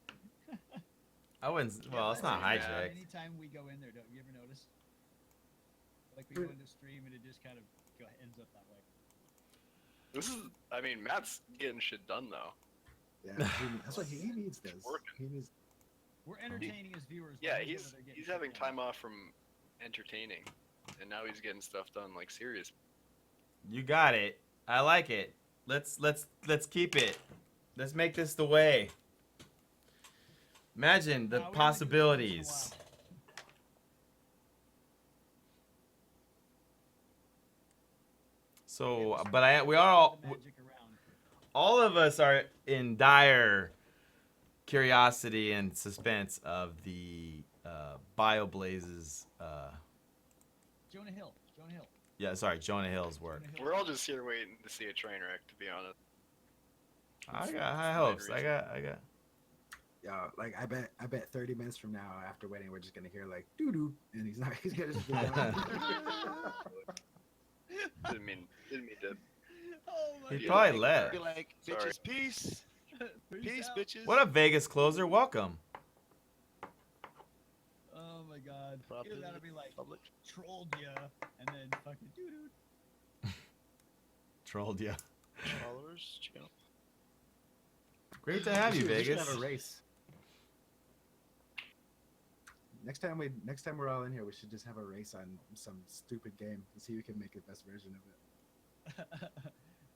I wouldn't. Well, it's not That's hijacked. Anytime we go in there, don't you ever notice? Like we go into stream and it just kind of ends up that way. This is, I mean, Matt's getting shit done though. Yeah, that's what he needs. This. He needs. We're entertaining his viewers. Yeah, but he's they're getting he's shit having done. time off from entertaining, and now he's getting stuff done like serious. You got it. I like it. Let's keep it. Let's make this the way. Imagine the we haven't do this possibilities. once in a So, but we are all, The magic around. all of us are in dire curiosity and suspense of the Bioblazes. Jonah Hill. Jonah Hill. Yeah, sorry, Jonah Hill's work. Jonah Hill. We're all just here waiting to see a train wreck, to be honest. I got high hopes. I got. Yeah, like I bet 30 minutes from now, after waiting, we're just gonna hear like doo doo, and he's gonna just be like, Didn't mean to. Oh my He Yeah, probably like, left. Be like, Sorry. bitches, peace. Peace, out. bitches. What up, Vegas closer? Welcome. Oh my god. Probably Either that'll be like public. trolled ya and then fucking doo doo. Trolled ya. Followers, channel. Great to have you, we should Vegas. have a race. Next time we're all in here, we should just have a race on some stupid game and see who can make the best version of it.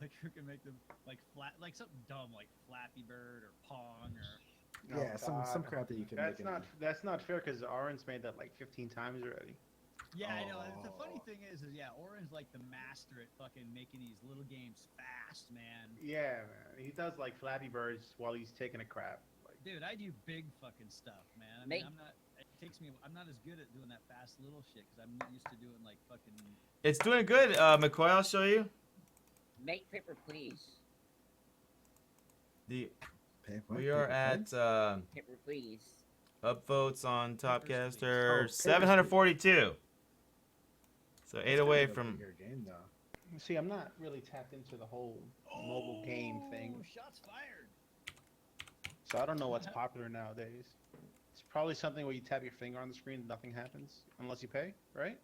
Like who can make them like flat, like something dumb like Flappy Bird or Pong or. Yeah, some crap that you can That's make. in- that's not fair because Auryn's made that like 15 times already. Yeah, I know. The funny thing is yeah, Auryn's like the master at fucking making these little games fast, man. Yeah, man. He does like Flappy Birds while he's taking a crap. Like, Dude, I do big fucking stuff, man. I mean, I'm not. It takes me. I'm not as good at doing that fast little shit because I'm used to doing like fucking. It's doing good, McCoy. I'll show you. Make paper, please. We are at Paper, please. upvotes on Oh, Topcaster Papers, 742. So 8 away That's from. a bigger game though. See, I'm not really tapped into the whole mobile game thing, Oh, shots fired. so I don't know what's popular nowadays. It's probably something where you tap your finger on the screen and nothing happens unless you pay, right?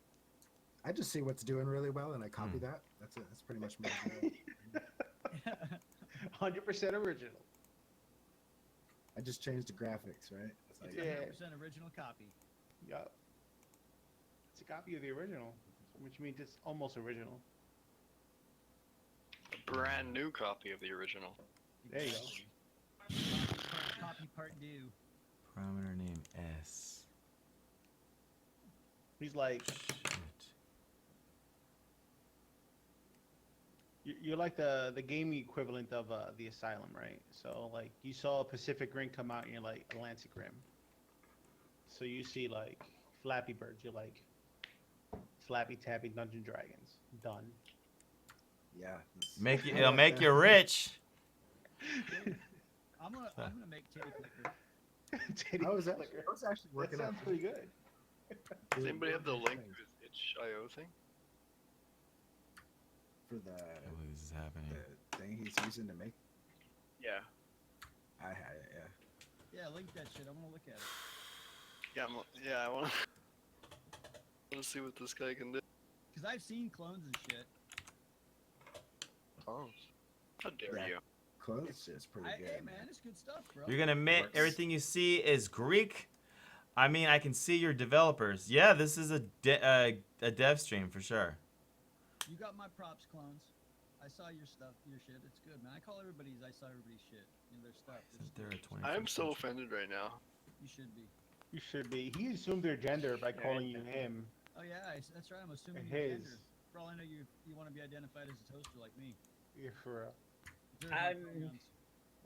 I just see what's doing really well and I copy that. That's it. That's pretty much my goal. 100% original. I just changed the graphics, right? It's like, Yeah. 100% original copy. Yup. It's a copy of the original, which means it's almost original. A brand new copy of the original. There you go. Copy part due. Parameter name S. He's like, you're like the gaming equivalent of the Asylum, right? So like you saw Pacific Rim come out and you're like Atlantic Rim. So you see like Flappy Bird, you're like Flappy Tappy Dungeon Dragons. Done. yeah. It'll make you rich. I'm gonna make Titty Flicker. Titty How is that? Flicker. That was actually That working out. sounds pretty good. Does anybody have the link to his itch.io thing? For the What is happening? the thing he's using to make. Yeah. I had it. Yeah. Yeah, link that shit. I wanna look at it. Yeah, I want to see what this guy can do. Cause I've seen clones and shit. Oh. How dare Yeah. you? Clothes is pretty good. Hey man, it's good stuff, bro. You're gonna admit Works. everything you see is Greek? I mean, I can see your developers. Yeah, this is a dev stream for sure. You got my props, clones. I saw your stuff, your shit. It's good, man. I call everybody's. I saw everybody's shit. You know, their stuff. Isn't there a 20? I am so offended right now. You should be. You should be. He assumed their gender by calling you him. Oh yeah, that's right. I'm assuming His. your gender. For all I know, you want to be identified as a toaster like me. Yeah, for real. There's no pronouns.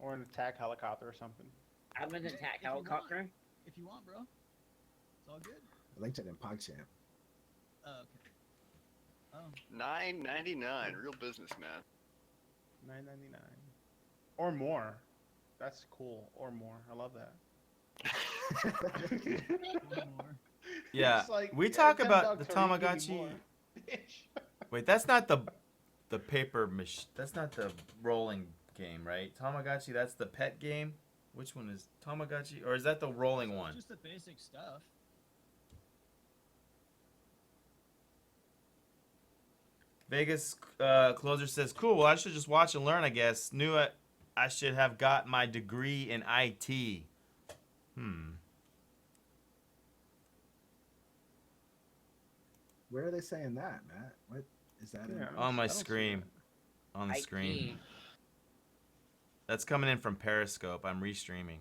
Or an attack helicopter or something. I'm an If attack you want. helicopter. If you want, bro. It's all good. I linked it in PogChamp. Oh, okay. Oh. $9.99, real business, man. $9.99. Or more. That's cool. Or more. I love that. One more. Yeah, It's like, we yeah, talk $10 about the or you give me Tamagotchi. more. Wait, that's not the paper mach. That's not the rolling game, right? Tamagotchi, that's the pet game. Which one is Tamagotchi, or is that the rolling one? Just the basic stuff. Vegas closer says, "Cool. Well, I should just watch and learn. I guess. Knew it. I should have got my degree in IT." Where are they saying that, Matt? What is that? Yeah. On my I don't see screen. On the IT. screen. That's coming in from Periscope. I'm restreaming.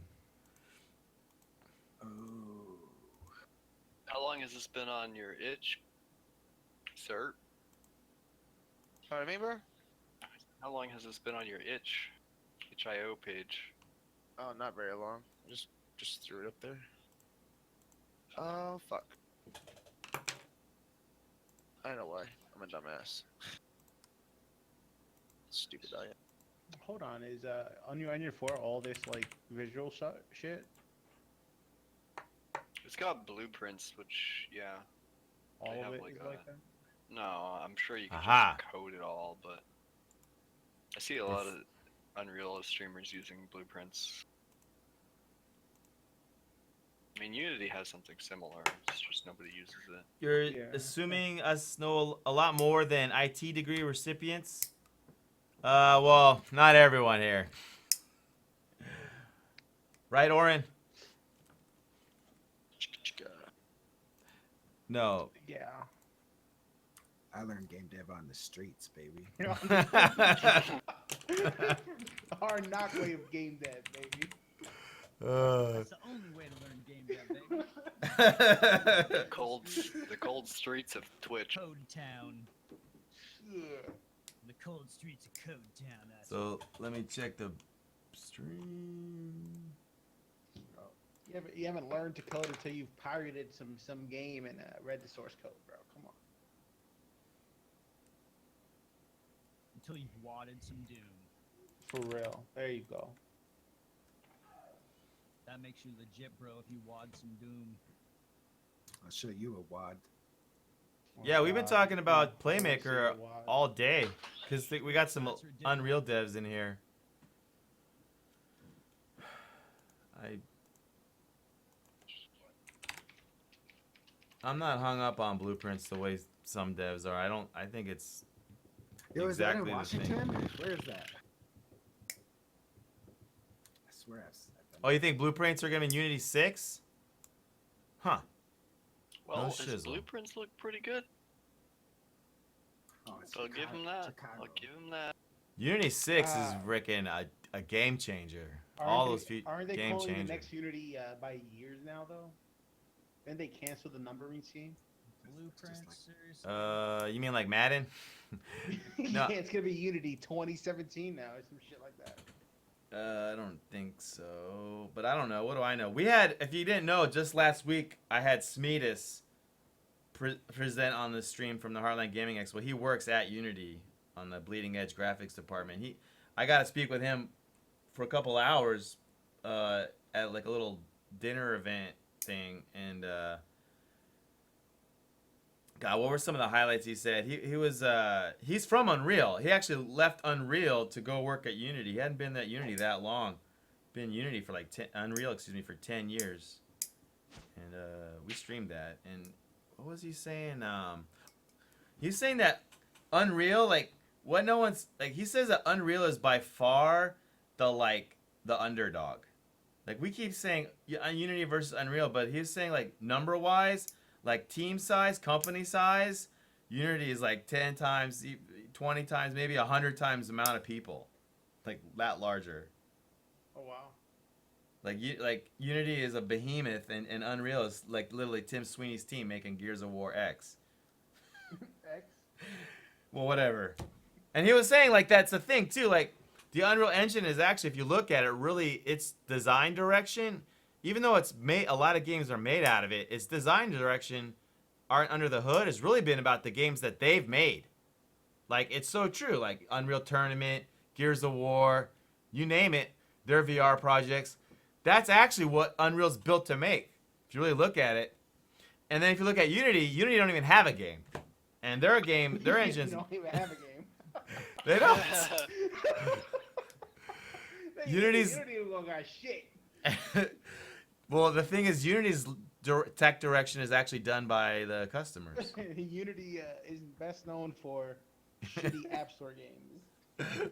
Oh. How long has this been on your itch, sir? Pardon me, bro? How long has this been on your itch.io page? Oh, not very long. Just threw it up there. Oh fuck. I know why. I'm a dumbass. Stupid I am. Hold on, is on your Onion 4 all this like visual shit? It's got blueprints, which, yeah. All They of have, it like, is a- like that? No, I'm sure you can Aha. just code it all, but I see a lot of Unreal streamers using blueprints. I mean, Unity has something similar, it's just nobody uses it. You're Yeah. assuming us know a lot more than IT degree recipients? Well, not everyone here. Right, Auryn? No. Yeah. I learned game dev on the streets, baby. Hard knock way of game dev, baby. That's the only way to learn game dev, baby. The cold streets of Twitch. Code Town. The cold streets of Code Town. That's So let me check the stream. You haven't learned to code until you've pirated some game and read the source code, bro. Come on. until you've wadded some doom. For real. There you go. That makes you legit, bro, if you wad some doom. I'll show you a wad. Yeah, we've been God. talking about Yeah, Playmaker why. all day because we got some Unreal devs in here. I'm not hung up on blueprints the way some devs are. I think it's Yo, exactly is that the in thing. Washington? Where is that? I swear I've said that. Oh, you think blueprints are gonna be in Unity 6? Huh. Well, No his shizzle. blueprints look pretty good. Oh, it's So I'll give him that. Chicago. I'll give him that. Unity 6 is freaking a game changer. Aren't All they- those Aren't they game calling changer. the next Unity by years now, though? Then they cancel the numbering scheme. Blueprints, seriously. You mean like Madden? No. Yeah, it's gonna be Unity 2017 now, or some shit like that. I don't think so, but I don't know. What do I know? We had, if you didn't know, just last week I had Smeedus present on the stream from the Heartland Gaming Expo. He works at Unity on the Bleeding Edge graphics department. I got to speak with him for a couple hours at like a little dinner event thing, and God, what were some of the highlights he said? He's from Unreal. He actually left Unreal to go work at Unity. He hadn't been at Unity that long. Been Unity for like Unreal, for 10 years. And we streamed that. And what was he saying? He's saying that Unreal, like what no one's like. He says that Unreal is by far the underdog. Like we keep saying Unity versus Unreal, but he's saying like number wise. Like team size, company size, Unity is like 10 times, 20 times, maybe 100 times the amount of people, like that larger. Oh wow! Like Unity is a behemoth, and Unreal is like literally Tim Sweeney's team making Gears of War X. X. Well, whatever. And he was saying like that's the thing too. Like the Unreal Engine is actually, if you look at it, really its design direction. Even though it's made, a lot of games are made out of it, its design direction aren't under the hood has really been about the games that they've made. Like, it's so true. Like, Unreal Tournament, Gears of War, you name it, their VR projects. That's actually what Unreal's built to make, if you really look at it. And then if you look at Unity, Unity don't even have a game. And their game, their engines... They don't even have a game. They don't. Unity don't got shit. Well, the thing is, Unity's tech direction is actually done by the customers. Unity is best known for shitty App Store games.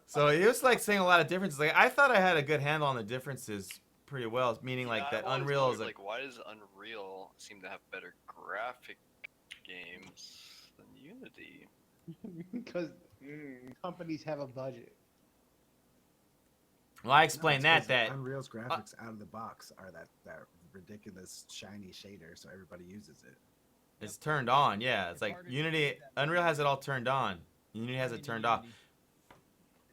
So he was like saying a lot of differences. Like I thought I had a good handle on the differences pretty well, meaning like that Unreal is like why does Unreal seem to have better graphic games than Unity? Because companies have a budget. Well, I explained No, it's that Unreal's graphics out of the box are that ridiculous shiny shader, so everybody uses it. it's turned on. Yeah, it's like Unity. Unreal has it all turned on. Unity has it turned off.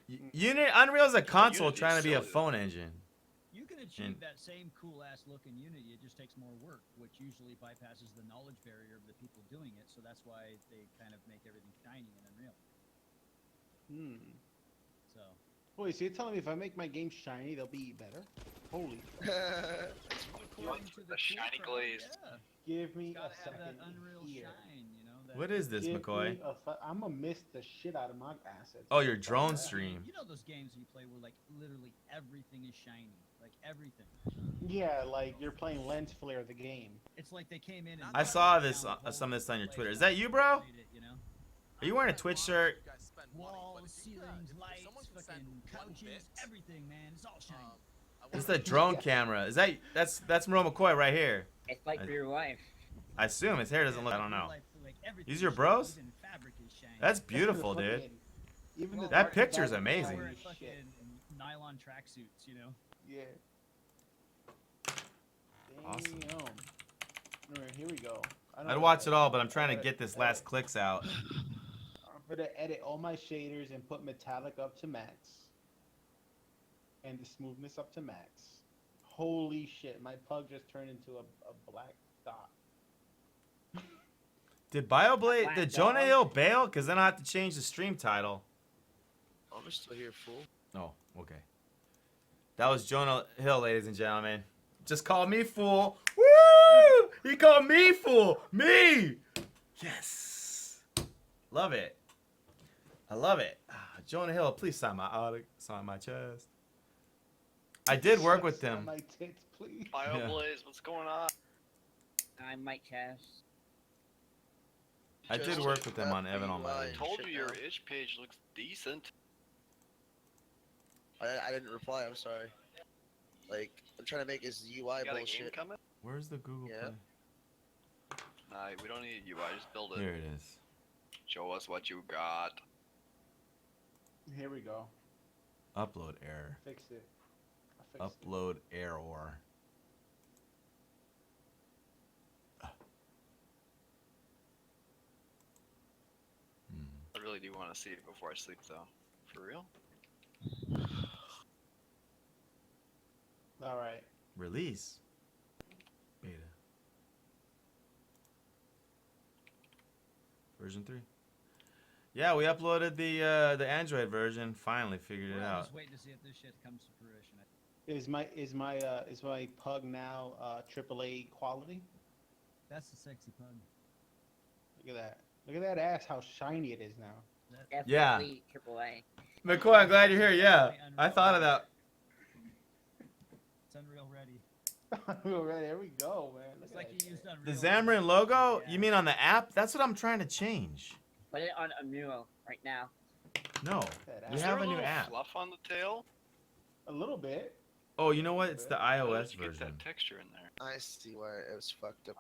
Unreal is a console Unity's trying to be a silly, phone engine. You can achieve that same cool ass look in Unity. It just takes more work, which usually bypasses the knowledge barrier of the people doing it. So that's why they kind of make everything shiny in Unreal. So. Wait, so you're telling me if I make my game shiny, they'll be better? Holy. The shiny glaze. Give me a Gotta have second that Unreal here. shine, you know. That What is this, Give McCoy? me I'm gonna miss the shit out of my assets. Oh, your drone stream. You know those games you play where like literally everything is shiny, like everything. Yeah, like you're playing lens flare the game. It's like they came in and I saw this some of this on your Twitter. Is that you, bro? Are you wearing a Twitch shirt? Walls, ceilings, lights, fucking couches, everything, man. It's all shiny. It's the drone camera. Is that's Monroe McCoy right here? It's like for your wife. I assume his hair doesn't look. I don't know. Like These your bros? That's beautiful, dude. Even That picture's amazing. Wearing fucking nylon tracksuits, you know. Yeah. Awesome. Damn. All right, here we go. I'd watch it all, but I'm trying to get this last clicks out. I'm gonna edit all my shaders and put metallic up to max. And the smoothness up to max. Holy shit, my pug just turned into a black dot. Did Bioblaze, did Jonah Hill bail? Because then I have to change the stream title. I'm still here, fool. Oh, okay. That was Jonah Hill, ladies and gentlemen. Just called me fool. Woo! He called me fool. Me! Yes. Love it. I love it. Jonah Hill, please sign my chest. I did work with Sign them. my tits, please. Bioblaze, what's going on? I might chest. I did Just work with them on up Evan for on UI my. and Told shit you your now. itch page looks decent. I didn't reply. I'm sorry. Like I'm trying to make his UI You got a game bullshit. coming? Where's the Google Yeah. Play? Nah, we don't need UI. Just build it. Here it is. Show us what you got. Here we go. Upload error. Fixed it. I fixed Upload error. I really do want to see it before I sleep, though. For real? All right. Release. Beta. Version 3. Yeah, we uploaded the Android version. Finally figured it We're all out. just waiting to see if this shit comes to fruition. Is my pug now AAA quality? That's the sexy pug. Look at that. Look at that ass. How shiny it is now. Yeah. Definitely AAA. McCoy, I'm glad you're here. Yeah, I thought of that. It's Unreal Ready. Alright, there we go, man. Look It's at like that you used The Unreal. Xamarin logo? You mean on the app? That's what I'm trying to change. Put it on Unreal right now. No, That we Is have there a new little app. fluff on the tail? A little bit. Oh, you know what? It's the How iOS did you get version. that texture in there? I see why it was fucked up.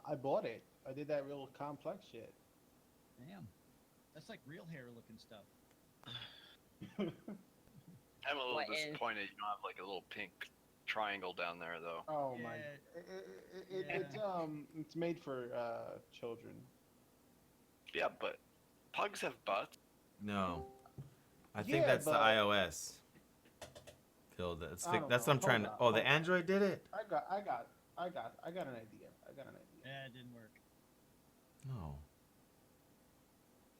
I bought it. I did that real complex shit. Damn. That's like real hair looking stuff. I'm a little What is- disappointed you don't have like a little pink triangle down there, though. Oh my! Yeah. It's made for children. Yeah, but pugs have butts. No, I think Yeah, that's the but- iOS. Phil, that's I don't that's know. what I'm trying to. Hold Oh, on, the hold on. Android did it. I got an idea. I got an idea. Yeah, it didn't work. No.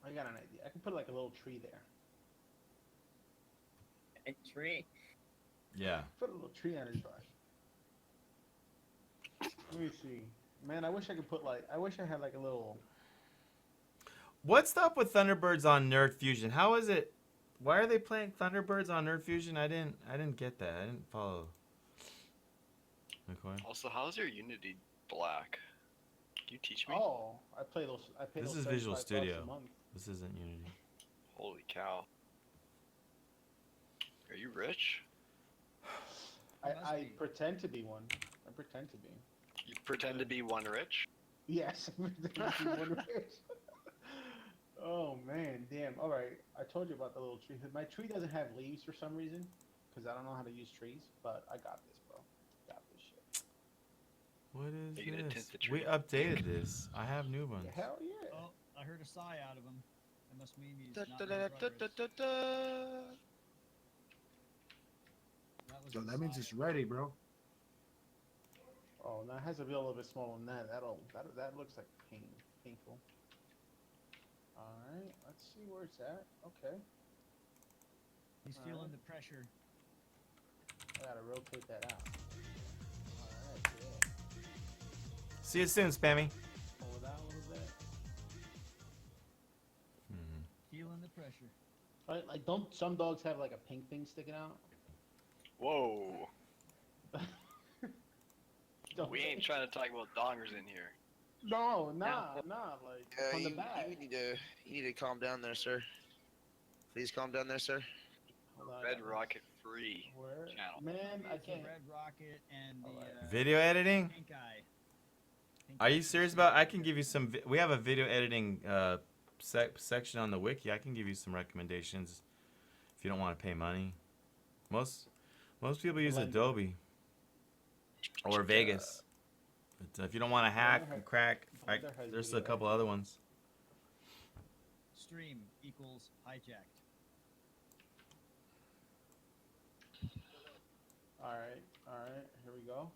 I got an idea. I can put like a little tree there. A tree. Yeah. Put a little tree on his butt. Let me see. Man, I wish I could put like. I wish I had like a little. What's up with Thunderbirds on Nerd Fusion? How is it? Why are they playing Thunderbirds on Nerd Fusion? I didn't get that. I didn't follow. McCoy. Also, how's your Unity black? Can you teach me? Oh, I play those. I pay This those is Visual $75 Studio. a month. This isn't Unity. Holy cow. Are you rich? I pretend to be one. I pretend to be. You pretend to be one rich? Yes, I pretend to be one rich. Oh man, damn. All right, I told you about the little tree. My tree doesn't have leaves for some reason, because I don't know how to use trees. But I got this, bro. Got this shit. What is Are you gonna this? tint the tree? We updated this. I have new ones. Hell yeah. Oh, I heard a sigh out of him. That must mean he's Da, not da, in da, da, progress. da, da, da. That was So a that means sigh. it's ready, bro. Oh, now it has to be a little bit smaller than that. That looks like painful. All right, let's see where it's at. Okay, He's All feeling right. the pressure. I gotta rotate that out. All right, yeah. See you soon, Spammy. Pull it out a little bit. Feeling the pressure. Right, like don't some dogs have like a pink thing sticking out? Whoa. Don't We they? ain't trying to talk about dongers in here. No, nah, like Yeah, from the you back. need to calm down there, sir. Please calm down there, sir. Hold on, I Red got this. Rocket Free Where? channel. Man, I It's the can't. Red Rocket and the Video editing? Pink Eye. Pink Are Eye you serious about? I can give you some. We have a video editing section on the wiki. I can give you some recommendations if you don't want to pay money. Most people use Blender. Adobe or Vegas. But if you don't want to hack and crack, Blender has there's a video couple other ones. Stream equals hijacked. All right, here we go.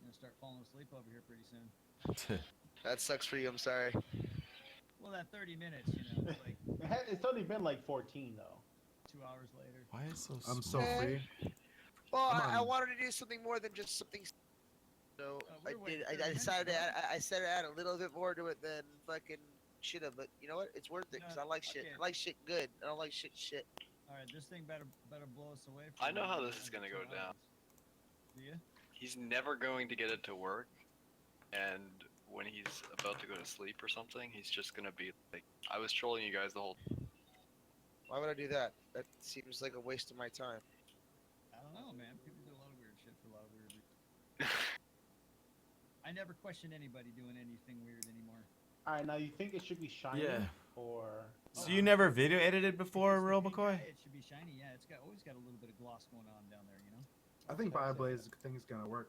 I'm gonna start falling asleep over here pretty soon. That sucks for you. I'm sorry. Well, that 30 minutes, you know, like It's only been like 14 though. 2 hours later. Why is so? I'm so Eh. free. Well, Come I on. wanted to do something more than just something. So we're I waiting did. for the I bench, decided to bro. add, I said to add a little bit more to it than fucking should have. But you know what? It's worth it because No, I like shit. okay. I like shit good. I don't like shit. All right, this thing better blow us away. For I know how under- this is under gonna go 2 down. hours. Do you? He's never going to get it to work, and when he's about to go to sleep or something, he's just gonna be like, "I was trolling you guys the whole." Why would I do that? That seems like a waste of my time. I don't know, man. People do a lot of weird shit for a lot of weird reasons. I never question anybody doing anything weird anymore. All right, now you think it should be shiny Yeah. or? So you never video edited If before, it's the Real pink McCoy? eye, it should be shiny. Yeah, it's got always got a little bit of gloss going on down there, you know. I think Bioblaze thing's gonna work.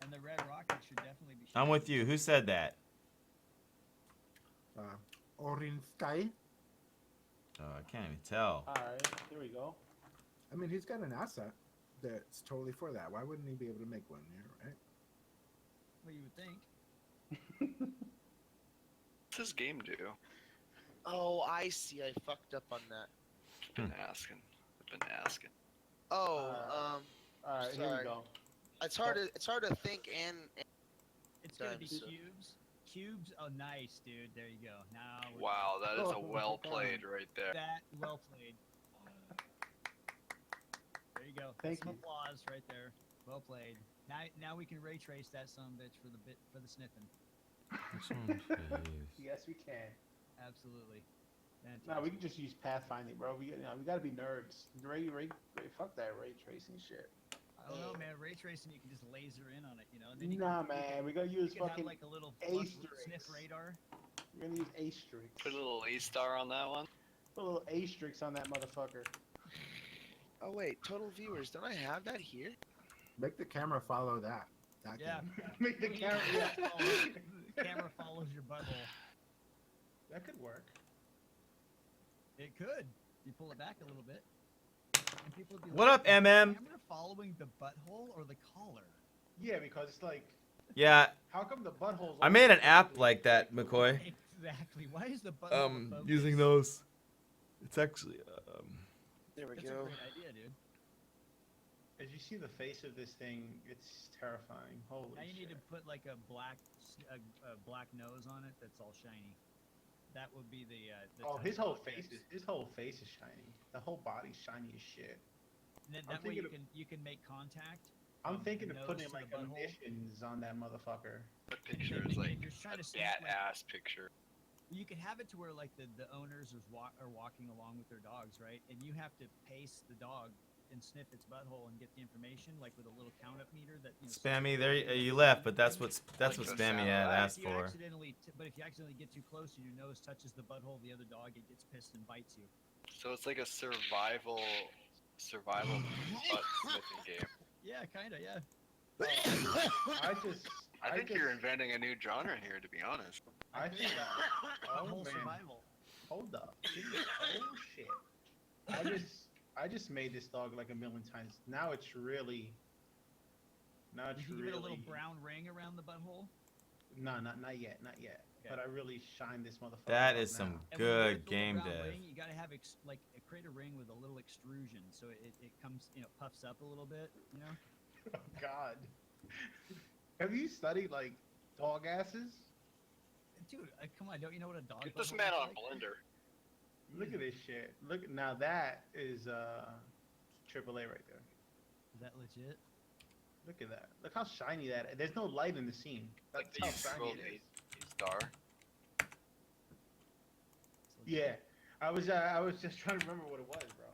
And the red rocket should definitely be. I'm with you. Who said that? Auryn Sky. Oh, I can't even tell. All right, here we go. I mean, he's got an asset that's totally for that. Why wouldn't he be able to make one? Yeah, right. Well, you would think. What's this game do? Oh, I see. I fucked up on that. Been asking. I've been asking. Oh, All right, here we sorry. go. It's hard to think and It's gonna be Done, so- cubes. Cubes. Oh, nice, dude. There you go. Now. We're Wow, that is a Oh, well God. played right there. That well played. There you go. Thank Some you. applause right there. Well played. Now we can ray trace that son of a bitch for the sniffing. Yes, we can. Absolutely. No, we can just use pathfinding, bro. We gotta be nerds. Fuck that ray tracing shit. I don't know, man. Ray tracing, you can just laser in on it, you know. And then you Nah, can, man. We gotta use you can fucking have like a little asterisks. sniff radar. We're gonna use asterisks. Put a little A star on that one. Put a little asterisks on that motherfucker. Oh wait, total viewers. Don't I have that here? Make the camera follow that. That Yeah. Make the camera. Yeah. The camera follows your butthole. That could work. It could. You pull it back a little bit. And people would be What like, up, "Is the MM?" camera following the butthole or the collar? Yeah, because it's like, Yeah, how come the buttholes? I made an app like that, McCoy. Exactly. Why is the butthole focused? Using those. It's actually There we That's a go. great idea, dude. As you see the face of this thing, it's terrifying. Holy Now you shit. need to put like a black nose on it that's all shiny. That would be the Oh, touch his whole object. face is shiny. The whole body's shiny as shit. And then I'm that way thinking you can make contact. I'm from thinking the of putting nose to like the butthole. emissions on that motherfucker. That picture is like You're trying a to sniff, like- badass picture. You can have it to where like the owners are walking along with their dogs, right? And you have to pace the dog and sniff its butthole and get the information, like with a little count up meter that. You know, Spammy. There you left, but that's what Like Spammy the had satellite. asked If you for. but if you accidentally get too close and your nose touches the butthole of the other dog, it gets pissed and bites you. So it's like a survival butt sniffing game. Yeah, kinda, yeah. I think you're inventing a new genre here, to be honest. I think oh Butthole man, survival. hold up. Oh shit. I just made this dog like a million times. Now it's really. Now it's You can really. give it a little brown ring around the butthole. No, not yet. Okay. But I really shine this motherfucker. That up is now. some And when you good get the game little brown dev. ring, you gotta have create a ring with a little extrusion, so it comes, puffs up a little bit, you know. Oh God. Have you studied like dog asses? Dude, come on, don't you know what a dog? Get this butthole man looks on like? Blender. Look at this shit. Look now that is AAA right there. Is that legit? Look at that. Look how shiny that is. There's no light in the scene. That's Like how the shiny scroll it is. A star. Yeah. I was just trying to remember what it was, bro.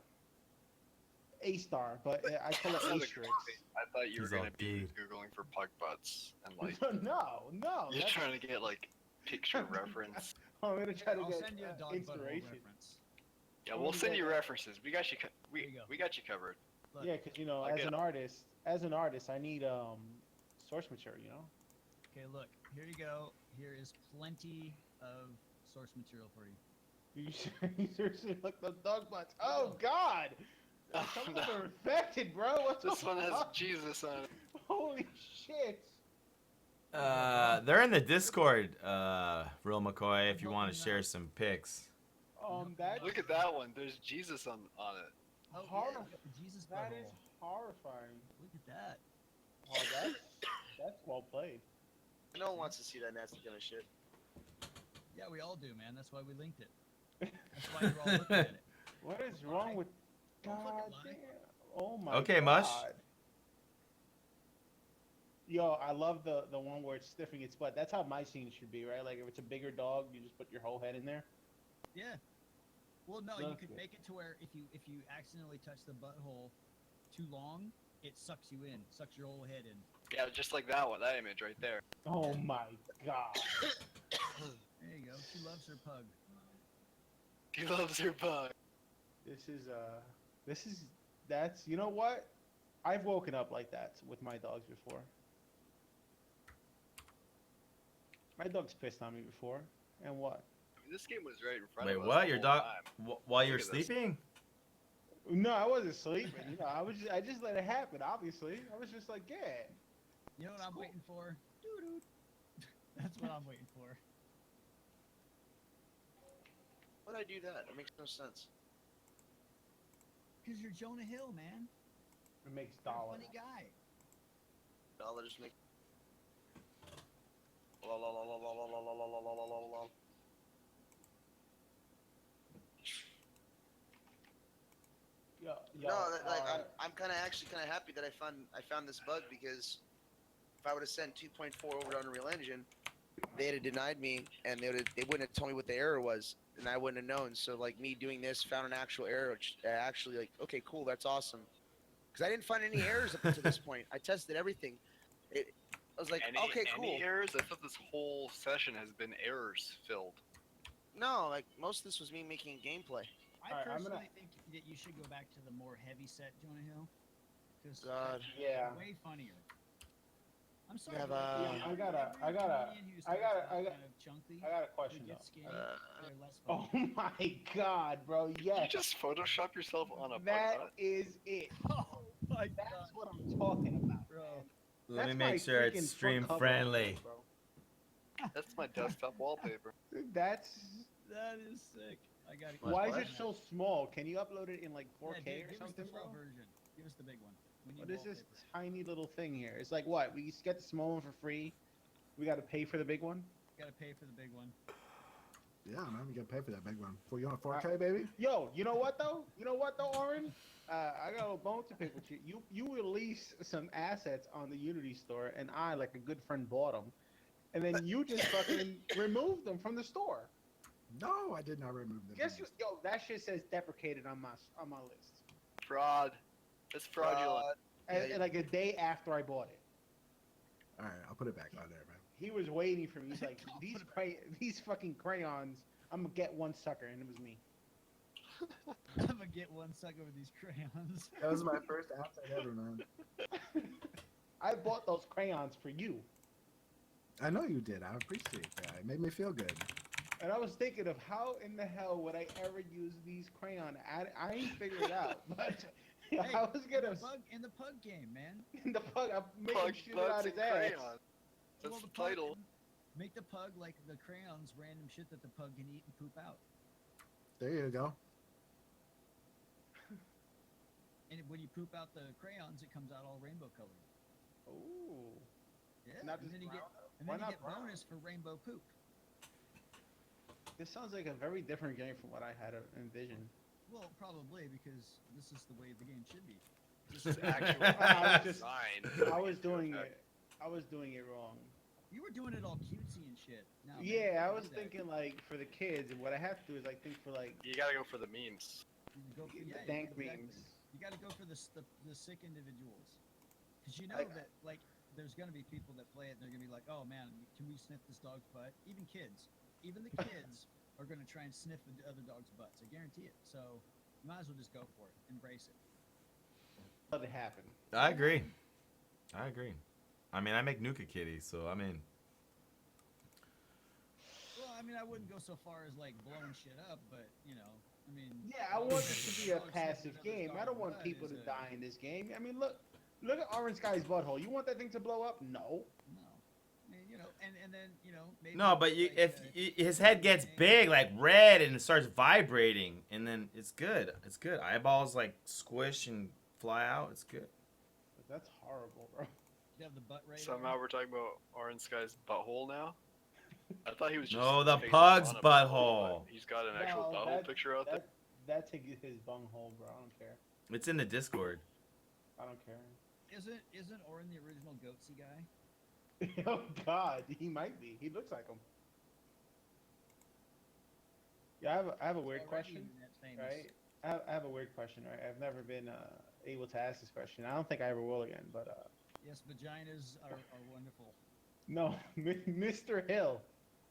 A star, but I call it Sounds asterisk. I thought you were He's all gonna be deed. googling for pug butts and like no. you're that's- trying to get like picture reference. I'm gonna try to I'll get send you a dog butthole inspiration. reference. Yeah, we'll send you references. We got you. There you go. We got you covered. Look, Yeah, because I'll as get an artist, I need source material. Okay, look. Here you go. Here is plenty of source material for you. You seriously look the dog butts. Oh God! Some of them are infected, bro. What This the one has fuck? Jesus on it. Holy shit! They're in the Discord, Real McCoy. If you want to share some pics. That Look at that one. There's Jesus on it. Oh, Horror- yeah, the Jesus that butthole. is horrifying. Look at that. Oh, that's well played. No one wants to see that nasty kind of shit. Yeah, we all do, man. That's why we linked it. That's why you're all looking at it. What is wrong with? Don't God fucking lie. damn. Oh my. Okay, God. Mush. Yo, I love the one where it's sniffing its butt. That's how my scene should be, right? Like if it's a bigger dog, you just put your whole head in there. Yeah. Well, no, you That's could good. make it to where if you accidentally touch the butthole too long, it sucks you in, sucks your whole head in. Yeah, just like that one, that image right there. Oh my God. There you go. She loves her pug. He loves her bug. That's, you know what? I've woken up like that with my dogs before. My dog's pissed on me before. And what? I mean, this game was right in front Wait, of us. what? the Your whole dog? time. While you're Look at this. sleeping? No, I wasn't sleeping. You know, I just let it happen, obviously. I was just like, yeah. You know what I'm waiting for? Doo-doo. That's what I'm waiting for. Why'd I do that? It makes no sense. Because you're Jonah Hill, man. It makes You're a dollars. funny guy. Dollars make. La, la, la, la, la, la, la, la, la, la, la, la, la. Yo, No, like I'm kind of actually kind of happy that I found this bug, because if I would have sent 2.4 over to Unreal Engine, they'd have denied me, and they wouldn't have told me what the error was, and I wouldn't have known. So like me doing this, found an actual error, which actually like, okay, cool, that's awesome, because I didn't find any errors up until this point. I tested everything. I was like, okay, cool. Any errors? I thought this whole session has been errors filled. No, like most of this was me making gameplay. I Alright, I'm personally think that you should go back to the more heavy set Jonah Hill. Because God. Yeah. way funnier. I'm sorry. Yeah, but, but- like, Yeah, every I got comedian who I starts got out kind kind of chunky, a question who though. gets skinny, Uh, they're less Oh funny. my God, bro! You Yes, just Photoshop yourself on a bug that nut? is it. Oh my That's god, what I'm talking about, bro. man. Let me That's my make sure freaking it's stream front cover, friendly. bro. That's my desktop wallpaper. That's That is sick. I got it. why is it so small? Can you upload it in like 4K Yeah, or give us the something, full bro? version. Give us the big one. We need What is this wallpaper. tiny little thing here? It's like what? We get the small one for free. We got to pay for the big one. Gotta pay for the big one. Yeah, man, you gotta pay for that big one. For you on 4K, baby? Yo, you know what though? Auryn? I got a bone to pick with you. You release some assets on the Unity store, and I, like a good friend, bought them, and then you just fucking removed them from the store. No, I did not remove them. Guess what? Yo, that shit says deprecated on my list. Fraud. It's fraudulent. And like a day after I bought it, All right, I'll put it back on there, man. he was waiting for me. He's like, these fucking crayons. I'm gonna get one sucker, and it was me. I'm gonna get one sucker with these crayons. That was my first outside ever, man. I bought those crayons for you, I know you did. I appreciate that. It made me feel good. and I was thinking of how in the hell would I ever use these crayons. I ain't figured it out, but Hey, I was gonna in the pug game, man. in the pug. I'm making Plug shit out butts his and ass. crayons. That's Well, the pug- title. Make the pug like the crayons, random shit that the pug can eat and poop out. There you go. And when you poop out the crayons, it comes out all rainbow colored. Ooh. Yeah, Not and just then you brown, get though. and Why then you not get brown? bonus for rainbow poop. This sounds like a very different game from what I had envisioned. Well, probably because this is the way the game should be. This is actual I was just- design. I was doing it. I was doing it wrong. You were doing it all cutesy and shit. No, man, Yeah, I don't was do that. thinking like for the kids, and what I have to do is like think for like You gotta go for the memes. You go for, the yeah, dank exactly. memes. You got to go for the sick individuals, because you know I- that like there's gonna be people that play it and they're gonna be like, oh man, can we sniff this dog's butt? Even kids, even the kids are gonna try and sniff the other dog's butts. I guarantee it. So you might as well just go for it, embrace it. Let it happen. I agree. I mean, I make Nuka Kitty, so I mean, Well, I mean, I wouldn't go so far as like blowing shit up, but you know, I mean. Yeah, I want it to be a dog sniffing passive another game. I dog's don't want butt people is to a- die in this game. I mean, look at Orange Sky's butthole. You want that thing to blow up? No. No, I mean, you know, and then you know maybe. no, but you, like, if his head gets big, like red, and it starts vibrating, and then it's good. It's good. Eyeballs like squish and fly out. It's good. That's horrible, bro. You have the butt right. Somehow we're talking about Orange Guy's butthole now. I thought he was just No, the facing pug's on a butthole, butthole. but he's got an actual No, butthole picture out there. That's his bunghole, bro. I don't care. It's in the Discord. I don't care. Isn't Orin the original goatsy guy? Oh God, he might be. He looks like him. Yeah, I have a weird question, right? I have a weird question, right? I've never been able to ask this question. I don't think I ever will again, but Yes, vaginas are wonderful. no, Mr. Hill,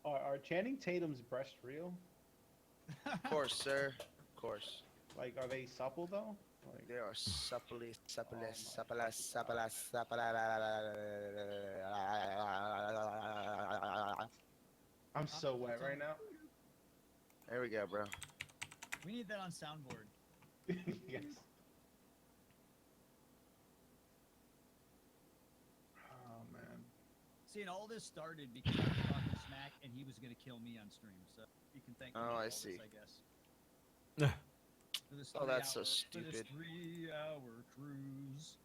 are Channing Tatum's breasts real? Of course, sir. Of course. Like, are they supple though? Like, They are supple. I'm so wet right now. There we go, bro. We need that on soundboard. Yes. Oh man. See, and all this started because I was talking smack, and he was gonna kill me on stream. So you can thank me. Oh, for all I this, see. I guess. For this Oh, that's so 3 hour For stupid. this 3-hour cruise.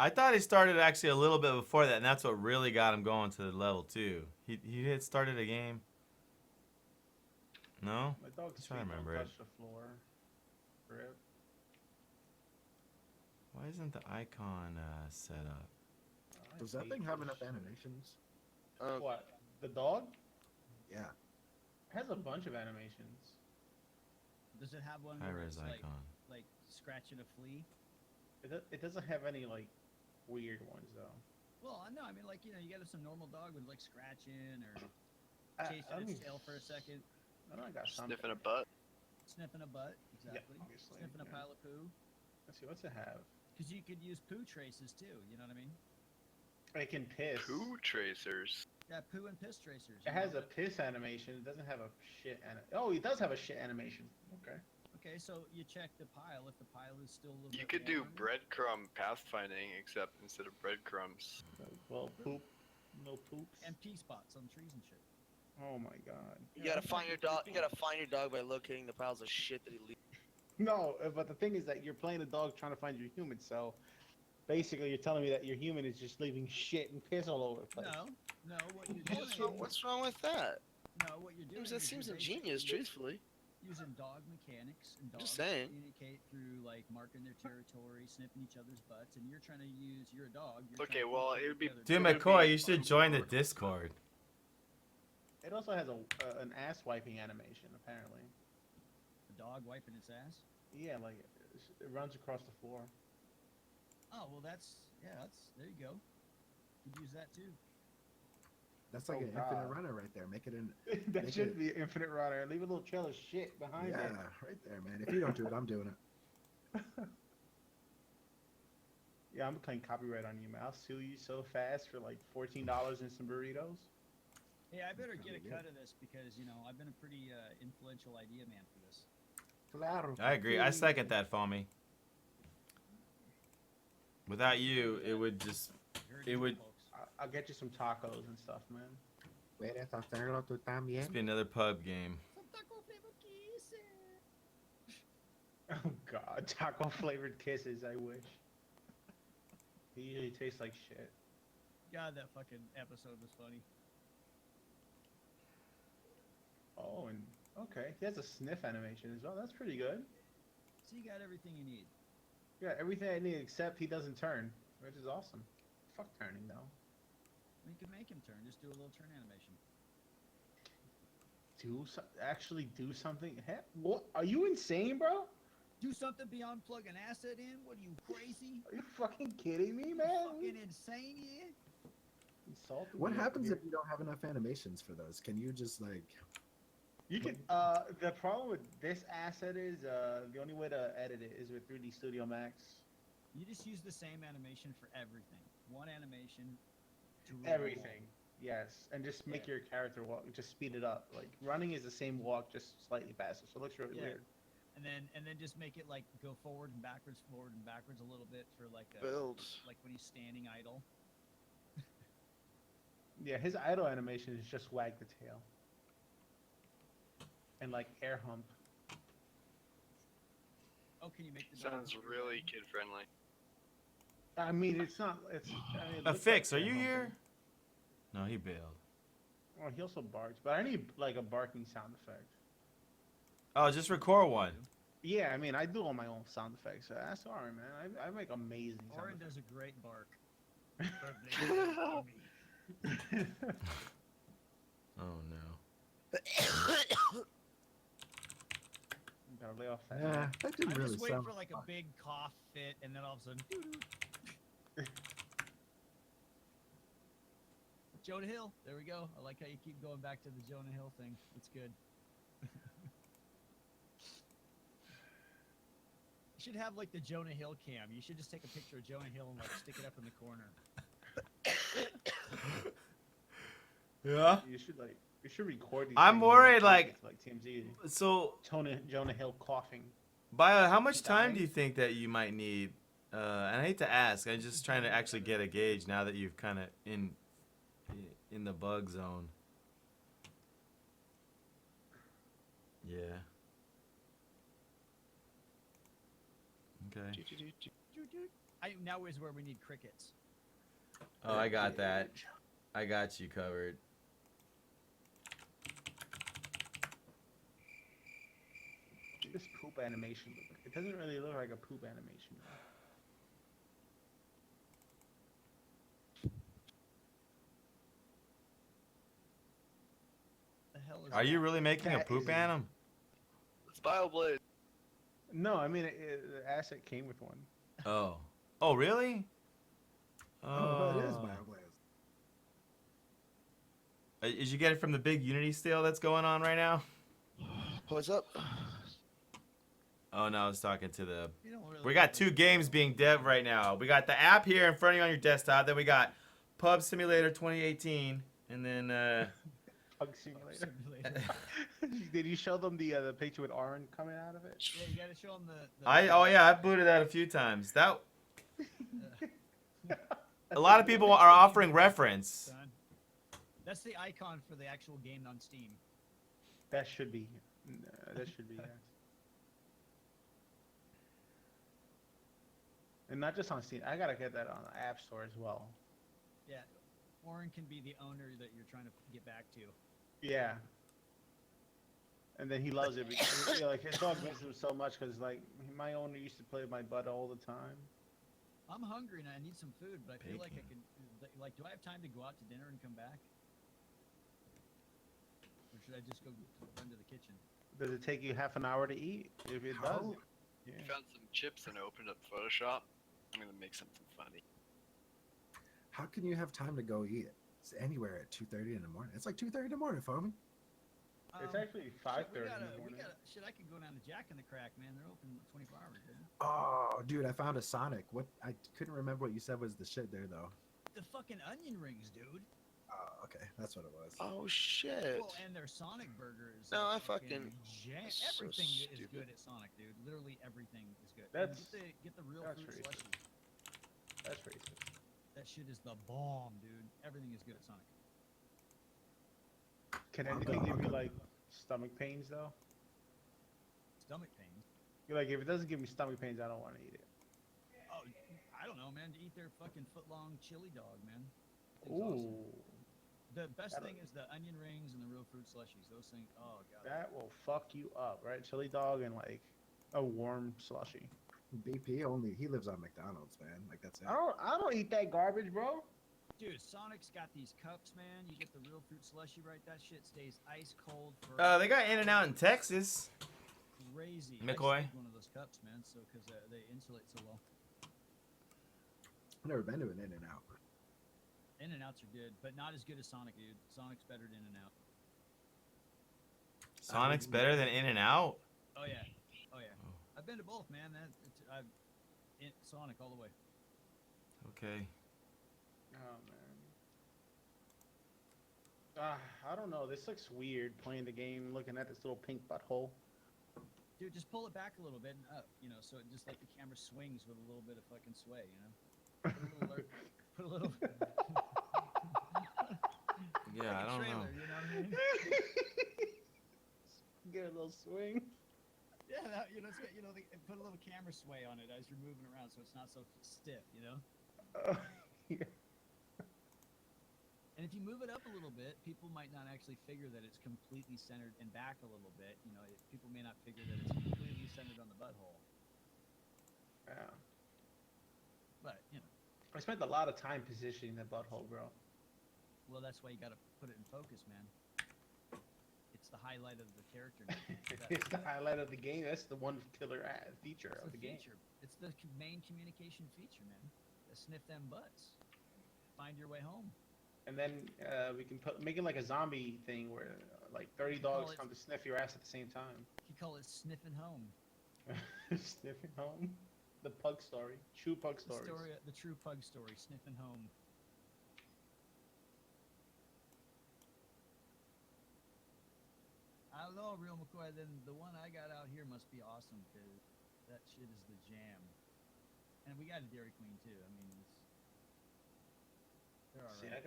I thought he started actually a little bit before that, and that's what really got him going to the level 2. He had started a game. No? My dog's trying to feet don't remember it. touch the floor. Rip. Why isn't the icon set up? Does that thing have enough animations? What? The dog? Yeah. It has a bunch of animations. Does it have one High where res it's icon. like scratching a flea? It doesn't have any like weird ones though. Well, no, I mean like you got some normal dog with like scratching or I chasing mean, its tail for a second, I know I got something. Sniffing a butt. sniffing a butt, exactly. obviously, Sniffing a yeah. pile of poo. Let's see, what's it have? Because you could use poo traces too. You know what I mean? It can piss. Poo tracers. Yeah, poo and piss tracers. It has a piss animation. It doesn't have a shit Oh, it does have a shit animation. Okay. Okay, so you check the pile. If the pile is still a little You bit could do warm, breadcrumb pathfinding, except instead of breadcrumbs. Well, poop. No poops. and pee spots on trees and shit. Oh my god. You gotta find your dog. You gotta find your dog by locating the piles of shit that he leaves. No, but the thing is that you're playing a dog trying to find your human, so basically you're telling me that your human is just leaving shit and piss all over the place. No, what you're doing. What's wrong with that? No, what you're doing. That is seems you're ingenious, basically truthfully. Using dog mechanics and dogs Just saying. communicate through like marking their territory, sniffing each other's butts, and you're trying to use. You're a dog. You're Okay, trying to well, communicate it would be- with Dude, other dogs. McCoy, you should join the Discord. It also has an ass wiping animation, apparently. A dog wiping its ass. Yeah, like it runs across the floor. Oh well, that's there you go. You could use that too. That's like Oh, an infinite God. runner right there. Make it an That Make should it- be an infinite runner. Leave a little trail of shit behind yeah, it. right there, man. If you don't do it, I'm doing it. Yeah, I'm claiming copyright on you, man. I'll sue you so fast for like $14 and some burritos. Hey, I better get a Probably cut of this because I've been a pretty influential idea man for this. Claro. I agree. I second that, Foamy. Without you, it would just... It would I'll get you some tacos and stuff, man. Puedes hacerlo tú también. just be another pub game. Oh god, taco flavored kisses, I wish. They usually taste like shit. God, that fucking episode was funny. Oh, and okay, he has a sniff animation as well. That's pretty good. So you got everything you need. Yeah, everything I need except he doesn't turn, which is awesome. Fuck turning though. You can make him turn. Just do a little turn animation. Actually do something. Heck, what? Are you insane, bro? Do something beyond plug an asset in? What are you, crazy? Are you fucking kidding me, man? Fucking insane, yeah? Insulting What me. happens if you don't have enough animations for those? Can you just like? You can. The problem with this asset is the only way to edit it is with 3D Studio Max. You just use the same animation for everything. One animation to rule Everything. Yes, and just make your character walk. Just speed it up. Like running is the same walk, just slightly faster. So it looks really Yeah. weird. And then just make it like go forward and backwards a little bit for like a, Build. like when he's standing idle. Yeah, his idle animation is just wag the tail. And like air hump. Oh, can you make the dog Sounds really kid friendly. I mean, it's not. It's. I mean, it A looks like fix, are you something. here? No, he bailed. Well, he also barks, but I need like a barking sound effect. Oh, just record one. Yeah, I mean, I do all my own sound effects. That's alright, man. I make amazing sound Auryn effects. does a great bark. Oh no. Gotta lay off that. Yeah, that didn't I'm really just waiting sound for like a fun. big cough fit, and then all of a sudden, doo-doo. Jonah Hill. There we go. I like how you keep going back to the Jonah Hill thing. It's good. You should have like the Jonah Hill cam. You should just take a picture of Jonah Hill and like stick it up in the corner. Yeah. You should like. You should record these. I'm things and worried, post like- it to, like TMZ. So, Jonah Hill coughing. Bio, how much time do you think that you might need? And I hate to ask. I'm just trying to actually get a gauge now that you've kind of in the bug zone. Yeah. Okay. Now is where we need crickets. Oh, I got that. I got you covered. This poop animation. It doesn't really look like a poop animation. The hell is Are you that? really making a That poop is- anim? It's Bioblaze. No, I mean the asset came with one. Oh. Oh, really? Oh, it is Bioblaze. Did you get it from the big Unity sale that's going on right now? What's up? Oh no, I was talking to the. You don't really We got two games being dev right now. We got the app here in front of you on your desktop. Then we got Pub Simulator 2018, and then Pug Simulator. Did you show them the picture with Auryn coming out of it? Yeah, you gotta show them the I booted that a few times. That a lot of people are offering reference. Son. That's the icon for the actual game on Steam. That should be. That should be. Yes. And not just on Steam. I gotta get that on the App Store as well. Yeah, Auryn can be the owner that you're trying to get back to. Yeah. And then he loves it because like his dog misses him so much because like my owner used to play with my butt all the time. I'm hungry and I need some food, but I feel like I can. Like, do I have time to go out to dinner and come back? Or should I just go run to the kitchen? Does it take you half an hour to eat? If it does, How? yeah. Found some chips and opened up Photoshop. I'm gonna make something funny. How can you have time to go eat? It's anywhere at 2:30 in the morning. It's like 2:30 in the morning, Foamy. It's actually 5:30 in the We morning. gotta, shit, I could go down to Jack in the Crack, man. They're open 24 hours, dude. Oh, dude, I found a Sonic. What? I couldn't remember what you said was the shit there, though. The fucking onion rings, dude. Oh, okay, that's what it was. Oh shit. Well, and their Sonic burgers. No, are I fucking- jam. so Everything is stupid. good at Sonic, dude. Literally everything is good. And That's- get the real that's fruit racist. slushy. That's racist. That shit is the bomb, dude. Everything is good at Sonic. Can I'll anything go- give I'll you go. like stomach pains though? Stomach pains. You're like, if it doesn't give me stomach pains, I don't want to eat it. Oh, I don't know, man. To eat their fucking foot-long chili dog, man. Thing's awesome. Ooh, The best That'll- thing is the onion rings and the real fruit slushies. Those things, oh god. that will fuck you up, right? Chili dog and like a warm slushy. BP he lives on McDonald's, man. Like that's it. I don't eat that garbage, bro. Dude, Sonic's got these cups, man. You get the real fruit slushy, right? That shit stays ice cold for. They got In-N-Out in Texas. Crazy. McCoy. I just need one of those cups, man. So because they insulate so well. I've never been to an In-N-Out. In-N-Outs are good, but not as good as Sonic, dude. Sonic's better than In-N-Out. Sonic's better than In-N-Out. Oh yeah, oh yeah. I've been to both, man. I've Sonic all the way. Okay. Oh man. I don't know. This looks weird playing the game, looking at this little pink butthole. Dude, just pull it back a little bit and up, you know, so it just like the camera swings with a little bit of fucking sway, you know. Put a little. Yeah, I don't know. trailer, you know what I mean? Get a little swing. Yeah, that, you know, it's got, you know, put a little camera sway on it as you're moving around, so it's not so stiff, you know. And if you move it up a little bit, people might not actually figure that it's completely centered and back a little bit. You know, people may not figure that it's completely centered on the butthole. Yeah. But, you know. I spent a lot of time positioning the butthole, bro. Well, that's why you got to put it in focus, man. It's the highlight of the character. It's the highlight of the game. That's the one killer feature of the game. It's the main communication feature, man. Sniff them butts. Find your way home. And then we can make it like a zombie thing where like 30 dogs come to sniff your ass at the same time. You call it sniffing home. Sniffing home? The pug story. True pug stories. The true pug story. Sniffing home. I don't know, Real McCoy. Then the one I got out here must be awesome because that shit is the jam. And we got a Dairy Queen too. I mean, they're all See, right.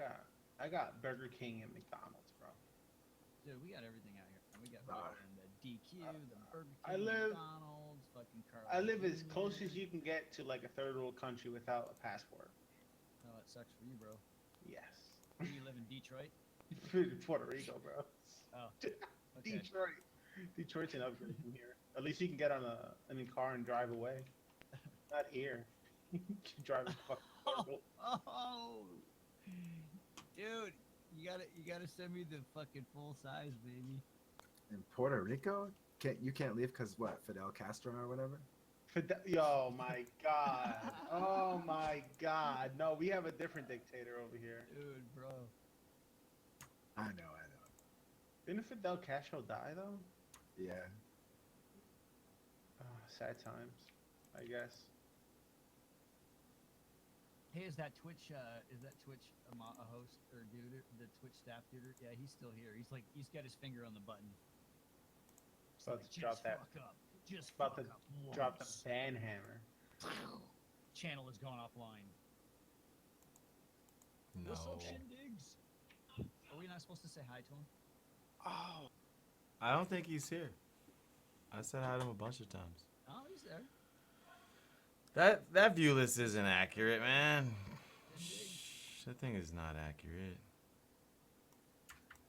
I got Burger King and McDonald's, bro. Dude, we got everything out here. We got fucking the DQ, the Burger King, I live- McDonald's, fucking Carl. I live as close as you can get to like a third world country without a passport. Oh, it sucks for you, bro. Yes. Do you live in Detroit? Puerto Rico, bro. Oh. Okay. Detroit. Detroit's an upgrade from here. At least you can get on a car and drive away. Not here. You can drive a fucking circle. Oh, dude, you gotta send me the fucking full size, baby. In Puerto Rico, you can't leave because what? Fidel Castro or whatever. Yo, my God. Oh my God. No, we have a different dictator over here. Dude, bro. I know. Didn't Fidel Castro die though? Yeah. Oh, sad times, I guess. Hey, is that Twitch a host or dude? The Twitch staff dude? Yeah, he's still here. He's got his finger on the button. About to drop that. Fuck up. Just About fuck to up. drop the once. ban hammer. Channel has gone offline. No. What's up, Shindigs? Are we not supposed to say hi to him? Oh. I don't think he's here. I said hi to him a bunch of times. Oh, he's there. That view list isn't accurate, man. That thing is not accurate.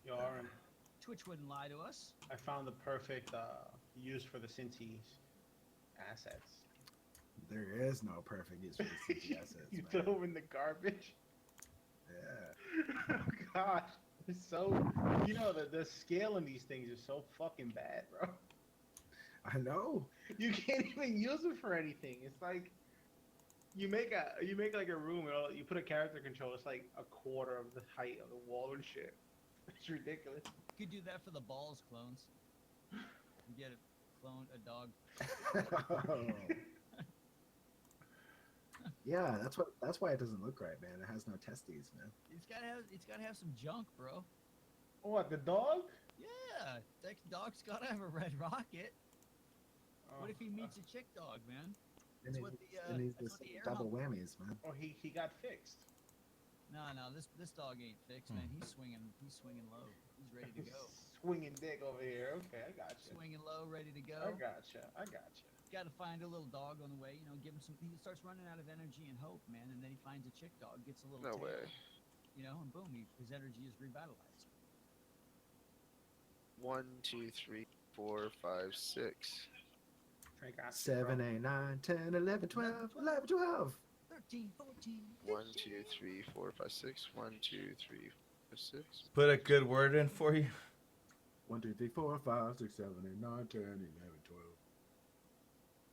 Yo, Auryn, Twitch wouldn't lie to us. I found the perfect use for the Cinti's assets. There is no perfect use for the CG assets, You man. throw them in the garbage. Yeah. Oh gosh, it's so. You know the scale in these things is so fucking bad, bro. I know. You can't even use it for anything. It's like you make like a room and you put a character control. It's like a quarter of the height of the wall and shit. It's ridiculous. You could do that for the balls clones. You get a dog. Yeah, that's why it doesn't look right, man. It has no testes, man. It's gotta have some junk, bro. What, the dog? Yeah, that dog's gotta have a red rocket. Oh, What if he meets a chick dog, man? It That's needs, what it needs that's this what the air double hump- whammies, man. Oh, he got fixed. No, this dog ain't fixed, man. He's swinging low. He's ready to go. Swinging dick over here. Okay, I got you. Swinging low, ready to go. I gotcha. Got to find a little dog on the way, you know, give him some. He starts running out of energy and hope, man, and then he finds a chick dog, gets a little. No tail, way. You know, and boom, his energy is revitalized. 1, 2, 3, 4, 5, 6. 7, 8, 9, 10, 11, 12, 11, 12. 13, 14. 1, 2, 3, 4, 5, 6. 1, 2, 3, 4, 6. Put a good word in for you. 1, 2, 3, 4, 5, 6, 7, 8, 9, 10, 11, 12.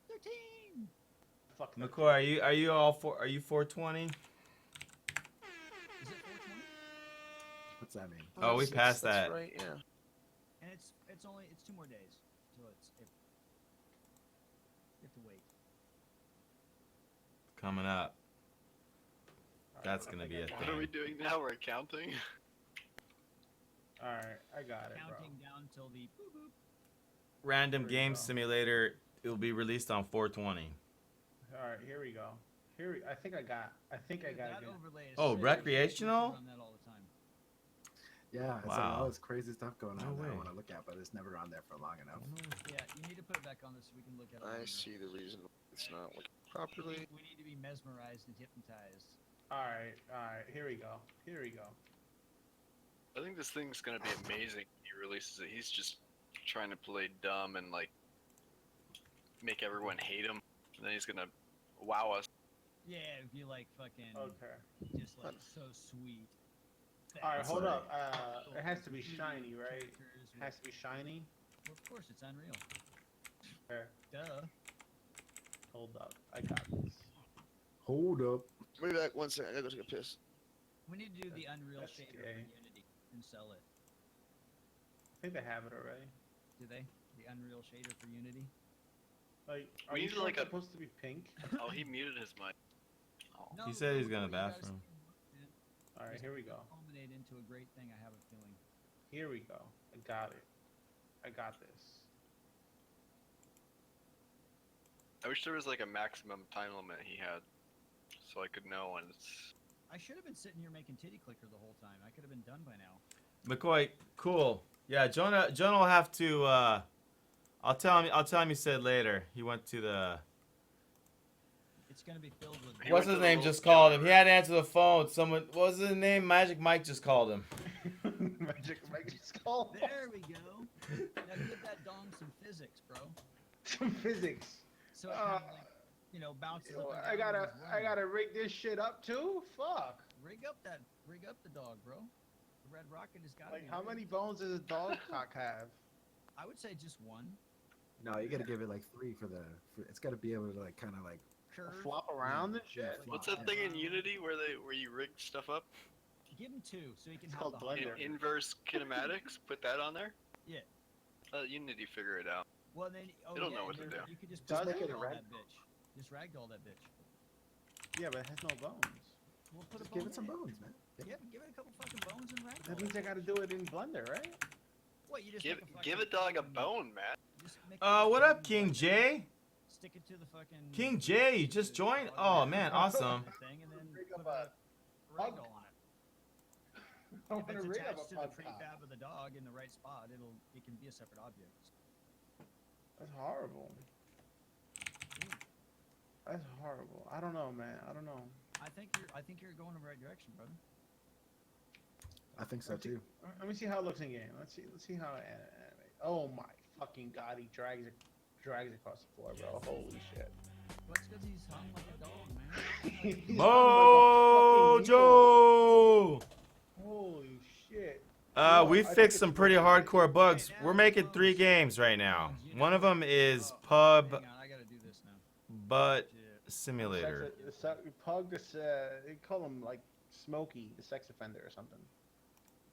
13. Fuck. McCoy, are you all for? Are you 420? Is it 420? What's that mean? Oh, we passed that. That's right, yeah. And it's 2 more days, so you have to wait. Coming up. That's gonna be a What are we thing. doing now? We're counting? Alright, I got it, bro. Counting down till the boop boop. Random There we Game go. Simulator. It will be released on 420. Alright, here we go. I think I got That it. overlay is Oh, sick. recreational? We run that all the time. Yeah, it's like Wow. all this crazy stuff going No on that I way. want to look at, but it's never on there for long enough. Yeah, you need to put it back on this so we can look at it. I longer. see the reason it's not working properly. We need to be mesmerized and hypnotized. Alright, here we go. Here we go. I think this thing's gonna be amazing when he releases it. He's just trying to play dumb and like make everyone hate him, and then he's gonna wow us. Yeah, if you like fucking Okay. just like so sweet. Alright, hold right. up. It has to be shiny, right? It Characters has to be shiny. Well, of course, it's Unreal. There. Duh. Hold up. I got this. Hold up. Wait back 1 second. I gotta go take a piss. We need to do the Unreal That's shader gay. for Unity and sell it. I think they have it already. Do they? The Unreal shader for Unity? Like, are We you need sure like it's a- supposed to be pink? Oh, he muted his mic. Oh. No, He said he's no, going to the you guys bathroom. can- Alright, here we go. Culminate into a great thing. I have a feeling. Here we go. I got it. I got this. I wish there was like a maximum time limit he had, so I could know when it's. I should have been sitting here making titty clicker the whole time. I could have been done by now. McCoy, cool. Yeah, Jonah will have to. I'll tell him you said later. He went to the. It's gonna be filled with. He What's went his to the name? little Just called him. gallery. He had to answer the phone. Someone. What was his name? Magic Mike just called him. Magic skull. There we go. Now give that dong some physics, bro. Some physics. So it kind of like, you know, bounces up. and I down gotta, with his I running. gotta rig this shit up too. Fuck. rig up the dog, bro. The Red Rocket has got. Like, how many bones does a dog cock have? I would say just one. No, you gotta give it like 3 for the. It's gotta be able to like kind of like. Curve. Flop around and shit. What's that thing in Unity where you rig stuff up? Give him 2 so he can It's have called the Blender. high- Inverse kinematics. Put that on there. Yeah. Unity figure it out. Well then, It'll yeah, know what to do. You could just Does it? ragdoll that bitch. Just ragdoll that bitch. Yeah, but it has no bones. We'll put Just a give bone it some in bones, man. Yeah, but give it a couple fucking bones and ragdoll. That means I gotta do it in Blender, right? What you just Give make give a fucking dog a fucking- bone, man. just make What fucking up, King Blender, J? Stick it to the fucking. King J, you just joined? Oh man, awesome. Thing and then Rig put up a a ragdoll on it. I If wanna it's rig up attached a to the podcast. prefab of the dog in the right spot, it can be a separate object. That's horrible. That's horrible. I don't know, man. I don't know. I think you're going in the right direction, brother. I think so too. Let me see how it looks in game. Let's see how it animates. Oh my fucking god, he drags across the floor, bro. Holy shit. Well, it's because he's hung like a dog, man. He's hung like a fucking mule. Mojo! Holy shit. We I think fixed it's some pretty broken. hardcore bugs. We're making 3 games right now. One of them is Pub Hang on, I gotta do this now. Butt Shit. Simulator. Pug, they call him like Smokey, the sex offender or something.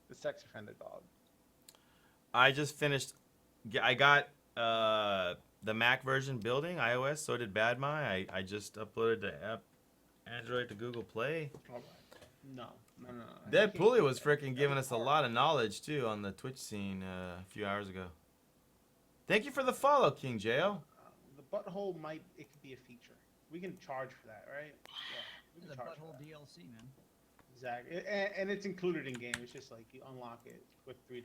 The sex offender dog. I just finished. I got the Mac version building iOS. So did Badmy. I just uploaded the app Android to Google Play. Alright. No. Deadpooly was freaking giving us a lot of knowledge too on the Twitch scene a few hours ago. Thank you for the follow, King Jail. The butthole it could be a feature. We can charge for that, right? Yeah, we The can charge for butthole that. DLC, man. Exactly, and it's included in game. It's just like you unlock it with $3.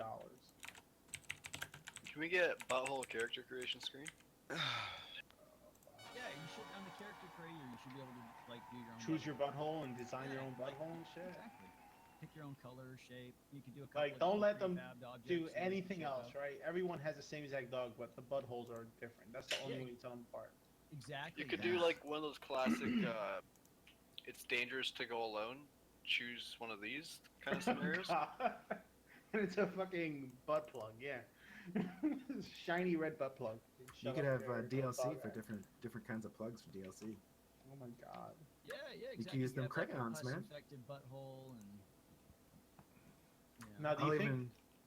Can we get butthole character creation screen? Yeah, you should on the character creator. You should be able to like do your own. Choose your butthole. butthole and design your own butthole and shit. Exactly. Pick your own color, shape. You can do a couple Like, of don't let different them prefabbed objects do and anything shit else, up. right? Everyone has the same exact dog, but the buttholes are different. That's the only Yeah. way you tell them apart. Exactly. You could that. do like one of those classic. It's dangerous to go alone. Choose one of these kind of scenarios. And it's a fucking butt plug, yeah. Shiny red butt plug. You Shove could up have your DLC dog for ass. different kinds of plugs for DLC. Oh my god. Yeah, exactly. You can use them have, like, a crayons, man. pus-infected butthole and. Now, do I'll you think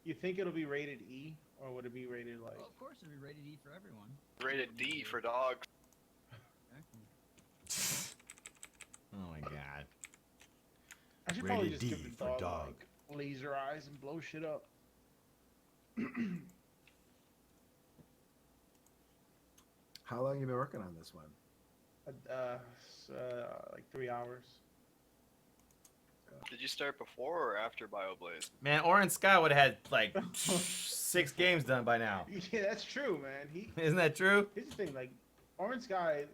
even- it'll be rated E or would it be rated like? Well, of course, it'd be rated E for everyone. Rated D for dogs. Exactly. Oh my god. I should probably rated just D give the for dog, dog. like laser eyes and blow shit up. How long you been working on this one? Like 3 hours. Did you start before or after Bioblaze? Man, Auryn Scott would have had like 6 games done by now. Yeah, that's true, man. Isn't that true? Here's the thing, like Orange Sky,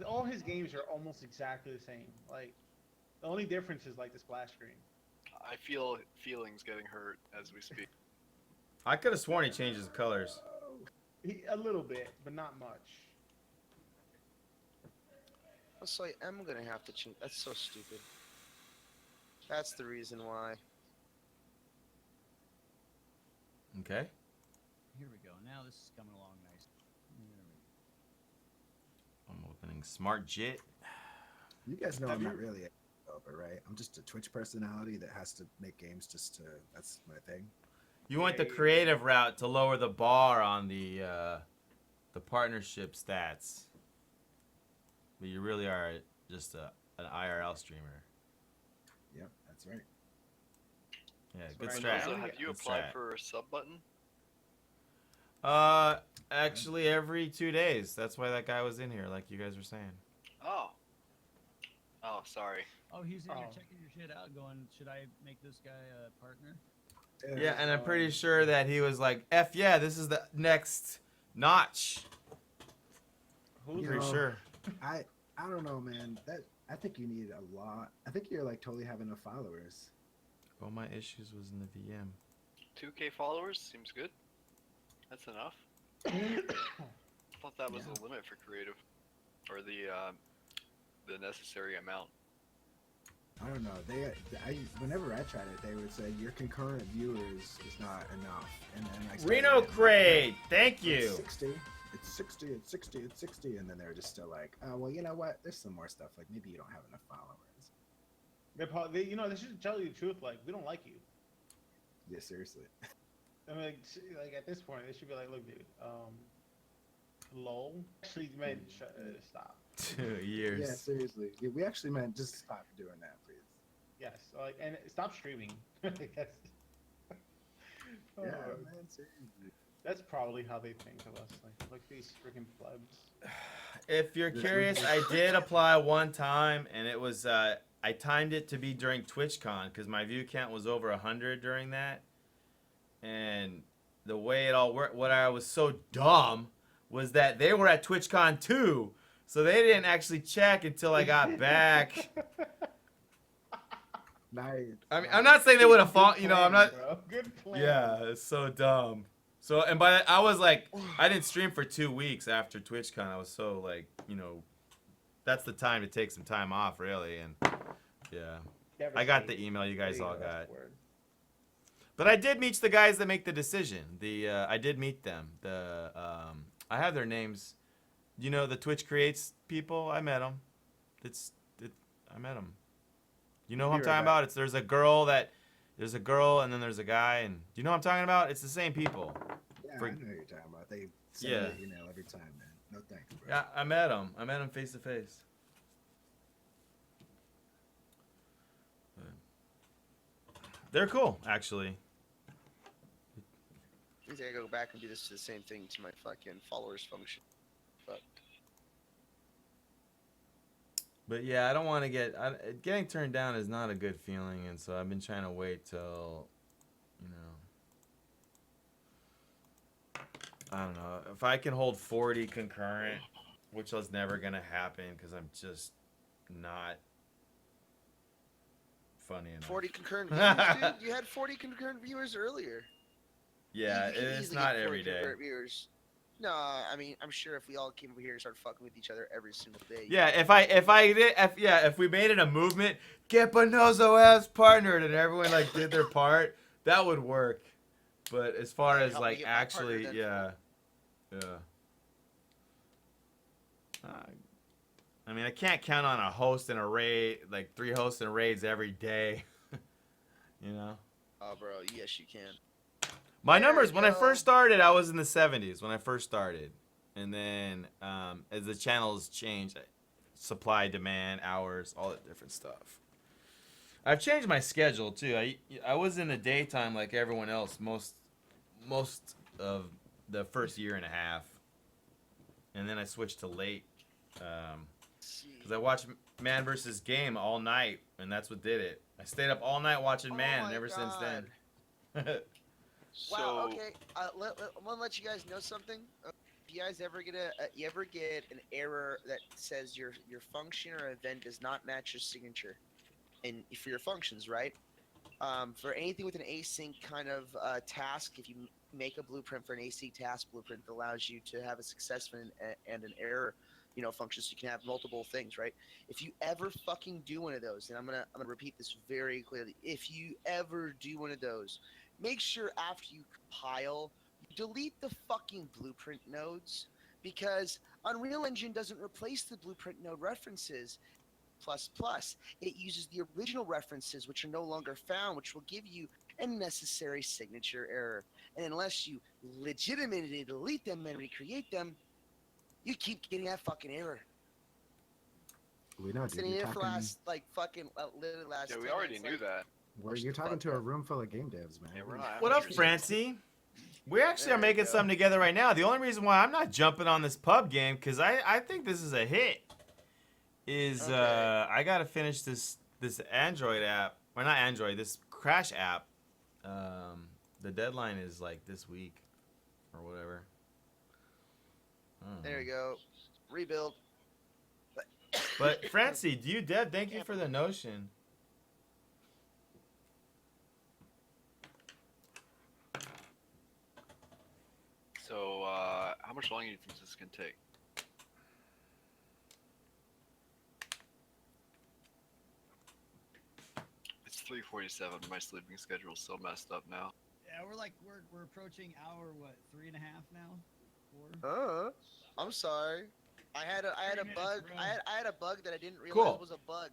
all his games are almost exactly the same. Like The only difference is like the splash screen. I feel feelings getting hurt as we speak. I could have sworn he changed his colors. A little bit, but not much. So I am gonna have to change. That's so stupid. That's the reason why. Okay. Here we go. Now this is coming along nice. I'm opening Smart Jit. You guys know I'm not really a developer, right? I'm just a Twitch personality that has to make games just to. That's my thing. You went the creative route to lower the bar on the partnership stats, but you really are just an IRL streamer. Yep, that's right. Yeah, good Bonozo, strat. have you Good applied strat. for a sub button? Actually, every 2 days. That's why that guy was in here, like you guys were saying. Oh. Oh, sorry. Oh, he's in here checking your shit out, going, should I make this guy a partner? Yeah, and I'm pretty sure that he was like, "F yeah, this is the next notch." You Pretty know, sure. I don't know, man. I think you need a lot. I think you're like totally having enough followers. All my issues was in the VM. 2K followers seems good. That's enough. I thought that was the limit for creative, or the necessary amount. I don't know. Whenever I tried it, they would say your concurrent viewers is not enough, and then I started Reno getting, Crate, thank you. It's 60. It's 60. It's 60. It's 60, and then they're just still like, oh well, you know what? There's some more stuff. Like maybe you don't have enough followers. You know, they should tell you the truth. Like, we don't like you. Yeah, seriously. I mean, like at this point, they should be like, look, dude, lol. Actually, man, stop. 2 years. Yeah, seriously. Yeah, we actually meant just stop doing that, please. Yes, like, and stop streaming. That's, Yeah, man, seriously. That's probably how they think of us, like these freaking plebs. If you're curious, I did apply one time, and it was I timed it to be during TwitchCon because my view count was over 100 during that. And the way it all worked, what I was so dumb was that they were at TwitchCon too, so they didn't actually check until I got back. Nice. I mean, I'm not saying they would have fought. You know, I'm not. Bro. Good plan. Yeah, it's so dumb. So, and by that, I was like, I didn't stream for 2 weeks after TwitchCon. I was so like, you know, that's the time to take some time off, really. And yeah, I got the email you guys all got. But I did meet the guys that make the decision. I did meet them. I have their names. You know, the Twitch Creates people. I met them. I met them. You know who I'm talking about? There's a girl, and then there's a guy, and you know what I'm talking about? It's the same people. Yeah, I know what you're talking about. They send me an email every time, man. No thanks, bro. Yeah, I met them. I met them face to face. They're cool, actually. I think I go back and do the same thing to my fucking followers function. But yeah, I don't want to getting turned down is not a good feeling, and so I've been trying to wait till, you know, I don't know, if I can hold 40 concurrent, which was never gonna happen because I'm just not funny enough. 40 concurrent viewers, dude. You had 40 concurrent viewers earlier. Yeah, You can it's easily not get 40 every day. concurrent viewers. No, I mean, I'm sure if we all came over here and started fucking with each other every single day. Yeah, if we made it a movement, get Bonozo as partnered, and everyone like did their part, that would work. But as far as help me like get my partner actually, then. yeah. I mean, I can't count on a host and a raid, like 3 hosts and raids every day. You know. Oh, bro, yes you can. My There numbers you when I go. first started, I was in the 70s when I first started, and then as the channels changed, supply, demand, hours, all that different stuff. I've changed my schedule too. I was in the daytime like everyone else most of the first year and a half, and then I switched to late because I watched Man vs. Game all night, and that's what did it. I stayed up all night watching Man, and ever since then. Wow. Okay. I want to let you guys know something. If you guys ever get an error that says your function or event does not match your signature, and for your functions, right? For anything with an async kind of task, if you make a blueprint for an async task blueprint that allows you to have a success and an error, function, so you can have multiple things, right? If you ever fucking do one of those, and I'm gonna repeat this very clearly, if you ever do one of those, make sure after you compile, you delete the fucking blueprint nodes, because Unreal Engine doesn't replace the blueprint node references. It uses the original references, which are no longer found, which will give you a necessary signature error. And unless you legitimately delete them and recreate them, you keep getting that fucking error. We know, dude. Sitting You're here for talking. last literally last. Yeah, we 10 already minutes, knew like, that. You're talking to a room full of game devs, man. Yeah, we're not What up, amateurs. Francie? We actually are There you making go. something together right now. The only reason why I'm not jumping on this pub game, because I think this is a hit, is Okay. I gotta finish this Android app, or not Android, this Crash app. The deadline is like this week, or whatever. There you go. Rebuild. But Francie, do you dev? Thank you for the notion. So, how much longer do you think this can take? It's 3:47. My sleeping schedule's so messed up now. Yeah, we're approaching hour 3.5 now? 4? I'm sorry. I had a 30 minutes, bug. bro. I had a bug that I didn't realize Cool. was a bug.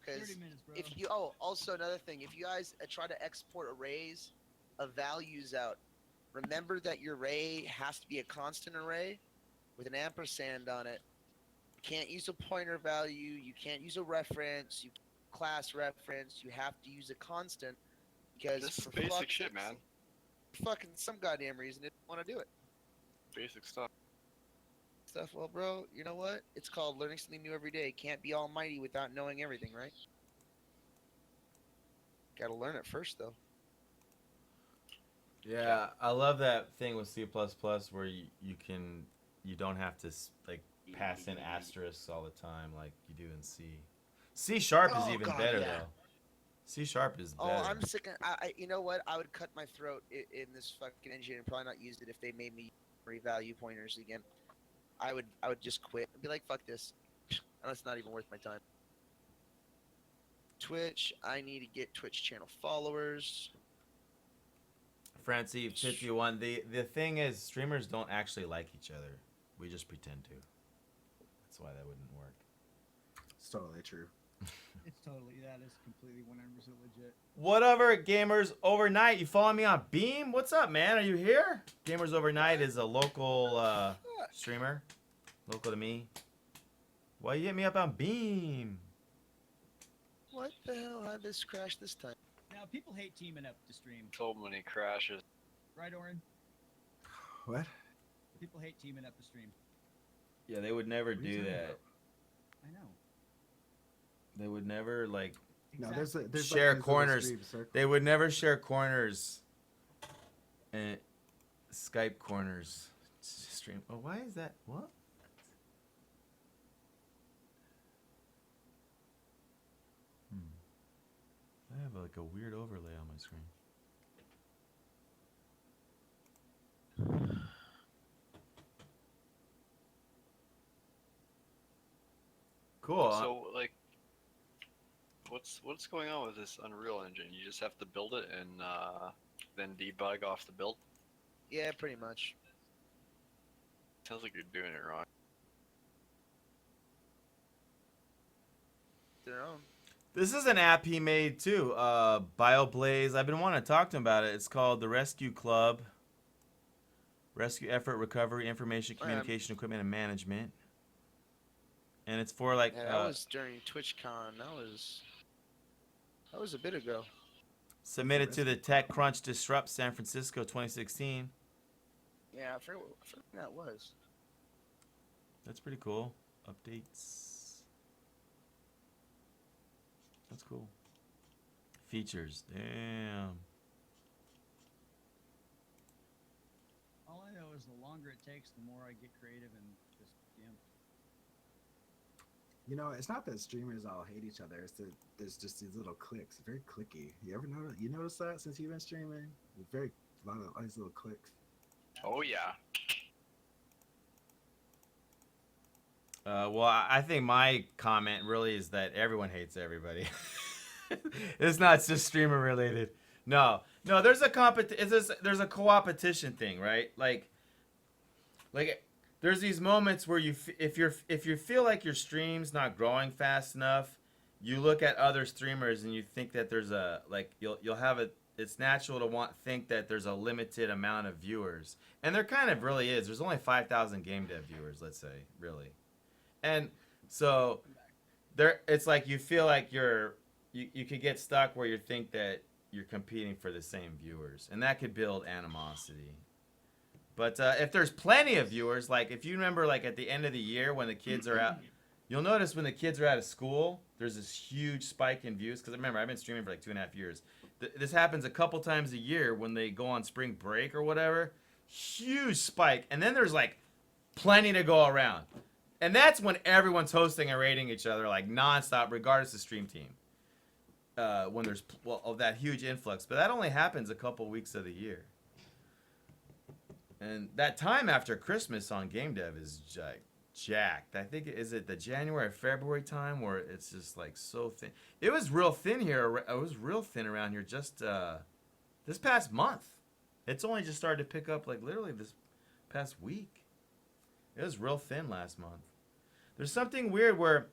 30 Because minutes, bro. if you also another thing, if you guys try to export arrays of values out, remember that your array has to be a constant array with an ampersand on it. You can't use a pointer value. You can't use a reference. You class reference. You have to use a constant because This is for basic fuck's shit, sakes, man. for fucking some goddamn reason, they didn't want to do it. Basic stuff. Well, bro, you know what? It's called learning something new every day. Can't be almighty without knowing everything, right? Gotta learn it first, though. Yeah, I love that thing with C++ where you don't have to pass in asterisks all the time like you do in C. C sharp is Oh, even God, better yeah. though. C sharp is better. Oh, I'm sick of. You know what? I would cut my throat in this fucking engine and probably not use it if they made me revalue pointers again. I would just quit and be like, fuck this. It's not even worth my time. Twitch, I need to get Twitch channel followers. Francie 51. The thing is, streamers don't actually like each other. We just pretend to. That's why that wouldn't work. It's totally true. It's totally, that is completely 100% legit. Whatever, Gamers Overnight. You follow me on Beam? What's up, man? Are you here? Gamers Overnight is a local streamer. Local to me. Why you hit me up on Beam? What the hell had this crash this time? Now, people hate teaming up to stream. So many crashes. Right, Auryn? What? People hate teaming up to stream. Yeah, they would never What are you do talking that. about? I know. They would never like No, there's share like these little corners. stream circles. They would never share corners. And Skype corners. Stream. Oh, why is that? What? I have like a weird overlay on my screen. Cool. So, like, what's going on with this Unreal Engine? You just have to build it and then debug off the build? Yeah, pretty much. Sounds like you're doing it wrong. Their own. This is an app he made too. Bioblaze. I've been wanting to talk to him about it. It's called the Rescue Club. Rescue Effort Recovery Information Communication Equipment and Management. And it's for like Yeah, that was during TwitchCon. That was a bit ago. submitted to the TechCrunch Disrupt San Francisco 2016. Yeah, I forget what that was. That's pretty cool. Updates. That's cool. Features. Damn. All I know is the longer it takes, the more I get creative and just You know, it's not that streamers all hate each other. It's that there's just these little clicks, very clicky. You ever notice? You notice that since you've been streaming? Very a lot of these little clicks. Oh yeah. Well, I think my comment really is that everyone hates everybody. It's not just streamer related. No, there's a there's a co-opetition thing, right? Like there's these moments where if you feel like your stream's not growing fast enough, you look at other streamers and you think that there's a you'll have a it's natural to think that there's a limited amount of viewers, and there kind of really is. There's only 5,000 game dev viewers, let's say, really, and so it's like you feel like you could get stuck where you think that you're competing for the same viewers, and that could build animosity. But if there's plenty of viewers, like if you remember, like at the end of the year when the kids are out, you'll notice when the kids are out of school, there's this huge spike in views. Because remember, I've been streaming for like 2.5 years. This happens a couple times a year when they go on spring break or whatever. Huge spike, and then there's like plenty to go around, and that's when everyone's hosting and rating each other like nonstop, regardless of stream team. When there's of that huge influx, but that only happens a couple weeks of the year. And that time after Christmas on game dev is jacked. I think is it the January or February time where it's just like so thin. It was real thin here. It was real thin around here just this past month. It's only just started to pick up like literally this past week. It was real thin last month. There's something weird where,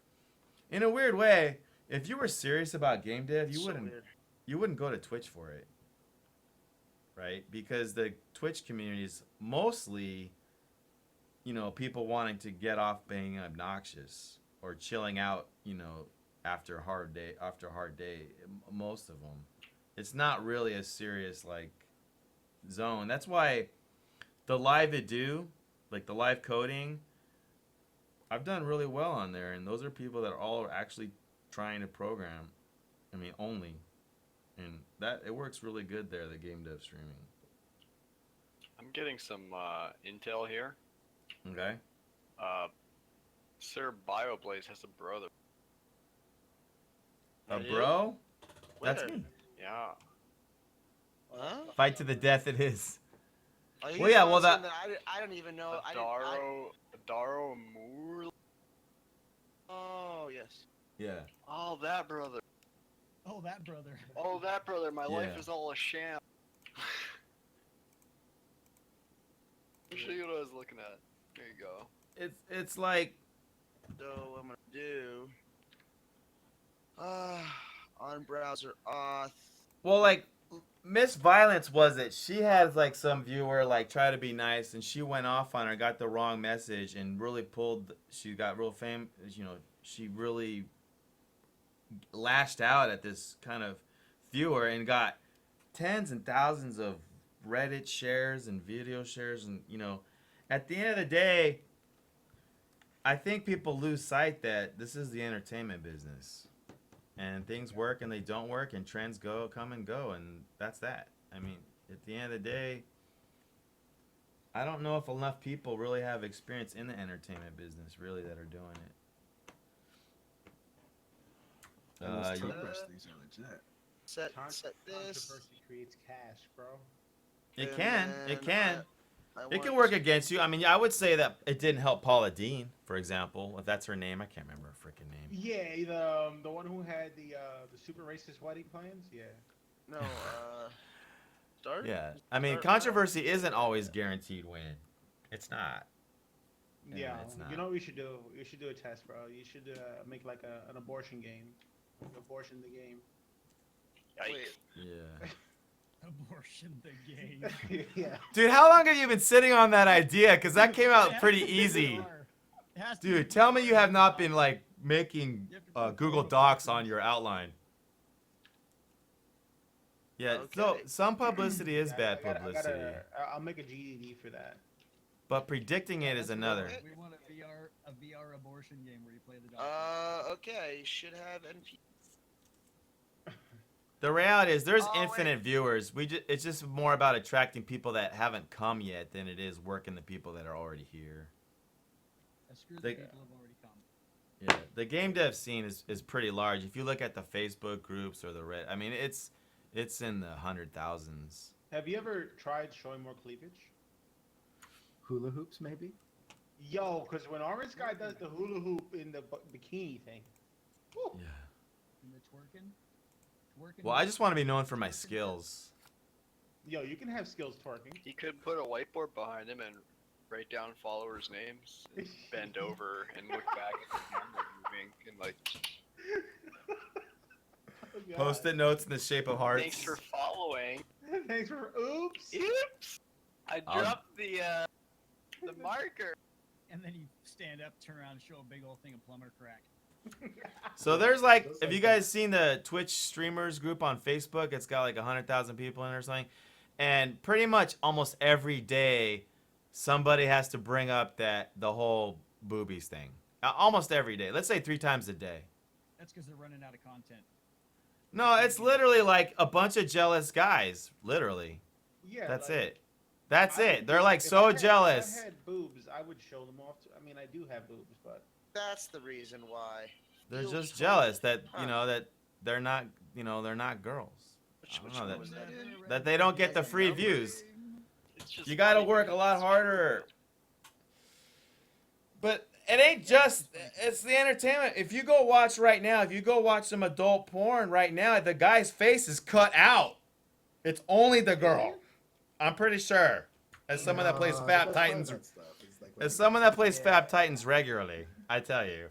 in a weird way, if you were serious about game dev, you wouldn't go to Twitch for it. Right? Because the Twitch community is mostly, people wanting to get off being obnoxious or chilling out, after a hard day. Most of them, it's not really a serious zone. That's why the live like the live coding, I've done really well on there, and those are people that are all actually trying to program. I mean, only. And that it works really good there, the game dev streaming. I'm getting some intel here. Okay. Sir Bioblaze has a brother. A bro? That's Where? me. Yeah. Huh? Fight to the death it is. Oh, Well, yeah, well, that I don't even know. Adaro Moore. Oh yes. Yeah. Oh, that brother. Oh, that brother. Oh, that brother. My life Yeah. is all a sham. I'll show you what I was looking at. There you go. It's like. So what I'm gonna do. On browser auth. Well, like Miss Violence was it? She had some viewer try to be nice, and she went off on her, got the wrong message, and really pulled. She got real fame. She really lashed out at this kind of viewer and got tens and thousands of Reddit shares and video shares, and at the end of the day, I think people lose sight that this is the entertainment business, and things work and they don't work, and trends come and go, and that's that. I mean, at the end of the day, I don't know if enough people really have experience in the entertainment business really that are doing it. Those toothbrush things are legit. Set this. Controversy creates cash, bro. It can. It can. I It can want work against you. I mean, I would say that it didn't help Paula Dean, for example. If that's her name, I can't remember her freaking name. Yeah, the one who had the super racist wedding plans. Yeah. No. Start. Yeah. I mean, Start- controversy isn't always guaranteed win. It's not. Yeah. it's not. You know what we should do? You should do a test, bro. You should make an abortion game. Abortion the game. Wait. Yeah. Abortion the game. Yeah. Dude, how long have you been sitting on that idea? Because that came out pretty easy. It has to be Dude, tell me you have not been making You have to put Google Docs on your outline. Yeah, so Okay. some publicity is Yeah, bad I gotta- publicity, I'll make a GED for that. but predicting it is another. We want a VR abortion game where you play the doctor. Okay. Should have NP. The reality is there's Oh, wait. infinite viewers. It's just more about attracting people that haven't come yet than it is working the people that are already here. Screw the they- people who have already come. Yeah, the game dev scene is pretty large. If you look at the Facebook groups or the Red, I mean, it's in the 100,000s. Have you ever tried showing more cleavage? Hula hoops, maybe. Yo, because when Orange Guy does the hula hoop in the bikini thing, whew, Yeah. And the twerking. Well, I just want to be known for my skills. yo, you can have skills twerking. He could put a whiteboard behind him and write down followers' names, and bend over and look back at the camera moving, and like, Oh, God. Post-it notes in the shape of hearts. thanks for following. Thanks for oops. Oops! I dropped the marker. And then you stand up, turn around, and show a big old thing of plumber crack. So there's like, have you guys seen the Twitch streamers group on Facebook? It's got like 100,000 people in it or something. And pretty much almost every day, somebody has to bring up the whole boobies thing. Almost every day. Let's say 3 times a day. That's because they're running out of content. No, it's literally like a bunch of jealous guys. Literally. Yeah, That's like, it. That's I it. would They're be- like if so I had- jealous. If I had boobs, I would show them off. I mean, I do have boobs, but That's the reason why. They're Feels just totally- jealous that Huh. you know that they're not they're not girls. I don't Which know, one that- was that in? That they don't get the free views. It's just You gotta funny work a because lot it's harder. But it ain't just, it's the entertainment. If you go watch right now, if you go watch some adult porn right now, the guy's face is cut out. It's only the girl. I'm pretty sure. As someone that plays Fab Titans, as someone that plays Fab Titans regularly, I tell you.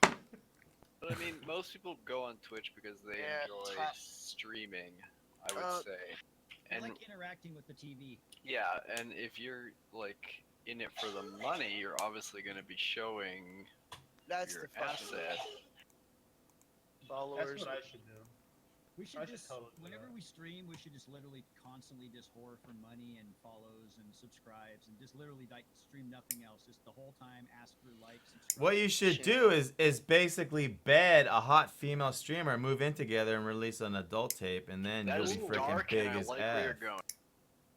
But I mean, most people go on Twitch because they Yeah, enjoy top- streaming, I would say. I And like interacting with the TV. yeah, and if you're like in it for the money, you're obviously going to be showing That's your the fucking asset. followers. that's what I should do. We should I should just, totally do whenever that. we stream, we should just literally constantly just whore for money and follows and subscribes and just literally like stream nothing else. Just the whole time ask for likes. Subscribe. What you should do is basically bed a hot female streamer, move in together, and release an adult tape, and then That you'll is be freaking dark, big and I as like where you're F. going.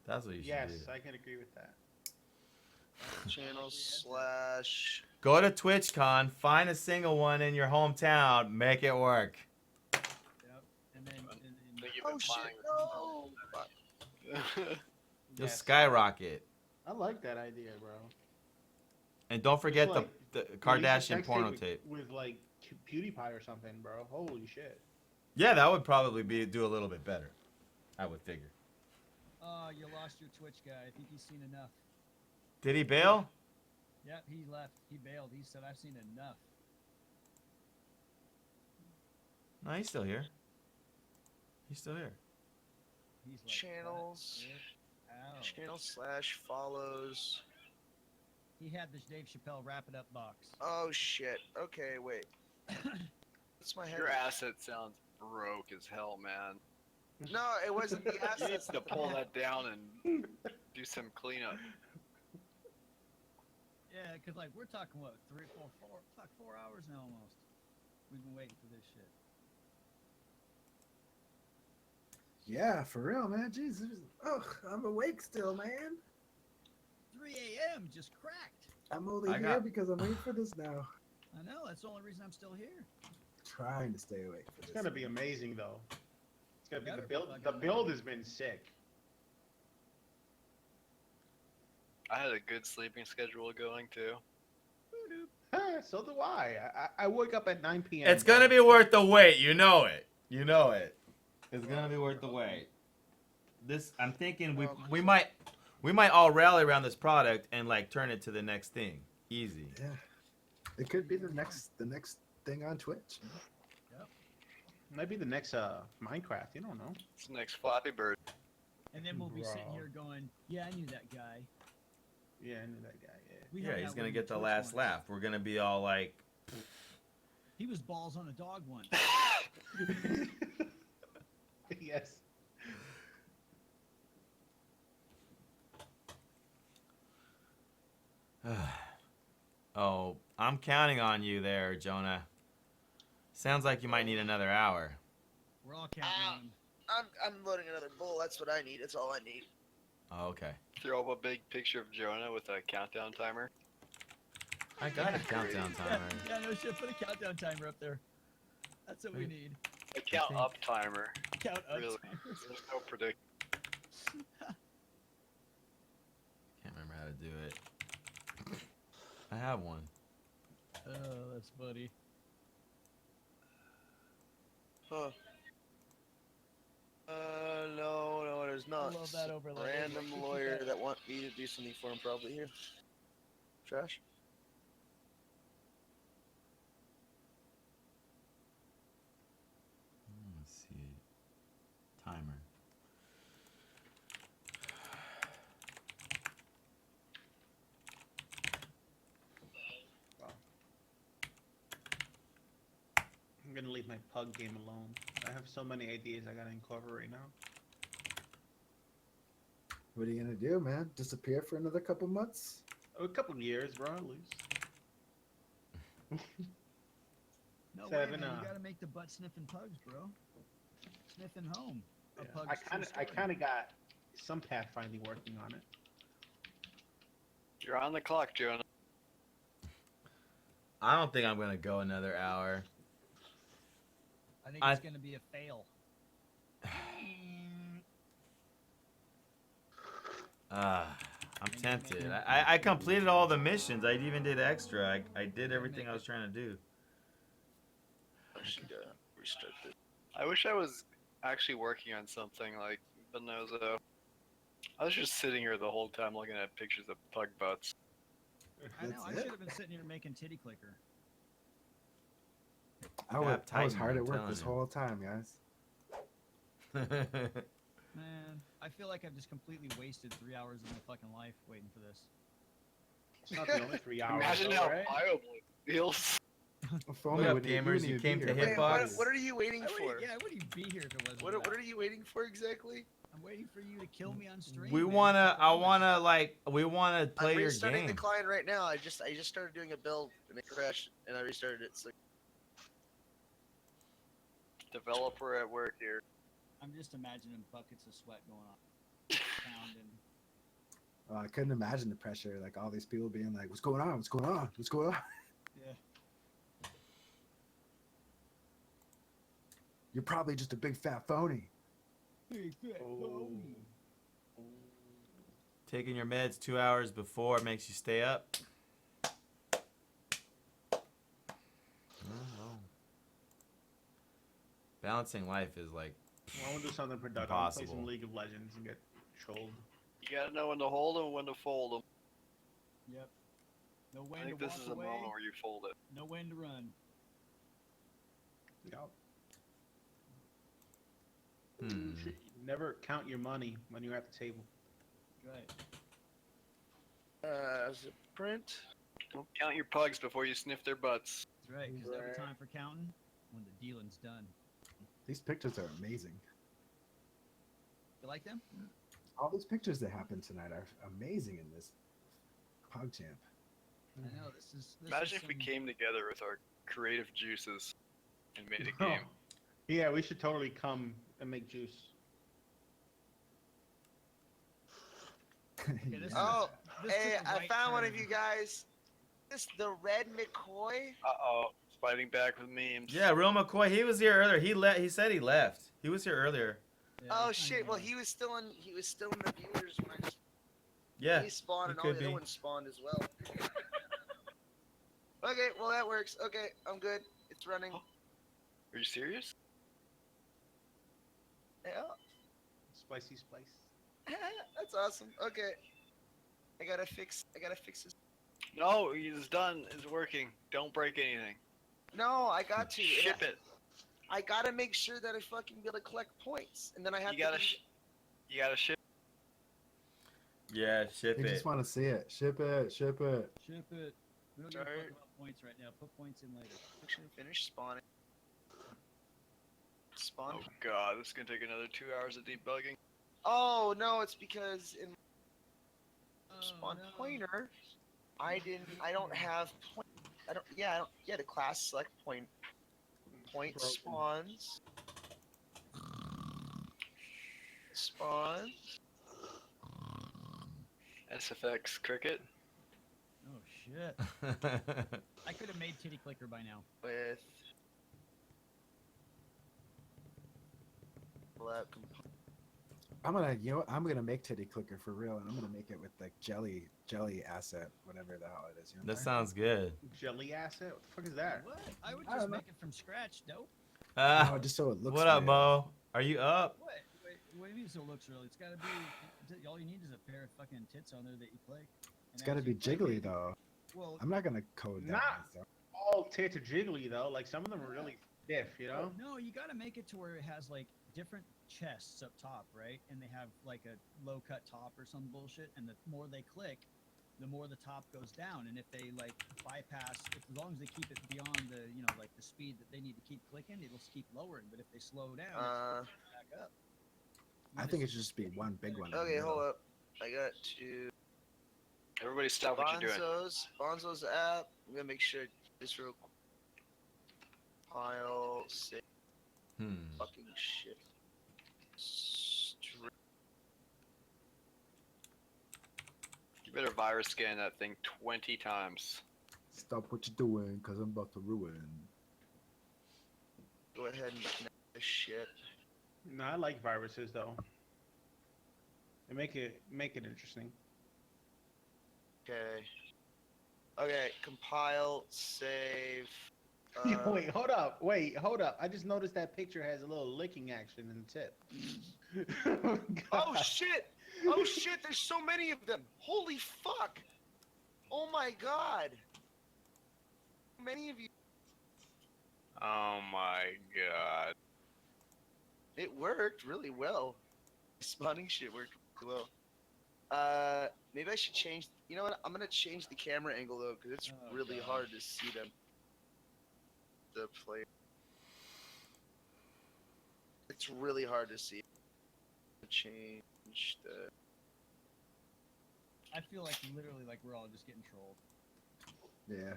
That's what you should Yes, do. I can agree with that. Channel / Go to TwitchCon, find a single one in your hometown, make it work. Yep. And then Think you've Oh been shit! planning No. You'll Yes. skyrocket. I like that idea, bro. And don't forget Just the release a Kardashian sex porno with, tape. with like PewDiePie or something, bro. Holy shit. Yeah, that would probably do a little bit better. I would figure. Oh, you lost your Twitch guy. I think he's seen enough. Did he bail? Yep, he left. He bailed. He said, "I've seen enough." No, he's still here. He's still here. He's like, Channels. Ow. Channel / follows. He had this Dave Chappelle Wrap It Up box. Oh shit. Okay, wait. What's my head? Your asset sounds broke as hell, man. No, it wasn't the You need assets. to pull that down and do some cleanup. Yeah, because like we're talking what 4 hours now almost. We've been waiting for this shit. Yeah, for real, man. Jesus. Ugh, I'm awake still, man. 3 a.m. just cracked. I'm only I here got- because I'm waiting for this now. I know. That's the only reason I'm still here. Trying to stay awake for this. It's gonna be amazing though. It's gonna be Better the be build. The fucking build amazing. has been sick. I had a good sleeping schedule going too. So do I. I wake up at 9 p.m. It's gonna be worth the wait. You know it. You know it. It's gonna be worth the wait. This, I'm thinking we might all rally around this product and like turn it to the next thing. Easy. Yeah. It could be the next thing on Twitch. Maybe the next Minecraft. You don't know. It's the next Flappy Bird. And then we'll be sitting Bro. here going, "Yeah, I knew that guy." Yeah, I knew that guy. Yeah. We Yeah, hung he's out gonna with get him the Twitch last once. laugh. We're gonna be all like, He was balls on a dog once. Yes. oh, I'm counting on you there, Jonah. Sounds like you might need another hour. We're all counting on him. I'm loading another bowl. That's what I need. That's all I need. Oh, okay. Throw up a big picture of Jonah with a countdown timer. I got a countdown timer. Yeah, no shit. Put a countdown timer up there. That's what we need. A count up timer. Count up Really? timer. There's no predict. Can't remember how to do it. I have one. Oh, that's funny. Huh. No, there's not. love that overlay. Random lawyer that want me to do something for him probably here. Trash. Let's see. Timer. I'm gonna leave my pug game alone. I have so many ideas I gotta incorporate now. What are you gonna do, man? Disappear for another couple months? Oh, a couple of years, bro, at least. No way, Seven, man. You gotta make the butt sniffing pugs, bro. Sniffing home. A pug's I true kind story. of got some pathfinding working on it. You're on the clock, Jonah. I don't think I'm gonna go another hour. I think it's gonna be a fail. I'm tempted. I completed all the missions. I even did extra. I did everything I was trying to do. I should restart this. I wish I was actually working on something like Bonozo. I was just sitting here the whole time looking at pictures of pug butts. I know. I should have been sitting here making titty clicker. I was Titan, hard I'm at work telling this you. whole time, guys. Man, I feel like I've just completely wasted 3 hours of my fucking life waiting for this. It's not the only 3 hours. Imagine though, how right? Bioblaze feels. What up, gamers? You came to Wait, Hitbox? what are you waiting for? Yeah, I wouldn't be here if it wasn't. What are you waiting for exactly? I'm waiting for you to kill me on stream. We man. wanna. I wanna like. We wanna play I'm your restarting the game. client right now. I just started doing a build and it crashed and I restarted it. So Developer at work here. I'm just imagining buckets of sweat going on, pounding. I couldn't imagine the pressure, like all these people being like, "What's going on? What's going on? What's going on?" Yeah. You're probably just a big fat phony. Taking your meds 2 hours before makes you stay up. Oh. Balancing life is like I want to do something productive. I'll play impossible. some League of Legends and get trolled. You gotta know when to hold them and when to fold them. Yep. Know when I think to this walk is a away. moment where you fold it. Know when to run. Yep. Hmm. Never count your money when you're at the table. Right. is it print? Don't count your pugs before you sniff their butts. That's right. Because every time for counting, when the dealing's done. These pictures are amazing. You like them? All these pictures that happened tonight are amazing in this PogChamp. I know this is. Imagine if we came together with our creative juices and made a Oh. game. Yeah, we should totally come and make juice. this Oh, This hey, took a I right found one turn. of you guys. This the red McCoy. Uh-oh. It's fighting back with memes. Yeah, Real McCoy. He was here earlier. He said he left. He was here earlier. Oh shit! Well, he was still in the viewers when I just Yeah. he spawned he and all could the be. other ones spawned as well. Okay, well that works. Okay, I'm good. It's running. Are you serious? Yeah, Spicy spice. that's awesome. Okay, I gotta fix this. No, it's done. It's working. Don't break anything. No, I got to Ship it. I gotta make sure that I fucking be able to collect points, and then I have You gotta, to. you gotta ship. Yeah, ship They it. just want to see it. Ship it. Ship it. Ship it. We don't give a Sorry. fuck about points right now. Put points in later. Function finish spawning. Spawn. Oh god, this is gonna take another 2 hours of debugging. Oh no, it's because in Oh, spawn no. pointer, I don't have point. I don't. Yeah, the class select point. Point Broken. spawns. Spawns. SFX cricket. Oh shit. I could have made Titty Clicker by now. With I'm gonna, you know what? I'm gonna make Titty Clicker for real, and I'm gonna make it with like jelly asset, whatever the hell it is. You know That sounds good. Jelly asset? What the fuck is that? What? I would I just don't know. make it from scratch, dope. No, just so it looks. What up, real. Mo? Are you up? What? What do you mean so it looks real? It's gotta be. All you need is a pair of fucking tits on there that you click. It's gotta be jiggly though. Well, I'm not gonna code that. Not myself. all tits are jiggly though. Like some of them are really stiff, you know? No, you gotta make it to where it has like different chests up top, right? And they have like a low cut top or some bullshit. And the more they click, the more the top goes down. And if they like bypass, as long as they keep it beyond the, you know, like the speed that they need to keep clicking, it'll keep lowering. But if they slow down, it's back up. I think it should just be one big one. Okay, hold up. I got to. Everybody stop what you're doing. Bonzo's app. I'm gonna make sure this real quick. Pile save. Fucking shit. You better virus scan that thing 20 times. Stop what you're doing, cause I'm about to ruin. Go ahead and connect this shit. No, I like viruses though. They make it interesting. Okay. Okay, compile, save. Wait, hold up. I just noticed that picture has a little licking action in the tip. Oh shit! Oh shit! There's so many of them. Holy fuck! Oh my god! Many of you. Oh my god. It worked really well. Spawning shit worked really well. Maybe I should change. You know what? I'm gonna change the camera angle though, because it's really hard to see them. The player. It's really hard to see. Change the. I feel like literally like we're all just getting trolled. Yeah.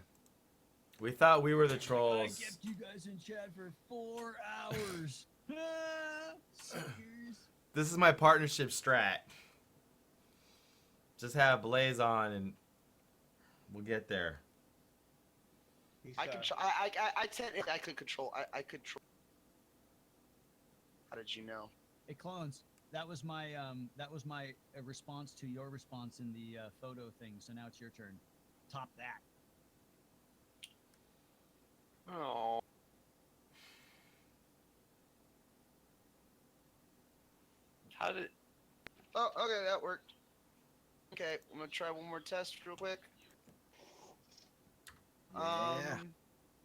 We thought we were the I trolls. kept you guys in chat for 4 hours. Suckers. This is my partnership strat. Just have Blaze on and we'll get there. I could control. I could control. How did you know? Hey, clones. That was my response to your response in the photo thing. So now it's your turn. Top that. Oh. How did? Oh, okay, that worked. Okay, I'm gonna try one more test real quick. Yeah.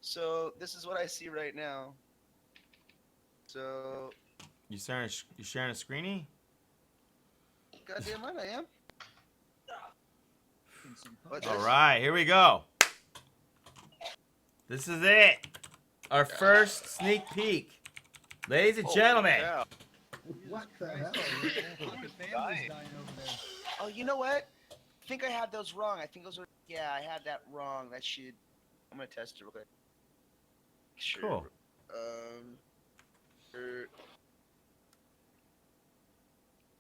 So this is what I see right now. So. You sharing a screenie? Goddamn right, I am. All right, here we go. This is it. Our first sneak peek. Ladies and gentlemen. Yeah. What the hell? Oh, you know what? I think I had those wrong. I think those were. Yeah, I had that wrong. That should. I'm gonna test it real quick. Sure. Cool.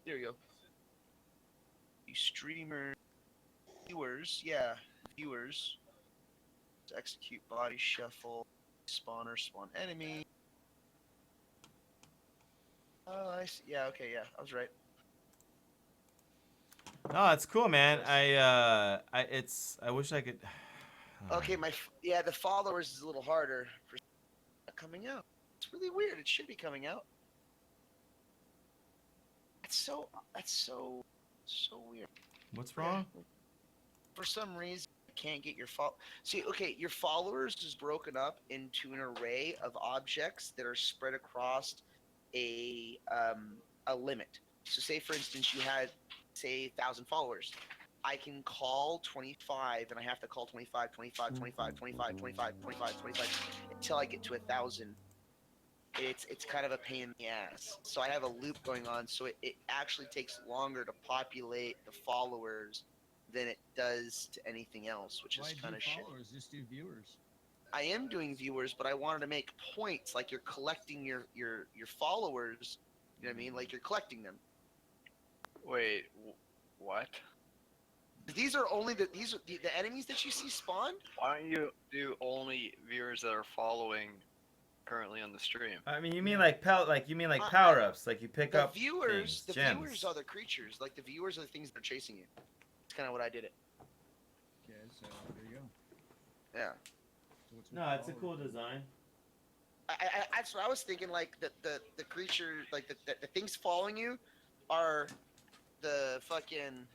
There you go. You streamer viewers, yeah, viewers. To execute body shuffle, spawner, spawn enemy. Oh, I see. Yeah, okay, yeah, I was right. No, it's cool, man. I wish I could. Okay, the followers is a little harder for coming out. It's really weird. It should be coming out. That's so weird. What's wrong? For some reason, you can't get your See, okay, your followers is broken up into an array of objects that are spread across a limit. So, say for instance, you had, say, 1,000 followers. I can call 25, and I have to call 25, 25, 25, 25, 25, 25, 25, until I get to 1,000. It's kind of a pain in the ass. So I have a loop going on, so it actually takes longer to populate the followers than it does to anything else, which is kind of shit. Followers, just do viewers. I am doing viewers, but I wanted to make points, like you're collecting your followers. You know what I mean? Like you're collecting them. Wait, what? These are only the enemies that you see spawn. Why don't you do only viewers that are following currently on the stream? I mean, you mean like power ups, like you pick The up viewers, things, the gems. viewers are the creatures. Like the viewers are the things that are chasing you. That's kind of what I did it. Okay, so there you go. Yeah. So what's No, it's a cool design. That's what I was thinking. Like the creature, like the things following you, are the fucking.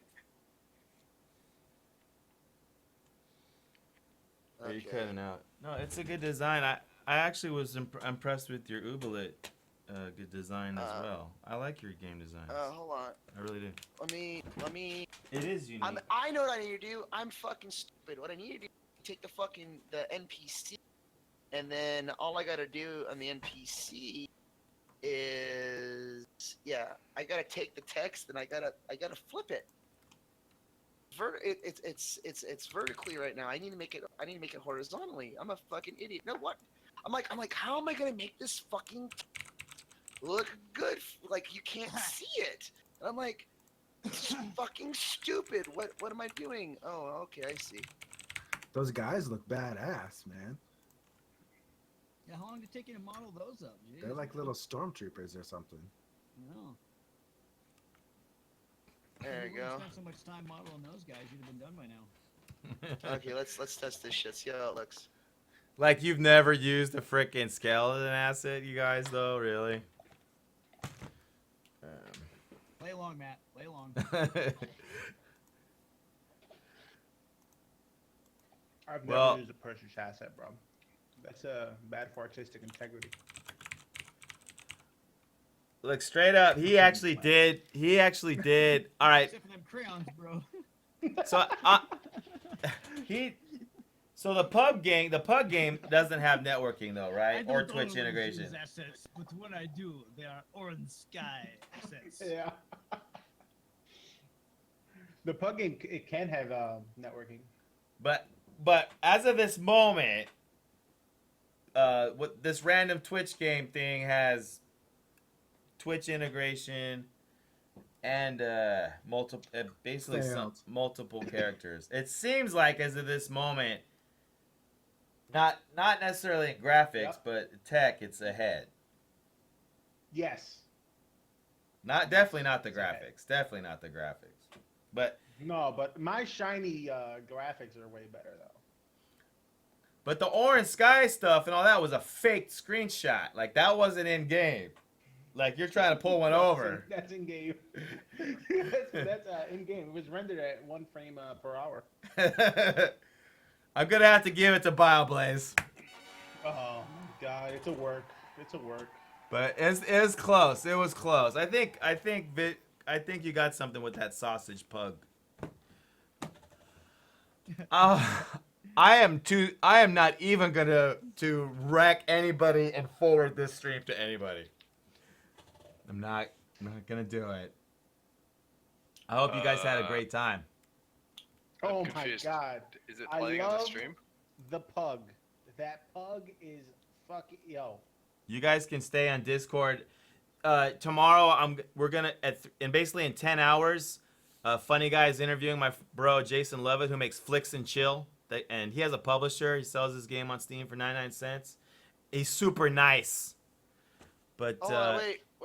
Are you cutting out? No, it's a good design. I actually was impressed with your Ubalit good design as well. I like your game design. Hold on. I really do. Let me. It is unique. I know what I need to do. I'm fucking stupid. What I need to do is take the NPC, and then all I gotta do on the NPC is I gotta take the text and I gotta flip it. It's vertically right now. I need to make it horizontally. I'm a fucking idiot. You know what? I'm like, how am I gonna make this fucking look good? Like you can't see it. And I'm like, this is fucking stupid. What am I doing? Oh, okay, I see. Those guys look badass, man. Yeah, how long did it take you to model those up? Jeez. They're like little stormtroopers or something. No. There you go. Spent so much time modeling those guys, you'd have been done by now. Okay, let's test this shit. See how it looks. Like you've never used a frickin' skeleton asset, you guys, though, really? Play along, Matt. Play along. I've never used a purchase asset, bro. That's bad for artistic integrity. Look, straight up, he actually did. All right. Except for them crayons, bro. So So the pub game doesn't have networking though, right? Or Twitch integration. Assets, but when I do, they are Auryn Sky assets. Yeah. The pub game it can have networking. But as of this moment, what this random Twitch game thing has Twitch integration and basically multiple characters. It seems like as of this moment, not necessarily in graphics, but tech, it's ahead. Yes. Definitely not the graphics. Definitely not the graphics. But no, but my shiny graphics are way better though. But the Auryn Sky stuff and all that was a faked screenshot. Like that wasn't in game. Like you're trying to pull one over. That's in game. that's in game. It was rendered at 1 frame per hour. I'm gonna have to give it to Bioblaze. Oh God, it's a work. It's a work. But it was close. It was close. I think you got something with that sausage pug. I am not even gonna wreck anybody and forward this stream to anybody. I'm not gonna do it. I hope you guys had a great time. Oh my God! Is it playing on the stream? The pug. That pug is fucking yo. You guys can stay on Discord. Tomorrow we're gonna basically in 10 hours, Funny Guy is interviewing my bro Jason Levitt, who makes Flicks and Chill, and he has a publisher. He sells his game on Steam for 99 cents. He's super nice, but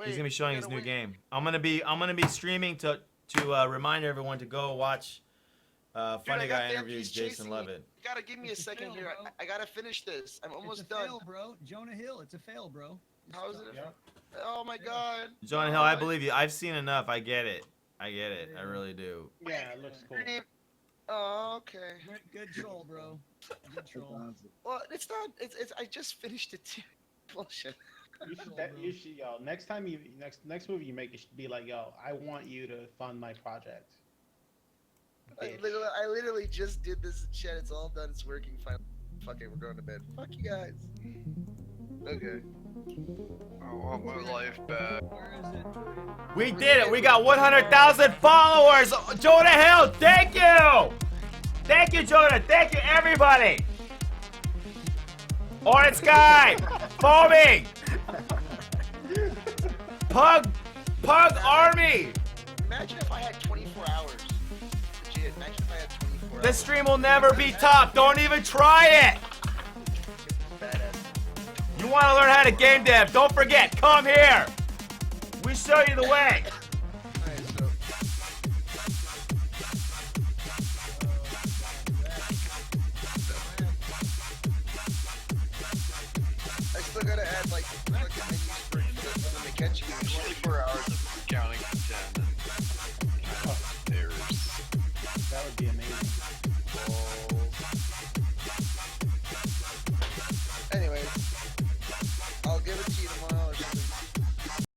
he's gonna be showing his new game. I'm gonna be streaming to remind everyone to go watch Funny Guy interviews Jason Levitt. You gotta give me a second here. I gotta finish this. I'm almost it's a done. Fail, bro. Jonah Hill, it's a fail, bro. How is it? Oh my God. Jonah Hill, I believe you. I've seen enough. I get it. I really do. Yeah, it looks cool. Oh, okay. Good troll, bro. Good troll. Well, it's not. It's. I just finished it too. Bullshit. You should, yo. Next time next movie you make, it should be like, yo, I want you to fund my project. I literally just did this in chat. It's all done. It's working. Finally. Fuck it. We're going to bed. Fuck you guys. Okay. I want my life back. Where is it? We did it. We got 100,000 followers. Jonah Hill, thank you. Thank you, Jonah. Thank you, everybody. Auryn Sky, Foamy, Pug Army. Imagine if I had 24 hours. Legit. shit. Imagine if I had 24 This stream will never be top. Don't even try it. You want to learn how to game dev? Don't forget, come here. We show you the way. I still gotta add like fucking menus for the catching and shit. 24 hours of